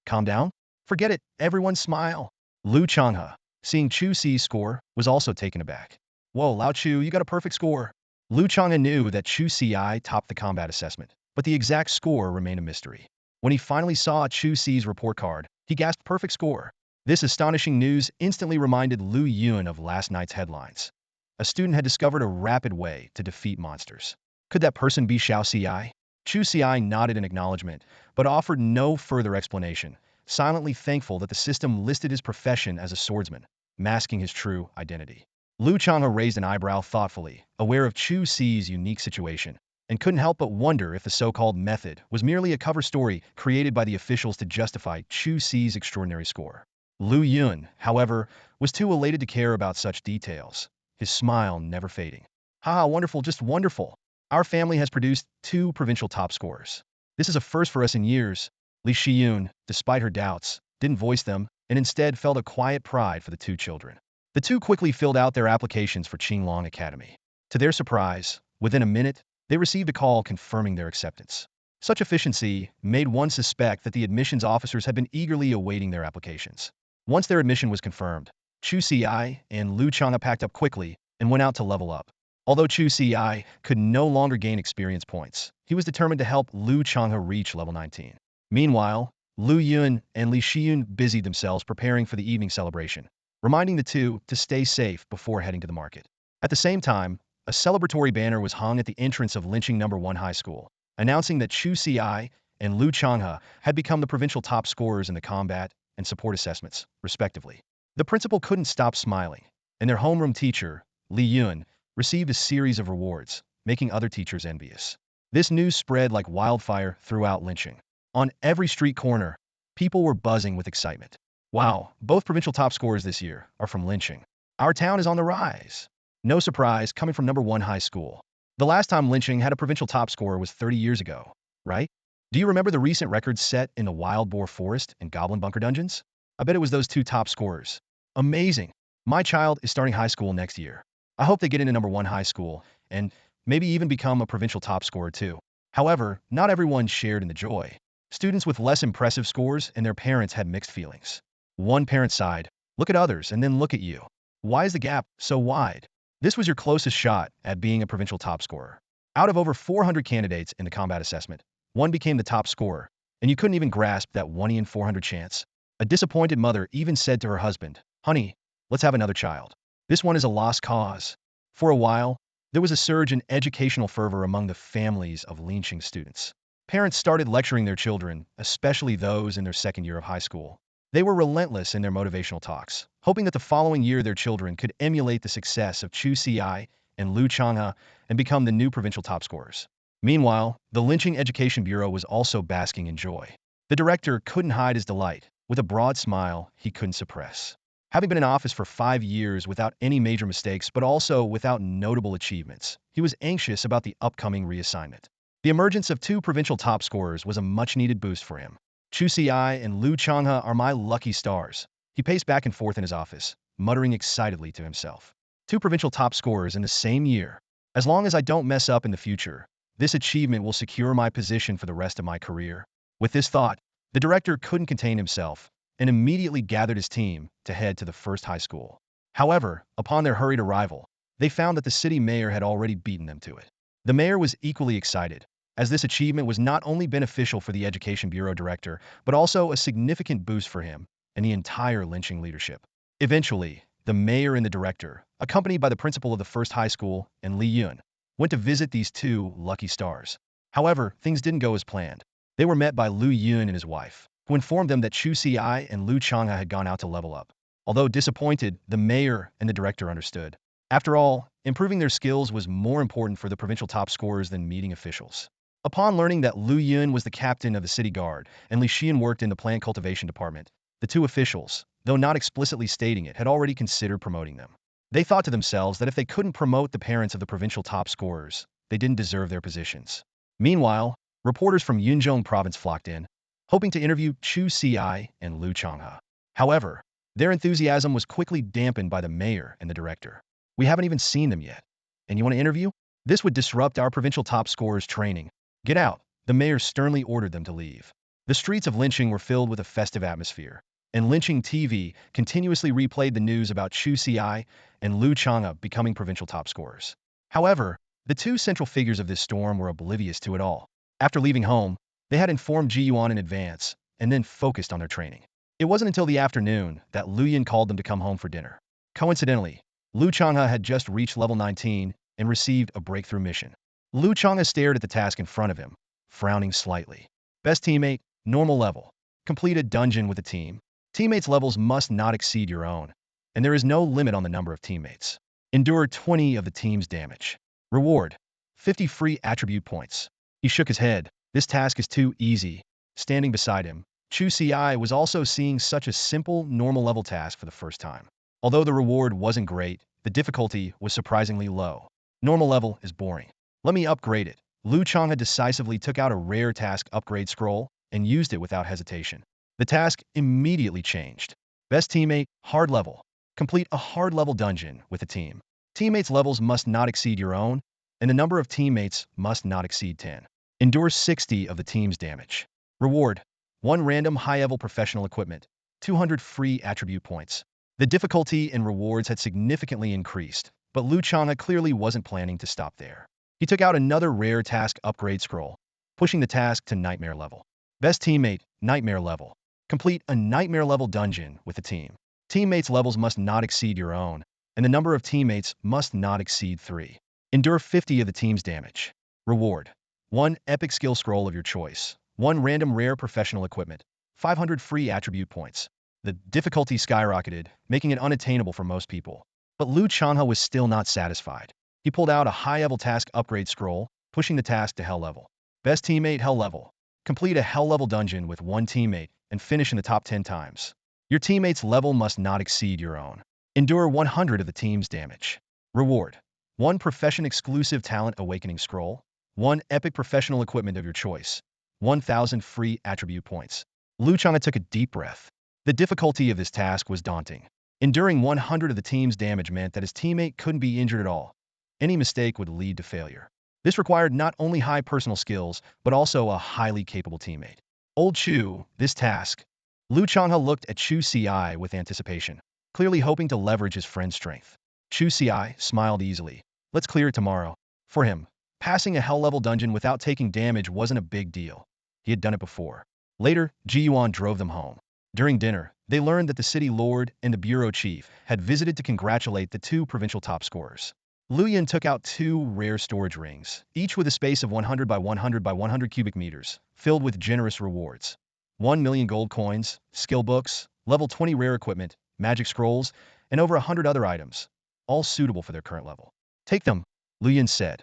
Calm down? Forget it, everyone smile. Changha, seeing Chu Ci's score, was also taken aback. Whoa, Lao Chu, you got a perfect score. Changha knew that Chu Ci topped the combat assessment, but the exact score remained a mystery. When he finally saw Chu Ci's report card, he gasped perfect score. This astonishing news instantly reminded Lu Yun of last night's headlines. A student had discovered a rapid way to defeat monsters. Could that person be Shao Ci? Chu Ci nodded in acknowledgement, but offered no further explanation, silently thankful that the system listed his profession as a swordsman, masking his true identity. Changha raised an eyebrow thoughtfully, aware of Chu Ci's unique situation, and couldn't help but wonder if the so-called method was merely a cover story created by the officials to justify Chu Ci's extraordinary score. Lu Yun, however, was too elated to care about such details, his smile never fading. Haha, wonderful, just wonderful. Our family has produced two provincial top scorers. This is a first for us in years. Li Shiyun, despite her doubts, didn't voice them, and instead felt a quiet pride for the two children. The two quickly filled out their applications for Qinglong Academy. To their surprise, within a minute, they received a call confirming their acceptance. Such efficiency made one suspect that the admissions officers had been eagerly awaiting their applications. Once their admission was confirmed, Chu Ci and Lu Changha packed up quickly and went out to level up. Although Chu Ci could no longer gain experience points, he was determined to help Lu Changha reach level 19. Meanwhile, Lu Yun and Li Shiyun busied themselves preparing for the evening celebration, reminding the two to stay safe before heading to the market. At the same time, a celebratory banner was hung at the entrance of Linching No. 1 High School, announcing that Chu Ci and Lu Changha had become the provincial top scorers in the combat and support assessments, respectively. The principal couldn't stop smiling, and their homeroom teacher, Li Yun, received a series of rewards, making other teachers envious. This news spread like wildfire throughout Linching. On every street corner, people were buzzing with excitement. Wow, both provincial top scorers this year are from Linching. Our town is on the rise. No surprise, coming from No. 1 High School. The last time Linching had a provincial top scorer was 30 years ago, right? Do you remember the recent records set in the Wild Boar Forest and Goblin Bunker dungeons? I bet it was those two top scorers. Amazing. My child is starting high school next year. I hope they get into No. 1 High School and maybe even become a provincial top scorer too. However, not everyone shared in the joy. Students with less impressive scores and their parents had mixed feelings. One parent sighed, "Look at others and then look at you. Why is the gap so wide?" This was your closest shot at being a provincial top scorer. Out of over 400 candidates in the combat assessment, one became the top scorer, and you couldn't even grasp that 1 in 400 chance. A disappointed mother even said to her husband, "Honey, let's have another child. This one is a lost cause." For a while, there was a surge in educational fervor among the families of Linching students. Parents started lecturing their children, especially those in their second year of high school. They were relentless in their motivational talks, hoping that the following year their children could emulate the success of Chu Ci and Lu Changha and become the new provincial top scorers. Meanwhile, the Linching Education Bureau was also basking in joy. The director couldn't hide his delight, with a broad smile he couldn't suppress. Having been in office for 5 years without any major mistakes but also without notable achievements, he was anxious about the upcoming reassignment. The emergence of two provincial top scorers was a much-needed boost for him. Chu Ci and Lu Changha are my lucky stars. He paced back and forth in his office, muttering excitedly to himself. Two provincial top scorers in the same year. As long as I don't mess up in the future, this achievement will secure my position for the rest of my career. With this thought, the director couldn't contain himself and immediately gathered his team to head to the first high school. However, upon their hurried arrival, they found that the city mayor had already beaten them to it. The mayor was equally excited, as this achievement was not only beneficial for the Education Bureau director, but also a significant boost for him and the entire Linching leadership. Eventually, the mayor and the director, accompanied by the principal of the first high school and Li Yun, went to visit these two lucky stars. However, things didn't go as planned. They were met by Lu Yun and his wife, who informed them that Chu Ci and Lu Changha had gone out to level up. Although disappointed, the mayor and the director understood. After all, improving their skills was more important for the provincial top scorers than meeting officials. Upon learning that Lu Yun was the captain of the city guard and Li Xian worked in the plant cultivation department, the two officials, though not explicitly stating it, had already considered promoting them. They thought to themselves that if they couldn't promote the parents of the provincial top scorers, they didn't deserve their positions. Meanwhile, reporters from Yunzhong province flocked in, hoping to interview Chu Ci and Lu Changha. However, their enthusiasm was quickly dampened by the mayor and the director. "We haven't even seen them yet. And you want to interview? This would disrupt our provincial top scorers' training. Get out." The mayor sternly ordered them to leave. The streets of Linching were filled with a festive atmosphere, and Linching TV continuously replayed the news about Chu Ci and Lu Changha becoming provincial top scorers. However, the two central figures of this storm were oblivious to it all. After leaving home, they had informed Ji Yuan in advance and then focused on their training. It wasn't until the afternoon that Lu Yin called them to come home for dinner. Coincidentally, Lu Changha had just reached level 19 and received a breakthrough mission. Lu Changha stared at the task in front of him, frowning slightly. Best teammate, normal level. Complete a dungeon with a team. Teammates' levels must not exceed your own, and there is no limit on the number of teammates. Endure 20 of the team's damage. Reward: 50 free attribute points. He shook his head. This task is too easy. Standing beside him, Chu Ci was also seeing such a simple, normal level task for the first time. Although the reward wasn't great, the difficulty was surprisingly low. Normal level is boring. Let me upgrade it. Changha decisively took out a rare task upgrade scroll and used it without hesitation. The task immediately changed. Best teammate, hard level. Complete a hard level dungeon with a team. Teammates' levels must not exceed your own, and the number of teammates must not exceed 10. Endure 60 of the team's damage. Reward: 1 random high-level professional equipment, 200 free attribute points. The difficulty and rewards had significantly increased, but Changha clearly wasn't planning to stop there. He took out another rare task upgrade scroll, pushing the task to nightmare level. Best teammate, nightmare level. Complete a nightmare level dungeon with a team. Teammates' levels must not exceed your own, and the number of teammates must not exceed 3. Endure 50 of the team's damage. Reward: 1 epic skill scroll of your choice, 1 random rare professional equipment, 500 free attribute points. The difficulty skyrocketed, making it unattainable for most people. But Changha was still not satisfied. He pulled out a high-level task upgrade scroll, pushing the task to hell level. Best teammate, hell level. Complete a hell level dungeon with 1 teammate and finish in the top 10 times. Your teammate's level must not exceed your own. Endure 100 of the team's damage. Reward: 1 profession-exclusive talent awakening scroll, 1 epic professional equipment of your choice, 1,000 free attribute points. Changha took a deep breath. The difficulty of this task was daunting. Enduring 100 of the team's damage meant that his teammate couldn't be injured at all. Any mistake would lead to failure. This required not only high personal skills, but also a highly capable teammate. Old Chu, this task. Changha looked at Chu Ci with anticipation, clearly hoping to leverage his friend's strength. Chu Ci smiled easily. Let's clear it tomorrow. For him, passing a hell-level dungeon without taking damage wasn't a big deal. He had done it before. Later, Ji Yuan drove them home. During dinner, they learned that the city lord and the bureau chief had visited to congratulate the 2 provincial top scorers. Luyan took out 2 rare storage rings, each with a space of 100 by 100 by 100 cubic meters, filled with generous rewards. 1 million gold coins, skill books, level 20 rare equipment, magic scrolls, and over 100 other items, all suitable for their current level. Take them, Luyan said.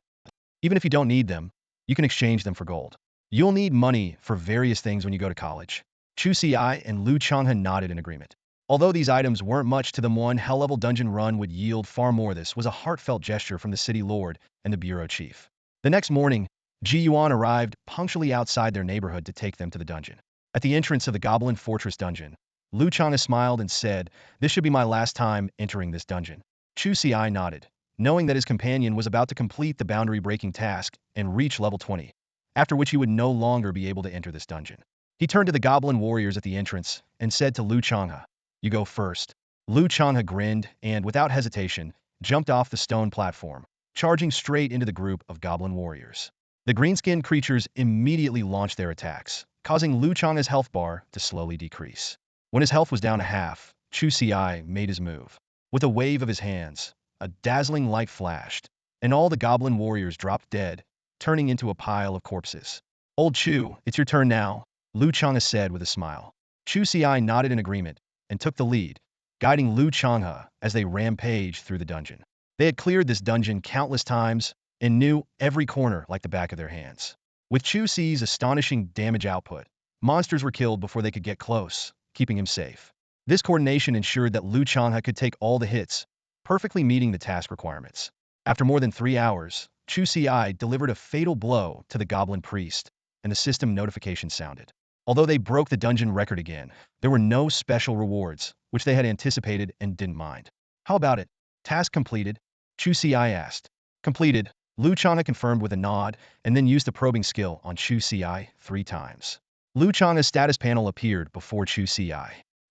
Even if you don't need them, you can exchange them for gold. You'll need money for various things when you go to college. Chu Ci and Changha nodded in agreement. Although these items weren't much to them, 1 hell-level dungeon run would yield far more. This was a heartfelt gesture from the city lord and the bureau chief. The next morning, Ji Yuan arrived punctually outside their neighborhood to take them to the dungeon. At the entrance of the Goblin Fortress dungeon, Changha smiled and said, "This should be my last time entering this dungeon." Chu Ci nodded, knowing that his companion was about to complete the boundary-breaking task and reach level 20, after which he would no longer be able to enter this dungeon. He turned to the goblin warriors at the entrance and said to Changha, "You go first." Changha grinned and, without hesitation, jumped off the stone platform, charging straight into the group of goblin warriors. The green-skinned creatures immediately launched their attacks, causing Changha's health bar to slowly decrease. When his health was down to half, Chu Ci made his move. With a wave of his hands, a dazzling light flashed, and all the goblin warriors dropped dead, turning into a pile of corpses. "Old Chu, it's your turn now," Changha said with a smile. Chu Ci nodded in agreement and took the lead, guiding Changha as they rampaged through the dungeon. They had cleared this dungeon countless times and knew every corner like the back of their hands. With Chu Ci's astonishing damage output, monsters were killed before they could get close, keeping him safe. This coordination ensured that Changha could take all the hits, perfectly meeting the task requirements. After more than 3 hours, Chu Ci delivered a fatal blow to the goblin priest, and the system notification sounded. Although they broke the dungeon record again, there were no special rewards, which they had anticipated and didn't mind. "How about it? Task completed?" Chu Ci asked. "Completed," Changha confirmed with a nod, and then used the probing skill on Chu Ci 3 times. Changha's status panel appeared before Chu Ci.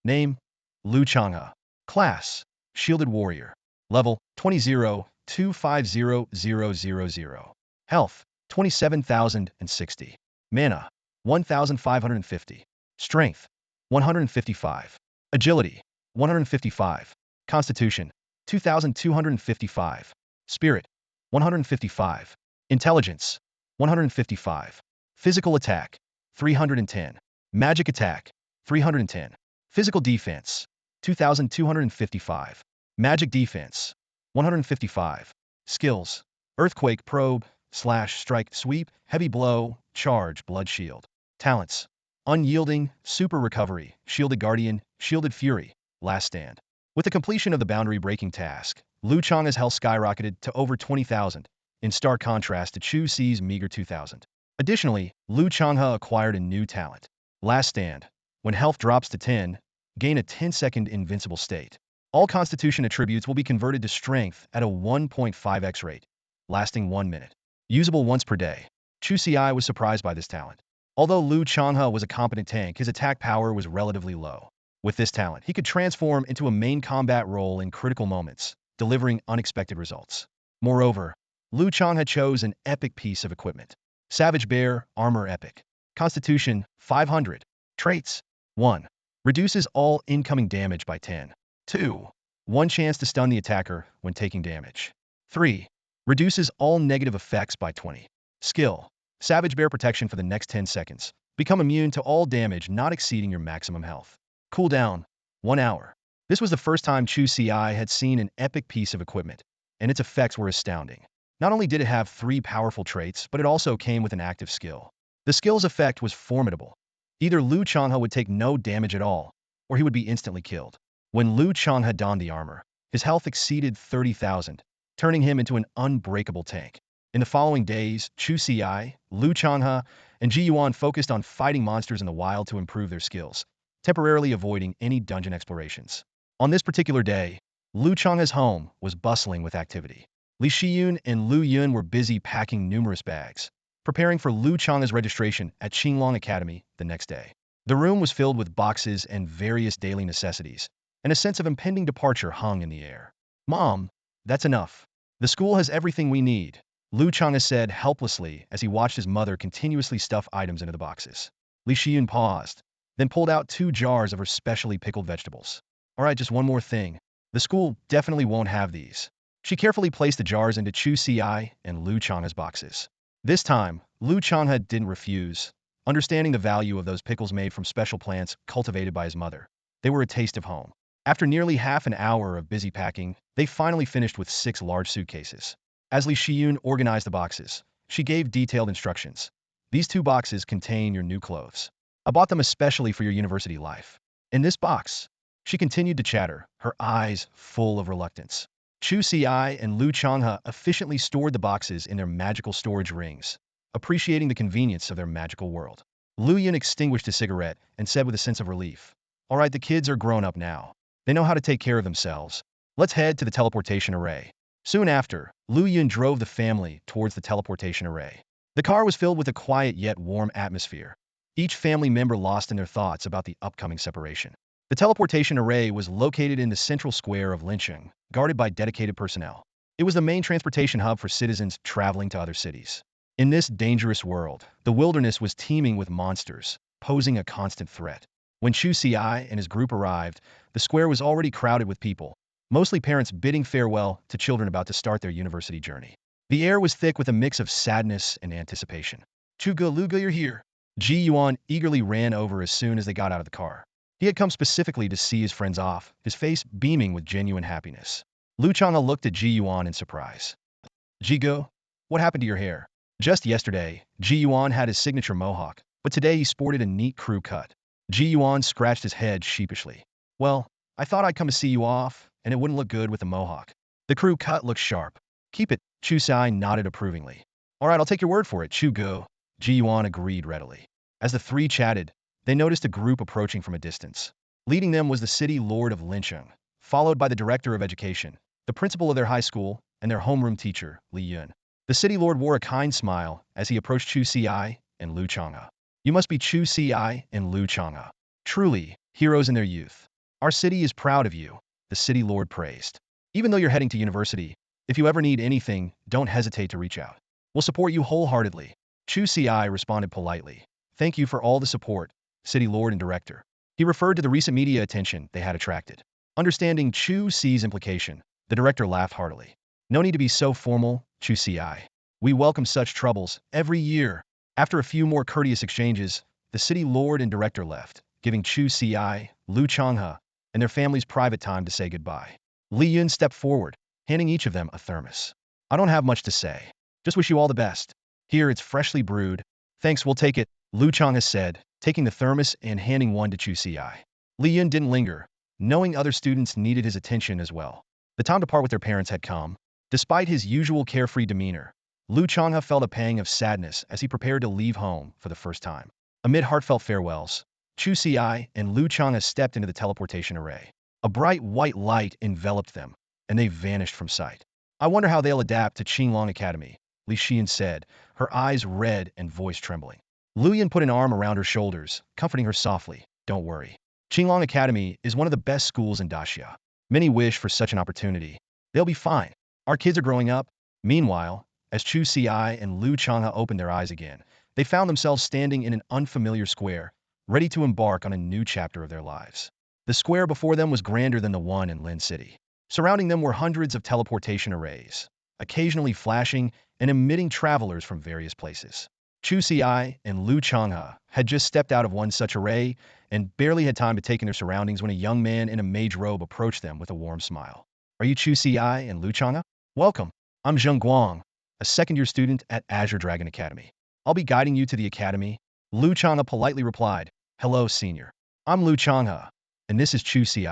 Name: Changha. Class: Shielded Warrior. Level: 20-250-000. Health: 27,060. Mana: 1,550. Strength: 155. Agility: 155. Constitution: 2,255. Spirit: 155. Intelligence: 155. Physical attack: 310. Magic attack: 310. Physical defense: 2,255. Magic defense: 155. Skills: Earthquake, Probe, Slash, Strike, Sweep, Heavy Blow, Charge, Blood Shield. Talents: Unyielding, super recovery, shielded guardian, shielded fury, last stand. With the completion of the boundary-breaking task, Lu Chang's health skyrocketed to over 20,000, in stark contrast to Chu Ci's meager 2,000. Additionally, Lu Changha acquired a new talent. Last stand. When health drops to 10, gain a 10-second invincible state. All constitution attributes will be converted to strength at a 1.5x rate, lasting 1 minute. Usable once per day. Chu Ci was surprised by this talent. Although Lu Changha was a competent tank, his attack power was relatively low. With this talent, he could transform into a main combat role in critical moments, delivering unexpected results. Moreover, Lu Changha chose an epic piece of equipment. Savage Bear Armor Epic. Constitution 500. Traits 1. Reduces all incoming damage by 10. 2. 1 chance to stun the attacker when taking damage. 3. Reduces all negative effects by 20. Skill. Savage Bear Protection for the next 10 seconds. Become immune to all damage not exceeding your maximum health. Cooldown 1 hour. This was the first time Chu Ci had seen an epic piece of equipment, and its effects were astounding. Not only did it have 3 powerful traits, but it also came with an active skill. The skill's effect was formidable. Either Lu Changha would take no damage at all, or he would be instantly killed. When Lu Changha donned the armor, his health exceeded 30,000, turning him into an unbreakable tank. In the following days, Chu Ci, Lu Changha, and Ji Yuan focused on fighting monsters in the wild to improve their skills, temporarily avoiding any dungeon explorations. On this particular day, Lu Changha's home was bustling with activity. Li Shiyun and Lu Yun were busy packing numerous bags, preparing for Lu Changha's registration at Qinglong Academy the next day. The room was filled with boxes and various daily necessities, and a sense of impending departure hung in the air. "Mom, that's enough. The school has everything we need," Lu Changha said helplessly as he watched his mother continuously stuff items into the boxes. Li Shiyun paused, then pulled out 2 jars of her specially pickled vegetables. "All right, just one more thing. The school definitely won't have these." She carefully placed the jars into Chu Ci and Lu Changha's boxes. This time, Lu Changha didn't refuse, understanding the value of those pickles made from special plants cultivated by his mother. They were a taste of home. After nearly half an hour of busy packing, they finally finished with 6 large suitcases. As Li Shiyun organized the boxes, she gave detailed instructions. "These 2 boxes contain your new clothes. I bought them especially for your university life. In this box," she continued to chatter, her eyes full of reluctance. Chu Ci and Lu Changha efficiently stored the boxes in their magical storage rings, appreciating the convenience of their magical world. Lu Yun extinguished his cigarette and said with a sense of relief, "All right, the kids are grown up now. They know how to take care of themselves. Let's head to the teleportation array." Soon after, Lu Yun drove the family towards the teleportation array. The car was filled with a quiet yet warm atmosphere, each family member lost in their thoughts about the upcoming separation. The teleportation array was located in the central square of Lincheng, guarded by dedicated personnel. It was the main transportation hub for citizens traveling to other cities. In this dangerous world, the wilderness was teeming with monsters, posing a constant threat. When Chu Ci and his group arrived, the square was already crowded with people, mostly parents bidding farewell to children about to start their university journey. The air was thick with a mix of sadness and anticipation. "Chuga Luga, you're here." Ji Yuan eagerly ran over as soon as they got out of the car. He had come specifically to see his friends off, his face beaming with genuine happiness. Lu Changha looked at Ji Yuan in surprise. "Jigo, what happened to your hair?" Just yesterday, Ji Yuan had his signature mohawk, but today he sported a neat crew cut. Ji Yuan scratched his head sheepishly. "Well, I thought I'd come to see you off, and it wouldn't look good with the mohawk. The crew cut looks sharp. Keep it." Chu Ci nodded approvingly. "All right, I'll take your word for it, Chu Go." Ji Yuan agreed readily. As the 3 chatted, they noticed a group approaching from a distance. Leading them was the city lord of Lincheng, followed by the director of education, the principal of their high school, and their homeroom teacher, Li Yun. The city lord wore a kind smile as he approached Chu Ci and Lu Changha. "You must be Chu Ci and Lu Changha. Truly, heroes in their youth. Our city is proud of you," the city lord praised. "Even though you're heading to university, if you ever need anything, don't hesitate to reach out. We'll support you wholeheartedly." Chu Ci responded politely. "Thank you for all the support, city lord and director." He referred to the recent media attention they had attracted. Understanding Chu Ci's implication, the director laughed heartily. "No need to be so formal, Chu Ci. We welcome such troubles every year." After a few more courteous exchanges, the city lord and director left, giving Chu Ci, Lu Changha, and their families private time to say goodbye. Li Yun stepped forward, handing each of them a thermos. "I don't have much to say. Just wish you all the best. Here, it's freshly brewed." "Thanks, we'll take it," Lu Changha said, taking the thermos and handing one to Chu Ci. Li Yun didn't linger, knowing other students needed his attention as well. The time to part with their parents had come. Despite his usual carefree demeanor, Lu Changha felt a pang of sadness as he prepared to leave home for the first time. Amid heartfelt farewells, Chu Ci and Lu Changha stepped into the teleportation array. A bright white light enveloped them, and they vanished from sight. I wonder how they'll adapt to Qinglong Academy, Li Xian said, her eyes red and voice trembling. Lu Yan put an arm around her shoulders, comforting her softly. Don't worry. Qinglong Academy is one of the best schools in Daxia. Many wish for such an opportunity. They'll be fine. Our kids are growing up. Meanwhile, as Chu Ci and Lu Changha opened their eyes again, they found themselves standing in an unfamiliar square, ready to embark on a new chapter of their lives. The square before them was grander than the one in Lin City. Surrounding them were hundreds of teleportation arrays, occasionally flashing and emitting travelers from various places. Chu Ci and Lu Changha had just stepped out of one such array and barely had time to take in their surroundings when a young man in a mage robe approached them with a warm smile. Are you Chu Ci and Lu Changha? Welcome. I'm Zheng Guang, a second-year student at Azure Dragon Academy. I'll be guiding you to the academy. Lu Changha politely replied, Hello, senior. I'm Lu Changha, and this is Chu Ci.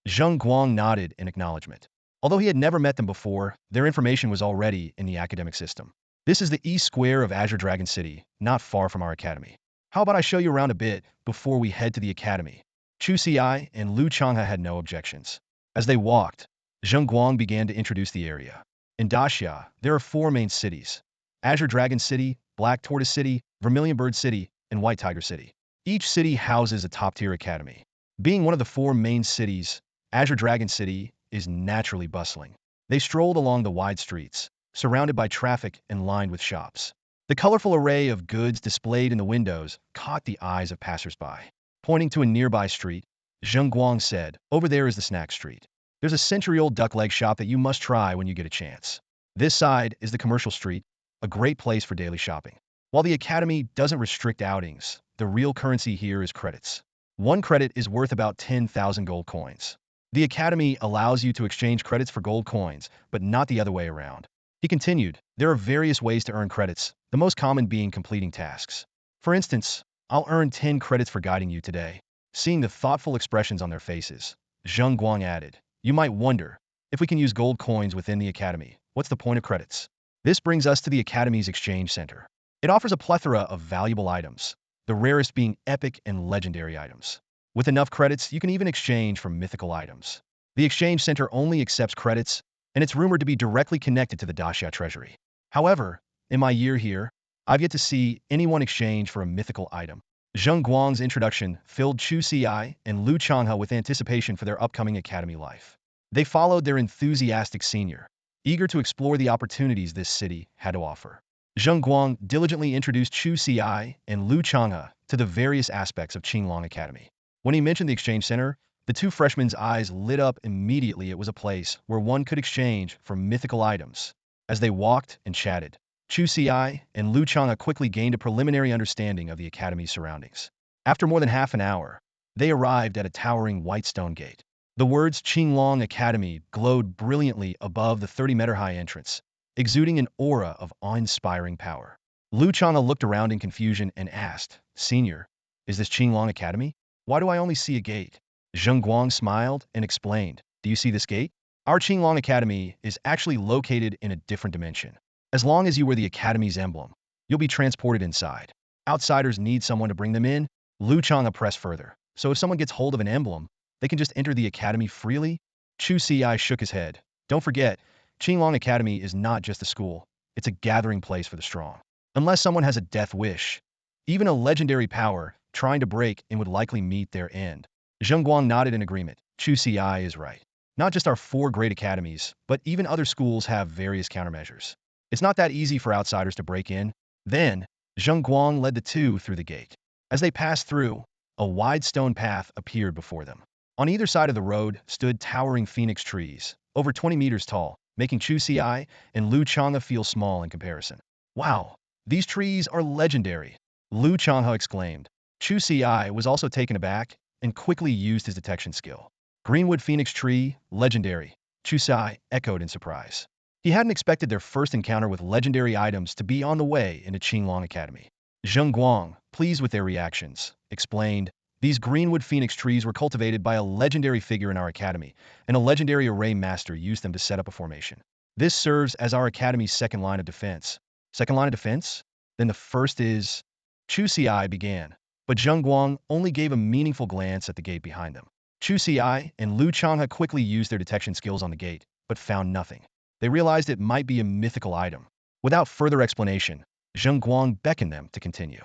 Zheng Guang nodded in acknowledgement. Although he had never met them before, their information was already in the academic system. This is the East Square of Azure Dragon City, not far from our academy. How about I show you around a bit before we head to the academy? Chu Ci and Lu Changha had no objections. As they walked, Zheng Guang began to introduce the area. In Daxia, there are 4 main cities: Azure Dragon City, Black Tortoise City, Vermilion Bird City, and White Tiger City. Each city houses a top-tier academy. Being one of the 4 main cities, Azure Dragon City is naturally bustling. They strolled along the wide streets, surrounded by traffic and lined with shops. The colorful array of goods displayed in the windows caught the eyes of passersby. Pointing to a nearby street, Zheng Guang said, Over there is the snack street. There's a century-old duck leg shop that you must try when you get a chance. This side is the commercial street, a great place for daily shopping. While the academy doesn't restrict outings, the real currency here is credits. 1 credit is worth about 10,000 gold coins. The academy allows you to exchange credits for gold coins, but not the other way around. He continued, there are various ways to earn credits, the most common being completing tasks. For instance, I'll earn 10 credits for guiding you today. Seeing the thoughtful expressions on their faces, Zheng Guang added, You might wonder, if we can use gold coins within the academy, what's the point of credits? This brings us to the academy's exchange center. It offers a plethora of valuable items, the rarest being epic and legendary items. With enough credits, you can even exchange for mythical items. The exchange center only accepts credits, and it's rumored to be directly connected to the Daxia treasury. However, in my year here, I've yet to see anyone exchange for a mythical item. Zheng Guang's introduction filled Chu Ci and Lu Changha with anticipation for their upcoming academy life. They followed their enthusiastic senior, eager to explore the opportunities this city had to offer. Zheng Guang diligently introduced Chu Ci and Lu Changha to the various aspects of Qinglong Academy. When he mentioned the exchange center, the 2 freshmen's eyes lit up immediately. It was a place where one could exchange for mythical items. As they walked and chatted, Chu Ci and Lu Changha quickly gained a preliminary understanding of the academy's surroundings. After more than half an hour, they arrived at a towering white stone gate. The words Qinglong Academy glowed brilliantly above the 30-meter-high entrance, exuding an aura of awe-inspiring power. Lu Changha looked around in confusion and asked, Senior, is this Qinglong Academy? Why do I only see a gate? Zheng Guang smiled and explained, Do you see this gate? Our Qinglong Academy is actually located in a different dimension. As long as you wear the Academy's emblem, you'll be transported inside. Outsiders need someone to bring them in. Lu Changha pressed further. So if someone gets hold of an emblem, they can just enter the Academy freely? Chu Ci shook his head. Don't forget, Qinglong Academy is not just a school. It's a gathering place for the strong. Unless someone has a death wish, even a legendary power trying to break in would likely meet their end. Zheng Guang nodded in agreement. Chu Ci is right. Not just our 4 great academies, but even other schools have various countermeasures. It's not that easy for outsiders to break in. Then, Zheng Guang led the 2 through the gate. As they passed through, a wide stone path appeared before them. On either side of the road stood towering phoenix trees, over 20 meters tall, making Chu Ci and Lu Changha feel small in comparison. Wow, these trees are legendary, Lu Changha exclaimed. Chu Ci was also taken aback and quickly used his detection skill. Greenwood phoenix tree, legendary, Chu Ci echoed in surprise. He hadn't expected their first encounter with legendary items to be on the way into Qinglong Academy. Zheng Guang, pleased with their reactions, explained, "These greenwood phoenix trees were cultivated by a legendary figure in our academy, and a legendary array master used them to set up a formation. This serves as our academy's second line of defense." Second line of defense? Then the first is... Chu Ci began, but Zheng Guang only gave a meaningful glance at the gate behind them. Chu Ci and Lu Changha quickly used their detection skills on the gate, but found nothing. They realized it might be a mythical item. Without further explanation, Zheng Guang beckoned them to continue.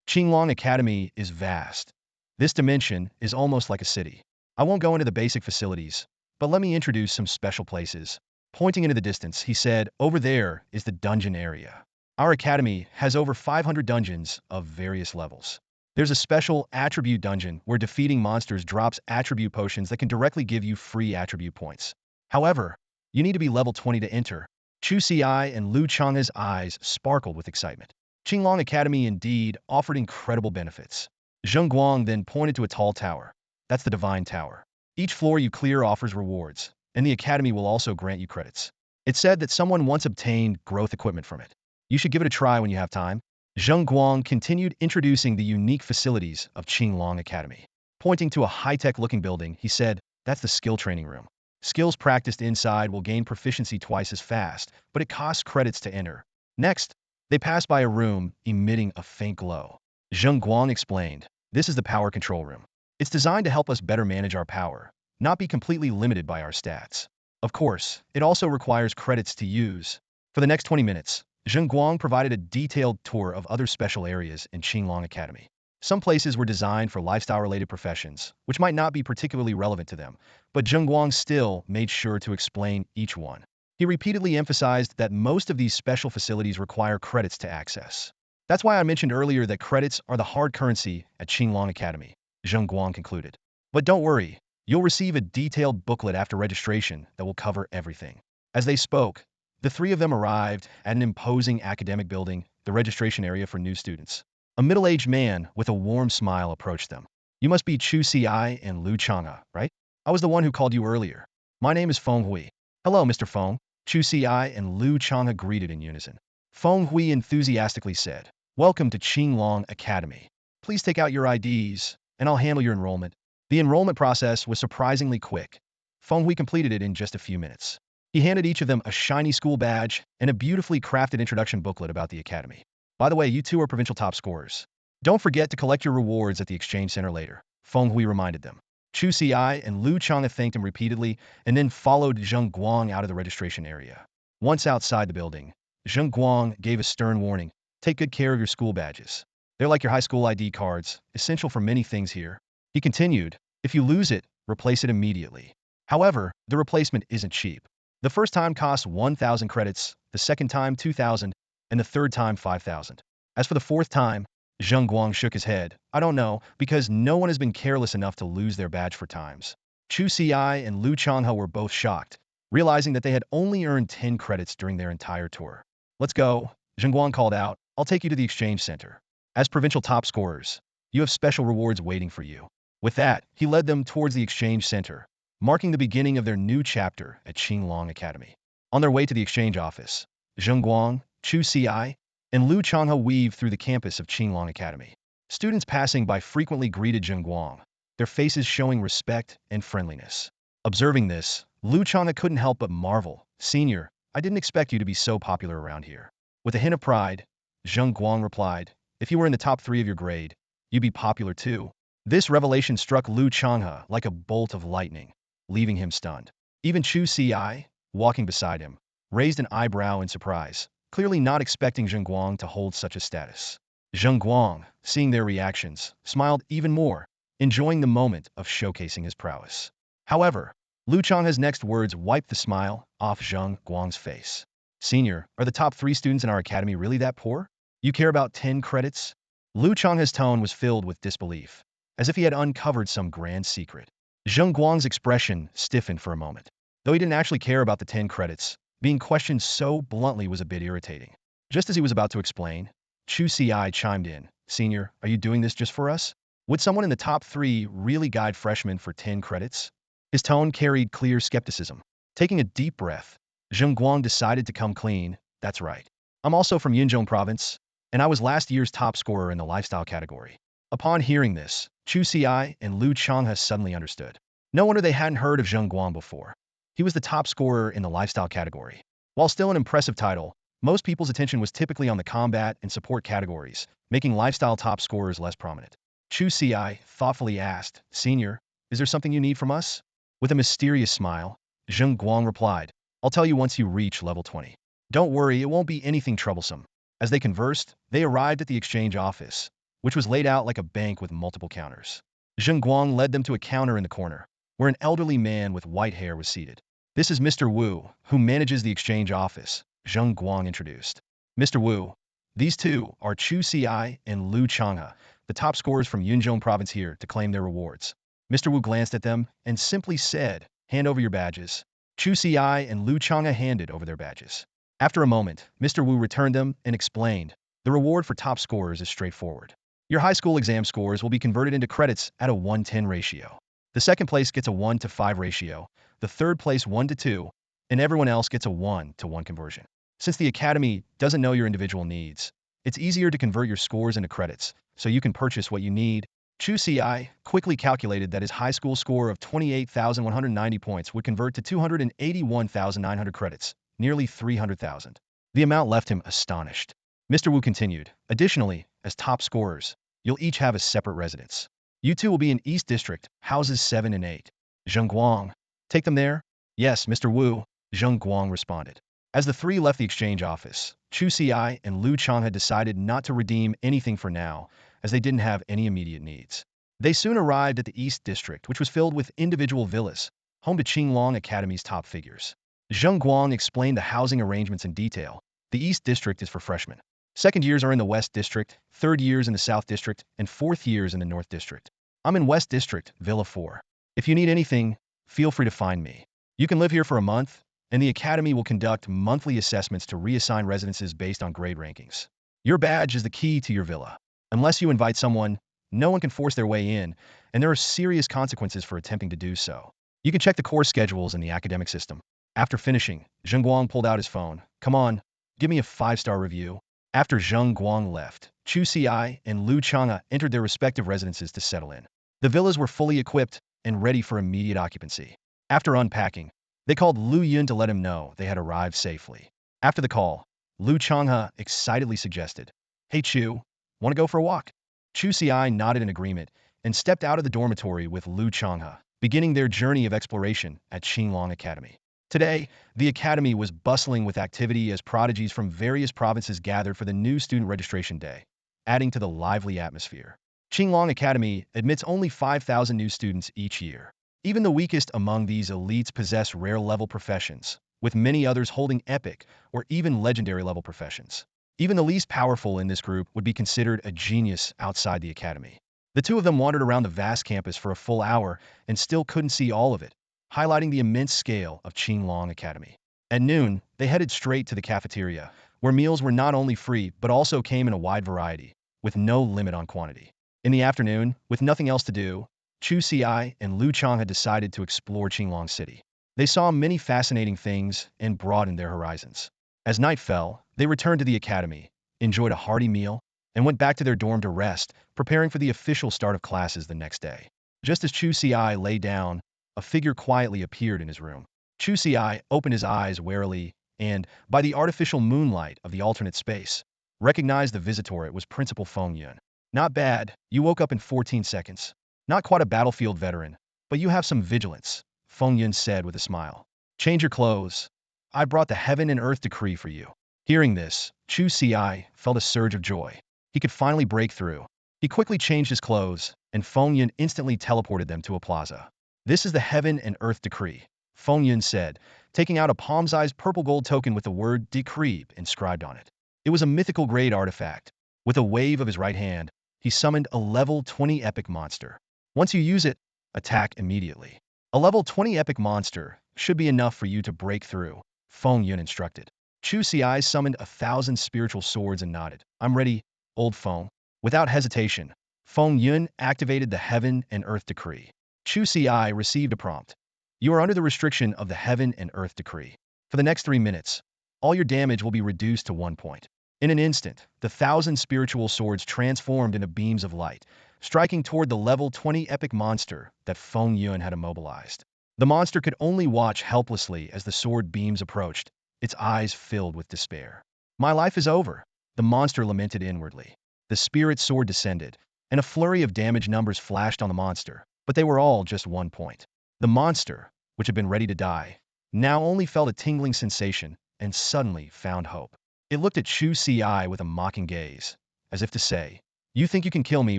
Qinglong Academy is vast. This dimension is almost like a city. I won't go into the basic facilities, but let me introduce some special places. Pointing into the distance, he said, "Over there is the dungeon area. Our academy has over 500 dungeons of various levels. There's a special attribute dungeon where defeating monsters drops attribute potions that can directly give you free attribute points. However, you need to be level 20 to enter." Chu Ci and Lu Chang's eyes sparkled with excitement. Qinglong Academy indeed offered incredible benefits. Zheng Guang then pointed to a tall tower. "That's the Divine Tower. Each floor you clear offers rewards, and the academy will also grant you credits. It's said that someone once obtained growth equipment from it. You should give it a try when you have time." Zheng Guang continued introducing the unique facilities of Qinglong Academy. Pointing to a high-tech-looking building, he said, "That's the skill training room. Skills practiced inside will gain proficiency twice as fast, but it costs credits to enter." Next, they passed by a room emitting a faint glow. Zheng Guang explained, "This is the power control room. It's designed to help us better manage our power, not be completely limited by our stats. Of course, it also requires credits to use." For the next 20 minutes, Zheng Guang provided a detailed tour of other special areas in Qinglong Academy. Some places were designed for lifestyle-related professions, which might not be particularly relevant to them, but Zheng Guang still made sure to explain each one. He repeatedly emphasized that most of these special facilities require credits to access. "That's why I mentioned earlier that credits are the hard currency at Qinglong Academy," Zheng Guang concluded. "But don't worry, you'll receive a detailed booklet after registration that will cover everything." As they spoke, the three of them arrived at an imposing academic building, the registration area for new students. A middle-aged man with a warm smile approached them. "You must be Chu Ci and Lu Changha, right? I was the one who called you earlier. My name is Feng Hui." "Hello, Mr. Feng." Chu Ci and Lu Changha greeted in unison. Feng Hui enthusiastically said, "Welcome to Qinglong Academy. Please take out your IDs, and I'll handle your enrollment." The enrollment process was surprisingly quick. Feng Hui completed it in just a few minutes. He handed each of them a shiny school badge and a beautifully crafted introduction booklet about the academy. "By the way, you two are provincial top scorers. Don't forget to collect your rewards at the exchange center later," Feng Hui reminded them. Chu Ci and Lu Chang'a thanked him repeatedly and then followed Zheng Guang out of the registration area. Once outside the building, Zheng Guang gave a stern warning: "Take good care of your school badges. They're like your high school ID cards, essential for many things here." He continued, "If you lose it, replace it immediately. However, the replacement isn't cheap. The first time costs 1,000 credits, the second time 2,000, and the third time 5,000. As for the fourth time," Zheng Guang shook his head, "I don't know, because no one has been careless enough to lose their badge for times." Chu Ci and Lu Changha were both shocked, realizing that they had only earned 10 credits during their entire tour. "Let's go," Zheng Guang called out. "I'll take you to the exchange center. As provincial top scorers, you have special rewards waiting for you." With that, he led them towards the exchange center, marking the beginning of their new chapter at Qinglong Academy. On their way to the exchange office, Zheng Guang, Chu Ci, and Lu Changha weaved through the campus of Qinglong Academy. Students passing by frequently greeted Zheng Guang, their faces showing respect and friendliness. Observing this, Lu Changha couldn't help but marvel. "Senior, I didn't expect you to be so popular around here." With a hint of pride, Zheng Guang replied, "If you were in the top 3 of your grade, you'd be popular too." This revelation struck Lu Changha like a bolt of lightning, leaving him stunned. Even Chu Ci, walking beside him, raised an eyebrow in surprise, clearly not expecting Zheng Guang to hold such a status. Zheng Guang, seeing their reactions, smiled even more, enjoying the moment of showcasing his prowess. However, Lu Chang's next words wiped the smile off Zheng Guang's face. "Senior, are the top 3 students in our academy really that poor? You care about 10 credits?" Lu Chang's tone was filled with disbelief, as if he had uncovered some grand secret. Zheng Guang's expression stiffened for a moment. Though he didn't actually care about the 10 credits, being questioned so bluntly was a bit irritating. Just as he was about to explain, Chu Ci chimed in, "Senior, are you doing this just for us? Would someone in the top 3 really guide freshmen for 10 credits?" His tone carried clear skepticism. Taking a deep breath, Zheng Guang decided to come clean. "That's right. I'm also from Yinzhong province, and I was last year's top scorer in the lifestyle category. Upon hearing this, Chu Ci and Lu Changha suddenly understood. No wonder they hadn't heard of Zheng Guang before. He was the top scorer in the lifestyle category. While still an impressive title, most people's attention was typically on the combat and support categories, making lifestyle top scorers less prominent. Chu Ci thoughtfully asked, "Senior, is there something you need from us?" With a mysterious smile, Zheng Guang replied, "I'll tell you once you reach level 20. Don't worry, it won't be anything troublesome." As they conversed, they arrived at the exchange office, which was laid out like a bank with multiple counters. Zheng Guang led them to a counter in the corner, where an elderly man with white hair was seated. "This is Mr. Wu, who manages the exchange office," Zheng Guang introduced. "Mr. Wu, these two are Chu Ci and Lu Changha, the top scorers from Yunzhong province here to claim their rewards." Mr. Wu glanced at them and simply said, "Hand over your badges." Chu Ci and Lu Changha handed over their badges. After a moment, Mr. Wu returned them and explained, "The reward for top scorers is straightforward. Your high school exam scores will be converted into credits at a 1:10 ratio. The second place gets a 1:5 ratio, the third place 1:2, and everyone else gets a 1:1 conversion. Since the academy doesn't know your individual needs, it's easier to convert your scores into credits, so you can purchase what you need." Chu Ci quickly calculated that his high school score of 28,190 points would convert to 281,900 credits, nearly 300,000. The amount left him astonished. Mr. Wu continued, "Additionally, as top scorers, you'll each have a separate residence. You two will be in East District, houses 7 and 8. Zheng Guang, take them there?" "Yes, Mr. Wu," Zheng Guang responded. As the three left the exchange office, Chu Ci and Lu Changha decided not to redeem anything for now, as they didn't have any immediate needs. They soon arrived at the East District, which was filled with individual villas, home to Qinglong Academy's top figures. Zheng Guang explained the housing arrangements in detail. The East District is for freshmen. Second years are in the West District, third years in the South District, and fourth years in the North District. I'm in West District, Villa 4. If you need anything, feel free to find me. You can live here for a month, and the Academy will conduct monthly assessments to reassign residences based on grade rankings. Your badge is the key to your villa. Unless you invite someone, no one can force their way in, and there are serious consequences for attempting to do so. You can check the course schedules in the academic system. After finishing, Zheng Guang pulled out his phone. "Come on, give me a 5-star review." After Zheng Guang left, Chu Ci and Lu Changha entered their respective residences to settle in. The villas were fully equipped and ready for immediate occupancy. After unpacking, they called Lu Yun to let him know they had arrived safely. After the call, Lu Changha excitedly suggested, "Hey Chu, want to go for a walk?" Chu Ci nodded in agreement and stepped out of the dormitory with Lu Changha, beginning their journey of exploration at Qinglong Academy. Today, the academy was bustling with activity as prodigies from various provinces gathered for the new student registration day, adding to the lively atmosphere. Qinglong Academy admits only 5,000 new students each year. Even the weakest among these elites possess rare-level professions, with many others holding epic or even legendary-level professions. Even the least powerful in this group would be considered a genius outside the academy. The two of them wandered around the vast campus for a full hour and still couldn't see all of it, highlighting the immense scale of Qinglong Academy. At noon, they headed straight to the cafeteria, where meals were not only free but also came in a wide variety, with no limit on quantity. In the afternoon, with nothing else to do, Chu Ci and Lu Chang had decided to explore Qinglong City. They saw many fascinating things and broadened their horizons. As night fell, they returned to the academy, enjoyed a hearty meal, and went back to their dorm to rest, preparing for the official start of classes the next day. Just as Chu Ci lay down, a figure quietly appeared in his room. Chu Ci opened his eyes warily and, by the artificial moonlight of the alternate space, recognized the visitor. It was Principal Feng Yun. "Not bad, you woke up in 14 seconds. Not quite a battlefield veteran, but you have some vigilance," Feng Yun said with a smile. "Change your clothes. I brought the heaven and earth decree for you." Hearing this, Chu Ci felt a surge of joy. He could finally break through. He quickly changed his clothes, and Feng Yun instantly teleported them to a plaza. "This is the heaven and earth decree," Feng Yun said, taking out a palm-sized purple gold token with the word decree inscribed on it. It was a mythical grade artifact. With a wave of his right hand, he summoned a level 20 epic monster. Once you use it, attack immediately. A level 20 epic monster should be enough for you to break through, Feng Yun instructed. Chu Ci summoned 1,000 spiritual swords and nodded. "I'm ready, old Feng." Without hesitation, Feng Yun activated the heaven and earth decree. Chu Ci received a prompt. "You are under the restriction of the heaven and earth decree. For the next 3 minutes, all your damage will be reduced to 1 point. In an instant, the 1,000 spiritual swords transformed into beams of light, striking toward the level 20 epic monster that Feng Yuan had immobilized. The monster could only watch helplessly as the sword beams approached, its eyes filled with despair. My life is over, the monster lamented inwardly. The spirit sword descended, and a flurry of damage numbers flashed on the monster, but they were all just 1 point. The monster, which had been ready to die, now only felt a tingling sensation and suddenly found hope. It looked at Chu Ci with a mocking gaze, as if to say, "You think you can kill me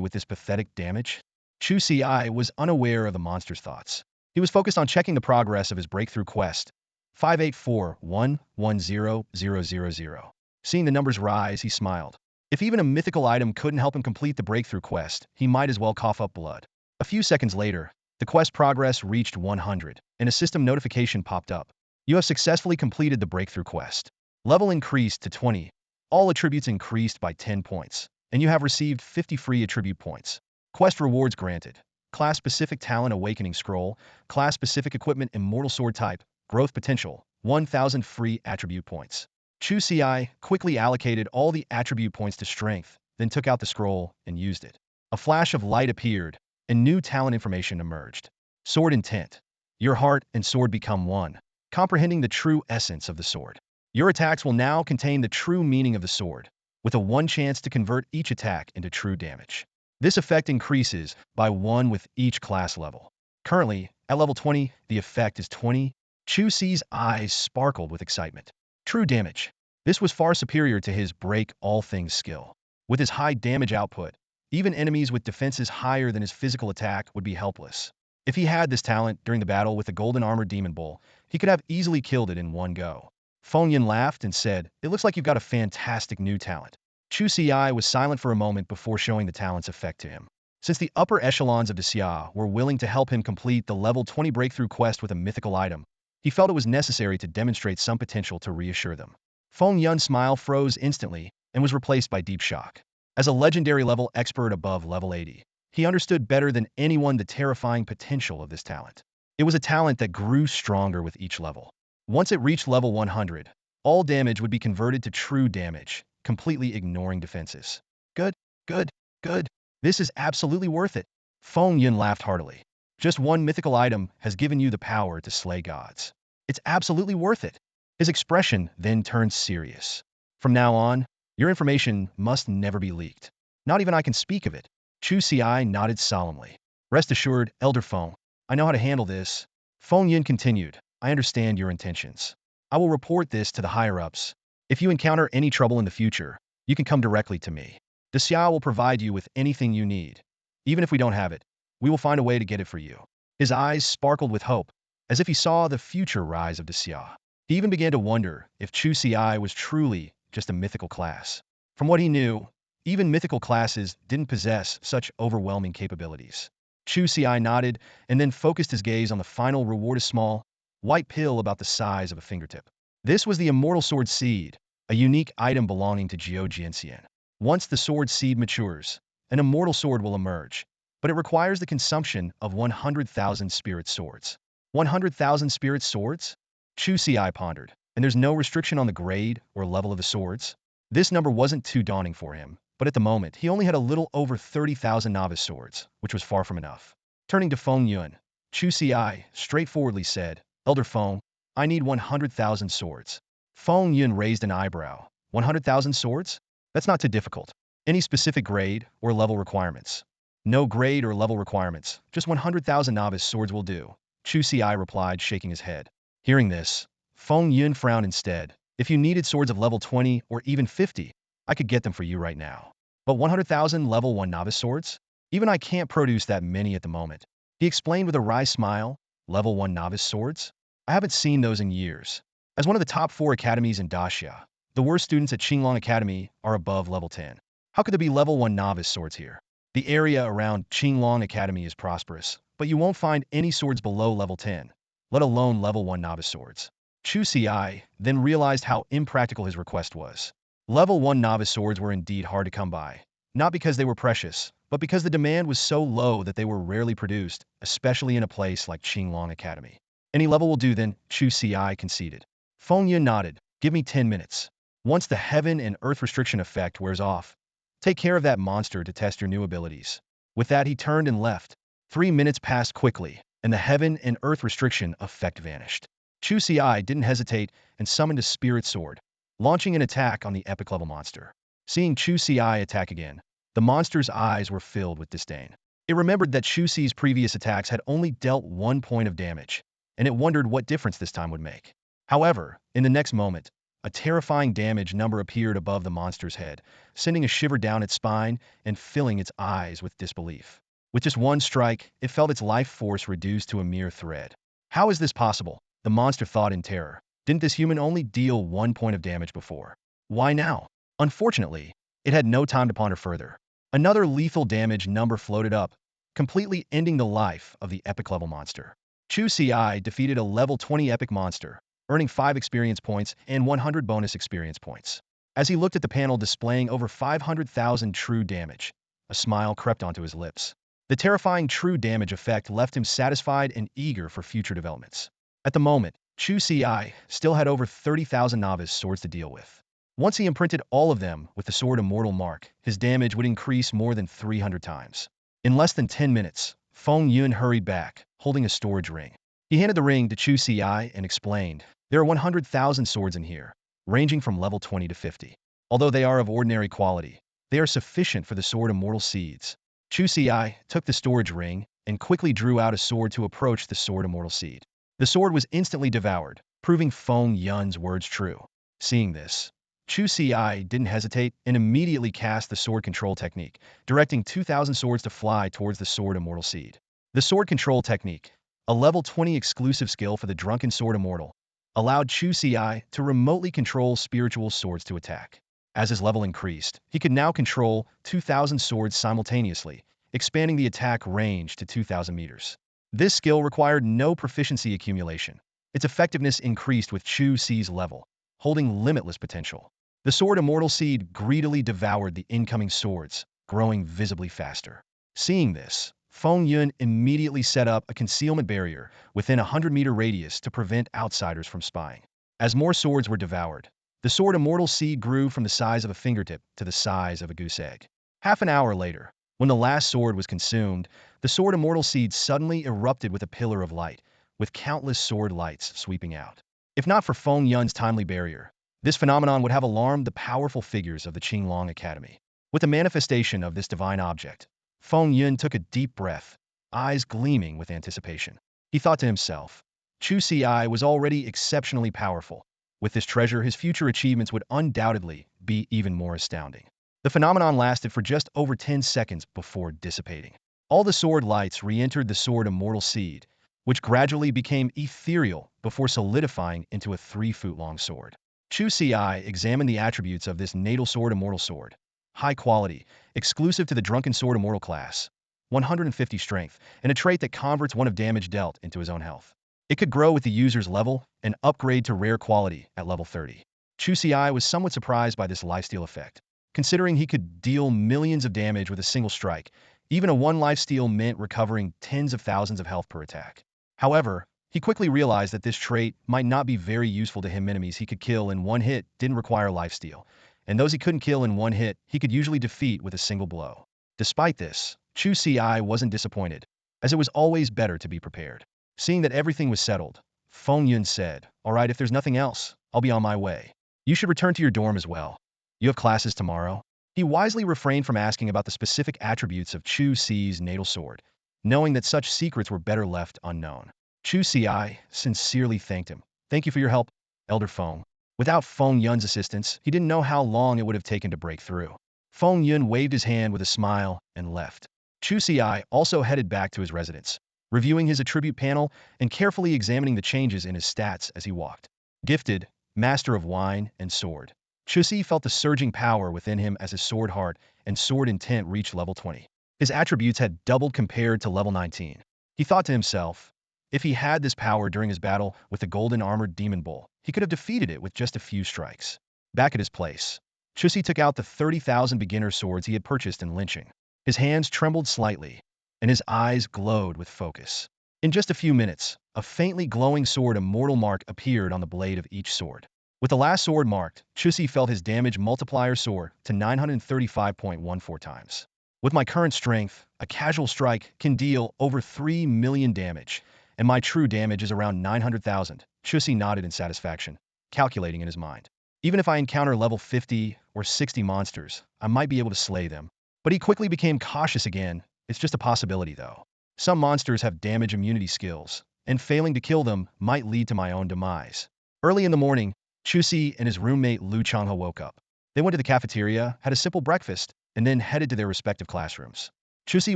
with this pathetic damage?" Chu Ci was unaware of the monster's thoughts. He was focused on checking the progress of his breakthrough quest, 5841100000. Seeing the numbers rise, he smiled. If even a mythical item couldn't help him complete the breakthrough quest, he might as well cough up blood. A few seconds later, the quest progress reached 100, and a system notification popped up. You have successfully completed the breakthrough quest. Level increased to 20. All attributes increased by 10 points, and you have received 50 free attribute points. Quest rewards granted. Class-specific talent awakening scroll, class-specific equipment immortal sword type, growth potential, 1,000 free attribute points. Chu Ci quickly allocated all the attribute points to strength, then took out the scroll and used it. A flash of light appeared, and new talent information emerged. Sword intent. Your heart and sword become one, comprehending the true essence of the sword. Your attacks will now contain the true meaning of the sword, with a 1 chance to convert each attack into true damage. This effect increases by 1 with each class level. Currently, at level 20, the effect is 20. Chu Ci's eyes sparkled with excitement. True damage. This was far superior to his break all things skill. With his high damage output, even enemies with defenses higher than his physical attack would be helpless. If he had this talent during the battle with the golden armored demon bull, he could have easily killed it in one go. Feng Yin laughed and said, "It looks like you've got a fantastic new talent." Chu Ci was silent for a moment before showing the talent's effect to him. Since the upper echelons of the Xia were willing to help him complete the level 20 breakthrough quest with a mythical item, he felt it was necessary to demonstrate some potential to reassure them. Feng Yun's smile froze instantly and was replaced by deep shock. As a legendary level expert above level 80, he understood better than anyone the terrifying potential of this talent. It was a talent that grew stronger with each level. Once it reached level 100, all damage would be converted to true damage, completely ignoring defenses. Good, good, good. This is absolutely worth it. Feng Yun laughed heartily. Just one mythical item has given you the power to slay gods. It's absolutely worth it. His expression then turned serious. From now on, your information must never be leaked. Not even I can speak of it. Chu Ci nodded solemnly. Rest assured, Elder Feng, I know how to handle this. Feng Yin continued, I understand your intentions. I will report this to the higher-ups. If you encounter any trouble in the future, you can come directly to me. The Xia will provide you with anything you need. Even if we don't have it, we will find a way to get it for you. His eyes sparkled with hope, as if he saw the future rise of the Xia. He even began to wonder if Chu Ci was truly just a mythical class. From what he knew, even mythical classes didn't possess such overwhelming capabilities. Chu Ci nodded and then focused his gaze on the final reward, a small, white pill about the size of a fingertip. This was the Immortal Sword Seed, a unique item belonging to Jiao Jianxian. Once the sword seed matures, an immortal sword will emerge, but it requires the consumption of 100,000 spirit swords. 100,000 spirit swords? Chu Ci pondered, and there's no restriction on the grade or level of the swords? This number wasn't too daunting for him, but at the moment he only had a little over 30,000 novice swords, which was far from enough. Turning to Feng Yun, Chu Ci straightforwardly said, Elder Feng, I need 100,000 swords. Feng Yun raised an eyebrow. 100,000 swords? That's not too difficult. Any specific grade or level requirements? No grade or level requirements, just 100,000 novice swords will do, Chu Ci replied, shaking his head. Hearing this, Feng Yun frowned instead. If you needed swords of level 20 or even 50, I could get them for you right now. But 100,000 level 1 novice swords? Even I can't produce that many at the moment. He explained with a wry smile, level 1 novice swords? I haven't seen those in years. As one of the top 4 academies in Daxia, the worst students at Qinglong Academy are above level 10. How could there be level 1 novice swords here? The area around Qinglong Academy is prosperous, but you won't find any swords below level 10, let alone level 1 novice swords. Chu Ci then realized how impractical his request was. Level 1 novice swords were indeed hard to come by, not because they were precious, but because the demand was so low that they were rarely produced, especially in a place like Qinglong Academy. Any level will do then, Chu Ci conceded. Feng Yun nodded. Give me 10 minutes. Once the heaven and earth restriction effect wears off, take care of that monster to test your new abilities. With that, he turned and left. 3 minutes passed quickly, and the heaven and earth restriction effect vanished. Chu Ci didn't hesitate and summoned a spirit sword, launching an attack on the epic level monster. Seeing Chu Ci attack again, the monster's eyes were filled with disdain. It remembered that Chu Ci's previous attacks had only dealt 1 point of damage, and it wondered what difference this time would make. However, in the next moment, a terrifying damage number appeared above the monster's head, sending a shiver down its spine and filling its eyes with disbelief. With just one strike, it felt its life force reduced to a mere thread. How is this possible? The monster thought in terror. Didn't this human only deal 1 point of damage before? Why now? Unfortunately, it had no time to ponder further. Another lethal damage number floated up, completely ending the life of the epic level monster. Chu Ci defeated a level 20 epic monster, earning 5 experience points and 100 bonus experience points. As he looked at the panel displaying over 500,000 true damage, a smile crept onto his lips. The terrifying true damage effect left him satisfied and eager for future developments. At the moment, Chu Ci still had over 30,000 novice swords to deal with. Once he imprinted all of them with the Sword Immortal mark, his damage would increase more than 300 times. In less than 10 minutes, Feng Yun hurried back, holding a storage ring. He handed the ring to Chu Ci and explained, "There are 100,000 swords in here, ranging from level 20 to 50. Although they are of ordinary quality, they are sufficient for the Sword Immortal seeds." Chu Ci took the storage ring and quickly drew out a sword to approach the Sword Immortal seed. The sword was instantly devoured, proving Feng Yun's words true. Seeing this, Chu Ci didn't hesitate and immediately cast the sword control technique, directing 2,000 swords to fly towards the Sword Immortal seed. The sword control technique, a level 20 exclusive skill for the Drunken Sword Immortal, allowed Chu Ci to remotely control spiritual swords to attack. As his level increased, he could now control 2,000 swords simultaneously, expanding the attack range to 2,000 meters. This skill required no proficiency accumulation. Its effectiveness increased with Chu Ci's level, holding limitless potential. The Sword Immortal seed greedily devoured the incoming swords, growing visibly faster. Seeing this, Feng Yun immediately set up a concealment barrier within a 100-meter radius to prevent outsiders from spying. As more swords were devoured, the Sword Immortal seed grew from the size of a fingertip to the size of a goose egg. Half an hour later, when the last sword was consumed, the Sword Immortal seed suddenly erupted with a pillar of light, with countless sword lights sweeping out. If not for Feng Yun's timely barrier, this phenomenon would have alarmed the powerful figures of the Qinglong Academy. With the manifestation of this divine object, Feng Yun took a deep breath, eyes gleaming with anticipation. He thought to himself, Chu Ci was already exceptionally powerful. With this treasure, his future achievements would undoubtedly be even more astounding. The phenomenon lasted for just over 10 seconds before dissipating. All the sword lights re-entered the Sword Immortal seed, which gradually became ethereal before solidifying into a 3-foot-long sword. Chu Ci examined the attributes of this natal Sword Immortal sword. High quality, exclusive to the Drunken Sword Immortal class, 150 strength, and a trait that converts one of damage dealt into his own health. It could grow with the user's level and upgrade to rare quality at level 30. Chu Ci was somewhat surprised by this lifesteal effect. Considering he could deal millions of damage with a single strike, even a 1 lifesteal meant recovering tens of thousands of health per attack. However, he quickly realized that this trait might not be very useful to him. Enemies he could kill in one hit didn't require lifesteal, and those he couldn't kill in one hit, he could usually defeat with a single blow. Despite this, Chu Ci wasn't disappointed, as it was always better to be prepared. Seeing that everything was settled, Feng Yun said, "All right, if there's nothing else, I'll be on my way. You should return to your dorm as well. You have classes tomorrow." He wisely refrained from asking about the specific attributes of Chu Ci's natal sword, knowing that such secrets were better left unknown. Chu Ci sincerely thanked him. "Thank you for your help, Elder Feng." Without Feng Yun's assistance, he didn't know how long it would have taken to break through. Feng Yun waved his hand with a smile and left. Chu Ci also headed back to his residence, reviewing his attribute panel and carefully examining the changes in his stats as he walked. Gifted, Master of Wine and Sword. Chu Ci felt the surging power within him as his sword heart and sword intent reached level 20. His attributes had doubled compared to level 19. He thought to himself, if he had this power during his battle with the golden armored demon bull, he could have defeated it with just a few strikes. Back at his place, Chu Ci took out the 30,000 beginner swords he had purchased in lynching. His hands trembled slightly, and his eyes glowed with focus. In just a few minutes, a faintly glowing Sword Immortal mark appeared on the blade of each sword. With the last sword marked, Chu Ci felt his damage multiplier soar to 935.14 times. With my current strength, a casual strike can deal over 3 million damage, and my true damage is around 900,000. Chu Ci nodded in satisfaction, calculating in his mind. Even if I encounter level 50 or 60 monsters, I might be able to slay them. But he quickly became cautious again. It's just a possibility, though. Some monsters have damage immunity skills, and failing to kill them might lead to my own demise. Early in the morning, Chu Ci and his roommate Lu Changha woke up. They went to the cafeteria, had a simple breakfast, and then headed to their respective classrooms. Chu Ci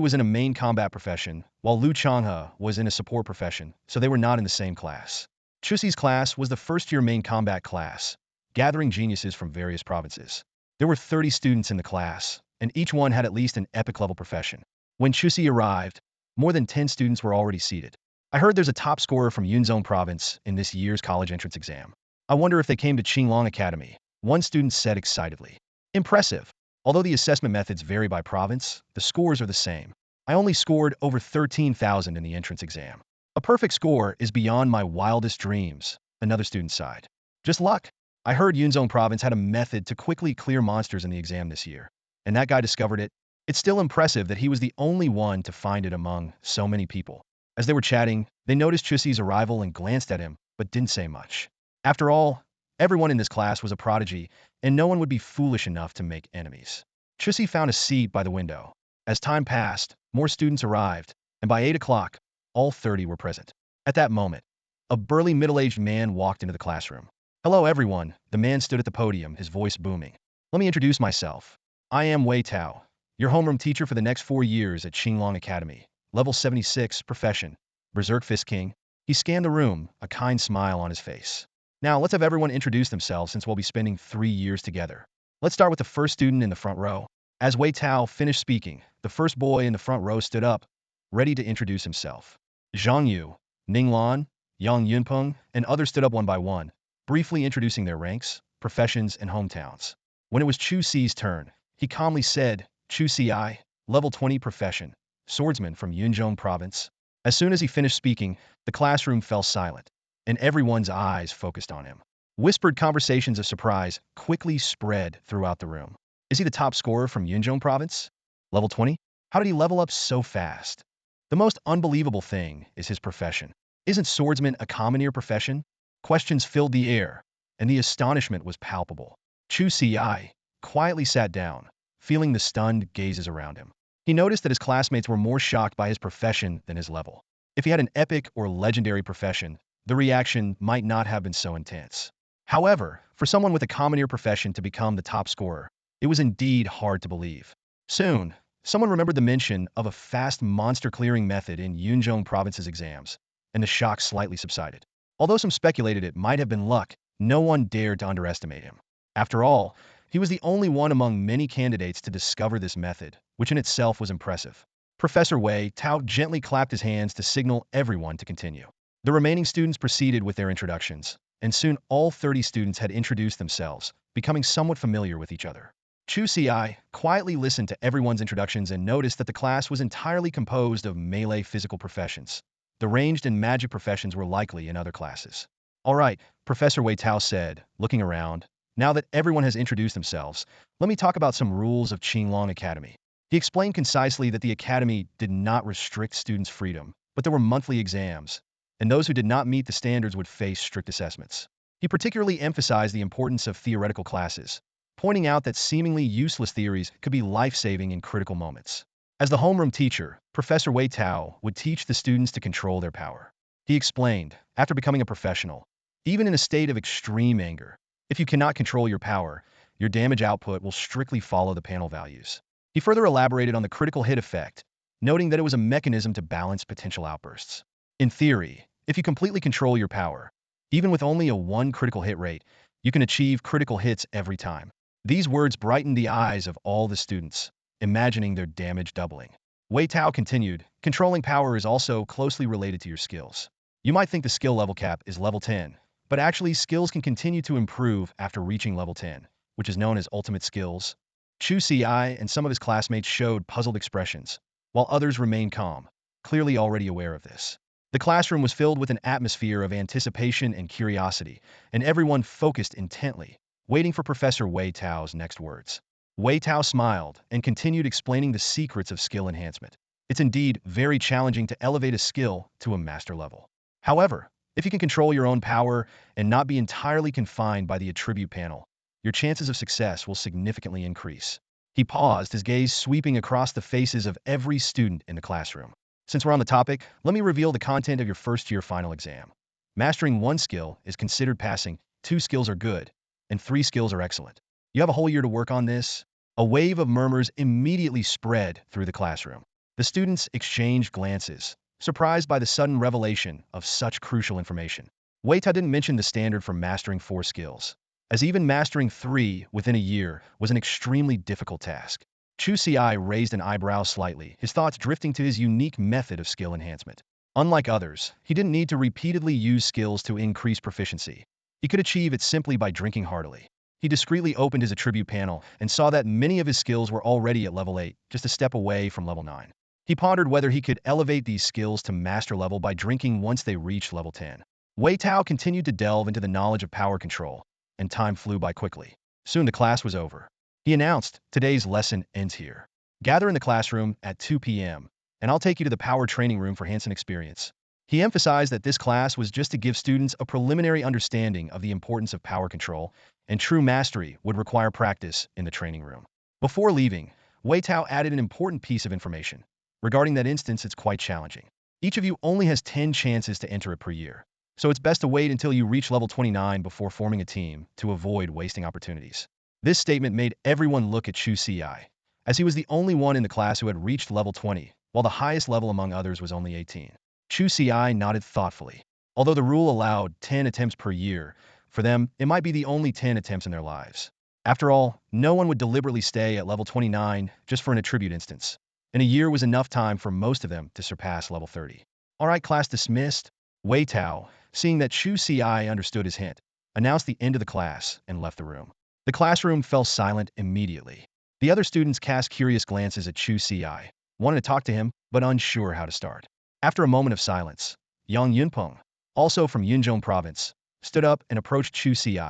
was in a main combat profession, while Lu Changha was in a support profession, so they were not in the same class. Chu Ci's class was the first-year main combat class, gathering geniuses from various provinces. There were 30 students in the class, and each one had at least an epic-level profession. When Chu Ci arrived, more than 10 students were already seated. I heard there's a top scorer from Yunzhong province in this year's college entrance exam. I wonder if they came to Qinglong Academy, one student said excitedly. Impressive. Although the assessment methods vary by province, the scores are the same. I only scored over 13,000 in the entrance exam. A perfect score is beyond my wildest dreams, another student sighed. Just luck. I heard Yunzhong province had a method to quickly clear monsters in the exam this year, and that guy discovered it. It's still impressive that he was the only one to find it among so many people. As they were chatting, they noticed Chu Ci's arrival and glanced at him, but didn't say much. After all, everyone in this class was a prodigy, and no one would be foolish enough to make enemies. Chu Ci found a seat by the window. As time passed, more students arrived, and by 8 o'clock, all 30 were present. At that moment, a burly middle-aged man walked into the classroom. Hello everyone, the man stood at the podium, his voice booming. Let me introduce myself. I am Wei Tao, your homeroom teacher for the next 4 years at Qinglong Academy. Level 76, profession, Berserk Fist King. He scanned the room, a kind smile on his face. Now, let's have everyone introduce themselves since we'll be spending 3 years together. Let's start with the first student in the front row. As Wei Tao finished speaking, the first boy in the front row stood up, ready to introduce himself. Zhang Yu, Ning Lan, Yang Yunpeng, and others stood up one by one, briefly introducing their ranks, professions, and hometowns. When it was Chu Ci's turn, he calmly said, Chu Ci, level 20 profession, Swordsman from Yunzhong province. As soon as he finished speaking, the classroom fell silent, and everyone's eyes focused on him. Whispered conversations of surprise quickly spread throughout the room. Is he the top scorer from Yunzhong province? Level 20? How did he level up so fast? The most unbelievable thing is his profession. Isn't swordsman a commoner profession? Questions filled the air, and the astonishment was palpable. Chu Ci quietly sat down, feeling the stunned gazes around him. He noticed that his classmates were more shocked by his profession than his level. If he had an epic or legendary profession, the reaction might not have been so intense. However, for someone with a commoner profession to become the top scorer, it was indeed hard to believe. Soon, someone remembered the mention of a fast monster-clearing method in Yunzhong province's exams, and the shock slightly subsided. Although some speculated it might have been luck, no one dared to underestimate him. After all, he was the only one among many candidates to discover this method, which in itself was impressive. Professor Wei Tao gently clapped his hands to signal everyone to continue. The remaining students proceeded with their introductions, and soon all 30 students had introduced themselves, becoming somewhat familiar with each other. Chu Ci quietly listened to everyone's introductions and noticed that the class was entirely composed of melee physical professions. The ranged and magic professions were likely in other classes. All right, Professor Wei Tao said, looking around. Now that everyone has introduced themselves, let me talk about some rules of Qinglong Academy. He explained concisely that the academy did not restrict students' freedom, but there were monthly exams, and those who did not meet the standards would face strict assessments. He particularly emphasized the importance of theoretical classes, pointing out that seemingly useless theories could be life-saving in critical moments. As the homeroom teacher, Professor Wei Tao would teach the students to control their power. He explained, after becoming a professional, even in a state of extreme anger, if you cannot control your power, your damage output will strictly follow the panel values. He further elaborated on the critical hit effect, noting that it was a mechanism to balance potential outbursts. In theory, if you completely control your power, even with only a 1 critical hit rate, you can achieve critical hits every time. These words brightened the eyes of all the students, imagining their damage doubling. Wei Tao continued, controlling power is also closely related to your skills. You might think the skill level cap is level 10, but actually skills can continue to improve after reaching level 10, which is known as ultimate skills. Chu Ci and some of his classmates showed puzzled expressions, while others remained calm, clearly already aware of this. The classroom was filled with an atmosphere of anticipation and curiosity, and everyone focused intently, waiting for Professor Wei Tao's next words. Wei Tao smiled and continued explaining the secrets of skill enhancement. It's indeed very challenging to elevate a skill to a master level. However, if you can control your own power and not be entirely confined by the attribute panel, your chances of success will significantly increase. He paused, his gaze sweeping across the faces of every student in the classroom. Since we're on the topic, let me reveal the content of your first-year final exam. Mastering one skill is considered passing, 2 skills are good, and 3 skills are excellent. You have a whole year to work on this. A wave of murmurs immediately spread through the classroom. The students exchanged glances, surprised by the sudden revelation of such crucial information. Wei Tao didn't mention the standard for mastering 4 skills, as even mastering 3 within a year was an extremely difficult task. Chu Ci raised an eyebrow slightly, his thoughts drifting to his unique method of skill enhancement. Unlike others, he didn't need to repeatedly use skills to increase proficiency. He could achieve it simply by drinking heartily. He discreetly opened his attribute panel and saw that many of his skills were already at level 8, just a step away from level 9. He pondered whether he could elevate these skills to master level by drinking once they reached level 10. Wei Tao continued to delve into the knowledge of power control, and time flew by quickly. Soon the class was over. He announced, "Today's lesson ends here. Gather in the classroom at 2 p.m., and I'll take you to the power training room for hands-on experience." He emphasized that this class was just to give students a preliminary understanding of the importance of power control, and true mastery would require practice in the training room. Before leaving, Wei Tao added an important piece of information. Regarding that instance, it's quite challenging. Each of you only has 10 chances to enter it per year, so it's best to wait until you reach level 29 before forming a team to avoid wasting opportunities. This statement made everyone look at Chu Ci, as he was the only one in the class who had reached level 20, while the highest level among others was only 18. Chu Ci nodded thoughtfully. Although the rule allowed 10 attempts per year, for them, it might be the only 10 attempts in their lives. After all, no one would deliberately stay at level 29 just for an attribute instance, and a year was enough time for most of them to surpass level 30. Alright, class dismissed. Wei Tao, seeing that Chu Ci understood his hint, announced the end of the class and left the room. The classroom fell silent immediately. The other students cast curious glances at Chu Ci, wanted to talk to him, but unsure how to start. After a moment of silence, Yang Yunpeng, also from Yunzhong province, stood up and approached Chu Ci,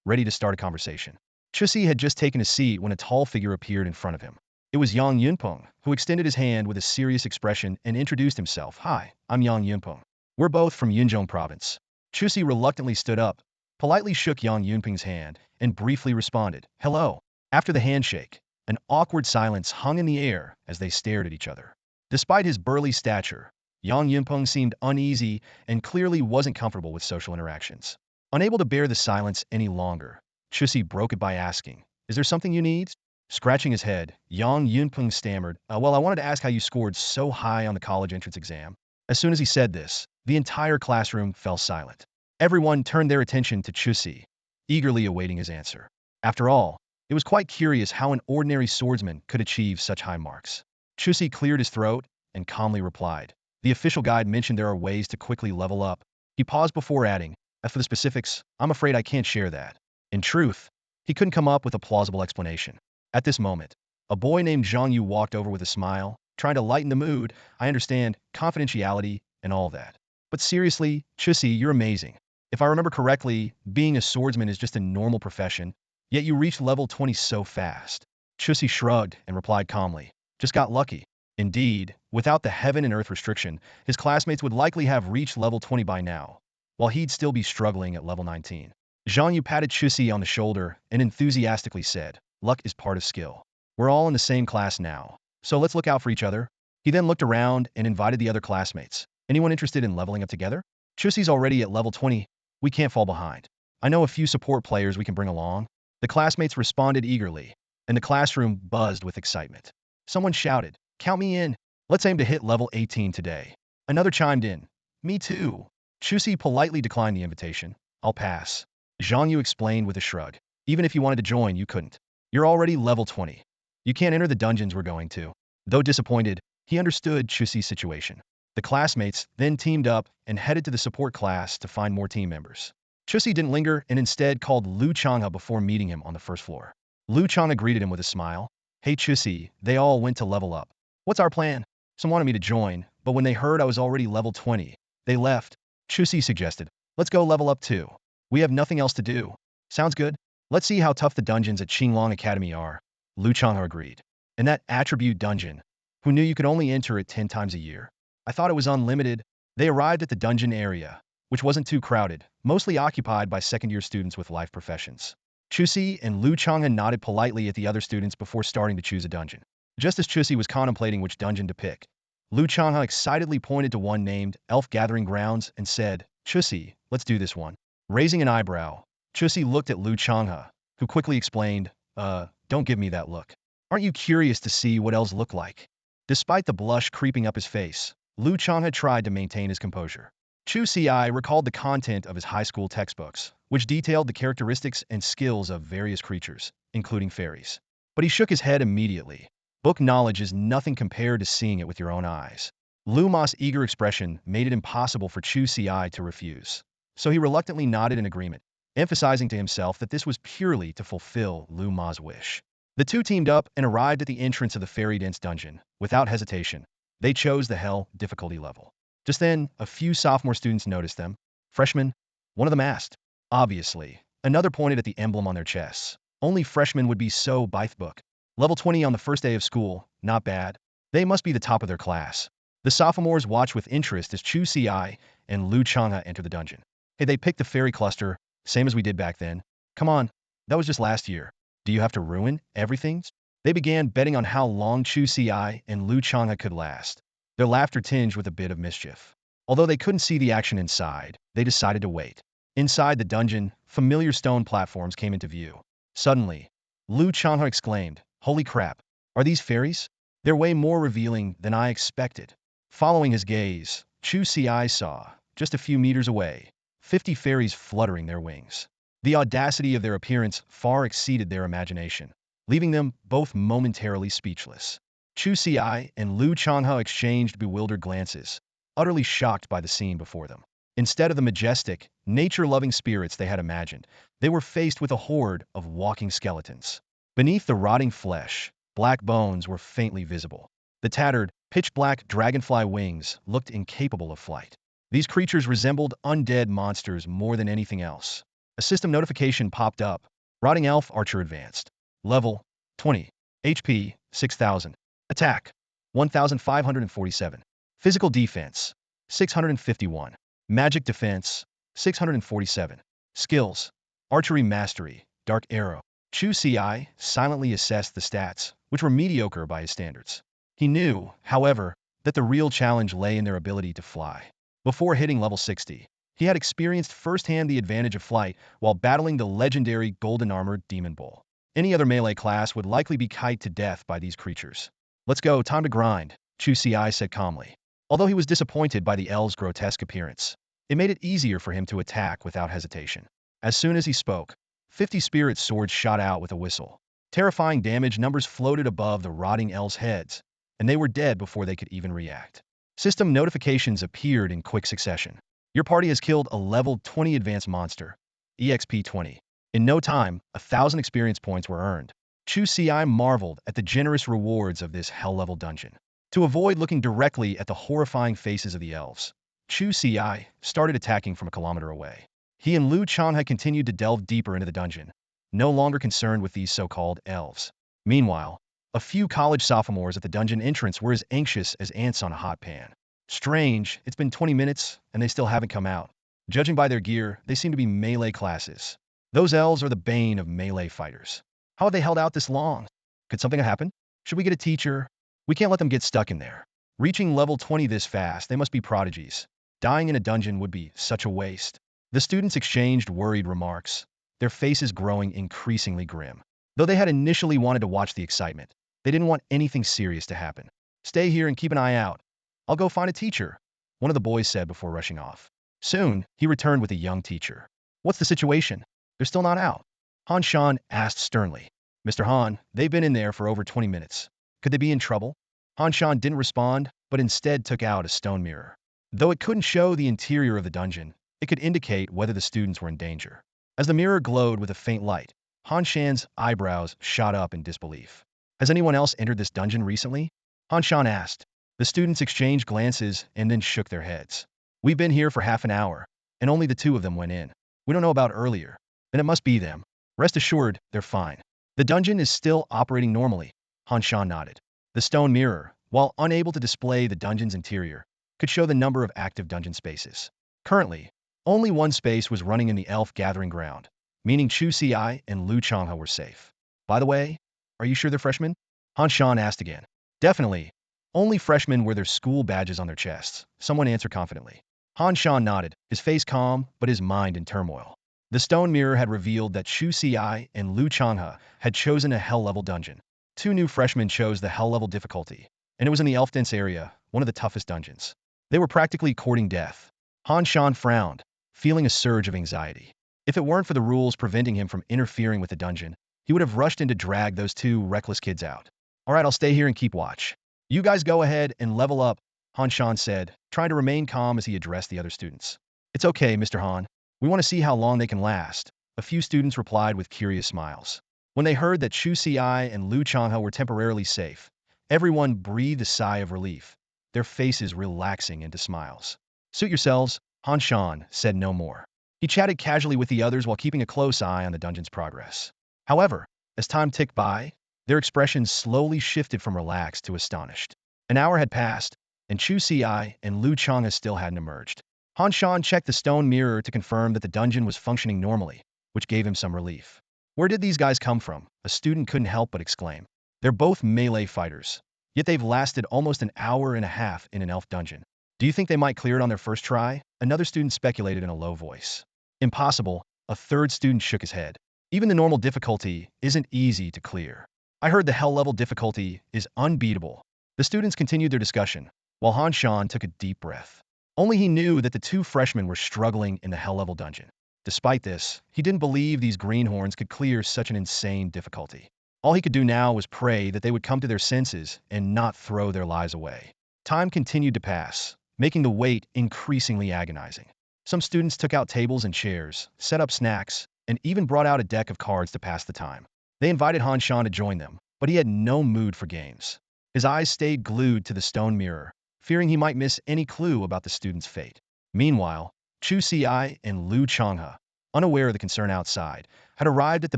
ready to start a conversation. Chu Ci had just taken a seat when a tall figure appeared in front of him. It was Yang Yunpeng, who extended his hand with a serious expression and introduced himself. "Hi, I'm Yang Yunpeng. We're both from Yunzhong province." Chu Ci reluctantly stood up, politely shook Yang Yunpeng's hand, and briefly responded, "Hello." After the handshake, an awkward silence hung in the air as they stared at each other. Despite his burly stature, Yang Yunpeng seemed uneasy and clearly wasn't comfortable with social interactions. Unable to bear the silence any longer, Chu Ci broke it by asking, "Is there something you need?" Scratching his head, Yang Yunpeng stammered, "Well, I wanted to ask how you scored so high on the college entrance exam." As soon as he said this, the entire classroom fell silent. Everyone turned their attention to Chu Ci, eagerly awaiting his answer. After all, it was quite curious how an ordinary swordsman could achieve such high marks. Chu Ci cleared his throat and calmly replied, "The official guide mentioned there are ways to quickly level up." He paused before adding, "As for the specifics, I'm afraid I can't share that." In truth, he couldn't come up with a plausible explanation. At this moment, a boy named Zhang Yu walked over with a smile, trying to lighten the mood. "I understand, confidentiality and all that. But seriously, Chu Ci, you're amazing. If I remember correctly, being a swordsman is just a normal profession, yet you reached level 20 so fast." Chu Ci shrugged and replied calmly, "Just got lucky." Indeed, without the heaven and earth restriction, his classmates would likely have reached level 20 by now, while he'd still be struggling at level 19. Zhang Yu patted Chu Ci on the shoulder and enthusiastically said, "Luck is part of skill. We're all in the same class now, so let's look out for each other." He then looked around and invited the other classmates. "Anyone interested in leveling up together? Chu Ci's already at level 20. We can't fall behind. I know a few support players we can bring along." The classmates responded eagerly, and the classroom buzzed with excitement. Someone shouted, "Count me in. Let's aim to hit level 18 today." Another chimed in, "Me too." Chu Ci politely declined the invitation. "I'll pass." Zhang Yu explained with a shrug. "Even if you wanted to join, you couldn't. You're already level 20. You can't enter the dungeons we're going to." Though disappointed, he understood Chu Ci's situation. The classmates then teamed up and headed to the support class to find more team members. Chu Ci didn't linger and instead called Lu Changha before meeting him on the first floor. Lu Changha greeted him with a smile. "Hey Chu Ci, they all went to level up. What's our plan?" "Some wanted me to join, but when they heard I was already level 20, They left. Chu Ci suggested, let's go level up too. We have nothing else to do. Sounds good. Let's see how tough the dungeons at Qinglong Academy are. Lu Changha agreed. And that attribute dungeon. Who knew you could only enter it 10 times a year? I thought it was unlimited. They arrived at the dungeon area, which wasn't too crowded, mostly occupied by second-year students with life professions. Chu Ci and Lu Changha nodded politely at the other students before starting to choose a dungeon. Just as Chu Ci was contemplating which dungeon to pick, Lu Changha excitedly pointed to one named Elf Gathering Grounds and said, Chu Ci, let's do this one. Raising an eyebrow, Chu Ci looked at Lu Changha, who quickly explained, don't give me that look. Aren't you curious to see what elves look like? Despite the blush creeping up his face, Lu Changha tried to maintain his composure. Chu Ci recalled the content of his high school textbooks, which detailed the characteristics and skills of various creatures, including fairies. But he shook his head immediately. Book knowledge is nothing compared to seeing it with your own eyes. Lu Ma's eager expression made it impossible for Chu Ci to refuse, so he reluctantly nodded in agreement, emphasizing to himself that this was purely to fulfill Lu Ma's wish. The two teamed up and arrived at the entrance of the fairy dance dungeon. Without hesitation, they chose the hell difficulty level. Just then, a few sophomore students noticed them. Freshmen? One of them asked. Obviously. Another pointed at the emblem on their chests. Only freshmen would be so Byth book. Level 20 on the first day of school. Not bad. They must be the top of their class. The sophomores watched with interest as Chu Ci and Lu Changha enter the dungeon. Hey, they picked the fairy cluster, same as we did back then. Come on, that was just last year. Do you have to ruin everything? They began betting on how long Chu Ci and Lu Changha could last. Their laughter tinged with a bit of mischief. Although they couldn't see the action inside, they decided to wait. Inside the dungeon, familiar stone platforms came into view. Suddenly, Lu Changha exclaimed, Holy crap, are these fairies? They're way more revealing than I expected. Following his gaze, Chu Ci saw, just a few meters away, 50 fairies fluttering their wings. The audacity of their appearance far exceeded their imagination, leaving them both momentarily speechless. Chu Ci and Lu Changha exchanged bewildered glances, utterly shocked by the scene before them. Instead of the majestic, nature-loving spirits they had imagined, they were faced with a horde of walking skeletons. Beneath the rotting flesh, black bones were faintly visible. The tattered, pitch-black dragonfly wings looked incapable of flight. These creatures resembled undead monsters more than anything else. A system notification popped up. Rotting Elf Archer Advanced. Level 20. HP 6000. Attack 1547. Physical Defense 651. Magic Defense 647. Skills: Archery Mastery, Dark Arrow. Chu Ci silently assessed the stats, which were mediocre by his standards. He knew, however, that the real challenge lay in their ability to fly. Before hitting level 60, he had experienced firsthand the advantage of flight while battling the legendary Golden Armored Demon Bull. Any other melee class would likely be kited to death by these creatures. Let's go, time to grind, Chu Ci said calmly. Although he was disappointed by the elves' grotesque appearance, it made it easier for him to attack without hesitation. As soon as he spoke, 50 spirit swords shot out with a whistle. Terrifying damage numbers floated above the rotting elves' heads, and they were dead before they could even react. System notifications appeared in quick succession. Your party has killed a level 20 advanced monster, EXP 20. In no time, 1,000 experience points were earned. Chu Ci marveled at the generous rewards of this hell-level dungeon. To avoid looking directly at the horrifying faces of the elves, Chu Ci started attacking from a kilometer away. He and Lu Changha continued to delve deeper into the dungeon, no longer concerned with these so-called elves. Meanwhile, a few college sophomores at the dungeon entrance were as anxious as ants on a hot pan. Strange, it's been 20 minutes, and they still haven't come out. Judging by their gear, they seem to be melee classes. Those elves are the bane of melee fighters. How have they held out this long? Could something have happened? Should we get a teacher? We can't let them get stuck in there. Reaching level 20 this fast, they must be prodigies. Dying in a dungeon would be such a waste. The students exchanged worried remarks, their faces growing increasingly grim. Though they had initially wanted to watch the excitement, they didn't want anything serious to happen. Stay here and keep an eye out. I'll go find a teacher, one of the boys said before rushing off. Soon, he returned with a young teacher. What's the situation? They're still not out. Han Shan asked sternly. Mr. Han, they've been in there for over 20 minutes. Could they be in trouble? Han Shan didn't respond, but instead took out a stone mirror. Though it couldn't show the interior of the dungeon, it could indicate whether the students were in danger. As the mirror glowed with a faint light, Han Shan's eyebrows shot up in disbelief. Has anyone else entered this dungeon recently? Han Shan asked. The students exchanged glances and then shook their heads. We've been here for half an hour, and only the two of them went in. We don't know about earlier. Then it must be them. Rest assured, they're fine. The dungeon is still operating normally. Han Shan nodded. The stone mirror, while unable to display the dungeon's interior, could show the number of active dungeon spaces. Currently, only one space was running in the elf gathering ground, meaning Chu Ci and Changha were safe. By the way, are you sure they're freshmen? Han Shan asked again. Definitely. Only freshmen wear their school badges on their chests, someone answered confidently. Han Shan nodded, his face calm, but his mind in turmoil. The stone mirror had revealed that Chu Ci and Changha had chosen a hell-level dungeon. Two new freshmen chose the hell-level difficulty, and it was in the elf-dense area, one of the toughest dungeons. They were practically courting death. Han Shan frowned, feeling a surge of anxiety. If it weren't for the rules preventing him from interfering with the dungeon, he would have rushed in to drag those two reckless kids out. All right, I'll stay here and keep watch. You guys go ahead and level up, Han Shan said, trying to remain calm as he addressed the other students. It's okay, Mr. Han. We want to see how long they can last, a few students replied with curious smiles. When they heard that Chu Ci and Changha were temporarily safe, everyone breathed a sigh of relief, their faces relaxing into smiles. Suit yourselves, Han Shan said no more. He chatted casually with the others while keeping a close eye on the dungeon's progress. However, as time ticked by, their expressions slowly shifted from relaxed to astonished. An hour had passed, and Chu Ci and Changha still hadn't emerged. Han Shan checked the stone mirror to confirm that the dungeon was functioning normally, which gave him some relief. Where did these guys come from? A student couldn't help but exclaim. They're both melee fighters, yet they've lasted almost an hour and a half in an elf dungeon. Do you think they might clear it on their first try? Another student speculated in a low voice. Impossible, a third student shook his head. Even the normal difficulty isn't easy to clear. I heard the hell-level difficulty is unbeatable. The students continued their discussion, while Han Shan took a deep breath. Only he knew that the two freshmen were struggling in the hell-level dungeon. Despite this, he didn't believe these greenhorns could clear such an insane difficulty. All he could do now was pray that they would come to their senses and not throw their lives away. Time continued to pass, making the wait increasingly agonizing. Some students took out tables and chairs, set up snacks, and even brought out a deck of cards to pass the time. They invited Han Shan to join them, but he had no mood for games. His eyes stayed glued to the stone mirror, fearing he might miss any clue about the student's fate. Meanwhile, Chu Ci and Changha, unaware of the concern outside, had arrived at the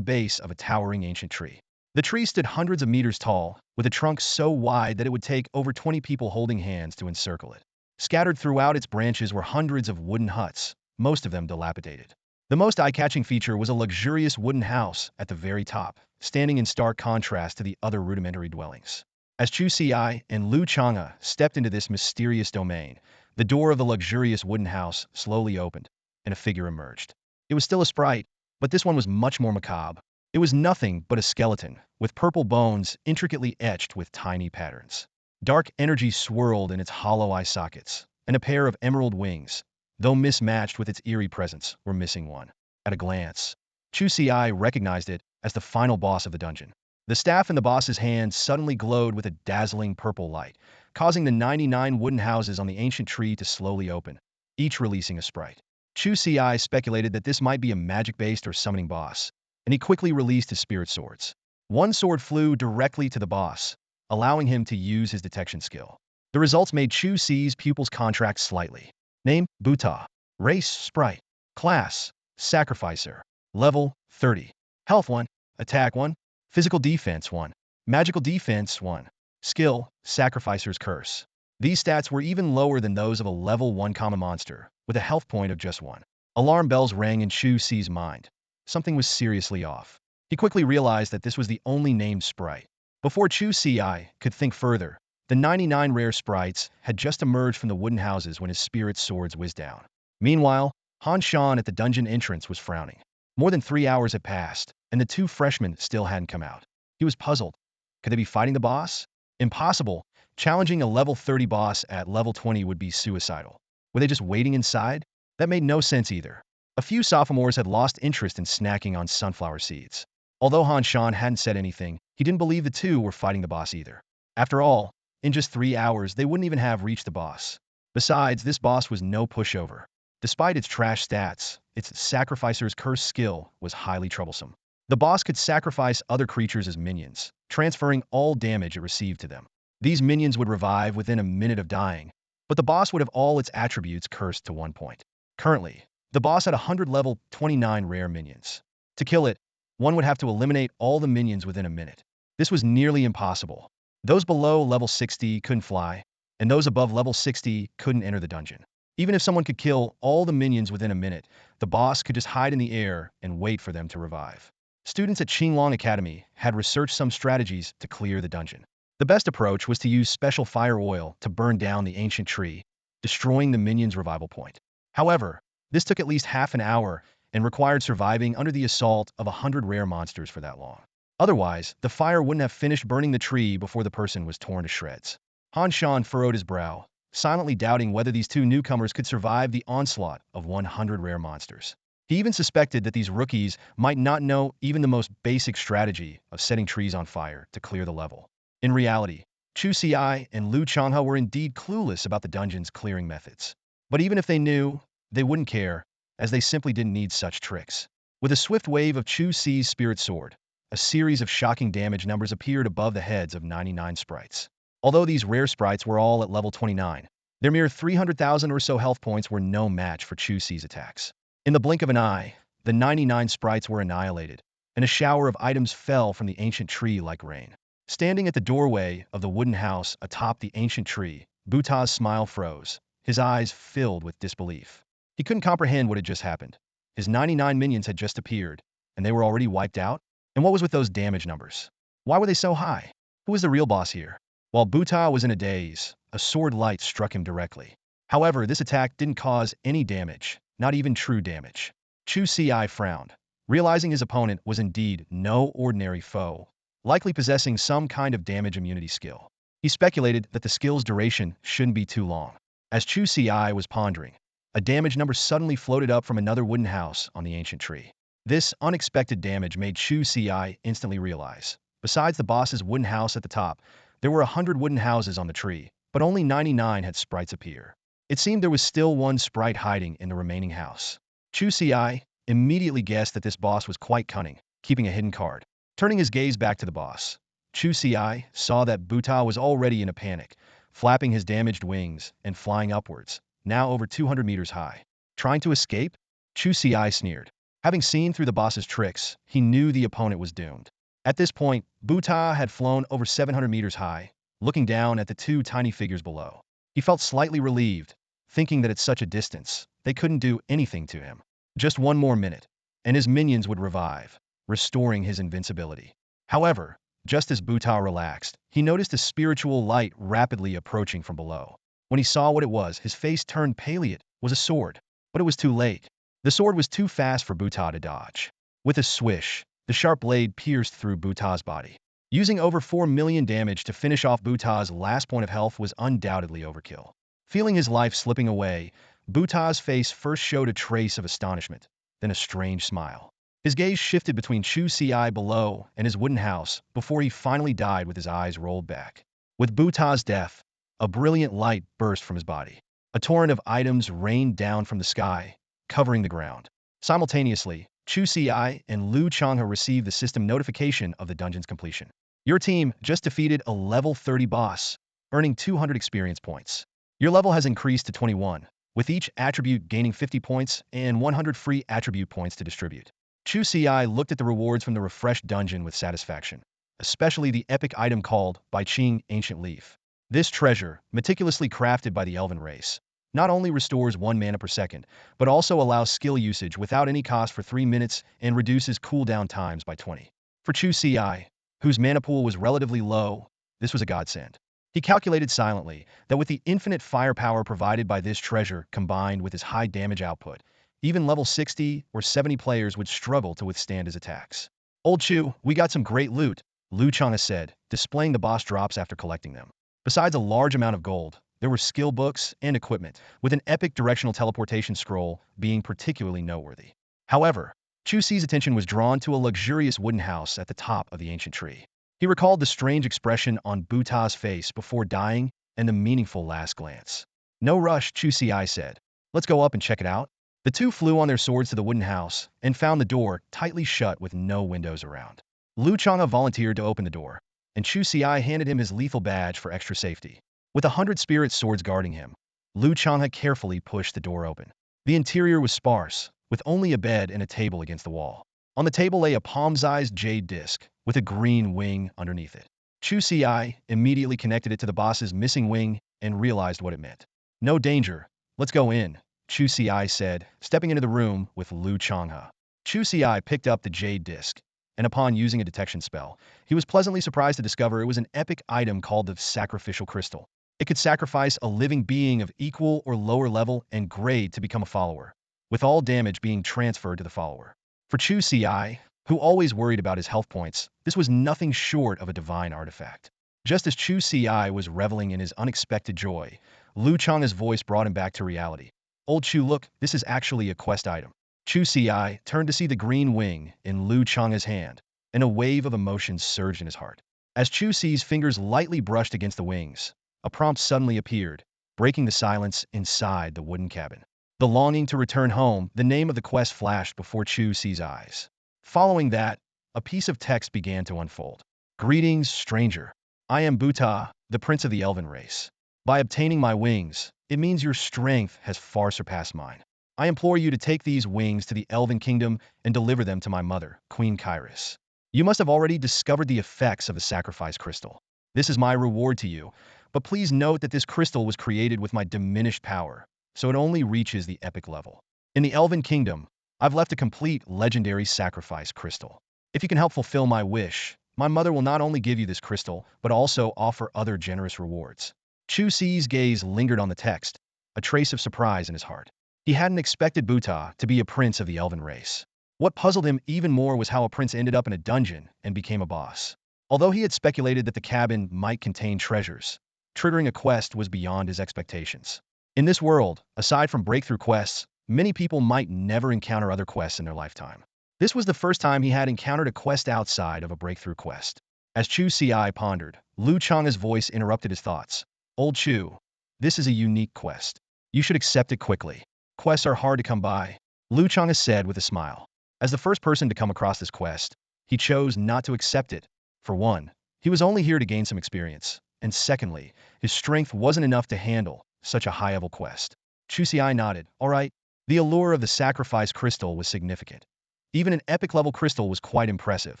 base of a towering ancient tree. The tree stood hundreds of meters tall, with a trunk so wide that it would take over 20 people holding hands to encircle it. Scattered throughout its branches were hundreds of wooden huts, most of them dilapidated. The most eye-catching feature was a luxurious wooden house at the very top, standing in stark contrast to the other rudimentary dwellings. As Chu Ci and Changha stepped into this mysterious domain, the door of the luxurious wooden house slowly opened, and a figure emerged. It was still a sprite, but this one was much more macabre. It was nothing but a skeleton, with purple bones intricately etched with tiny patterns. Dark energy swirled in its hollow eye sockets, and a pair of emerald wings, though mismatched with its eerie presence, were missing one. At a glance, Chu Ci recognized it as the final boss of the dungeon. The staff in the boss's hand suddenly glowed with a dazzling purple light, causing the 99 wooden houses on the ancient tree to slowly open, each releasing a sprite. Chu Ci speculated that this might be a magic-based or summoning boss, and he quickly released his spirit swords. One sword flew directly to the boss, allowing him to use his detection skill. The results made Chu Ci's pupils contract slightly. Name, Buta. Race, Sprite. Class, Sacrificer. Level, 30. Health 1. Attack 1. Physical Defense 1. Magical Defense 1. Skill, Sacrificer's Curse. These stats were even lower than those of a level 1 common monster, with a health point of just 1. Alarm bells rang in Chu Ci's mind. Something was seriously off. He quickly realized that this was the only named sprite. Before Chu Ci could think further, the 99 rare sprites had just emerged from the wooden houses when his spirit swords whizzed down. Meanwhile, Han Shan at the dungeon entrance was frowning. More than 3 hours had passed, and the two freshmen still hadn't come out. He was puzzled. Could they be fighting the boss? Impossible. Challenging a level 30 boss at level 20 would be suicidal. Were they just waiting inside? That made no sense either. A few sophomores had lost interest in snacking on sunflower seeds. Although Han Shan hadn't said anything, he didn't believe the two were fighting the boss either. After all, in just 3 hours, they wouldn't even have reached the boss. Besides, this boss was no pushover. Despite its trash stats, its Sacrificer's Curse skill was highly troublesome. The boss could sacrifice other creatures as minions, transferring all damage it received to them. These minions would revive within a minute of dying, but the boss would have all its attributes cursed to 1 point. Currently, the boss had 100 level 29 rare minions. To kill it, one would have to eliminate all the minions within a minute. This was nearly impossible. Those below level 60 couldn't fly, and those above level 60 couldn't enter the dungeon. Even if someone could kill all the minions within a minute, the boss could just hide in the air and wait for them to revive. Students at Qinglong Academy had researched some strategies to clear the dungeon. The best approach was to use special fire oil to burn down the ancient tree, destroying the minion's revival point. However, this took at least half an hour and required surviving under the assault of 100 rare monsters for that long. Otherwise, the fire wouldn't have finished burning the tree before the person was torn to shreds. Han Shan furrowed his brow, silently doubting whether these two newcomers could survive the onslaught of 100 rare monsters. He even suspected that these rookies might not know even the most basic strategy of setting trees on fire to clear the level. In reality, Chu Ci and Lu Changha were indeed clueless about the dungeon's clearing methods. But even if they knew, they wouldn't care, as they simply didn't need such tricks. With a swift wave of Chu Ci's spirit sword, a series of shocking damage numbers appeared above the heads of 99 sprites. Although these rare sprites were all at level 29, their mere 300,000 or so health points were no match for Chu Ci's attacks. In the blink of an eye, the 99 sprites were annihilated, and a shower of items fell from the ancient tree like rain. Standing at the doorway of the wooden house atop the ancient tree, Buta's smile froze, his eyes filled with disbelief. He couldn't comprehend what had just happened. His 99 minions had just appeared, and they were already wiped out? And what was with those damage numbers? Why were they so high? Who was the real boss here? While Buta was in a daze, a sword light struck him directly. However, this attack didn't cause any damage, not even true damage. Chu Ci frowned, realizing his opponent was indeed no ordinary foe, likely possessing some kind of damage immunity skill. He speculated that the skill's duration shouldn't be too long. As Chu Ci was pondering, a damage number suddenly floated up from another wooden house on the ancient tree. This unexpected damage made Chu Ci instantly realize, besides the boss's wooden house at the top, there were 100 wooden houses on the tree, but only 99 had sprites appear. It seemed there was still one sprite hiding in the remaining house. Chu Ci immediately guessed that this boss was quite cunning, keeping a hidden card. Turning his gaze back to the boss, Chu Ci saw that Buta was already in a panic, flapping his damaged wings and flying upwards, now over 200 meters high. Trying to escape? Chu Ci sneered. Having seen through the boss's tricks, he knew the opponent was doomed. At this point, Buta had flown over 700 meters high, looking down at the two tiny figures below. He felt slightly relieved, thinking that at such a distance, they couldn't do anything to him. Just one more minute, and his minions would revive, restoring his invincibility. However, just as Buta relaxed, he noticed a spiritual light rapidly approaching from below. When he saw what it was, his face turned pale. It was a sword, but it was too late. The sword was too fast for Buta to dodge. With a swish, the sharp blade pierced through Buta's body. Using over 4 million damage to finish off Buta's last point of health was undoubtedly overkill. Feeling his life slipping away, Buta's face first showed a trace of astonishment, then a strange smile. His gaze shifted between Chu Ci below and his wooden house before he finally died with his eyes rolled back. With Buta's death, a brilliant light burst from his body. A torrent of items rained down from the sky, covering the ground. Simultaneously, Chu Ci and Lu Changha received the system notification of the dungeon's completion. Your team just defeated a level 30 boss, earning 200 experience points. Your level has increased to 21, with each attribute gaining 50 points and 100 free attribute points to distribute. Chu Ci looked at the rewards from the refreshed dungeon with satisfaction, especially the epic item called Bai Qing Ancient Leaf. This treasure, meticulously crafted by the elven race, not only restores 1 mana per second, but also allows skill usage without any cost for 3 minutes and reduces cooldown times by 20. For Chu Ci, whose mana pool was relatively low, this was a godsend. He calculated silently that with the infinite firepower provided by this treasure combined with his high damage output, even level 60 or 70 players would struggle to withstand his attacks. Old Chu, we got some great loot, Lu Changha said, displaying the boss drops after collecting them. Besides a large amount of gold, there were skill books and equipment, with an epic directional teleportation scroll being particularly noteworthy. However, Chu Ci's attention was drawn to a luxurious wooden house at the top of the ancient tree. He recalled the strange expression on Buta's face before dying and the meaningful last glance. No rush, Chu Ci said. Let's go up and check it out. The two flew on their swords to the wooden house and found the door tightly shut with no windows around. Lu Changha volunteered to open the door, and Chu Ci handed him his lethal badge for extra safety. With 100 spirit swords guarding him, Changha carefully pushed the door open. The interior was sparse, with only a bed and a table against the wall. On the table lay a palm-sized jade disc with a green wing underneath it. Chu Ci immediately connected it to the boss's missing wing and realized what it meant. No danger. Let's go in, Chu Ci said, stepping into the room with Changha. Chu Ci picked up the jade disc, and upon using a detection spell, he was pleasantly surprised to discover it was an epic item called the sacrificial crystal. It could sacrifice a living being of equal or lower level and grade to become a follower, with all damage being transferred to the follower. For Chu Ci, who always worried about his health points, this was nothing short of a divine artifact. Just as Chu Ci was reveling in his unexpected joy, Changha's voice brought him back to reality. Old Chu, look, this is actually a quest item. Chu Ci turned to see the green wing in Changha's hand, and a wave of emotion surged in his heart. As Chu Ci's fingers lightly brushed against the wings, a prompt suddenly appeared, breaking the silence inside the wooden cabin. The longing to return home, the name of the quest flashed before Chu Ci's eyes. Following that, a piece of text began to unfold. Greetings, stranger. I am Buta, the prince of the elven race. By obtaining my wings, it means your strength has far surpassed mine. I implore you to take these wings to the elven kingdom and deliver them to my mother, Queen Kairos. You must have already discovered the effects of the sacrifice crystal. This is my reward to you, but please note that this crystal was created with my diminished power, so it only reaches the epic level. In the Elven Kingdom, I've left a complete legendary sacrifice crystal. If you can help fulfill my wish, my mother will not only give you this crystal, but also offer other generous rewards. Chu Ci's gaze lingered on the text, a trace of surprise in his heart. He hadn't expected Buta to be a prince of the elven race. What puzzled him even more was how a prince ended up in a dungeon and became a boss. Although he had speculated that the cabin might contain treasures, triggering a quest was beyond his expectations. In this world, aside from breakthrough quests, many people might never encounter other quests in their lifetime. This was the first time he had encountered a quest outside of a breakthrough quest. As Chu Ci pondered, Changha's voice interrupted his thoughts. Old Chu, this is a unique quest. You should accept it quickly. Quests are hard to come by, Changha said with a smile. As the first person to come across this quest, he chose not to accept it. For one, he was only here to gain some experience, and secondly, his strength wasn't enough to handle such a high-level quest. Chu Ci nodded. All right. The allure of the sacrifice crystal was significant. Even an epic-level crystal was quite impressive,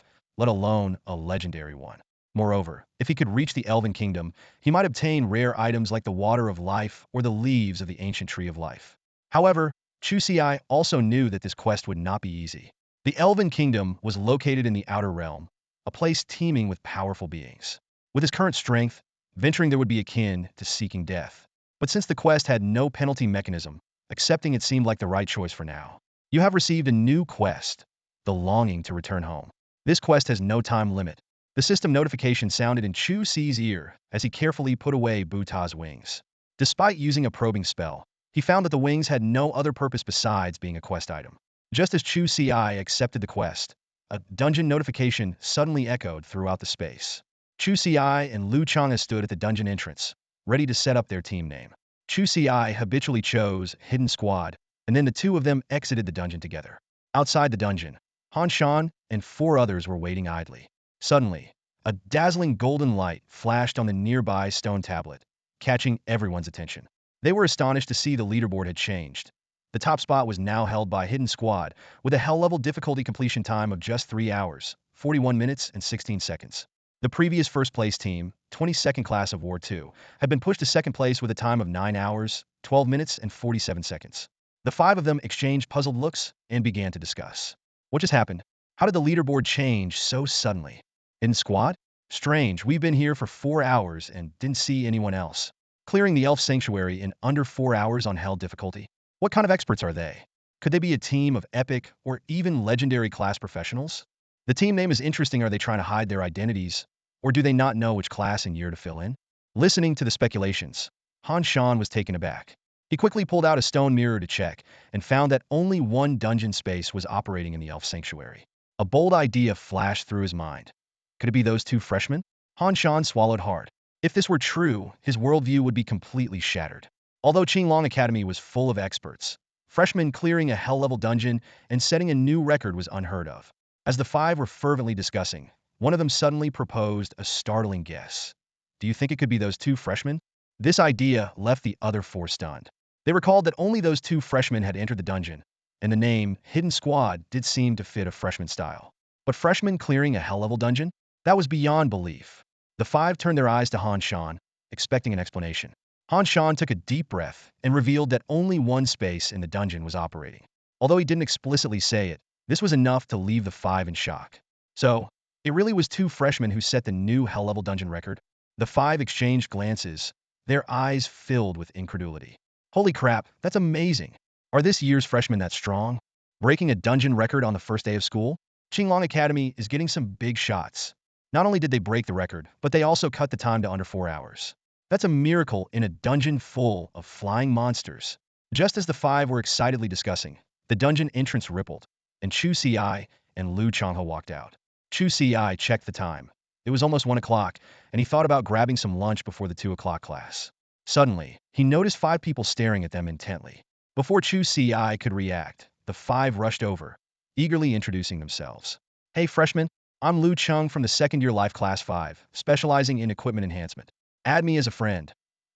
let alone a legendary one. Moreover, if he could reach the Elven Kingdom, he might obtain rare items like the Water of Life or the leaves of the ancient Tree of Life. However, Chu Ci also knew that this quest would not be easy. The Elven Kingdom was located in the Outer Realm, a place teeming with powerful beings. With his current strength, venturing there would be akin to seeking death. But since the quest had no penalty mechanism, accepting it seemed like the right choice for now. You have received a new quest, the longing to return home. This quest has no time limit. The system notification sounded in Chu Ci's ear as he carefully put away Buta's wings. Despite using a probing spell, he found that the wings had no other purpose besides being a quest item. Just as Chu Ci accepted the quest, a dungeon notification suddenly echoed throughout the space. Chu Ci and Changha stood at the dungeon entrance, ready to set up their team name. Chu Ci habitually chose Hidden Squad, and then the two of them exited the dungeon together. Outside the dungeon, Han Shan and 4 others were waiting idly. Suddenly, a dazzling golden light flashed on the nearby stone tablet, catching everyone's attention. They were astonished to see the leaderboard had changed. The top spot was now held by Hidden Squad, with a hell-level difficulty completion time of just 3 hours, 41 minutes, and 16 seconds. The previous first-place team, 22nd Class of War 2, had been pushed to second place with a time of 9 hours, 12 minutes, and 47 seconds. The 5 of them exchanged puzzled looks and began to discuss. What just happened? How did the leaderboard change so suddenly? Hidden Squad? Strange, we've been here for 4 hours and didn't see anyone else. Clearing the Elf Sanctuary in under 4 hours on hell difficulty? What kind of experts are they? Could they be a team of epic or even legendary class professionals? The team name is interesting. Are they trying to hide their identities, or do they not know which class and year to fill in? Listening to the speculations, Han Shan was taken aback. He quickly pulled out a stone mirror to check and found that only one dungeon space was operating in the Elf Sanctuary. A bold idea flashed through his mind. Could it be those 2 freshmen? Han Shan swallowed hard. If this were true, his worldview would be completely shattered. Although Qinglong Academy was full of experts, freshmen clearing a hell-level dungeon and setting a new record was unheard of. As the 5 were fervently discussing, one of them suddenly proposed a startling guess. Do you think it could be those 2 freshmen? This idea left the other four stunned. They recalled that only those two freshmen had entered the dungeon, and the name Hidden Squad did seem to fit a freshman style. But freshmen clearing a hell-level dungeon? That was beyond belief. The five turned their eyes to Han Shan, expecting an explanation. Han Shan took a deep breath and revealed that only one space in the dungeon was operating. Although he didn't explicitly say it, this was enough to leave the five in shock. So, it really was two freshmen who set the new hell-level dungeon record? The five exchanged glances, their eyes filled with incredulity. Holy crap, that's amazing. Are this year's freshmen that strong? Breaking a dungeon record on the first day of school? Qinglong Academy is getting some big shots. Not only did they break the record, but they also cut the time to under 4 hours. That's a miracle in a dungeon full of flying monsters. Just as the five were excitedly discussing, the dungeon entrance rippled, and Chu Ci and Lu Changha walked out. Chu Ci checked the time. It was almost 1 o'clock, and he thought about grabbing some lunch before the 2 o'clock class. Suddenly, he noticed 5 people staring at them intently. Before Chu Ci could react, the 5 rushed over, eagerly introducing themselves. Hey freshmen, I'm Lu Chung from the second year Life Class 5, specializing in equipment enhancement. Add me as a friend.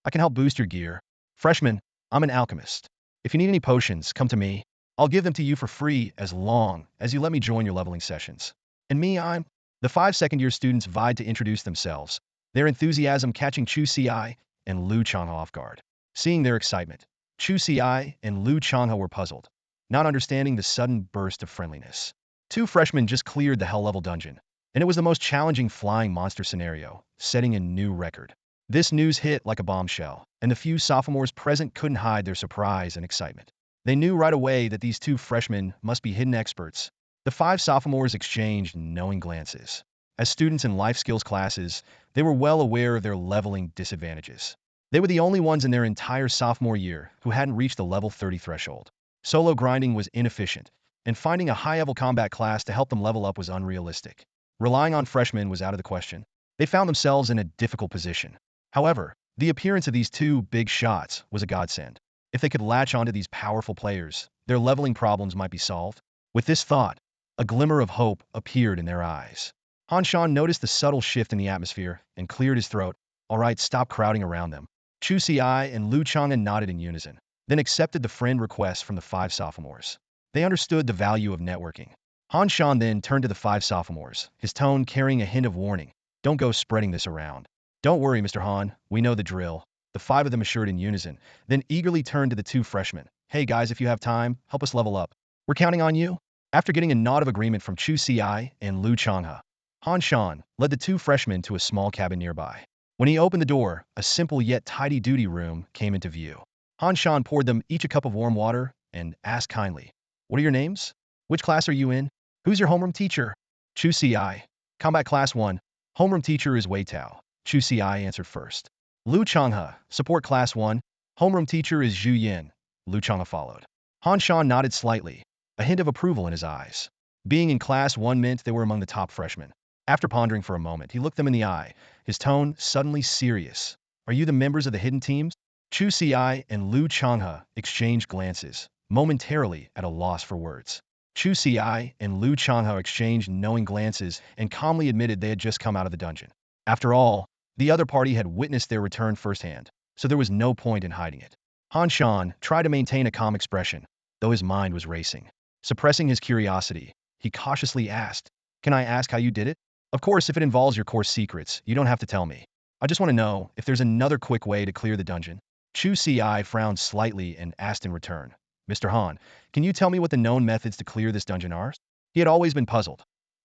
I can help boost your gear. Freshman, I'm an alchemist. If you need any potions, come to me. I'll give them to you for free as long as you let me join your leveling sessions. And me, I'm... The 5 second-year students vied to introduce themselves, their enthusiasm catching Chu Ci and Lu Changha off guard. Seeing their excitement, Chu Ci and Lu Changha were puzzled, not understanding the sudden burst of friendliness. 2 freshmen just cleared the hell-level dungeon, and it was the most challenging flying monster scenario, setting a new record. This news hit like a bombshell, and the few sophomores present couldn't hide their surprise and excitement. They knew right away that these 2 freshmen must be hidden experts. The 5 sophomores exchanged knowing glances. As students in life skills classes, they were well aware of their leveling disadvantages. They were the only ones in their entire sophomore year who hadn't reached the level 30 threshold. Solo grinding was inefficient, and finding a high-level combat class to help them level up was unrealistic. Relying on freshmen was out of the question. They found themselves in a difficult position. However, the appearance of these 2 big shots was a godsend. If they could latch onto these powerful players, their leveling problems might be solved. With this thought, a glimmer of hope appeared in their eyes. Han Shan noticed the subtle shift in the atmosphere and cleared his throat. All right, stop crowding around them. Chu Ci and Lu Chang'a nodded in unison, then accepted the friend request from the 5 sophomores. They understood the value of networking. Han Shan then turned to the 5 sophomores, his tone carrying a hint of warning. Don't go spreading this around. Don't worry, Mr. Han, we know the drill. The 5 of them assured in unison, then eagerly turned to the 2 freshmen. Hey guys, if you have time, help us level up. We're counting on you. After getting a nod of agreement from Chu Ci and Lu Changha, Han Shan led the 2 freshmen to a small cabin nearby. When he opened the door, a simple yet tidy duty room came into view. Han Shan poured them each a cup of warm water and asked kindly, "What are your names? Which class are you in? Who's your homeroom teacher?" Chu Ci, Combat Class 1. Homeroom teacher is Wei Tao. Chu Ci answered first. Lu Changha, Support Class 1. Homeroom teacher is Zhu Yin. Lu Changha followed. Han Shan nodded slightly, a hint of approval in his eyes. Being in Class 1 meant they were among the top freshmen. After pondering for a moment, he looked them in the eye, his tone suddenly serious. Are you the members of the hidden teams? Chu Ci and Lu Changha exchanged glances, momentarily at a loss for words. Chu Ci and Lu Changha exchanged knowing glances and calmly admitted they had just come out of the dungeon. After all, the other party had witnessed their return firsthand, so there was no point in hiding it. Han Shan tried to maintain a calm expression, though his mind was racing. Suppressing his curiosity, he cautiously asked, "Can I ask how you did it? Of course, if it involves your course secrets, you don't have to tell me. I just want to know if there's another quick way to clear the dungeon." Chu Ci frowned slightly and asked in return, "Mr. Han, can you tell me what the known methods to clear this dungeon are?" He had always been puzzled.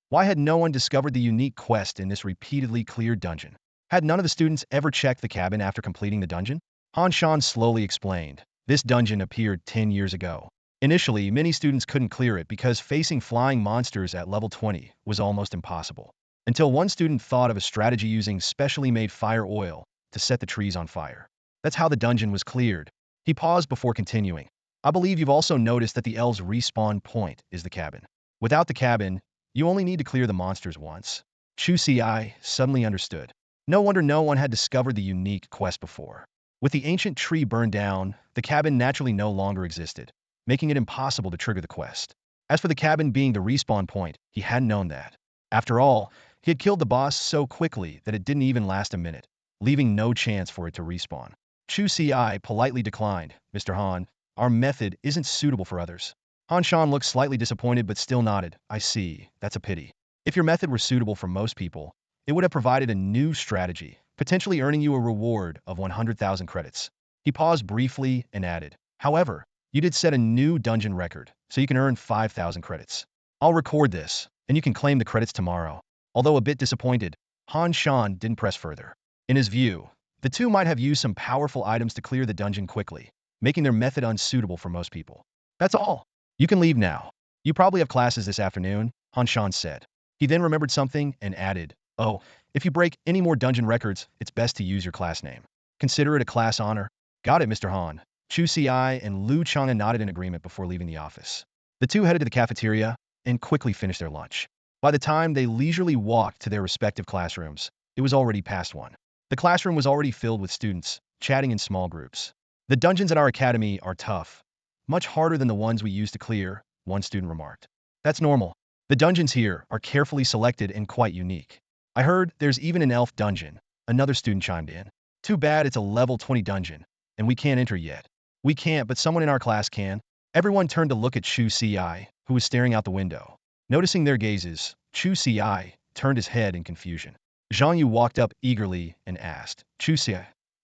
Why had no one discovered the unique quest in this repeatedly cleared dungeon? Had none of the students ever checked the cabin after completing the dungeon? Han Shan slowly explained. This dungeon appeared 10 years ago. Initially, many students couldn't clear it because facing flying monsters at level 20 was almost impossible. Until one student thought of a strategy using specially made fire oil to set the trees on fire. That's how the dungeon was cleared. He paused before continuing. I believe you've also noticed that the elves' respawn point is the cabin. Without the cabin, you only need to clear the monsters once. Chu Ci suddenly understood. No wonder no one had discovered the unique quest before. With the ancient tree burned down, the cabin naturally no longer existed, making it impossible to trigger the quest. As for the cabin being the respawn point, he hadn't known that. After all, he had killed the boss so quickly that it didn't even last a minute, leaving no chance for it to respawn. Chu Ci politely declined. Mr. Han, our method isn't suitable for others. Han Shan looked slightly disappointed but still nodded. I see, that's a pity. If your method were suitable for most people, it would have provided a new strategy, potentially earning you a reward of 100,000 credits. He paused briefly and added, however, you did set a new dungeon record, so you can earn 5,000 credits. I'll record this, and you can claim the credits tomorrow. Although a bit disappointed, Han Shan didn't press further. In his view, the two might have used some powerful items to clear the dungeon quickly, making their method unsuitable for most people. That's all. You can leave now. You probably have classes this afternoon, Han Shan said. He then remembered something and added, oh, if you break any more dungeon records, it's best to use your class name. Consider it a class honor. Got it, Mr. Han. Chu Ci and Lu Changha nodded in agreement before leaving the office. The two headed to the cafeteria and quickly finished their lunch. By the time they leisurely walked to their respective classrooms, it was already past 1. The classroom was already filled with students, chatting in small groups. The dungeons at our academy are tough. Much harder than the ones we used to clear, one student remarked. That's normal. The dungeons here are carefully selected and quite unique. I heard there's even an elf dungeon, another student chimed in. Too bad it's a level 20 dungeon, and we can't enter yet. We can't, but someone in our class can. Everyone turned to look at Chu Ci, who was staring out the window. Noticing their gazes, Chu Ci turned his head in confusion. Zhang Yu walked up eagerly and asked, Chu Ci,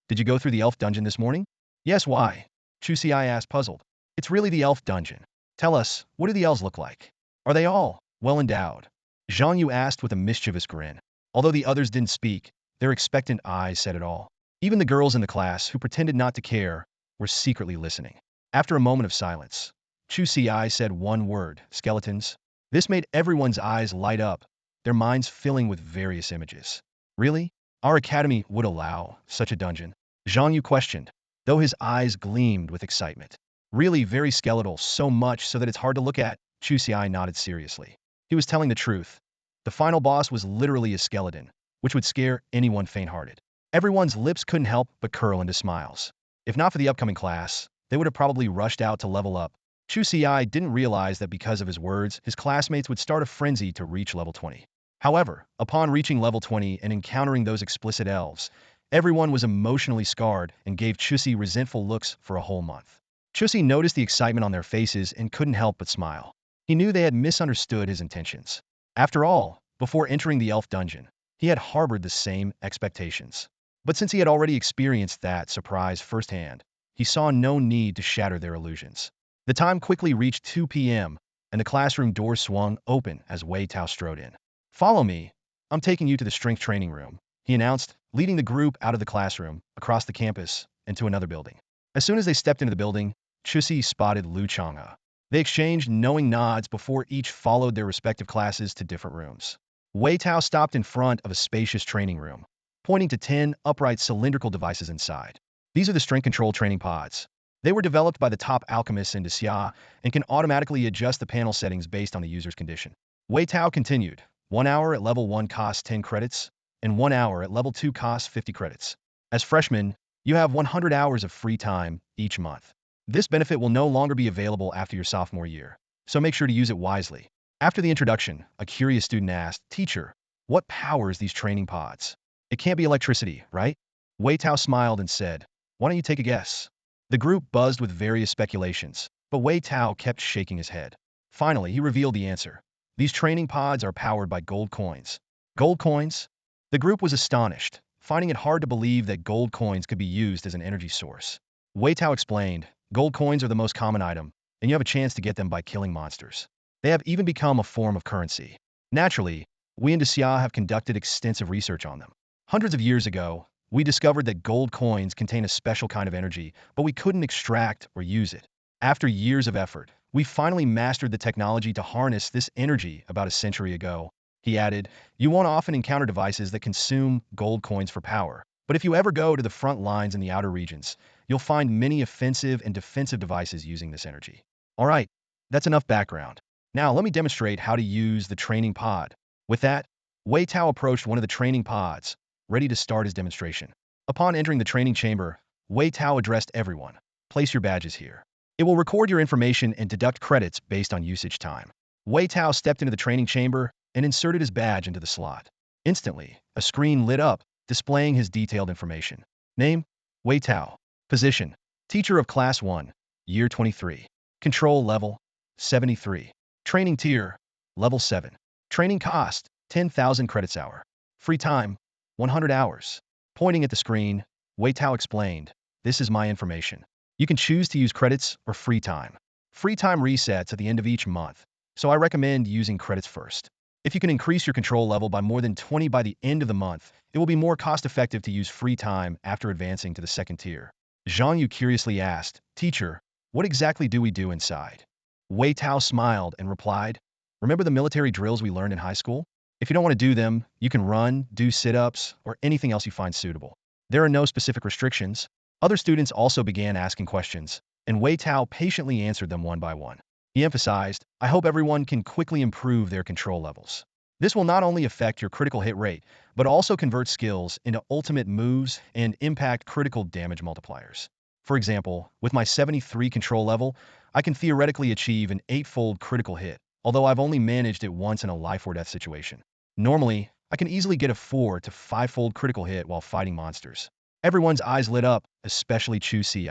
did you go through the elf dungeon this morning? Yes, why? Chu Ci asked, puzzled. It's really the elf dungeon. Tell us, what do the elves look like? Are they all well endowed? Zhang Yu asked with a mischievous grin. Although the others didn't speak, their expectant eyes said it all. Even the girls in the class, who pretended not to care, were secretly listening. After a moment of silence, Chu Ci said one word, skeletons. This made everyone's eyes light up, their minds filling with various images. Really? Our academy would allow such a dungeon? Zhang Yu questioned, though his eyes gleamed with excitement. Really very skeletal, so much so that it's hard to look at. Chu Ci nodded seriously. He was telling the truth. The final boss was literally a skeleton, which would scare anyone faint-hearted. Everyone's lips couldn't help but curl into smiles. If not for the upcoming class, they would have probably rushed out to level up. Chu Ci didn't realize that because of his words, his classmates would start a frenzy to reach level 20. However, upon reaching level 20 and encountering those explicit elves, everyone was emotionally scarred and gave Chu Ci resentful looks for a whole month. Chu Ci noticed the excitement on their faces and couldn't help but smile. He knew they had misunderstood his intentions. After all, before entering the elf dungeon, he had harbored the same expectations. But since he had already experienced that surprise firsthand, he saw no need to shatter their illusions. The time quickly reached 2 p.m., and the classroom door swung open as Wei Tao strode in. Follow me. I'm taking you to the strength training room, he announced, leading the group out of the classroom, across the campus, and to another building. As soon as they stepped into the building, Chu Ci spotted Lu Changha. They exchanged knowing nods before each followed their respective classes to different rooms. Wei Tao stopped in front of a spacious training room, pointing to 10 upright cylindrical devices inside. These are the strength control training pods. They were developed by the top alchemists in Xia and can automatically adjust the panel settings based on the user's condition. Wei Tao continued, 1 hour at level 1 costs 10 credits, and 1 hour at level 2 costs 50 credits. As freshmen, you have 100 hours of free time each month. This benefit will no longer be available after your sophomore year, so make sure to use it wisely. After the introduction, a curious student asked, Teacher, what powers these training pods? It can't be electricity, right? Wei Tao smiled and said, why don't you take a guess? The group buzzed with various speculations, but Wei Tao kept shaking his head. Finally, he revealed the answer. These training pods are powered by gold coins. Gold coins? The group was astonished, finding it hard to believe that gold coins could be used as an energy source. Wei Tao explained, gold coins are the most common item, and you have a chance to get them by killing monsters. They have even become a form of currency. Naturally, we in Xia have conducted extensive research on them. Hundreds of years ago, we discovered that gold coins contain a special kind of energy, but we couldn't extract or use it. After years of effort, we finally mastered the technology to harness this energy about a century ago. He added, you won't often encounter devices that consume gold coins for power, but if you ever go to the front lines in the outer regions, you'll find many offensive and defensive devices using this energy. All right, that's enough background. Now let me demonstrate how to use the training pod. With that, Wei Tao approached one of the training pods, ready to start his demonstration. Upon entering the training chamber, Wei Tao addressed everyone. Place your badges here. It will record your information and deduct credits based on usage time. Wei Tao stepped into the training chamber and inserted his badge into the slot. Instantly, a screen lit up, displaying his detailed information. Name, Wei Tao. Position: Teacher of Class 1, Year 23. Control level: 73. Training tier: Level 7. Training cost: 10,000 credits hour. Free time: 100 hours. Pointing at the screen, Wei Tao explained, "This is my information. You can choose to use credits or free time. Free time resets at the end of each month, so I recommend using credits first. If you can increase your control level by more than 20 by the end of the month, it will be more cost-effective to use free time after advancing to the second tier." Zhang Yu curiously asked, "Teacher, what exactly do we do inside?" Wei Tao smiled and replied, "Remember the military drills we learned in high school? If you don't want to do them, you can run, do sit-ups, or anything else you find suitable. There are no specific restrictions." Other students also began asking questions, and Wei Tao patiently answered them one by one. He emphasized, "I hope everyone can quickly improve their control levels. This will not only affect your critical hit rate, but also convert skills into ultimate moves and impact critical damage multipliers. For example, with my 73 control level, I can theoretically achieve an 8-fold critical hit, although I've only managed it once in a life or death situation. Normally, I can easily get a 4 to 5-fold critical hit while fighting monsters." Everyone's eyes lit up, especially Chu Ci.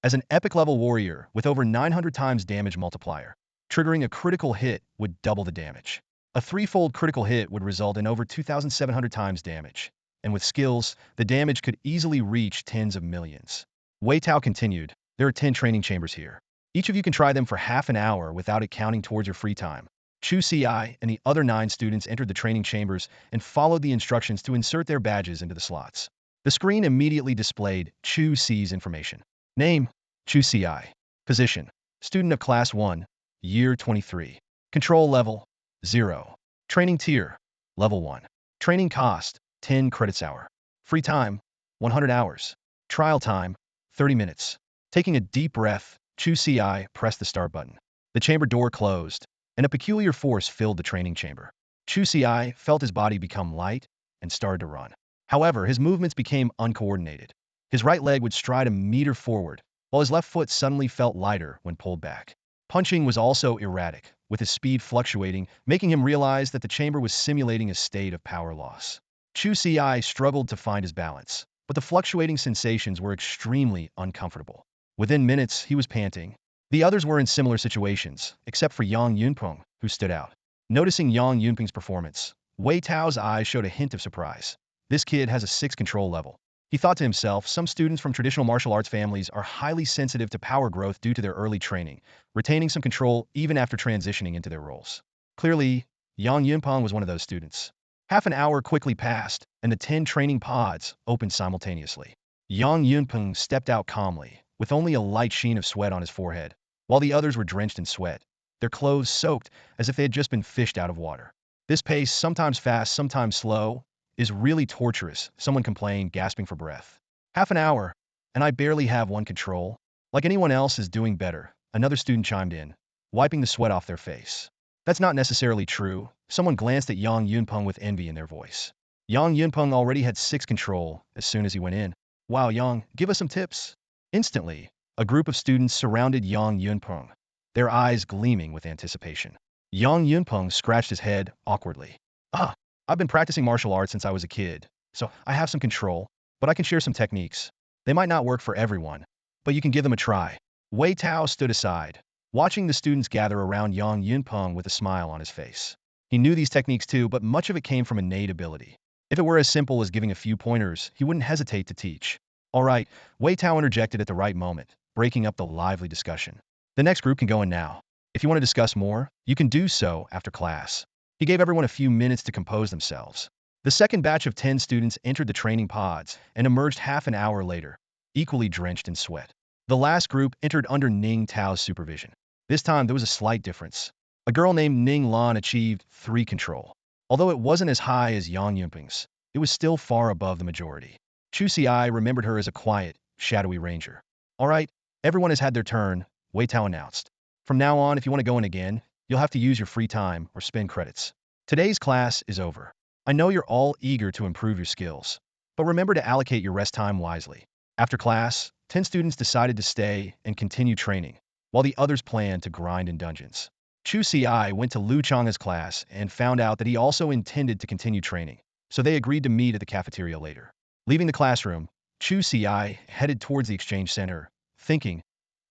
As an epic level warrior with over 900 times damage multiplier, triggering a critical hit would double the damage. A 3-fold critical hit would result in over 2,700 times damage, and with skills, the damage could easily reach tens of millions. Wei Tao continued, "There are 10 training chambers here. Each of you can try them for half an hour without it counting towards your free time." Chu Ci and the other 9 students entered the training chambers and followed the instructions to insert their badges into the slots. The screen immediately displayed Chu Ci's information. Name: Chu Ci. Position: Student of Class 1, Year 23. Control level: 0. Training tier: Level 1. Training cost: 10 credits hour. Free time: 100 hours. Trial time: 30 minutes. Taking a deep breath, Chu Ci pressed the start button. The chamber door closed, and a peculiar force filled the training chamber. Chu Ci felt his body become light and started to run. However, his movements became uncoordinated. His right leg would stride a meter forward, while his left foot suddenly felt lighter when pulled back. Punching was also erratic, with his speed fluctuating, making him realize that the chamber was simulating a state of power loss. Chu Ci struggled to find his balance, but the fluctuating sensations were extremely uncomfortable. Within minutes, he was panting. The others were in similar situations, except for Yang Yunpeng, who stood out. Noticing Yang Yunpeng's performance, Wei Tao's eyes showed a hint of surprise. This kid has a 6 control level. He thought to himself, some students from traditional martial arts families are highly sensitive to power growth due to their early training, retaining some control even after transitioning into their roles. Clearly, Yang Yunpeng was one of those students. Half an hour quickly passed, and the 10 training pods opened simultaneously. Yang Yunpeng stepped out calmly, with only a light sheen of sweat on his forehead, while the others were drenched in sweat, their clothes soaked as if they had just been fished out of water. "This pace, sometimes fast, sometimes slow, is really torturous," someone complained, gasping for breath. "Half an hour, and I barely have one control. Like anyone else is doing better," another student chimed in, wiping the sweat off their face. "That's not necessarily true." Someone glanced at Yang Yunpeng with envy in their voice. Yang Yunpeng already had 6 control as soon as he went in. "Wow, Yang, give us some tips." Instantly, a group of students surrounded Yang Yunpeng, their eyes gleaming with anticipation. Yang Yunpeng scratched his head awkwardly. "Ah, I've been practicing martial arts since I was a kid, so I have some control, but I can share some techniques. They might not work for everyone, but you can give them a try." Wei Tao stood aside, watching the students gather around Yang Yunpeng with a smile on his face. He knew these techniques too, but much of it came from innate ability. If it were as simple as giving a few pointers, he wouldn't hesitate to teach. "All right," Wei Tao interjected at the right moment, breaking up the lively discussion. "The next group can go in now. If you want to discuss more, you can do so after class." He gave everyone a few minutes to compose themselves. The second batch of 10 students entered the training pods and emerged half an hour later, equally drenched in sweat. The last group entered under Ning Tao's supervision. This time there was a slight difference. A girl named Ning Lan achieved 3 control. Although it wasn't as high as Yang Yunpeng's, it was still far above the majority. Chu Ci remembered her as a quiet, shadowy ranger. "All right, everyone has had their turn," Wei Tao announced. "From now on, if you want to go in again, you'll have to use your free time or spend credits. Today's class is over. I know you're all eager to improve your skills, but remember to allocate your rest time wisely." After class, 10 students decided to stay and continue training, while the others planned to grind in dungeons. Chu Ci went to Lu Changha's class and found out that he also intended to continue training, so they agreed to meet at the cafeteria later. Leaving the classroom, Chu Ci headed towards the exchange center, thinking,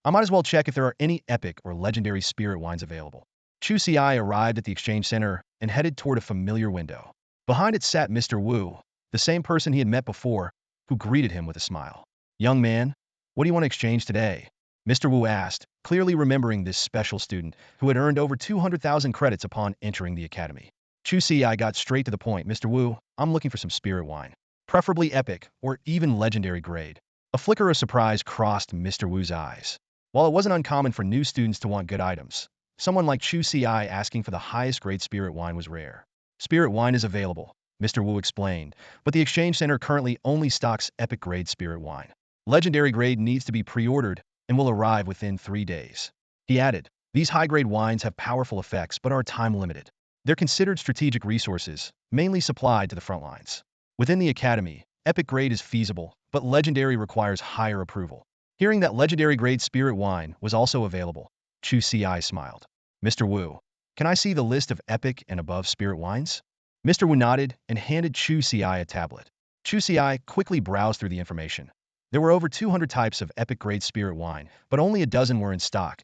I might as well check if there are any epic or legendary spirit wines available. Chu Ci arrived at the exchange center and headed toward a familiar window. Behind it sat Mr. Wu, the same person he had met before, who greeted him with a smile. Young man, what do you want to exchange today? Mr. Wu asked, clearly remembering this special student who had earned over 200,000 credits upon entering the academy. Chu Ci got straight to the point. Mr. Wu, I'm looking for some spirit wine, preferably epic or even legendary grade. A flicker of surprise crossed Mr. Wu's eyes. While it wasn't uncommon for new students to want good items, someone like Chu Ci asking for the highest grade spirit wine was rare. Spirit wine is available, Mr. Wu explained, but the exchange center currently only stocks epic grade spirit wine. Legendary grade needs to be pre-ordered and will arrive within 3 days. He added, these high-grade wines have powerful effects but are time-limited. They're considered strategic resources, mainly supplied to the front lines. Within the academy, epic grade is feasible, but legendary requires higher approval. Hearing that legendary grade spirit wine was also available, Chu Ci smiled. Mr. Wu, can I see the list of epic and above spirit wines? Mr. Wu nodded and handed Chu Ci a tablet. Chu Ci quickly browsed through the information. There were over 200 types of epic grade spirit wine, but only a dozen were in stock.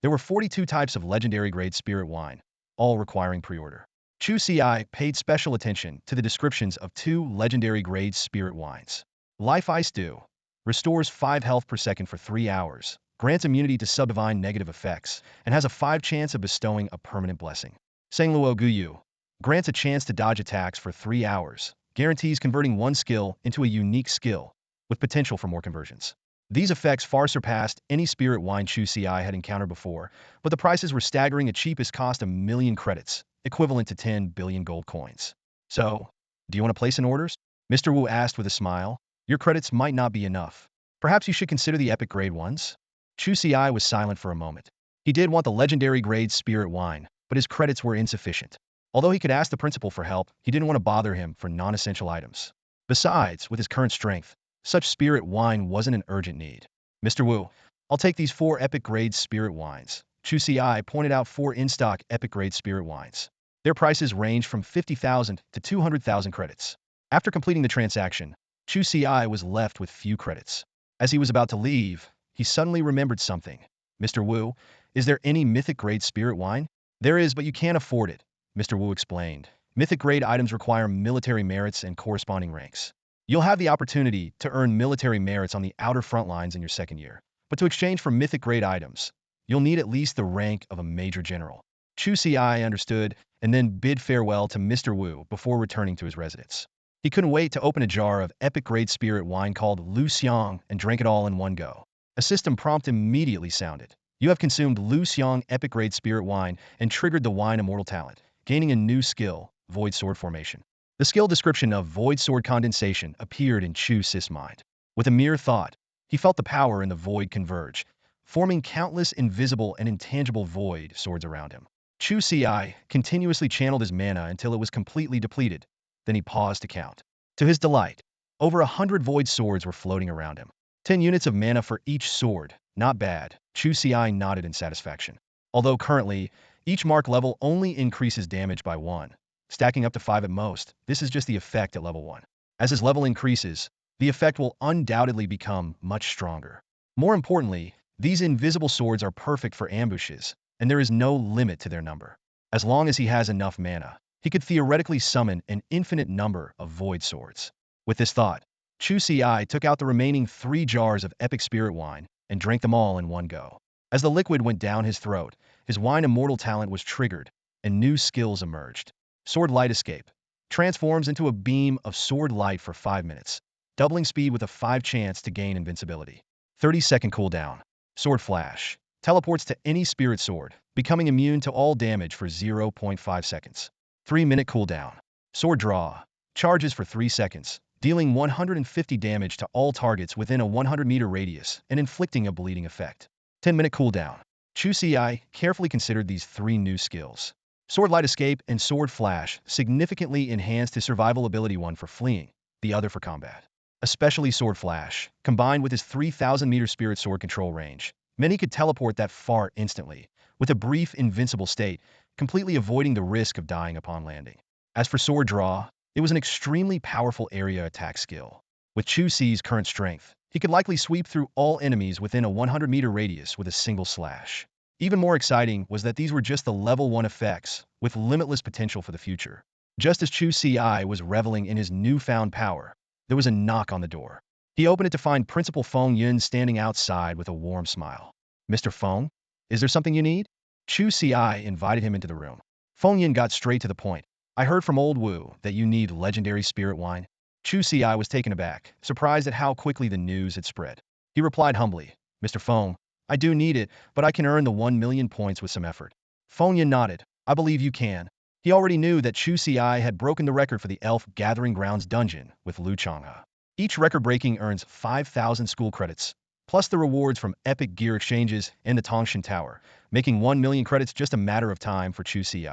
There were 42 types of legendary grade spirit wine, all requiring pre-order. Chu Ci paid special attention to the descriptions of 2 legendary grade spirit wines. Life Ice Dew restores 5 health per second for 3 hours, grants immunity to subdivine negative effects, and has a 5 chance of bestowing a permanent blessing. Sengluo Guyu grants a chance to dodge attacks for 3 hours, guarantees converting one skill into a unique skill, with potential for more conversions. These effects far surpassed any spirit wine Chu Ci had encountered before, but the prices were staggering. At cheapest cost 1 million credits, equivalent to 10 billion gold coins. So, do you want to place an orders? Mr. Wu asked with a smile. Your credits might not be enough. Perhaps you should consider the epic grade ones? Chu Ci was silent for a moment. He did want the legendary grade spirit wine, but his credits were insufficient. Although he could ask the principal for help, he didn't want to bother him for non-essential items. Besides, with his current strength, such spirit wine wasn't an urgent need. Mr. Wu, I'll take these 4 epic grade spirit wines. Chu Ci pointed out 4 in-stock epic grade spirit wines. Their prices range from 50,000 to 200,000 credits. After completing the transaction, Chu Ci was left with few credits. As he was about to leave, he suddenly remembered something. Mr. Wu, is there any mythic grade spirit wine? There is, but you can't afford it, Mr. Wu explained. Mythic grade items require military merits and corresponding ranks. You'll have the opportunity to earn military merits on the outer front lines in your second year. But to exchange for mythic grade items, you'll need at least the rank of a major general. Chu Ci understood and then bid farewell to Mr. Wu before returning to his residence. He couldn't wait to open a jar of epic grade spirit wine called Lu Xiang and drank it all in one go. A system prompt immediately sounded. You have consumed Lu Xiang epic grade spirit wine and triggered the wine immortal talent, gaining a new skill, Void Sword Formation. The skill description of Void Sword Condensation appeared in Chu Ci's mind. With a mere thought, he felt the power in the void converge, forming countless invisible and intangible void swords around him. Chu Ci continuously channeled his mana until it was completely depleted. Then he paused to count. To his delight, over 100 void swords were floating around him. 10 units of mana for each sword. Not bad. Chu Ci nodded in satisfaction. Although currently, each mark level only increases damage by 1, stacking up to 5 at most. This is just the effect at level 1. As his level increases, the effect will undoubtedly become much stronger. More importantly, these invisible swords are perfect for ambushes, and there is no limit to their number. As long as he has enough mana, he could theoretically summon an infinite number of void swords. With this thought, Chu Ci took out the remaining 3 jars of epic spirit wine and drank them all in one go. As the liquid went down his throat, his wine immortal talent was triggered, and new skills emerged. Sword Light Escape transforms into a beam of sword light for 5 minutes, doubling speed with a 5 chance to gain invincibility. 30-second cooldown. Sword Flash teleports to any spirit sword, becoming immune to all damage for 0.5 seconds. 3-minute cooldown. Sword Draw charges for 3 seconds, dealing 150 damage to all targets within a 100-meter radius and inflicting a bleeding effect. 10-minute cooldown. Chu Ci carefully considered these 3 new skills. Sword Light Escape and Sword Flash significantly enhanced his survival ability, one for fleeing, the other for combat. Especially Sword Flash, combined with his 3,000-meter spirit sword control range, meant he could teleport that far instantly, with a brief invincible state, completely avoiding the risk of dying upon landing. As for Sword Draw, it was an extremely powerful area attack skill. With Chu Ci's current strength, he could likely sweep through all enemies within a 100-meter radius with a single slash. Even more exciting was that these were just the level 1 effects, with limitless potential for the future. Just as Chu Ci was reveling in his newfound power, there was a knock on the door. He opened it to find Principal Feng Yun standing outside with a warm smile. "Mr. Feng, is there something you need?" Chu Ci invited him into the room. Feng Yun got straight to the point. "I heard from Old Wu that you need legendary spirit wine." Chu Ci was taken aback, surprised at how quickly the news had spread. He replied humbly, "Mr. Feng, I do need it, but I can earn the 1,000,000 points with some effort." Feng Yun nodded. "I believe you can." He already knew that Chu Ci had broken the record for the Elf Gathering Grounds dungeon with Lu Changha. Each record-breaking earns 5,000 school credits, plus the rewards from epic gear exchanges in the Tongshan Tower, making 1,000,000 credits just a matter of time for Chu Ci.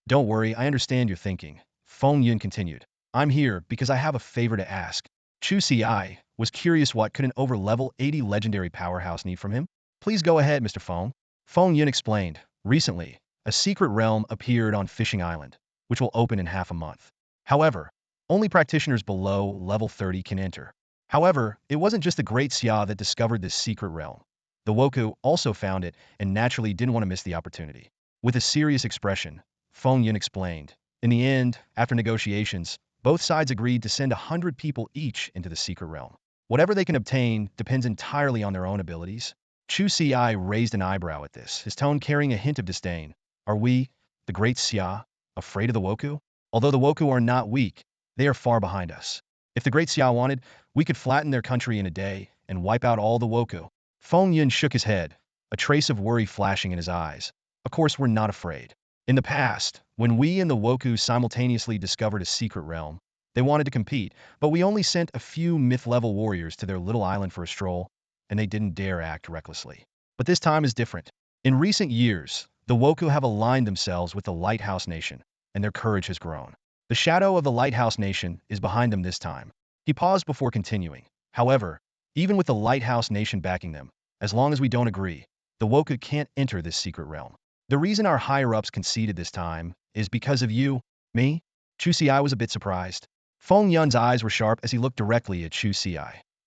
"Don't worry, I understand your thinking," Feng Yun continued. "I'm here because I have a favor to ask." Chu Ci was curious, what could an over-level 80 legendary powerhouse need from him? "Please go ahead, Mr. Feng." Feng Yun explained. "Recently, a secret realm appeared on Fishing Island, which will open in half a month. However, only practitioners below level 30 can enter." However, it wasn't just the Great Xia that discovered this secret realm. The Woku also found it and naturally didn't want to miss the opportunity. With a serious expression, Feng Yun explained. In the end, after negotiations, both sides agreed to send 100 people each into the secret realm. Whatever they can obtain depends entirely on their own abilities. Chu Ci raised an eyebrow at this, his tone carrying a hint of disdain. "Are we, the Great Xia, afraid of the Woku? Although the Woku are not weak, they are far behind us. If the Great Xia wanted, we could flatten their country in a day and wipe out all the Woku." Feng Yun shook his head, a trace of worry flashing in his eyes. "Of course we're not afraid. In the past, when we and the Woku simultaneously discovered a secret realm, they wanted to compete, but we only sent a few myth-level warriors to their little island for a stroll, and they didn't dare act recklessly. But this time is different. In recent years, the Woku have aligned themselves with the Lighthouse Nation, and their courage has grown. The shadow of the Lighthouse Nation is behind them this time." He paused before continuing. "However, even with the Lighthouse Nation backing them, as long as we don't agree, the Woku can't enter this secret realm. The reason our higher-ups conceded this time is because of you." "Me?" Chu Ci was a bit surprised. Feng Yun's eyes were sharp as he looked directly at Chu Ci.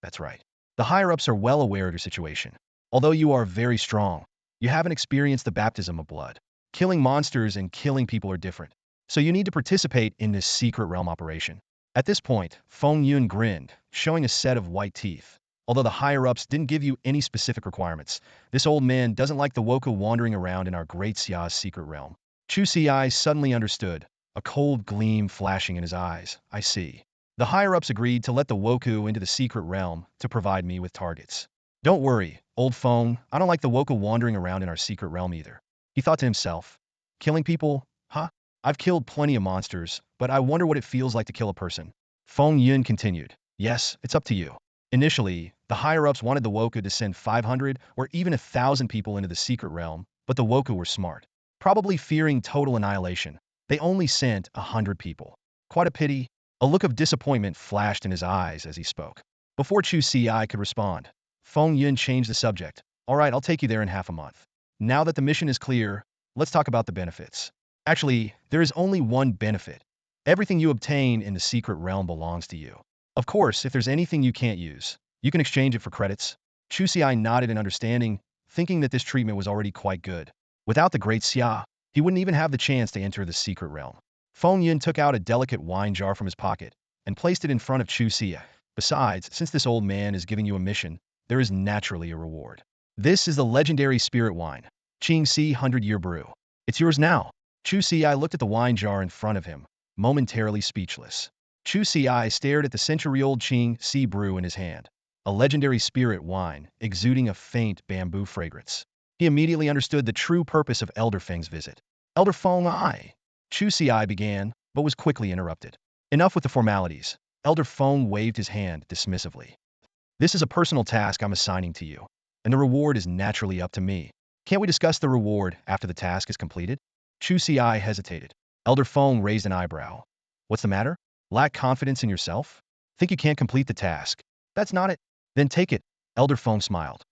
"That's right. The higher-ups are well aware of your situation. Although you are very strong, you haven't experienced the baptism of blood. Killing monsters and killing people are different. So you need to participate in this secret realm operation." At this point, Feng Yun grinned, showing a set of white teeth. "Although the higher-ups didn't give you any specific requirements, this old man doesn't like the Woku wandering around in our Great Xia's secret realm." Chu Ci suddenly understood, a cold gleam flashing in his eyes. "I see. The higher-ups agreed to let the Woku into the secret realm to provide me with targets. Don't worry, old Feng, I don't like the Woku wandering around in our secret realm either." He thought to himself. "Killing people? Huh? I've killed plenty of monsters, but I wonder what it feels like to kill a person." Feng Yun continued. "Yes, it's up to you. Initially, the higher-ups wanted the Woku to send 500 or even 1,000 people into the secret realm, but the Woku were smart. Probably fearing total annihilation, they only sent 100 people. Quite a pity." A look of disappointment flashed in his eyes as he spoke. Before Chu Ci could respond, Feng Yun changed the subject. "All right, I'll take you there in half a month. Now that the mission is clear, let's talk about the benefits. Actually, there is only one benefit. Everything you obtain in the secret realm belongs to you. Of course, if there's anything you can't use, you can exchange it for credits." Chu Ci nodded in understanding, thinking that this treatment was already quite good. Without the Great Xia, he wouldn't even have the chance to enter the secret realm. Feng Yun took out a delicate wine jar from his pocket and placed it in front of Chu Ci. "Besides, since this old man is giving you a mission, there is naturally a reward. This is the legendary spirit wine, Qingxi 100-Year Brew. It's yours now." Chu Ci looked at the wine jar in front of him, momentarily speechless. Chu Ci stared at the century-old Qingxi brew in his hand, a legendary spirit wine exuding a faint bamboo fragrance. He immediately understood the true purpose of Elder Feng's visit. "Elder Feng, Chu Ci began, but was quickly interrupted. "Enough with the formalities." Elder Feng waved his hand dismissively. "This is a personal task I'm assigning to you, and the reward is naturally up to me. Can't we discuss the reward after the task is completed?" Chu Ci hesitated. Elder Feng raised an eyebrow. "What's the matter? Lack confidence in yourself? Think you can't complete the task? That's not it. Then take it." Elder Feng smiled.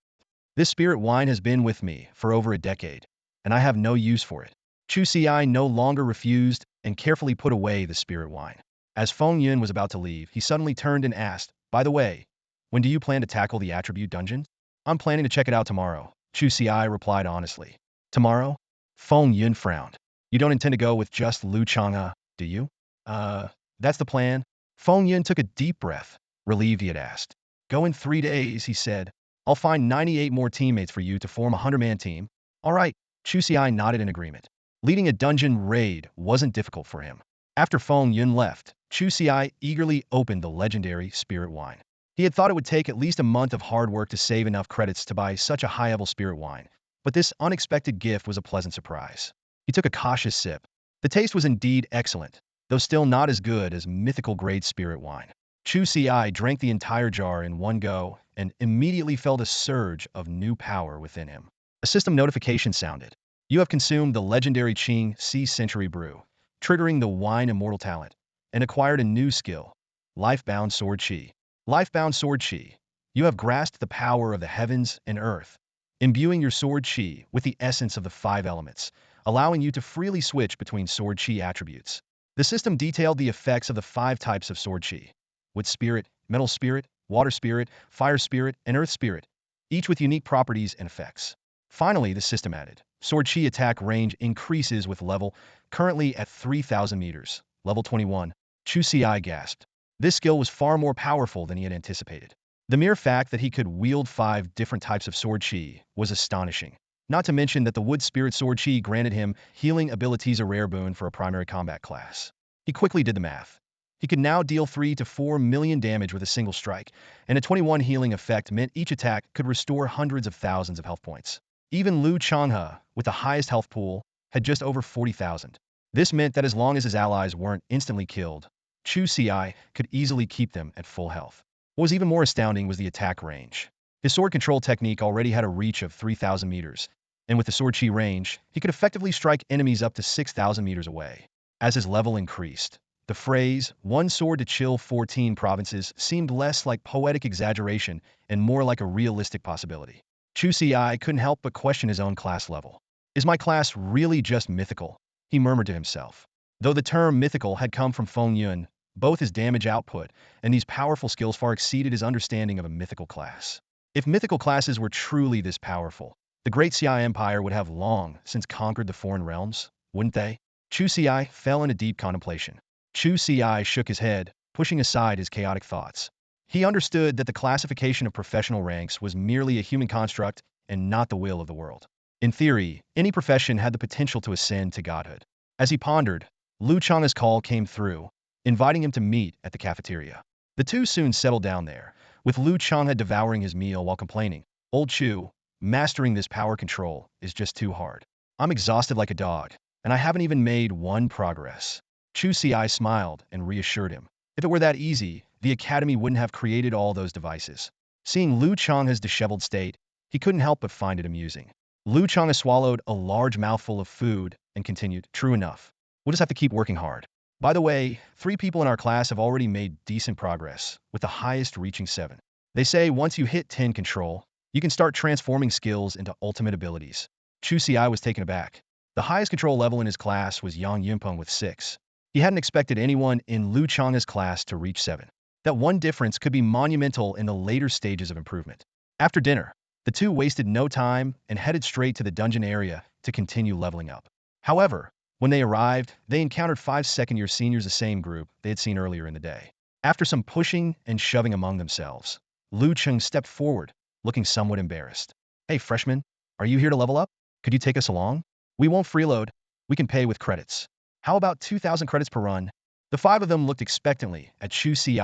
"This spirit wine has been with me for over a decade, and I have no use for it." Chu Ci no longer refused and carefully put away the spirit wine. As Feng Yun was about to leave, he suddenly turned and asked, By the way, when do you plan to tackle the attribute dungeon? I'm planning to check it out tomorrow, Chu Ci replied honestly. Tomorrow? Feng Yun frowned. You don't intend to go with just Lu Changha, do you? Uh, that's the plan. Feng Yun took a deep breath, relieved he had asked. Go in 3 days, he said. I'll find 98 more teammates for you to form a 100-man team. All right, Chu Ci nodded in agreement. Leading a dungeon raid wasn't difficult for him. After Feng Yun left, Chu Ci eagerly opened the legendary spirit wine. He had thought it would take at least a month of hard work to save enough credits to buy such a high-level spirit wine, but this unexpected gift was a pleasant surprise. He took a cautious sip. The taste was indeed excellent, though still not as good as mythical-grade spirit wine. Chu Ci drank the entire jar in one go and immediately felt a surge of new power within him. A system notification sounded. You have consumed the legendary Chu Ci Century Brew, triggering the wine immortal talent, and acquired a new skill, Life-Bound Sword Chi. Life-Bound Sword Chi. You have grasped the power of the heavens and earth, imbuing your sword chi with the essence of the 5 elements, allowing you to freely switch between sword chi attributes. The system detailed the effects of the 5 types of sword chi: wood spirit, metal spirit, water spirit, fire spirit, and earth spirit, each with unique properties and effects. Finally, the system added, sword chi attack range increases with level, currently at 3,000 meters, level 21. Chu Ci gasped. This skill was far more powerful than he had anticipated. The mere fact that he could wield 5 different types of sword chi was astonishing. Not to mention that the wood spirit sword chi granted him healing abilities, a rare boon for a primary combat class. He quickly did the math. He could now deal 3 to 4 million damage with a single strike, and a 21 healing effect meant each attack could restore hundreds of thousands of health points. Even Lu Changha, with the highest health pool, had just over 40,000. This meant that as long as his allies weren't instantly killed, Chu Ci could easily keep them at full health. What was even more astounding was the attack range. His sword control technique already had a reach of 3,000 meters, and with the sword chi range, he could effectively strike enemies up to 6,000 meters away. As his level increased, the phrase, one sword to chill 14 provinces, seemed less like poetic exaggeration and more like a realistic possibility. Chu Ci couldn't help but question his own class level. Is my class really just mythical? He murmured to himself. Though the term mythical had come from Feng Yun, both his damage output and these powerful skills far exceeded his understanding of a mythical class. If mythical classes were truly this powerful, the Great Ci Empire would have long since conquered the foreign realms, wouldn't they? Chu Ci fell into deep contemplation. Chu Ci shook his head, pushing aside his chaotic thoughts. He understood that the classification of professional ranks was merely a human construct and not the will of the world. In theory, any profession had the potential to ascend to godhood. As he pondered, Lu Chang's call came through, inviting him to meet at the cafeteria. The two soon settled down there, with Lu Changha devouring his meal while complaining, Old Chu, mastering this power control is just too hard. I'm exhausted like a dog, and I haven't even made one progress. Chu Ci smiled and reassured him. If it were that easy, the Academy wouldn't have created all those devices. Seeing Lu Chang's disheveled state, he couldn't help but find it amusing. Lu Changha swallowed a large mouthful of food and continued, true enough. We'll just have to keep working hard. By the way, 3 people in our class have already made decent progress, with the highest reaching 7. They say once you hit 10 control, you can start transforming skills into ultimate abilities. Chu Ci was taken aback. The highest control level in his class was Yang Yunpeng with 6. He hadn't expected anyone in Lu Chang's class to reach 7. That one difference could be monumental in the later stages of improvement. After dinner, the two wasted no time and headed straight to the dungeon area to continue leveling up. However, when they arrived, they encountered 5 second-year seniors, the same group they had seen earlier in the day. After some pushing and shoving among themselves, Lu Cheng stepped forward, looking somewhat embarrassed. Hey, freshman, are you here to level up? Could you take us along? We won't freeload. We can pay with credits. How about 2,000 credits per run? The 5 of them looked expectantly at Chu Ci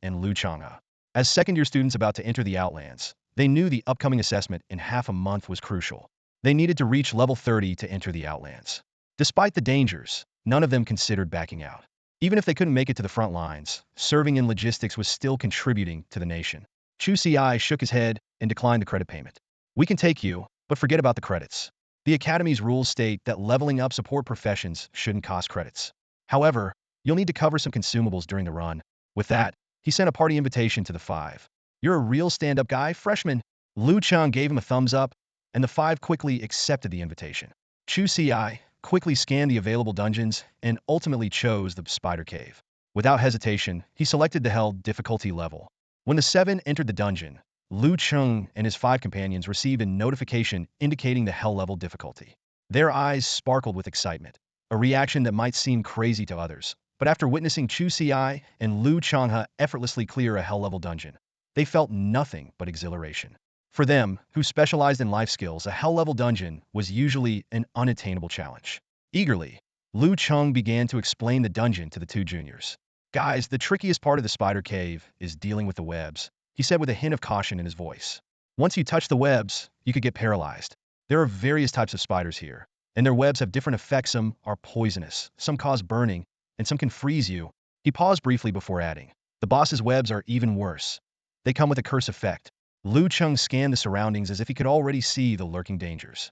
and Lu Changha. As second-year students about to enter the Outlands, they knew the upcoming assessment in half a month was crucial. They needed to reach level 30 to enter the Outlands. Despite the dangers, none of them considered backing out. Even if they couldn't make it to the front lines, serving in logistics was still contributing to the nation. Chu Ci shook his head and declined the credit payment. We can take you, but forget about the credits. The Academy's rules state that leveling up support professions shouldn't cost credits. However, you'll need to cover some consumables during the run. With that, he sent a party invitation to the 5. You're a real stand-up guy, freshman. Lu Chang gave him a thumbs up, and the 5 quickly accepted the invitation. Chu Ci quickly scanned the available dungeons and ultimately chose the Spider Cave. Without hesitation, he selected the hell difficulty level. When the seven entered the dungeon, Lu Cheng and his five companions received a notification indicating the hell level difficulty. Their eyes sparkled with excitement, a reaction that might seem crazy to others, but after witnessing Chu Ci and Lu Changha effortlessly clear a hell level dungeon, they felt nothing but exhilaration. For them, who specialized in life skills, a hell level dungeon was usually an unattainable challenge. Eagerly, Lu Cheng began to explain the dungeon to the two juniors. Guys, the trickiest part of the spider cave is dealing with the webs, he said with a hint of caution in his voice. Once you touch the webs, you could get paralyzed. There are various types of spiders here, and their webs have different effects. Some are poisonous, some cause burning, and some can freeze you. He paused briefly before adding, the boss's webs are even worse. They come with a curse effect. Lu Cheng scanned the surroundings as if he could already see the lurking dangers.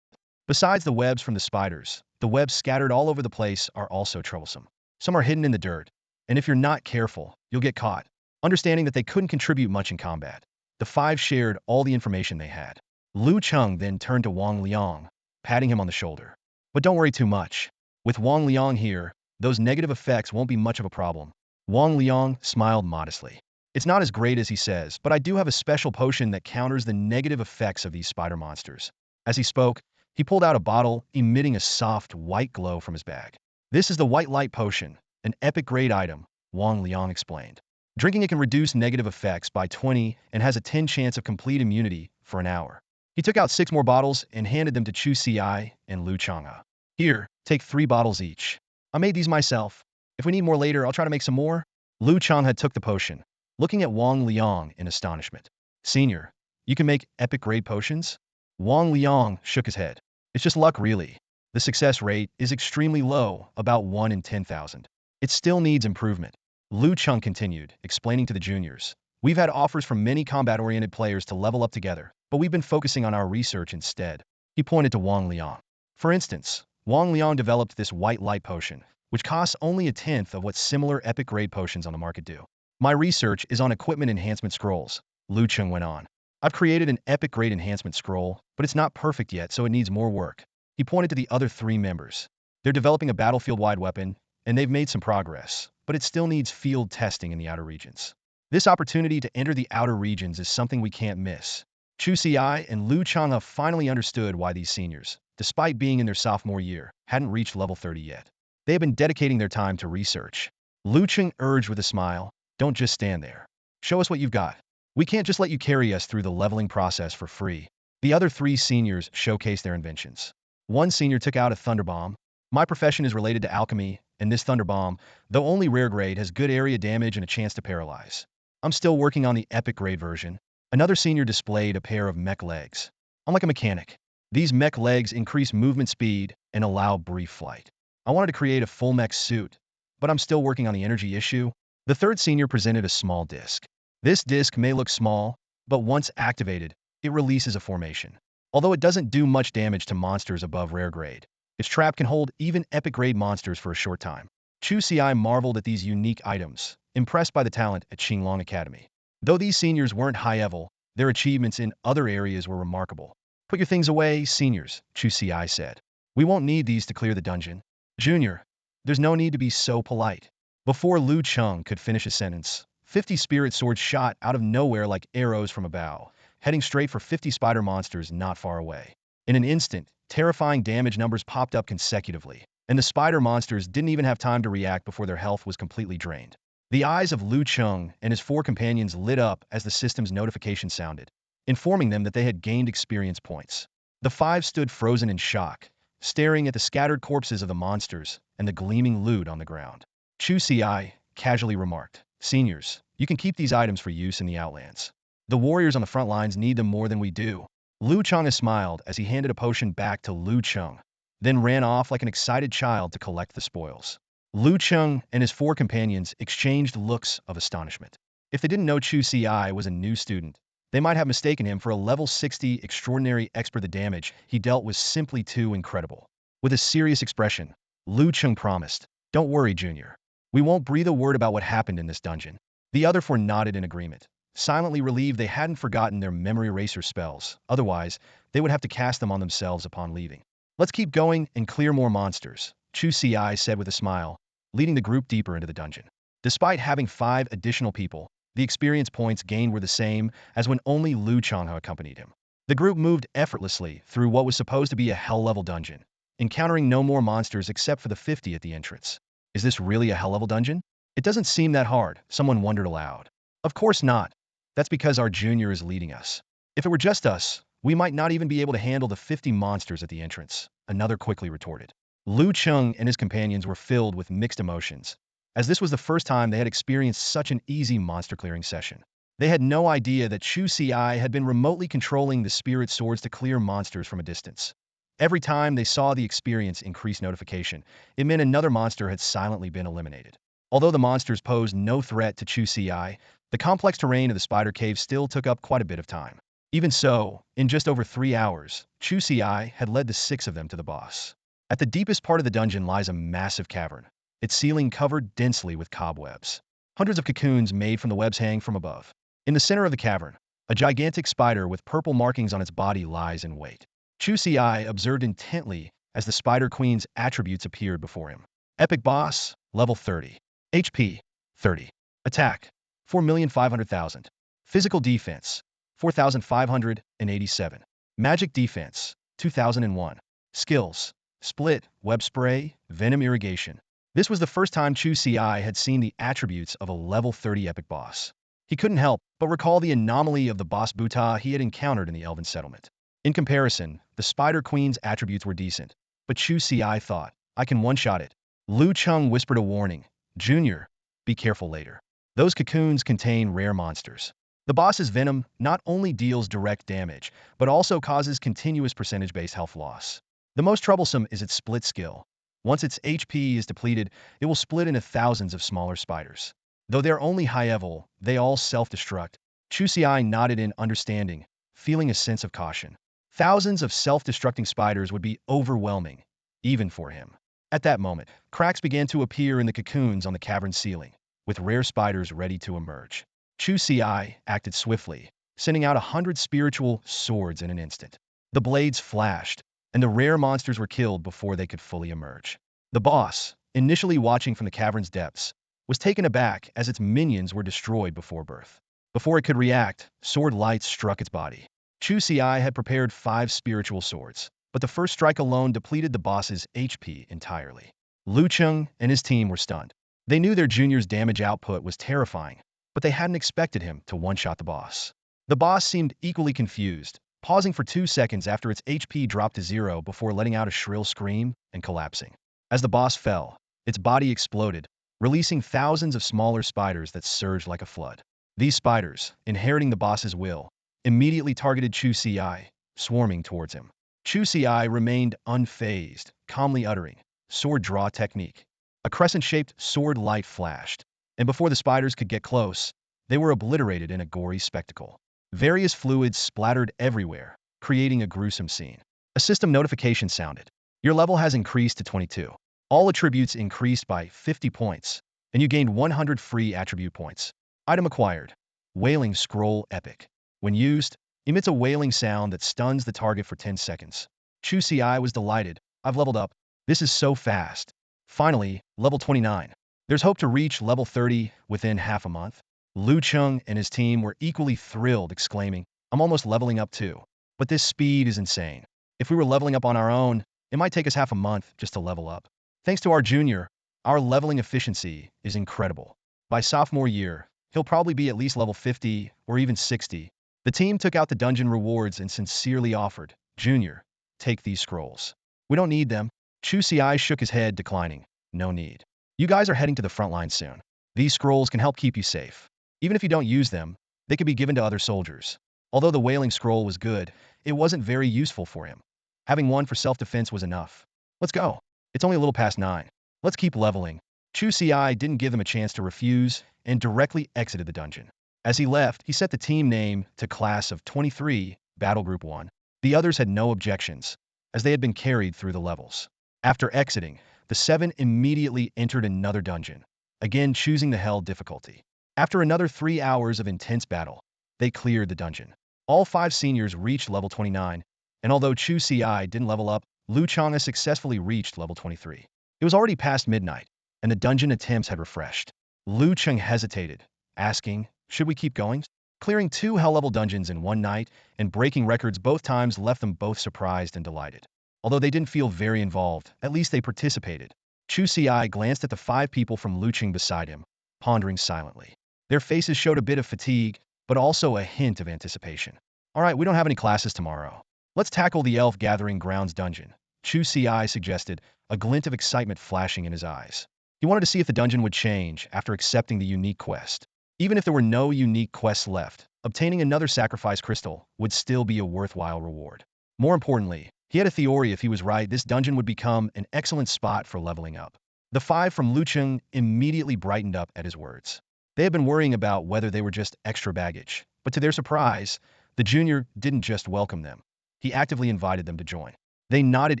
Besides the webs from the spiders, the webs scattered all over the place are also troublesome. Some are hidden in the dirt, and if you're not careful, you'll get caught. Understanding that they couldn't contribute much in combat, the five shared all the information they had. Lu Cheng then turned to Wang Liang, patting him on the shoulder. But don't worry too much. With Wang Liang here, those negative effects won't be much of a problem. Wang Liang smiled modestly. It's not as great as he says, but I do have a special potion that counters the negative effects of these spider monsters. As he spoke, he pulled out a bottle, emitting a soft, white glow from his bag. This is the White Light Potion, an epic-grade item, Wang Liang explained. Drinking it can reduce negative effects by 20 and has a 10 chance of complete immunity for an hour. He took out 6 more bottles and handed them to Chu Ci and Lu Changha. Here, take 3 bottles each. I made these myself. If we need more later, I'll try to make some more. Lu Changha took the potion, looking at Wang Liang in astonishment. Senior, you can make epic-grade potions? Wang Liang shook his head. It's just luck, really. The success rate is extremely low, about 1 in 10,000. It still needs improvement. Lu Cheng continued, explaining to the juniors. We've had offers from many combat-oriented players to level up together, but we've been focusing on our research instead. He pointed to Wang Liang. For instance, Wang Liang developed this White Light Potion, which costs only a tenth of what similar epic-grade potions on the market do. My research is on equipment enhancement scrolls, Lu Cheng went on. I've created an epic-grade enhancement scroll, but it's not perfect yet, so it needs more work. He pointed to the other 3 members. They're developing a battlefield-wide weapon, and they've made some progress, but it still needs field testing in the outer regions. This opportunity to enter the outer regions is something we can't miss. Chu Ci and Lu Changha finally understood why these seniors, despite being in their sophomore year, hadn't reached level 30 yet. They had been dedicating their time to research. Lu Cheng urged with a smile, don't just stand there. Show us what you've got. We can't just let you carry us through the leveling process for free. The other 3 seniors showcased their inventions. One senior took out a thunder bomb. My profession is related to alchemy, and this thunder bomb, though only rare grade, has good area damage and a chance to paralyze. I'm still working on the epic grade version. Another senior displayed a pair of mech legs. I'm like a mechanic. These mech legs increase movement speed and allow brief flight. I wanted to create a full mech suit, but I'm still working on the energy issue. The third senior presented a small disc. This disc may look small, but once activated, it releases a formation. Although it doesn't do much damage to monsters above rare grade, its trap can hold even epic grade monsters for a short time. Chu Ci marveled at these unique items, impressed by the talent at Qinglong Academy. Though these seniors weren't high-level, their achievements in other areas were remarkable. Put your things away, seniors, Chu Ci said. We won't need these to clear the dungeon. Junior, there's no need to be so polite. Before Lu Cheng could finish a sentence, 50 spirit swords shot out of nowhere like arrows from a bow, heading straight for 50 spider monsters not far away. In an instant, terrifying damage numbers popped up consecutively, and the spider monsters didn't even have time to react before their health was completely drained. The eyes of Lu Cheng and his 4 companions lit up as the system's notification sounded, informing them that they had gained experience points. The 5 stood frozen in shock, staring at the scattered corpses of the monsters and the gleaming loot on the ground. Chu Ci casually remarked, Seniors, you can keep these items for use in the Outlands. The warriors on the front lines need them more than we do. Lu Changha smiled as he handed a potion back to Lu Cheng, then ran off like an excited child to collect the spoils. Lu Cheng and his 4 companions exchanged looks of astonishment. If they didn't know Chu Ci was a new student, they might have mistaken him for a level 60 extraordinary expert. The damage he dealt was simply too incredible. With a serious expression, Lu Cheng promised, Don't worry, Junior. We won't breathe a word about what happened in this dungeon. The other 4 nodded in agreement, silently relieved they hadn't forgotten their memory eraser spells. Otherwise, they would have to cast them on themselves upon leaving. Let's keep going and clear more monsters, Chu Ci said with a smile, leading the group deeper into the dungeon. Despite having 5 additional people, The experience points gained were the same as when only Changha accompanied him. The group moved effortlessly through what was supposed to be a hell-level dungeon, encountering no more monsters except for the 50 at the entrance. Is this really a hell-level dungeon? It doesn't seem that hard, someone wondered aloud. Of course not. That's because our junior is leading us. If it were just us, we might not even be able to handle the 50 monsters at the entrance, another quickly retorted. Lu Cheng and his companions were filled with mixed emotions, as this was the first time they had experienced such an easy monster-clearing session. They had no idea that Chu Ci had been remotely controlling the spirit swords to clear monsters from a distance. Every time they saw the experience increase notification, it meant another monster had silently been eliminated. Although the monsters posed no threat to Chu Ci, the complex terrain of the spider cave still took up quite a bit of time. Even so, in just over 3 hours, Chu Ci had led the 6 of them to the boss. At the deepest part of the dungeon lies a massive cavern, its ceiling covered densely with cobwebs. Hundreds of cocoons made from the webs hang from above. In the center of the cavern, a gigantic spider with purple markings on its body lies in wait. Chu Ci observed intently as the Spider Queen's attributes appeared before him. Epic Boss, level 30. HP, 30. Attack, 4,500,000. Physical Defense, 4,587. Magic Defense, 2,001. Skills, Split, Web Spray, Venom Irrigation. This was the first time Chu Ci had seen the attributes of a level 30 Epic Boss. He couldn't help but recall the anomaly of the boss Buta he had encountered in the Elven settlement. In comparison, the Spider Queen's attributes were decent, but Chu Ci thought, I can one-shot it. Lu Cheng whispered a warning, Junior, be careful later. Those cocoons contain rare monsters. The boss's venom not only deals direct damage, but also causes continuous percentage-based health loss. The most troublesome is its split skill. Once its HP is depleted, it will split into thousands of smaller spiders. Though they're only high-level, they all self-destruct. Chu Ci nodded in understanding, feeling a sense of caution. Thousands of self-destructing spiders would be overwhelming, even for him. At that moment, cracks began to appear in the cocoons on the cavern ceiling, with rare spiders ready to emerge. Chu Ci acted swiftly, sending out 100 spiritual swords in an instant. The blades flashed, and the rare monsters were killed before they could fully emerge. The boss, initially watching from the cavern's depths, was taken aback as its minions were destroyed before birth. Before it could react, sword lights struck its body. Chu Ci had prepared 5 spiritual swords, but the first strike alone depleted the boss's HP entirely. Lu Cheng and his team were stunned. They knew their junior's damage output was terrifying, but they hadn't expected him to one-shot the boss. The boss seemed equally confused, pausing for 2 seconds after its HP dropped to 0 before letting out a shrill scream and collapsing. As the boss fell, its body exploded, releasing thousands of smaller spiders that surged like a flood. These spiders, inheriting the boss's will, immediately targeted Chu Ci, swarming towards him. Chu Ci remained unfazed, calmly uttering, sword draw technique. A crescent-shaped sword light flashed, and before the spiders could get close, they were obliterated in a gory spectacle. Various fluids splattered everywhere, creating a gruesome scene. A system notification sounded. Your level has increased to 22. All attributes increased by 50 points, and you gained 100 free attribute points. Item acquired. Wailing Scroll Epic. When used, emits a wailing sound that stuns the target for 10 seconds. Chu Ci was delighted. I've leveled up. This is so fast. Finally, level 29. There's hope to reach level 30 within half a month. Lu Cheng and his team were equally thrilled, exclaiming, I'm almost leveling up too. But this speed is insane. If we were leveling up on our own, it might take us half a month just to level up. Thanks to our junior, our leveling efficiency is incredible. By sophomore year, he'll probably be at least level 50 or even 60. The team took out the dungeon rewards and sincerely offered, Junior, take these scrolls. We don't need them. Chu Ci shook his head, declining. No need. You guys are heading to the front line soon. These scrolls can help keep you safe. Even if you don't use them, they could be given to other soldiers. Although the wailing scroll was good, it wasn't very useful for him. Having one for self-defense was enough. Let's go. It's only a little past 9. Let's keep leveling. Chu Ci didn't give them a chance to refuse and directly exited the dungeon. As he left, he set the team name to Class of 23, Battle Group 1. The others had no objections, as they had been carried through the levels. After exiting, the 7 immediately entered another dungeon, again choosing the Hell difficulty. After another 3 hours of intense battle, they cleared the dungeon. All 5 seniors reached level 29, and although Chu Ci didn't level up, Lu Changha successfully reached level 23. It was already past midnight, and the dungeon attempts had refreshed. Lu Cheng hesitated, asking, Should we keep going? Clearing 2 hell-level dungeons in one night and breaking records both times left them both surprised and delighted. Although they didn't feel very involved, at least they participated. Chu Ci glanced at the 5 people from Lucheng beside him, pondering silently. Their faces showed a bit of fatigue, but also a hint of anticipation. All right, we don't have any classes tomorrow. Let's tackle the Elf Gathering Grounds dungeon, Chu Ci suggested, a glint of excitement flashing in his eyes. He wanted to see if the dungeon would change after accepting the unique quest. Even if there were no unique quests left, obtaining another sacrifice crystal would still be a worthwhile reward. More importantly, he had a theory if he was right, this dungeon would become an excellent spot for leveling up. The 5 from Lucheng immediately brightened up at his words. They had been worrying about whether they were just extra baggage, but to their surprise, the junior didn't just welcome them. He actively invited them to join. They nodded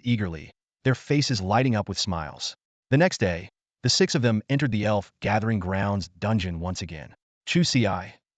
eagerly, their faces lighting up with smiles. The next day, the 6 of them entered the Elf Gathering Grounds dungeon once again. Chu Ci,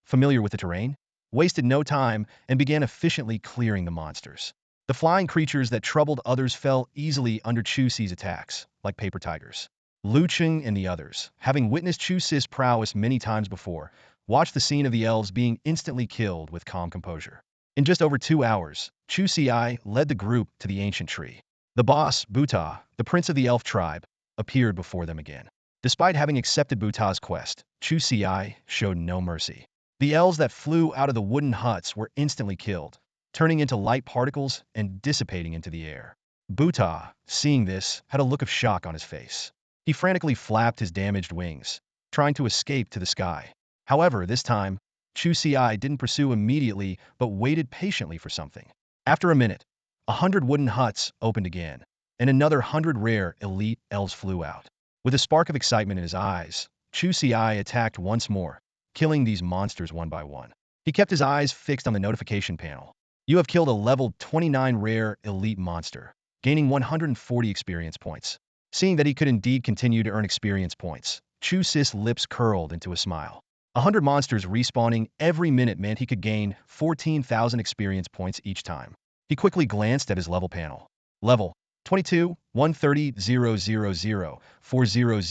familiar with the terrain, wasted no time and began efficiently clearing the monsters. The flying creatures that troubled others fell easily under Chu Ci's attacks, like paper tigers. Lucheng and the others, having witnessed Chu Ci's prowess many times before, watched the scene of the elves being instantly killed with calm composure. In just over 2 hours, Chu Ci led the group to the ancient tree. The boss, Buta, the prince of the elf tribe, appeared before them again. Despite having accepted Buta's quest, Chu Ci showed no mercy. The elves that flew out of the wooden huts were instantly killed, turning into light particles and dissipating into the air. Buta, seeing this, had a look of shock on his face. He frantically flapped his damaged wings, trying to escape to the sky. However, this time, Chu Ci didn't pursue immediately but waited patiently for something. After a minute, 100 wooden huts opened again, and another 100 rare elite elves flew out. With a spark of excitement in his eyes, Chu Ci attacked once more, killing these monsters one by one. He kept his eyes fixed on the notification panel. You have killed a level 29 rare elite monster, gaining 140 experience points. Seeing that he could indeed continue to earn experience points, Chu Ci's lips curled into a smile. 100 monsters respawning every minute meant he could gain 14,000 experience points each time. He quickly glanced at his level panel. Level 22, 130, 000, 400,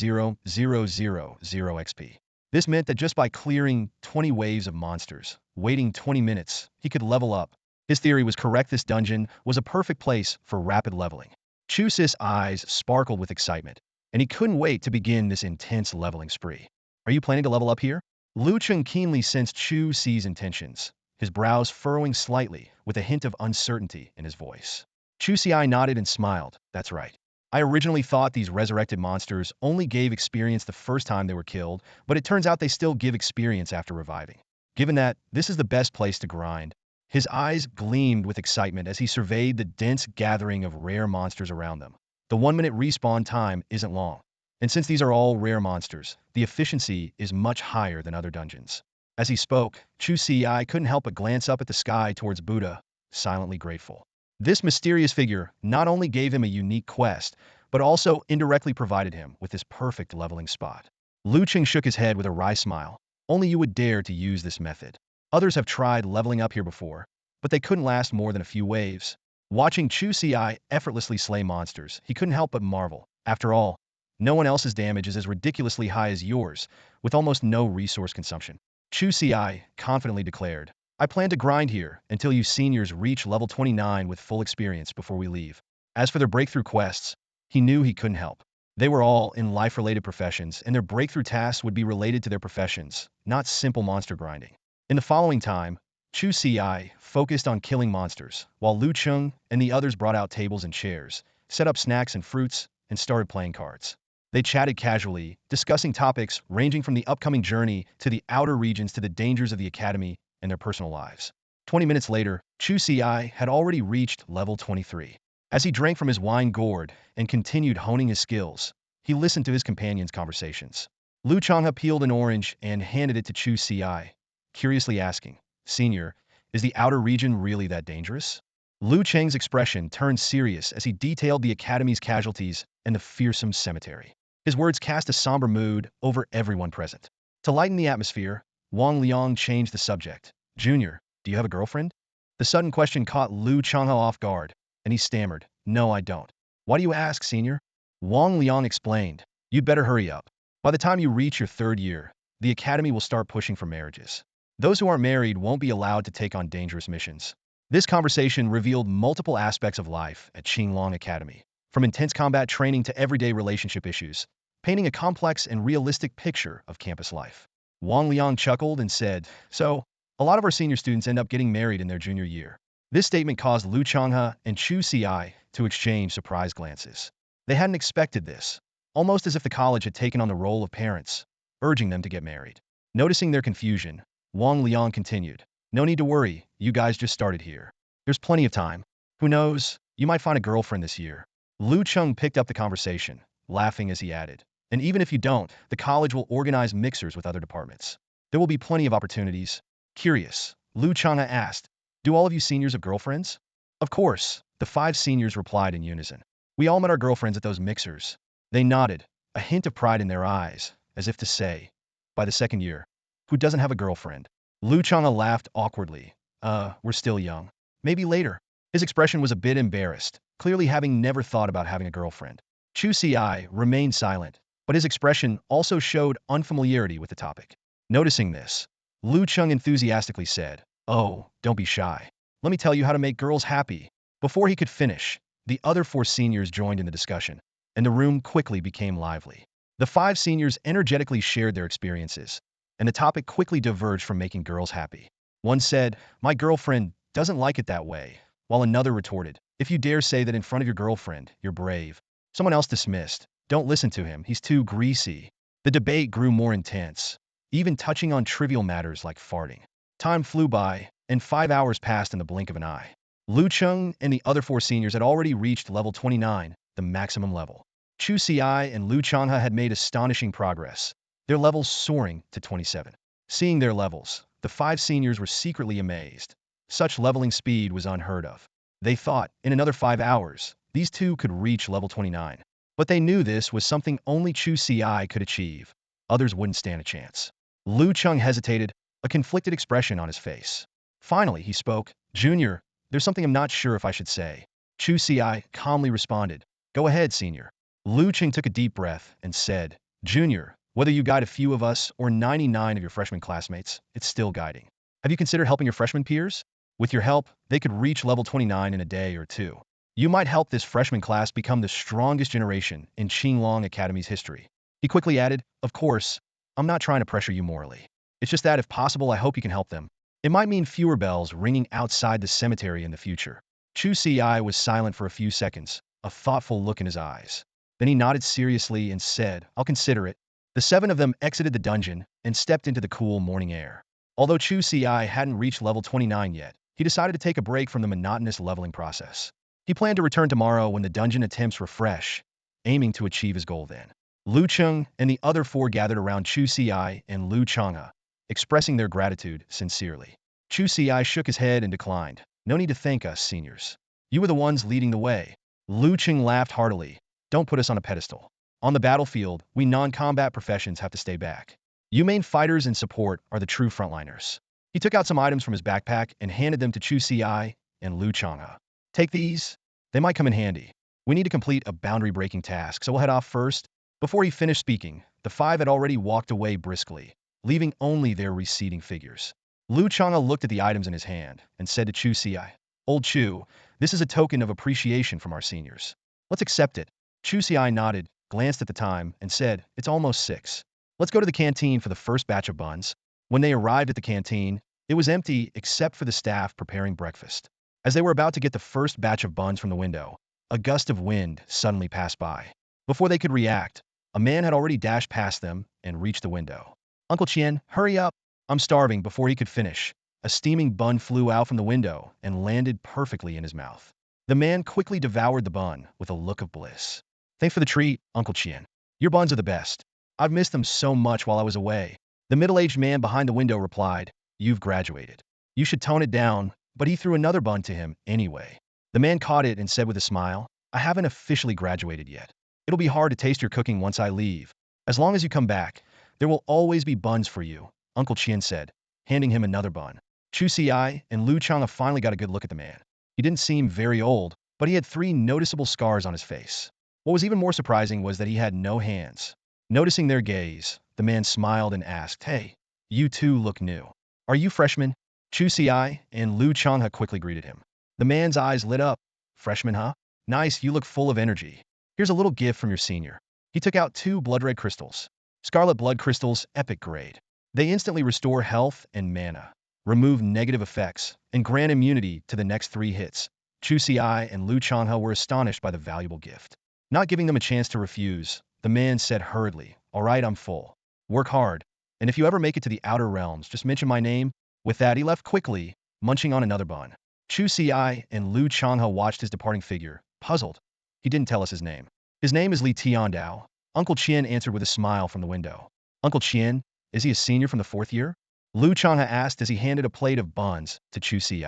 000 XP. This meant that just by clearing 20 waves of monsters, waiting 20 minutes, he could level up. His theory was correct, this dungeon was a perfect place for rapid leveling. Chu Ci's eyes sparkled with excitement, and he couldn't wait to begin this intense leveling spree. Are you planning to level up here? Lucheng keenly sensed Chu Ci's intentions, his brows furrowing slightly with a hint of uncertainty in his voice. Chu Ci nodded and smiled. That's right. I originally thought these resurrected monsters only gave experience the first time they were killed, but it turns out they still give experience after reviving. Given that, this is the best place to grind. His eyes gleamed with excitement as he surveyed the dense gathering of rare monsters around them. The 1-minute respawn time isn't long, and since these are all rare monsters, the efficiency is much higher than other dungeons. As he spoke, Chu Ci couldn't help but glance up at the sky towards Buddha, silently grateful. This mysterious figure not only gave him a unique quest, but also indirectly provided him with this perfect leveling spot. Lucheng shook his head with a wry smile. Only you would dare to use this method. Others have tried leveling up here before, but they couldn't last more than a few waves. Watching Chu Ci effortlessly slay monsters, he couldn't help but marvel. After all, no one else's damage is as ridiculously high as yours, with almost no resource consumption. Chu Ci confidently declared, I plan to grind here until you seniors reach level 29 with full experience before we leave. As for their breakthrough quests, he knew he couldn't help. They were all in life-related professions, and their breakthrough tasks would be related to their professions, not simple monster grinding. In the following time, Chu Ci focused on killing monsters, while Lucheng and the others brought out tables and chairs, set up snacks and fruits, and started playing cards. They chatted casually, discussing topics ranging from the upcoming journey to the outer regions to the dangers of the academy and their personal lives. 20 minutes later, Chu Ci had already reached level 23. As he drank from his wine gourd and continued honing his skills, he listened to his companions' conversations. Lu Changha peeled an orange and handed it to Chu Ci, curiously asking, Senior, is the outer region really that dangerous? Lu Cheng's expression turned serious as he detailed the academy's casualties and the fearsome cemetery. His words cast a somber mood over everyone present. To lighten the atmosphere, Wang Liang changed the subject. Junior, do you have a girlfriend? The sudden question caught Lu Changha off guard, and he stammered, No, I don't. Why do you ask, Senior? Wang Liang explained, You'd better hurry up. By the time you reach your 3rd year, the academy will start pushing for marriages. Those who aren't married won't be allowed to take on dangerous missions. This conversation revealed multiple aspects of life at Qinglong Academy, from intense combat training to everyday relationship issues, painting a complex and realistic picture of campus life. Wang Liang chuckled and said, "So, a lot of our senior students end up getting married in their junior year." This statement caused Lu Changha and Chu Ci to exchange surprised glances. They hadn't expected this, almost as if the college had taken on the role of parents, urging them to get married. Noticing their confusion, Wang Liang continued, "No need to worry, you guys just started here. There's plenty of time. Who knows, you might find a girlfriend this year." Lu Cheng picked up the conversation, laughing as he added, "And even if you don't, the college will organize mixers with other departments. There will be plenty of opportunities." Curious, Lu Changha asked, "Do all of you seniors have girlfriends?" "Of course," the 5 seniors replied in unison. "We all met our girlfriends at those mixers." They nodded, a hint of pride in their eyes, as if to say, "By the second year, who doesn't have a girlfriend?" Lu Chang'a laughed awkwardly. We're still young. Maybe later." His expression was a bit embarrassed, clearly having never thought about having a girlfriend. Chu Ci remained silent, but his expression also showed unfamiliarity with the topic. Noticing this, Lu Cheng enthusiastically said, "Oh, don't be shy. Let me tell you how to make girls happy." Before he could finish, the other 4 seniors joined in the discussion, and the room quickly became lively. The 5 seniors energetically shared their experiences, and the topic quickly diverged from making girls happy. One said, "My girlfriend doesn't like it that way," while another retorted, "If you dare say that in front of your girlfriend, you're brave." Someone else dismissed, "Don't listen to him, he's too greasy." The debate grew more intense, even touching on trivial matters like farting. Time flew by, and 5 hours passed in the blink of an eye. Lu Cheng and the other 4 seniors had already reached level 29, the maximum level. Chu Ci and Lu Changha had made astonishing progress, their levels soaring to 27. Seeing their levels, the 5 seniors were secretly amazed. Such leveling speed was unheard of. They thought, in another 5 hours, these 2 could reach level 29. But they knew this was something only Chu Ci could achieve. Others wouldn't stand a chance. Lu Cheng hesitated, a conflicted expression on his face. Finally, he spoke, "Junior, there's something I'm not sure if I should say." Chu Ci calmly responded, "Go ahead, senior." Lu Cheng took a deep breath and said, "Junior, whether you guide a few of us or 99 of your freshman classmates, it's still guiding. Have you considered helping your freshman peers? With your help, they could reach level 29 in a day or 2. You might help this freshman class become the strongest generation in Qinglong Academy's history." He quickly added, "Of course, I'm not trying to pressure you morally. It's just that if possible, I hope you can help them. It might mean fewer bells ringing outside the cemetery in the future." Chu Ci was silent for a few seconds, a thoughtful look in his eyes. Then he nodded seriously and said, "I'll consider it." The 7 of them exited the dungeon and stepped into the cool morning air. Although Chu Ci hadn't reached level 29 yet, he decided to take a break from the monotonous leveling process. He planned to return tomorrow when the dungeon attempts were fresh, aiming to achieve his goal then. Lu Cheng and the other 4 gathered around Chu Ci and Lu Chang'a, expressing their gratitude sincerely. Chu Ci shook his head and declined, "No need to thank us, seniors. You were the ones leading the way." Lu Cheng laughed heartily, "Don't put us on a pedestal. On the battlefield, we non-combat professions have to stay back. You main fighters and support are the true frontliners." He took out some items from his backpack and handed them to Chu Ci and Lu Chang'a. "Take these. They might come in handy. We need to complete a boundary-breaking task, so we'll head off first." Before he finished speaking, the 5 had already walked away briskly, leaving only their receding figures. Lu Chang'a looked at the items in his hand and said to Chu Ci, "Old Chu, this is a token of appreciation from our seniors. Let's accept it." Chu Ci nodded, glanced at the time, and said, "It's almost 6. Let's go to the canteen for the first batch of buns." When they arrived at the canteen, it was empty except for the staff preparing breakfast. As they were about to get the first batch of buns from the window, a gust of wind suddenly passed by. Before they could react, a man had already dashed past them and reached the window. "Uncle Chien, hurry up! I'm starving." Before he could finish, a steaming bun flew out from the window and landed perfectly in his mouth. The man quickly devoured the bun with a look of bliss. "Thanks for the treat, Uncle Chien. Your buns are the best. I've missed them so much while I was away." The middle-aged man behind the window replied, "You've graduated. You should tone it down," but he threw another bun to him anyway. The man caught it and said with a smile, "I haven't officially graduated yet. It'll be hard to taste your cooking once I leave. As long as you come back, there will always be buns for you," Uncle Chien said, handing him another bun. Chu Ci and Lu Chang'a finally got a good look at the man. He didn't seem very old, but he had 3 noticeable scars on his face. What was even more surprising was that he had no hands. Noticing their gaze, The man smiled and asked, "Hey, you two look new. Are you freshmen?" Chu Ci and Lu Changha quickly greeted him. The man's eyes lit up. "Freshman, huh? Nice, you look full of energy. Here's a little gift from your senior." He took out 2 blood red crystals. Scarlet blood crystals, epic grade. They instantly restore health and mana, remove negative effects, and grant immunity to the next 3 hits. Chu Ci and Lu Changha were astonished by the valuable gift. Not giving them a chance to refuse, the man said hurriedly, "All right, I'm full. Work hard, and if you ever make it to the outer realms, just mention my name." With that, he left quickly, munching on another bun. Chu Ci and Lu Changha watched his departing figure, puzzled. He didn't tell us his name. "His name is Li Tiandao," Uncle Qian answered with a smile from the window. "Uncle Qian, is he a senior from the 4th year?" Lu Changha asked as he handed a plate of buns to Chu Ci.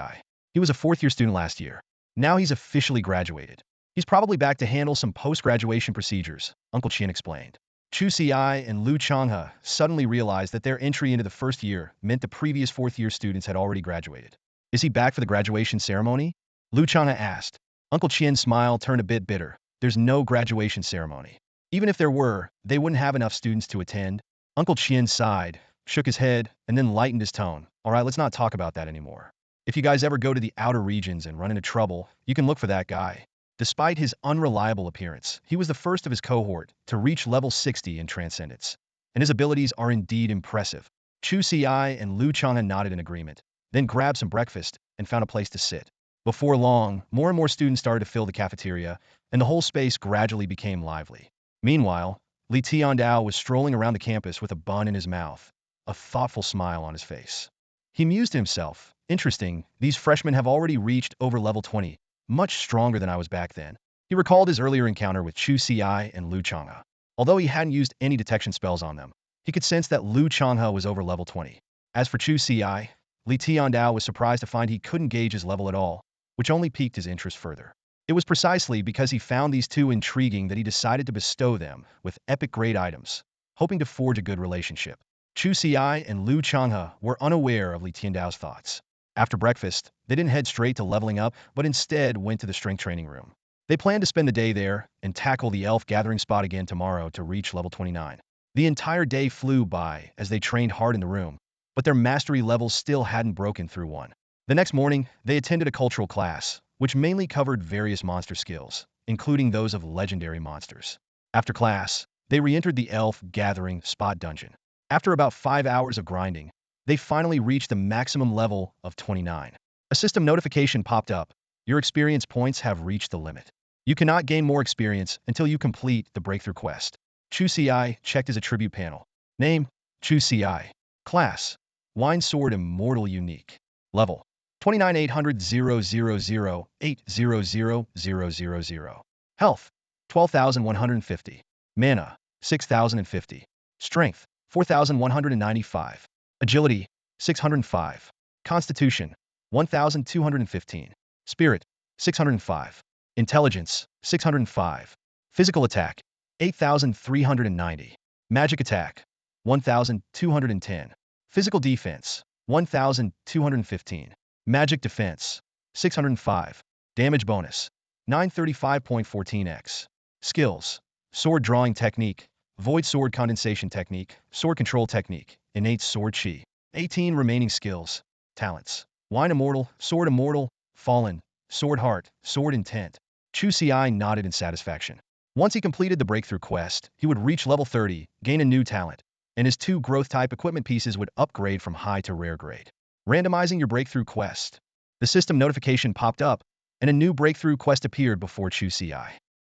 "He was a 4th-year student last year. Now he's officially graduated. He's probably back to handle some post-graduation procedures," Uncle Qian explained. Chu Ci and Lu Changha suddenly realized that their entry into the 1st year meant the previous 4th-year students had already graduated. "Is he back for the graduation ceremony?" Lu Changha asked. Uncle Qian's smile turned a bit bitter. "There's no graduation ceremony. Even if there were, they wouldn't have enough students to attend." Uncle Qian sighed, shook his head, and then lightened his tone. "All right, let's not talk about that anymore. If you guys ever go to the outer regions and run into trouble, you can look for that guy." Despite his unreliable appearance, he was the first of his cohort to reach level 60 in Transcendence, and his abilities are indeed impressive. Chu Ci and Lu Changha nodded in agreement, then grabbed some breakfast and found a place to sit. Before long, more and more students started to fill the cafeteria, and the whole space gradually became lively. Meanwhile, Li Tiandao was strolling around the campus with a bun in his mouth, a thoughtful smile on his face. He mused to himself, "Interesting, these freshmen have already reached over level 20, much stronger than I was back then." He recalled his earlier encounter with Chu Ci and Lu Changha. Although he hadn't used any detection spells on them, he could sense that Lu Changha was over level 20. As for Chu Ci, Li Tiandao was surprised to find he couldn't gauge his level at all, which only piqued his interest further. It was precisely because he found these two intriguing that he decided to bestow them with epic grade items, hoping to forge a good relationship. Chu Ci and Lu Changha were unaware of Li Tiandao's thoughts. After breakfast, they didn't head straight to leveling up, but instead went to the strength training room. They planned to spend the day there and tackle the elf gathering spot again tomorrow to reach level 29. The entire day flew by as they trained hard in the room, but their mastery levels still hadn't broken through 1. The next morning, they attended a cultural class, which mainly covered various monster skills, including those of legendary monsters. After class, they re-entered the elf gathering spot dungeon. After about 5 hours of grinding, they finally reached the maximum level of 29. A system notification popped up. "Your experience points have reached the limit. You cannot gain more experience until you complete the breakthrough quest." Chu Ci checked his attribute panel. Name: Chu Ci. Class: Wine Sword Immortal Unique. Level: 29,800,000,800,000. Health: 12,150. Mana: 6,050. Strength: 4,195. Agility: 605. Constitution: 1,215. Spirit: 605. Intelligence: 605. Physical attack: 8,390. Magic attack: 1,210. Physical defense: 1,215. Magic defense: 605. Damage bonus: 935.14x. Skills: Sword drawing technique, Void sword condensation technique, sword control technique, innate sword chi. 18 remaining skills. Talents: Wine Immortal, Sword Immortal, Fallen, Sword Heart, Sword Intent. Chu Ci nodded in satisfaction. Once he completed the breakthrough quest, he would reach level 30, gain a new talent, and his 2 growth-type equipment pieces would upgrade from high to rare grade. Randomizing your breakthrough quest. The system notification popped up, and a new breakthrough quest appeared before Chu Ci.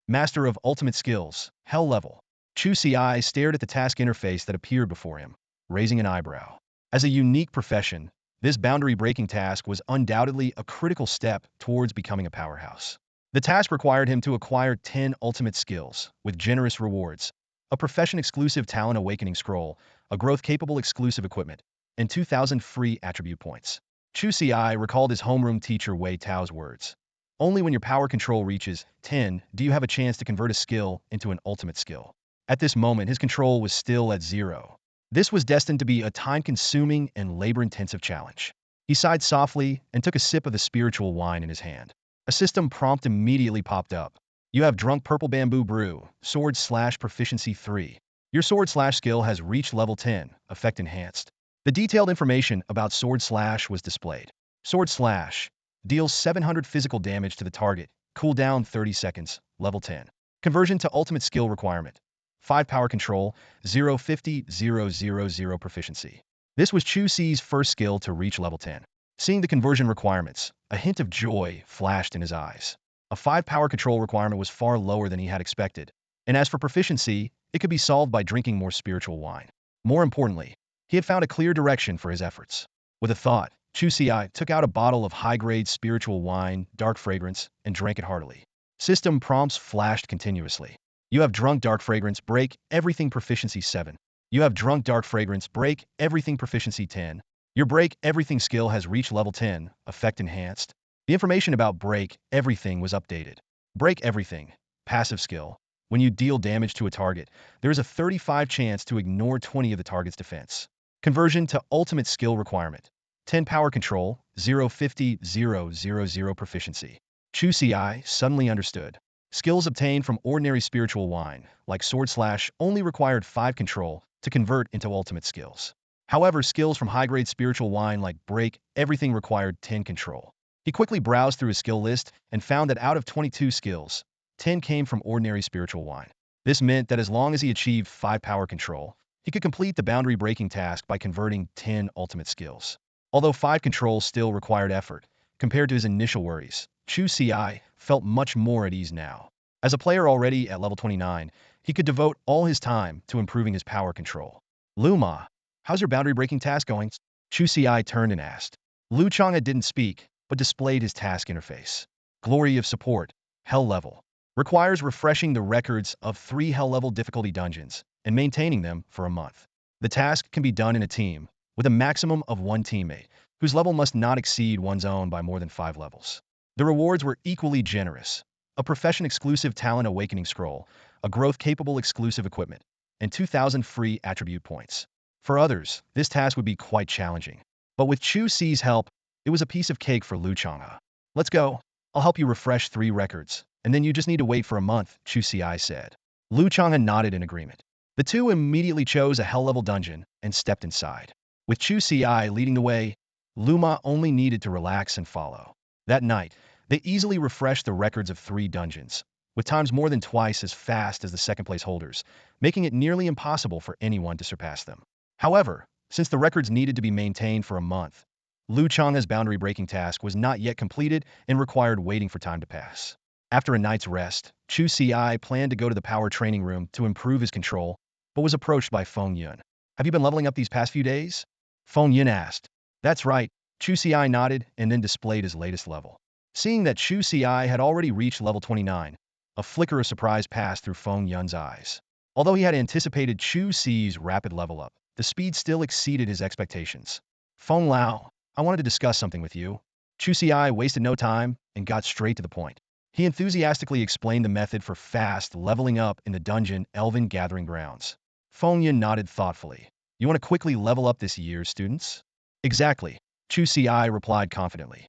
Master of Ultimate Skills, Hell Level. Chu Ci stared at the task interface that appeared before him, raising an eyebrow. As a unique profession, this boundary-breaking task was undoubtedly a critical step towards becoming a powerhouse. The task required him to acquire 10 ultimate skills, with generous rewards, a profession-exclusive talent awakening scroll, a growth-capable exclusive equipment, and 2,000 free attribute points. Chu Ci recalled his homeroom teacher Wei Tao's words. Only when your power control reaches 10 do you have a chance to convert a skill into an ultimate skill. At this moment, his control was still at 0. This was destined to be a time-consuming and labor-intensive challenge. He sighed softly and took a sip of the spiritual wine in his hand. A system prompt immediately popped up. You have drunk purple bamboo brew, sword/proficiency 3. Your sword slash skill has reached level 10, effect enhanced. The detailed information about sword slash was displayed. Sword slash deals 700 physical damage to the target, cooldown 30 seconds, level 10. Conversion to ultimate skill requirement. 5 power control, 0 proficiency. This was Chu Ci's first skill to reach level 10. Seeing the conversion requirements, a hint of joy flashed in his eyes. A 5 power control requirement was far lower than he had expected. And as for proficiency, it could be solved by drinking more spiritual wine. More importantly, he had found a clear direction for his efforts. With a thought, Chu Ci took out a bottle of high-grade spiritual wine, dark fragrance, and drank it heartily. System prompts flashed continuously. You have drunk dark fragrance, break everything proficiency 7. You have drunk dark fragrance, break everything proficiency 10. Your break everything skill has reached level 10, effect enhanced. The information about break everything was updated. Break everything, passive skill. When you deal damage to a target, there is a 35% chance to ignore 20 of the target's defense. Conversion to ultimate skill requirement. 10 power control, 0 proficiency. Chu Ci suddenly understood. Skills obtained from ordinary spiritual wine, like sword slash, only required 5 control to convert into ultimate skills. However, skills from high-grade spiritual wine like break everything required 10 control. He quickly browsed through his skill list and found that out of 22 skills, 10 came from ordinary spiritual wine. This meant that as long as he achieved 5 power control, he could complete the boundary-breaking task by converting 10 ultimate skills. Although 5 control still required effort, compared to his initial worries, Chu Ci felt much more at ease now. As a player already at level 29, he could devote all his time to improving his power control. Luma, how's your boundary-breaking task going? Chu Ci turned and asked. Lu Changha didn't speak, but displayed his task interface. Glory of support, hell level. Requires refreshing the records of 3 hell-level difficulty dungeons and maintaining them for a month. The task can be done in a team, with a maximum of 1 teammate, whose level must not exceed one's own by more than 5 levels. The rewards were equally generous. A profession-exclusive talent awakening scroll, a growth-capable exclusive equipment, and 2,000 free attribute points. For others, this task would be quite challenging. But with Chu Ci's help, it was a piece of cake for Lu Changha. Let's go. I'll help you refresh 3 records, and then you just need to wait for a month, Chu Ci said. Lu Changha nodded in agreement. The two immediately chose a hell-level dungeon and stepped inside. With Chu Ci leading the way, Luma only needed to relax and follow. That night, they easily refreshed the records of 3 dungeons, with times more than twice as fast as the second-place holders, making it nearly impossible for anyone to surpass them. However, since the records needed to be maintained for a month, Lu Changha's boundary-breaking task was not yet completed and required waiting for time to pass. After a night's rest, Chu Ci planned to go to the power training room to improve his control, but was approached by Feng Yun. Have you been leveling up these past few days? Feng Yun asked. That's right. Chu Ci nodded and then displayed his latest level. Seeing that Chu Ci had already reached level 29, a flicker of surprise passed through Feng Yun's eyes. Although he had anticipated Chu Ci's rapid level up, the speed still exceeded his expectations. Feng Lao, I wanted to discuss something with you. Chu Ci wasted no time and got straight to the point. He enthusiastically explained the method for fast leveling up in the dungeon Elven Gathering Grounds. Feng Yun nodded thoughtfully. You want to quickly level up this year, students? Exactly, Chu Ci replied confidently.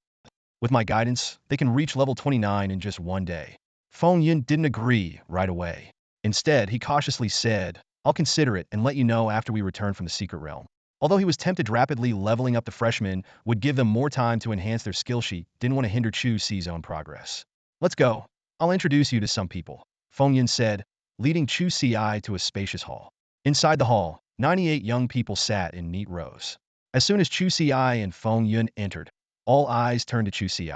With my guidance, they can reach level 29 in just 1 day. Feng Yun didn't agree right away. Instead, he cautiously said, I'll consider it and let you know after we return from the secret realm. Although he was tempted rapidly leveling up the freshmen would give them more time to enhance their skill sheet, didn't want to hinder Chu Ci's own progress. Let's go. I'll introduce you to some people, Feng Yun said, leading Chu Ci to a spacious hall. Inside the hall, 98 young people sat in neat rows. As soon as Chu Ci and Feng Yun entered, all eyes turned to Chu Ci.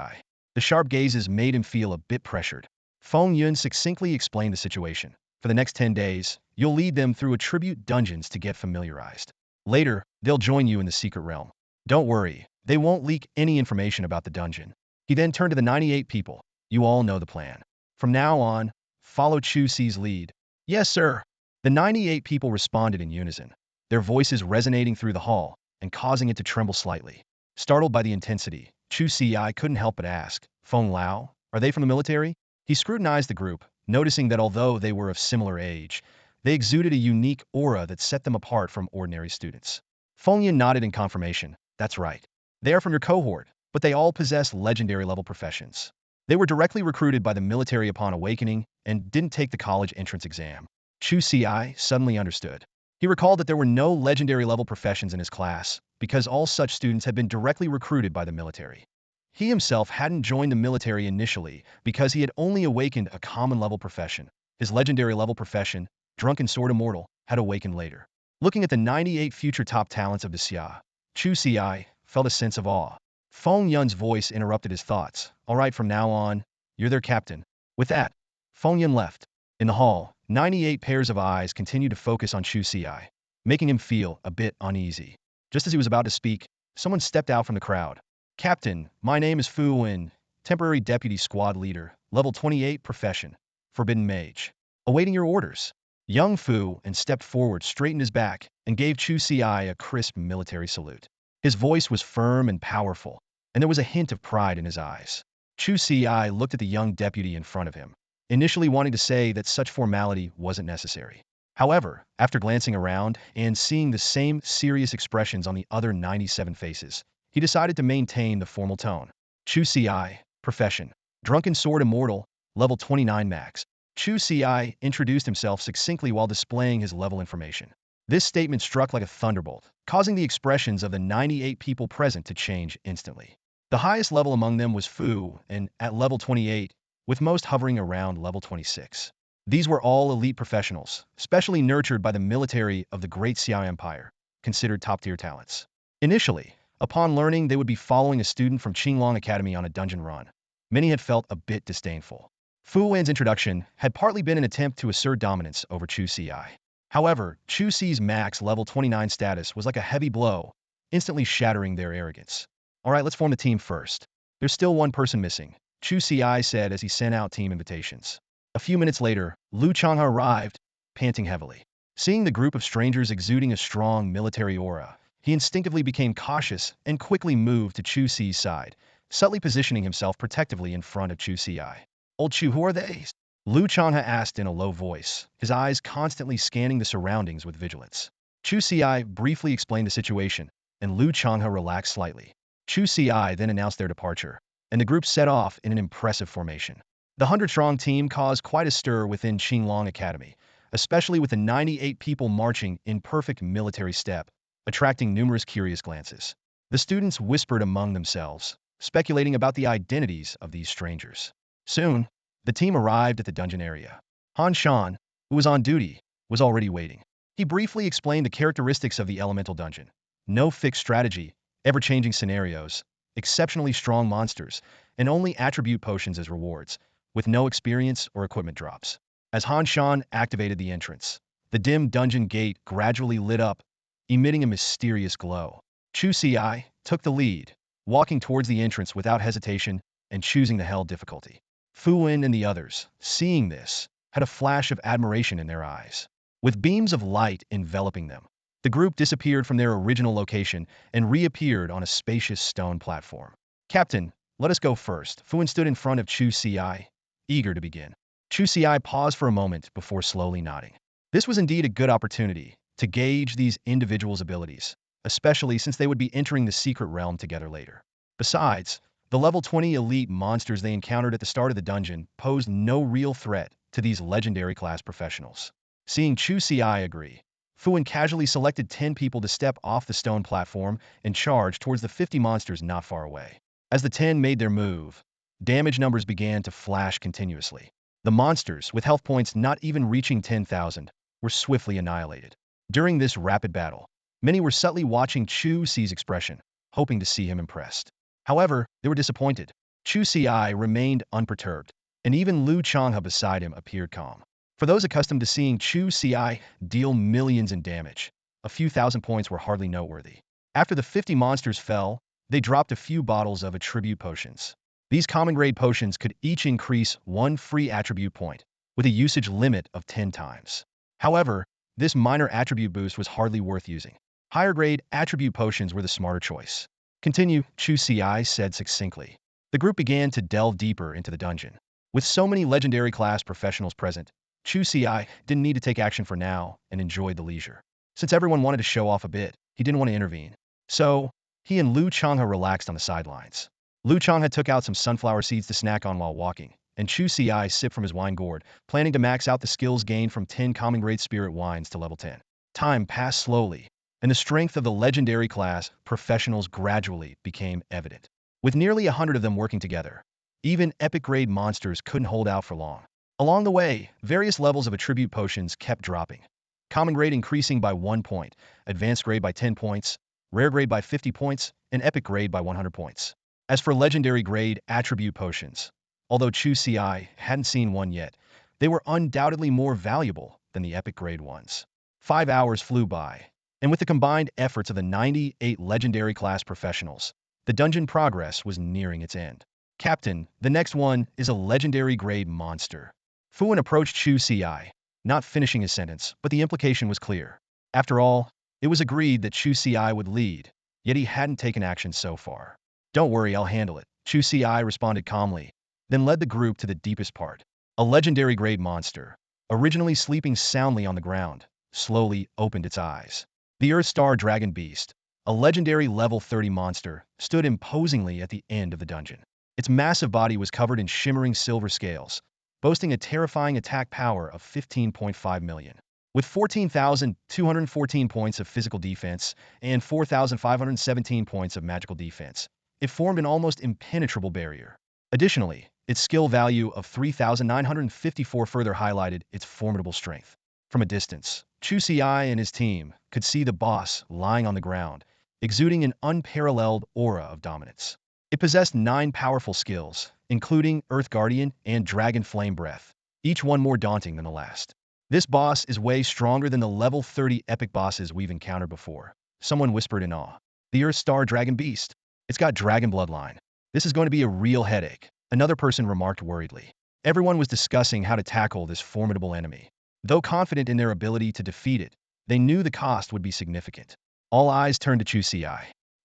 The sharp gazes made him feel a bit pressured. Feng Yun succinctly explained the situation. For the next 10 days, you'll lead them through attribute dungeons to get familiarized. Later, they'll join you in the secret realm. Don't worry, they won't leak any information about the dungeon. He then turned to the 98 people. You all know the plan. From now on, follow Chu Ci's lead. Yes, sir. The 98 people responded in unison, their voices resonating through the hall and causing it to tremble slightly. Startled by the intensity, Chu Ci couldn't help but ask, Feng Lao, are they from the military? He scrutinized the group, noticing that although they were of similar age, they exuded a unique aura that set them apart from ordinary students. Feng Yun nodded in confirmation. That's right. They are from your cohort, but they all possess legendary-level professions. They were directly recruited by the military upon awakening and didn't take the college entrance exam. Chu Ci suddenly understood. He recalled that there were no legendary level professions in his class, because all such students had been directly recruited by the military. He himself hadn't joined the military initially because he had only awakened a common level profession. His legendary level profession, Drunken Sword Immortal, had awakened later. Looking at the 98 future top talents of the Xia, Chu Ci felt a sense of awe. Feng Yun's voice interrupted his thoughts. All right, from now on, you're their captain. With that, Feng Yun left. In the hall, 98 pairs of eyes continued to focus on Chu Ci, making him feel a bit uneasy. Just as he was about to speak, someone stepped out from the crowd. Captain, my name is Fu Wen, temporary deputy squad leader, level 28 profession, forbidden mage. Awaiting your orders. Young Fu and stepped forward, straightened his back, and gave Chu Ci a crisp military salute. His voice was firm and powerful, and there was a hint of pride in his eyes. Chu Ci looked at the young deputy in front of him, initially wanting to say that such formality wasn't necessary. However, after glancing around and seeing the same serious expressions on the other 97 faces, he decided to maintain the formal tone. Chu Ci, profession, Drunken Sword Immortal, level 29 max. Chu Ci introduced himself succinctly while displaying his level information. This statement struck like a thunderbolt, causing the expressions of the 98 people present to change instantly. The highest level among them was Fu, and at level 28, with most hovering around level 26. These were all elite professionals, specially nurtured by the military of the Great Xia Empire, considered top-tier talents. Initially, upon learning they would be following a student from Qinglong Academy on a dungeon run, many had felt a bit disdainful. Fu Wen's introduction had partly been an attempt to assert dominance over Chu Ci. However, Chu Ci's max level 29 status was like a heavy blow, instantly shattering their arrogance. All right, let's form the team first. There's still one person missing, Chu Ci said as he sent out team invitations. A few minutes later, Changha arrived, panting heavily. Seeing the group of strangers exuding a strong military aura, he instinctively became cautious and quickly moved to Chu Ci's side, subtly positioning himself protectively in front of Chu Ci. Old Chu, who are they? Changha asked in a low voice, his eyes constantly scanning the surroundings with vigilance. Chu Ci briefly explained the situation, and Changha relaxed slightly. Chu Ci then announced their departure, and the group set off in an impressive formation. The 100-strong team caused quite a stir within Qinglong Academy, especially with the 98 people marching in perfect military step, attracting numerous curious glances. The students whispered among themselves, speculating about the identities of these strangers. Soon, the team arrived at the dungeon area. Han Shan, who was on duty, was already waiting. He briefly explained the characteristics of the elemental dungeon. No fixed strategy, ever-changing scenarios, exceptionally strong monsters, and only attribute potions as rewards, with no experience or equipment drops. As Han Shan activated the entrance, the dim dungeon gate gradually lit up, emitting a mysterious glow. Chu Ci took the lead, walking towards the entrance without hesitation and choosing the hell difficulty. Fu Wen and the others, seeing this, had a flash of admiration in their eyes. With beams of light enveloping them, the group disappeared from their original location and reappeared on a spacious stone platform. Captain, let us go first. Fu Wen stood in front of Chu Ci, eager to begin. Chu Ci paused for a moment before slowly nodding. This was indeed a good opportunity to gauge these individuals' abilities, especially since they would be entering the secret realm together later. Besides, the level 20 elite monsters they encountered at the start of the dungeon posed no real threat to these legendary class professionals. Seeing Chu Ci agree, Fu Wen casually selected 10 people to step off the stone platform and charge towards the 50 monsters not far away. As the 10 made their move, damage numbers began to flash continuously. The monsters, with health points not even reaching 10,000, were swiftly annihilated. During this rapid battle, many were subtly watching Chu Ci's expression, hoping to see him impressed. However, they were disappointed. Chu Ci remained unperturbed, and even Changha beside him appeared calm. For those accustomed to seeing Chu Ci deal millions in damage, a few thousand points were hardly noteworthy. After the 50 monsters fell, they dropped a few bottles of attribute potions. These common-grade potions could each increase one free attribute point, with a usage limit of 10 times. However, this minor attribute boost was hardly worth using. Higher-grade attribute potions were the smarter choice. Continue, Chu Ci said succinctly. The group began to delve deeper into the dungeon. With so many legendary class professionals present, Chu Ci didn't need to take action for now and enjoyed the leisure. Since everyone wanted to show off a bit, he didn't want to intervene. So, he and Changha relaxed on the sidelines. Changha took out some sunflower seeds to snack on while walking, and Chu Ci sipped from his wine gourd, planning to max out the skills gained from 10 common grade spirit wines to level 10. Time passed slowly, and the strength of the legendary class professionals gradually became evident. With nearly 100 of them working together, even epic grade monsters couldn't hold out for long. Along the way, various levels of attribute potions kept dropping. Common grade increasing by 1 point, advanced grade by 10 points, rare grade by 50 points, and epic grade by 100 points. As for legendary grade attribute potions, although Chu Ci hadn't seen one yet, they were undoubtedly more valuable than the epic grade ones. 5 hours flew by, and with the combined efforts of the 98 legendary class professionals, the dungeon progress was nearing its end. Captain, the next one is a legendary grade monster. Fuan approached Chu Ci, not finishing his sentence, but the implication was clear. After all, it was agreed that Chu Ci would lead, yet he hadn't taken action so far. Don't worry, I'll handle it, Chu Ci responded calmly, then led the group to the deepest part. A legendary grade monster, originally sleeping soundly on the ground, slowly opened its eyes. The Earth Star Dragon Beast, a legendary level 30 monster, stood imposingly at the end of the dungeon. Its massive body was covered in shimmering silver scales, boasting a terrifying attack power of 15.5 million. With 14,214 points of physical defense and 4,517 points of magical defense, it formed an almost impenetrable barrier. Additionally, its skill value of 3,954 further highlighted its formidable strength. From a distance, Chu Ci and his team could see the boss lying on the ground, exuding an unparalleled aura of dominance. It possessed 9 powerful skills, including Earth Guardian and Dragon Flame Breath, each one more daunting than the last. This boss is way stronger than the level 30 epic bosses we've encountered before, someone whispered in awe. The Earth Star Dragon Beast. It's got dragon bloodline. This is going to be a real headache, another person remarked worriedly. Everyone was discussing how to tackle this formidable enemy. Though confident in their ability to defeat it, they knew the cost would be significant. All eyes turned to Chu Ci.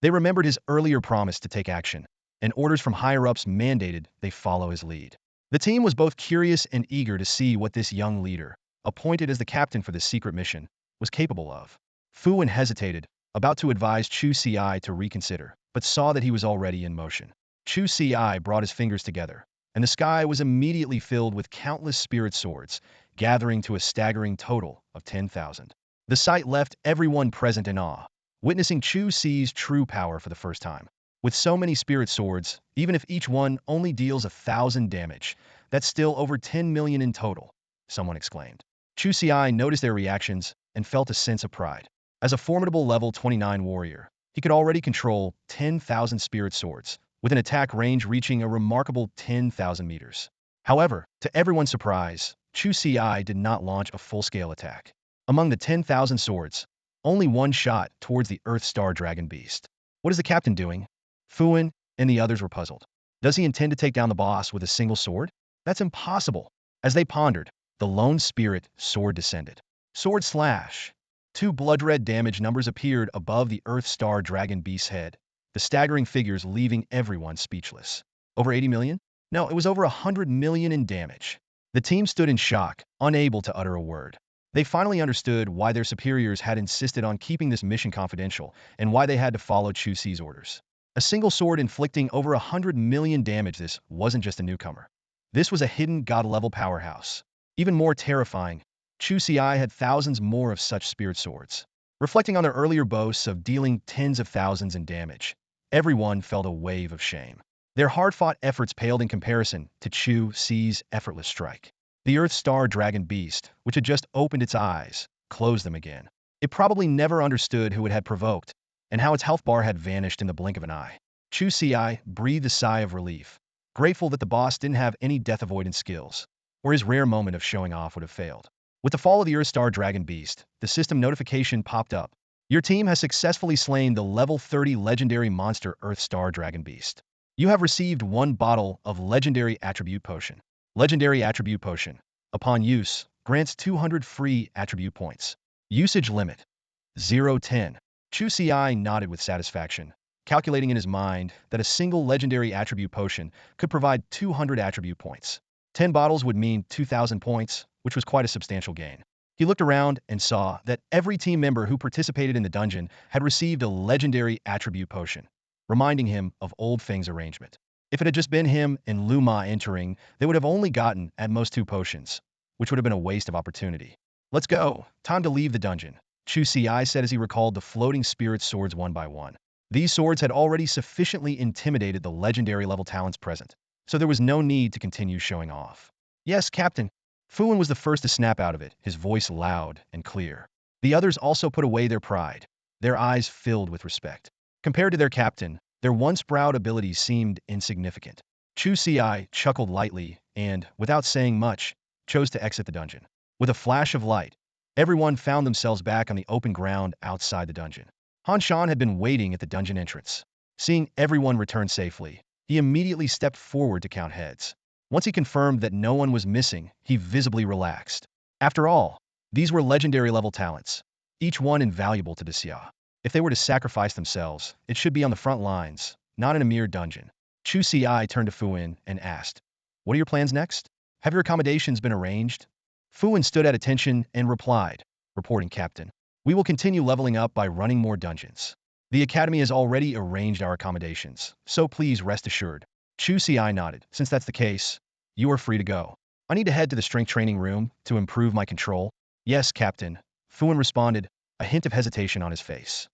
They remembered his earlier promise to take action, and orders from higher-ups mandated they follow his lead. The team was both curious and eager to see what this young leader, appointed as the captain for this secret mission, was capable of. Fuan hesitated, about to advise Chu Ci to reconsider, but saw that he was already in motion. Chu Ci brought his fingers together, and the sky was immediately filled with countless spirit swords, gathering to a staggering total of 10,000. The sight left everyone present in awe, witnessing Chu Ci's true power for the first time. With so many spirit swords, even if each one only deals 1,000 damage, that's still over 10 million in total, someone exclaimed. Chu Ci noticed their reactions and felt a sense of pride. As a formidable level 29 warrior, he could already control 10,000 spirit swords, with an attack range reaching a remarkable 10,000 meters. However, to everyone's surprise, Chu Ci did not launch a full-scale attack. Among the 10,000 swords, only one shot towards the Earth Star Dragon Beast. What is the captain doing? Fuan and the others were puzzled. Does he intend to take down the boss with a single sword? That's impossible. As they pondered, the lone spirit sword descended. Sword slash. 2 blood-red damage numbers appeared above the Earth Star Dragon Beast's head, the staggering figures leaving everyone speechless. Over 80 million? No, it was over 100 million in damage. The team stood in shock, unable to utter a word. They finally understood why their superiors had insisted on keeping this mission confidential and why they had to follow Chu Ci's orders. A single sword inflicting over 100 million damage. This wasn't just a newcomer. This was a hidden god-level powerhouse. Even more terrifying, Chu Ci had thousands more of such spirit swords. Reflecting on their earlier boasts of dealing tens of thousands in damage, everyone felt a wave of shame. Their hard-fought efforts paled in comparison to Chu Ci's effortless strike. The Earth Star Dragon Beast, which had just opened its eyes, closed them again. It probably never understood who it had provoked, and how its health bar had vanished in the blink of an eye. Chu Ci breathed a sigh of relief, grateful that the boss didn't have any death avoidance skills, or his rare moment of showing off would have failed. With the fall of the Earth Star Dragon Beast, the system notification popped up. Your team has successfully slain the level 30 legendary monster Earth Star Dragon Beast. You have received 1 bottle of Legendary Attribute Potion. Legendary Attribute Potion, upon use, grants 200 free attribute points. Usage limit: 0-10. Chu Ci nodded with satisfaction, calculating in his mind that a single legendary attribute potion could provide 200 attribute points. 10 bottles would mean 2,000 points, which was quite a substantial gain. He looked around and saw that every team member who participated in the dungeon had received a legendary attribute potion, reminding him of Old Feng's arrangement. If it had just been him and Lu Ma entering, they would have only gotten, at most, 2 potions, which would have been a waste of opportunity. Let's go. Time to leave the dungeon, Chu Ci said as he recalled the floating spirit swords one by one. These swords had already sufficiently intimidated the legendary level talents present, so there was no need to continue showing off. Yes, Captain. Fuwen was the first to snap out of it, his voice loud and clear. The others also put away their pride, their eyes filled with respect. Compared to their captain, their once proud abilities seemed insignificant. Chu Ci chuckled lightly and, without saying much, chose to exit the dungeon. With a flash of light, everyone found themselves back on the open ground outside the dungeon. Han Shan had been waiting at the dungeon entrance. Seeing everyone return safely, he immediately stepped forward to count heads. Once he confirmed that no one was missing, he visibly relaxed. After all, these were legendary level talents, each one invaluable to the Xia. If they were to sacrifice themselves, it should be on the front lines, not in a mere dungeon. Chu Ci turned to Fuwen and asked, "What are your plans next? Have your accommodations been arranged?" Fuwen stood at attention and replied, "Reporting, Captain. We will continue leveling up by running more dungeons. The Academy has already arranged our accommodations, so please rest assured." Chu Ci nodded. "Since that's the case, you are free to go. I need to head to the strength training room to improve my control." "Yes, Captain," Fuwen responded, a hint of hesitation on his face.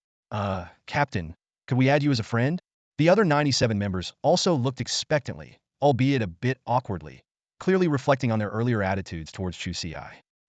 Captain, could we add you as a friend?" The other 97 members also looked expectantly, albeit a bit awkwardly, clearly reflecting on their earlier attitudes towards Chu Ci.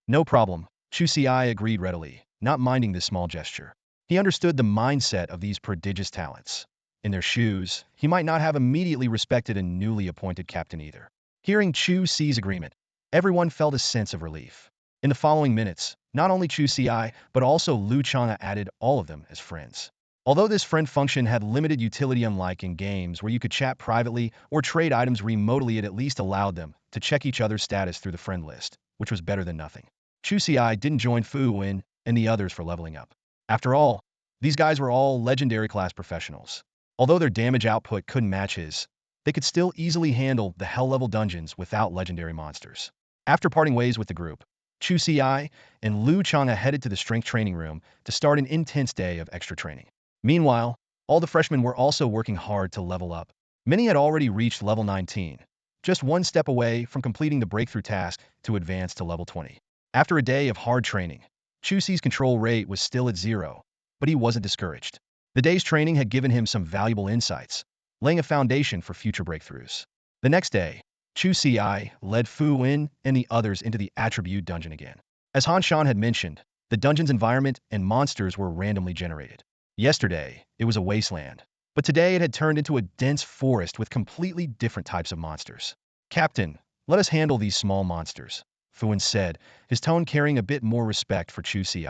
"No problem," Chu Ci agreed readily, not minding this small gesture. He understood the mindset of these prodigious talents. In their shoes, he might not have immediately respected a newly appointed captain either. Hearing Chu Ci's agreement, everyone felt a sense of relief. In the following minutes, not only Chu Ci, but also Lu Changha added all of them as friends. Although this friend function had limited utility, unlike in games where you could chat privately or trade items remotely, it at least allowed them to check each other's status through the friend list, which was better than nothing. Chu Ci didn't join Fu Wen and the others for leveling up. After all, these guys were all legendary class professionals. Although their damage output couldn't match his, they could still easily handle the hell-level dungeons without legendary monsters. After parting ways with the group, Chu Ci and Lu Changha headed to the strength training room to start an intense day of extra training. Meanwhile, all the freshmen were also working hard to level up. Many had already reached level 19, just one step away from completing the breakthrough task to advance to level 20. After a day of hard training, Chu Ci's control rate was still at 0, but he wasn't discouraged. The day's training had given him some valuable insights, laying a foundation for future breakthroughs. The next day, Chu Ci led Fu Wen and the others into the attribute dungeon again. As Han Shan had mentioned, the dungeon's environment and monsters were randomly generated. Yesterday, it was a wasteland, but today it had turned into a dense forest with completely different types of monsters. "Captain, let us handle these small monsters," Fu Wen said, his tone carrying a bit more respect for Chu Ci.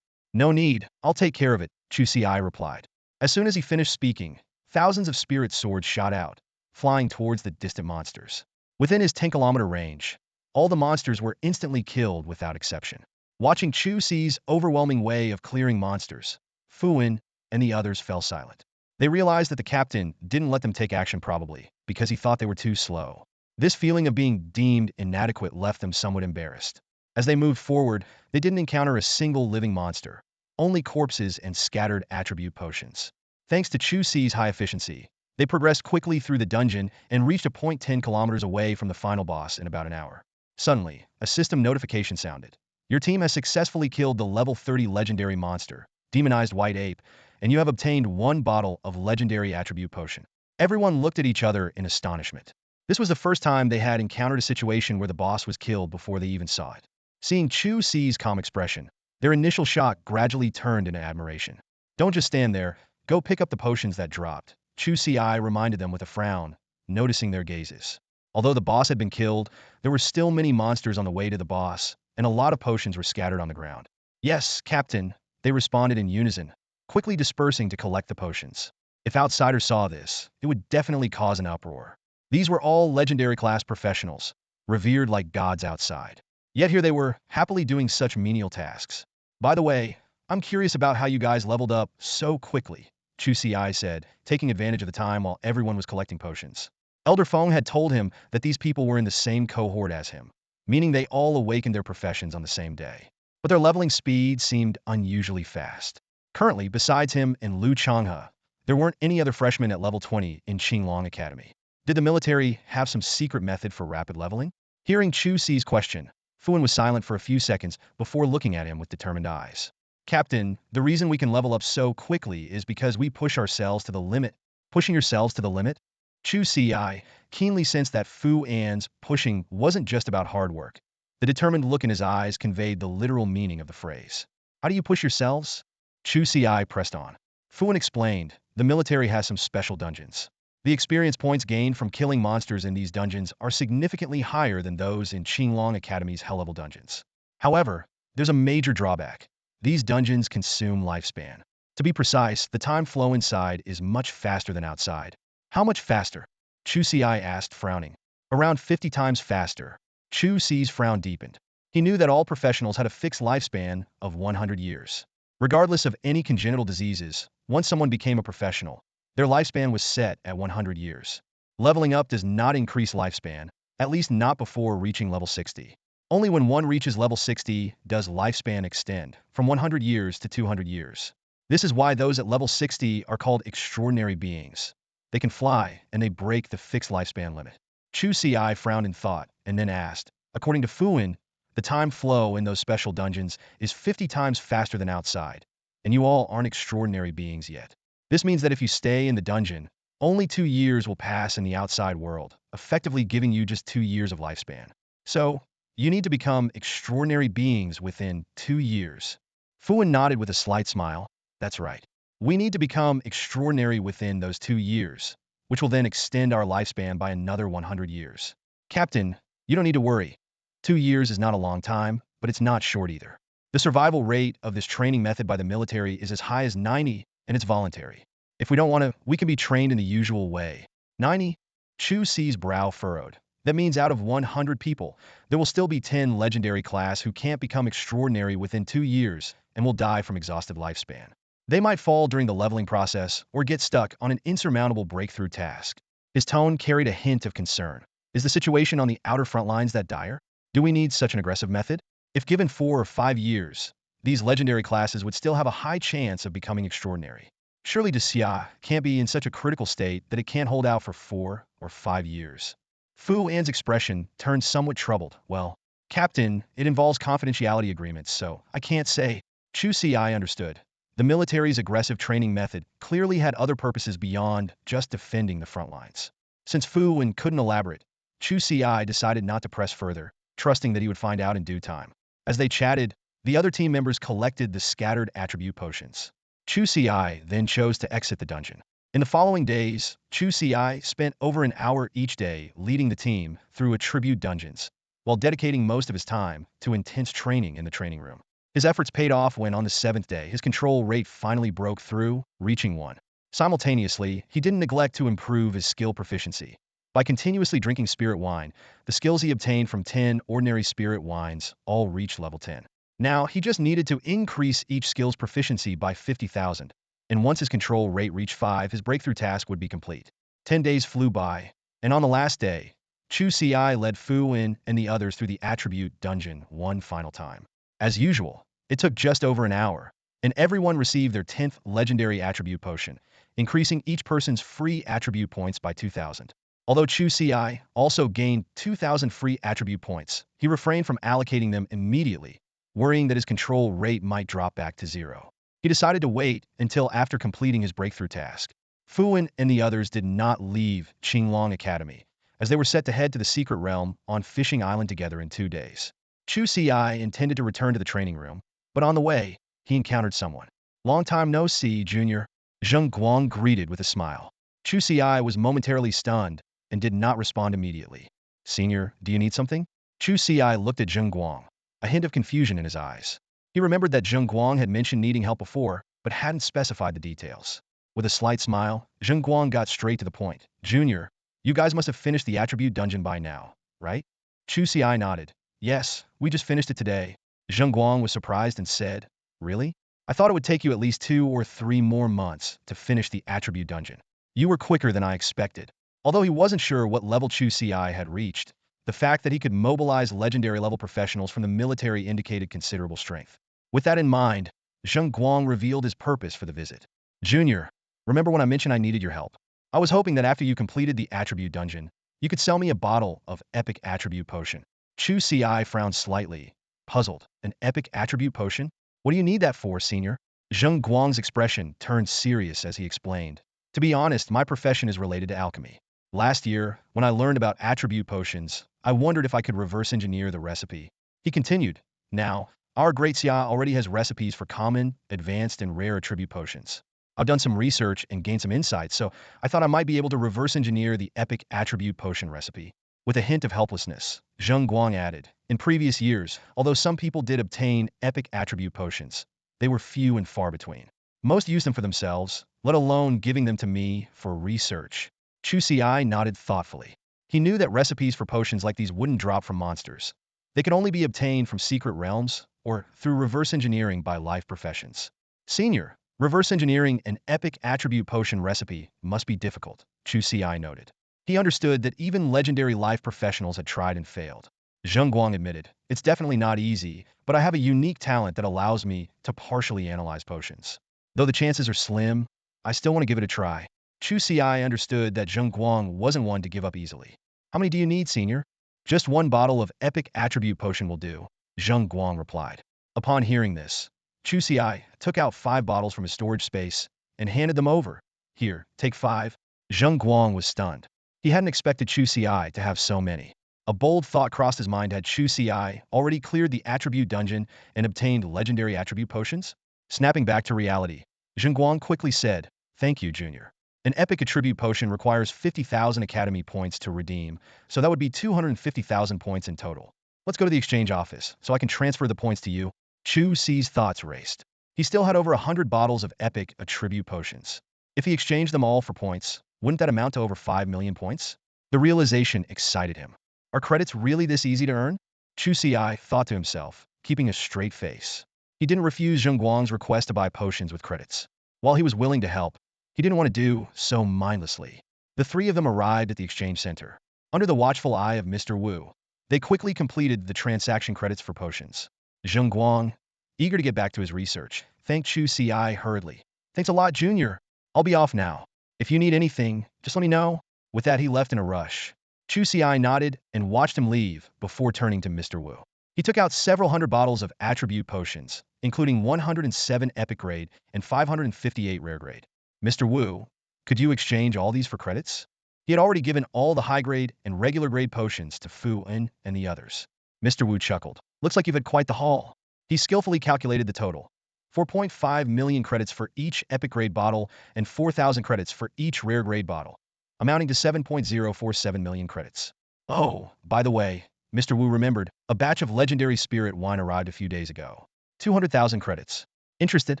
"No need, I'll take care of it," Chu Ci replied. As soon as he finished speaking, thousands of spirit swords shot out, flying towards the distant monsters. Within his 10-kilometer range, all the monsters were instantly killed without exception. Watching Chu Ci's overwhelming way of clearing monsters, Fu Wen and the others fell silent. They realized that the captain didn't let them take action, probably because he thought they were too slow. This feeling of being deemed inadequate left them somewhat embarrassed. As they moved forward, they didn't encounter a single living monster, only corpses and scattered attribute potions. Thanks to Chu Ci's high efficiency, they progressed quickly through the dungeon and reached a point 10 kilometers away from the final boss in about an hour. Suddenly, a system notification sounded. "Your team has successfully killed the level 30 legendary monster, Demonized White Ape, and you have obtained 1 bottle of legendary attribute potion." Everyone looked at each other in astonishment. This was the first time they had encountered a situation where the boss was killed before they even saw it. Seeing Chu Ci's calm expression, their initial shock gradually turned into admiration. "Don't just stand there, go pick up the potions that dropped," Chu Ci reminded them with a frown, noticing their gazes. Although the boss had been killed, there were still many monsters on the way to the boss, and a lot of potions were scattered on the ground. "Yes, Captain," they responded in unison, quickly dispersing to collect the potions. If outsiders saw this, it would definitely cause an uproar. These were all legendary class professionals, revered like gods outside. Yet here they were, happily doing such menial tasks. "By the way, I'm curious about how you guys leveled up so quickly," Chu Ci said, taking advantage of the time while everyone was collecting potions. Elder Feng had told him that these people were in the same cohort as him, meaning they all awakened their professions on the same day. But their leveling speed seemed unusually fast. Currently, besides him and Lu Changha, there weren't any other freshmen at level 20 in Qinglong Academy. Did the military have some secret method for rapid leveling? Hearing Chu Ci's question, Fuan was silent for a few seconds before looking at him with determined eyes. Captain, the reason we can level up so quickly is because we push ourselves to the limit. Pushing yourselves to the limit? Chu Ci keenly sensed that Fu An's pushing wasn't just about hard work. The determined look in his eyes conveyed the literal meaning of the phrase. How do you push yourselves? Chu Ci pressed on. Fuan explained, the military has some special dungeons. The experience points gained from killing monsters in these dungeons are significantly higher than those in Qinglong Academy's hell-level dungeons. However, there's a major drawback. These dungeons consume lifespan. To be precise, the time flow inside is much faster than outside. How much faster? Chu Ci asked, frowning. Around 50 times faster. Chu Ci's frown deepened. He knew that all professionals had a fixed lifespan of 100 years. Regardless of any congenital diseases, once someone became a professional, their lifespan was set at 100 years. Leveling up does not increase lifespan, at least not before reaching level 60. Only when one reaches level 60 does lifespan extend, from 100 years to 200 years. This is why those at level 60 are called extraordinary beings. They can fly, and they break the fixed lifespan limit. Chu Ci frowned in thought, and then asked, according to Fuan, the time flow in those special dungeons is 50 times faster than outside, and you all aren't extraordinary beings yet. This means that if you stay in the dungeon, only 2 years will pass in the outside world, effectively giving you just 2 years of lifespan. So, you need to become extraordinary beings within 2 years. Fuan nodded with a slight smile. That's right. We need to become extraordinary within those 2 years, which will then extend our lifespan by another 100 years. Captain, you don't need to worry. 2 years is not a long time, but it's not short either. The survival rate of this training method by the military is as high as 90, and it's voluntary. If we don't want to, we can be trained in the usual way. 90? Chu Ci's brow furrowed. That means out of 100 people, there will still be 10 legendary class who can't become extraordinary within 2 years and will die from exhausted lifespan. They might fall during the leveling process or get stuck on an insurmountable breakthrough task. His tone carried a hint of concern. Is the situation on the outer front lines that dire? Do we need such an aggressive method? If given 4 or 5 years, these legendary classes would still have a high chance of becoming extraordinary. Surely Xia can't be in such a critical state that it can't hold out for 4 or 5 years. Fu An's expression turned somewhat troubled. Well, Captain, it involves confidentiality agreements, so I can't say. Chu Ci understood. The military's aggressive training method clearly had other purposes beyond just defending the front lines. Since Fu An couldn't elaborate, Chu Ci decided not to press further, trusting that he would find out in due time. As they chatted, the other team members collected the scattered attribute potions. Chu Ci then chose to exit the dungeon. In the following days, Chu Ci spent over an hour each day leading the team through attribute dungeons, while dedicating most of his time to intense training in the training room. His efforts paid off when on the 7th day his control rate finally broke through, reaching 1. Simultaneously, he didn't neglect to improve his skill proficiency. By continuously drinking spirit wine, the skills he obtained from 10 ordinary spirit wines all reached level 10. Now, he just needed to increase each skill's proficiency by 50,000, and once his control rate reached 5, his breakthrough task would be complete. 10 days flew by, and on the last day, Chu Ci led Fu An and the others through the attribute dungeon one final time. As usual, it took just over an hour, and everyone received their 10th legendary attribute potion, increasing each person's free attribute points by 2,000. Although Chu Ci also gained 2,000 free attribute points, he refrained from allocating them immediately, worrying that his control rate might drop back to 0. He decided to wait until after completing his breakthrough task. Fu An and the others did not leave Qinglong Academy, as they were set to head to the secret realm on Fishing Island together in 2 days. Chu Ci intended to return to the training room, but on the way, he encountered someone. Long time no see, Junior. Zheng Guang greeted with a smile. Chu Ci was momentarily stunned and did not respond immediately. Senior, do you need something? Chu Ci looked at Zheng Guang, a hint of confusion in his eyes. He remembered that Zheng Guang had mentioned needing help before, but hadn't specified the details. With a slight smile, Zheng Guang got straight to the point. Junior, you guys must have finished the attribute dungeon by now, right? Chu Ci nodded. Yes, we just finished it today. Zheng Guang was surprised and said, Really? I thought it would take you at least 2 or 3 more months to finish the attribute dungeon. You were quicker than I expected. Although he wasn't sure what level Chu Ci had reached, the fact that he could mobilize legendary level professionals from the military indicated considerable strength. With that in mind, Zheng Guang revealed his purpose for the visit. Junior, remember when I mentioned I needed your help? I was hoping that after you completed the attribute dungeon, you could sell me a bottle of epic attribute potion. Chu Ci frowned slightly, puzzled. An epic attribute potion? What do you need that for, senior? Zheng Guang's expression turned serious as he explained. To be honest, my profession is related to alchemy. Last year, when I learned about attribute potions, I wondered if I could reverse engineer the recipe. He continued, now, our great Xia already has recipes for common, advanced, and rare attribute potions. I've done some research and gained some insights, so I thought I might be able to reverse engineer the epic attribute potion recipe. With a hint of helplessness, Zheng Guang added, in previous years, although some people did obtain epic attribute potions, they were few and far between. Most used them for themselves, let alone giving them to me for research. Chu Ci nodded thoughtfully. He knew that recipes for potions like these wouldn't drop from monsters. They could only be obtained from secret realms or through reverse engineering by life professions. Senior, reverse engineering an epic attribute potion recipe must be difficult, Chu Ci noted. He understood that even legendary life professionals had tried and failed. Zheng Guang admitted, it's definitely not easy, but I have a unique talent that allows me to partially analyze potions. Though the chances are slim, I still want to give it a try. Chu Ci understood that Zheng Guang wasn't one to give up easily. How many do you need, senior? Just one bottle of epic attribute potion will do, Zheng Guang replied. Upon hearing this, Chu Ci took out 5 bottles from his storage space and handed them over. Here, take 5. Zheng Guang was stunned. He hadn't expected Chu Ci to have so many. A bold thought crossed his mind. Had Chu Ci already cleared the attribute dungeon and obtained legendary attribute potions? Snapping back to reality, Zheng Guang quickly said, thank you, Junior. An epic attribute potion requires 50,000 academy points to redeem, so that would be 250,000 points in total. Let's go to the exchange office, so I can transfer the points to you. Chu Ci's thoughts raced. He still had over 100 bottles of epic attribute potions. If he exchanged them all for points, wouldn't that amount to over 5 million points? The realization excited him. Are credits really this easy to earn? Chu Ci thought to himself, keeping a straight face. He didn't refuse Zheng Guang's request to buy potions with credits. While he was willing to help, he didn't want to do so mindlessly. The 3 of them arrived at the exchange center. Under the watchful eye of Mr. Wu, they quickly completed the transaction credits for potions. Zheng Guang, eager to get back to his research, thanked Chu Ci hurriedly. Thanks a lot, Junior. I'll be off now. If you need anything, just let me know. With that, he left in a rush. Chu Ci nodded and watched him leave before turning to Mr. Wu. He took out several hundred bottles of attribute potions, including 107 epic grade and 558 rare grade. Mr. Wu, could you exchange all these for credits? He had already given all the high grade and regular grade potions to Fu En and the others. Mr. Wu chuckled. Looks like you've had quite the haul. He skillfully calculated the total. 4.5 million credits for each epic grade bottle and 4,000 credits for each rare grade bottle, amounting to 7.047 million credits. Oh, by the way, Mr. Wu remembered, a batch of legendary spirit wine arrived a few days ago. 200,000 credits. Interested?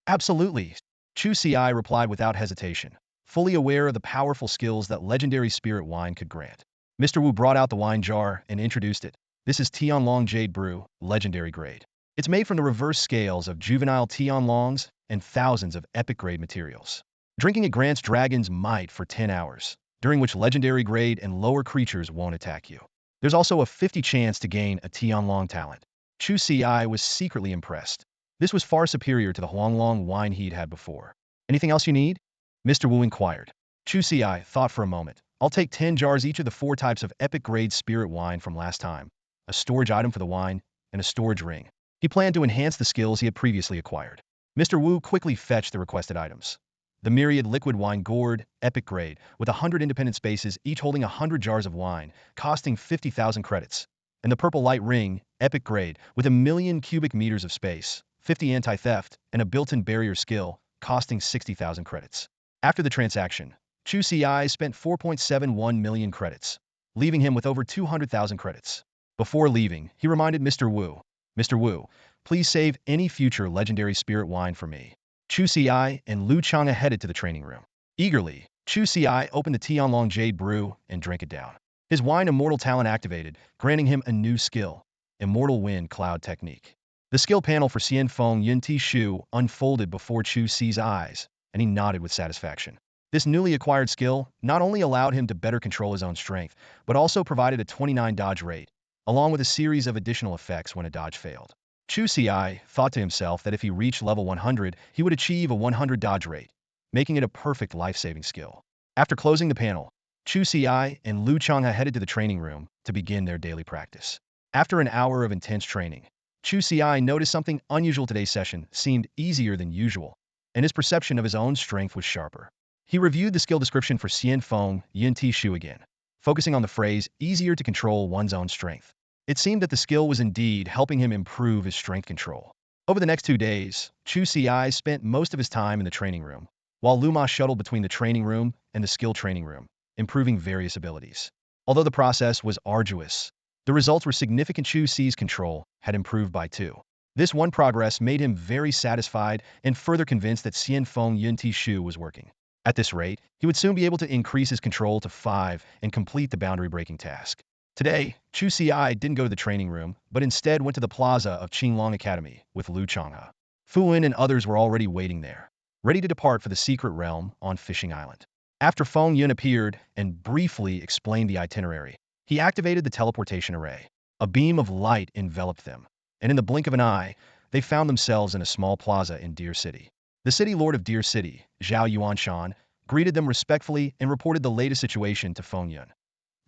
Absolutely. Chu Ci replied without hesitation, fully aware of the powerful skills that legendary spirit wine could grant. Mr. Wu brought out the wine jar and introduced it. This is Tianlong Jade Brew, legendary grade. It's made from the reverse scales of juvenile Tianlongs and thousands of epic grade materials. Drinking it grants dragon's might for 10 hours, during which legendary grade and lower creatures won't attack you. There's also a 50 chance to gain a Tianlong talent. Chu Ci was secretly impressed. This was far superior to the Huanglong wine he'd had before. Anything else you need? Mr. Wu inquired. Chu Ci thought for a moment. I'll take 10 jars each of the 4 types of epic grade spirit wine from last time, a storage item for the wine, and a storage ring. He planned to enhance the skills he had previously acquired. Mr. Wu quickly fetched the requested items. The myriad liquid wine gourd, epic grade, with 100 independent spaces, each holding 100 jars of wine, costing 50,000 credits. And the purple light ring, epic grade, with 1,000,000 cubic meters of space, 50 anti-theft, and a built-in barrier skill, costing 60,000 credits. After the transaction, Chu Ci spent 4.71 million credits, leaving him with over 200,000 credits. Before leaving, he reminded Mr. Wu, Mr. Wu, please save any future legendary spirit wine for me. Chu Ci and Lu Changha headed to the training room. Eagerly, Chu Ci opened the Tianlong Jade Brew and drank it down. His wine immortal talent activated, granting him a new skill, Immortal Wind Cloud Technique. The skill panel for Xian Feng Yun Ti Shu unfolded before Chu Ci's eyes, and he nodded with satisfaction. This newly acquired skill not only allowed him to better control his own strength, but also provided a 29 dodge rate, along with a series of additional effects when a dodge failed. Chu Ci thought to himself that if he reached level 100, he would achieve a 100 dodge rate, making it a perfect life-saving skill. After closing the panel, Chu Ci and Changha headed to the training room to begin their daily practice. After an hour of intense training, Chu Ci noticed something unusual. Today's session seemed easier than usual, and his perception of his own strength was sharper. He reviewed the skill description for Xian Feng Yin Ti Shu again, focusing on the phrase, easier to control one's own strength. It seemed that the skill was indeed helping him improve his strength control. Over the next 2 days, Chu Ci spent most of his time in the training room, while Luma shuttled between the training room and the skill training room, improving various abilities. Although the process was arduous, the results were significant. Chu Ci's control had improved by 2. This one progress made him very satisfied and further convinced that Xian Feng Yun Ti Shu was working. At this rate, he would soon be able to increase his control to 5 and complete the boundary-breaking task. Today, Chu Ci didn't go to the training room, but instead went to the plaza of Qinglong Academy with Changha. Fu Wen and others were already waiting there, ready to depart for the secret realm on Fishing Island. After Feng Yun appeared and briefly explained the itinerary, he activated the teleportation array. A beam of light enveloped them, and in the blink of an eye, they found themselves in a small plaza in Deer City. The city lord of Deer City, Zhao Yuanshan, greeted them respectfully and reported the latest situation to Feng Yun.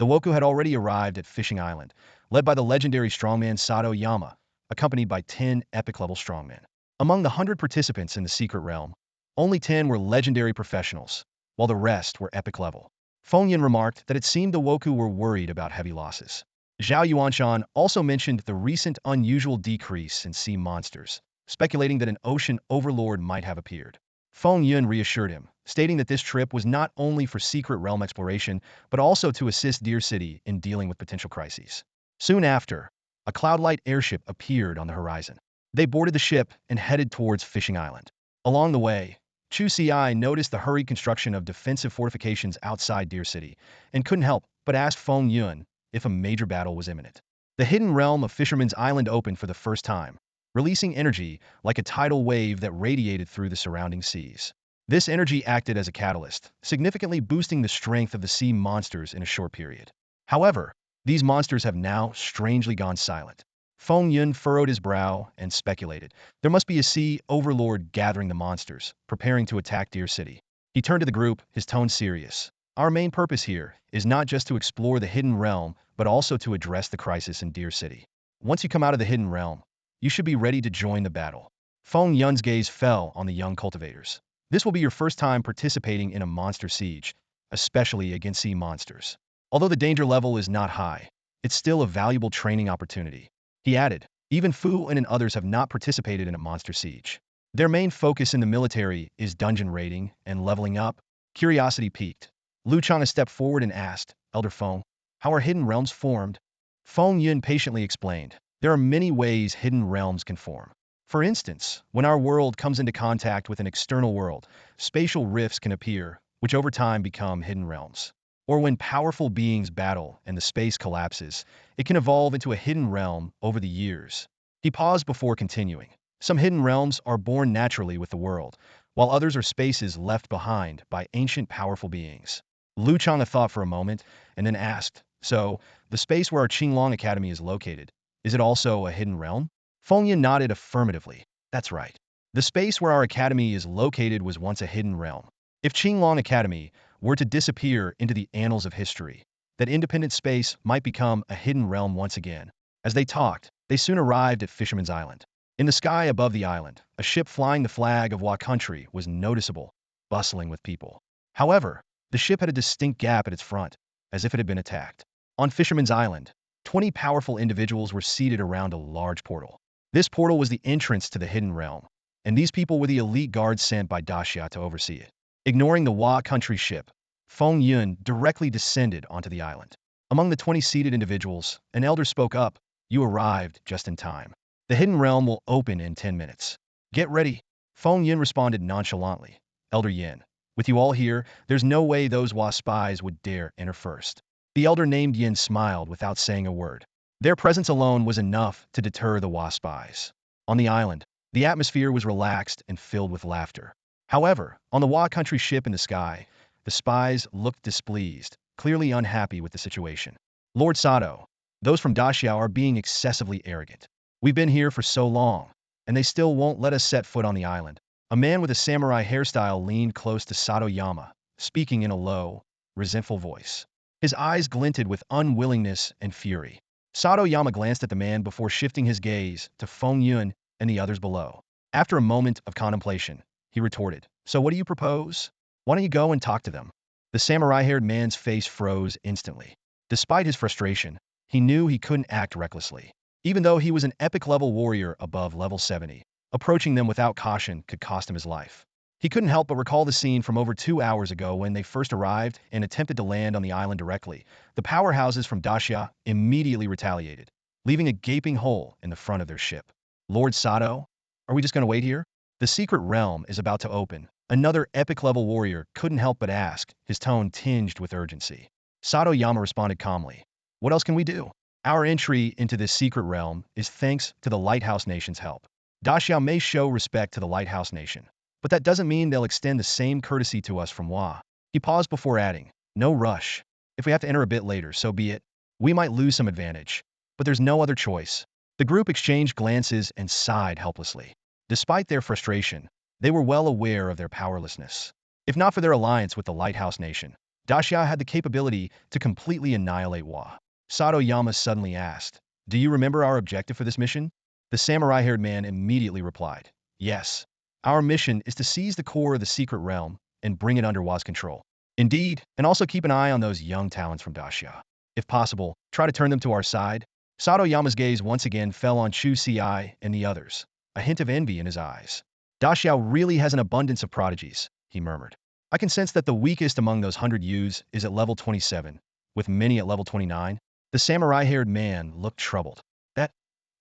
The Woku had already arrived at Fishing Island, led by the legendary strongman Sato Yama, accompanied by 10 epic-level strongmen. Among the 100 participants in the secret realm, only 10 were legendary professionals, while the rest were epic level. Feng Yun remarked that it seemed the Woku were worried about heavy losses. Zhao Yuanshan also mentioned the recent unusual decrease in sea monsters, speculating that an ocean overlord might have appeared. Feng Yun reassured him, stating that this trip was not only for secret realm exploration, but also to assist Deer City in dealing with potential crises. Soon after, a cloudlight airship appeared on the horizon. They boarded the ship and headed towards Fishing Island. Along the way, Chu Ci noticed the hurried construction of defensive fortifications outside Deer City, and couldn't help but ask Feng Yun if a major battle was imminent. The hidden realm of Fisherman's Island opened for the first time, releasing energy like a tidal wave that radiated through the surrounding seas. This energy acted as a catalyst, significantly boosting the strength of the sea monsters in a short period. However, these monsters have now strangely gone silent. Feng Yun furrowed his brow and speculated. There must be a sea overlord gathering the monsters, preparing to attack Deer City. He turned to the group, his tone serious. Our main purpose here is not just to explore the hidden realm, but also to address the crisis in Deer City. Once you come out of the hidden realm, you should be ready to join the battle. Feng Yun's gaze fell on the young cultivators. This will be your first time participating in a monster siege, especially against sea monsters. Although the danger level is not high, it's still a valuable training opportunity. He added, even Fu and others have not participated in a monster siege. Their main focus in the military is dungeon raiding and leveling up. Curiosity piqued. Changha stepped forward and asked, Elder Feng, how are hidden realms formed? Feng Yun patiently explained. There are many ways hidden realms can form. For instance, when our world comes into contact with an external world, spatial rifts can appear, which over time become hidden realms. Or when powerful beings battle and the space collapses, it can evolve into a hidden realm over the years. He paused before continuing. Some hidden realms are born naturally with the world, while others are spaces left behind by ancient powerful beings. Changha thought for a moment and then asked, so, the space where our Qinglong Academy is located, is it also a hidden realm? Feng Yun nodded affirmatively. That's right. The space where our academy is located was once a hidden realm. If Qinglong Academy were to disappear into the annals of history, that independent space might become a hidden realm once again. As they talked, they soon arrived at Fisherman's Island. In the sky above the island, a ship flying the flag of Wa country was noticeable, bustling with people. However, the ship had a distinct gap at its front, as if it had been attacked. On Fisherman's Island, 20 powerful individuals were seated around a large portal. This portal was the entrance to the hidden realm, and these people were the elite guards sent by Daxia to oversee it. Ignoring the Wa country ship, Feng Yun directly descended onto the island. Among the 20 seated individuals, an elder spoke up. You arrived just in time. The hidden realm will open in 10 minutes. Get ready. Feng Yun responded nonchalantly. Elder Yin, with you all here, there's no way those Wa spies would dare enter first. The elder named Yin smiled without saying a word. Their presence alone was enough to deter the Wa spies. On the island, the atmosphere was relaxed and filled with laughter. However, on the Wa country ship in the sky, the spies looked displeased, clearly unhappy with the situation. Lord Sato, those from Daxiao are being excessively arrogant. We've been here for so long, and they still won't let us set foot on the island. A man with a samurai hairstyle leaned close to Sato Yama, speaking in a low, resentful voice. His eyes glinted with unwillingness and fury. Satoyama glanced at the man before shifting his gaze to Feng Yun and the others below. After a moment of contemplation, he retorted, "So what do you propose? Why don't you go and talk to them?" The samurai-haired man's face froze instantly. Despite his frustration, he knew he couldn't act recklessly. Even though he was an epic-level warrior above level 70, approaching them without caution could cost him his life. He couldn't help but recall the scene from over 2 hours ago when they first arrived and attempted to land on the island directly. The powerhouses from Dacia immediately retaliated, leaving a gaping hole in the front of their ship. "Lord Sato, are we just going to wait here? The secret realm is about to open." Another epic-level warrior couldn't help but ask, his tone tinged with urgency. Satoyama responded calmly, "What else can we do? Our entry into this secret realm is thanks to the Lighthouse Nation's help. Dacia may show respect to the Lighthouse Nation, but that doesn't mean they'll extend the same courtesy to us from Wa." He paused before adding, "No rush. If we have to enter a bit later, so be it. We might lose some advantage, but there's no other choice." The group exchanged glances and sighed helplessly. Despite their frustration, they were well aware of their powerlessness. If not for their alliance with the Lighthouse Nation, Dacia had the capability to completely annihilate Wa. Satoyama suddenly asked, "Do you remember our objective for this mission?" The samurai-haired man immediately replied, "Yes. Our mission is to seize the core of the secret realm and bring it under Wa's control. Indeed, and also keep an eye on those young talents from Dacia. If possible, try to turn them to our side." Satoyama's gaze once again fell on Chu Ci and the others, a hint of envy in his eyes. "Dacia really has an abundance of prodigies," he murmured. "I can sense that the weakest among those 100 youths is at level 27, with many at level 29. The samurai-haired man looked troubled. "That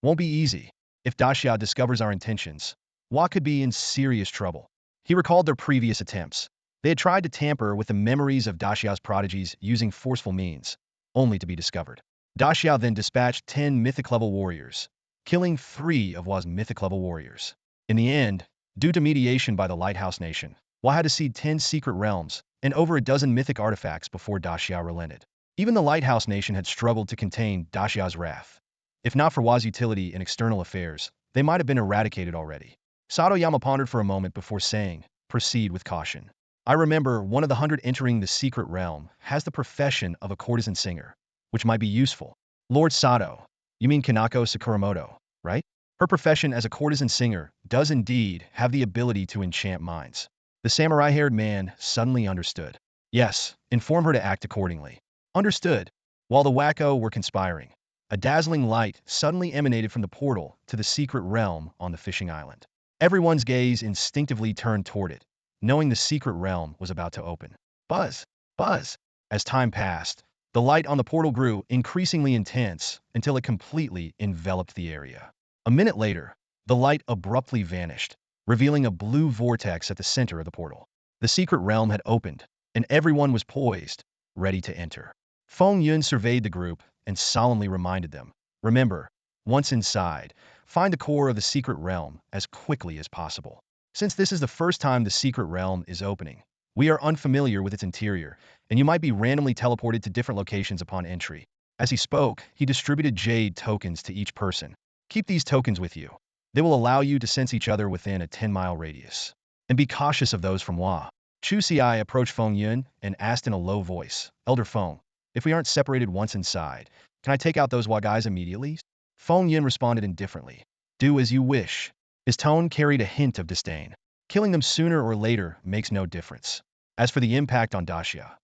won't be easy. If Dacia discovers our intentions, Wa could be in serious trouble." He recalled their previous attempts. They had tried to tamper with the memories of Dacia's prodigies using forceful means, only to be discovered. Dacia then dispatched 10 mythic-level warriors, killing 3 of Wa's mythic-level warriors. In the end, due to mediation by the Lighthouse Nation, Wa had to cede 10 secret realms and over a dozen mythic artifacts before Dacia relented. Even the Lighthouse Nation had struggled to contain Dacia's wrath. If not for Wa's utility in external affairs, they might have been eradicated already. Satoyama pondered for a moment before saying, "Proceed with caution. I remember one of the 100 entering the secret realm has the profession of a courtesan singer, which might be useful." "Lord Sato, you mean Kanako Sakuramoto, right? Her profession as a courtesan singer does indeed have the ability to enchant minds." The samurai-haired man suddenly understood. "Yes, inform her to act accordingly." "Understood." While the wacko were conspiring, a dazzling light suddenly emanated from the portal to the secret realm on the fishing island. Everyone's gaze instinctively turned toward it, knowing the secret realm was about to open. Buzz! Buzz! As time passed, the light on the portal grew increasingly intense until it completely enveloped the area. A minute later, the light abruptly vanished, revealing a blue vortex at the center of the portal. The secret realm had opened, and everyone was poised, ready to enter. Feng Yun surveyed the group and solemnly reminded them, "Remember, once inside, find the core of the secret realm as quickly as possible. Since this is the first time the secret realm is opening, we are unfamiliar with its interior, and you might be randomly teleported to different locations upon entry." As he spoke, he distributed jade tokens to each person. "Keep these tokens with you. They will allow you to sense each other within a 10-mile radius. And be cautious of those from Wa." Chu Ci approached Feng Yun and asked in a low voice, "Elder Feng, if we aren't separated once inside, can I take out those Wa guys immediately?" Feng Yun responded indifferently, "Do as you wish." His tone carried a hint of disdain. "Killing them sooner or later makes no difference. As for the impact on Dacia,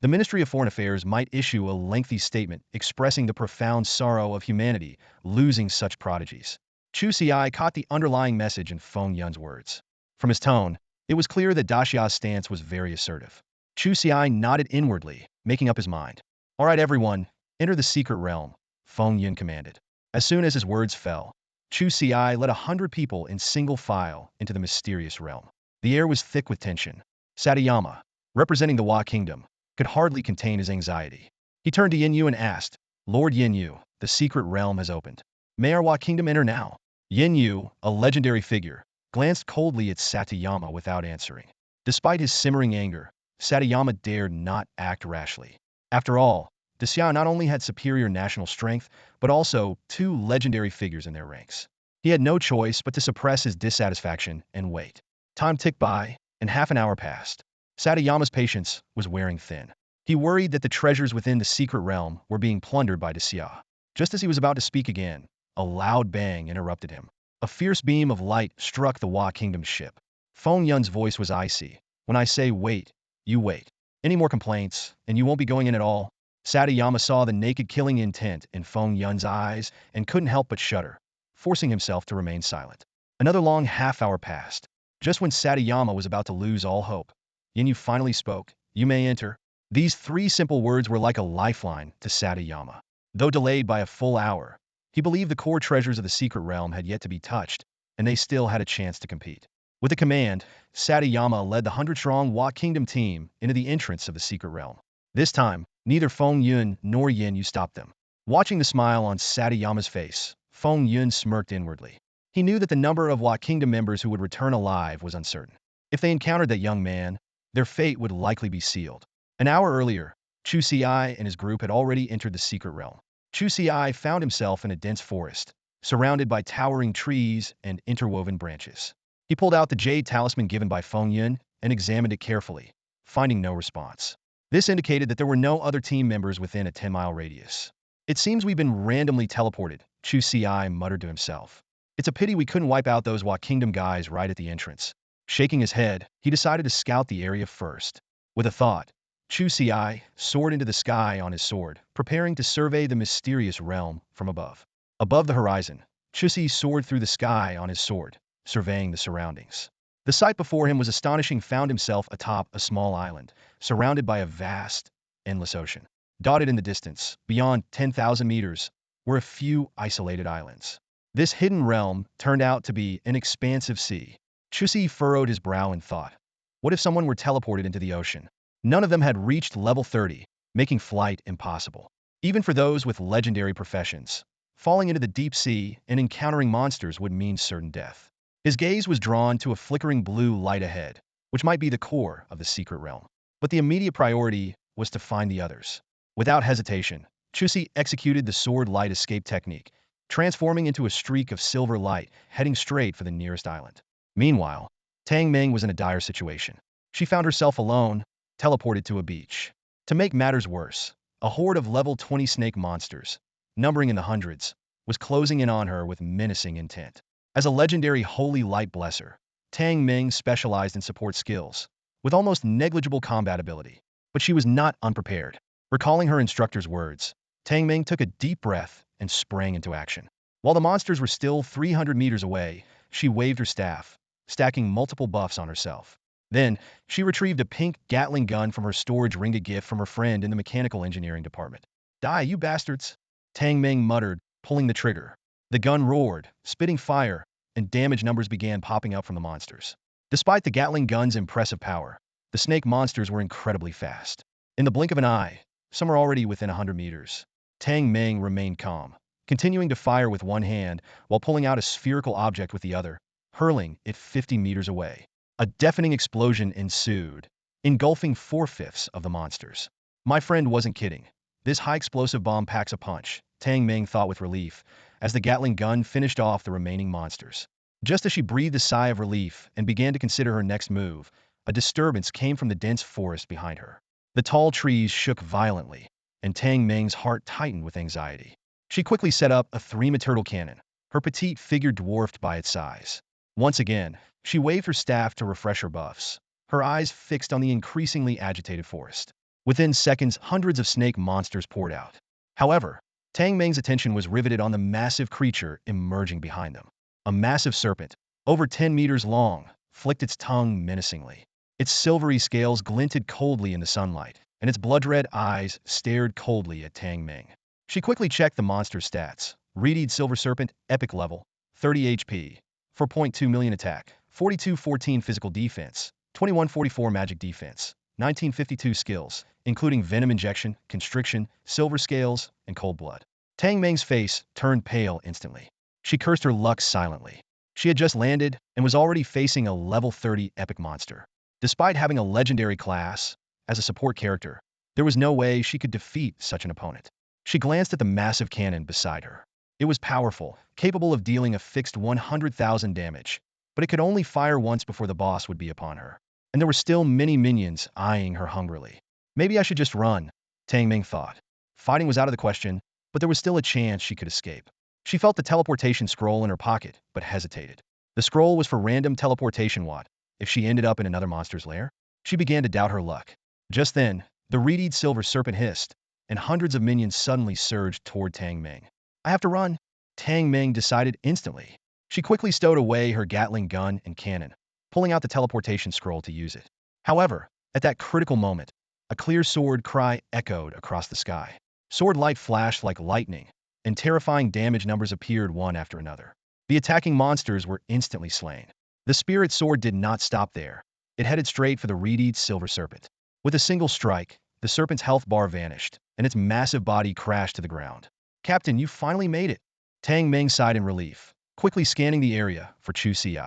the Ministry of Foreign Affairs might issue a lengthy statement expressing the profound sorrow of humanity losing such prodigies." Chu Ci caught the underlying message in Feng Yun's words. From his tone, it was clear that Dacia's stance was very assertive. Chu Ci nodded inwardly, making up his mind. "All right, everyone, enter the secret realm," Feng Yun commanded. As soon as his words fell, Chu Ci led 100 people in single file into the mysterious realm. The air was thick with tension. Satayama, representing the Wa Kingdom, could hardly contain his anxiety. He turned to Yin Yu and asked, "Lord Yin Yu, the secret realm has opened. May our Wa Kingdom enter now?" Yin Yu, a legendary figure, glanced coldly at Satayama without answering. Despite his simmering anger, Satayama dared not act rashly. After all, Dacia not only had superior national strength, but also 2 legendary figures in their ranks. He had no choice but to suppress his dissatisfaction and wait. Time ticked by, and half an hour passed. Satayama's patience was wearing thin. He worried that the treasures within the secret realm were being plundered by Xia. Just as he was about to speak again, a loud bang interrupted him. A fierce beam of light struck the Wa Kingdom's ship. Feng Yun's voice was icy. When I say wait, you wait. Any more complaints, and you won't be going in at all? Satayama saw the naked killing intent in Feng Yun's eyes and couldn't help but shudder, forcing himself to remain silent. Another long half-hour passed. Just when Satayama was about to lose all hope, Yin finally spoke. You may enter. These three simple words were like a lifeline to Satayama. Though delayed by a full hour, he believed the core treasures of the secret realm had yet to be touched, and they still had a chance to compete. With a command, Satayama led the 100-strong Wa Kingdom team into the entrance of the secret realm. This time, neither Feng Yun nor Yin Yu stopped them. Watching the smile on Satayama's face, Feng Yun smirked inwardly. He knew that the number of Wa Kingdom members who would return alive was uncertain. If they encountered that young man, their fate would likely be sealed. An hour earlier, Chu Ci and his group had already entered the secret realm. Chu Ci found himself in a dense forest, surrounded by towering trees and interwoven branches. He pulled out the jade talisman given by Feng Yun and examined it carefully, finding no response. This indicated that there were no other team members within a 10-mile radius. It seems we've been randomly teleported, Chu Ci muttered to himself. It's a pity we couldn't wipe out those Wa Kingdom guys right at the entrance. Shaking his head, he decided to scout the area first. With a thought, Chu Ci soared into the sky on his sword, preparing to survey the mysterious realm from above. Above the horizon, Chu Ci soared through the sky on his sword, surveying the surroundings. The sight before him was astonishing. Found himself atop a small island, surrounded by a vast, endless ocean. Dotted in the distance, beyond 10,000 meters, were a few isolated islands. This hidden realm turned out to be an expansive sea. Chu Ci furrowed his brow in thought. What if someone were teleported into the ocean? None of them had reached level 30, making flight impossible. Even for those with legendary professions, falling into the deep sea and encountering monsters would mean certain death. His gaze was drawn to a flickering blue light ahead, which might be the core of the secret realm. But the immediate priority was to find the others. Without hesitation, Chu Ci executed the sword light escape technique, transforming into a streak of silver light, heading straight for the nearest island. Meanwhile, Tang Ming was in a dire situation. She found herself alone, teleported to a beach. To make matters worse, a horde of level 20 snake monsters, numbering in the hundreds, was closing in on her with menacing intent. As a legendary holy light blesser, Tang Ming specialized in support skills, with almost negligible combat ability. But she was not unprepared. Recalling her instructor's words, Tang Ming took a deep breath and sprang into action. While the monsters were still 300 meters away, she waved her staff, stacking multiple buffs on herself. Then, she retrieved a pink Gatling gun from her storage ring, a gift from her friend in the mechanical engineering department. Die, you bastards! Tang Ming muttered, pulling the trigger. The gun roared, spitting fire, and damage numbers began popping up from the monsters. Despite the Gatling gun's impressive power, the snake monsters were incredibly fast. In the blink of an eye, some were already within 100 meters. Tang Ming remained calm, continuing to fire with one hand while pulling out a spherical object with the other, hurling it 50 meters away. A deafening explosion ensued, engulfing 4/5 of the monsters. My friend wasn't kidding. This high-explosive bomb packs a punch, Tang Ming thought with relief, as the Gatling gun finished off the remaining monsters. Just as she breathed a sigh of relief and began to consider her next move, a disturbance came from the dense forest behind her. The tall trees shook violently, and Tang Ming's heart tightened with anxiety. She quickly set up a 3-meter cannon, her petite figure dwarfed by its size. Once again, she waved her staff to refresh her buffs, her eyes fixed on the increasingly agitated forest. Within seconds, hundreds of snake monsters poured out. However, Tang Ming's attention was riveted on the massive creature emerging behind them. A massive serpent, over 10 meters long, flicked its tongue menacingly. Its silvery scales glinted coldly in the sunlight, and its blood-red eyes stared coldly at Tang Ming. She quickly checked the monster's stats. Reedied Silver Serpent, epic level, 30 HP, 4.2 million attack, 4214 physical defense, 2144 magic defense, 1952 skills, including venom injection, constriction, silver scales, and cold blood. Tang Ming's face turned pale instantly. She cursed her luck silently. She had just landed and was already facing a level 30 epic monster. Despite having a legendary class as a support character, there was no way she could defeat such an opponent. She glanced at the massive cannon beside her. It was powerful, capable of dealing a fixed 100,000 damage, but it could only fire once before the boss would be upon her. and there were still many minions eyeing her hungrily. Maybe I should just run, Tang Ming thought. Fighting was out of the question, but there was still a chance she could escape. She felt the teleportation scroll in her pocket, but hesitated. The scroll was for random teleportation. What if she ended up in another monster's lair? She began to doubt her luck. Just then, the reedied silver serpent hissed, and hundreds of minions suddenly surged toward Tang Ming. I have to run, Tang Ming decided instantly. She quickly stowed away her Gatling gun and cannon, pulling out the teleportation scroll to use it. However, at that critical moment, a clear sword cry echoed across the sky. Sword light flashed like lightning, and terrifying damage numbers appeared one after another. The attacking monsters were instantly slain. The spirit sword did not stop there. It headed straight for the reedied silver serpent. With a single strike, the serpent's health bar vanished, and its massive body crashed to the ground. Captain, you finally made it. Tang Ming sighed in relief, quickly scanning the area for Chu Ci.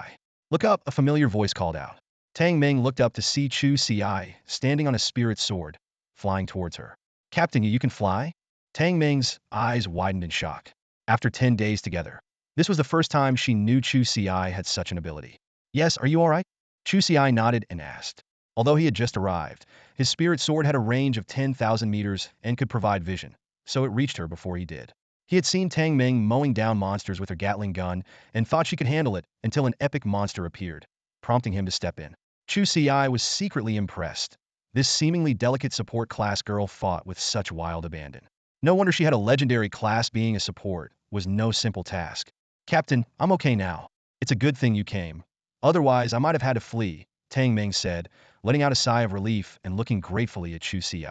Look up, a familiar voice called out. Tang Ming looked up to see Chu Ci standing on a spirit sword, flying towards her. Captain, you can fly? Tang Ming's eyes widened in shock. After 10 days together, this was the first time she knew Chu Ci had such an ability. Yes, are you all right? Chu Ci nodded and asked. Although he had just arrived, his spirit sword had a range of 10,000 meters and could provide vision, so it reached her before he did. He had seen Tang Ming mowing down monsters with her Gatling gun and thought she could handle it until an epic monster appeared, prompting him to step in. Chu Ci was secretly impressed. This seemingly delicate support class girl fought with such wild abandon. No wonder she had a legendary class. Being a support was no simple task. Captain, I'm okay now. It's a good thing you came. Otherwise, I might have had to flee, Tang Ming said, letting out a sigh of relief and looking gratefully at Chu Ci.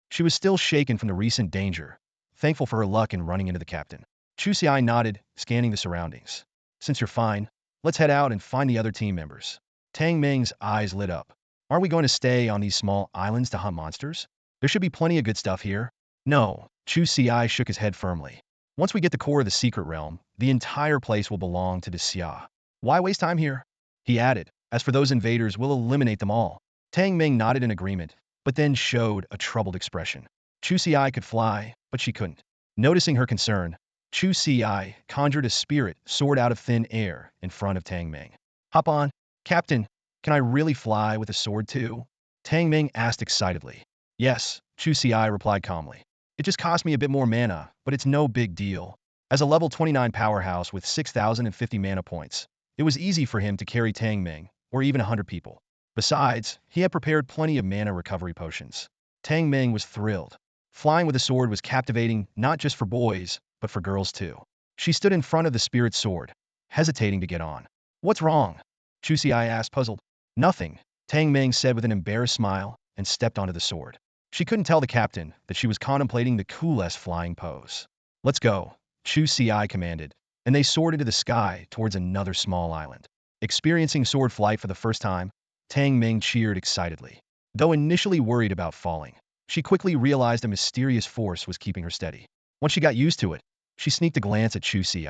She was still shaken from the recent danger, thankful for her luck in running into the captain. Chu Ci nodded, scanning the surroundings. Since you're fine, let's head out and find the other team members. Tang Ming's eyes lit up. Aren't we going to stay on these small islands to hunt monsters? There should be plenty of good stuff here. No, Chu Ci shook his head firmly. Once we get the core of the secret realm, the entire place will belong to the Xia. Why waste time here? He added, as for those invaders, we'll eliminate them all. Tang Ming nodded in agreement, but then showed a troubled expression. Chu Ci could fly, but she couldn't. Noticing her concern, Chu Ci conjured a spirit sword out of thin air in front of Tang Ming. Hop on. Captain, can I really fly with a sword too? Tang Ming asked excitedly. Yes, Chu Ci replied calmly. It just cost me a bit more mana, but it's no big deal. As a level 29 powerhouse with 6,050 mana points, it was easy for him to carry Tang Ming, or even 100 people. Besides, he had prepared plenty of mana recovery potions. Tang Ming was thrilled. Flying with a sword was captivating not just for boys, but for girls too. She stood in front of the spirit sword, hesitating to get on. What's wrong? Chu Ci asked, puzzled. Nothing, Tang Ming said with an embarrassed smile, and stepped onto the sword. She couldn't tell the captain that she was contemplating the coolest flying pose. Let's go, Chu Ci commanded, and they soared into the sky towards another small island. Experiencing sword flight for the first time, Tang Ming cheered excitedly. Though initially worried about falling, she quickly realized a mysterious force was keeping her steady. Once she got used to it, she sneaked a glance at Chu Ci.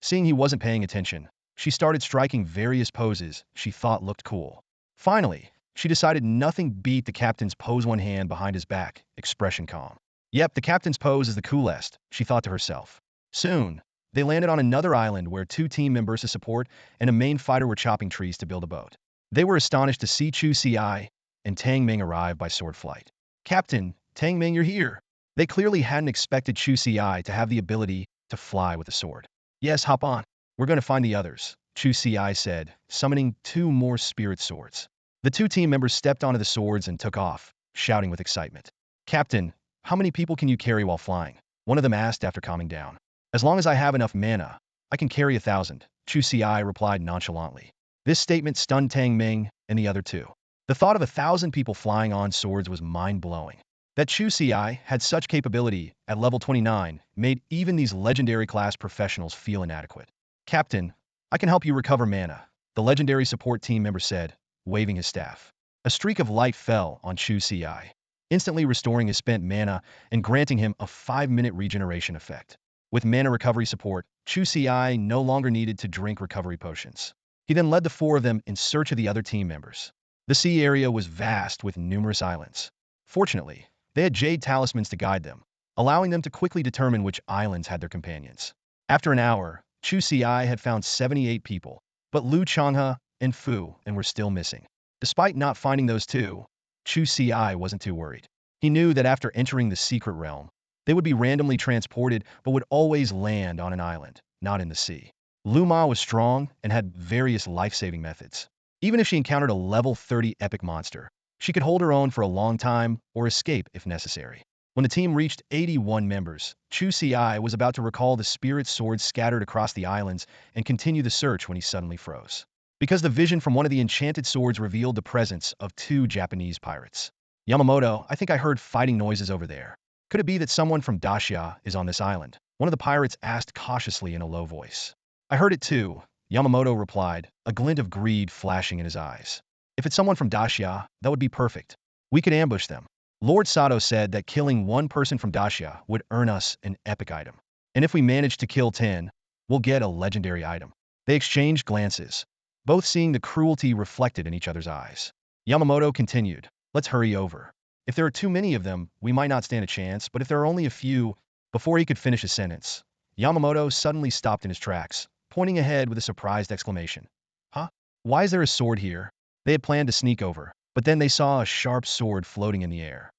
Seeing he wasn't paying attention, she started striking various poses she thought looked cool. Finally, she decided nothing beat the captain's pose, one hand behind his back, expression calm. Yep, the captain's pose is the coolest, she thought to herself. Soon, they landed on another island where 2 team members of support and a main fighter were chopping trees to build a boat. They were astonished to see Chu Ci and Tang Ming arrive by sword flight. Captain, Tang Ming, you're here. They clearly hadn't expected Chu Ci to have the ability to fly with a sword. Yes, hop on. We're going to find the others, Chu Ci said, summoning 2 more spirit swords. The 2 team members stepped onto the swords and took off, shouting with excitement. Captain, how many people can you carry while flying? One of them asked after calming down. As long as I have enough mana, I can carry 1,000, Chu Ci replied nonchalantly. This statement stunned Tang Ming and the other 2. The thought of 1,000 people flying on swords was mind-blowing. That Chu Ci had such capability at level 29 made even these legendary class professionals feel inadequate. Captain, I can help you recover mana, the legendary support team member said, waving his staff. A streak of light fell on Chu Ci, instantly restoring his spent mana and granting him a 5-minute regeneration effect. With mana recovery support, Chu Ci no longer needed to drink recovery potions. He then led the 4 of them in search of the other team members. The sea area was vast with numerous islands. Fortunately, they had jade talismans to guide them, allowing them to quickly determine which islands had their companions. After an hour, Chu Ci had found 78 people, but Lu Changha and Fu and were still missing. Despite not finding those two, Chu Ci wasn't too worried. He knew that after entering the secret realm, they would be randomly transported but would always land on an island, not in the sea. Lu Ma was strong and had various life-saving methods. Even if she encountered a level 30 epic monster, she could hold her own for a long time or escape if necessary. When the team reached 81 members, Chu Ci was about to recall the spirit swords scattered across the islands and continue the search when he suddenly froze. Because the vision from one of the enchanted swords revealed the presence of two Japanese pirates. Yamamoto, I think I heard fighting noises over there. Could it be that someone from Dacia is on this island? One of the pirates asked cautiously in a low voice. I heard it too, Yamamoto replied, a glint of greed flashing in his eyes. If it's someone from Dacia, that would be perfect. We could ambush them. Lord Sato said that killing one person from Dacia would earn us an epic item. And if we manage to kill 10, we'll get a legendary item. They exchanged glances, both seeing the cruelty reflected in each other's eyes. Yamamoto continued, let's hurry over. If there are too many of them, we might not stand a chance, but if there are only a few, before he could finish his sentence, Yamamoto suddenly stopped in his tracks, pointing ahead with a surprised exclamation. Huh? Why is there a sword here? They had planned to sneak over, but then they saw a sharp sword floating in the air.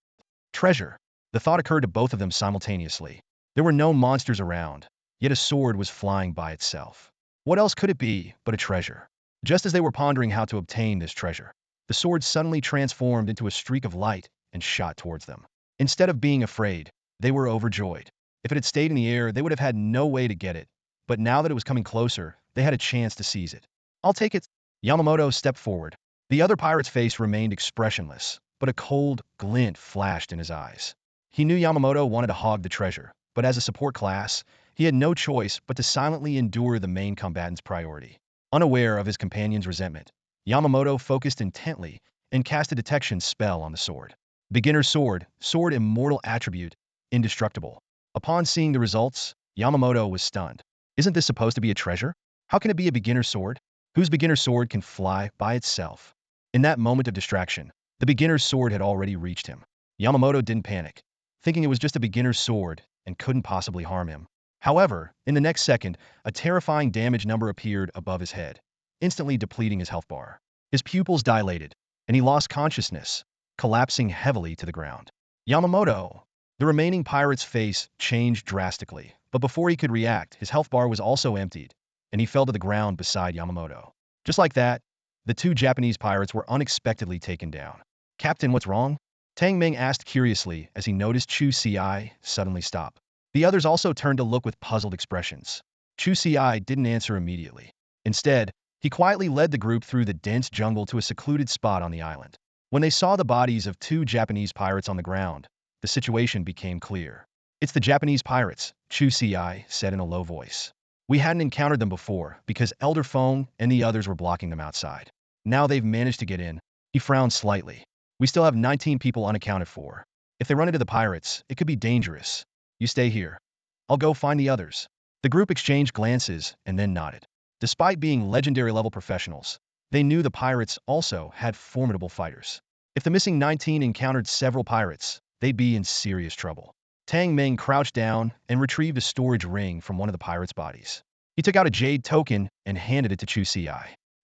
Treasure. The thought occurred to both of them simultaneously. There were no monsters around, yet a sword was flying by itself. What else could it be but a treasure? Just as they were pondering how to obtain this treasure, the sword suddenly transformed into a streak of light and shot towards them. Instead of being afraid, they were overjoyed. If it had stayed in the air, they would have had no way to get it, but now that it was coming closer, they had a chance to seize it. I'll take it. Yamamoto stepped forward. The other pirate's face remained expressionless, but a cold glint flashed in his eyes. He knew Yamamoto wanted to hog the treasure, but as a support class, he had no choice but to silently endure the main combatant's priority. Unaware of his companion's resentment, Yamamoto focused intently and cast a detection spell on the sword. Beginner sword, sword immortal attribute, indestructible. Upon seeing the results, Yamamoto was stunned. Isn't this supposed to be a treasure? How can it be a beginner sword? Whose beginner sword can fly by itself? In that moment of distraction, the beginner's sword had already reached him. Yamamoto didn't panic, thinking it was just a beginner's sword and couldn't possibly harm him. However, in the next second, a terrifying damage number appeared above his head, instantly depleting his health bar. His pupils dilated, and he lost consciousness, collapsing heavily to the ground. Yamamoto! The remaining pirate's face changed drastically, but before he could react, his health bar was also emptied, and he fell to the ground beside Yamamoto. Just like that, the two Japanese pirates were unexpectedly taken down. Captain, what's wrong? Tang Meng asked curiously as he noticed Chu Ci suddenly stop. The others also turned to look with puzzled expressions. Chu Ci didn't answer immediately. Instead, he quietly led the group through the dense jungle to a secluded spot on the island. When they saw the bodies of two Japanese pirates on the ground, the situation became clear. It's the Japanese pirates, Chu Ci said in a low voice. We hadn't encountered them before because Elder Feng and the others were blocking them outside. Now they've managed to get in. He frowned slightly. We still have 19 people unaccounted for. If they run into the pirates, it could be dangerous. You stay here. I'll go find the others. The group exchanged glances and then nodded. Despite being legendary level professionals, they knew the pirates also had formidable fighters. If the missing 19 encountered several pirates, they'd be in serious trouble. Tang Meng crouched down and retrieved a storage ring from one of the pirates' bodies. He took out a jade token and handed it to Chu Ci.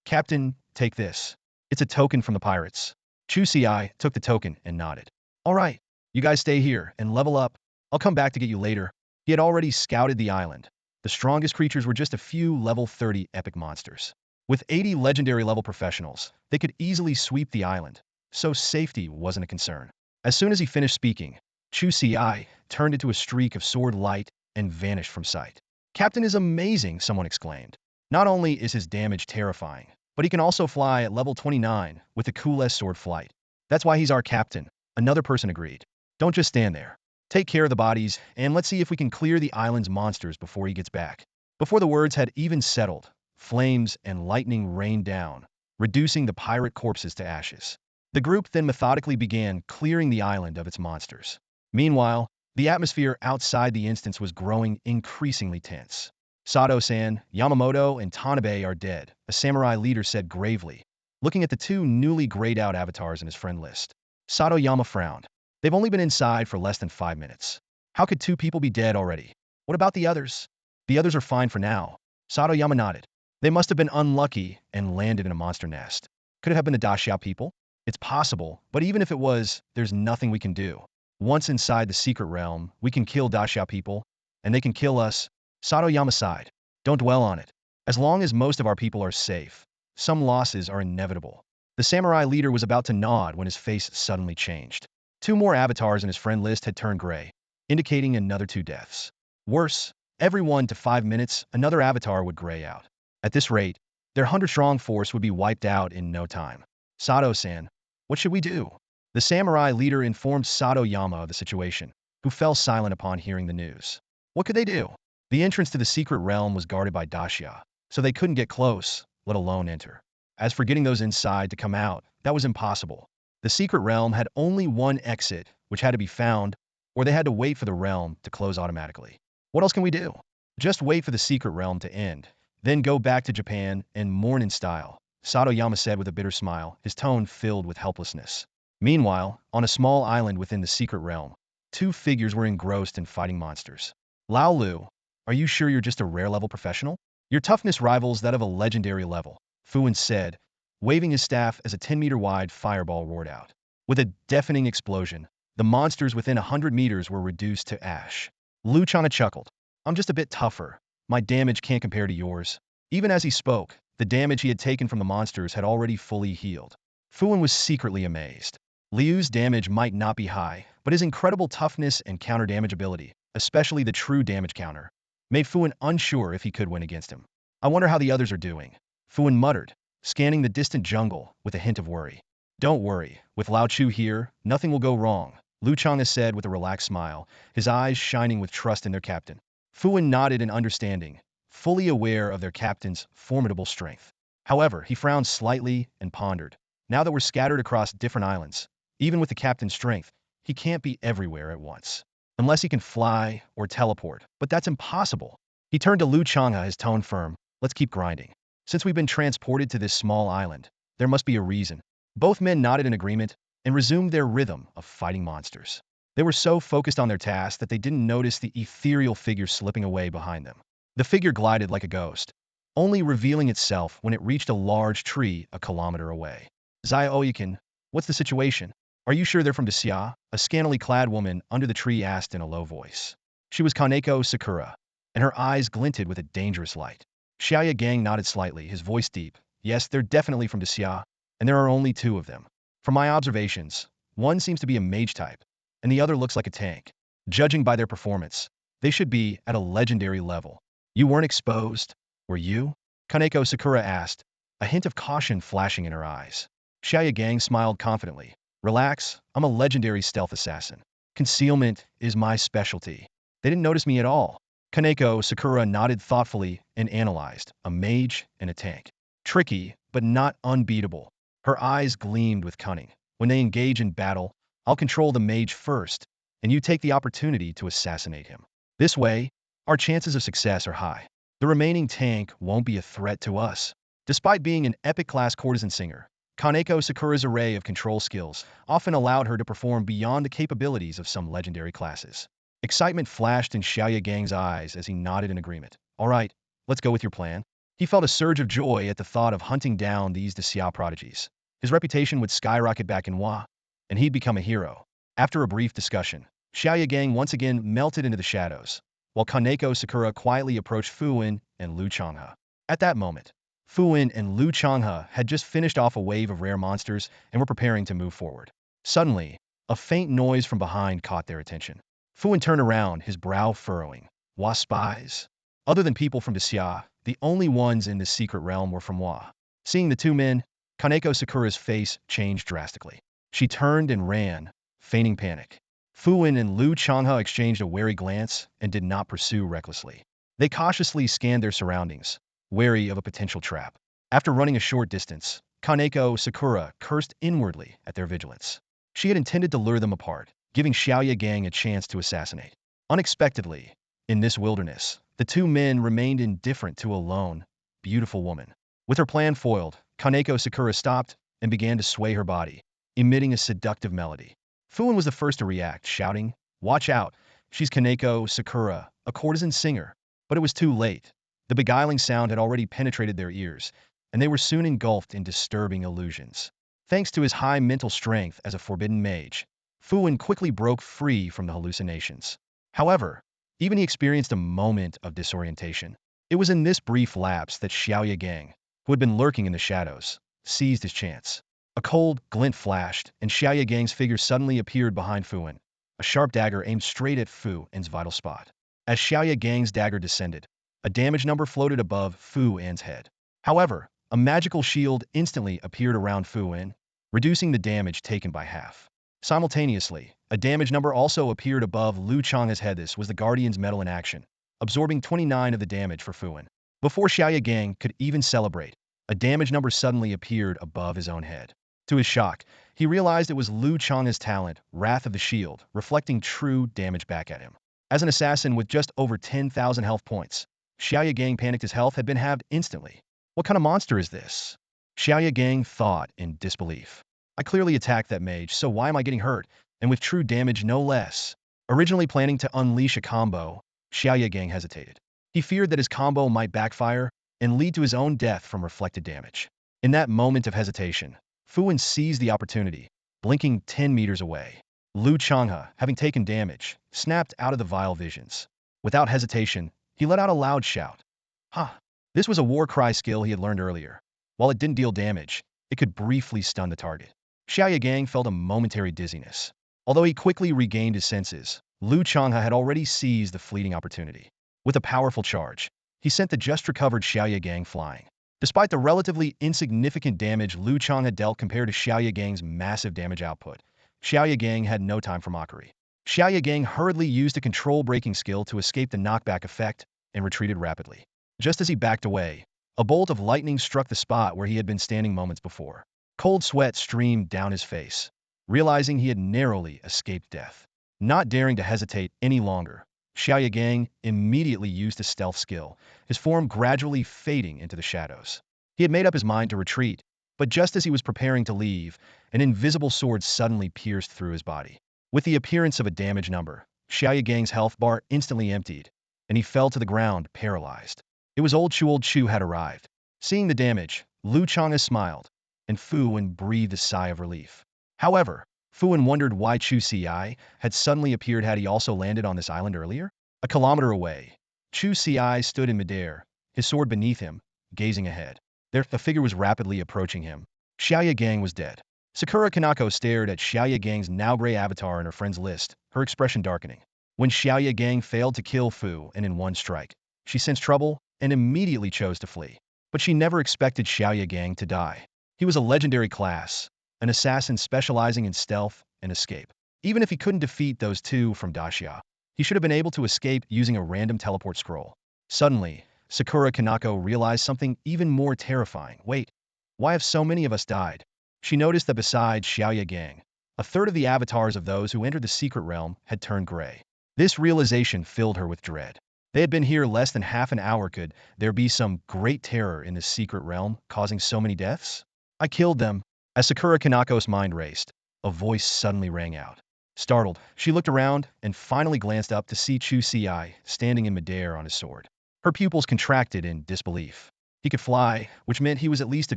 Captain, take this. It's a token from the pirates. Chu Ci took the token and nodded. All right, you guys stay here and level up. I'll come back to get you later. He had already scouted the island. The strongest creatures were just a few level 30 epic monsters. With 80 legendary level professionals, they could easily sweep the island, so safety wasn't a concern. As soon as he finished speaking, Chu Ci turned into a streak of sword light and vanished from sight. Captain is amazing, someone exclaimed. Not only is his damage terrifying, but he can also fly at level 29 with the coolest sword flight. That's why he's our captain, another person agreed. Don't just stand there. Take care of the bodies, and let's see if we can clear the island's monsters before he gets back. Before the words had even settled, flames and lightning rained down, reducing the pirate corpses to ashes. The group then methodically began clearing the island of its monsters. Meanwhile, the atmosphere outside the instance was growing increasingly tense. Sato-san, Yamamoto, and Tanabe are dead, a samurai leader said gravely, looking at the two newly grayed-out avatars in his friend list. Sato-yama frowned. They've only been inside for less than 5 minutes. How could 2 people be dead already? What about the others? The others are fine for now. Sato-yama nodded. They must have been unlucky and landed in a monster nest. Could it have been the Daxia people? It's possible, but even if it was, there's nothing we can do. Once inside the secret realm, we can kill Daxia people, and they can kill us. Satoyama sighed. Don't dwell on it. As long as most of our people are safe, some losses are inevitable. The samurai leader was about to nod when his face suddenly changed. 2 more avatars in his friend list had turned gray, indicating another 2 deaths. Worse, every 1 to 5 minutes, another avatar would gray out. At this rate, their 100-strong force would be wiped out in no time. Sato-san, what should we do? The samurai leader informed Satoyama of the situation, who fell silent upon hearing the news. What could they do? The entrance to the secret realm was guarded by Daxia, so they couldn't get close, let alone enter. As for getting those inside to come out, that was impossible. The secret realm had only one exit, which had to be found, or they had to wait for the realm to close automatically. What else can we do? Just wait for the secret realm to end, then go back to Japan and mourn in style, Satoyama said with a bitter smile, his tone filled with helplessness. Meanwhile, on a small island within the secret realm, 2 figures were engrossed in fighting monsters. Lao Lu, are you sure you're just a rare-level professional? Your toughness rivals that of a legendary level, Fuin said, waving his staff as a 10-meter-wide fireball roared out. With a deafening explosion, the monsters within 100 meters were reduced to ash. Lu Changha chuckled. I'm just a bit tougher. My damage can't compare to yours. Even as he spoke, the damage he had taken from the monsters had already fully healed. Fuin was secretly amazed. Liu's damage might not be high, but his incredible toughness and counter-damage ability, especially the true damage counter, made Fuin unsure if he could win against him. I wonder how the others are doing, Fuin muttered, scanning the distant jungle with a hint of worry. Don't worry, with Lao Chu here, nothing will go wrong, Lu Changha said with a relaxed smile, his eyes shining with trust in their captain. Fuin nodded in understanding, fully aware of their captain's formidable strength. However, he frowned slightly and pondered. Now that we're scattered across different islands, even with the captain's strength, he can't be everywhere at once. Unless he can fly or teleport, but that's impossible. He turned to Lu Changha, his tone firm. Let's keep grinding. Since we've been transported to this small island, there must be a reason. Both men nodded in agreement and resumed their rhythm of fighting monsters. They were so focused on their task that they didn't notice the ethereal figure slipping away behind them. The figure glided like a ghost, only revealing itself when it reached a large tree a kilometer away. Zai-Oyakin, what's the situation? Are you sure they're from Daxia? A scantily clad woman under the tree asked in a low voice. She was Kaneko Sakura, and her eyes glinted with a dangerous light. Xiaoya Gang nodded slightly, his voice deep. Yes, they're definitely from Daxia, and there are only 2 of them. From my observations, one seems to be a mage type, and the other looks like a tank. Judging by their performance, they should be at a legendary level. You weren't exposed, were you? Kaneko Sakura asked, a hint of caution flashing in her eyes. Xiaoya Gang smiled confidently. Relax, I'm a legendary stealth assassin. Concealment is my specialty. They didn't notice me at all. Kaneko Sakura nodded thoughtfully and analyzed, a mage and a tank. Tricky, but not unbeatable. Her eyes gleamed with cunning. When they engage in battle, I'll control the mage first, and you take the opportunity to assassinate him. This way, our chances of success are high. The remaining tank won't be a threat to us. Despite being an epic-class courtesan singer, Kaneko Sakura's array of control skills often allowed her to perform beyond the capabilities of some legendary classes. Excitement flashed in Xiaoya Gang's eyes as he nodded in agreement. All right, let's go with your plan. He felt a surge of joy at the thought of hunting down these Daxia prodigies. His reputation would skyrocket back in Wa, and he'd become a hero. After a brief discussion, Xiaoya Gang once again melted into the shadows, while Kaneko Sakura quietly approached Fuin and Lu Changha. At that moment, Fuin and Lu Changha had just finished off a wave of rare monsters and were preparing to move forward. Suddenly, a faint noise from behind caught their attention. Fuin turned around, his brow furrowing. Wa spies? Other than people from Daxia, the only ones in this secret realm were from Wa. Seeing the 2 men, Kaneko Sakura's face changed drastically. She turned and ran, feigning panic. Fuin and Lu Changha exchanged a wary glance and did not pursue recklessly. They cautiously scanned their surroundings, wary of a potential trap. After running a short distance, Kaneko Sakura cursed inwardly at their vigilance. She had intended to lure them apart, giving Xiaoya Gang a chance to assassinate. Unexpectedly, in this wilderness, the 2 men remained indifferent to a lone, beautiful woman. With her plan foiled, Kaneko Sakura stopped and began to sway her body, emitting a seductive melody. Fuin was the first to react, shouting, "Watch out, she's Kaneko Sakura, a courtesan singer." But it was too late. The beguiling sound had already penetrated their ears, and they were soon engulfed in disturbing illusions. Thanks to his high mental strength as a forbidden mage, Fuwen quickly broke free from the hallucinations. However, even he experienced a moment of disorientation. It was in this brief lapse that Xiaoya Gang, who had been lurking in the shadows, seized his chance. A cold glint flashed, and Xiaoya Gang's figure suddenly appeared behind Fuwen, a sharp dagger aimed straight at Fuwen's vital spot. As Xiaoya Gang's dagger descended, a damage number floated above Fuwen's head. However, a magical shield instantly appeared around Fuwen, reducing the damage taken by half. Simultaneously, a damage number also appeared above Lu Changha's head. This was the Guardian's medal in action, absorbing 29 of the damage for Fuwen. Before Xiaoya Gang could even celebrate, a damage number suddenly appeared above his own head. To his shock, he realized it was Lu Changha's talent, Wrath of the Shield, reflecting true damage back at him. As an assassin with just over 10,000 health points, Xiaoya Gang panicked. His health had been halved instantly. What kind of monster is this? Xiaoya Gang thought in disbelief. I clearly attacked that mage, so why am I getting hurt? And with true damage no less. Originally planning to unleash a combo, Xiaoya Gang hesitated. He feared that his combo might backfire and lead to his own death from reflected damage. In that moment of hesitation, Fuwen seized the opportunity, blinking 10 meters away. Lu Changha, having taken damage, snapped out of the vile visions. Without hesitation, he let out a loud shout. Ha! This was a war cry skill he had learned earlier. While it didn't deal damage, it could briefly stun the target. Xiaoya Gang felt a momentary dizziness. Although he quickly regained his senses, Lu Changha had already seized the fleeting opportunity. With a powerful charge, he sent the just recovered Xiaoya Gang flying. Despite the relatively insignificant damage Lu Changha dealt compared to Xiaoya Gang's massive damage output, Xiaoya Gang had no time for mockery. Xiaoya Gang hurriedly used a control-breaking skill to escape the knockback effect and retreated rapidly. Just as he backed away, a bolt of lightning struck the spot where he had been standing moments before. Cold sweat streamed down his face, realizing he had narrowly escaped death. Not daring to hesitate any longer, Xiaoya Gang immediately used a stealth skill, his form gradually fading into the shadows. He had made up his mind to retreat, but just as he was preparing to leave, an invisible sword suddenly pierced through his body. With the appearance of a damage number, Xiaoya Gang's health bar instantly emptied, and he fell to the ground, paralyzed. It was old Chu had arrived. Seeing the damage, Lu Changha smiled, and Fuwen breathed a sigh of relief. However, Fuwen wondered why Chu Ci had suddenly appeared. Had he also landed on this island earlier? A kilometer away, Chu Ci stood in midair, his sword beneath him, gazing ahead. There, a figure was rapidly approaching him. Xiaoya Gang was dead. Sakura Kanako stared at Xiaoya Gang's now gray avatar in her friend's list, her expression darkening. When Xiaoya Gang failed to kill Fu and in one strike, she sensed trouble and immediately chose to flee. But she never expected Xiaoya Gang to die. He was a legendary class, an assassin specializing in stealth and escape. Even if he couldn't defeat those two from Daxia, he should have been able to escape using a random teleport scroll. Suddenly, Sakura Kanako realized something even more terrifying. Wait, why have so many of us died? She noticed that besides Xiaoya Gang, a third of the avatars of those who entered the secret realm had turned gray. This realization filled her with dread. They had been here less than half an hour. Could there be some great terror in this secret realm causing so many deaths? I killed them. As Sakura Kanako's mind raced, a voice suddenly rang out. Startled, she looked around and finally glanced up to see Chu Ci standing in midair on his sword. Her pupils contracted in disbelief. He could fly, which meant he was at least a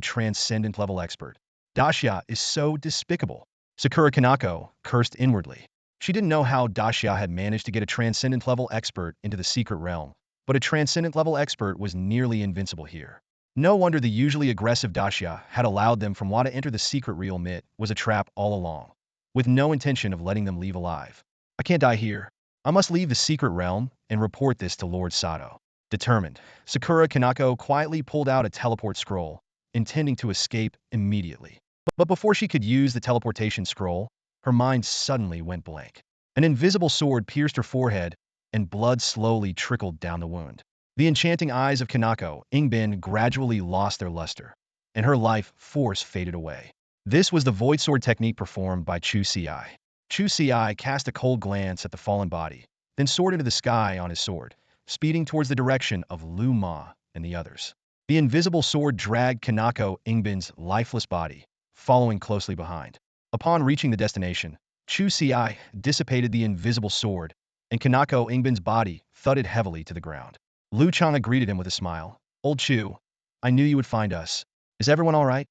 transcendent level expert. Daxia is so despicable. Sakura Kanako cursed inwardly. She didn't know how Daxia had managed to get a transcendent level expert into the secret realm, but a transcendent level expert was nearly invincible here. No wonder the usually aggressive Daxia had allowed them from to enter the secret realm. It was a trap all along, with no intention of letting them leave alive. I can't die here. I must leave the secret realm and report this to Lord Sato. Determined, Sakura Kanako quietly pulled out a teleport scroll, intending to escape immediately. But before she could use the teleportation scroll, her mind suddenly went blank. An invisible sword pierced her forehead, and blood slowly trickled down the wound. The enchanting eyes of Kanako Ingbin gradually lost their luster, and her life force faded away. This was the void sword technique performed by Chu Ci. Chu Ci cast a cold glance at the fallen body, then soared into the sky on his sword, speeding towards the direction of Lu Ma and the others. The invisible sword dragged Kanako Ingbin's lifeless body, following closely behind. Upon reaching the destination, Chu Ci dissipated the invisible sword, and Kanako Ingbin's body thudded heavily to the ground. Lu Changha greeted him with a smile. Old Chu, I knew you would find us. Is everyone all right?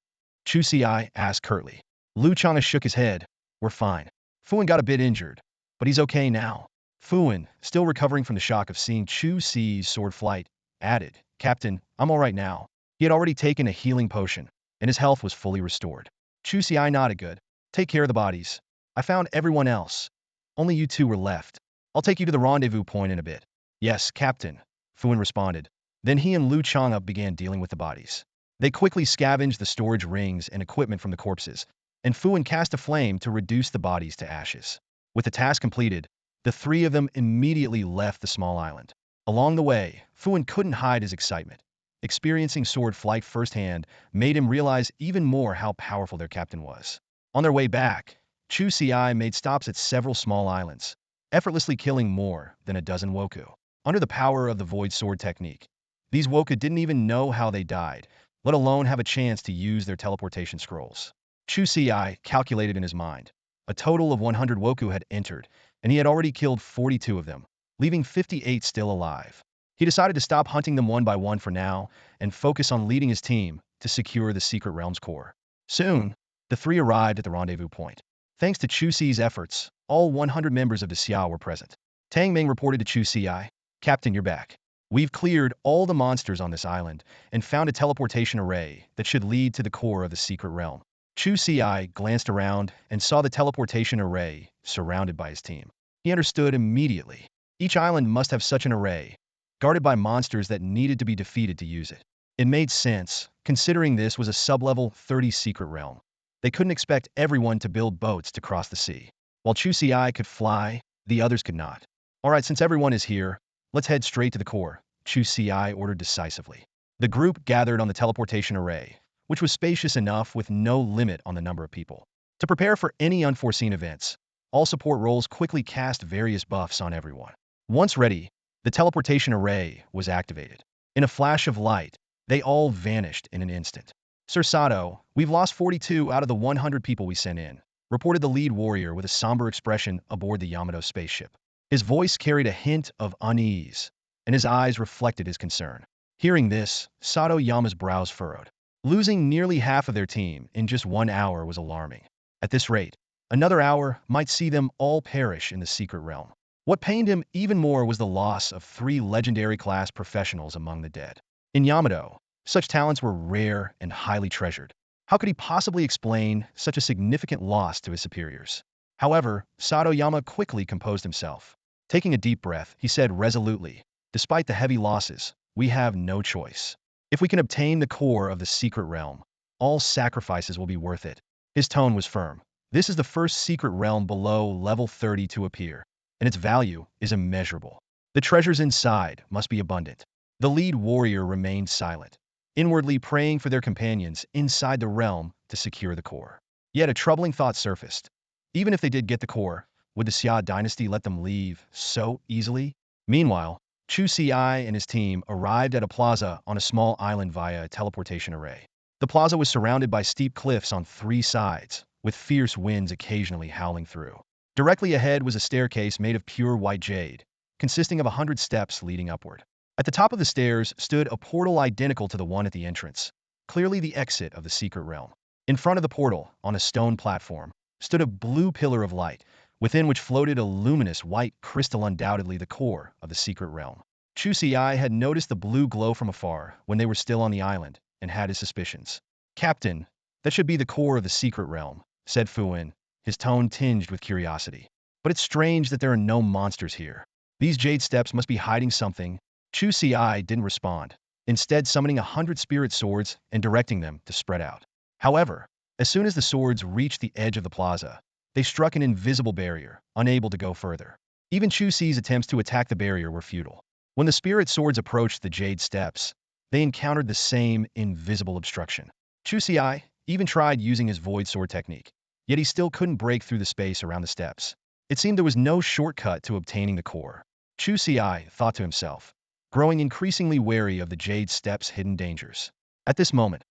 Chu Ci asked curtly. Lu Changha shook his head. We're fine. Fuan got a bit injured, but he's okay now. Fuan, still recovering from the shock of seeing Chu Ci's sword flight, added, Captain, I'm all right now. He had already taken a healing potion, and his health was fully restored. Chu Ci nodded. Good. Take care of the bodies. I found everyone else. Only you two were left. I'll take you to the rendezvous point in a bit. Yes, Captain, Fuan responded. Then he and Lu Changha began dealing with the bodies. They quickly scavenged the storage rings and equipment from the corpses, and Fuan cast a flame to reduce the bodies to ashes. With the task completed, the three of them immediately left the small island. Along the way, Fuan couldn't hide his excitement. Experiencing sword flight firsthand made him realize even more how powerful their captain was. On their way back, Chu Ci made stops at several small islands, effortlessly killing more than a dozen Woku. Under the power of the Void Sword technique, these Woku didn't even know how they died, let alone have a chance to use their teleportation scrolls. Chu Ci calculated in his mind. A total of 100 Woku had entered, and he had already killed 42 of them, leaving 58 still alive. He decided to stop hunting them one by one for now and focus on leading his team to secure the Secret Realm's core. Soon, the three arrived at the rendezvous point. Thanks to Chu Ci's efforts, all 100 members of the Xia were present. Tang Ming reported to Chu Ci, Captain, you're back. We've cleared all the monsters on this island and found a teleportation array that should lead to the core of the Secret Realm. Chu Ci glanced around and saw the teleportation array surrounded by his team. He understood immediately. Each island must have such an array, guarded by monsters that needed to be defeated to use it. It made sense, considering this was a sub-level 30 secret realm. They couldn't expect everyone to build boats to cross the sea. While Chu Ci could fly, the others could not. Alright, since everyone is here, let's head straight to the core, Chu Ci ordered decisively. The group gathered on the teleportation array, which was spacious enough with no limit on the number of people. To prepare for any unforeseen events, all support roles quickly cast various buffs on everyone. Once ready, the teleportation array was activated. In a flash of light, they all vanished in an instant. Sir Sato, we've lost 42 out of the 100 people we sent in, reported the lead warrior with a somber expression aboard the Yamato spaceship. His voice carried a hint of unease, and his eyes reflected his concern. Hearing this, Sato Yama's brows furrowed. Losing nearly half of their team in just 1 hour was alarming. At this rate, another hour might see them all perish in the secret realm. What pained him even more was the loss of 3 legendary-class professionals among the dead. In Yamato, such talents were rare and highly treasured. How could he possibly explain such a significant loss to his superiors? However, Sato Yama quickly composed himself. Taking a deep breath, he said resolutely, despite the heavy losses, we have no choice. If we can obtain the core of the secret realm, all sacrifices will be worth it. His tone was firm. This is the first secret realm below level 30 to appear, and its value is immeasurable. The treasures inside must be abundant. The lead warrior remained silent, inwardly praying for their companions inside the realm to secure the core. Yet a troubling thought surfaced. Even if they did get the core, would the Xia dynasty let them leave so easily? Meanwhile, Chu Ci and his team arrived at a plaza on a small island via a teleportation array. The plaza was surrounded by steep cliffs on 3 sides, with fierce winds occasionally howling through. Directly ahead was a staircase made of pure white jade, consisting of 100 steps leading upward. At the top of the stairs stood a portal identical to the one at the entrance, clearly the exit of the secret realm. In front of the portal, on a stone platform, stood a blue pillar of light, within which floated a luminous white crystal, undoubtedly the core of the secret realm. Chu Ci had noticed the blue glow from afar when they were still on the island, and had his suspicions. Captain, that should be the core of the secret realm, said Fuan, his tone tinged with curiosity. But it's strange that there are no monsters here. These jade steps must be hiding something. Chu Ci didn't respond, instead summoning 100 spirit swords and directing them to spread out. However, as soon as the swords reached the edge of the plaza, they struck an invisible barrier, unable to go further. Even Chu Ci's attempts to attack the barrier were futile. When the spirit swords approached the jade steps, they encountered the same invisible obstruction. Chu Ci even tried using his void sword technique, yet he still couldn't break through the space around the steps. It seemed there was no shortcut to obtaining the core. Chu Ci thought to himself, growing increasingly wary of the jade steps' hidden dangers. At this moment,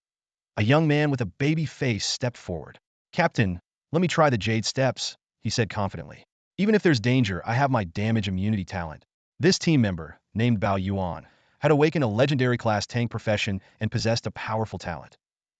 a young man with a baby face stepped forward. Captain, let me try the jade steps, he said confidently. Even if there's danger, I have my damage immunity talent. This team member, named Bao Yuan, had awakened a legendary class tank profession and possessed a powerful talent.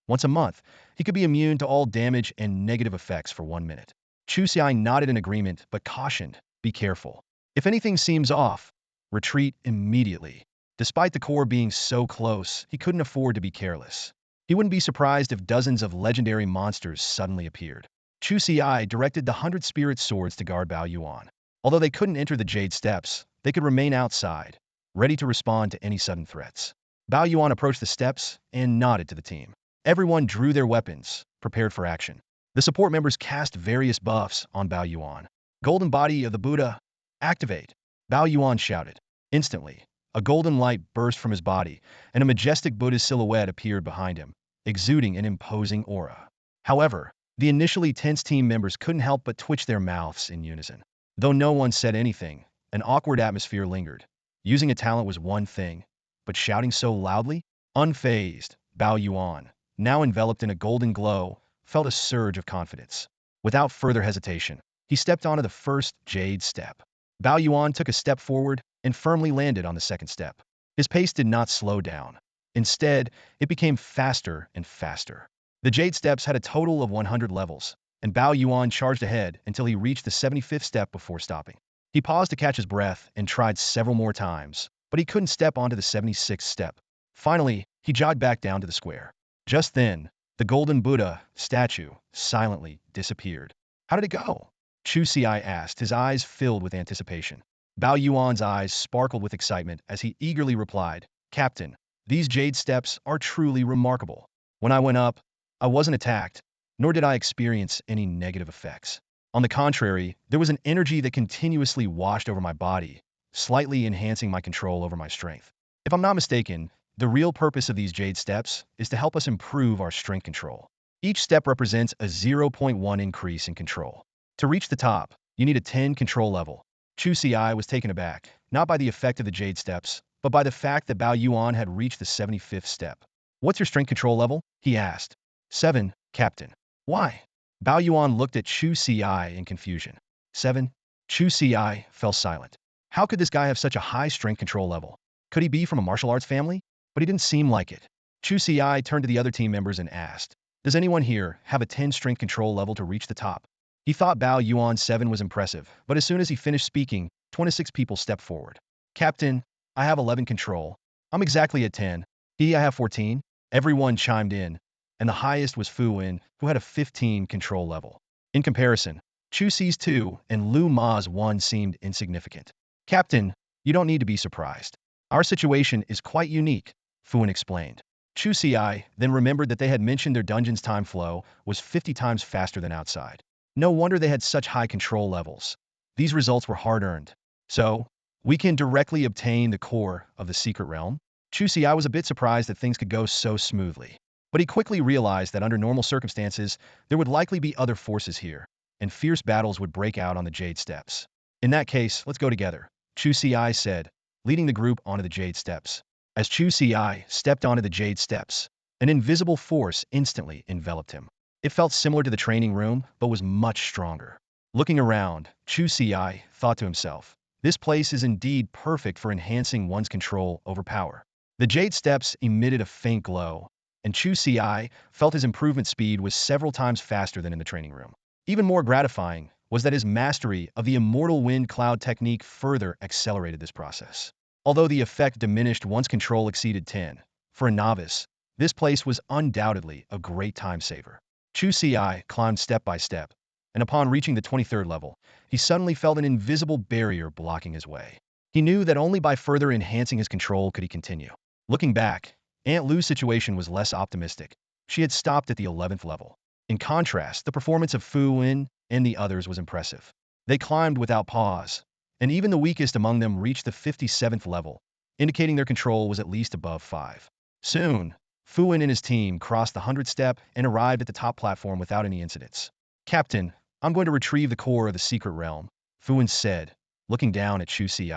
Once a month, he could be immune to all damage and negative effects for 1 minute. Chu Ci nodded in agreement, but cautioned, be careful. If anything seems off, retreat immediately. Despite the core being so close, he couldn't afford to be careless. He wouldn't be surprised if dozens of legendary monsters suddenly appeared. Chu Ci directed the 100 spirit swords to guard Bao Yuan. Although they couldn't enter the Jade Steps, they could remain outside, ready to respond to any sudden threats. Bao Yuan approached the steps and nodded to the team. Everyone drew their weapons, prepared for action. The support members cast various buffs on Bao Yuan. Golden Body of the Buddha, activate! Bao Yuan shouted. Instantly, a golden light burst from his body, and a majestic Buddha's silhouette appeared behind him, exuding an imposing aura. However, the initially tense team members couldn't help but twitch their mouths in unison. Though no one said anything, an awkward atmosphere lingered. Using a talent was one thing, but shouting so loudly? Unfazed, Bao Yuan, now enveloped in a golden glow, felt a surge of confidence. Without further hesitation, he stepped onto the first Jade Step. Bao Yuan took a step forward and firmly landed on the second step. His pace did not slow down. Instead, it became faster and faster. The Jade Steps had a total of 100 levels, and Bao Yuan charged ahead until he reached the 75th step before stopping. He paused to catch his breath and tried several more times, but he couldn't step onto the 76th step. Finally, he jogged back down to the square. Just then, the golden Buddha statue silently disappeared. How did it go? Chu Ci asked, his eyes filled with anticipation. Bao Yuan's eyes sparkled with excitement as he eagerly replied, Captain, these Jade Steps are truly remarkable. When I went up, I wasn't attacked, nor did I experience any negative effects. On the contrary, there was an energy that continuously washed over my body, slightly enhancing my control over my strength. If I'm not mistaken, the real purpose of these Jade Steps is to help us improve our strength control. Each step represents a 0.1 increase in control. To reach the top, you need a 10 control level. Chu Ci was taken aback, not by the effect of the Jade Steps, but by the fact that Bao Yuan had reached the 75th step. What's your strength control level? He asked. 7, Captain. Why? Bao Yuan looked at Chu Ci in confusion. 7? Chu Ci fell silent. How could this guy have such a high strength control level? Could he be from a martial arts family? But he didn't seem like it. Chu Ci turned to the other team members and asked, does anyone here have a 10 strength control level to reach the top? He thought Bao Yuan's 7 was impressive, but as soon as he finished speaking, 26 people stepped forward. Captain, I have 11 control. I'm exactly at 10. I have 14. Everyone chimed in, and the highest was Fu Wen, who had a 15 control level. In comparison, Chu Ci's 2 and Lu Ma's 1 seemed insignificant. Captain, you don't need to be surprised. Our situation is quite unique, Fu Wen explained. Chu Ci then remembered that they had mentioned their dungeon's time flow was 50 times faster than outside. No wonder they had such high control levels. These results were hard-earned. So, we can directly obtain the core of the secret realm? Chu Ci was a bit surprised that things could go so smoothly. But he quickly realized that under normal circumstances, there would likely be other forces here, and fierce battles would break out on the Jade Steps. In that case, let's go together, Chu Ci said, leading the group onto the Jade Steps. As Chu Ci stepped onto the Jade Steps, an invisible force instantly enveloped him. It felt similar to the training room, but was much stronger. Looking around, Chu Ci thought to himself, this place is indeed perfect for enhancing one's control over power. The Jade Steps emitted a faint glow, and Chu Ci felt his improvement speed was several times faster than in the training room. Even more gratifying was that his mastery of the Immortal Wind Cloud technique further accelerated this process. Although the effect diminished once control exceeded 10, for a novice, this place was undoubtedly a great time saver. Chu Ci climbed step by step, and upon reaching the 23rd level, he suddenly felt an invisible barrier blocking his way. He knew that only by further enhancing his control could he continue. Looking back, Aunt Lu's situation was less optimistic. She had stopped at the 11th level. In contrast, the performance of Fu Wen and the others was impressive. They climbed without pause, and even the weakest among them reached the 57th level, indicating their control was at least above 5. Soon, Fu Wen and his team crossed the 100th step and arrived at the top platform without any incidents. Captain, I'm going to retrieve the core of the secret realm, Fu Wen said, looking down at Chu Ci.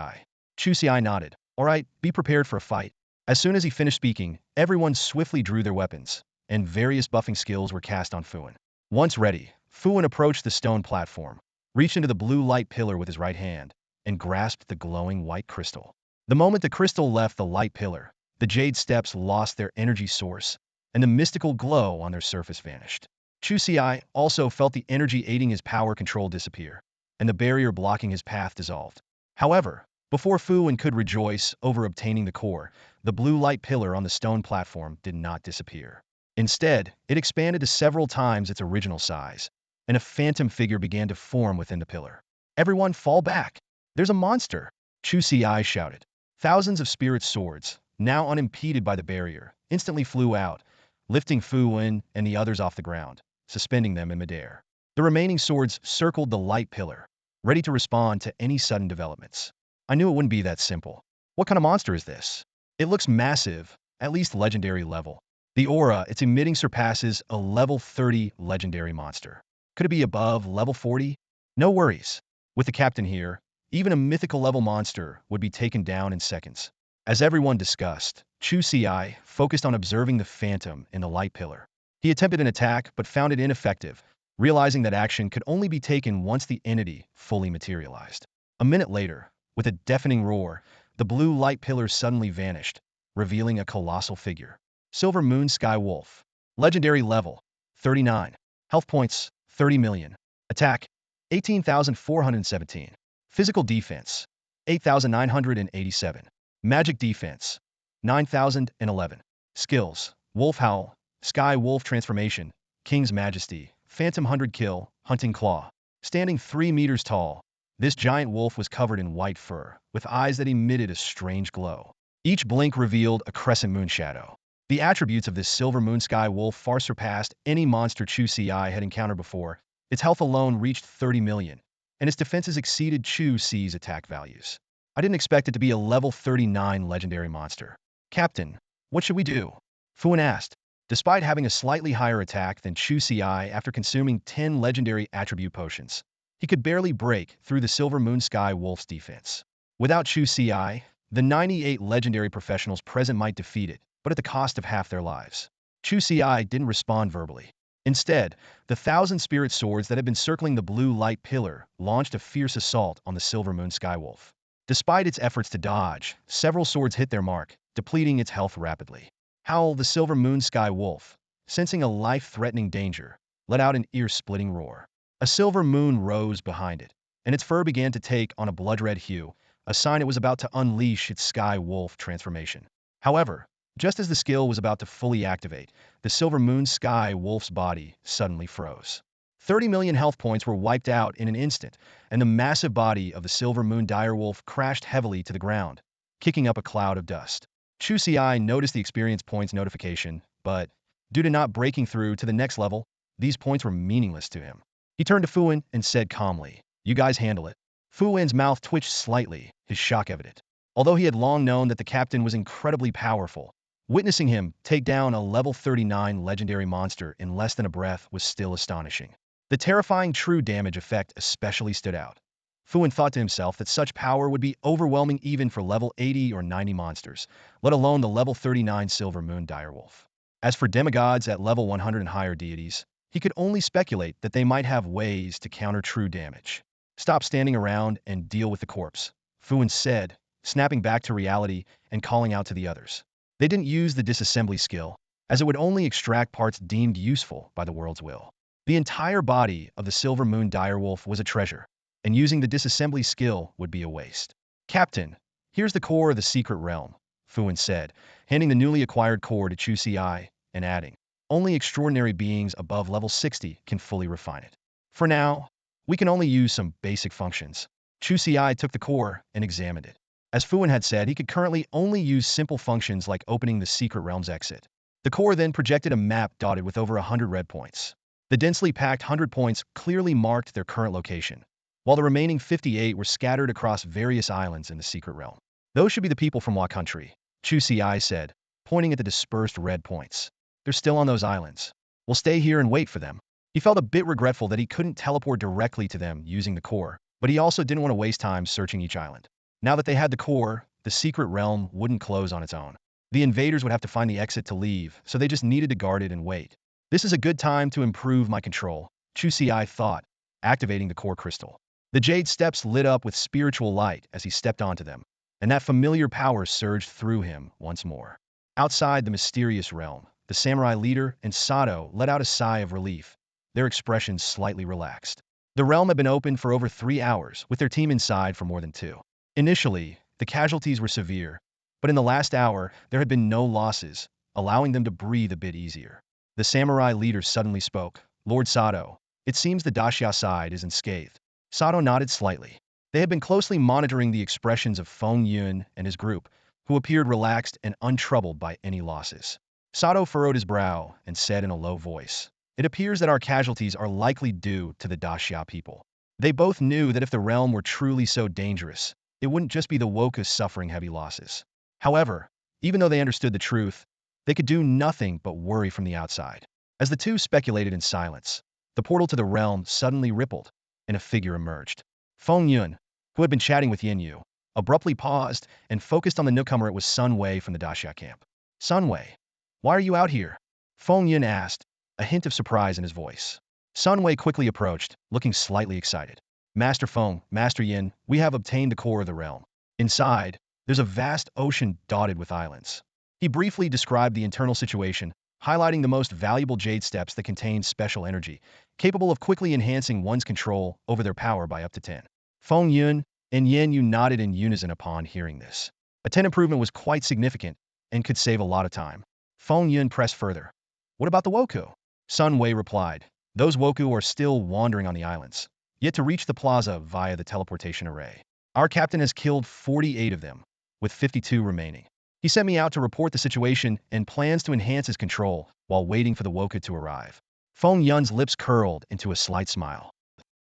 Chu Ci nodded. All right, be prepared for a fight. As soon as he finished speaking, everyone swiftly drew their weapons, and various buffing skills were cast on Fu Wen. Once ready, Fu Wen approached the stone platform, reached into the blue light pillar with his right hand, and grasped the glowing white crystal. The moment the crystal left the light pillar, the Jade Steps lost their energy source and the mystical glow on their surface vanished. Chu Ci also felt the energy aiding his power control disappear, and the barrier blocking his path dissolved. However, before Fu Wen could rejoice over obtaining the core, the blue light pillar on the stone platform did not disappear. Instead, it expanded to several times its original size, and a phantom figure began to form within the pillar. "Everyone fall back! There's a monster!" Chu Ci shouted. Thousands of spirit swords, now unimpeded by the barrier, instantly flew out, lifting Fu Wen and the others off the ground, suspending them in midair. The remaining swords circled the light pillar, ready to respond to any sudden developments. "I knew it wouldn't be that simple. What kind of monster is this? It looks massive, at least legendary level. The aura it's emitting surpasses a level 30 legendary monster. Could it be above level 40? No worries. With the captain here, even a mythical level monster would be taken down in seconds." As everyone discussed, Chu Ci focused on observing the phantom in the light pillar. He attempted an attack but found it ineffective, realizing that action could only be taken once the entity fully materialized. A minute later, with a deafening roar, the blue light pillar suddenly vanished, revealing a colossal figure. Silver Moon Sky Wolf. Legendary level, 39. Health points, 30 million. Attack, 18,417. Physical defense, 8,987. Magic defense, 9,011. Skills, Wolf Howl, Sky Wolf Transformation, King's Majesty, Phantom 100 Kill, Hunting Claw. Standing 3 meters tall, this giant wolf was covered in white fur, with eyes that emitted a strange glow. Each blink revealed a crescent moon shadow. The attributes of this silver moon sky wolf far surpassed any monster Chu Ci had encountered before. Its health alone reached 30 million, and its defenses exceeded Chu Ci's attack values. I didn't expect it to be a level 39 legendary monster. "Captain, what should we do?" Fu Wen asked. Despite having a slightly higher attack than Chu Ci after consuming 10 legendary attribute potions, he could barely break through the Silver Moon Sky Wolf's defense. Without Chu Ci, the 98 legendary professionals present might defeat it, but at the cost of half their lives. Chu Ci didn't respond verbally. Instead, the 1,000 spirit swords that had been circling the blue light pillar launched a fierce assault on the Silver Moon Sky Wolf. Despite its efforts to dodge, several swords hit their mark, depleting its health rapidly. Howl, the Silver Moon Sky Wolf, sensing a life-threatening danger, let out an ear-splitting roar. A silver moon rose behind it, and its fur began to take on a blood-red hue, a sign it was about to unleash its Sky Wolf transformation. However, just as the skill was about to fully activate, the Silver Moon Sky Wolf's body suddenly froze. 30 million health points were wiped out in an instant, and the massive body of the Silver Moon Direwolf crashed heavily to the ground, kicking up a cloud of dust. Chu Ci noticed the experience points notification, but, due to not breaking through to the next level, these points were meaningless to him. He turned to Fu Wen and said calmly, "You guys handle it." Fu Wen's mouth twitched slightly, his shock evident. Although he had long known that the captain was incredibly powerful, witnessing him take down a level 39 legendary monster in less than a breath was still astonishing. The terrifying true damage effect especially stood out. Fu Wen thought to himself that such power would be overwhelming even for level 80 or 90 monsters, let alone the level 39 Silver Moon Direwolf. As for demigods at level 100 and higher deities, he could only speculate that they might have ways to counter true damage. "Stop standing around and deal with the corpse," Fu Wen said, snapping back to reality and calling out to the others. They didn't use the disassembly skill, as it would only extract parts deemed useful by the world's will. The entire body of the Silver Moon Direwolf was a treasure, and using the disassembly skill would be a waste. "Captain, here's the core of the secret realm," Fu Wen said, handing the newly acquired core to Chu Ci and adding, "Only extraordinary beings above level 60 can fully refine it. For now, we can only use some basic functions." Chu Ci took the core and examined it. As Fu Wen had said, he could currently only use simple functions like opening the secret realm's exit. The core then projected a map dotted with over 100 red points. The densely packed 100 points clearly marked their current location, while the remaining 58 were scattered across various islands in the secret realm. "Those should be the people from Wa country," Chu Ci said, pointing at the dispersed red points. "They're still on those islands. We'll stay here and wait for them." He felt a bit regretful that he couldn't teleport directly to them using the core, but he also didn't want to waste time searching each island. Now that they had the core, the secret realm wouldn't close on its own. The invaders would have to find the exit to leave, so they just needed to guard it and wait. "This is a good time to improve my control," Chu Ci thought, activating the core crystal. The jade steps lit up with spiritual light as he stepped onto them, and that familiar power surged through him once more. Outside the mysterious realm, the samurai leader, and Sato let out a sigh of relief, their expressions slightly relaxed. The realm had been open for over 3 hours, with their team inside for more than 2. Initially, the casualties were severe, but in the last hour, there had been no losses, allowing them to breathe a bit easier. The samurai leader suddenly spoke. Lord Sato, it seems the Daxia side is unscathed. Sato nodded slightly. They had been closely monitoring the expressions of Feng Yun and his group, who appeared relaxed and untroubled by any losses. Sato furrowed his brow and said in a low voice, it appears that our casualties are likely due to the Daxia people. They both knew that if the realm were truly so dangerous, it wouldn't just be the Wokus suffering heavy losses. However, even though they understood the truth, they could do nothing but worry from the outside. As the two speculated in silence, the portal to the realm suddenly rippled, and a figure emerged. Feng Yun, who had been chatting with Yin, abruptly paused and focused on the newcomer. It was Sun Wei from the Daxia camp. Sun Wei, why are you out here? Feng Yun asked, a hint of surprise in his voice. Sun Wei quickly approached, looking slightly excited. Master Feng, Master Yin, we have obtained the core of the realm. Inside, there's a vast ocean dotted with islands. He briefly described the internal situation, highlighting the most valuable jade steps that contain special energy, capable of quickly enhancing one's control over their power by up to 10. Feng Yun and Yin Yu nodded in unison upon hearing this. A 10 improvement was quite significant and could save a lot of time. Feng Yun pressed further. What about the Woku? Sun Wei replied. Those Woku are still wandering on the islands, yet to reach the plaza via the teleportation array. Our captain has killed 48 of them, with 52 remaining. He sent me out to report the situation and plans to enhance his control while waiting for the Woku to arrive. Feng Yun's lips curled into a slight smile.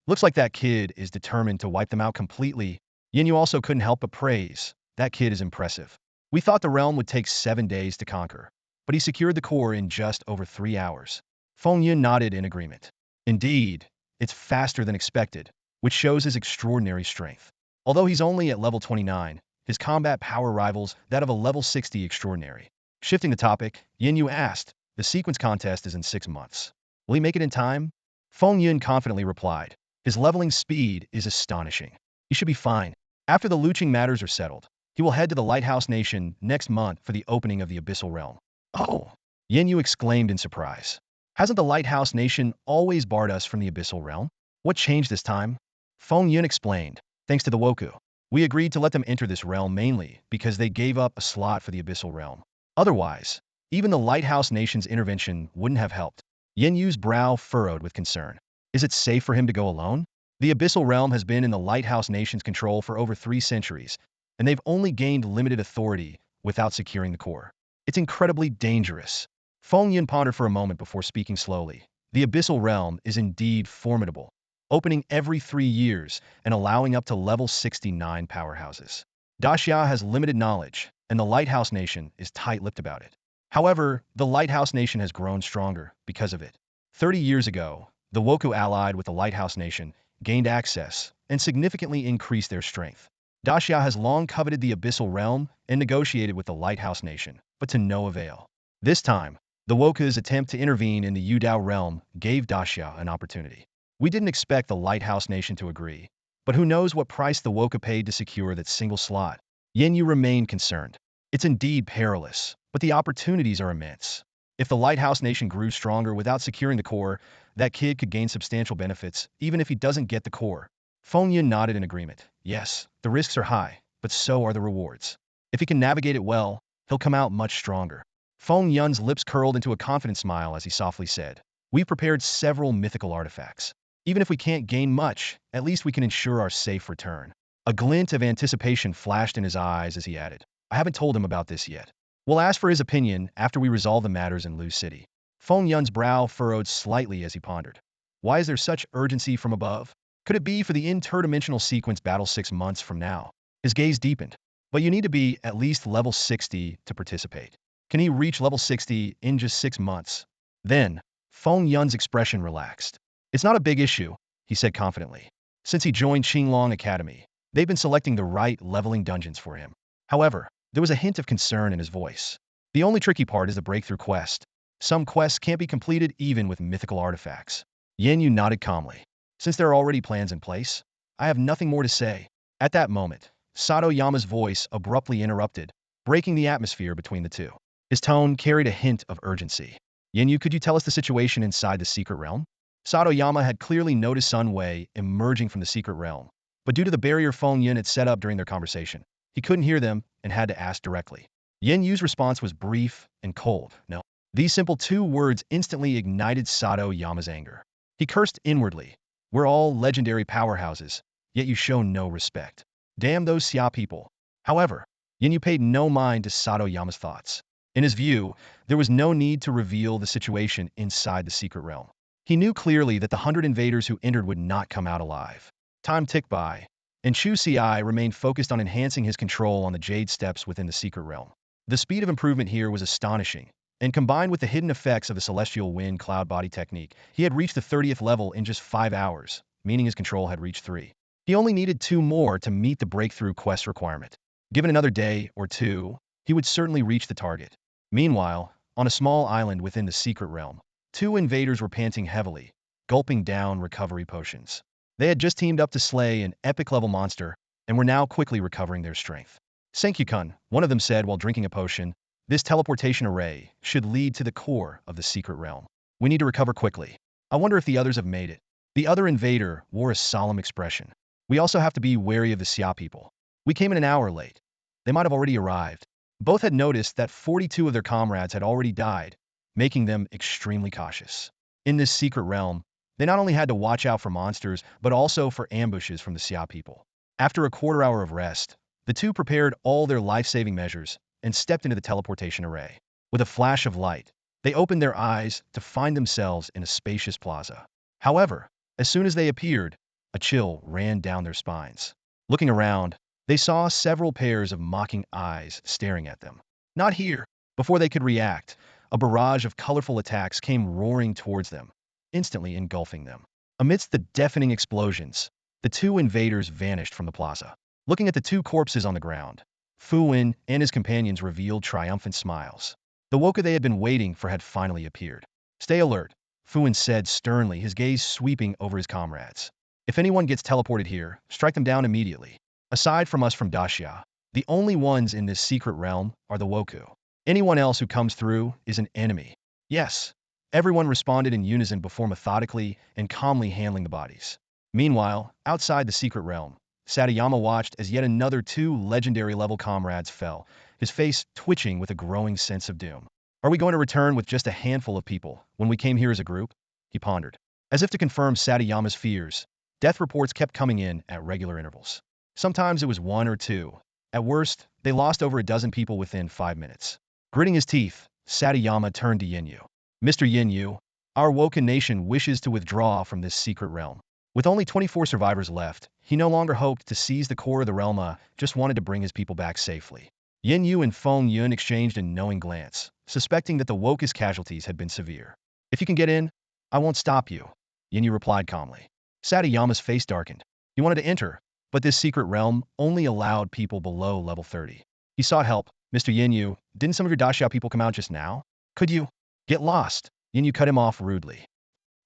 Looks like that kid is determined to wipe them out completely. Yin Yu also couldn't help but praise. That kid is impressive. We thought the realm would take 7 days to conquer, but he secured the core in just over 3 hours. Feng Yun nodded in agreement. Indeed, it's faster than expected, which shows his extraordinary strength. Although he's only at level 29, his combat power rivals that of a level 60 extraordinary. Shifting the topic, Yin Yu asked, the sequence contest is in 6 months. Will he make it in time? Feng Yun confidently replied. His leveling speed is astonishing. He should be fine. After the Luching matters are settled, he will head to the Lighthouse Nation next month for the opening of the Abyssal Realm. Oh! Yin Yu exclaimed in surprise. Hasn't the Lighthouse Nation always barred us from the Abyssal Realm? What changed this time? Feng Yun explained. Thanks to the Woku, we agreed to let them enter this realm mainly because they gave up a slot for the Abyssal Realm. Otherwise, even the Lighthouse Nation's intervention wouldn't have helped. Yin Yu's brow furrowed with concern. Is it safe for him to go alone? The Abyssal Realm has been in the Lighthouse Nation's control for over 3 centuries, and they've only gained limited authority without securing the core. It's incredibly dangerous. Feng Yun pondered for a moment before speaking slowly. The Abyssal Realm is indeed formidable, opening every 3 years and allowing up to level 69 powerhouses. Daxia has limited knowledge, and the Lighthouse Nation is tight-lipped about it. However, the Lighthouse Nation has grown stronger because of it. 30 years ago, the Woku allied with the Lighthouse Nation gained access and significantly increased their strength. Daxia has long coveted the Abyssal Realm and negotiated with the Lighthouse Nation, but to no avail. This time, the Woku's attempt to intervene in the Yudao realm gave Daxia an opportunity. We didn't expect the Lighthouse Nation to agree, but who knows what price the Woku paid to secure that single slot. Yin Yu remained concerned. It's indeed perilous, but the opportunities are immense. If the Lighthouse Nation grew stronger without securing the core, that kid could gain substantial benefits, even if he doesn't get the core. Feng Yun nodded in agreement. Yes, the risks are high, but so are the rewards. If he can navigate it well, he'll come out much stronger. Feng Yun's lips curled into a confident smile as he softly said, we've prepared several mythical artifacts. Even if we can't gain much, at least we can ensure our safe return. A glint of anticipation flashed in his eyes as he added, I haven't told him about this yet. We'll ask for his opinion after we resolve the matters in Lu City. Feng Yun's brow furrowed slightly as he pondered. Why is there such urgency from above? Could it be for the interdimensional sequence battle 6 months from now? His gaze deepened. But you need to be at least level 60 to participate. Can he reach level 60 in just 6 months? Then, Feng Yun's expression relaxed. It's not a big issue, he said confidently. Since he joined Qinglong Academy, they've been selecting the right leveling dungeons for him. However, there was a hint of concern in his voice. The only tricky part is the breakthrough quest. Some quests can't be completed even with mythical artifacts. Yin Yu nodded calmly. Since there are already plans in place, I have nothing more to say. At that moment, Sato Yama's voice abruptly interrupted, breaking the atmosphere between the two. His tone carried a hint of urgency. Yenyu, could you tell us the situation inside the secret realm? Satoyama had clearly noticed Sun Wei emerging from the secret realm, but due to the barrier Feng Yun had set up during their conversation, he couldn't hear them and had to ask directly. Yenyu's response was brief and cold. No. These simple two words instantly ignited Satoyama's anger. He cursed inwardly. We're all legendary powerhouses, yet you show no respect. Damn those Xia people. However, Yenyu paid no mind to Satoyama's thoughts. In his view, there was no need to reveal the situation inside the secret realm. He knew clearly that the 100 invaders who entered would not come out alive. Time ticked by, and Chu Ci remained focused on enhancing his control on the jade steps within the secret realm. The speed of improvement here was astonishing, and combined with the hidden effects of the celestial wind cloud body technique, he had reached the 30th level in just 5 hours, meaning his control had reached 3. He only needed 2 more to meet the breakthrough quest requirement. Given another day or 2, he would certainly reach the target. Meanwhile, on a small island within the secret realm, 2 invaders were panting heavily, gulping down recovery potions. They had just teamed up to slay an epic-level monster and were now quickly recovering their strength. Senkyu-kun, one of them said while drinking a potion, this teleportation array should lead to the core of the secret realm. We need to recover quickly. I wonder if the others have made it. The other invader wore a solemn expression. We also have to be wary of the Xia people. We came in an hour late. They might have already arrived. Both had noticed that 42 of their comrades had already died, making them extremely cautious. In this secret realm, they not only had to watch out for monsters, but also for ambushes from the Xia people. After a quarter hour of rest, the two prepared all their life-saving measures and stepped into the teleportation array. With a flash of light, they opened their eyes to find themselves in a spacious plaza. However, as soon as they appeared, a chill ran down their spines. Looking around, they saw several pairs of mocking eyes staring at them. Not here! Before they could react, a barrage of colorful attacks came roaring towards them, instantly engulfing them. Amidst the deafening explosions, the 2 invaders vanished from the plaza. Looking at the 2 corpses on the ground, Fu Wen and his companions revealed triumphant smiles. The Woka they had been waiting for had finally appeared. Stay alert, Fu Wen said sternly, his gaze sweeping over his comrades. If anyone gets teleported here, strike them down immediately. Aside from us from Daxia, the only ones in this secret realm are the Woku. Anyone else who comes through is an enemy. Yes. Everyone responded in unison before methodically and calmly handling the bodies. Meanwhile, outside the secret realm, Satayama watched as yet another 2 legendary-level comrades fell, his face twitching with a growing sense of doom. Are we going to return with just a handful of people when we came here as a group? He pondered. As if to confirm Satayama's fears, death reports kept coming in at regular intervals. Sometimes it was 1 or 2. At worst, they lost over a dozen people within 5 minutes. Gritting his teeth, Satayama turned to Yenyu. Mr. Yenyu, our Woken nation wishes to withdraw from this secret realm. With only 24 survivors left, he no longer hoped to seize the core of the realm, just wanted to bring his people back safely. Yenyu and Feng Yun exchanged a knowing glance, suspecting that the Wokus casualties had been severe. If you can get in, I won't stop you, Yenyu replied calmly. Satayama's face darkened. He wanted to enter, but this secret realm only allowed people below level 30. He sought help. Mr. Yenyu, didn't some of your Daxia people come out just now? Could you get lost? Yenyu cut him off rudely.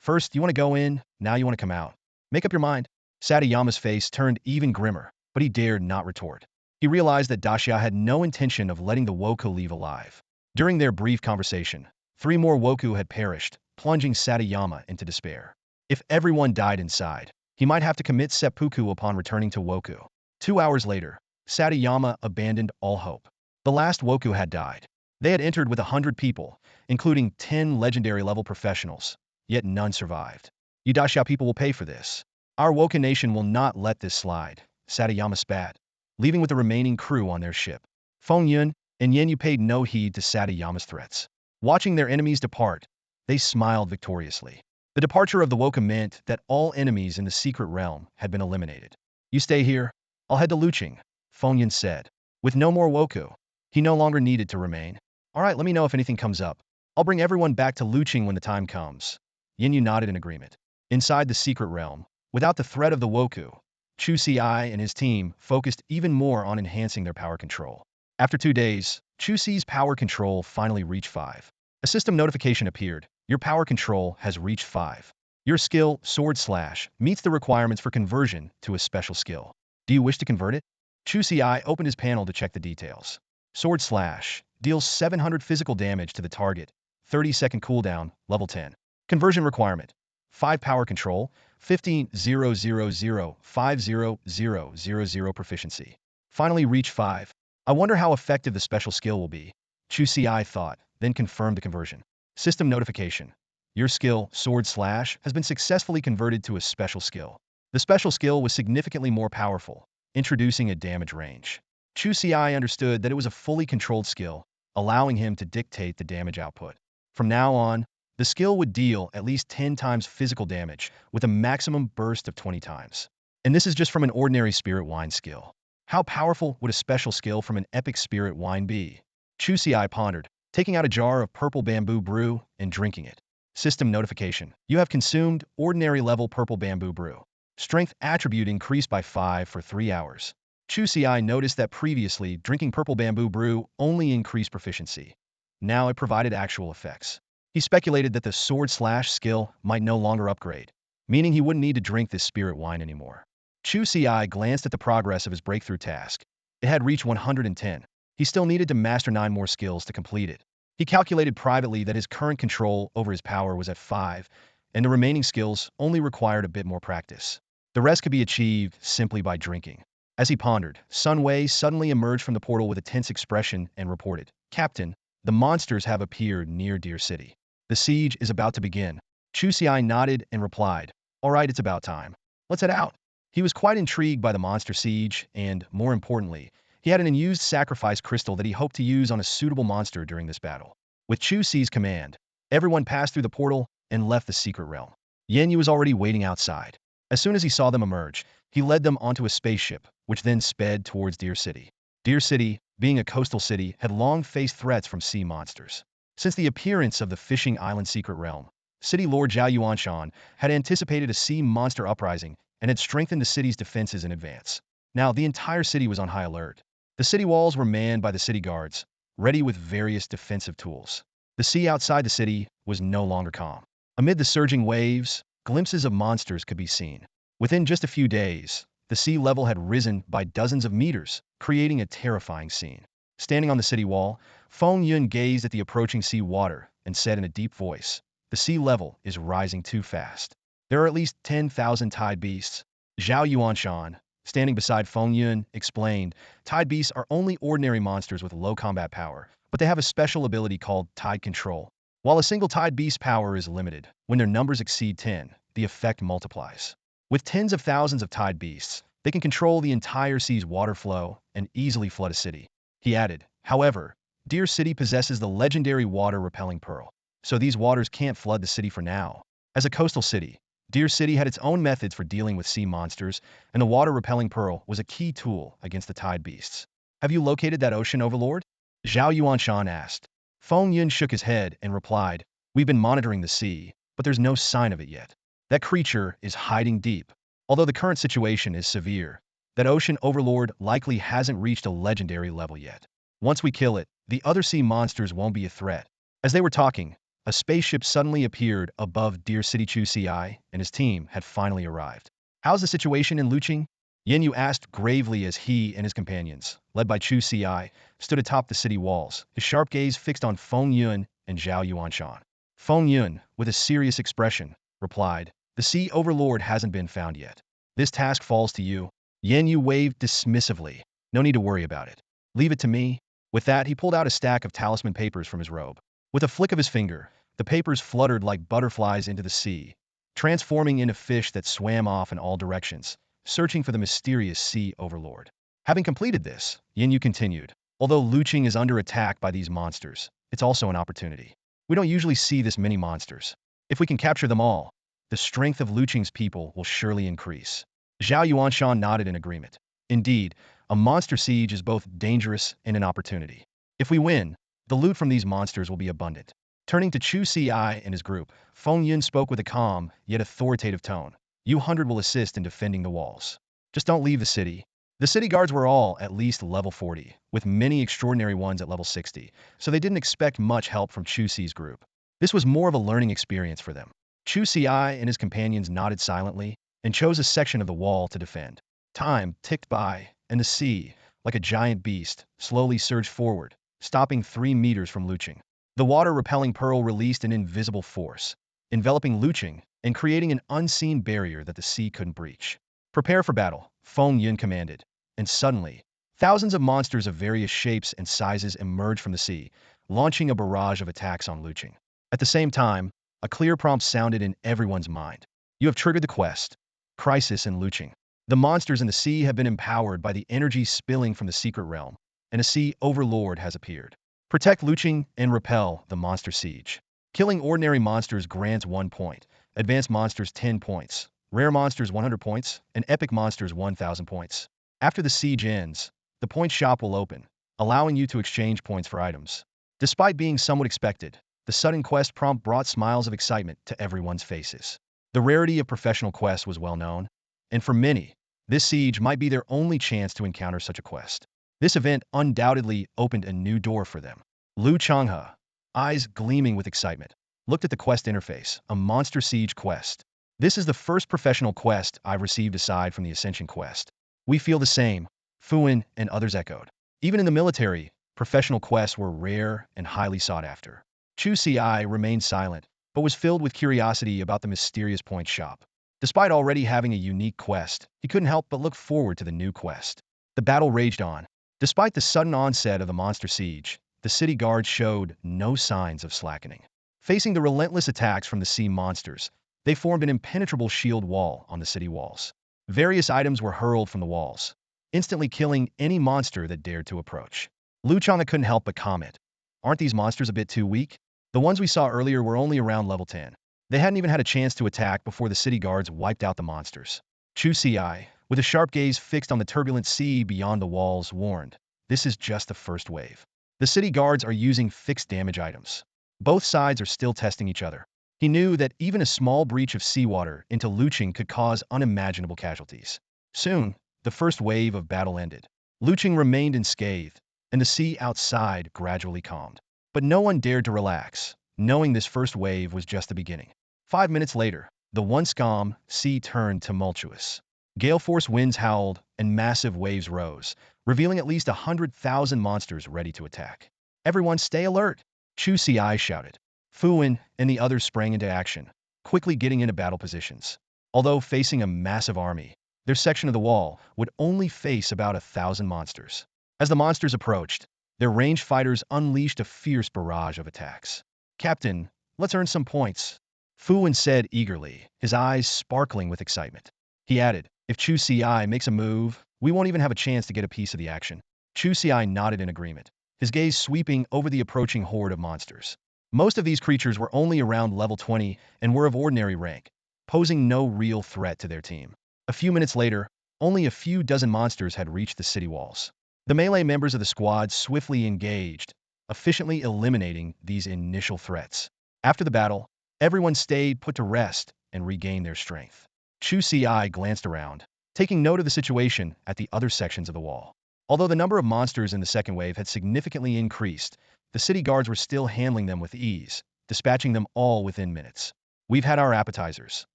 First, you want to go in, now you want to come out. Make up your mind. Satayama's face turned even grimmer, but he dared not retort. He realized that Daxia had no intention of letting the Woku leave alive. During their brief conversation, 3 more Woku had perished, plunging Satayama into despair. If everyone died inside, he might have to commit seppuku upon returning to Woku. 2 hours later, Satayama abandoned all hope. The last Woku had died. They had entered with 100 people, including 10 legendary-level professionals, yet none survived. You Daxia people will pay for this. Our Woken nation will not let this slide, Satayama spat, leaving with the remaining crew on their ship. Feng Yun and Yenyu paid no heed to Satayama's threats. Watching their enemies depart, they smiled victoriously. The departure of the Woken meant that all enemies in the secret realm had been eliminated. You stay here, I'll head to Luqing, Feng Yun said. With no more Woku, he no longer needed to remain. Alright, let me know if anything comes up. I'll bring everyone back to Luqing when the time comes. Yenyu nodded in agreement. Inside the secret realm, without the threat of the Woku, Chu Ci and his team focused even more on enhancing their power control. After 2 days, Chu Ci's power control finally reached 5. A system notification appeared. Your power control has reached 5. Your skill, Sword Slash, meets the requirements for conversion to a special skill. Do you wish to convert it? Chu Ci opened his panel to check the details. Sword Slash. Deals 700 physical damage to the target. 30-second cooldown, level 10. Conversion requirement. 5 power control, 15,000,500,000 proficiency. Finally reach 5. I wonder how effective the special skill will be. Chu Ci thought, then confirmed the conversion. System notification. Your skill, Sword Slash, has been successfully converted to a special skill. The special skill was significantly more powerful, introducing a damage range. Chu Ci understood that it was a fully controlled skill, allowing him to dictate the damage output. From now on, the skill would deal at least 10 times physical damage, with a maximum burst of 20 times. And this is just from an ordinary spirit wine skill. How powerful would a special skill from an epic spirit wine be? Chu Ci pondered, taking out a jar of purple bamboo brew and drinking it. System notification. You have consumed ordinary level purple bamboo brew. Strength attribute increased by 5 for 3 hours. Chu Ci noticed that previously, drinking purple bamboo brew only increased proficiency. Now it provided actual effects. He speculated that the Sword Slash skill might no longer upgrade, meaning he wouldn't need to drink this spirit wine anymore. Chu Ci glanced at the progress of his breakthrough task. It had reached 110. He still needed to master 9 more skills to complete it. He calculated privately that his current control over his power was at 5, and the remaining skills only required a bit more practice. The rest could be achieved simply by drinking. As he pondered, Sun Wei suddenly emerged from the portal with a tense expression and reported, "Captain, the monsters have appeared near Deer City. The siege is about to begin." Chu Ci nodded and replied, "All right, it's about time. Let's head out." He was quite intrigued by the monster siege, and, more importantly, he had an unused sacrifice crystal that he hoped to use on a suitable monster during this battle. With Chu Ci's command, everyone passed through the portal and left the secret realm. Yu was already waiting outside. As soon as he saw them emerge, he led them onto a spaceship, which then sped towards Deer City. Deer City, being a coastal city, had long faced threats from sea monsters. Since the appearance of the fishing island secret realm, City Lord Zhao Yuanshan had anticipated a sea monster uprising and had strengthened the city's defenses in advance. Now, the entire city was on high alert. The city walls were manned by the city guards, ready with various defensive tools. The sea outside the city was no longer calm. Amid the surging waves, glimpses of monsters could be seen. Within just a few days, the sea level had risen by dozens of meters, creating a terrifying scene. Standing on the city wall, Feng Yun gazed at the approaching sea water and said in a deep voice, "The sea level is rising too fast. There are at least 10,000 tide beasts." Zhao Yuanshan, standing beside Feng Yun, explained, "Tide beasts are only ordinary monsters with low combat power, but they have a special ability called tide control. While a single tide beast power is limited, when their numbers exceed 10, the effect multiplies. With tens of thousands of tide beasts, they can control the entire sea's water flow and easily flood a city." He added, "However, Deer City possesses the legendary water-repelling pearl, so these waters can't flood the city for now." As a coastal city, Deer City had its own methods for dealing with sea monsters, and the water-repelling pearl was a key tool against the tide beasts. "Have you located that ocean overlord?" Zhao Yuanshan asked. Feng Yun shook his head and replied, "We've been monitoring the sea, but there's no sign of it yet. That creature is hiding deep. Although the current situation is severe, that ocean overlord likely hasn't reached a legendary level yet. Once we kill it, the other sea monsters won't be a threat." As they were talking, a spaceship suddenly appeared above Deer City. Chu Ci and his team had finally arrived. "How's the situation in Luqing?" Yu asked gravely as he and his companions, led by Chu Ci, stood atop the city walls, his sharp gaze fixed on Feng Yun and Zhao Yuanshan. Feng Yun, with a serious expression, replied, "The sea overlord hasn't been found yet. This task falls to you." Yu waved dismissively. "No need to worry about it. Leave it to me." With that, he pulled out a stack of talisman papers from his robe. With a flick of his finger, the papers fluttered like butterflies into the sea, transforming into fish that swam off in all directions, searching for the mysterious sea overlord. Having completed this, Yu continued, "Although Luqing is under attack by these monsters, it's also an opportunity. We don't usually see this many monsters. If we can capture them all, the strength of Luqing's people will surely increase." Zhao Yuanshan nodded in agreement. Indeed, a monster siege is both dangerous and an opportunity. If we win, the loot from these monsters will be abundant. Turning to Chu Ci and his group, Feng Yun spoke with a calm, yet authoritative tone. "You 100 will assist in defending the walls. Just don't leave the city." The city guards were all at least level 40, with many extraordinary ones at level 60, so they didn't expect much help from Chu Ci's group. This was more of a learning experience for them. Chu Ci and his companions nodded silently and chose a section of the wall to defend. Time ticked by, and the sea, like a giant beast, slowly surged forward, stopping 3 meters from Luching. The water-repelling pearl released an invisible force, enveloping Luching and creating an unseen barrier that the sea couldn't breach. Prepare for battle, Feng Yun commanded, and suddenly, thousands of monsters of various shapes and sizes emerged from the sea, launching a barrage of attacks on Luching. At the same time, a clear prompt sounded in everyone's mind. You have triggered the quest. Crisis in Luching. The monsters in the sea have been empowered by the energy spilling from the secret realm, and a sea overlord has appeared. Protect Luching and repel the monster siege. Killing ordinary monsters grants 1 point, advanced monsters 10 points, rare monsters 100 points, and epic monsters 1,000 points. After the siege ends, the point shop will open, allowing you to exchange points for items. Despite being somewhat expected, the sudden quest prompt brought smiles of excitement to everyone's faces. The rarity of professional quests was well known, and for many, this siege might be their only chance to encounter such a quest. This event undoubtedly opened a new door for them. Lu Changha, eyes gleaming with excitement, looked at the quest interface, a monster siege quest. This is the first professional quest I've received aside from the Ascension quest. We feel the same, Fuin and others echoed. Even in the military, professional quests were rare and highly sought after. Chu Ci remained silent, but was filled with curiosity about the mysterious point shop. Despite already having a unique quest, he couldn't help but look forward to the new quest. The battle raged on. Despite the sudden onset of the monster siege, the city guards showed no signs of slackening. Facing the relentless attacks from the sea monsters, they formed an impenetrable shield wall on the city walls. Various items were hurled from the walls, instantly killing any monster that dared to approach. Lu Changha couldn't help but comment, "Aren't these monsters a bit too weak? The ones we saw earlier were only around level 10. They hadn't even had a chance to attack before the city guards wiped out the monsters." Chu Ci, with a sharp gaze fixed on the turbulent sea beyond the walls, warned, "This is just the first wave. The city guards are using fixed damage items. Both sides are still testing each other." He knew that even a small breach of seawater into Luching could cause unimaginable casualties. Soon, the first wave of battle ended. Luching remained unscathed, and the sea outside gradually calmed. But no one dared to relax, knowing this first wave was just the beginning. 5 minutes later, the once calm sea turned tumultuous. Gale-force winds howled, and massive waves rose, revealing at least 100,000 monsters ready to attack. "Everyone stay alert!" Chu Ci shouted. Fuin and the others sprang into action, quickly getting into battle positions. Although facing a massive army, their section of the wall would only face about 1,000 monsters. As the monsters approached, their ranged fighters unleashed a fierce barrage of attacks. "Captain, let's earn some points," Fuin said eagerly, his eyes sparkling with excitement. He added, "If Chu Ci makes a move, we won't even have a chance to get a piece of the action." Chu Ci nodded in agreement, his gaze sweeping over the approaching horde of monsters. Most of these creatures were only around level 20 and were of ordinary rank, posing no real threat to their team. A few minutes later, only a few dozen monsters had reached the city walls. The melee members of the squad swiftly engaged, efficiently eliminating these initial threats. After the battle, everyone stayed put to rest and regained their strength. Chu Ci glanced around, taking note of the situation at the other sections of the wall. Although the number of monsters in the second wave had significantly increased, the city guards were still handling them with ease, dispatching them all within minutes. "We've had our appetizers.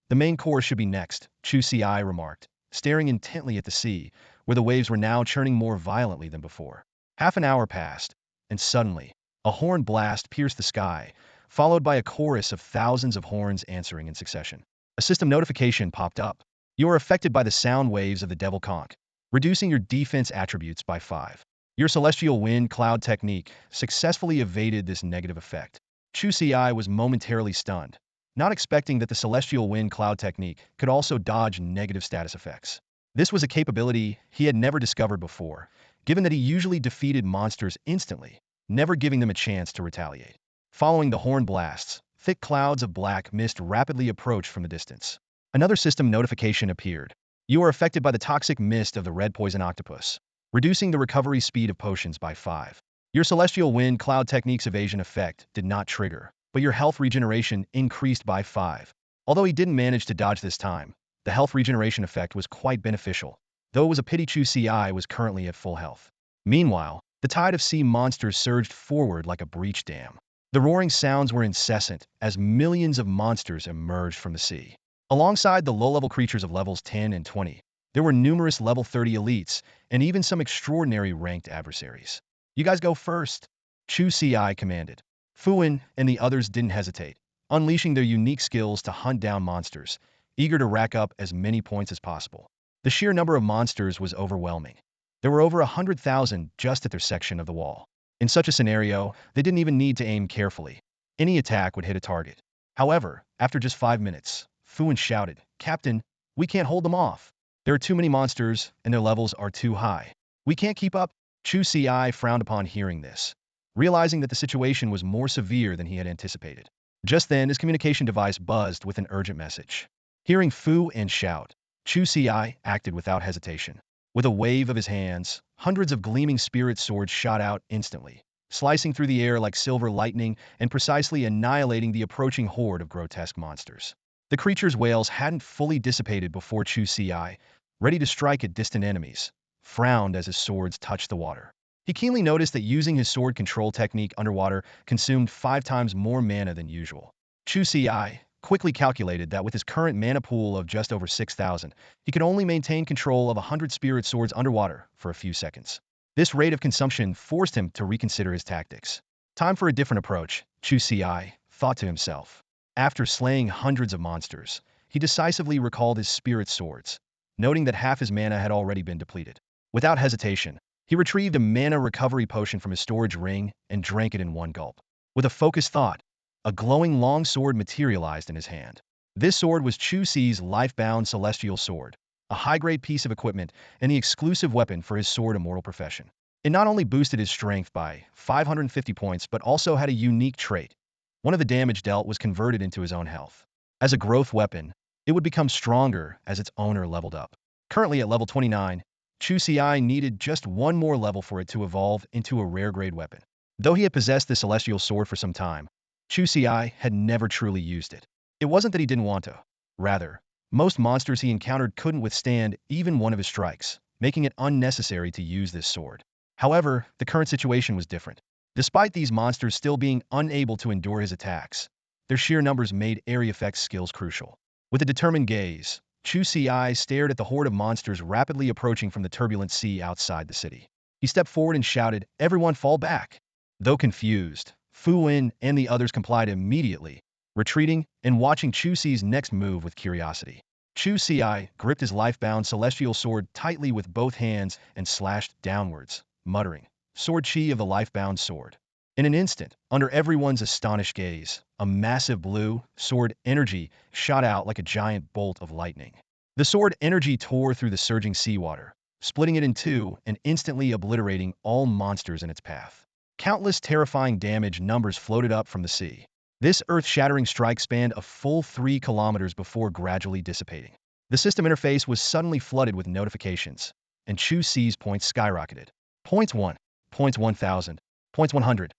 The main course should be next," Chu Ci remarked, staring intently at the sea, where the waves were now churning more violently than before. Half an hour passed, and suddenly, a horn blast pierced the sky, followed by a chorus of thousands of horns answering in succession. A system notification popped up. "You are affected by the sound waves of the Devil Conch, reducing your defense attributes by 5. Your Celestial Wind Cloud technique successfully evaded this negative effect." Chu Ci was momentarily stunned, not expecting that the Celestial Wind Cloud technique could also dodge negative status effects. This was a capability he had never discovered before, given that he usually defeated monsters instantly, never giving them a chance to retaliate. Following the horn blasts, thick clouds of black mist rapidly approached from the distance. Another system notification appeared. "You are affected by the toxic mist of the red poison octopus, reducing the recovery speed of potions by 5. Your Celestial Wind Cloud technique's evasion effect did not trigger, but your health regeneration increased by 5. Although he didn't manage to dodge this time, the health regeneration effect was quite beneficial, though it was a pity Chu Ci was currently at full health. Meanwhile, the tide of sea monsters surged forward like a breached dam. The roaring sounds were incessant as millions of monsters emerged from the sea. Alongside the low-level creatures of levels 10 and 20, There were numerous level 30 elites, and even some extraordinary ranked adversaries. You guys go first, Chu Ci commanded. Fuin and the others didn't hesitate, unleashing their unique skills to hunt down monsters, eager to rack up as many points as possible. The sheer number of monsters was overwhelming. There were over 100,000 just at their section of the wall. In such a scenario, they didn't even need to aim carefully. Any attack would hit a target. However, after just 5 minutes, Fuin shouted, "Captain, we can't hold them off. There are too many monsters, and their levels are too high. We can't keep up." Chu Ci frowned upon hearing this, realizing that the situation was more severe than he had anticipated. Just then, his communication device buzzed with an urgent message. Hearing Fu and shout, Chu Ci acted without hesitation. With a wave of his hands, hundreds of gleaming spirit swords shot out instantly, slicing through the air like silver lightning and precisely annihilating the approaching horde of grotesque monsters. The creature's wails hadn't fully dissipated before Chu Ci, ready to strike at distant enemies, frowned as his swords touched the water. He keenly noticed that using his sword control technique underwater consumed 5 times more mana than usual. Chu Ci quickly calculated that with his current mana pool of just over 6,000, he could only maintain control of 100 spirit swords underwater for a few seconds. This rate of consumption forced him to reconsider his tactics. Time for a different approach, Chu Ci thought to himself. After slaying hundreds of monsters, he decisively recalled his spirit swords, noting that half his mana had already been depleted. Without hesitation, he retrieved a mana recovery potion from his storage ring and drank it in one gulp. With a focused thought, a glowing long sword materialized in his hand. This sword was Chu Ci's life-bound celestial sword, a high-grade piece of equipment and the exclusive weapon for his sword immortal profession. It not only boosted his strength by 550 points but also had a unique trait. One of the damage dealt was converted into his own health. As a growth weapon, it would become stronger as its owner leveled up. Currently at level 29, Chu Ci needed just one more level for it to evolve into a rare-grade weapon. Though he had possessed the celestial sword for some time, Chu Ci had never truly used it. It wasn't that he didn't want to. Rather, most monsters he encountered couldn't withstand even one of his strikes, making it unnecessary to use this sword. However, the current situation was different. Despite these monsters still being unable to endure his attacks, their sheer numbers made area effects skills crucial. With a determined gaze, Chu Ci stared at the horde of monsters rapidly approaching from the turbulent sea outside the city. He stepped forward and shouted, "Everyone fall back!" Though confused, Fu Wen and the others complied immediately, retreating and watching Chu Ci's next move with curiosity. Chu Ci gripped his life-bound celestial sword tightly with both hands and slashed downwards, muttering, "Sword Chi of the life-bound sword." In an instant, under everyone's astonished gaze, a massive blue sword energy shot out like a giant bolt of lightning. The sword energy tore through the surging seawater, splitting it in two and instantly obliterating all monsters in its path. Countless terrifying damage numbers floated up from the sea. This earth-shattering strike spanned a full 3 kilometers before gradually dissipating. The system interface was suddenly flooded with notifications, and Chu Ci's points skyrocketed. Points 1, points 1,000, points 100.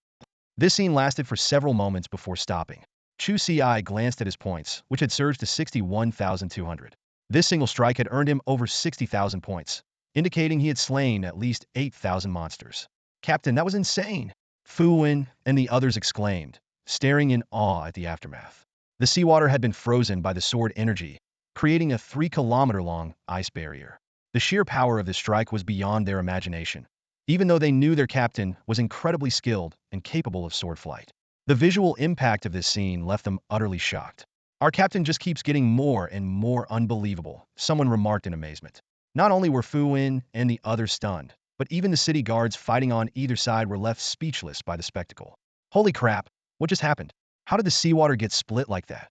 This scene lasted for several moments before stopping. Chu Ci glanced at his points, which had surged to 61,200. This single strike had earned him over 60,000 points, indicating he had slain at least 8,000 monsters. "Captain, that was insane!" Fu Wen and the others exclaimed, staring in awe at the aftermath. The seawater had been frozen by the sword energy, creating a 3-kilometer-long ice barrier. The sheer power of this strike was beyond their imagination, even though they knew their captain was incredibly skilled and capable of sword flight. The visual impact of this scene left them utterly shocked. "Our captain just keeps getting more and more unbelievable," someone remarked in amazement. Not only were Fu Wen and the others stunned, but even the city guards fighting on either side were left speechless by the spectacle. "Holy crap, what just happened? How did the seawater get split like that?"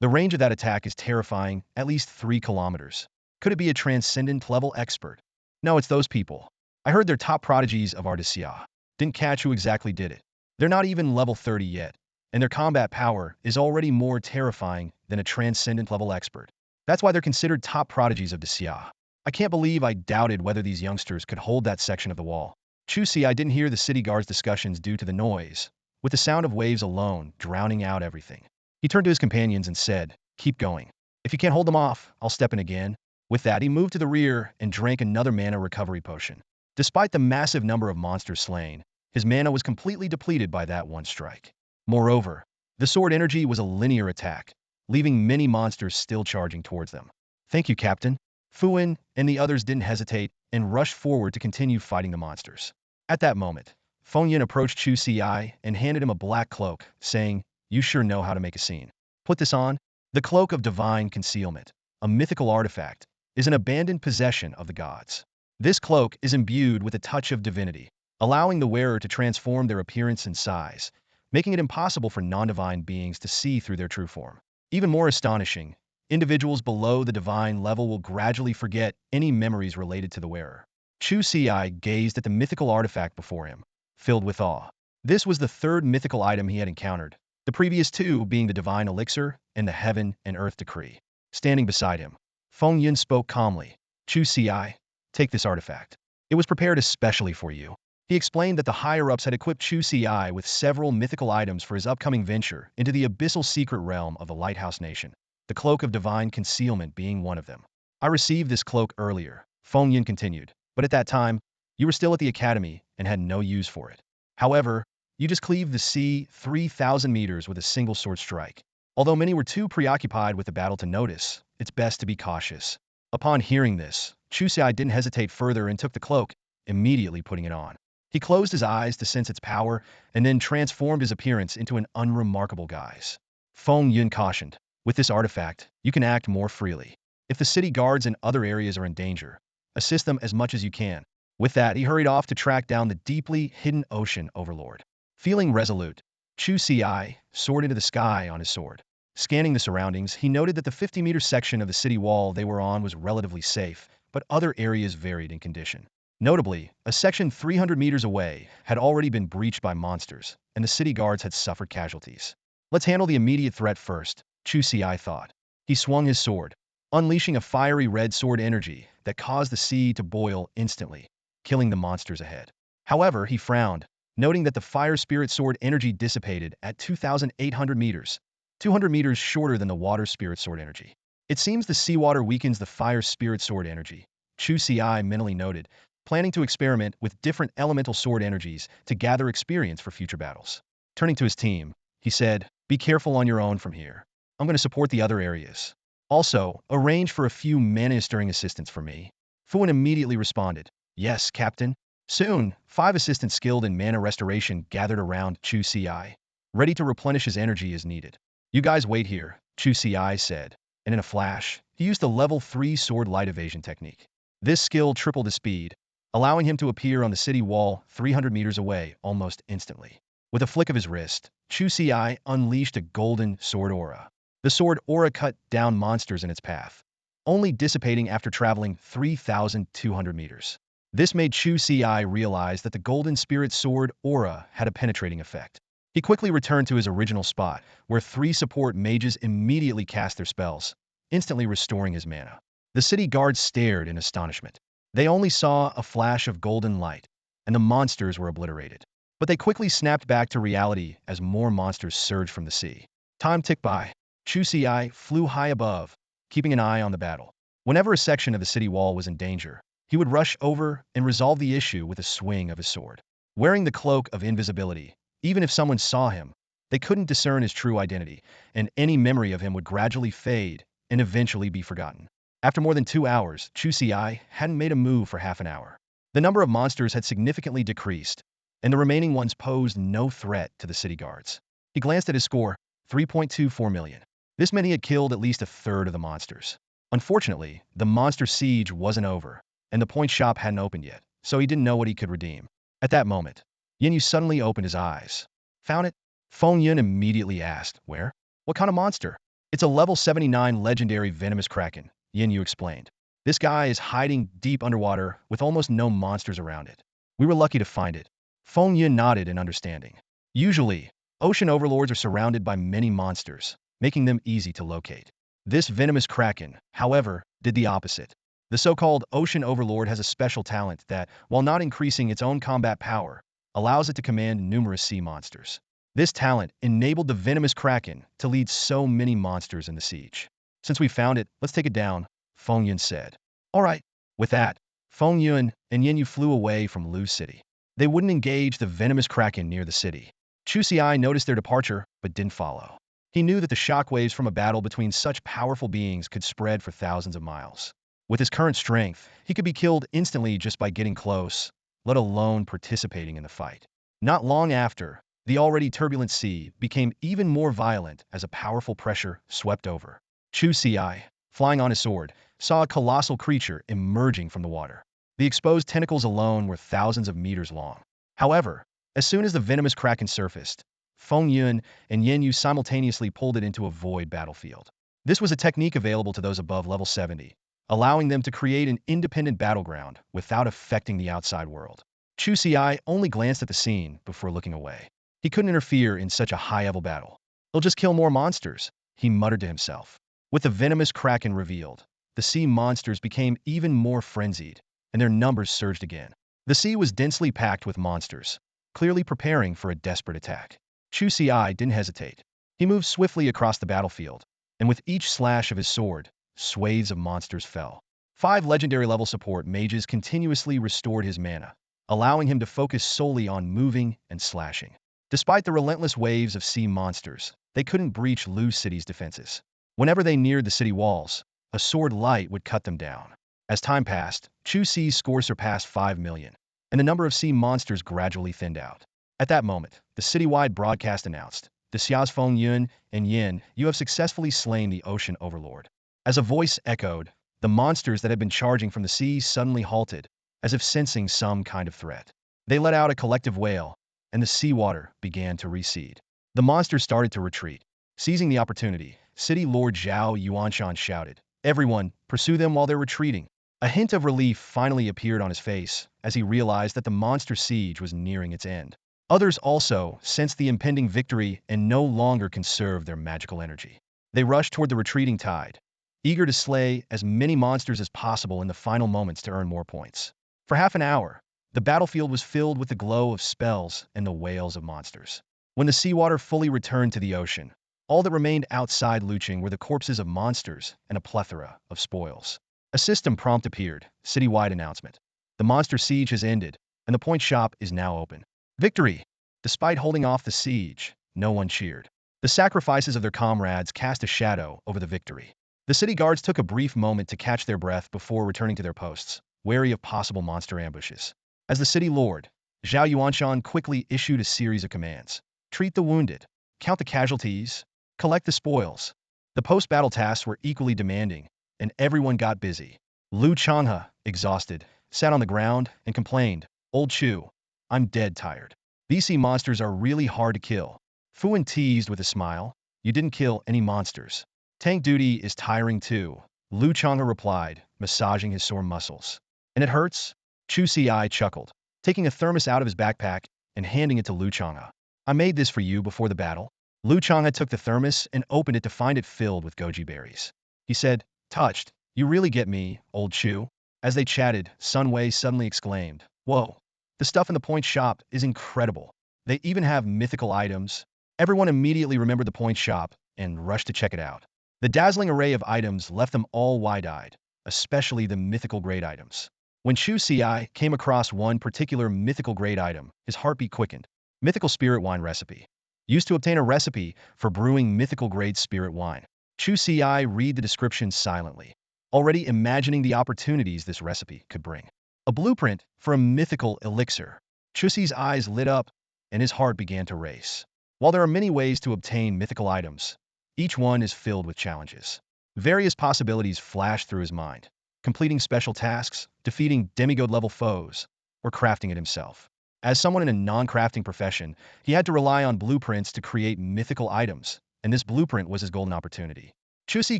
The range of that attack is terrifying, at least 3 kilometers. Could it be a transcendent-level expert? No, it's those people. I heard they're top prodigies of Ardesia. Didn't catch who exactly did it. They're not even level 30 yet, and their combat power is already more terrifying than a transcendent-level expert. That's why they're considered top prodigies of Desia. I can't believe I doubted whether these youngsters could hold that section of the wall. Chu Ci didn't hear the city guards' discussions due to the noise, with the sound of waves alone drowning out everything. He turned to his companions and said, "Keep going. If you can't hold them off, I'll step in again." With that, he moved to the rear and drank another mana recovery potion. Despite the massive number of monsters slain, his mana was completely depleted by that one strike. Moreover, the sword energy was a linear attack, leaving many monsters still charging towards them. "Thank you, Captain." Fuan and the others didn't hesitate and rushed forward to continue fighting the monsters. At that moment, Feng Yin approached Chu Ci and handed him a black cloak, saying, "You sure know how to make a scene. Put this on." The Cloak of Divine Concealment, a mythical artifact, is an abandoned possession of the gods. This cloak is imbued with a touch of divinity, allowing the wearer to transform their appearance and size, making it impossible for non-divine beings to see through their true form. Even more astonishing, individuals below the divine level will gradually forget any memories related to the wearer. Chu Ci gazed at the mythical artifact before him, filled with awe. This was the third mythical item he had encountered, the previous two being the divine elixir and the heaven and earth decree. Standing beside him, Feng Yin spoke calmly. "Chu Ci, take this artifact. It was prepared especially for you." He explained that the higher-ups had equipped Chu Ci with several mythical items for his upcoming venture into the abyssal secret realm of the Lighthouse Nation, the Cloak of Divine Concealment being one of them. "I received this cloak earlier," Feng Yin continued, "but at that time, you were still at the academy and had no use for it. However, you just cleaved the sea 3,000 meters with a single sword strike. Although many were too preoccupied with the battle to notice, it's best to be cautious." Upon hearing this, Chu Ci didn't hesitate further and took the cloak, immediately putting it on. He closed his eyes to sense its power and then transformed his appearance into an unremarkable guise. Feng Yun cautioned, "With this artifact, you can act more freely. If the city guards in other areas are in danger, assist them as much as you can." With that, he hurried off to track down the deeply hidden ocean overlord. Feeling resolute, Chu Ci soared into the sky on his sword. Scanning the surroundings, he noted that the 50-meter section of the city wall they were on was relatively safe, but other areas varied in condition. Notably, a section 300 meters away had already been breached by monsters, and the city guards had suffered casualties. "Let's handle the immediate threat first," Chu Ci thought. He swung his sword, unleashing a fiery red sword energy that caused the sea to boil instantly, killing the monsters ahead. However, he frowned, noting that the fire spirit sword energy dissipated at 2,800 meters, 200 meters shorter than the water spirit sword energy. "It seems the seawater weakens the fire spirit sword energy," Chu Ci mentally noted, planning to experiment with different elemental sword energies to gather experience for future battles. Turning to his team, he said, "Be careful on your own from here. I'm going to support the other areas. Also, arrange for a few mana-stirring assistants for me." Fuan immediately responded, "Yes, Captain." Soon, 5 assistants skilled in mana restoration gathered around Chu Ci, ready to replenish his energy as needed. "You guys wait here," Chu Ci said, and in a flash, he used the level 3 sword light evasion technique. This skill tripled his speed, allowing him to appear on the city wall 300 meters away almost instantly. With a flick of his wrist, Chu Ci unleashed a golden sword aura. The sword aura cut down monsters in its path, only dissipating after traveling 3,200 meters. This made Chu Ci realize that the golden spirit sword aura had a penetrating effect. He quickly returned to his original spot, where 3 support mages immediately cast their spells, instantly restoring his mana. The city guards stared in astonishment. They only saw a flash of golden light, and the monsters were obliterated. But they quickly snapped back to reality as more monsters surged from the sea. Time ticked by. Chu Ci flew high above, keeping an eye on the battle. Whenever a section of the city wall was in danger, he would rush over and resolve the issue with a swing of his sword. Wearing the cloak of invisibility, even if someone saw him, they couldn't discern his true identity, and any memory of him would gradually fade and eventually be forgotten. After more than 2 hours, Chu Ci hadn't made a move for half an hour. The number of monsters had significantly decreased, and the remaining ones posed no threat to the city guards. He glanced at his score, 3.24 million. This meant he had killed at least a third of the monsters. Unfortunately, the monster siege wasn't over, and the point shop hadn't opened yet, so he didn't know what he could redeem. At that moment, Yin Yu suddenly opened his eyes. "Found it?" Feng Yun immediately asked. "Where?" "What kind of monster?" "It's a level 79 legendary venomous kraken," Yin Yu explained. "This guy is hiding deep underwater with almost no monsters around it. We were lucky to find it." Feng Yun nodded in understanding. Usually, ocean overlords are surrounded by many monsters, making them easy to locate. This venomous kraken, however, did the opposite. The so-called ocean overlord has a special talent that, while not increasing its own combat power, allows it to command numerous sea monsters. This talent enabled the venomous kraken to lead so many monsters in the siege. "Since we found it, let's take it down," Feng Yun said. "All right." With that, Feng Yun and Yin Yu flew away from Lu City. They wouldn't engage the venomous kraken near the city. Chu Ci noticed their departure, but didn't follow. He knew that the shockwaves from a battle between such powerful beings could spread for thousands of miles. With his current strength, he could be killed instantly just by getting close, let alone participating in the fight. Not long after, the already turbulent sea became even more violent as a powerful pressure swept over. Chu Ci, flying on his sword, saw a colossal creature emerging from the water. The exposed tentacles alone were thousands of meters long. However, as soon as the venomous kraken surfaced, Feng Yun and Yin Yu simultaneously pulled it into a void battlefield. This was a technique available to those above level 70, allowing them to create an independent battleground without affecting the outside world. Chu Ci only glanced at the scene before looking away. He couldn't interfere in such a high-level battle. He'll just kill more monsters, he muttered to himself. With the venomous kraken revealed, the sea monsters became even more frenzied, and their numbers surged again. The sea was densely packed with monsters, clearly preparing for a desperate attack. Chu Ci didn't hesitate. He moved swiftly across the battlefield, and with each slash of his sword, swathes of monsters fell. 5 legendary-level support mages continuously restored his mana, allowing him to focus solely on moving and slashing. Despite the relentless waves of sea monsters, they couldn't breach Lu City's defenses. Whenever they neared the city walls, a sword light would cut them down. As time passed, Chu Ci's score surpassed 5 million, and the number of sea monsters gradually thinned out. At that moment, the citywide broadcast announced, "The Xia's Feng Yun and Yin, you have successfully slain the ocean overlord." As a voice echoed, the monsters that had been charging from the sea suddenly halted, as if sensing some kind of threat. They let out a collective wail, and the seawater began to recede. The monsters started to retreat. Seizing the opportunity, City Lord Zhao Yuanshan shouted, "Everyone, pursue them while they're retreating." A hint of relief finally appeared on his face as he realized that the monster siege was nearing its end. Others also sensed the impending victory and no longer conserved their magical energy. They rushed toward the retreating tide, eager to slay as many monsters as possible in the final moments to earn more points. For half an hour, the battlefield was filled with the glow of spells and the wails of monsters. When the seawater fully returned to the ocean, all that remained outside Luching were the corpses of monsters and a plethora of spoils. A system prompt appeared, citywide announcement. The monster siege has ended, and the point shop is now open. Victory! Despite holding off the siege, no one cheered. The sacrifices of their comrades cast a shadow over the victory. The city guards took a brief moment to catch their breath before returning to their posts, wary of possible monster ambushes. As the city lord, Zhao Yuanshan quickly issued a series of commands. Treat the wounded, count the casualties, collect the spoils. The post-battle tasks were equally demanding, and everyone got busy. Lu Changha, exhausted, sat on the ground and complained, "Old Chu, I'm dead tired. BC monsters are really hard to kill." Fuan teased with a smile, "You didn't kill any monsters. Tank duty is tiring too," Lu Changha replied, massaging his sore muscles. "And it hurts?" Chu Ci chuckled, taking a thermos out of his backpack and handing it to Lu Changha. "I made this for you before the battle." Lu Changha took the thermos and opened it to find it filled with goji berries. He said, touched, "You really get me, old Chu." As they chatted, Sun Wei suddenly exclaimed, "Whoa, the stuff in the point shop is incredible. They even have mythical items." Everyone immediately remembered the point shop and rushed to check it out. The dazzling array of items left them all wide-eyed, especially the mythical grade items. When Chu Ci came across one particular mythical grade item, his heartbeat quickened. Mythical spirit wine recipe. Used to obtain a recipe for brewing mythical grade spirit wine. Chu Ci read the description silently, already imagining the opportunities this recipe could bring. A blueprint for a mythical elixir. Chu Ci's eyes lit up, and his heart began to race. While there are many ways to obtain mythical items, each one is filled with challenges. Various possibilities flashed through his mind. Completing special tasks, defeating demigod-level foes, or crafting it himself. As someone in a non-crafting profession, he had to rely on blueprints to create mythical items, and this blueprint was his golden opportunity. Chu Ci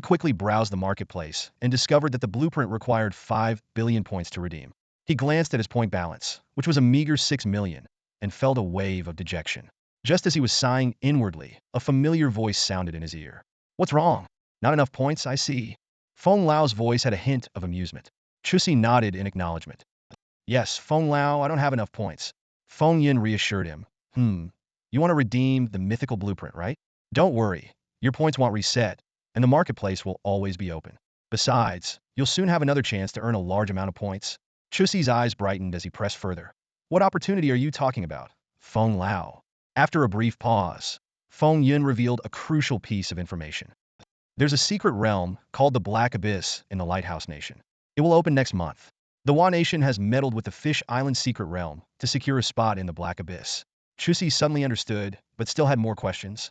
quickly browsed the marketplace and discovered that the blueprint required 5 billion points to redeem. He glanced at his point balance, which was a meager 6 million, and felt a wave of dejection. Just as he was sighing inwardly, a familiar voice sounded in his ear. "What's wrong? Not enough points, I see." Feng Lao's voice had a hint of amusement. Chu Ci nodded in acknowledgement. "Yes, Feng Lao, I don't have enough points." Feng Yin reassured him. You want to redeem the mythical blueprint, right? Don't worry, your points won't reset, and the marketplace will always be open. Besides, you'll soon have another chance to earn a large amount of points." Chu Ci's eyes brightened as he pressed further. "What opportunity are you talking about, Feng Lao?" After a brief pause, Feng Yin revealed a crucial piece of information. There's a secret realm called the Black Abyss in the Lighthouse Nation. It will open next month. The Wa Nation has meddled with the Fish Island secret realm to secure a spot in the Black Abyss. Chu Ci suddenly understood, but still had more questions.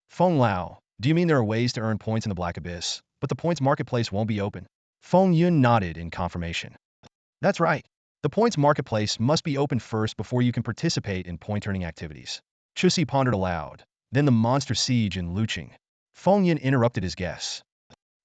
Feng Lao, do you mean there are ways to earn points in the Black Abyss, but the points marketplace won't be open? Feng Yun nodded in confirmation. That's right. The points marketplace must be open first before you can participate in point-earning activities. Chu Ci pondered aloud. Then the monster siege in Luqing. Feng Yin interrupted his guess.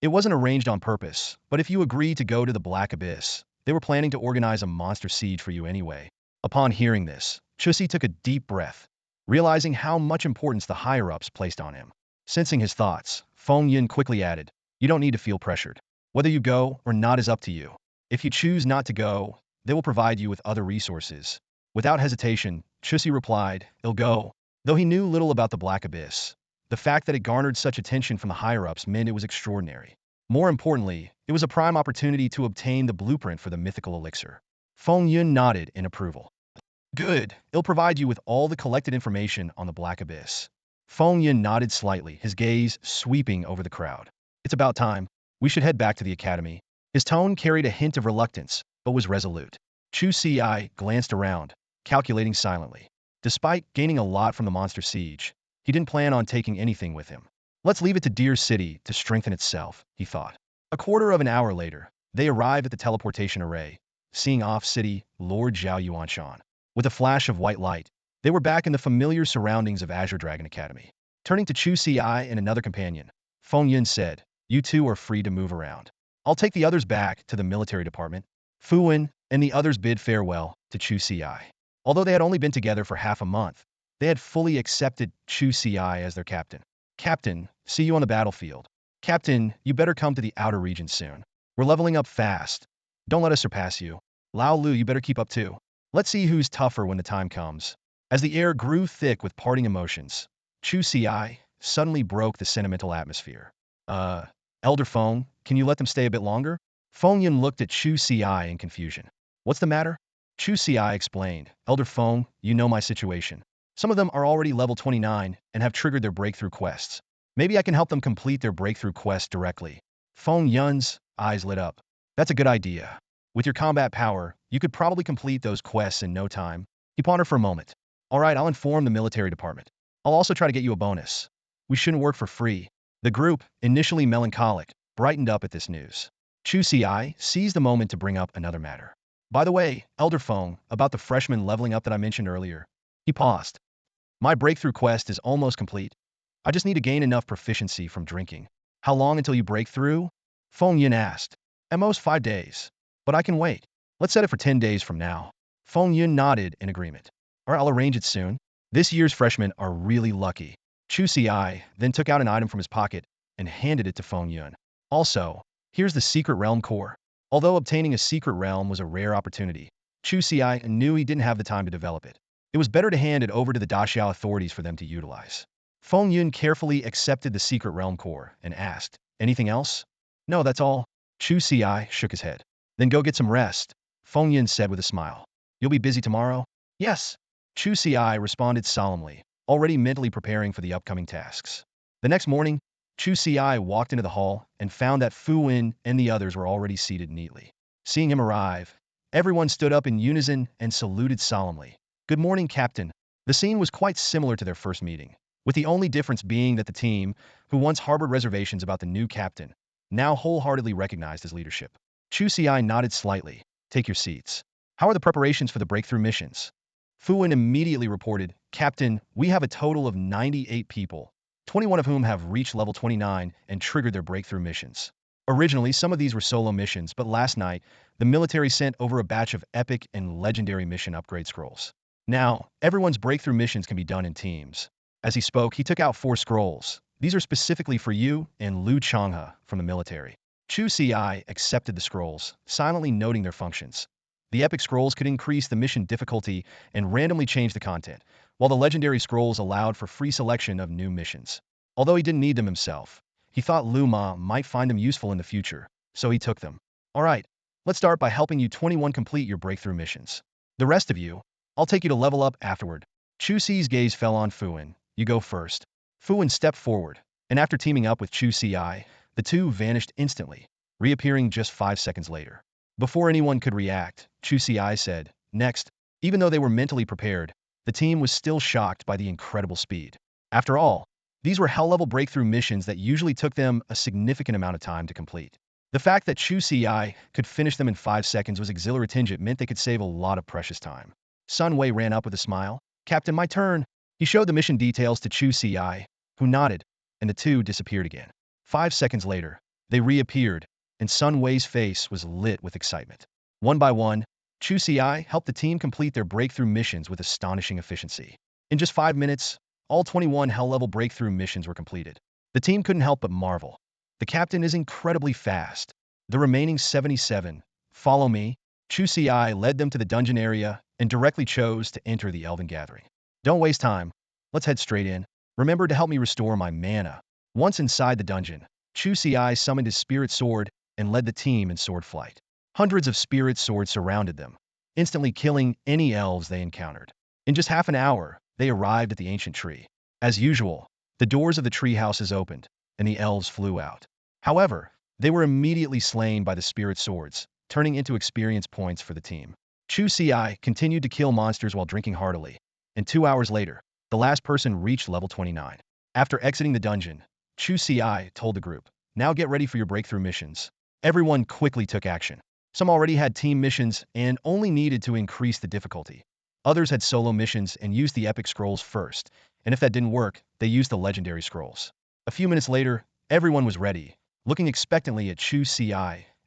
It wasn't arranged on purpose, but if you agree to go to the Black Abyss, they were planning to organize a monster siege for you anyway. Upon hearing this, Chu Ci took a deep breath, realizing how much importance the higher-ups placed on him. Sensing his thoughts, Feng Yin quickly added, you don't need to feel pressured. Whether you go or not is up to you. If you choose not to go, they will provide you with other resources. Without hesitation, Chu Ci replied, I'll go. Though he knew little about the Black Abyss, the fact that it garnered such attention from the higher-ups meant it was extraordinary. More importantly, it was a prime opportunity to obtain the blueprint for the mythical elixir. Feng Yun nodded in approval. Good, it'll provide you with all the collected information on the Black Abyss. Feng Yun nodded slightly, his gaze sweeping over the crowd. It's about time. We should head back to the academy. His tone carried a hint of reluctance, but was resolute. Chu Ci glanced around, calculating silently. Despite gaining a lot from the monster siege, he didn't plan on taking anything with him. Let's leave it to Deer City to strengthen itself, he thought. A quarter of an hour later, they arrived at the teleportation array, seeing off-city Lord Zhao Yuanshan. With a flash of white light, they were back in the familiar surroundings of Azure Dragon Academy. Turning to Chu Ci and another companion, Feng Yun said, you two are free to move around. I'll take the others back to the military department. Fu Wen and the others bid farewell to Chu Ci. Although they had only been together for half a month, they had fully accepted Chu Ci as their captain. Captain, see you on the battlefield. Captain, you better come to the outer regions soon. We're leveling up fast. Don't let us surpass you. Lao Lu, you better keep up too. Let's see who's tougher when the time comes. As the air grew thick with parting emotions, Chu Ci suddenly broke the sentimental atmosphere. Elder Feng, can you let them stay a bit longer? Feng Yun looked at Chu Ci in confusion. What's the matter? Chu Ci explained. Elder Feng, you know my situation. Some of them are already level 29 and have triggered their breakthrough quests. Maybe I can help them complete their breakthrough quest directly. Feng Yun's eyes lit up. That's a good idea. With your combat power, you could probably complete those quests in no time. He pondered for a moment. All right, I'll inform the military department. I'll also try to get you a bonus. We shouldn't work for free. The group, initially melancholic, brightened up at this news. Chu Ci seized the moment to bring up another matter. By the way, Elder Feng, about the freshman leveling up that I mentioned earlier. He paused. My breakthrough quest is almost complete. I just need to gain enough proficiency from drinking. How long until you break through? Feng Yin asked. At most 5 days. But I can wait. Let's set it for 10 days from now. Feng Yun nodded in agreement. Or I'll arrange it soon. This year's freshmen are really lucky. Chu Ci then took out an item from his pocket and handed it to Feng Yun. Also, here's the secret realm core. Although obtaining a secret realm was a rare opportunity, Chu Ci knew he didn't have the time to develop it. It was better to hand it over to the Daxiao authorities for them to utilize. Feng Yun carefully accepted the secret realm core and asked, anything else? No, that's all. Chu Ci shook his head. Then go get some rest, Feng Yun said with a smile. You'll be busy tomorrow? Yes. Chu Ci responded solemnly, already mentally preparing for the upcoming tasks. The next morning, Chu Ci walked into the hall and found that Fu Wen and the others were already seated neatly. Seeing him arrive, everyone stood up in unison and saluted solemnly. Good morning, Captain. The scene was quite similar to their first meeting, with the only difference being that the team, who once harbored reservations about the new captain, now wholeheartedly recognized his leadership. Chu Ci nodded slightly. Take your seats. How are the preparations for the breakthrough missions? Fu Wen immediately reported, Captain, we have a total of 98 people, 21 of whom have reached level 29 and triggered their breakthrough missions. Originally, some of these were solo missions, but last night, the military sent over a batch of epic and legendary mission upgrade scrolls. Now, everyone's breakthrough missions can be done in teams. As he spoke, he took out 4 scrolls. These are specifically for you and Lu Changha from the military. Chu Ci accepted the scrolls, silently noting their functions. The epic scrolls could increase the mission difficulty and randomly change the content, while the legendary scrolls allowed for free selection of new missions. Although he didn't need them himself, he thought Lu Ma might find them useful in the future, so he took them. Alright, let's start by helping you 21 complete your breakthrough missions. The rest of you, I'll take you to level up afterward. Chu Ci's gaze fell on Fu Wen. You go first. Fu Wen stepped forward, and after teaming up with Chu Ci, the two vanished instantly, reappearing just 5 seconds later. Before anyone could react, Chu Ci said, "Next." Even though they were mentally prepared, the team was still shocked by the incredible speed. After all, these were hell-level breakthrough missions that usually took them a significant amount of time to complete. The fact that Chu Ci could finish them in 5 seconds was exhilarating. It meant they could save a lot of precious time. Sun Wei ran up with a smile. "Captain, my turn." He showed the mission details to Chu Ci, who nodded, and the two disappeared again. 5 seconds later, they reappeared, and Sun Wei's face was lit with excitement. One by one, Chu Ci helped the team complete their breakthrough missions with astonishing efficiency. In just 5 minutes, all 21 hell-level breakthrough missions were completed. The team couldn't help but marvel. The captain is incredibly fast. The remaining 77, "Follow me." Chu Ci led them to the dungeon area and directly chose to enter the Elven Gathering. "Don't waste time. Let's head straight in. Remember to help me restore my mana." Once inside the dungeon, Chu Ci summoned his spirit sword and led the team in sword flight. Hundreds of spirit swords surrounded them, instantly killing any elves they encountered. In just half an hour, they arrived at the ancient tree. As usual, the doors of the tree houses opened, and the elves flew out. However, they were immediately slain by the spirit swords, turning into experience points for the team. Chu Ci continued to kill monsters while drinking heartily, and 2 hours later, the last person reached level 29. After exiting the dungeon, Chu Ci told the group, "Now get ready for your breakthrough missions." Everyone quickly took action. Some already had team missions and only needed to increase the difficulty. Others had solo missions and used the epic scrolls first, and if that didn't work, they used the legendary scrolls. A few minutes later, everyone was ready, looking expectantly at Chu Ci,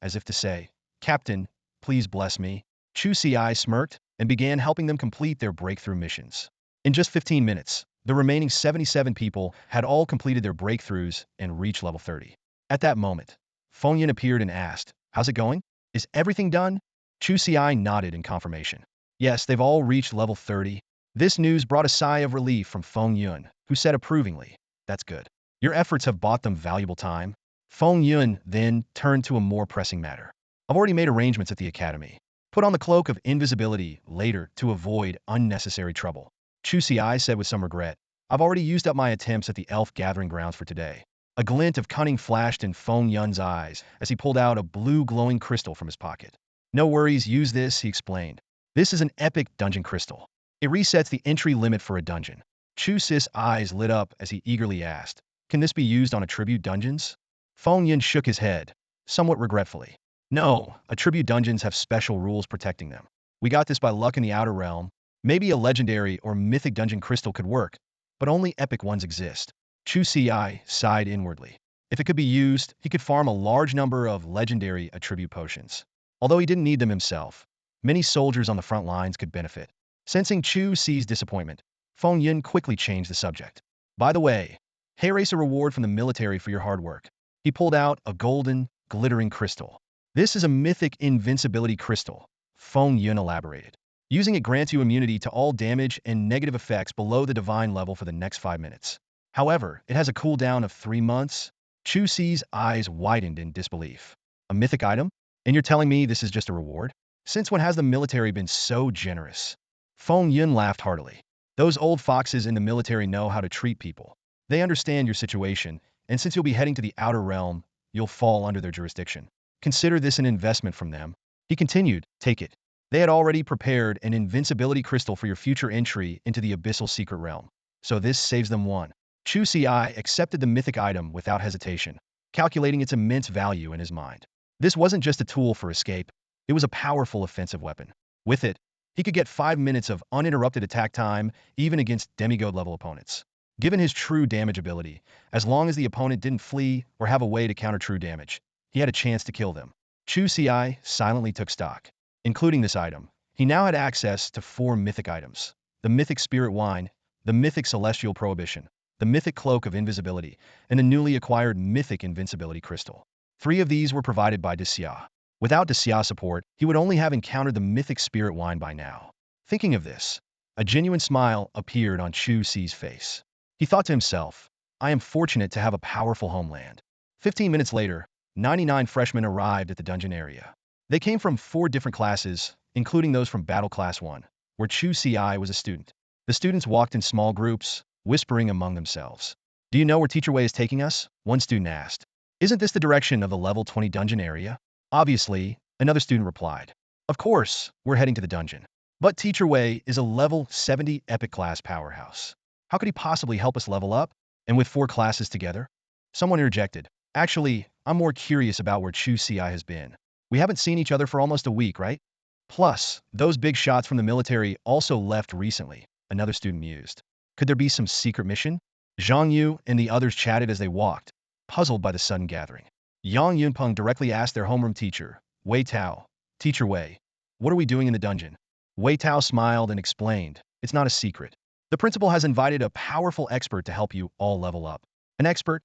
as if to say, "Captain, please bless me." Chu Ci smirked and began helping them complete their breakthrough missions. In just 15 minutes, the remaining 77 people had all completed their breakthroughs and reached level 30. At that moment, Feng Yun appeared and asked, "How's it going? Is everything done?" Chu Ci nodded in confirmation. Yes, they've all reached level 30. This news brought a sigh of relief from Feng Yun, who said approvingly, "That's good. Your efforts have bought them valuable time." Feng Yun then turned to a more pressing matter. "I've already made arrangements at the academy. Put on the cloak of invisibility later to avoid unnecessary trouble." Chu Ci said with some regret, "I've already used up my attempts at the elf gathering grounds for today." A glint of cunning flashed in Feng Yun's eyes as he pulled out a blue glowing crystal from his pocket. "No worries, use this," he explained. "This is an epic dungeon crystal. It resets the entry limit for a dungeon." Chu Ci's eyes lit up as he eagerly asked, "Can this be used on attribute dungeons?" Feng Yun shook his head, somewhat regretfully. "No, attribute dungeons have special rules protecting them. We got this by luck in the outer realm. Maybe a legendary or mythic dungeon crystal could work, but only epic ones exist." Chu Ci sighed inwardly. If it could be used, he could farm a large number of legendary attribute potions. Although he didn't need them himself, many soldiers on the front lines could benefit. Sensing Chu Ci's disappointment, Feng Yun quickly changed the subject. "By the way, here is a reward from the military for your hard work." He pulled out a golden, glittering crystal. "This is a mythic invincibility crystal," Feng Yun elaborated. "Using it grants you immunity to all damage and negative effects below the divine level for the next 5 minutes. However, it has a cooldown of 3 months. Chu Ci's eyes widened in disbelief. "A mythic item? And you're telling me this is just a reward? Since when has the military been so generous?" Feng Yun laughed heartily. "Those old foxes in the military know how to treat people. They understand your situation, and since you'll be heading to the outer realm, you'll fall under their jurisdiction. Consider this an investment from them." He continued, "Take it. They had already prepared an invincibility crystal for your future entry into the abyssal secret realm. So this saves them one." Chu Ci accepted the mythic item without hesitation, calculating its immense value in his mind. This wasn't just a tool for escape, it was a powerful offensive weapon. With it, he could get 5 minutes of uninterrupted attack time, even against demigod-level opponents. Given his true damage ability, as long as the opponent didn't flee or have a way to counter true damage, he had a chance to kill them. Chu Ci silently took stock. Including this item, he now had access to 4 mythic items: the mythic spirit wine, the mythic celestial prohibition, the mythic cloak of invisibility, and the newly acquired mythic invincibility crystal. 3 of these were provided by Xia. Without Xia's support, he would only have encountered the mythic spirit wine by now. Thinking of this, a genuine smile appeared on Chu Ci's face. He thought to himself, "I am fortunate to have a powerful homeland." 15 minutes later, 99 freshmen arrived at the dungeon area. They came from 4 different classes, including those from Battle Class 1, where Chu Ci was a student. The students walked in small groups, whispering among themselves. "Do you know where Teacher Wei is taking us?" one student asked. "Isn't this the direction of the level 20 dungeon area?" Obviously, Another student replied. Of course, we're heading to the dungeon. But Teacher Wei is a level 70 epic class powerhouse. How could he possibly help us level up? And with 4 classes together? Someone interjected. Actually, I'm more curious about where Chu Ci has been. We haven't seen each other for almost a week, right? Plus, those big shots from the military also left recently, another student mused. Could there be some secret mission? Zhang Yu and the others chatted as they walked, puzzled by the sudden gathering. Yang Yunpeng directly asked their homeroom teacher, Wei Tao, Teacher Wei, what are we doing in the dungeon? Wei Tao smiled and explained, it's not a secret. The principal has invited a powerful expert to help you all level up. An expert?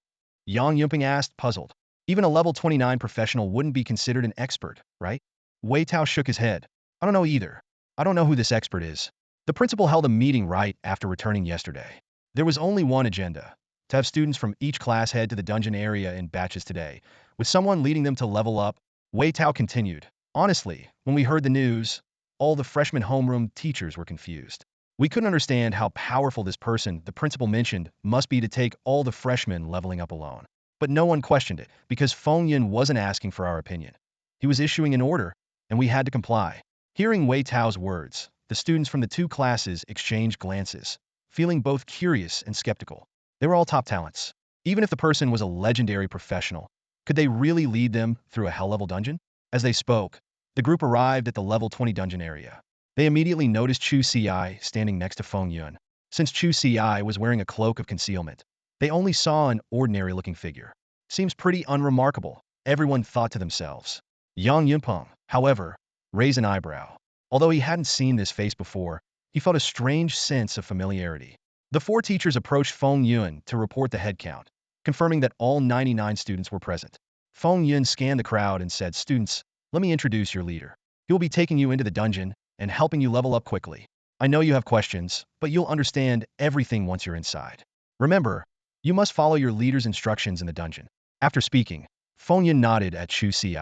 Yang Yunpeng asked, puzzled. Even a level 29 professional wouldn't be considered an expert, right? Wei Tao shook his head. I don't know either. I don't know who this expert is. The principal held a meeting right after returning yesterday. There was only one agenda, to have students from each class head to the dungeon area in batches today, with someone leading them to level up. Wei Tao continued. Honestly, when we heard the news, all the freshman homeroom teachers were confused. We couldn't understand how powerful this person the principal mentioned must be to take all the freshmen leveling up alone. But no one questioned it, because Feng Yin wasn't asking for our opinion. He was issuing an order, and we had to comply. Hearing Wei Tao's words, the students from the 2 classes exchanged glances, feeling both curious and skeptical. They were all top talents. Even if the person was a legendary professional, could they really lead them through a hell-level dungeon? As they spoke, the group arrived at the level 20 dungeon area. They immediately noticed Chu Ci standing next to Feng Yun. Since Chu Ci was wearing a cloak of concealment, they only saw an ordinary-looking figure. Seems pretty unremarkable, everyone thought to themselves. Yang Yunpeng, however, raised an eyebrow. Although he hadn't seen this face before, he felt a strange sense of familiarity. The 4 teachers approached Feng Yun to report the head count, confirming that all 99 students were present. Feng Yun scanned the crowd and said, Students, let me introduce your leader. He will be taking you into the dungeon and helping you level up quickly. I know you have questions, but you'll understand everything once you're inside. Remember, you must follow your leader's instructions in the dungeon. After speaking, Feng Yun nodded at Chu Ci.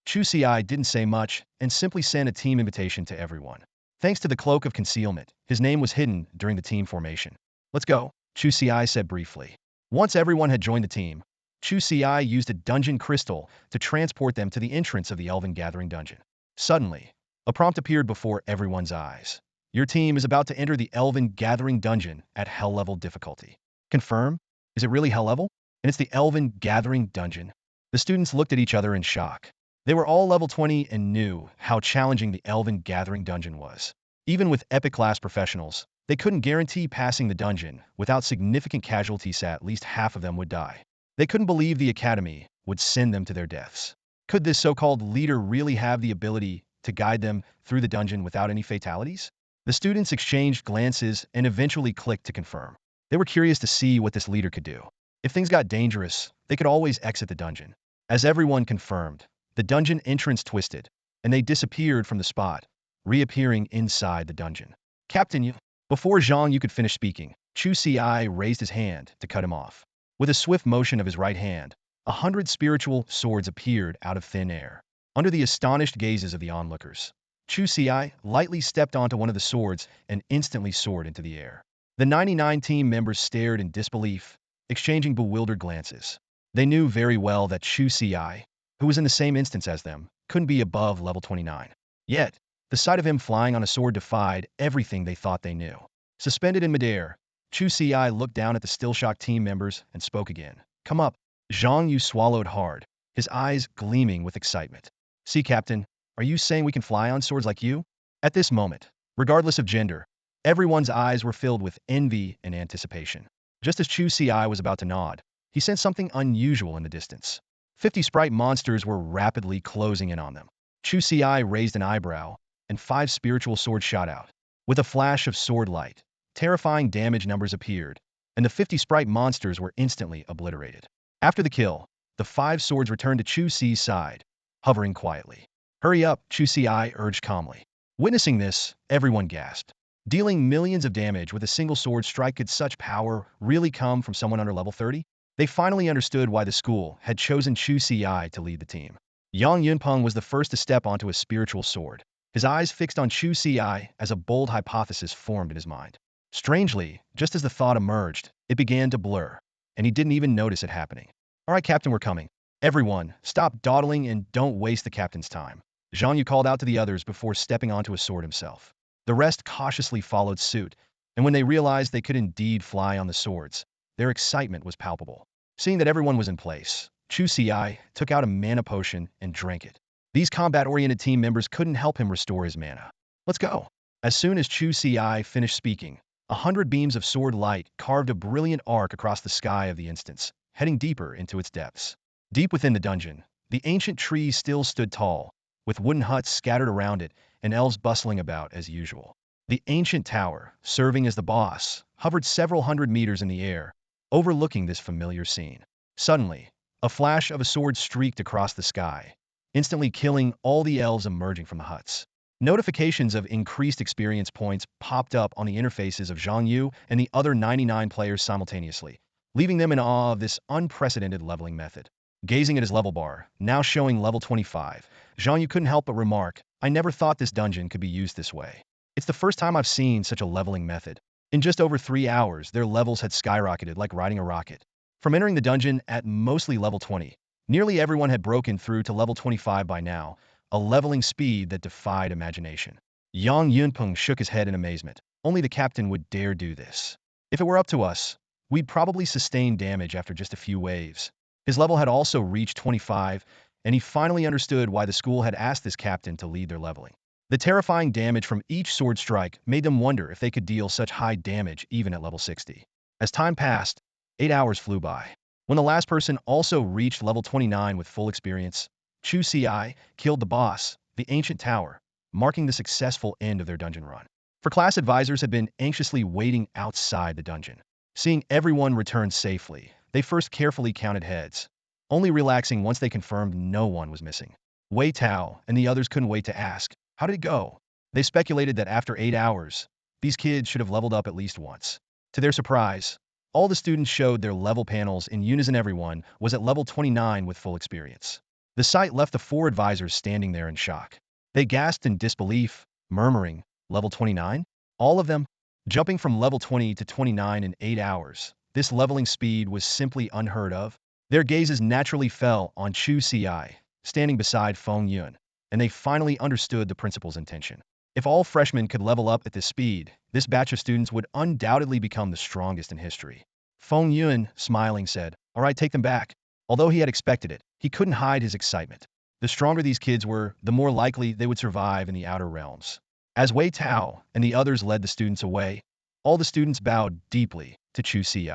Chu Ci didn't say much and simply sent a team invitation to everyone. Thanks to the cloak of concealment, his name was hidden during the team formation. Let's go, Chu Ci said briefly. Once everyone had joined the team, Chu Ci used a dungeon crystal to transport them to the entrance of the Elven Gathering dungeon. Suddenly, a prompt appeared before everyone's eyes. Your team is about to enter the Elven Gathering dungeon at hell level difficulty. Confirm? Is it really hell level? And it's the Elven Gathering dungeon? The students looked at each other in shock. They were all level 20 and knew how challenging the Elven Gathering dungeon was. Even with epic class professionals, they couldn't guarantee passing the dungeon without significant casualties. At least half of them would die. They couldn't believe the academy would send them to their deaths. Could this so-called leader really have the ability to guide them through the dungeon without any fatalities? The students exchanged glances and eventually clicked to confirm. They were curious to see what this leader could do. If things got dangerous, they could always exit the dungeon. As everyone confirmed, the dungeon entrance twisted, and they disappeared from the spot, reappearing inside the dungeon. Captain Yu. Before Zhang Yu could finish speaking, Chu Ci raised his hand to cut him off. With a swift motion of his right hand, 100 spiritual swords appeared out of thin air. Under the astonished gazes of the onlookers, Chu Ci lightly stepped onto one of the swords and instantly soared into the air. The 99 team members stared in disbelief, exchanging bewildered glances. They knew very well that Chu Ci, who was in the same instance as them, couldn't be above level 29. Yet, the sight of him flying on a sword defied everything they thought they knew. Suspended in midair, Chu Ci looked down at the still-shocked team members and spoke again. Come up. Zhang Yu swallowed hard, his eyes gleaming with excitement. See, Captain, are you saying we can fly on swords like you? At this moment, regardless of gender, everyone's eyes were filled with envy and anticipation. Just as Chu Ci was about to nod, he sensed something unusual in the distance. 50 sprite monsters were rapidly closing in on them. Chu Ci raised an eyebrow, and 5 spiritual swords shot out. With a flash of sword light, terrifying damage numbers appeared, and the 50 sprite monsters were instantly obliterated. After the kill, the 5 swords returned to Chu Ci's side, hovering quietly. Hurry up, Chu Ci urged calmly. Witnessing this, everyone gasped. Dealing millions of damage with a single sword strike, could such power really come from someone under level 30? They finally understood why the school had chosen Chu Ci to lead the team. Yang Yunpeng was the first to step onto a spiritual sword, his eyes fixed on Chu Ci as a bold hypothesis formed in his mind. Strangely, just as the thought emerged, it began to blur, and he didn't even notice it happening. All right, Captain, we're coming. Everyone, stop dawdling and don't waste the captain's time. Zhang Yu called out to the others before stepping onto a sword himself. The rest cautiously followed suit, and when they realized they could indeed fly on the swords, their excitement was palpable. Seeing that everyone was in place, Chu Ci took out a mana potion and drank it. These combat-oriented team members couldn't help him restore his mana. Let's go. As soon as Chu Ci finished speaking, 100 beams of sword light carved a brilliant arc across the sky of the instance, heading deeper into its depths. Deep within the dungeon, the ancient tree still stood tall, with wooden huts scattered around it and elves bustling about as usual. The ancient tower, serving as the boss, hovered several hundred meters in the air, overlooking this familiar scene. Suddenly, a flash of a sword streaked across the sky, instantly killing all the elves emerging from the huts. Notifications of increased experience points popped up on the interfaces of Zhang Yu and the other 99 players simultaneously, leaving them in awe of this unprecedented leveling method. Gazing at his level bar, now showing level 25, Zhang Yu couldn't help but remark, "I never thought this dungeon could be used this way. It's the first time I've seen such a leveling method." In just over 3 hours, their levels had skyrocketed like riding a rocket. From entering the dungeon at mostly level 20, nearly everyone had broken through to level 25 by now, a leveling speed that defied imagination. Yang Yunpeng shook his head in amazement. Only the captain would dare do this. If it were up to us, we'd probably sustain damage after just a few waves. His level had also reached 25, and he finally understood why the school had asked this captain to lead their leveling. The terrifying damage from each sword strike made them wonder if they could deal such high damage even at level 60. As time passed, 8 hours flew by. When the last person also reached level 29 with full experience, Chu Ci killed the boss, the ancient tower, marking the successful end of their dungeon run. For class advisors had been anxiously waiting outside the dungeon. Seeing everyone return safely, they first carefully counted heads, only relaxing once they confirmed no one was missing. Wei Tao and the others couldn't wait to ask, "How did it go?" They speculated that after 8 hours, these kids should have leveled up at least once. To their surprise, all the students showed their level panels in unison. Everyone was at level 29 with full experience. The sight left the 4 advisors standing there in shock. They gasped in disbelief, murmuring, "Level 29? All of them?" Jumping from level 20 to 29 in 8 hours, this leveling speed was simply unheard of. Their gazes naturally fell on Chu Ci, standing beside Feng Yun, and they finally understood the principal's intention. If all freshmen could level up at this speed, this batch of students would undoubtedly become the strongest in history. Feng Yun, smiling, said, "All right, take them back." Although he had expected it, he couldn't hide his excitement. The stronger these kids were, the more likely they would survive in the outer realms. As Wei Tao and the others led the students away, all the students bowed deeply to Chu Ci.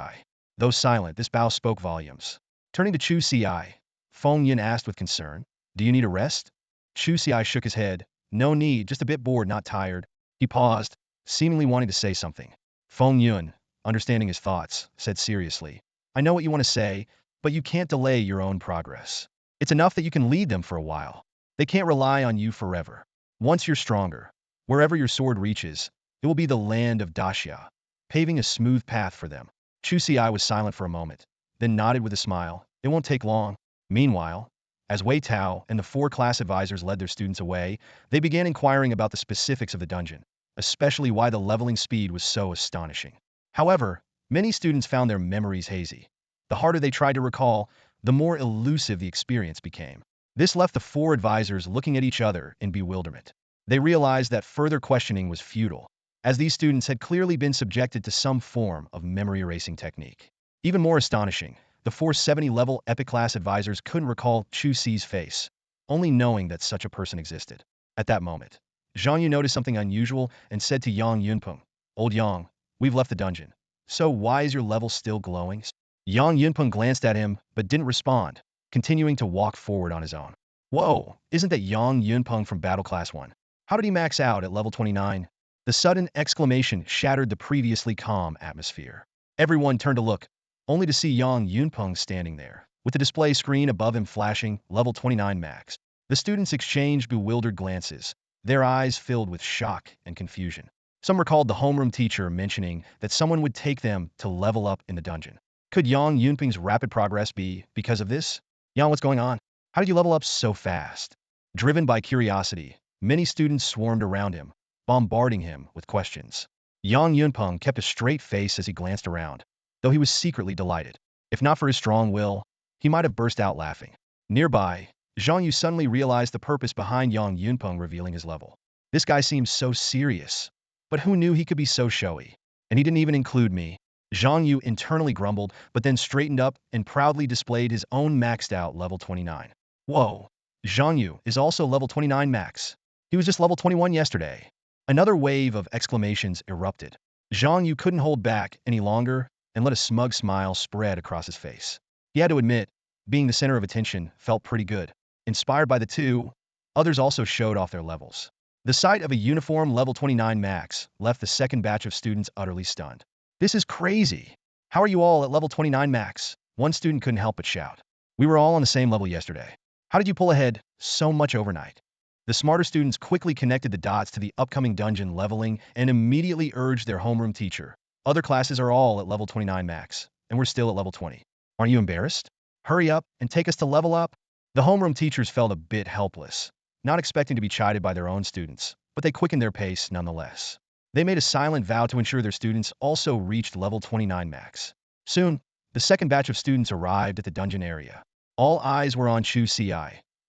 Though silent, this bow spoke volumes. Turning to Chu Ci, Feng Yun asked with concern, "Do you need a rest?" Chu Ci shook his head. "No need, just a bit bored, not tired." He paused, seemingly wanting to say something. Feng Yun, understanding his thoughts, said seriously, "I know what you want to say, but you can't delay your own progress. It's enough that you can lead them for a while. They can't rely on you forever. Once you're stronger, wherever your sword reaches, it will be the land of Daxia, paving a smooth path for them." Chu Ci was silent for a moment, then nodded with a smile. "It won't take long." Meanwhile, as Wei Tao and the 4 class advisors led their students away, they began inquiring about the specifics of the dungeon, especially why the leveling speed was so astonishing. However, many students found their memories hazy. The harder they tried to recall, the more elusive the experience became. This left the 4 advisors looking at each other in bewilderment. They realized that further questioning was futile, as these students had clearly been subjected to some form of memory erasing technique. Even more astonishing, the 4 70-level epic class advisors couldn't recall Chu Ci's face, only knowing that such a person existed. At that moment, Zhang Yu noticed something unusual and said to Yang Yunpeng, "Old Yang, we've left the dungeon. So why is your level still glowing?" Yang Yunpeng glanced at him, but didn't respond, continuing to walk forward on his own. "Whoa, isn't that Yang Yunpeng from Battle Class 1? How did he max out at level 29? The sudden exclamation shattered the previously calm atmosphere. Everyone turned to look, only to see Yang Yunpeng standing there, with the display screen above him flashing level 29 max. The students exchanged bewildered glances, their eyes filled with shock and confusion. Some recalled the homeroom teacher mentioning that someone would take them to level up in the dungeon. Could Yang Yunpeng's rapid progress be because of this? "Yang, what's going on? How did you level up so fast?" Driven by curiosity, many students swarmed around him, bombarding him with questions. Yang Yunpeng kept a straight face as he glanced around, though he was secretly delighted. If not for his strong will, he might have burst out laughing. Nearby, Zhang Yu suddenly realized the purpose behind Yang Yunpeng revealing his level. This guy seems so serious. But who knew he could be so showy? And he didn't even include me. Zhang Yu internally grumbled, but then straightened up and proudly displayed his own maxed out level 29. Whoa! Zhang Yu is also level 29 max. He was just level 21 yesterday. Another wave of exclamations erupted. Zhang Yu couldn't hold back any longer and let a smug smile spread across his face. He had to admit, being the center of attention felt pretty good. Inspired by the two, others also showed off their levels. The sight of a uniform level 29 max left the second batch of students utterly stunned. This is crazy. How are you all at level 29 max? One student couldn't help but shout. We were all on the same level yesterday. How did you pull ahead so much overnight? The smarter students quickly connected the dots to the upcoming dungeon leveling and immediately urged their homeroom teacher. Other classes are all at level 29 max, and we're still at level 20. Aren't you embarrassed? Hurry up and take us to level up. The homeroom teachers felt a bit helpless, not expecting to be chided by their own students, but they quickened their pace nonetheless. They made a silent vow to ensure their students also reached level 29 max. Soon, the second batch of students arrived at the dungeon area. All eyes were on Chu Ci,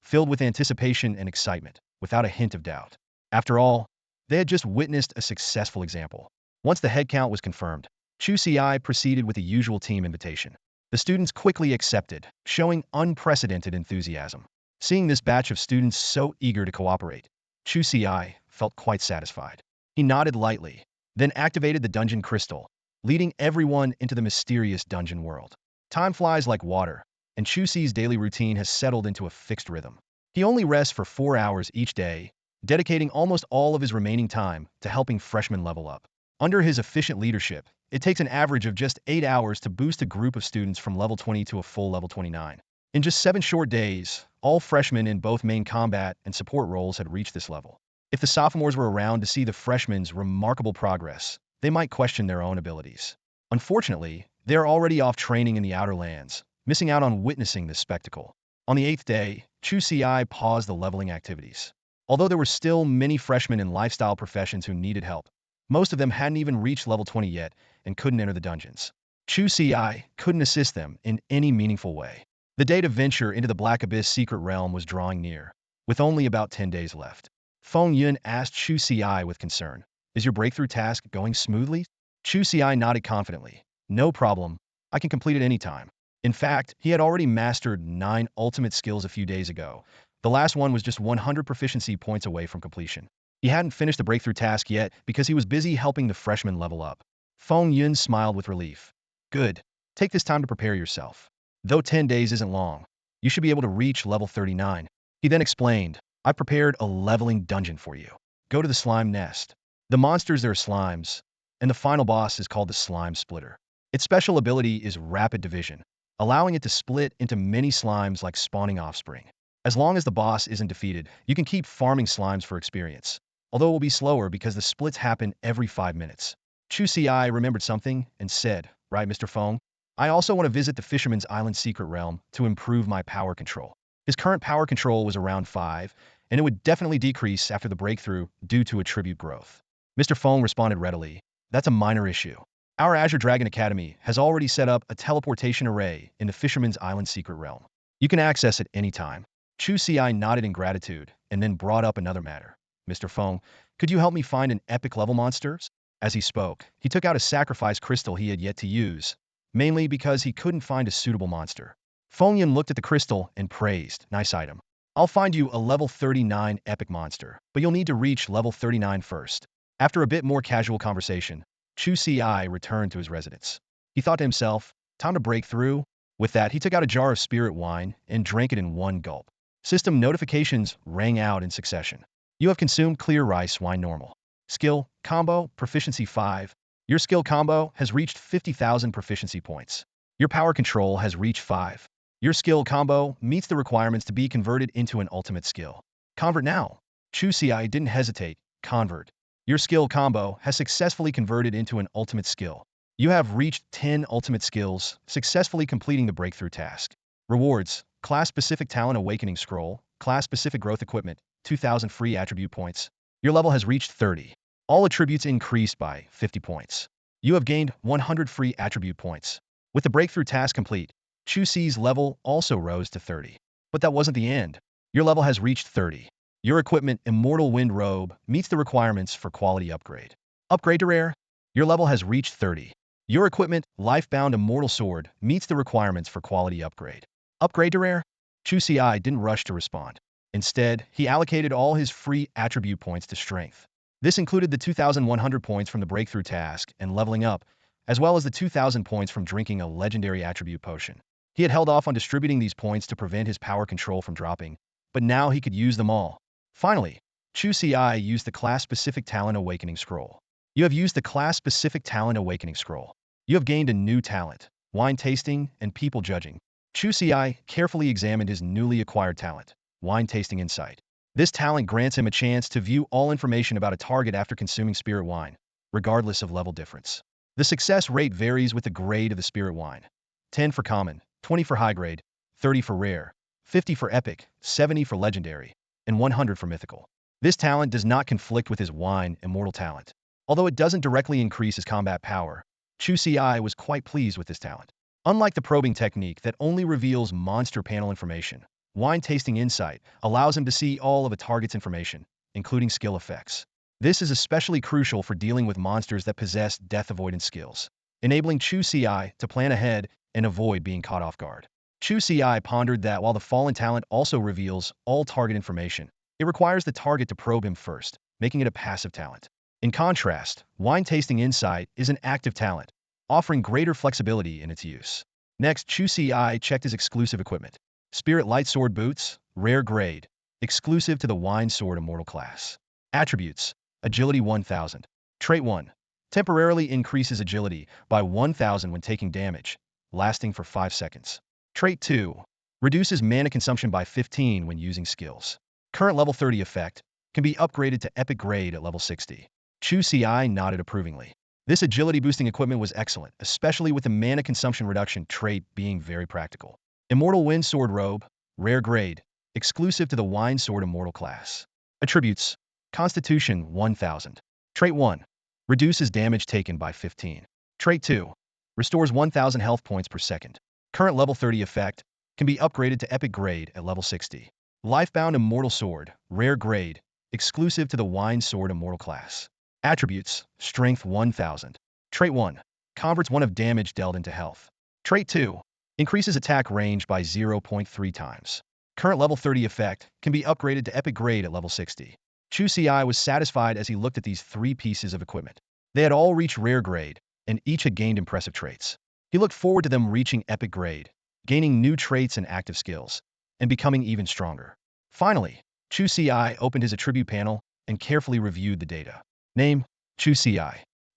filled with anticipation and excitement, without a hint of doubt. After all, they had just witnessed a successful example. Once the headcount was confirmed, Chu Ci proceeded with the usual team invitation. The students quickly accepted, showing unprecedented enthusiasm. Seeing this batch of students so eager to cooperate, Chu Ci felt quite satisfied. He nodded lightly, then activated the dungeon crystal, leading everyone into the mysterious dungeon world. Time flies like water, and Chu Ci's daily routine has settled into a fixed rhythm. He only rests for 4 hours each day, dedicating almost all of his remaining time to helping freshmen level up. Under his efficient leadership, it takes an average of just 8 hours to boost a group of students from level 20 to a full level 29. In just 7 short days, all freshmen in both main combat and support roles had reached this level. If the sophomores were around to see the freshmen's remarkable progress, they might question their own abilities. Unfortunately, they are already off training in the Outer Lands, missing out on witnessing this spectacle. On the 8th day, Chu Ci paused the leveling activities. Although there were still many freshmen in lifestyle professions who needed help, most of them hadn't even reached level 20 yet and couldn't enter the dungeons. Chu Ci couldn't assist them in any meaningful way. The day to venture into the Black Abyss secret realm was drawing near, with only about 10 days left. Feng Yun asked Chu Ci with concern, "Is your breakthrough task going smoothly?" Chu Ci nodded confidently. "No problem. I can complete it any time." In fact, he had already mastered 9 ultimate skills a few days ago. The last one was just 100 proficiency points away from completion. He hadn't finished the breakthrough task yet because he was busy helping the freshmen level up. Feng Yun smiled with relief. "Good. Take this time to prepare yourself. Though 10 days isn't long, you should be able to reach level 39. He then explained, "I prepared a leveling dungeon for you. Go to the slime nest. The monsters there are slimes, and the final boss is called the slime splitter. Its special ability is rapid division, allowing it to split into many slimes like spawning offspring. As long as the boss isn't defeated, you can keep farming slimes for experience, although it will be slower because the splits happen every 5 minutes. Chu Ci remembered something and said, "Right, Mr. Feng? I also want to visit the Fisherman's Island secret realm to improve my power control." His current power control was around 5, and it would definitely decrease after the breakthrough due to attribute growth. Mr. Feng responded readily, "That's a minor issue. Our Azure Dragon Academy has already set up a teleportation array in the Fisherman's Island secret realm. You can access it anytime." Chu Ci nodded in gratitude and then brought up another matter. "Mr. Feng, could you help me find an epic level monster?" As he spoke, he took out a sacrifice crystal he had yet to use, mainly because he couldn't find a suitable monster. Feng Yun looked at the crystal and praised, "Nice item. I'll find you a level 39 epic monster, but you'll need to reach level 39 first." After a bit more casual conversation, Chu Ci returned to his residence. He thought to himself, "Time to break through." With that, he took out a jar of spirit wine and drank it in one gulp. System notifications rang out in succession. "You have consumed clear rice wine normal. Skill, combo, proficiency 5. Your skill combo has reached 50,000 proficiency points. Your power control has reached 5. Your skill combo meets the requirements to be converted into an ultimate skill. Convert now." Chu Ci didn't hesitate. "Convert. Your skill combo has successfully converted into an ultimate skill. You have reached 10 ultimate skills, successfully completing the breakthrough task. Rewards, class-specific talent awakening scroll, class-specific growth equipment, 2,000 free attribute points. Your level has reached 30. All attributes increased by 50 points. You have gained 100 free attribute points." With the breakthrough task complete, Chu Ci's level also rose to 30. But that wasn't the end. Your level has reached 30. Your equipment, Immortal Wind Robe, meets the requirements for quality upgrade. Upgrade to rare. Your level has reached 30. Your equipment, Lifebound Immortal Sword, meets the requirements for quality upgrade. Upgrade to rare. Chu Ci didn't rush to respond. Instead, he allocated all his free attribute points to strength. This included the 2,100 points from the breakthrough task and leveling up, as well as the 2,000 points from drinking a legendary attribute potion. He had held off on distributing these points to prevent his power control from dropping, but now he could use them all. Finally, Chu Ci used the class-specific talent Awakening Scroll. You have used the class-specific talent Awakening Scroll. You have gained a new talent, wine tasting and people judging. Chu Ci carefully examined his newly acquired talent, wine tasting insight. This talent grants him a chance to view all information about a target after consuming spirit wine, regardless of level difference. The success rate varies with the grade of the spirit wine. 10 for common, 20 for high grade, 30 for rare, 50 for epic, 70 for legendary, and 100 for mythical. This talent does not conflict with his wine immortal talent. Although it doesn't directly increase his combat power, Chu Ci was quite pleased with this talent. Unlike the probing technique that only reveals monster panel information, wine tasting insight allows him to see all of a target's information, including skill effects. This is especially crucial for dealing with monsters that possess death avoidance skills, enabling Chu Ci to plan ahead and avoid being caught off guard. Chu Ci pondered that while the fallen talent also reveals all target information, it requires the target to probe him first, making it a passive talent. In contrast, wine tasting insight is an active talent, offering greater flexibility in its use. Next, Chu Ci checked his exclusive equipment. Spirit Light Sword Boots, rare grade, exclusive to the Wine Sword Immortal class. Attributes: Agility 1000. Trait 1. Temporarily increases agility by 1000 when taking damage, lasting for 5 seconds. Trait 2. Reduces mana consumption by 15 when using skills. Current level 30 effect can be upgraded to epic grade at level 60. Chu Ci nodded approvingly. This agility-boosting equipment was excellent, especially with the mana consumption reduction trait being very practical. Immortal Wind Sword Robe, rare grade, exclusive to the Wine Sword Immortal class. Attributes: Constitution 1000. Trait 1. Reduces damage taken by 15. Trait 2. Restores 1000 health points per second. Current level 30 effect can be upgraded to epic grade at level 60. Lifebound Immortal Sword, rare grade, exclusive to the Wine Sword Immortal class. Attributes: Strength 1000. Trait 1. Converts 1 of damage dealt into health. Trait 2. Increases attack range by 0.3 times. Current level 30 effect can be upgraded to epic grade at level 60. Chu Ci was satisfied as he looked at these 3 pieces of equipment. They had all reached rare grade, and each had gained impressive traits. He looked forward to them reaching epic grade, gaining new traits and active skills, and becoming even stronger. Finally, Chu Ci opened his attribute panel and carefully reviewed the data. Name: Chu Ci.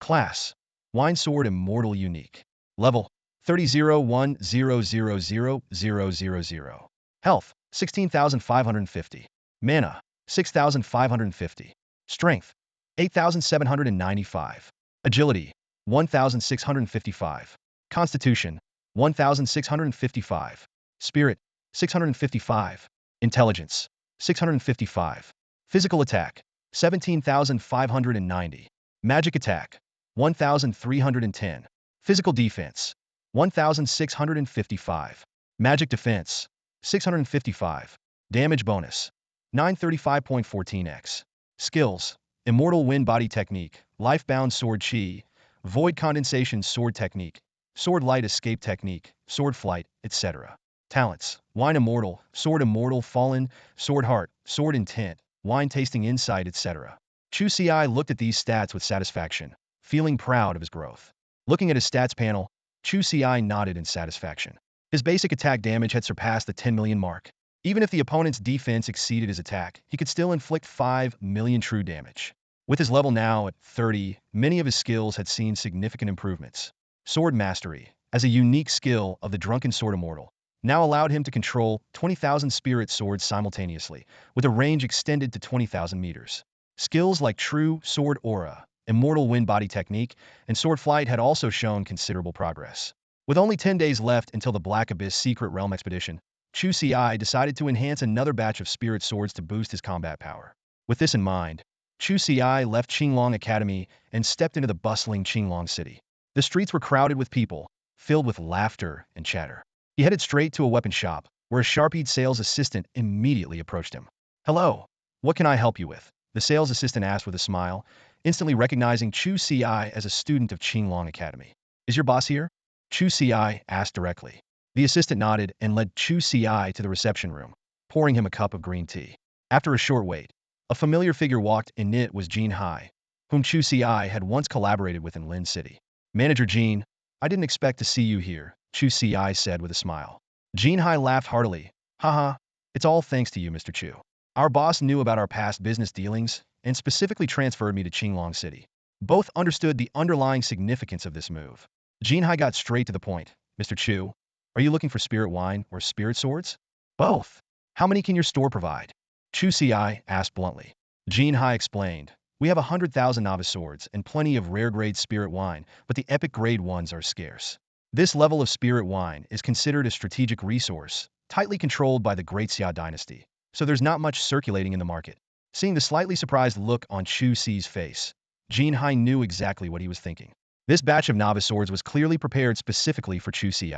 Class: Wine Sword Immortal Unique. Level: 30-1-0-0-0-0-0-0. Health: 16,550. Mana: 6,550. Strength: 8,795. Agility: 1,655. Constitution: 1,655. Spirit: 655. Intelligence: 655. Physical attack: 17,590. Magic attack: 1,310. Physical defense: 1,655. Magic defense: 655. Damage bonus: 935.14x. Skills: Immortal Wind Body Technique, Lifebound Sword Chi, Void Condensation Sword Technique, Sword Light Escape Technique, Sword Flight, etc. Talents: Wine Immortal, Sword Immortal Fallen, Sword Heart, Sword Intent, Wine Tasting Insight, etc. Chu Ci looked at these stats with satisfaction, feeling proud of his growth. Looking at his stats panel, Chu Ci nodded in satisfaction. His basic attack damage had surpassed the 10 million mark. Even if the opponent's defense exceeded his attack, he could still inflict 5 million true damage. With his level now at 30, many of his skills had seen significant improvements. Sword Mastery, as a unique skill of the Drunken Sword Immortal, now allowed him to control 20,000 spirit swords simultaneously, with a range extended to 20,000 meters. Skills like True Sword Aura, Immortal Wind Body Technique, and Sword Flight had also shown considerable progress. With only 10 days left until the Black Abyss Secret Realm expedition, Chu Ci decided to enhance another batch of spirit swords to boost his combat power. With this in mind, Chu Ci left Qinglong Academy and stepped into the bustling Qinglong city. The streets were crowded with people, filled with laughter and chatter. He headed straight to a weapon shop, where a sharp-eyed sales assistant immediately approached him. "Hello, what can I help you with?" the sales assistant asked with a smile, instantly recognizing Chu Ci as a student of Qinglong Academy. "Is your boss here?" Chu Ci asked directly. The assistant nodded and led Chu Ci to the reception room, pouring him a cup of green tea. After a short wait, a familiar figure walked in. It was Jin Hai, whom Chu Ci had once collaborated with in Lin City. "Manager Jin, I didn't expect to see you here," Chu Ci said with a smile. Jin Hai laughed heartily. "Haha, it's all thanks to you, Mr. Chu. Our boss knew about our past business dealings and specifically transferred me to Qinglong City." Both understood the underlying significance of this move. Jin Hai got straight to the point. "Mr. Chu, are you looking for spirit wine or spirit swords?" "Both. How many can your store provide?" Chu Ci asked bluntly. Jin Hai explained. "We have 100,000 novice swords and plenty of rare-grade spirit wine, but the epic-grade ones are scarce. This level of spirit wine is considered a strategic resource, tightly controlled by the Great Xia dynasty, so there's not much circulating in the market." Seeing the slightly surprised look on Chu Ci's face, Jin Hai knew exactly what he was thinking. This batch of novice swords was clearly prepared specifically for Chu Ci.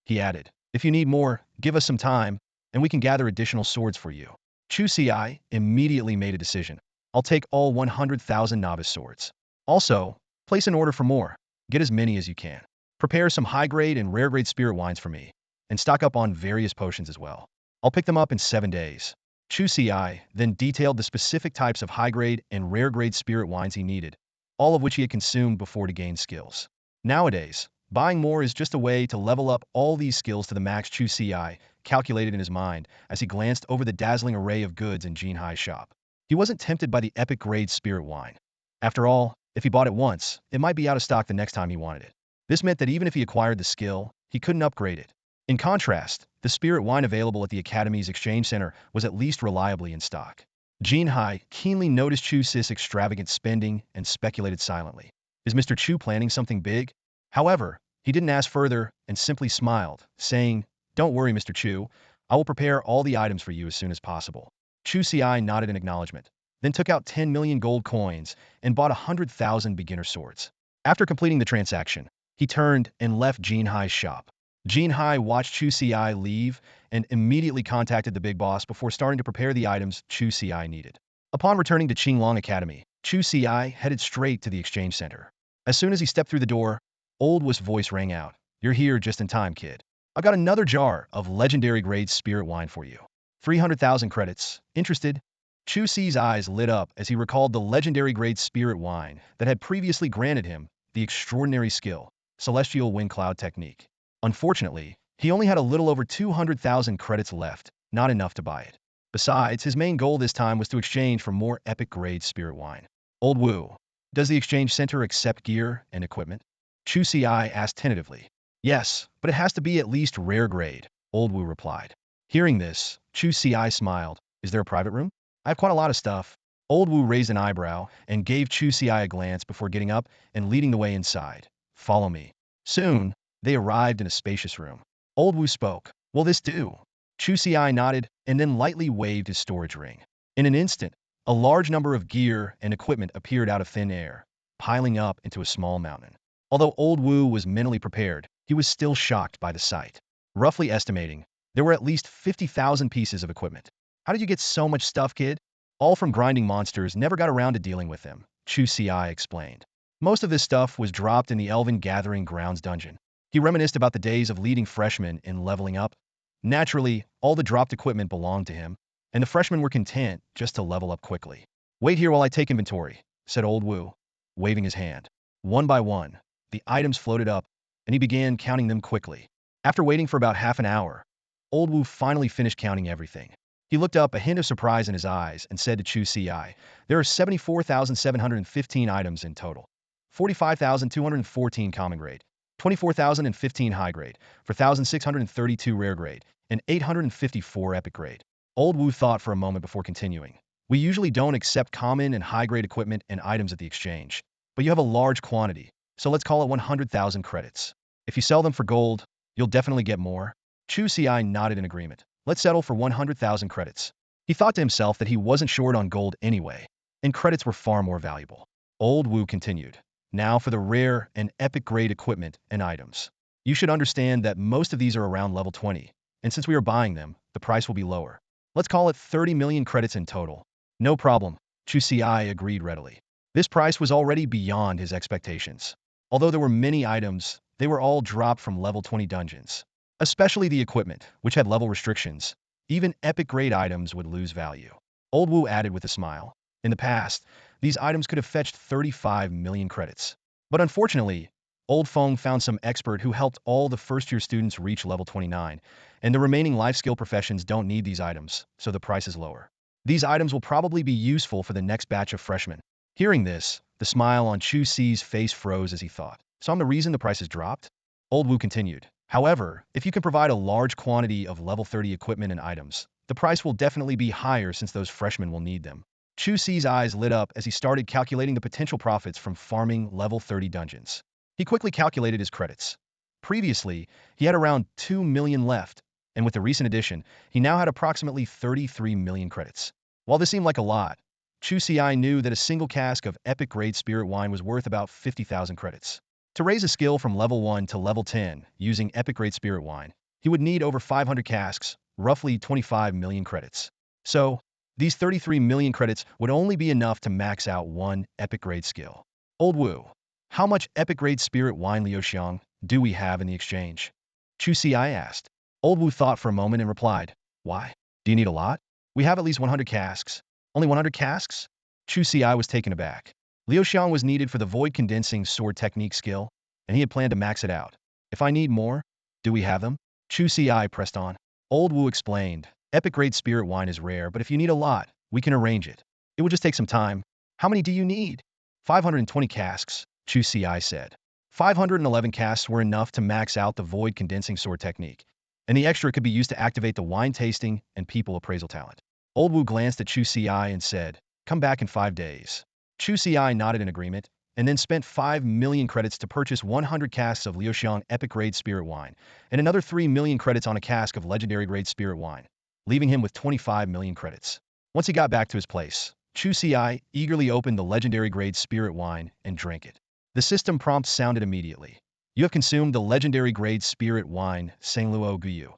He added, "If you need more, give us some time, and we can gather additional swords for you." Chu Ci immediately made a decision. "I'll take all 100,000 novice swords. Also, place an order for more. Get as many as you can. Prepare some high-grade and rare-grade spirit wines for me, and stock up on various potions as well. I'll pick them up in 7 days." Chu Ci then detailed the specific types of high-grade and rare-grade spirit wines he needed, all of which he had consumed before to gain skills. Nowadays, buying more is just a way to level up all these skills to the max. Chu Ci calculated in his mind as he glanced over the dazzling array of goods in Jin Hai's shop. He wasn't tempted by the epic-grade spirit wine. After all, if he bought it once, it might be out of stock the next time he wanted it. This meant that even if he acquired the skill, he couldn't upgrade it. In contrast, the spirit wine available at the Academy's exchange center was at least reliably in stock. Jin Hai keenly noticed Chu Ci's extravagant spending and speculated silently. Is Mr. Chu planning something big? However, he didn't ask further and simply smiled, saying, "Don't worry, Mr. Chu. I will prepare all the items for you as soon as possible." Chu Ci nodded in acknowledgement, then took out 10 million gold coins and bought 100,000 beginner swords. After completing the transaction, he turned and left Jin Hai's shop. Jin Hai watched Chu Ci leave and immediately contacted the big boss before starting to prepare the items Chu Ci needed. Upon returning to Qinglong Academy, Chu Ci headed straight to the exchange center. As soon as he stepped through the door, Old Wu's voice rang out. "You're here just in time, kid. I've got another jar of legendary grade spirit wine for you. 300,000 credits. Interested?" Chu Ci's eyes lit up as he recalled the legendary grade spirit wine that had previously granted him the extraordinary skill, Celestial Wind Cloud Technique. Unfortunately, he only had a little over 200,000 credits left, not enough to buy it. Besides, his main goal this time was to exchange for more epic-grade spirit wine. "Old Wu, does the exchange center accept gear and equipment?" Chu Ci asked tentatively. "Yes, but it has to be at least rare grade," Old Wu replied. Hearing this, Chu Ci smiled. "Is there a private room? I have quite a lot of stuff." Old Wu raised an eyebrow and gave Chu Ci a glance before getting up and leading the way inside. "Follow me." Soon, they arrived in a spacious room. Old Wu spoke. "Will this do?" Chu Ci nodded and then lightly waved his storage ring. In an instant, a large number of gear and equipment appeared out of thin air, piling up into a small mountain. Although Old Wu was mentally prepared, he was still shocked by the sight. Roughly estimating, there were at least 50,000 pieces of equipment. "How did you get so much stuff, kid?" "All from grinding monsters, never got around to dealing with them," Chu Ci explained. "Most of this stuff was dropped in the Elven Gathering Grounds dungeon." He reminisced about the days of leading freshmen in leveling up. Naturally, all the dropped equipment belonged to him, and the freshmen were content just to level up quickly. "Wait here while I take inventory," said Old Wu, waving his hand. One by one, the items floated up, and he began counting them quickly. After waiting for about half an hour, Old Wu finally finished counting everything. He looked up, a hint of surprise in his eyes, and said to Chu Ci, "There are 74,715 items in total. 45,214 common grade, 24,015 high grade, 4,632 rare grade, and 854 epic grade." Old Wu thought for a moment before continuing. "We usually don't accept common and high-grade equipment and items at the exchange, but you have a large quantity, so let's call it 100,000 credits. If you sell them for gold, you'll definitely get more." Chu Ci nodded in agreement. "Let's settle for 100,000 credits." He thought to himself that he wasn't short on gold anyway, and credits were far more valuable. Old Wu continued. "Now for the rare and epic grade equipment and items. You should understand that most of these are around level 20, and since we are buying them, the price will be lower. Let's call it 30 million credits in total. No problem, Chu Ci agreed readily. This price was already beyond his expectations. Although there were many items, they were all dropped from level 20 dungeons. Especially the equipment, which had level restrictions. Even epic-grade items would lose value. Old Wu added with a smile. In the past, these items could have fetched 35 million credits. But unfortunately, Old Feng found some expert who helped all the first-year students reach level 29, and the remaining life skill professions don't need these items, so the price is lower. These items will probably be useful for the next batch of freshmen. Hearing this, the smile on Chu Ci's face froze as he thought. So I'm the reason the price has dropped? Old Wu continued. However, if you can provide a large quantity of level 30 equipment and items, the price will definitely be higher since those freshmen will need them. Chu Ci's eyes lit up as he started calculating the potential profits from farming level 30 dungeons. He quickly calculated his credits. Previously, he had around 2 million left, and with the recent addition, he now had approximately 33 million credits. While this seemed like a lot, Chu Ci knew that a single cask of epic-grade spirit wine was worth about 50,000 credits. To raise a skill from level 1 to level 10 using epic-grade spirit wine, he would need over 500 casks, roughly 25 million credits. So, these 33 million credits would only be enough to max out one epic-grade skill. Old Wu, how much epic-grade spirit wine Liuxiang do we have in the exchange? Chu Ci asked. Old Wu thought for a moment and replied, Why? Do you need a lot? We have at least 100 casks. Only 100 casks? Chu Ci was taken aback. Liuxiang was needed for the void condensing sword technique skill, and he had planned to max it out. If I need more, do we have them? Chu Ci pressed on. Old Wu explained, epic-grade spirit wine is rare, but if you need a lot, we can arrange it. It will just take some time. How many do you need? 520 casks, Chu Ci said. 511 casks were enough to max out the void condensing sword technique, and the extra could be used to activate the wine tasting and people appraisal talent. Old Wu glanced at Chu Ci and said, Come back in 5 days. Chu Ci nodded in agreement, and then spent 5 million credits to purchase 100 casks of Liuxiang epic-grade spirit wine, and another 3 million credits on a cask of legendary-grade spirit wine, leaving him with 25 million credits. Once he got back to his place, Chu Ci eagerly opened the legendary-grade spirit wine and drank it. The system prompt sounded immediately. You have consumed the legendary-grade spirit wine, Sangluo Guyu,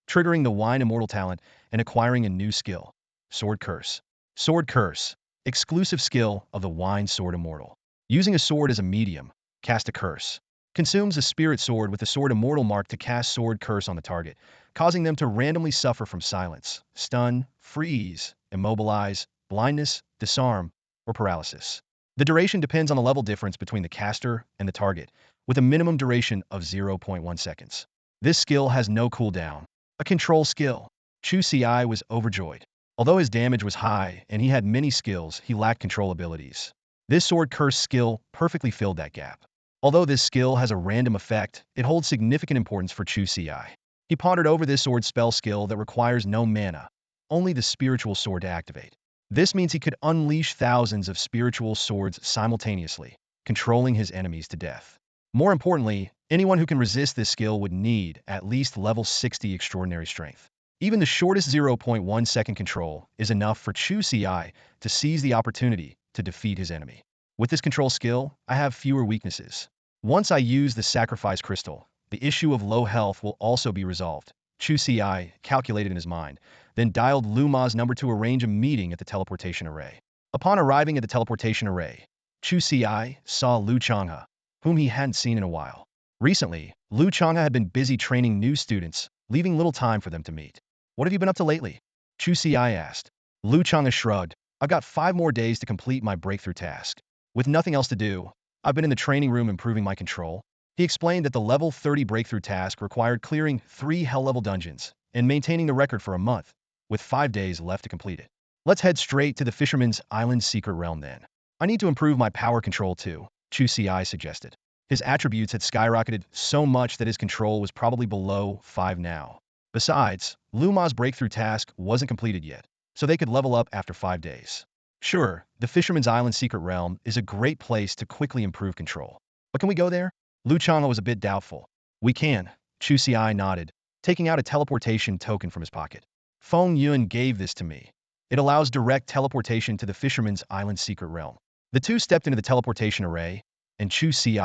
triggering the wine immortal talent and acquiring a new skill. Sword Curse. Sword Curse. Exclusive skill of the wine sword immortal. Using a sword as a medium, cast a curse. Consumes a spirit sword with the sword immortal mark to cast sword curse on the target, causing them to randomly suffer from silence, stun, freeze, immobilize, blindness, disarm, or paralysis. The duration depends on the level difference between the caster and the target, with a minimum duration of 0.1 seconds. This skill has no cooldown. A control skill. Chu Ci was overjoyed. Although his damage was high and he had many skills, he lacked control abilities. This sword curse skill perfectly filled that gap. Although this skill has a random effect, it holds significant importance for Chu Ci. He pondered over this sword spell skill that requires no mana, only the spiritual sword to activate. This means he could unleash thousands of spiritual swords simultaneously, controlling his enemies to death. More importantly, anyone who can resist this skill would need at least level 60 extraordinary strength. Even the shortest 0.1 second control is enough for Chu Ci to seize the opportunity to defeat his enemy. With this control skill, I have fewer weaknesses. Once I use the sacrifice crystal, the issue of low health will also be resolved. Chu Ci calculated in his mind, then dialed Lu Ma's number to arrange a meeting at the teleportation array. Upon arriving at the teleportation array, Chu Ci saw Lu Changha, whom he hadn't seen in a while. Recently, Lu Changha had been busy training new students, leaving little time for them to meet. What have you been up to lately? Chu Ci asked. Lu Changha shrugged. I've got 5 more days to complete my breakthrough task. With nothing else to do, I've been in the training room improving my control. He explained that the level 30 breakthrough task required clearing 3 hell-level dungeons and maintaining the record for a month, with 5 days left to complete it. Let's head straight to the Fisherman's Island secret realm then. I need to improve my power control too, Chu Ci suggested. His attributes had skyrocketed so much that his control was probably below 5 now. Besides, Lu Ma's breakthrough task wasn't completed yet, so they could level up after 5 days. Sure, the Fisherman's Island secret realm is a great place to quickly improve control. But can we go there? Lu Changha was a bit doubtful. We can, Chu Ci nodded, taking out a teleportation token from his pocket. Feng Yun gave this to me. It allows direct teleportation to the Fisherman's Island secret realm. The two stepped into the teleportation array, and Chu Ci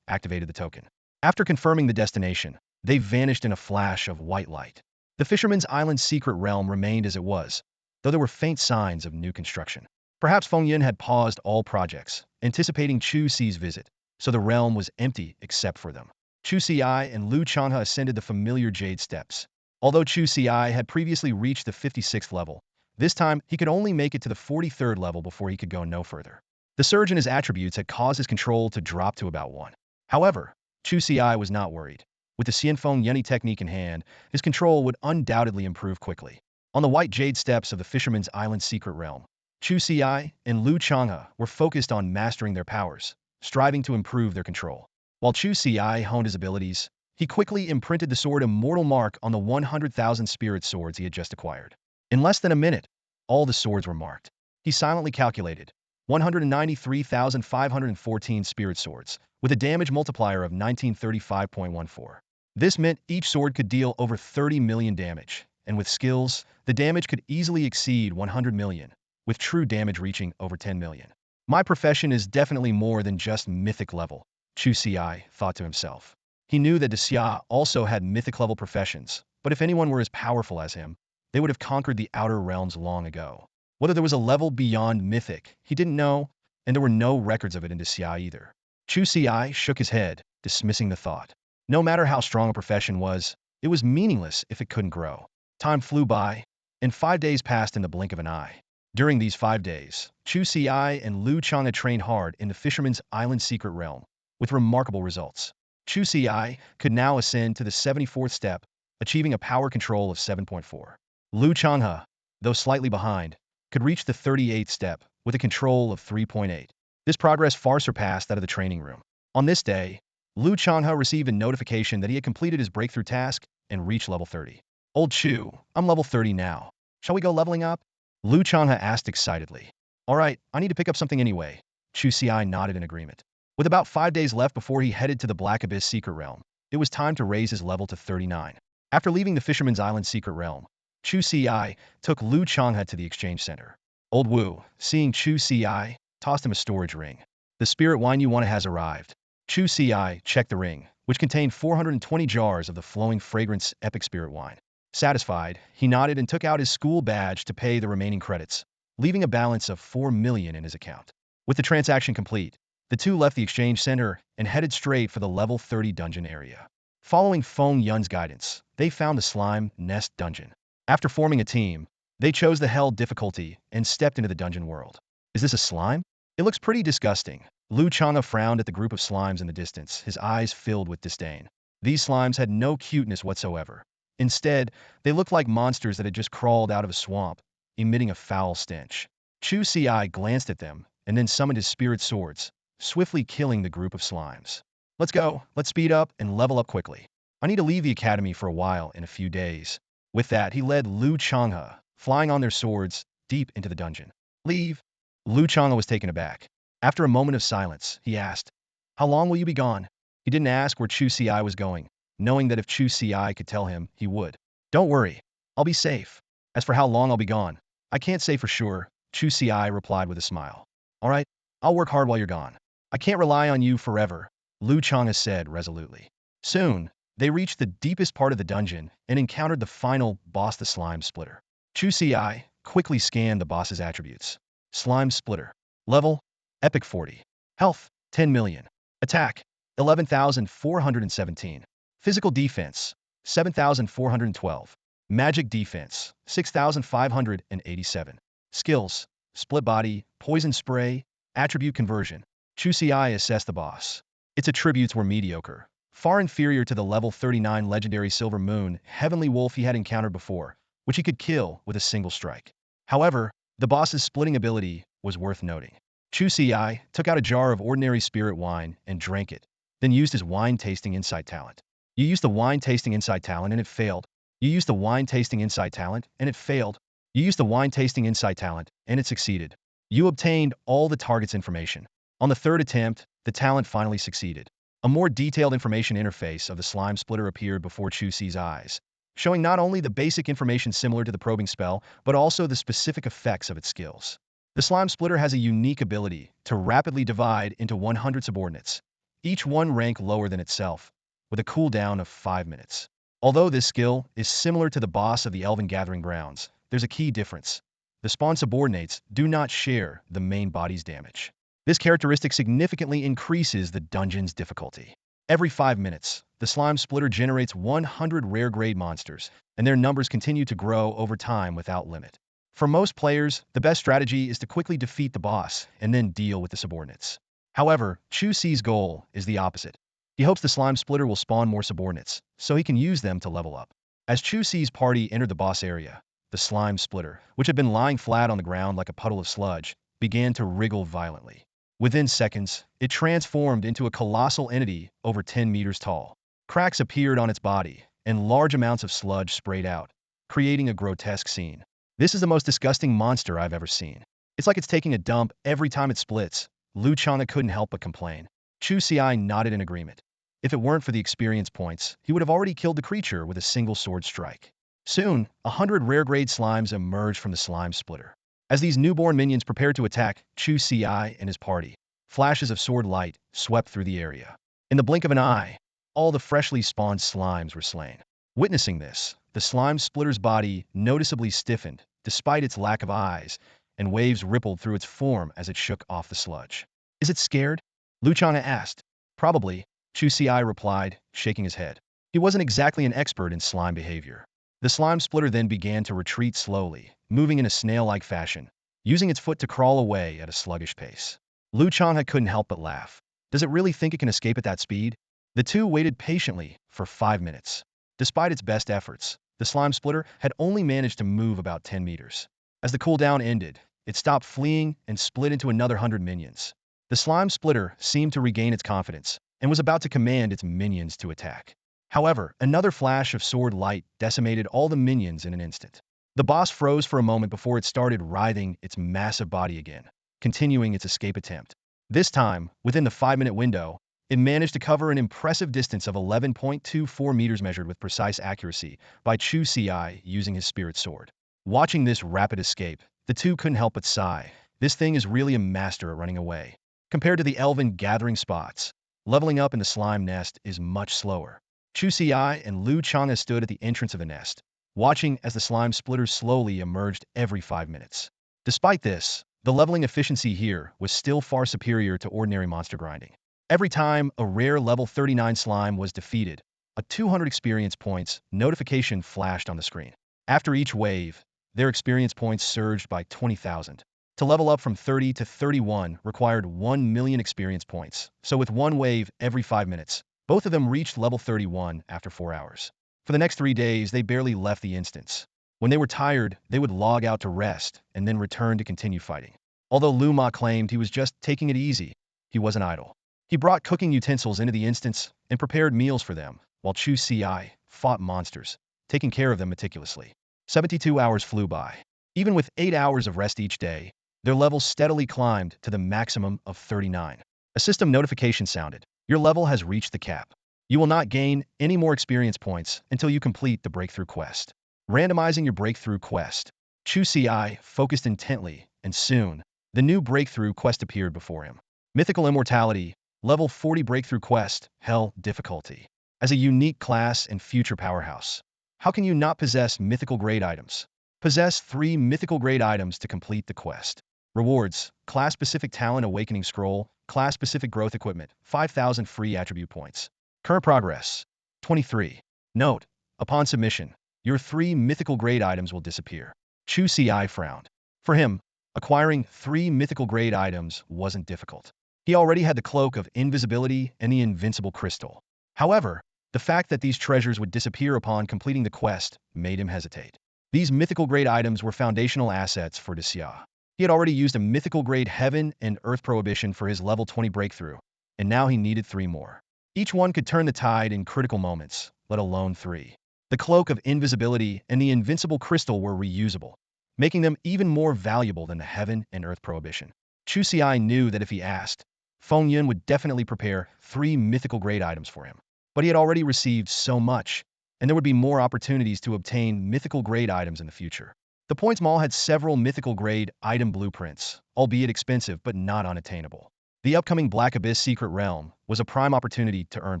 activated the token. After confirming the destination, they vanished in a flash of white light. The Fisherman's Island's secret realm remained as it was, though there were faint signs of new construction. Perhaps Feng Yin had paused all projects, anticipating Chu Ci's visit, so the realm was empty except for them. Chu Ci and Lu Changha ascended the familiar jade steps. Although Chu Ci had previously reached the 56th level, this time he could only make it to the 43rd level before he could go no further. The surge in his attributes had caused his control to drop to about 1. However, Chu Ci was not worried. With the Xianfeng Yeni technique in hand, his control would undoubtedly improve quickly. On the white jade steps of the Fisherman's Island secret realm, Chu Ci and Lu Changha were focused on mastering their powers, striving to improve their control. While Chu Ci honed his abilities, he quickly imprinted the sword Immortal mark on the 100,000 spirit swords he had just acquired. In less than a minute, all the swords were marked. He silently calculated 193,514 spirit swords, with a damage multiplier of 1935.14. This meant each sword could deal over 30 million damage, and with skills, the damage could easily exceed 100 million, with true damage reaching over 10 million. My profession is definitely more than just mythic level, Chu Ci thought to himself. He knew that Xia also had mythic level professions, but if anyone were as powerful as him, they would have conquered the outer realms long ago. Whether there was a level beyond mythic, he didn't know, and there were no records of it in Xia either. Chu Ci shook his head, dismissing the thought. No matter how strong a profession was, it was meaningless if it couldn't grow. Time flew by, and 5 days passed in the blink of an eye. During these 5 days, Chu Ci and Lu Changha trained hard in the Fisherman's Island secret realm, with remarkable results. Chu Ci could now ascend to the 74th step, achieving a power control of 7.4. Lu Changha, though slightly behind, could reach the 38th step, with a control of 3.8. This progress far surpassed that of the training room. On this day, Lu Changha received a notification that he had completed his breakthrough task and reached level 30. Old Chu, I'm level 30 now. Shall we go leveling up? Lu Changha asked excitedly. All right, I need to pick up something anyway. Chu Ci nodded in agreement. With about 5 days left before he headed to the Black Abyss secret realm, it was time to raise his level to 39. After leaving the Fisherman's Island secret realm, Chu Ci took Lu Changha to the exchange center. Old Wu, seeing Chu Ci, tossed him a storage ring. The spirit wine you wanted has arrived. Chu Ci checked the ring, which contained 420 jars of the flowing fragrance epic spirit wine. Satisfied, he nodded and took out his school badge to pay the remaining credits, leaving a balance of 4 million in his account. With the transaction complete, the two left the exchange center and headed straight for the level 30 dungeon area. Following Feng Yun's guidance, they found the slime nest dungeon. After forming a team, they chose the hell difficulty and stepped into the dungeon world. Is this a slime? It looks pretty disgusting. Lu Changha frowned at the group of slimes in the distance, his eyes filled with disdain. These slimes had no cuteness whatsoever. Instead, they looked like monsters that had just crawled out of a swamp, emitting a foul stench. Chu Ci glanced at them and then summoned his spirit swords, swiftly killing the group of slimes. Let's go, let's speed up and level up quickly. I need to leave the academy for a while in a few days. With that, he led Lu Changha, flying on their swords, deep into the dungeon. Leave? Lu Changha was taken aback. After a moment of silence, he asked, How long will you be gone? He didn't ask where Chu Ci was going, knowing that if Chu Ci could tell him, he would. Don't worry, I'll be safe. As for how long I'll be gone, I can't say for sure, Chu Ci replied with a smile. All right, I'll work hard while you're gone. I can't rely on you forever, Lu Changha said resolutely. Soon, they reached the deepest part of the dungeon and encountered the final boss, the Slime Splitter. Chu Ci quickly scanned the boss's attributes. Slime Splitter. Level, Epic 40. Health, 10 million. Attack, 11,417. Physical defense, 7,412. Magic defense, 6,587. Skills, split body, poison spray, attribute conversion. Chu Ci assessed the boss. Its attributes were mediocre, far inferior to the level 39 legendary Silver Moon Heavenly Wolf he had encountered before, which he could kill with a single strike. However, the boss's splitting ability was worth noting. Chu Ci took out a jar of ordinary spirit wine and drank it, then used his wine-tasting insight talent. You used the wine-tasting insight talent and it failed. You used the wine-tasting insight talent and it failed. You used the wine-tasting insight talent and it succeeded. You obtained all the target's information. On the third attempt, the talent finally succeeded. A more detailed information interface of the Slime Splitter appeared before Chu Ci's eyes, showing not only the basic information similar to the probing spell, but also the specific effects of its skills. The Slime Splitter has a unique ability to rapidly divide into 100 subordinates, each one rank lower than itself, with a cooldown of 5 minutes. Although this skill is similar to the boss of the Elven Gathering Grounds, there's a key difference. The spawn subordinates do not share the main body's damage. This characteristic significantly increases the dungeon's difficulty. Every 5 minutes, the Slime Splitter generates 100 rare grade monsters, and their numbers continue to grow over time without limit. For most players, the best strategy is to quickly defeat the boss and then deal with the subordinates. However, Chu Ci's goal is the opposite. He hopes the Slime Splitter will spawn more subordinates, so he can use them to level up. As Chu Ci's party entered the boss area, the Slime Splitter, which had been lying flat on the ground like a puddle of sludge, began to wriggle violently. Within seconds, it transformed into a colossal entity over 10 meters tall. Cracks appeared on its body, and large amounts of sludge sprayed out, creating a grotesque scene. This is the most disgusting monster I've ever seen. It's like it's taking a dump every time it splits. Changha couldn't help but complain. Chu Ci nodded in agreement. If it weren't for the experience points, he would have already killed the creature with a single sword strike. Soon, 100 rare-grade slimes emerged from the slime splitter. As these newborn minions prepared to attack Chu Ci and his party, flashes of sword light swept through the area. In the blink of an eye, all the freshly spawned slimes were slain. Witnessing this, the slime splitter's body noticeably stiffened, despite its lack of eyes, and waves rippled through its form as it shook off the sludge. Is it scared? Changha asked. Probably, Chu Ci replied, shaking his head. He wasn't exactly an expert in slime behavior. The slime splitter then began to retreat slowly, moving in a snail-like fashion, using its foot to crawl away at a sluggish pace. Changha couldn't help but laugh. Does it really think it can escape at that speed? The two waited patiently for 5 minutes. Despite its best efforts, the slime splitter had only managed to move about 10 meters. As the cooldown ended, it stopped fleeing and split into another 100 minions. The slime splitter seemed to regain its confidence and was about to command its minions to attack. However, another flash of sword light decimated all the minions in an instant. The boss froze for a moment before it started writhing its massive body again, continuing its escape attempt. This time, within the 5-minute window, it managed to cover an impressive distance of 11.24 meters measured with precise accuracy by Chu Ci using his spirit sword. Watching this rapid escape, the two couldn't help but sigh. This thing is really a master at running away. Compared to the elven gathering spots, leveling up in the slime nest is much slower. Chu Ci and Changha stood at the entrance of the nest, watching as the slime splitters slowly emerged every 5 minutes. Despite this, the leveling efficiency here was still far superior to ordinary monster grinding. Every time a rare level 39 slime was defeated, a 200 experience points notification flashed on the screen. After each wave, their experience points surged by 20,000. To level up from 30 to 31 required 1 million experience points, so with one wave every 5 minutes, both of them reached level 31 after 4 hours. For the next 3 days, they barely left the instance. When they were tired, they would log out to rest and then return to continue fighting. Although Luma claimed he was just taking it easy, he wasn't idle. He brought cooking utensils into the instance and prepared meals for them, while Chu Ci fought monsters, taking care of them meticulously. 72 hours flew by. Even with 8 hours of rest each day, their levels steadily climbed to the maximum of 39. A system notification sounded. Your level has reached the cap. You will not gain any more experience points until you complete the breakthrough quest. Randomizing your breakthrough quest. Chu Ci focused intently, and soon, the new breakthrough quest appeared before him. Mythical Immortality, Level 40 Breakthrough Quest, Hell Difficulty. As a unique class and future powerhouse, how can you not possess mythical grade items? Possess 3 mythical grade items to complete the quest. Rewards, Class-Specific Talent Awakening Scroll, Class-Specific Growth Equipment, 5,000 free attribute points. Current progress, 23. Note, upon submission, your 3 mythical grade items will disappear. Chu Ci frowned. For him, acquiring 3 mythical grade items wasn't difficult. He already had the Cloak of Invisibility and the Invincible Crystal. However, the fact that these treasures would disappear upon completing the quest made him hesitate. These mythical grade items were foundational assets for Xia. He had already used a mythical grade Heaven and Earth Prohibition for his level 20 breakthrough, and now he needed 3 more. Each one could turn the tide in critical moments, let alone 3. The Cloak of Invisibility and the Invincible Crystal were reusable, making them even more valuable than the Heaven and Earth Prohibition. Chu Ci knew that if he asked, Feng Yun would definitely prepare 3 mythical grade items for him. But he had already received so much, and there would be more opportunities to obtain mythical grade items in the future. The Points Mall had several mythical grade item blueprints, albeit expensive but not unattainable. The upcoming Black Abyss Secret Realm was a prime opportunity to earn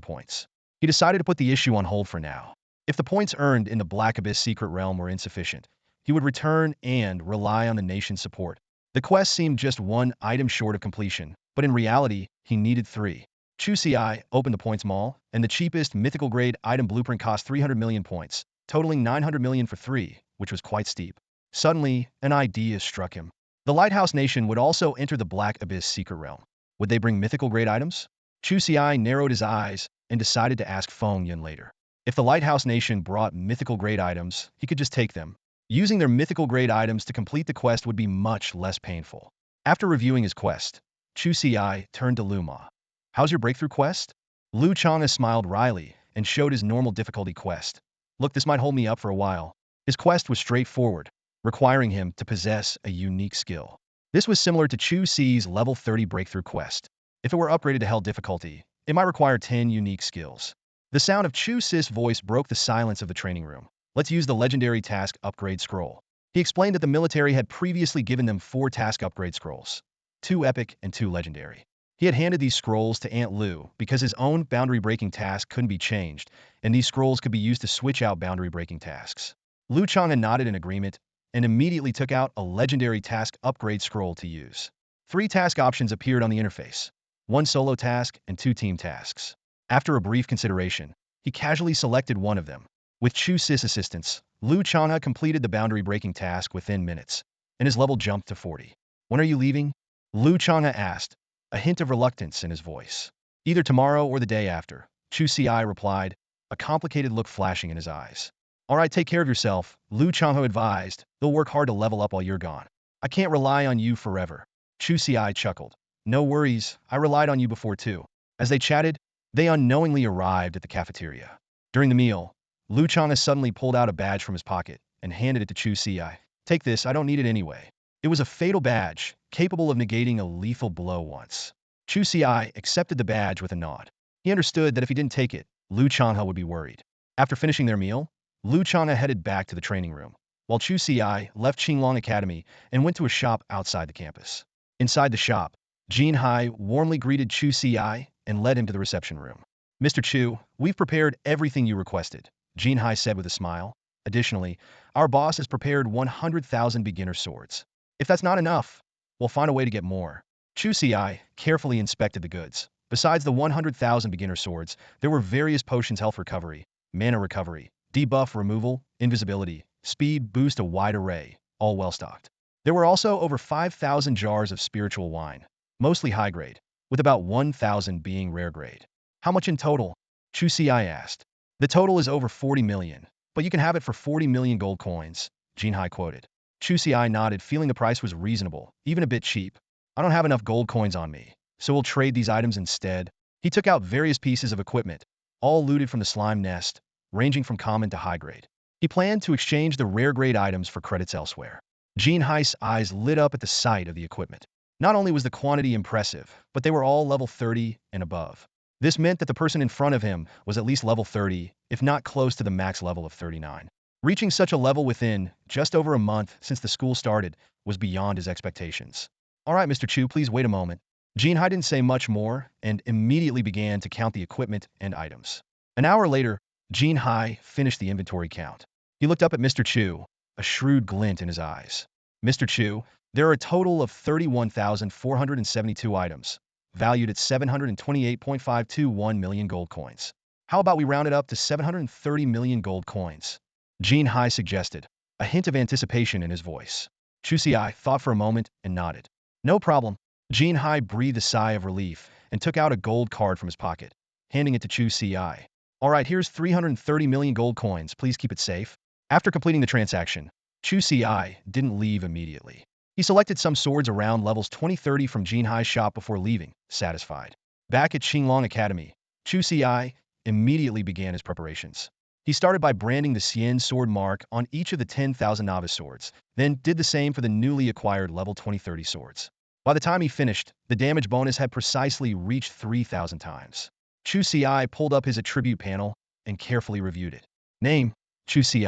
points. He decided to put the issue on hold for now. If the points earned in the Black Abyss secret realm were insufficient, he would return and rely on the nation's support. The quest seemed just one item short of completion, but in reality, he needed 3. Chu Ci opened the points mall, and the cheapest mythical grade item blueprint cost 300 million points, totaling 900 million for 3, which was quite steep. Suddenly, an idea struck him. The Lighthouse Nation would also enter the Black Abyss secret realm. Would they bring mythical grade items? Chu Ci narrowed his eyes and decided to ask Feng Yun later. If the Lighthouse Nation brought mythical grade items, he could just take them. Using their mythical grade items to complete the quest would be much less painful. After reviewing his quest, Chu Ci turned to Lu Ma. How's your breakthrough quest? Lu Changha smiled wryly and showed his normal difficulty quest. Look, this might hold me up for a while. His quest was straightforward, requiring him to possess a unique skill. This was similar to Chu Ci's level 30 breakthrough quest. If it were upgraded to hell difficulty, it might require 10 unique skills. The sound of Chu Ci's voice broke the silence of the training room. Let's use the legendary task upgrade scroll. He explained that the military had previously given them 4 task upgrade scrolls, 2 epic and 2 legendary. He had handed these scrolls to Aunt Lu because his own boundary-breaking task couldn't be changed, and these scrolls could be used to switch out boundary-breaking tasks. Lu Changha nodded in agreement and immediately took out a legendary task upgrade scroll to use. 3 task options appeared on the interface, 1 solo task and 2 team tasks. After a brief consideration, he casually selected one of them. With Chu Ci's assistance, Lu Changha completed the boundary-breaking task within minutes, and his level jumped to 40. When are you leaving? Lu Changha asked, a hint of reluctance in his voice. Either tomorrow or the day after, Chu Ci replied, a complicated look flashing in his eyes. All right, take care of yourself, Lu Changha advised. They'll work hard to level up while you're gone. I can't rely on you forever. Chu Ci chuckled. No worries, I relied on you before too. As they chatted, they unknowingly arrived at the cafeteria. During the meal, Lu Changha suddenly pulled out a badge from his pocket and handed it to Chu Ci. Take this, I don't need it anyway. It was a fatal badge, capable of negating a lethal blow once. Chu Ci accepted the badge with a nod. He understood that if he didn't take it, Lu Changha would be worried. After finishing their meal, Lu Changha headed back to the training room, while Chu Ci left Qinglong Academy and went to a shop outside the campus. Inside the shop, Jin Hai warmly greeted Chu Ci and led him to the reception room. Mr. Chu, we've prepared everything you requested, Jin Hai said with a smile. Additionally, our boss has prepared 100,000 beginner swords. If that's not enough, we'll find a way to get more. Chu Ci carefully inspected the goods. Besides the 100,000 beginner swords, there were various potions, health recovery, mana recovery, debuff removal, invisibility, speed boost, a wide array, all well stocked. There were also over 5,000 jars of spiritual wine, mostly high grade, with about 1,000 being rare grade. How much in total? Chu Ci asked. The total is over 40 million, but you can have it for 40 million gold coins, Jin Hai quoted. Chu Ci nodded, feeling the price was reasonable, even a bit cheap. I don't have enough gold coins on me, so we'll trade these items instead. He took out various pieces of equipment, all looted from the slime nest, ranging from common to high grade. He planned to exchange the rare grade items for credits elsewhere. Jin Hai's eyes lit up at the sight of the equipment. Not only was the quantity impressive, but they were all level 30 and above. This meant that the person in front of him was at least level 30, if not close to the max level of 39. Reaching such a level within just over a month since the school started was beyond his expectations. All right, Mr. Chu, please wait a moment. Jin Hai didn't say much more and immediately began to count the equipment and items. An hour later, Jin Hai finished the inventory count. He looked up at Mr. Chu, a shrewd glint in his eyes. Mr. Chu, there are a total of 31,472 items, valued at 728.521 million gold coins. How about we round it up to 730 million gold coins? Jin Hai suggested, a hint of anticipation in his voice. Chu Ci thought for a moment and nodded. No problem. Jin Hai breathed a sigh of relief and took out a gold card from his pocket, handing it to Chu Ci. All right, here's 330 million gold coins. Please keep it safe. After completing the transaction, Chu Ci didn't leave immediately. He selected some swords around levels 20-30 from Jin Hai's shop before leaving, satisfied. Back at Qinglong Academy, Chu Ci immediately began his preparations. He started by branding the Xian sword mark on each of the 10,000 novice swords, then did the same for the newly acquired level 20-30 swords. By the time he finished, the damage bonus had precisely reached 3,000 times. Chu Ci pulled up his attribute panel and carefully reviewed it. Name, Chu Ci.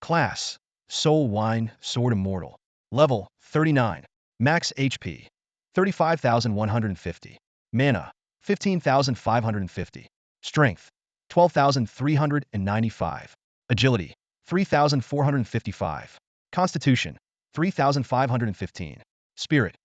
Class, Soul Wine Sword Immortal. Level, 39. Max HP, 35,150. Mana, 15,550. Strength, 12,395. Agility, 3,455. Constitution, 3,515. Spirit,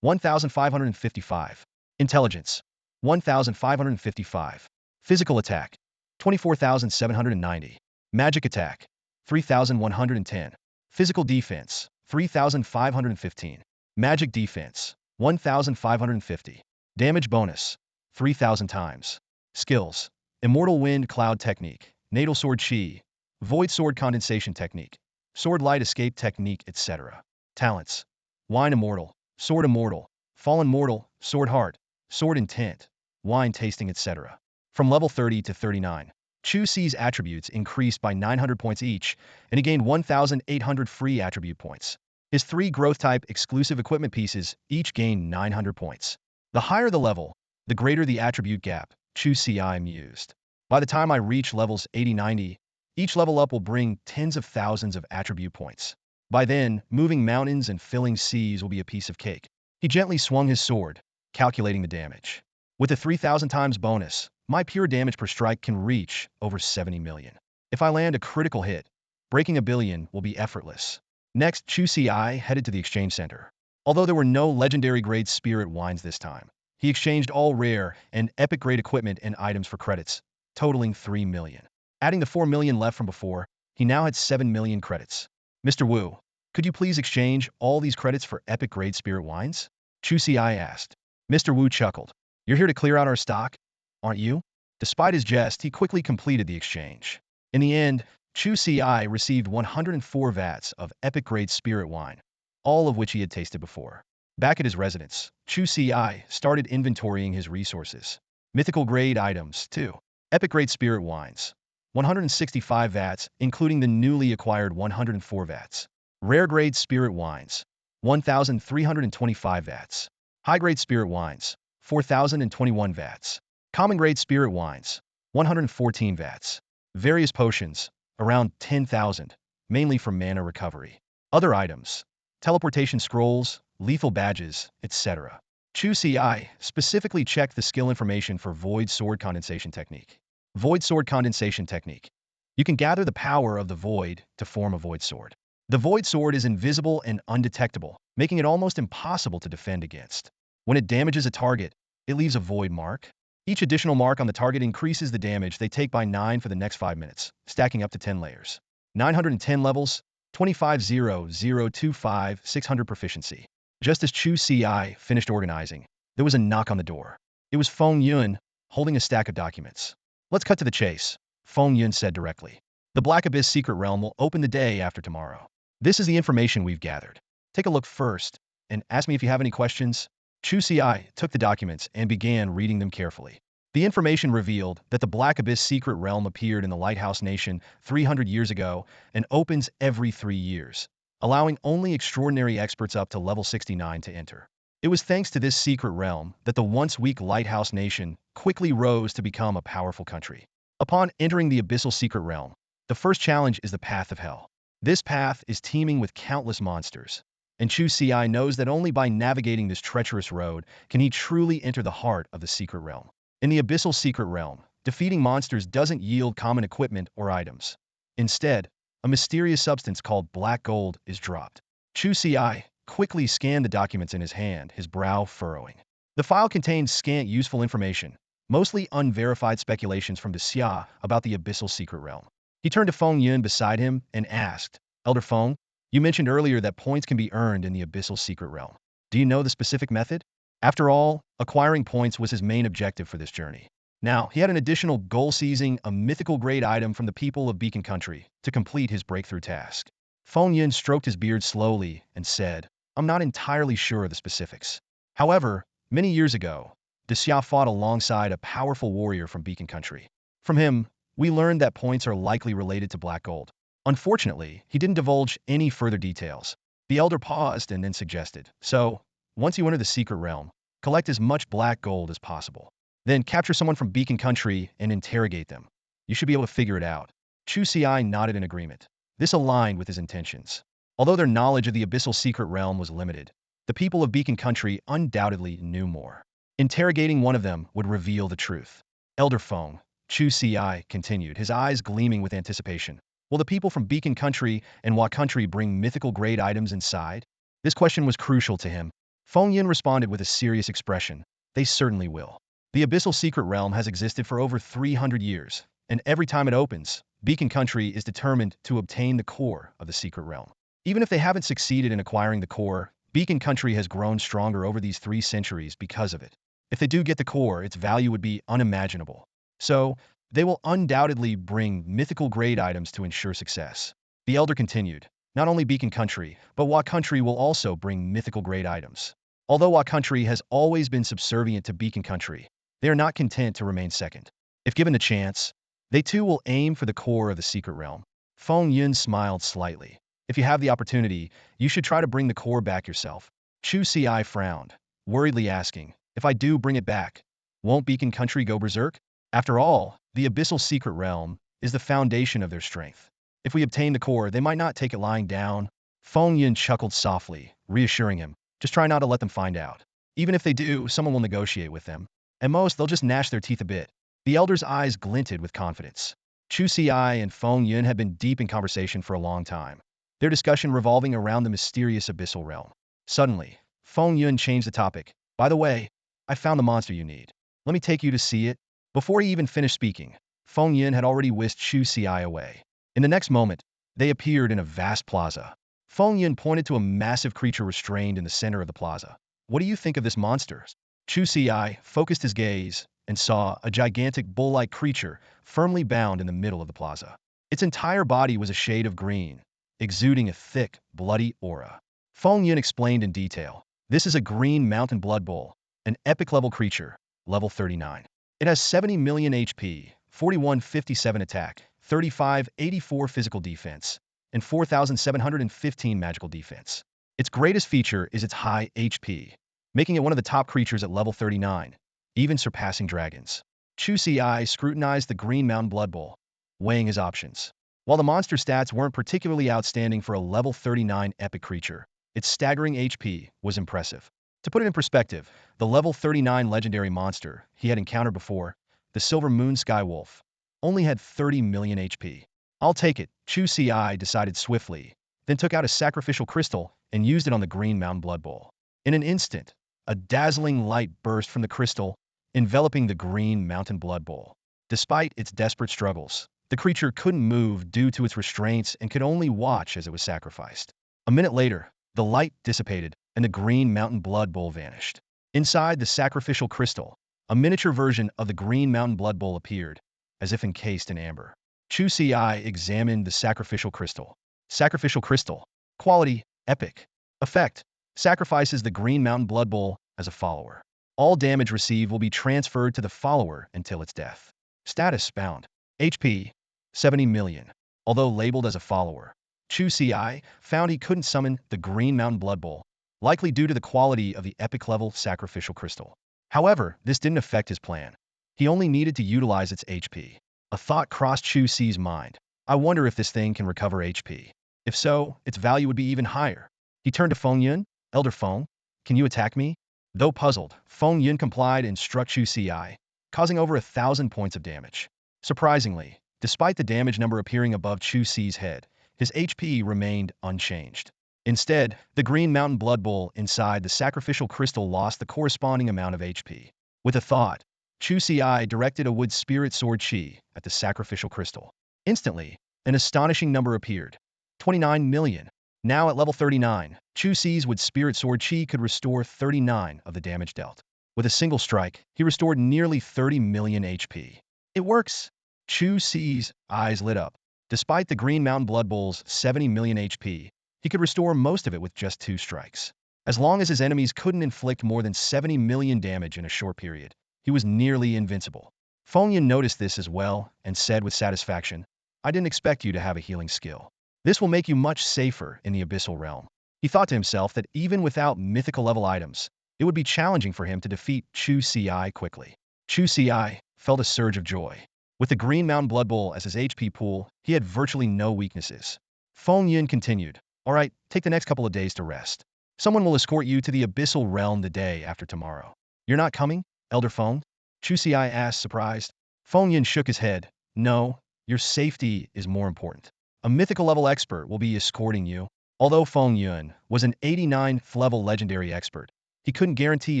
1,555. Intelligence, 1,555. Physical attack, 24,790. Magic attack, 3,110. Physical defense, 3,515. Magic defense, 1,550. Damage bonus, 3,000 times. Skills, Immortal Wind Cloud Technique, Natal Sword Chi, Void Sword Condensation Technique, Sword Light Escape Technique, etc. Talents, Wine Immortal, Sword Immortal, Fallen Mortal, Sword Heart, Sword Intent, Wine Tasting, etc. From level 30 to 39, Chu Ci's attributes increased by 900 points each, and he gained 1,800 free attribute points. His 3 growth-type exclusive equipment pieces each gained 900 points. The higher the level, the greater the attribute gap, Chu Ci amused. By the time I reach levels 80-90, each level up will bring tens of thousands of attribute points. By then, moving mountains and filling seas will be a piece of cake. He gently swung his sword, calculating the damage. With the 3,000 times bonus, my pure damage per strike can reach over 70 million. If I land a critical hit, breaking a billion will be effortless. Next, Chu Ci headed to the exchange center. Although there were no legendary grade spirit wines this time, he exchanged all rare and epic grade equipment and items for credits, totaling 3 million. Adding the 4 million left from before, he now had 7 million credits. Mr. Wu, could you please exchange all these credits for epic grade spirit wines? Chu Ci asked. Mr. Wu chuckled. You're here to clear out our stock, aren't you? Despite his jest, he quickly completed the exchange. In the end, Chu Ci received 104 vats of epic grade spirit wine, all of which he had tasted before. Back at his residence, Chu Ci started inventorying his resources. Mythical grade items, 2. Epic grade spirit wines, 165 vats, including the newly acquired 104 vats. Rare grade spirit wines, 1,325 vats. High grade spirit wines, 4,021 vats. Common grade spirit wines, 114 vats. Various potions, around 10,000, mainly for mana recovery. Other items, teleportation scrolls, lethal badges, etc. Chu Ci specifically checked the skill information for Void Sword Condensation Technique. Void Sword Condensation Technique. You can gather the power of the Void to form a Void Sword. The Void Sword is invisible and undetectable, making it almost impossible to defend against. When it damages a target, it leaves a void mark. Each additional mark on the target increases the damage they take by 9 for the next 5 minutes, stacking up to 10 layers. 910 levels, 25,025, 600 proficiency. Just as Chu Ci finished organizing, there was a knock on the door. It was Feng Yun, holding a stack of documents. Let's cut to the chase, Feng Yun said directly. The Black Abyss Secret Realm will open the day after tomorrow. This is the information we've gathered. Take a look first, and ask me if you have any questions. Chu Ci took the documents and began reading them carefully. The information revealed that the Black Abyss Secret Realm appeared in the Lighthouse Nation 300 years ago and opens every 3 years, allowing only extraordinary experts up to level 69 to enter. It was thanks to this secret realm that the once weak Lighthouse Nation quickly rose to become a powerful country. Upon entering the Abyssal Secret Realm, the first challenge is the Path of Hell. This path is teeming with countless monsters, and Chu Ci knows that only by navigating this treacherous road can he truly enter the heart of the secret realm. In the Abyssal Secret Realm, defeating monsters doesn't yield common equipment or items. Instead, a mysterious substance called black gold is dropped. Chu Ci quickly scanned the documents in his hand, his brow furrowing. The file contained scant useful information, mostly unverified speculations from Xia about the Abyssal Secret Realm. He turned to Feng Yun beside him and asked, Elder Feng, you mentioned earlier that points can be earned in the Abyssal Secret Realm. Do you know the specific method? After all, acquiring points was his main objective for this journey. Now, he had an additional goal, seizing a mythical grade item from the people of Beacon Country to complete his breakthrough task. Feng Yun stroked his beard slowly and said, I'm not entirely sure of the specifics. However, many years ago, Xia fought alongside a powerful warrior from Beacon Country. From him, we learned that points are likely related to black gold. Unfortunately, he didn't divulge any further details. The elder paused and then suggested, so, once you enter the secret realm, collect as much black gold as possible. Then capture someone from Beacon Country and interrogate them. You should be able to figure it out. Chu Ci nodded in agreement. This aligned with his intentions. Although their knowledge of the Abyssal Secret Realm was limited, the people of Beacon Country undoubtedly knew more. Interrogating one of them would reveal the truth. Elder Feng, Chu Ci continued, his eyes gleaming with anticipation. Will the people from Beacon Country and Wa Country bring mythical-grade items inside? This question was crucial to him. Feng Yin responded with a serious expression. They certainly will. The Abyssal Secret Realm has existed for over 300 years, and every time it opens, Beacon Country is determined to obtain the core of the Secret Realm. Even if they haven't succeeded in acquiring the core, Beacon Country has grown stronger over these 3 centuries because of it. If they do get the core, its value would be unimaginable. So, they will undoubtedly bring mythical-grade items to ensure success. The Elder continued. Not only Beacon Country, but Wa Country will also bring mythical-grade items. Although Wa Country has always been subservient to Beacon Country, they are not content to remain second. If given the chance, they too will aim for the core of the Secret Realm. Feng Yun smiled slightly. If you have the opportunity, you should try to bring the core back yourself. Chu Ci frowned, worriedly asking, if I do bring it back, won't Beacon Country go berserk? After all, the Abyssal Secret Realm is the foundation of their strength. If we obtain the core, they might not take it lying down. Feng Yun chuckled softly, reassuring him, just try not to let them find out. Even if they do, someone will negotiate with them. At most, they'll just gnash their teeth a bit. The Elder's eyes glinted with confidence. Chu Ci and Feng Yun had been deep in conversation for a long time, their discussion revolving around the mysterious Abyssal Realm. Suddenly, Feng Yun changed the topic. By the way, I found the monster you need. Let me take you to see it. Before he even finished speaking, Feng Yun had already whisked Chu Ci away. In the next moment, they appeared in a vast plaza. Feng Yun pointed to a massive creature restrained in the center of the plaza. What do you think of this monster? Chu Ci focused his gaze and saw a gigantic bull-like creature firmly bound in the middle of the plaza. Its entire body was a shade of green, exuding a thick, bloody aura. Feng Yun explained in detail. This is a green mountain blood bull, an epic-level creature, level 39. It has 70 million HP, 4157 attack, 3584 physical defense, and 4715 magical defense. Its greatest feature is its high HP, making it one of the top creatures at level 39, even surpassing dragons. Chu Ci scrutinized the green mountain blood bull, weighing his options. While the monster stats weren't particularly outstanding for a level 39 epic creature, its staggering HP was impressive. To put it in perspective, the level 39 legendary monster he had encountered before, the Silver Moon Skywolf, only had 30 million HP. I'll take it, Chu Ci decided swiftly, then took out a sacrificial crystal and used it on the green mountain blood bowl. In an instant, a dazzling light burst from the crystal, enveloping the green mountain blood bowl. Despite its desperate struggles, the creature couldn't move due to its restraints and could only watch as it was sacrificed. A minute later, the light dissipated and the green mountain blood bowl vanished. Inside the sacrificial crystal, a miniature version of the green mountain blood bowl appeared, as if encased in amber. Chu Ci examined the sacrificial crystal. Sacrificial crystal. Quality, epic. Effect. Sacrifices the green mountain blood bowl as a follower. All damage received will be transferred to the follower until its death. Status bound. HP. 70 million. Although labeled as a follower, Chu Ci found he couldn't summon the green mountain blood bowl, likely due to the quality of the epic-level sacrificial crystal. However, this didn't affect his plan. He only needed to utilize its HP. A thought crossed Chu Ci's mind. I wonder if this thing can recover HP. If so, its value would be even higher. He turned to Feng Yun. Elder Feng, can you attack me? Though puzzled, Feng Yun complied and struck Chu Ci, causing over 1,000 points of damage. Surprisingly, despite the damage number appearing above Chu Ci's head, his HP remained unchanged. Instead, the green mountain blood bowl inside the sacrificial crystal lost the corresponding amount of HP. With a thought, Chu Ci directed a wood spirit sword Chi at the sacrificial crystal. Instantly, an astonishing number appeared. 29 million. Now at level 39, Chu Ci's wood spirit sword Chi could restore 39 of the damage dealt. With a single strike, he restored nearly 30 million HP. It works! Chu Ci's eyes lit up. Despite the green mountain blood bowl's 70 million HP, he could restore most of it with just 2 strikes. As long as his enemies couldn't inflict more than 70 million damage in a short period, he was nearly invincible. Feng Yun noticed this as well and said with satisfaction, I didn't expect you to have a healing skill. This will make you much safer in the Abyssal Realm. He thought to himself that even without mythical level items, it would be challenging for him to defeat Chu Ci quickly. Chu Ci felt a surge of joy. With the green mountain blood bowl as his HP pool, he had virtually no weaknesses. Feng Yun continued, Alright, take the next couple of days to rest. Someone will escort you to the Abyssal Realm the day after tomorrow. You're not coming, Elder Feng? Chu Ci asked, surprised. Feng Yun shook his head. No, your safety is more important. A mythical level expert will be escorting you. Although Feng Yun was an 89th level legendary expert, he couldn't guarantee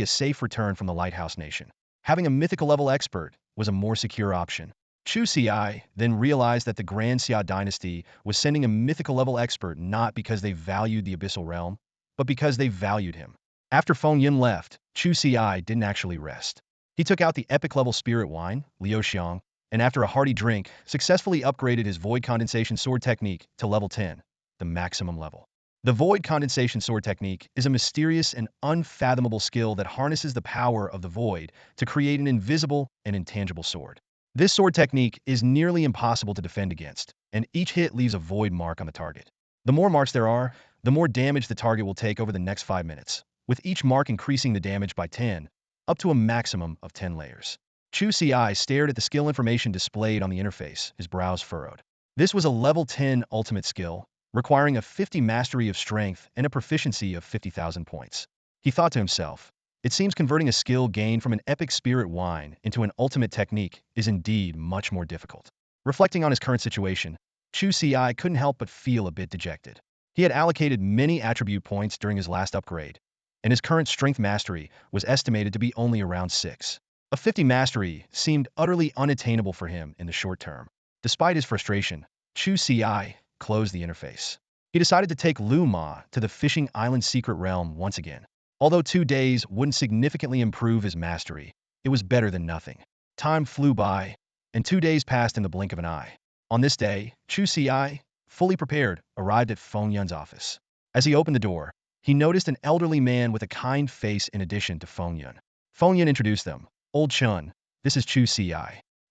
a safe return from the Lighthouse Nation. Having a mythical level expert was a more secure option. Chu Ci then realized that the Grand Xia dynasty was sending a mythical level expert not because they valued the abyssal realm, but because they valued him. After Feng Yun left, Chu Ci didn't actually rest. He took out the epic level spirit wine, Liu Xiang, and after a hearty drink, successfully upgraded his void condensation sword technique to level 10, the maximum level. The void condensation sword technique is a mysterious and unfathomable skill that harnesses the power of the void to create an invisible and intangible sword. This sword technique is nearly impossible to defend against, and each hit leaves a void mark on the target. The more marks there are, the more damage the target will take over the next 5 minutes, with each mark increasing the damage by 10, up to a maximum of 10 layers. Chu Ci stared at the skill information displayed on the interface, his brows furrowed. This was a level 10 ultimate skill, requiring a 50 mastery of strength and a proficiency of 50,000 points. He thought to himself, it seems converting a skill gained from an epic spirit wine into an ultimate technique is indeed much more difficult. Reflecting on his current situation, Chu Ci couldn't help but feel a bit dejected. He had allocated many attribute points during his last upgrade, and his current strength mastery was estimated to be only around 6. A 50 mastery seemed utterly unattainable for him in the short term. Despite his frustration, Chu Ci closed the interface. He decided to take Lu Ma to the Fishing Island secret realm once again. Although 2 days wouldn't significantly improve his mastery, it was better than nothing. Time flew by, and 2 days passed in the blink of an eye. On this day, Chu Ci, fully prepared, arrived at Feng Yun's office. As he opened the door, he noticed an elderly man with a kind face in addition to Feng Yun. Feng Yun introduced them. Old Chun, this is Chu Ci.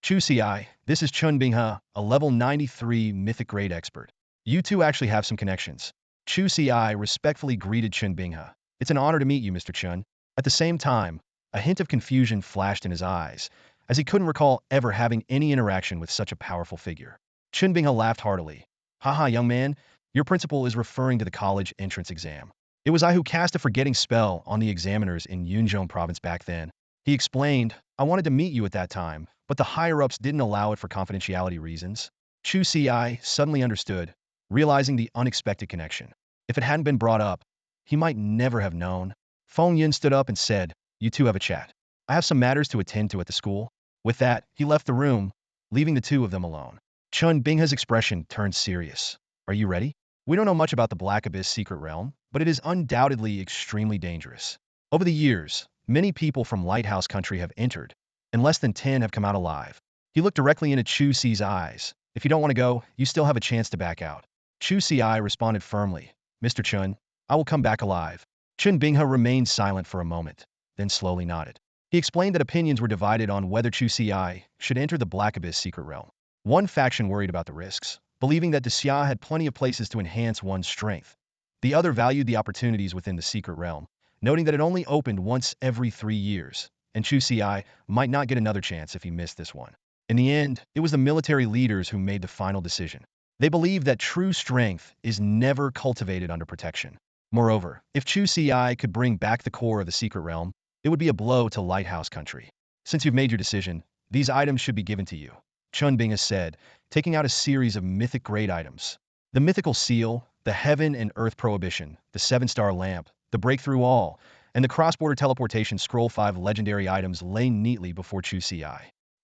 Chu Ci, this is Chun Binghe, a level 93 mythic grade expert. You two actually have some connections. Chu Ci respectfully greeted Chun Binghe. It's an honor to meet you, Mr. Chun. At the same time, a hint of confusion flashed in his eyes, as he couldn't recall ever having any interaction with such a powerful figure. Chun Binghe laughed heartily. Haha, young man, your principal is referring to the college entrance exam. It was I who cast a forgetting spell on the examiners in Yunzhong province back then. He explained, I wanted to meet you at that time, but the higher-ups didn't allow it for confidentiality reasons. Chu Ci suddenly understood, realizing the unexpected connection. If it hadn't been brought up, he might never have known. Feng Yun stood up and said, you two have a chat. I have some matters to attend to at the school. With that, he left the room, leaving the two of them alone. Chun Binghe's expression turned serious. Are you ready? We don't know much about the Black Abyss secret realm, but it is undoubtedly extremely dangerous. Over the years, many people from Lighthouse Country have entered, and less than 10 have come out alive. He looked directly into Chu Ci's eyes. If you don't want to go, you still have a chance to back out. Chu Ci responded firmly, Mr. Chun, I will come back alive. Chun Binghe remained silent for a moment, then slowly nodded. He explained that opinions were divided on whether Chu Ci should enter the Black Abyss secret realm. One faction worried about the risks, believing that Xia had plenty of places to enhance one's strength. The other valued the opportunities within the secret realm, noting that it only opened once every 3 years, and Chu Ci might not get another chance if he missed this one. In the end, it was the military leaders who made the final decision. They believed that true strength is never cultivated under protection. Moreover, if Chu Ci could bring back the core of the secret realm, it would be a blow to Lighthouse Country. Since you've made your decision, these items should be given to you, Chun Binghe said, taking out a series of mythic grade items. The mythical seal, the heaven and earth prohibition, the 7-star lamp, the breakthrough all, and the cross-border teleportation scroll 5 legendary items lay neatly before Chu Ci.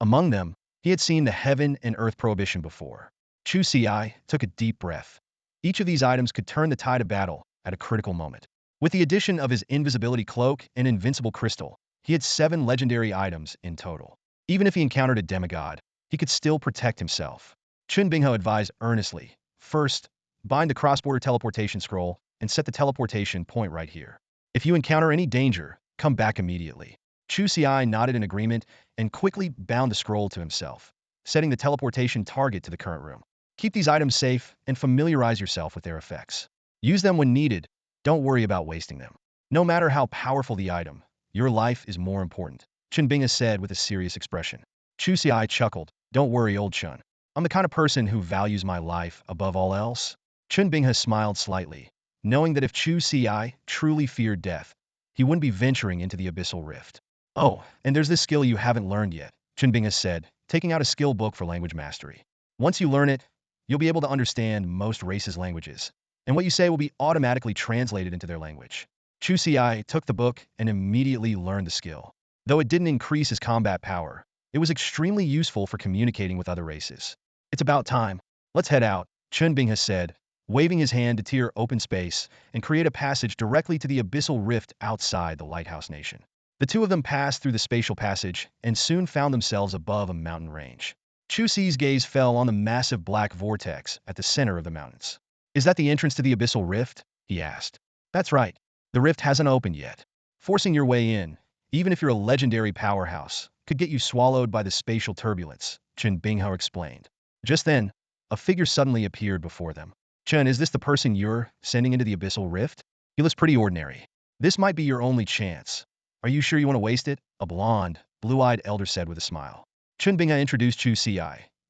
Among them, he had seen the heaven and earth prohibition before. Chu Ci took a deep breath. Each of these items could turn the tide of battle at a critical moment. With the addition of his invisibility cloak and invincible crystal, he had 7 legendary items in total. Even if he encountered a demigod, he could still protect himself. Chun Binghe advised earnestly, first, bind the cross-border teleportation scroll and set the teleportation point right here. If you encounter any danger, come back immediately. Chu Ci nodded in agreement and quickly bound the scroll to himself, setting the teleportation target to the current room. Keep these items safe and familiarize yourself with their effects. Use them when needed. Don't worry about wasting them. No matter how powerful the item, your life is more important, Chun Binghe said with a serious expression. Chu Ci chuckled. Don't worry, old Chun. I'm the kind of person who values my life above all else. Chun Binghe smiled slightly, knowing that if Chu Ci truly feared death, he wouldn't be venturing into the abyssal rift. Oh, and there's this skill you haven't learned yet, Chun Binghe said, taking out a skill book for language mastery. Once you learn it, you'll be able to understand most races' languages, and what you say will be automatically translated into their language. Chu Ci took the book and immediately learned the skill. Though it didn't increase his combat power, it was extremely useful for communicating with other races. It's about time. Let's head out, Chun Bing has said, waving his hand to tear open space and create a passage directly to the abyssal rift outside the lighthouse nation. The two of them passed through the spatial passage and soon found themselves above a mountain range. Chu Ci's gaze fell on the massive black vortex at the center of the mountains. Is that the entrance to the abyssal rift? He asked. That's right. The rift hasn't opened yet. Forcing your way in, even if you're a legendary powerhouse, could get you swallowed by the spatial turbulence, Chen Binghe explained. Just then, a figure suddenly appeared before them. Chen, is this the person you're sending into the abyssal rift? He looks pretty ordinary. This might be your only chance. Are you sure you want to waste it? A blonde, blue-eyed elder said with a smile. Chen Binghe introduced Chu Ci.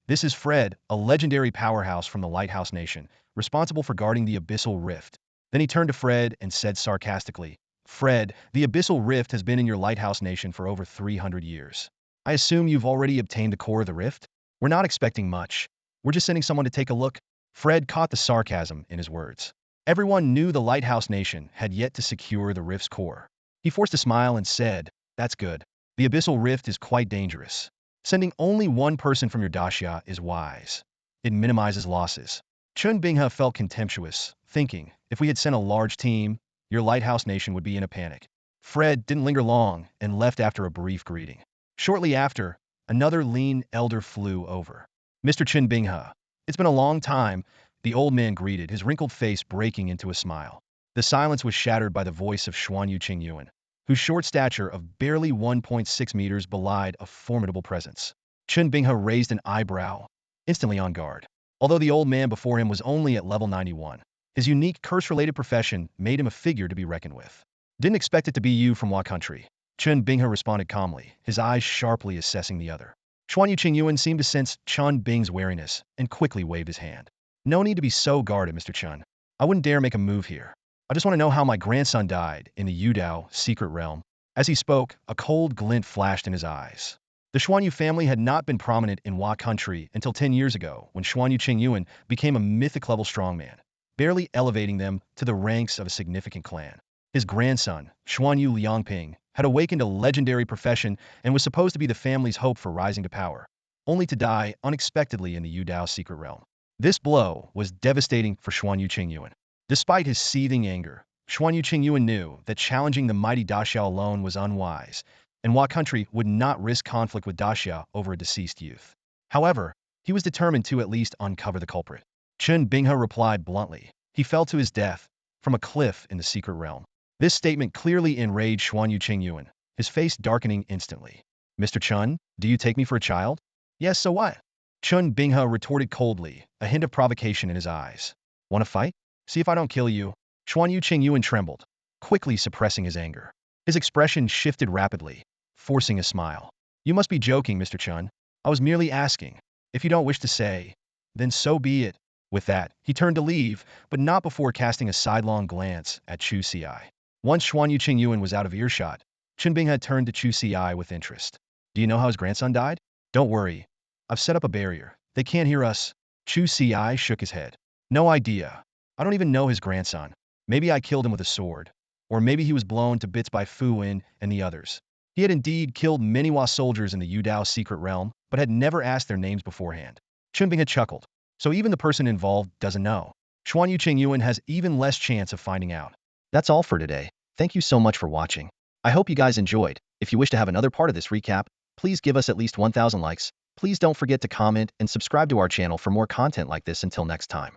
This is Fred, a legendary powerhouse from the Lighthouse Nation, responsible for guarding the abyssal rift. Then he turned to Fred and said sarcastically, Fred, the abyssal rift has been in your Lighthouse Nation for over 300 years. I assume you've already obtained the core of the rift? We're not expecting much. We're just sending someone to take a look. Fred caught the sarcasm in his words. Everyone knew the Lighthouse Nation had yet to secure the rift's core. He forced a smile and said, That's good. The abyssal rift is quite dangerous. Sending only one person from your daxia is wise. It minimizes losses. Chun Binghe felt contemptuous, thinking, if we had sent a large team, your Lighthouse Nation would be in a panic. Fred didn't linger long and left after a brief greeting. Shortly after, another lean elder flew over. Mr. Chen Binghe, it's been a long time, the old man greeted, his wrinkled face breaking into a smile. The silence was shattered by the voice of Xuanyu Qingyuan, whose short stature of barely 1.6 meters belied a formidable presence. Chen Binghe raised an eyebrow, instantly on guard. Although the old man before him was only at level 91, his unique curse-related profession made him a figure to be reckoned with. Didn't expect it to be you from what country? Chen Binghe responded calmly, his eyes sharply assessing the other. Xuanyu Qingyuan seemed to sense Chun Bing's wariness and quickly waved his hand. No need to be so guarded, Mr. Chun. I wouldn't dare make a move here. I just want to know how my grandson died in the Yudao secret realm. As he spoke, a cold glint flashed in his eyes. The Xuanyu family had not been prominent in Hua country until 10 years ago when Xuanyu Qingyuan became a mythic-level strongman, barely elevating them to the ranks of a significant clan. His grandson, Xuanyu Liangping, had awakened a legendary profession and was supposed to be the family's hope for rising to power, only to die unexpectedly in the Yudao secret realm. This blow was devastating for Xuanyu Qingyuan. Despite his seething anger, Xuanyu Qingyuan knew that challenging the mighty daxia alone was unwise, and Hua country would not risk conflict with daxia over a deceased youth. However, he was determined to at least uncover the culprit. Chen Binghe replied bluntly. He fell to his death from a cliff in the secret realm. This statement clearly enraged Xuanyu Qingyuan, his face darkening instantly. Mr. Chun, do you take me for a child? Yes, so what? Chun Binghe retorted coldly, a hint of provocation in his eyes. Want to fight? See if I don't kill you. Xuanyu Qingyuan trembled, quickly suppressing his anger. His expression shifted rapidly, forcing a smile. You must be joking, Mr. Chun. I was merely asking. If you don't wish to say, then so be it. With that, he turned to leave, but not before casting a sidelong glance at Chu Ci. Once Xuanyu Qingyuan was out of earshot, Chen Binghe turned to Chu Ci with interest. Do you know how his grandson died? Don't worry. I've set up a barrier. They can't hear us. Chu Ci shook his head. No idea. I don't even know his grandson. Maybe I killed him with a sword. Or maybe he was blown to bits by Fu Wen and the others. He had indeed killed many Hua soldiers in the Yudao secret realm, but had never asked their names beforehand. Chen Binghe chuckled. So even the person involved doesn't know. Xuanyu Qingyuan has even less chance of finding out. That's all for today. Thank you so much for watching. I hope you guys enjoyed. If you wish to have another part of this recap, please give us at least 1,000 likes. Please don't forget to comment and subscribe to our channel for more content like this until next time.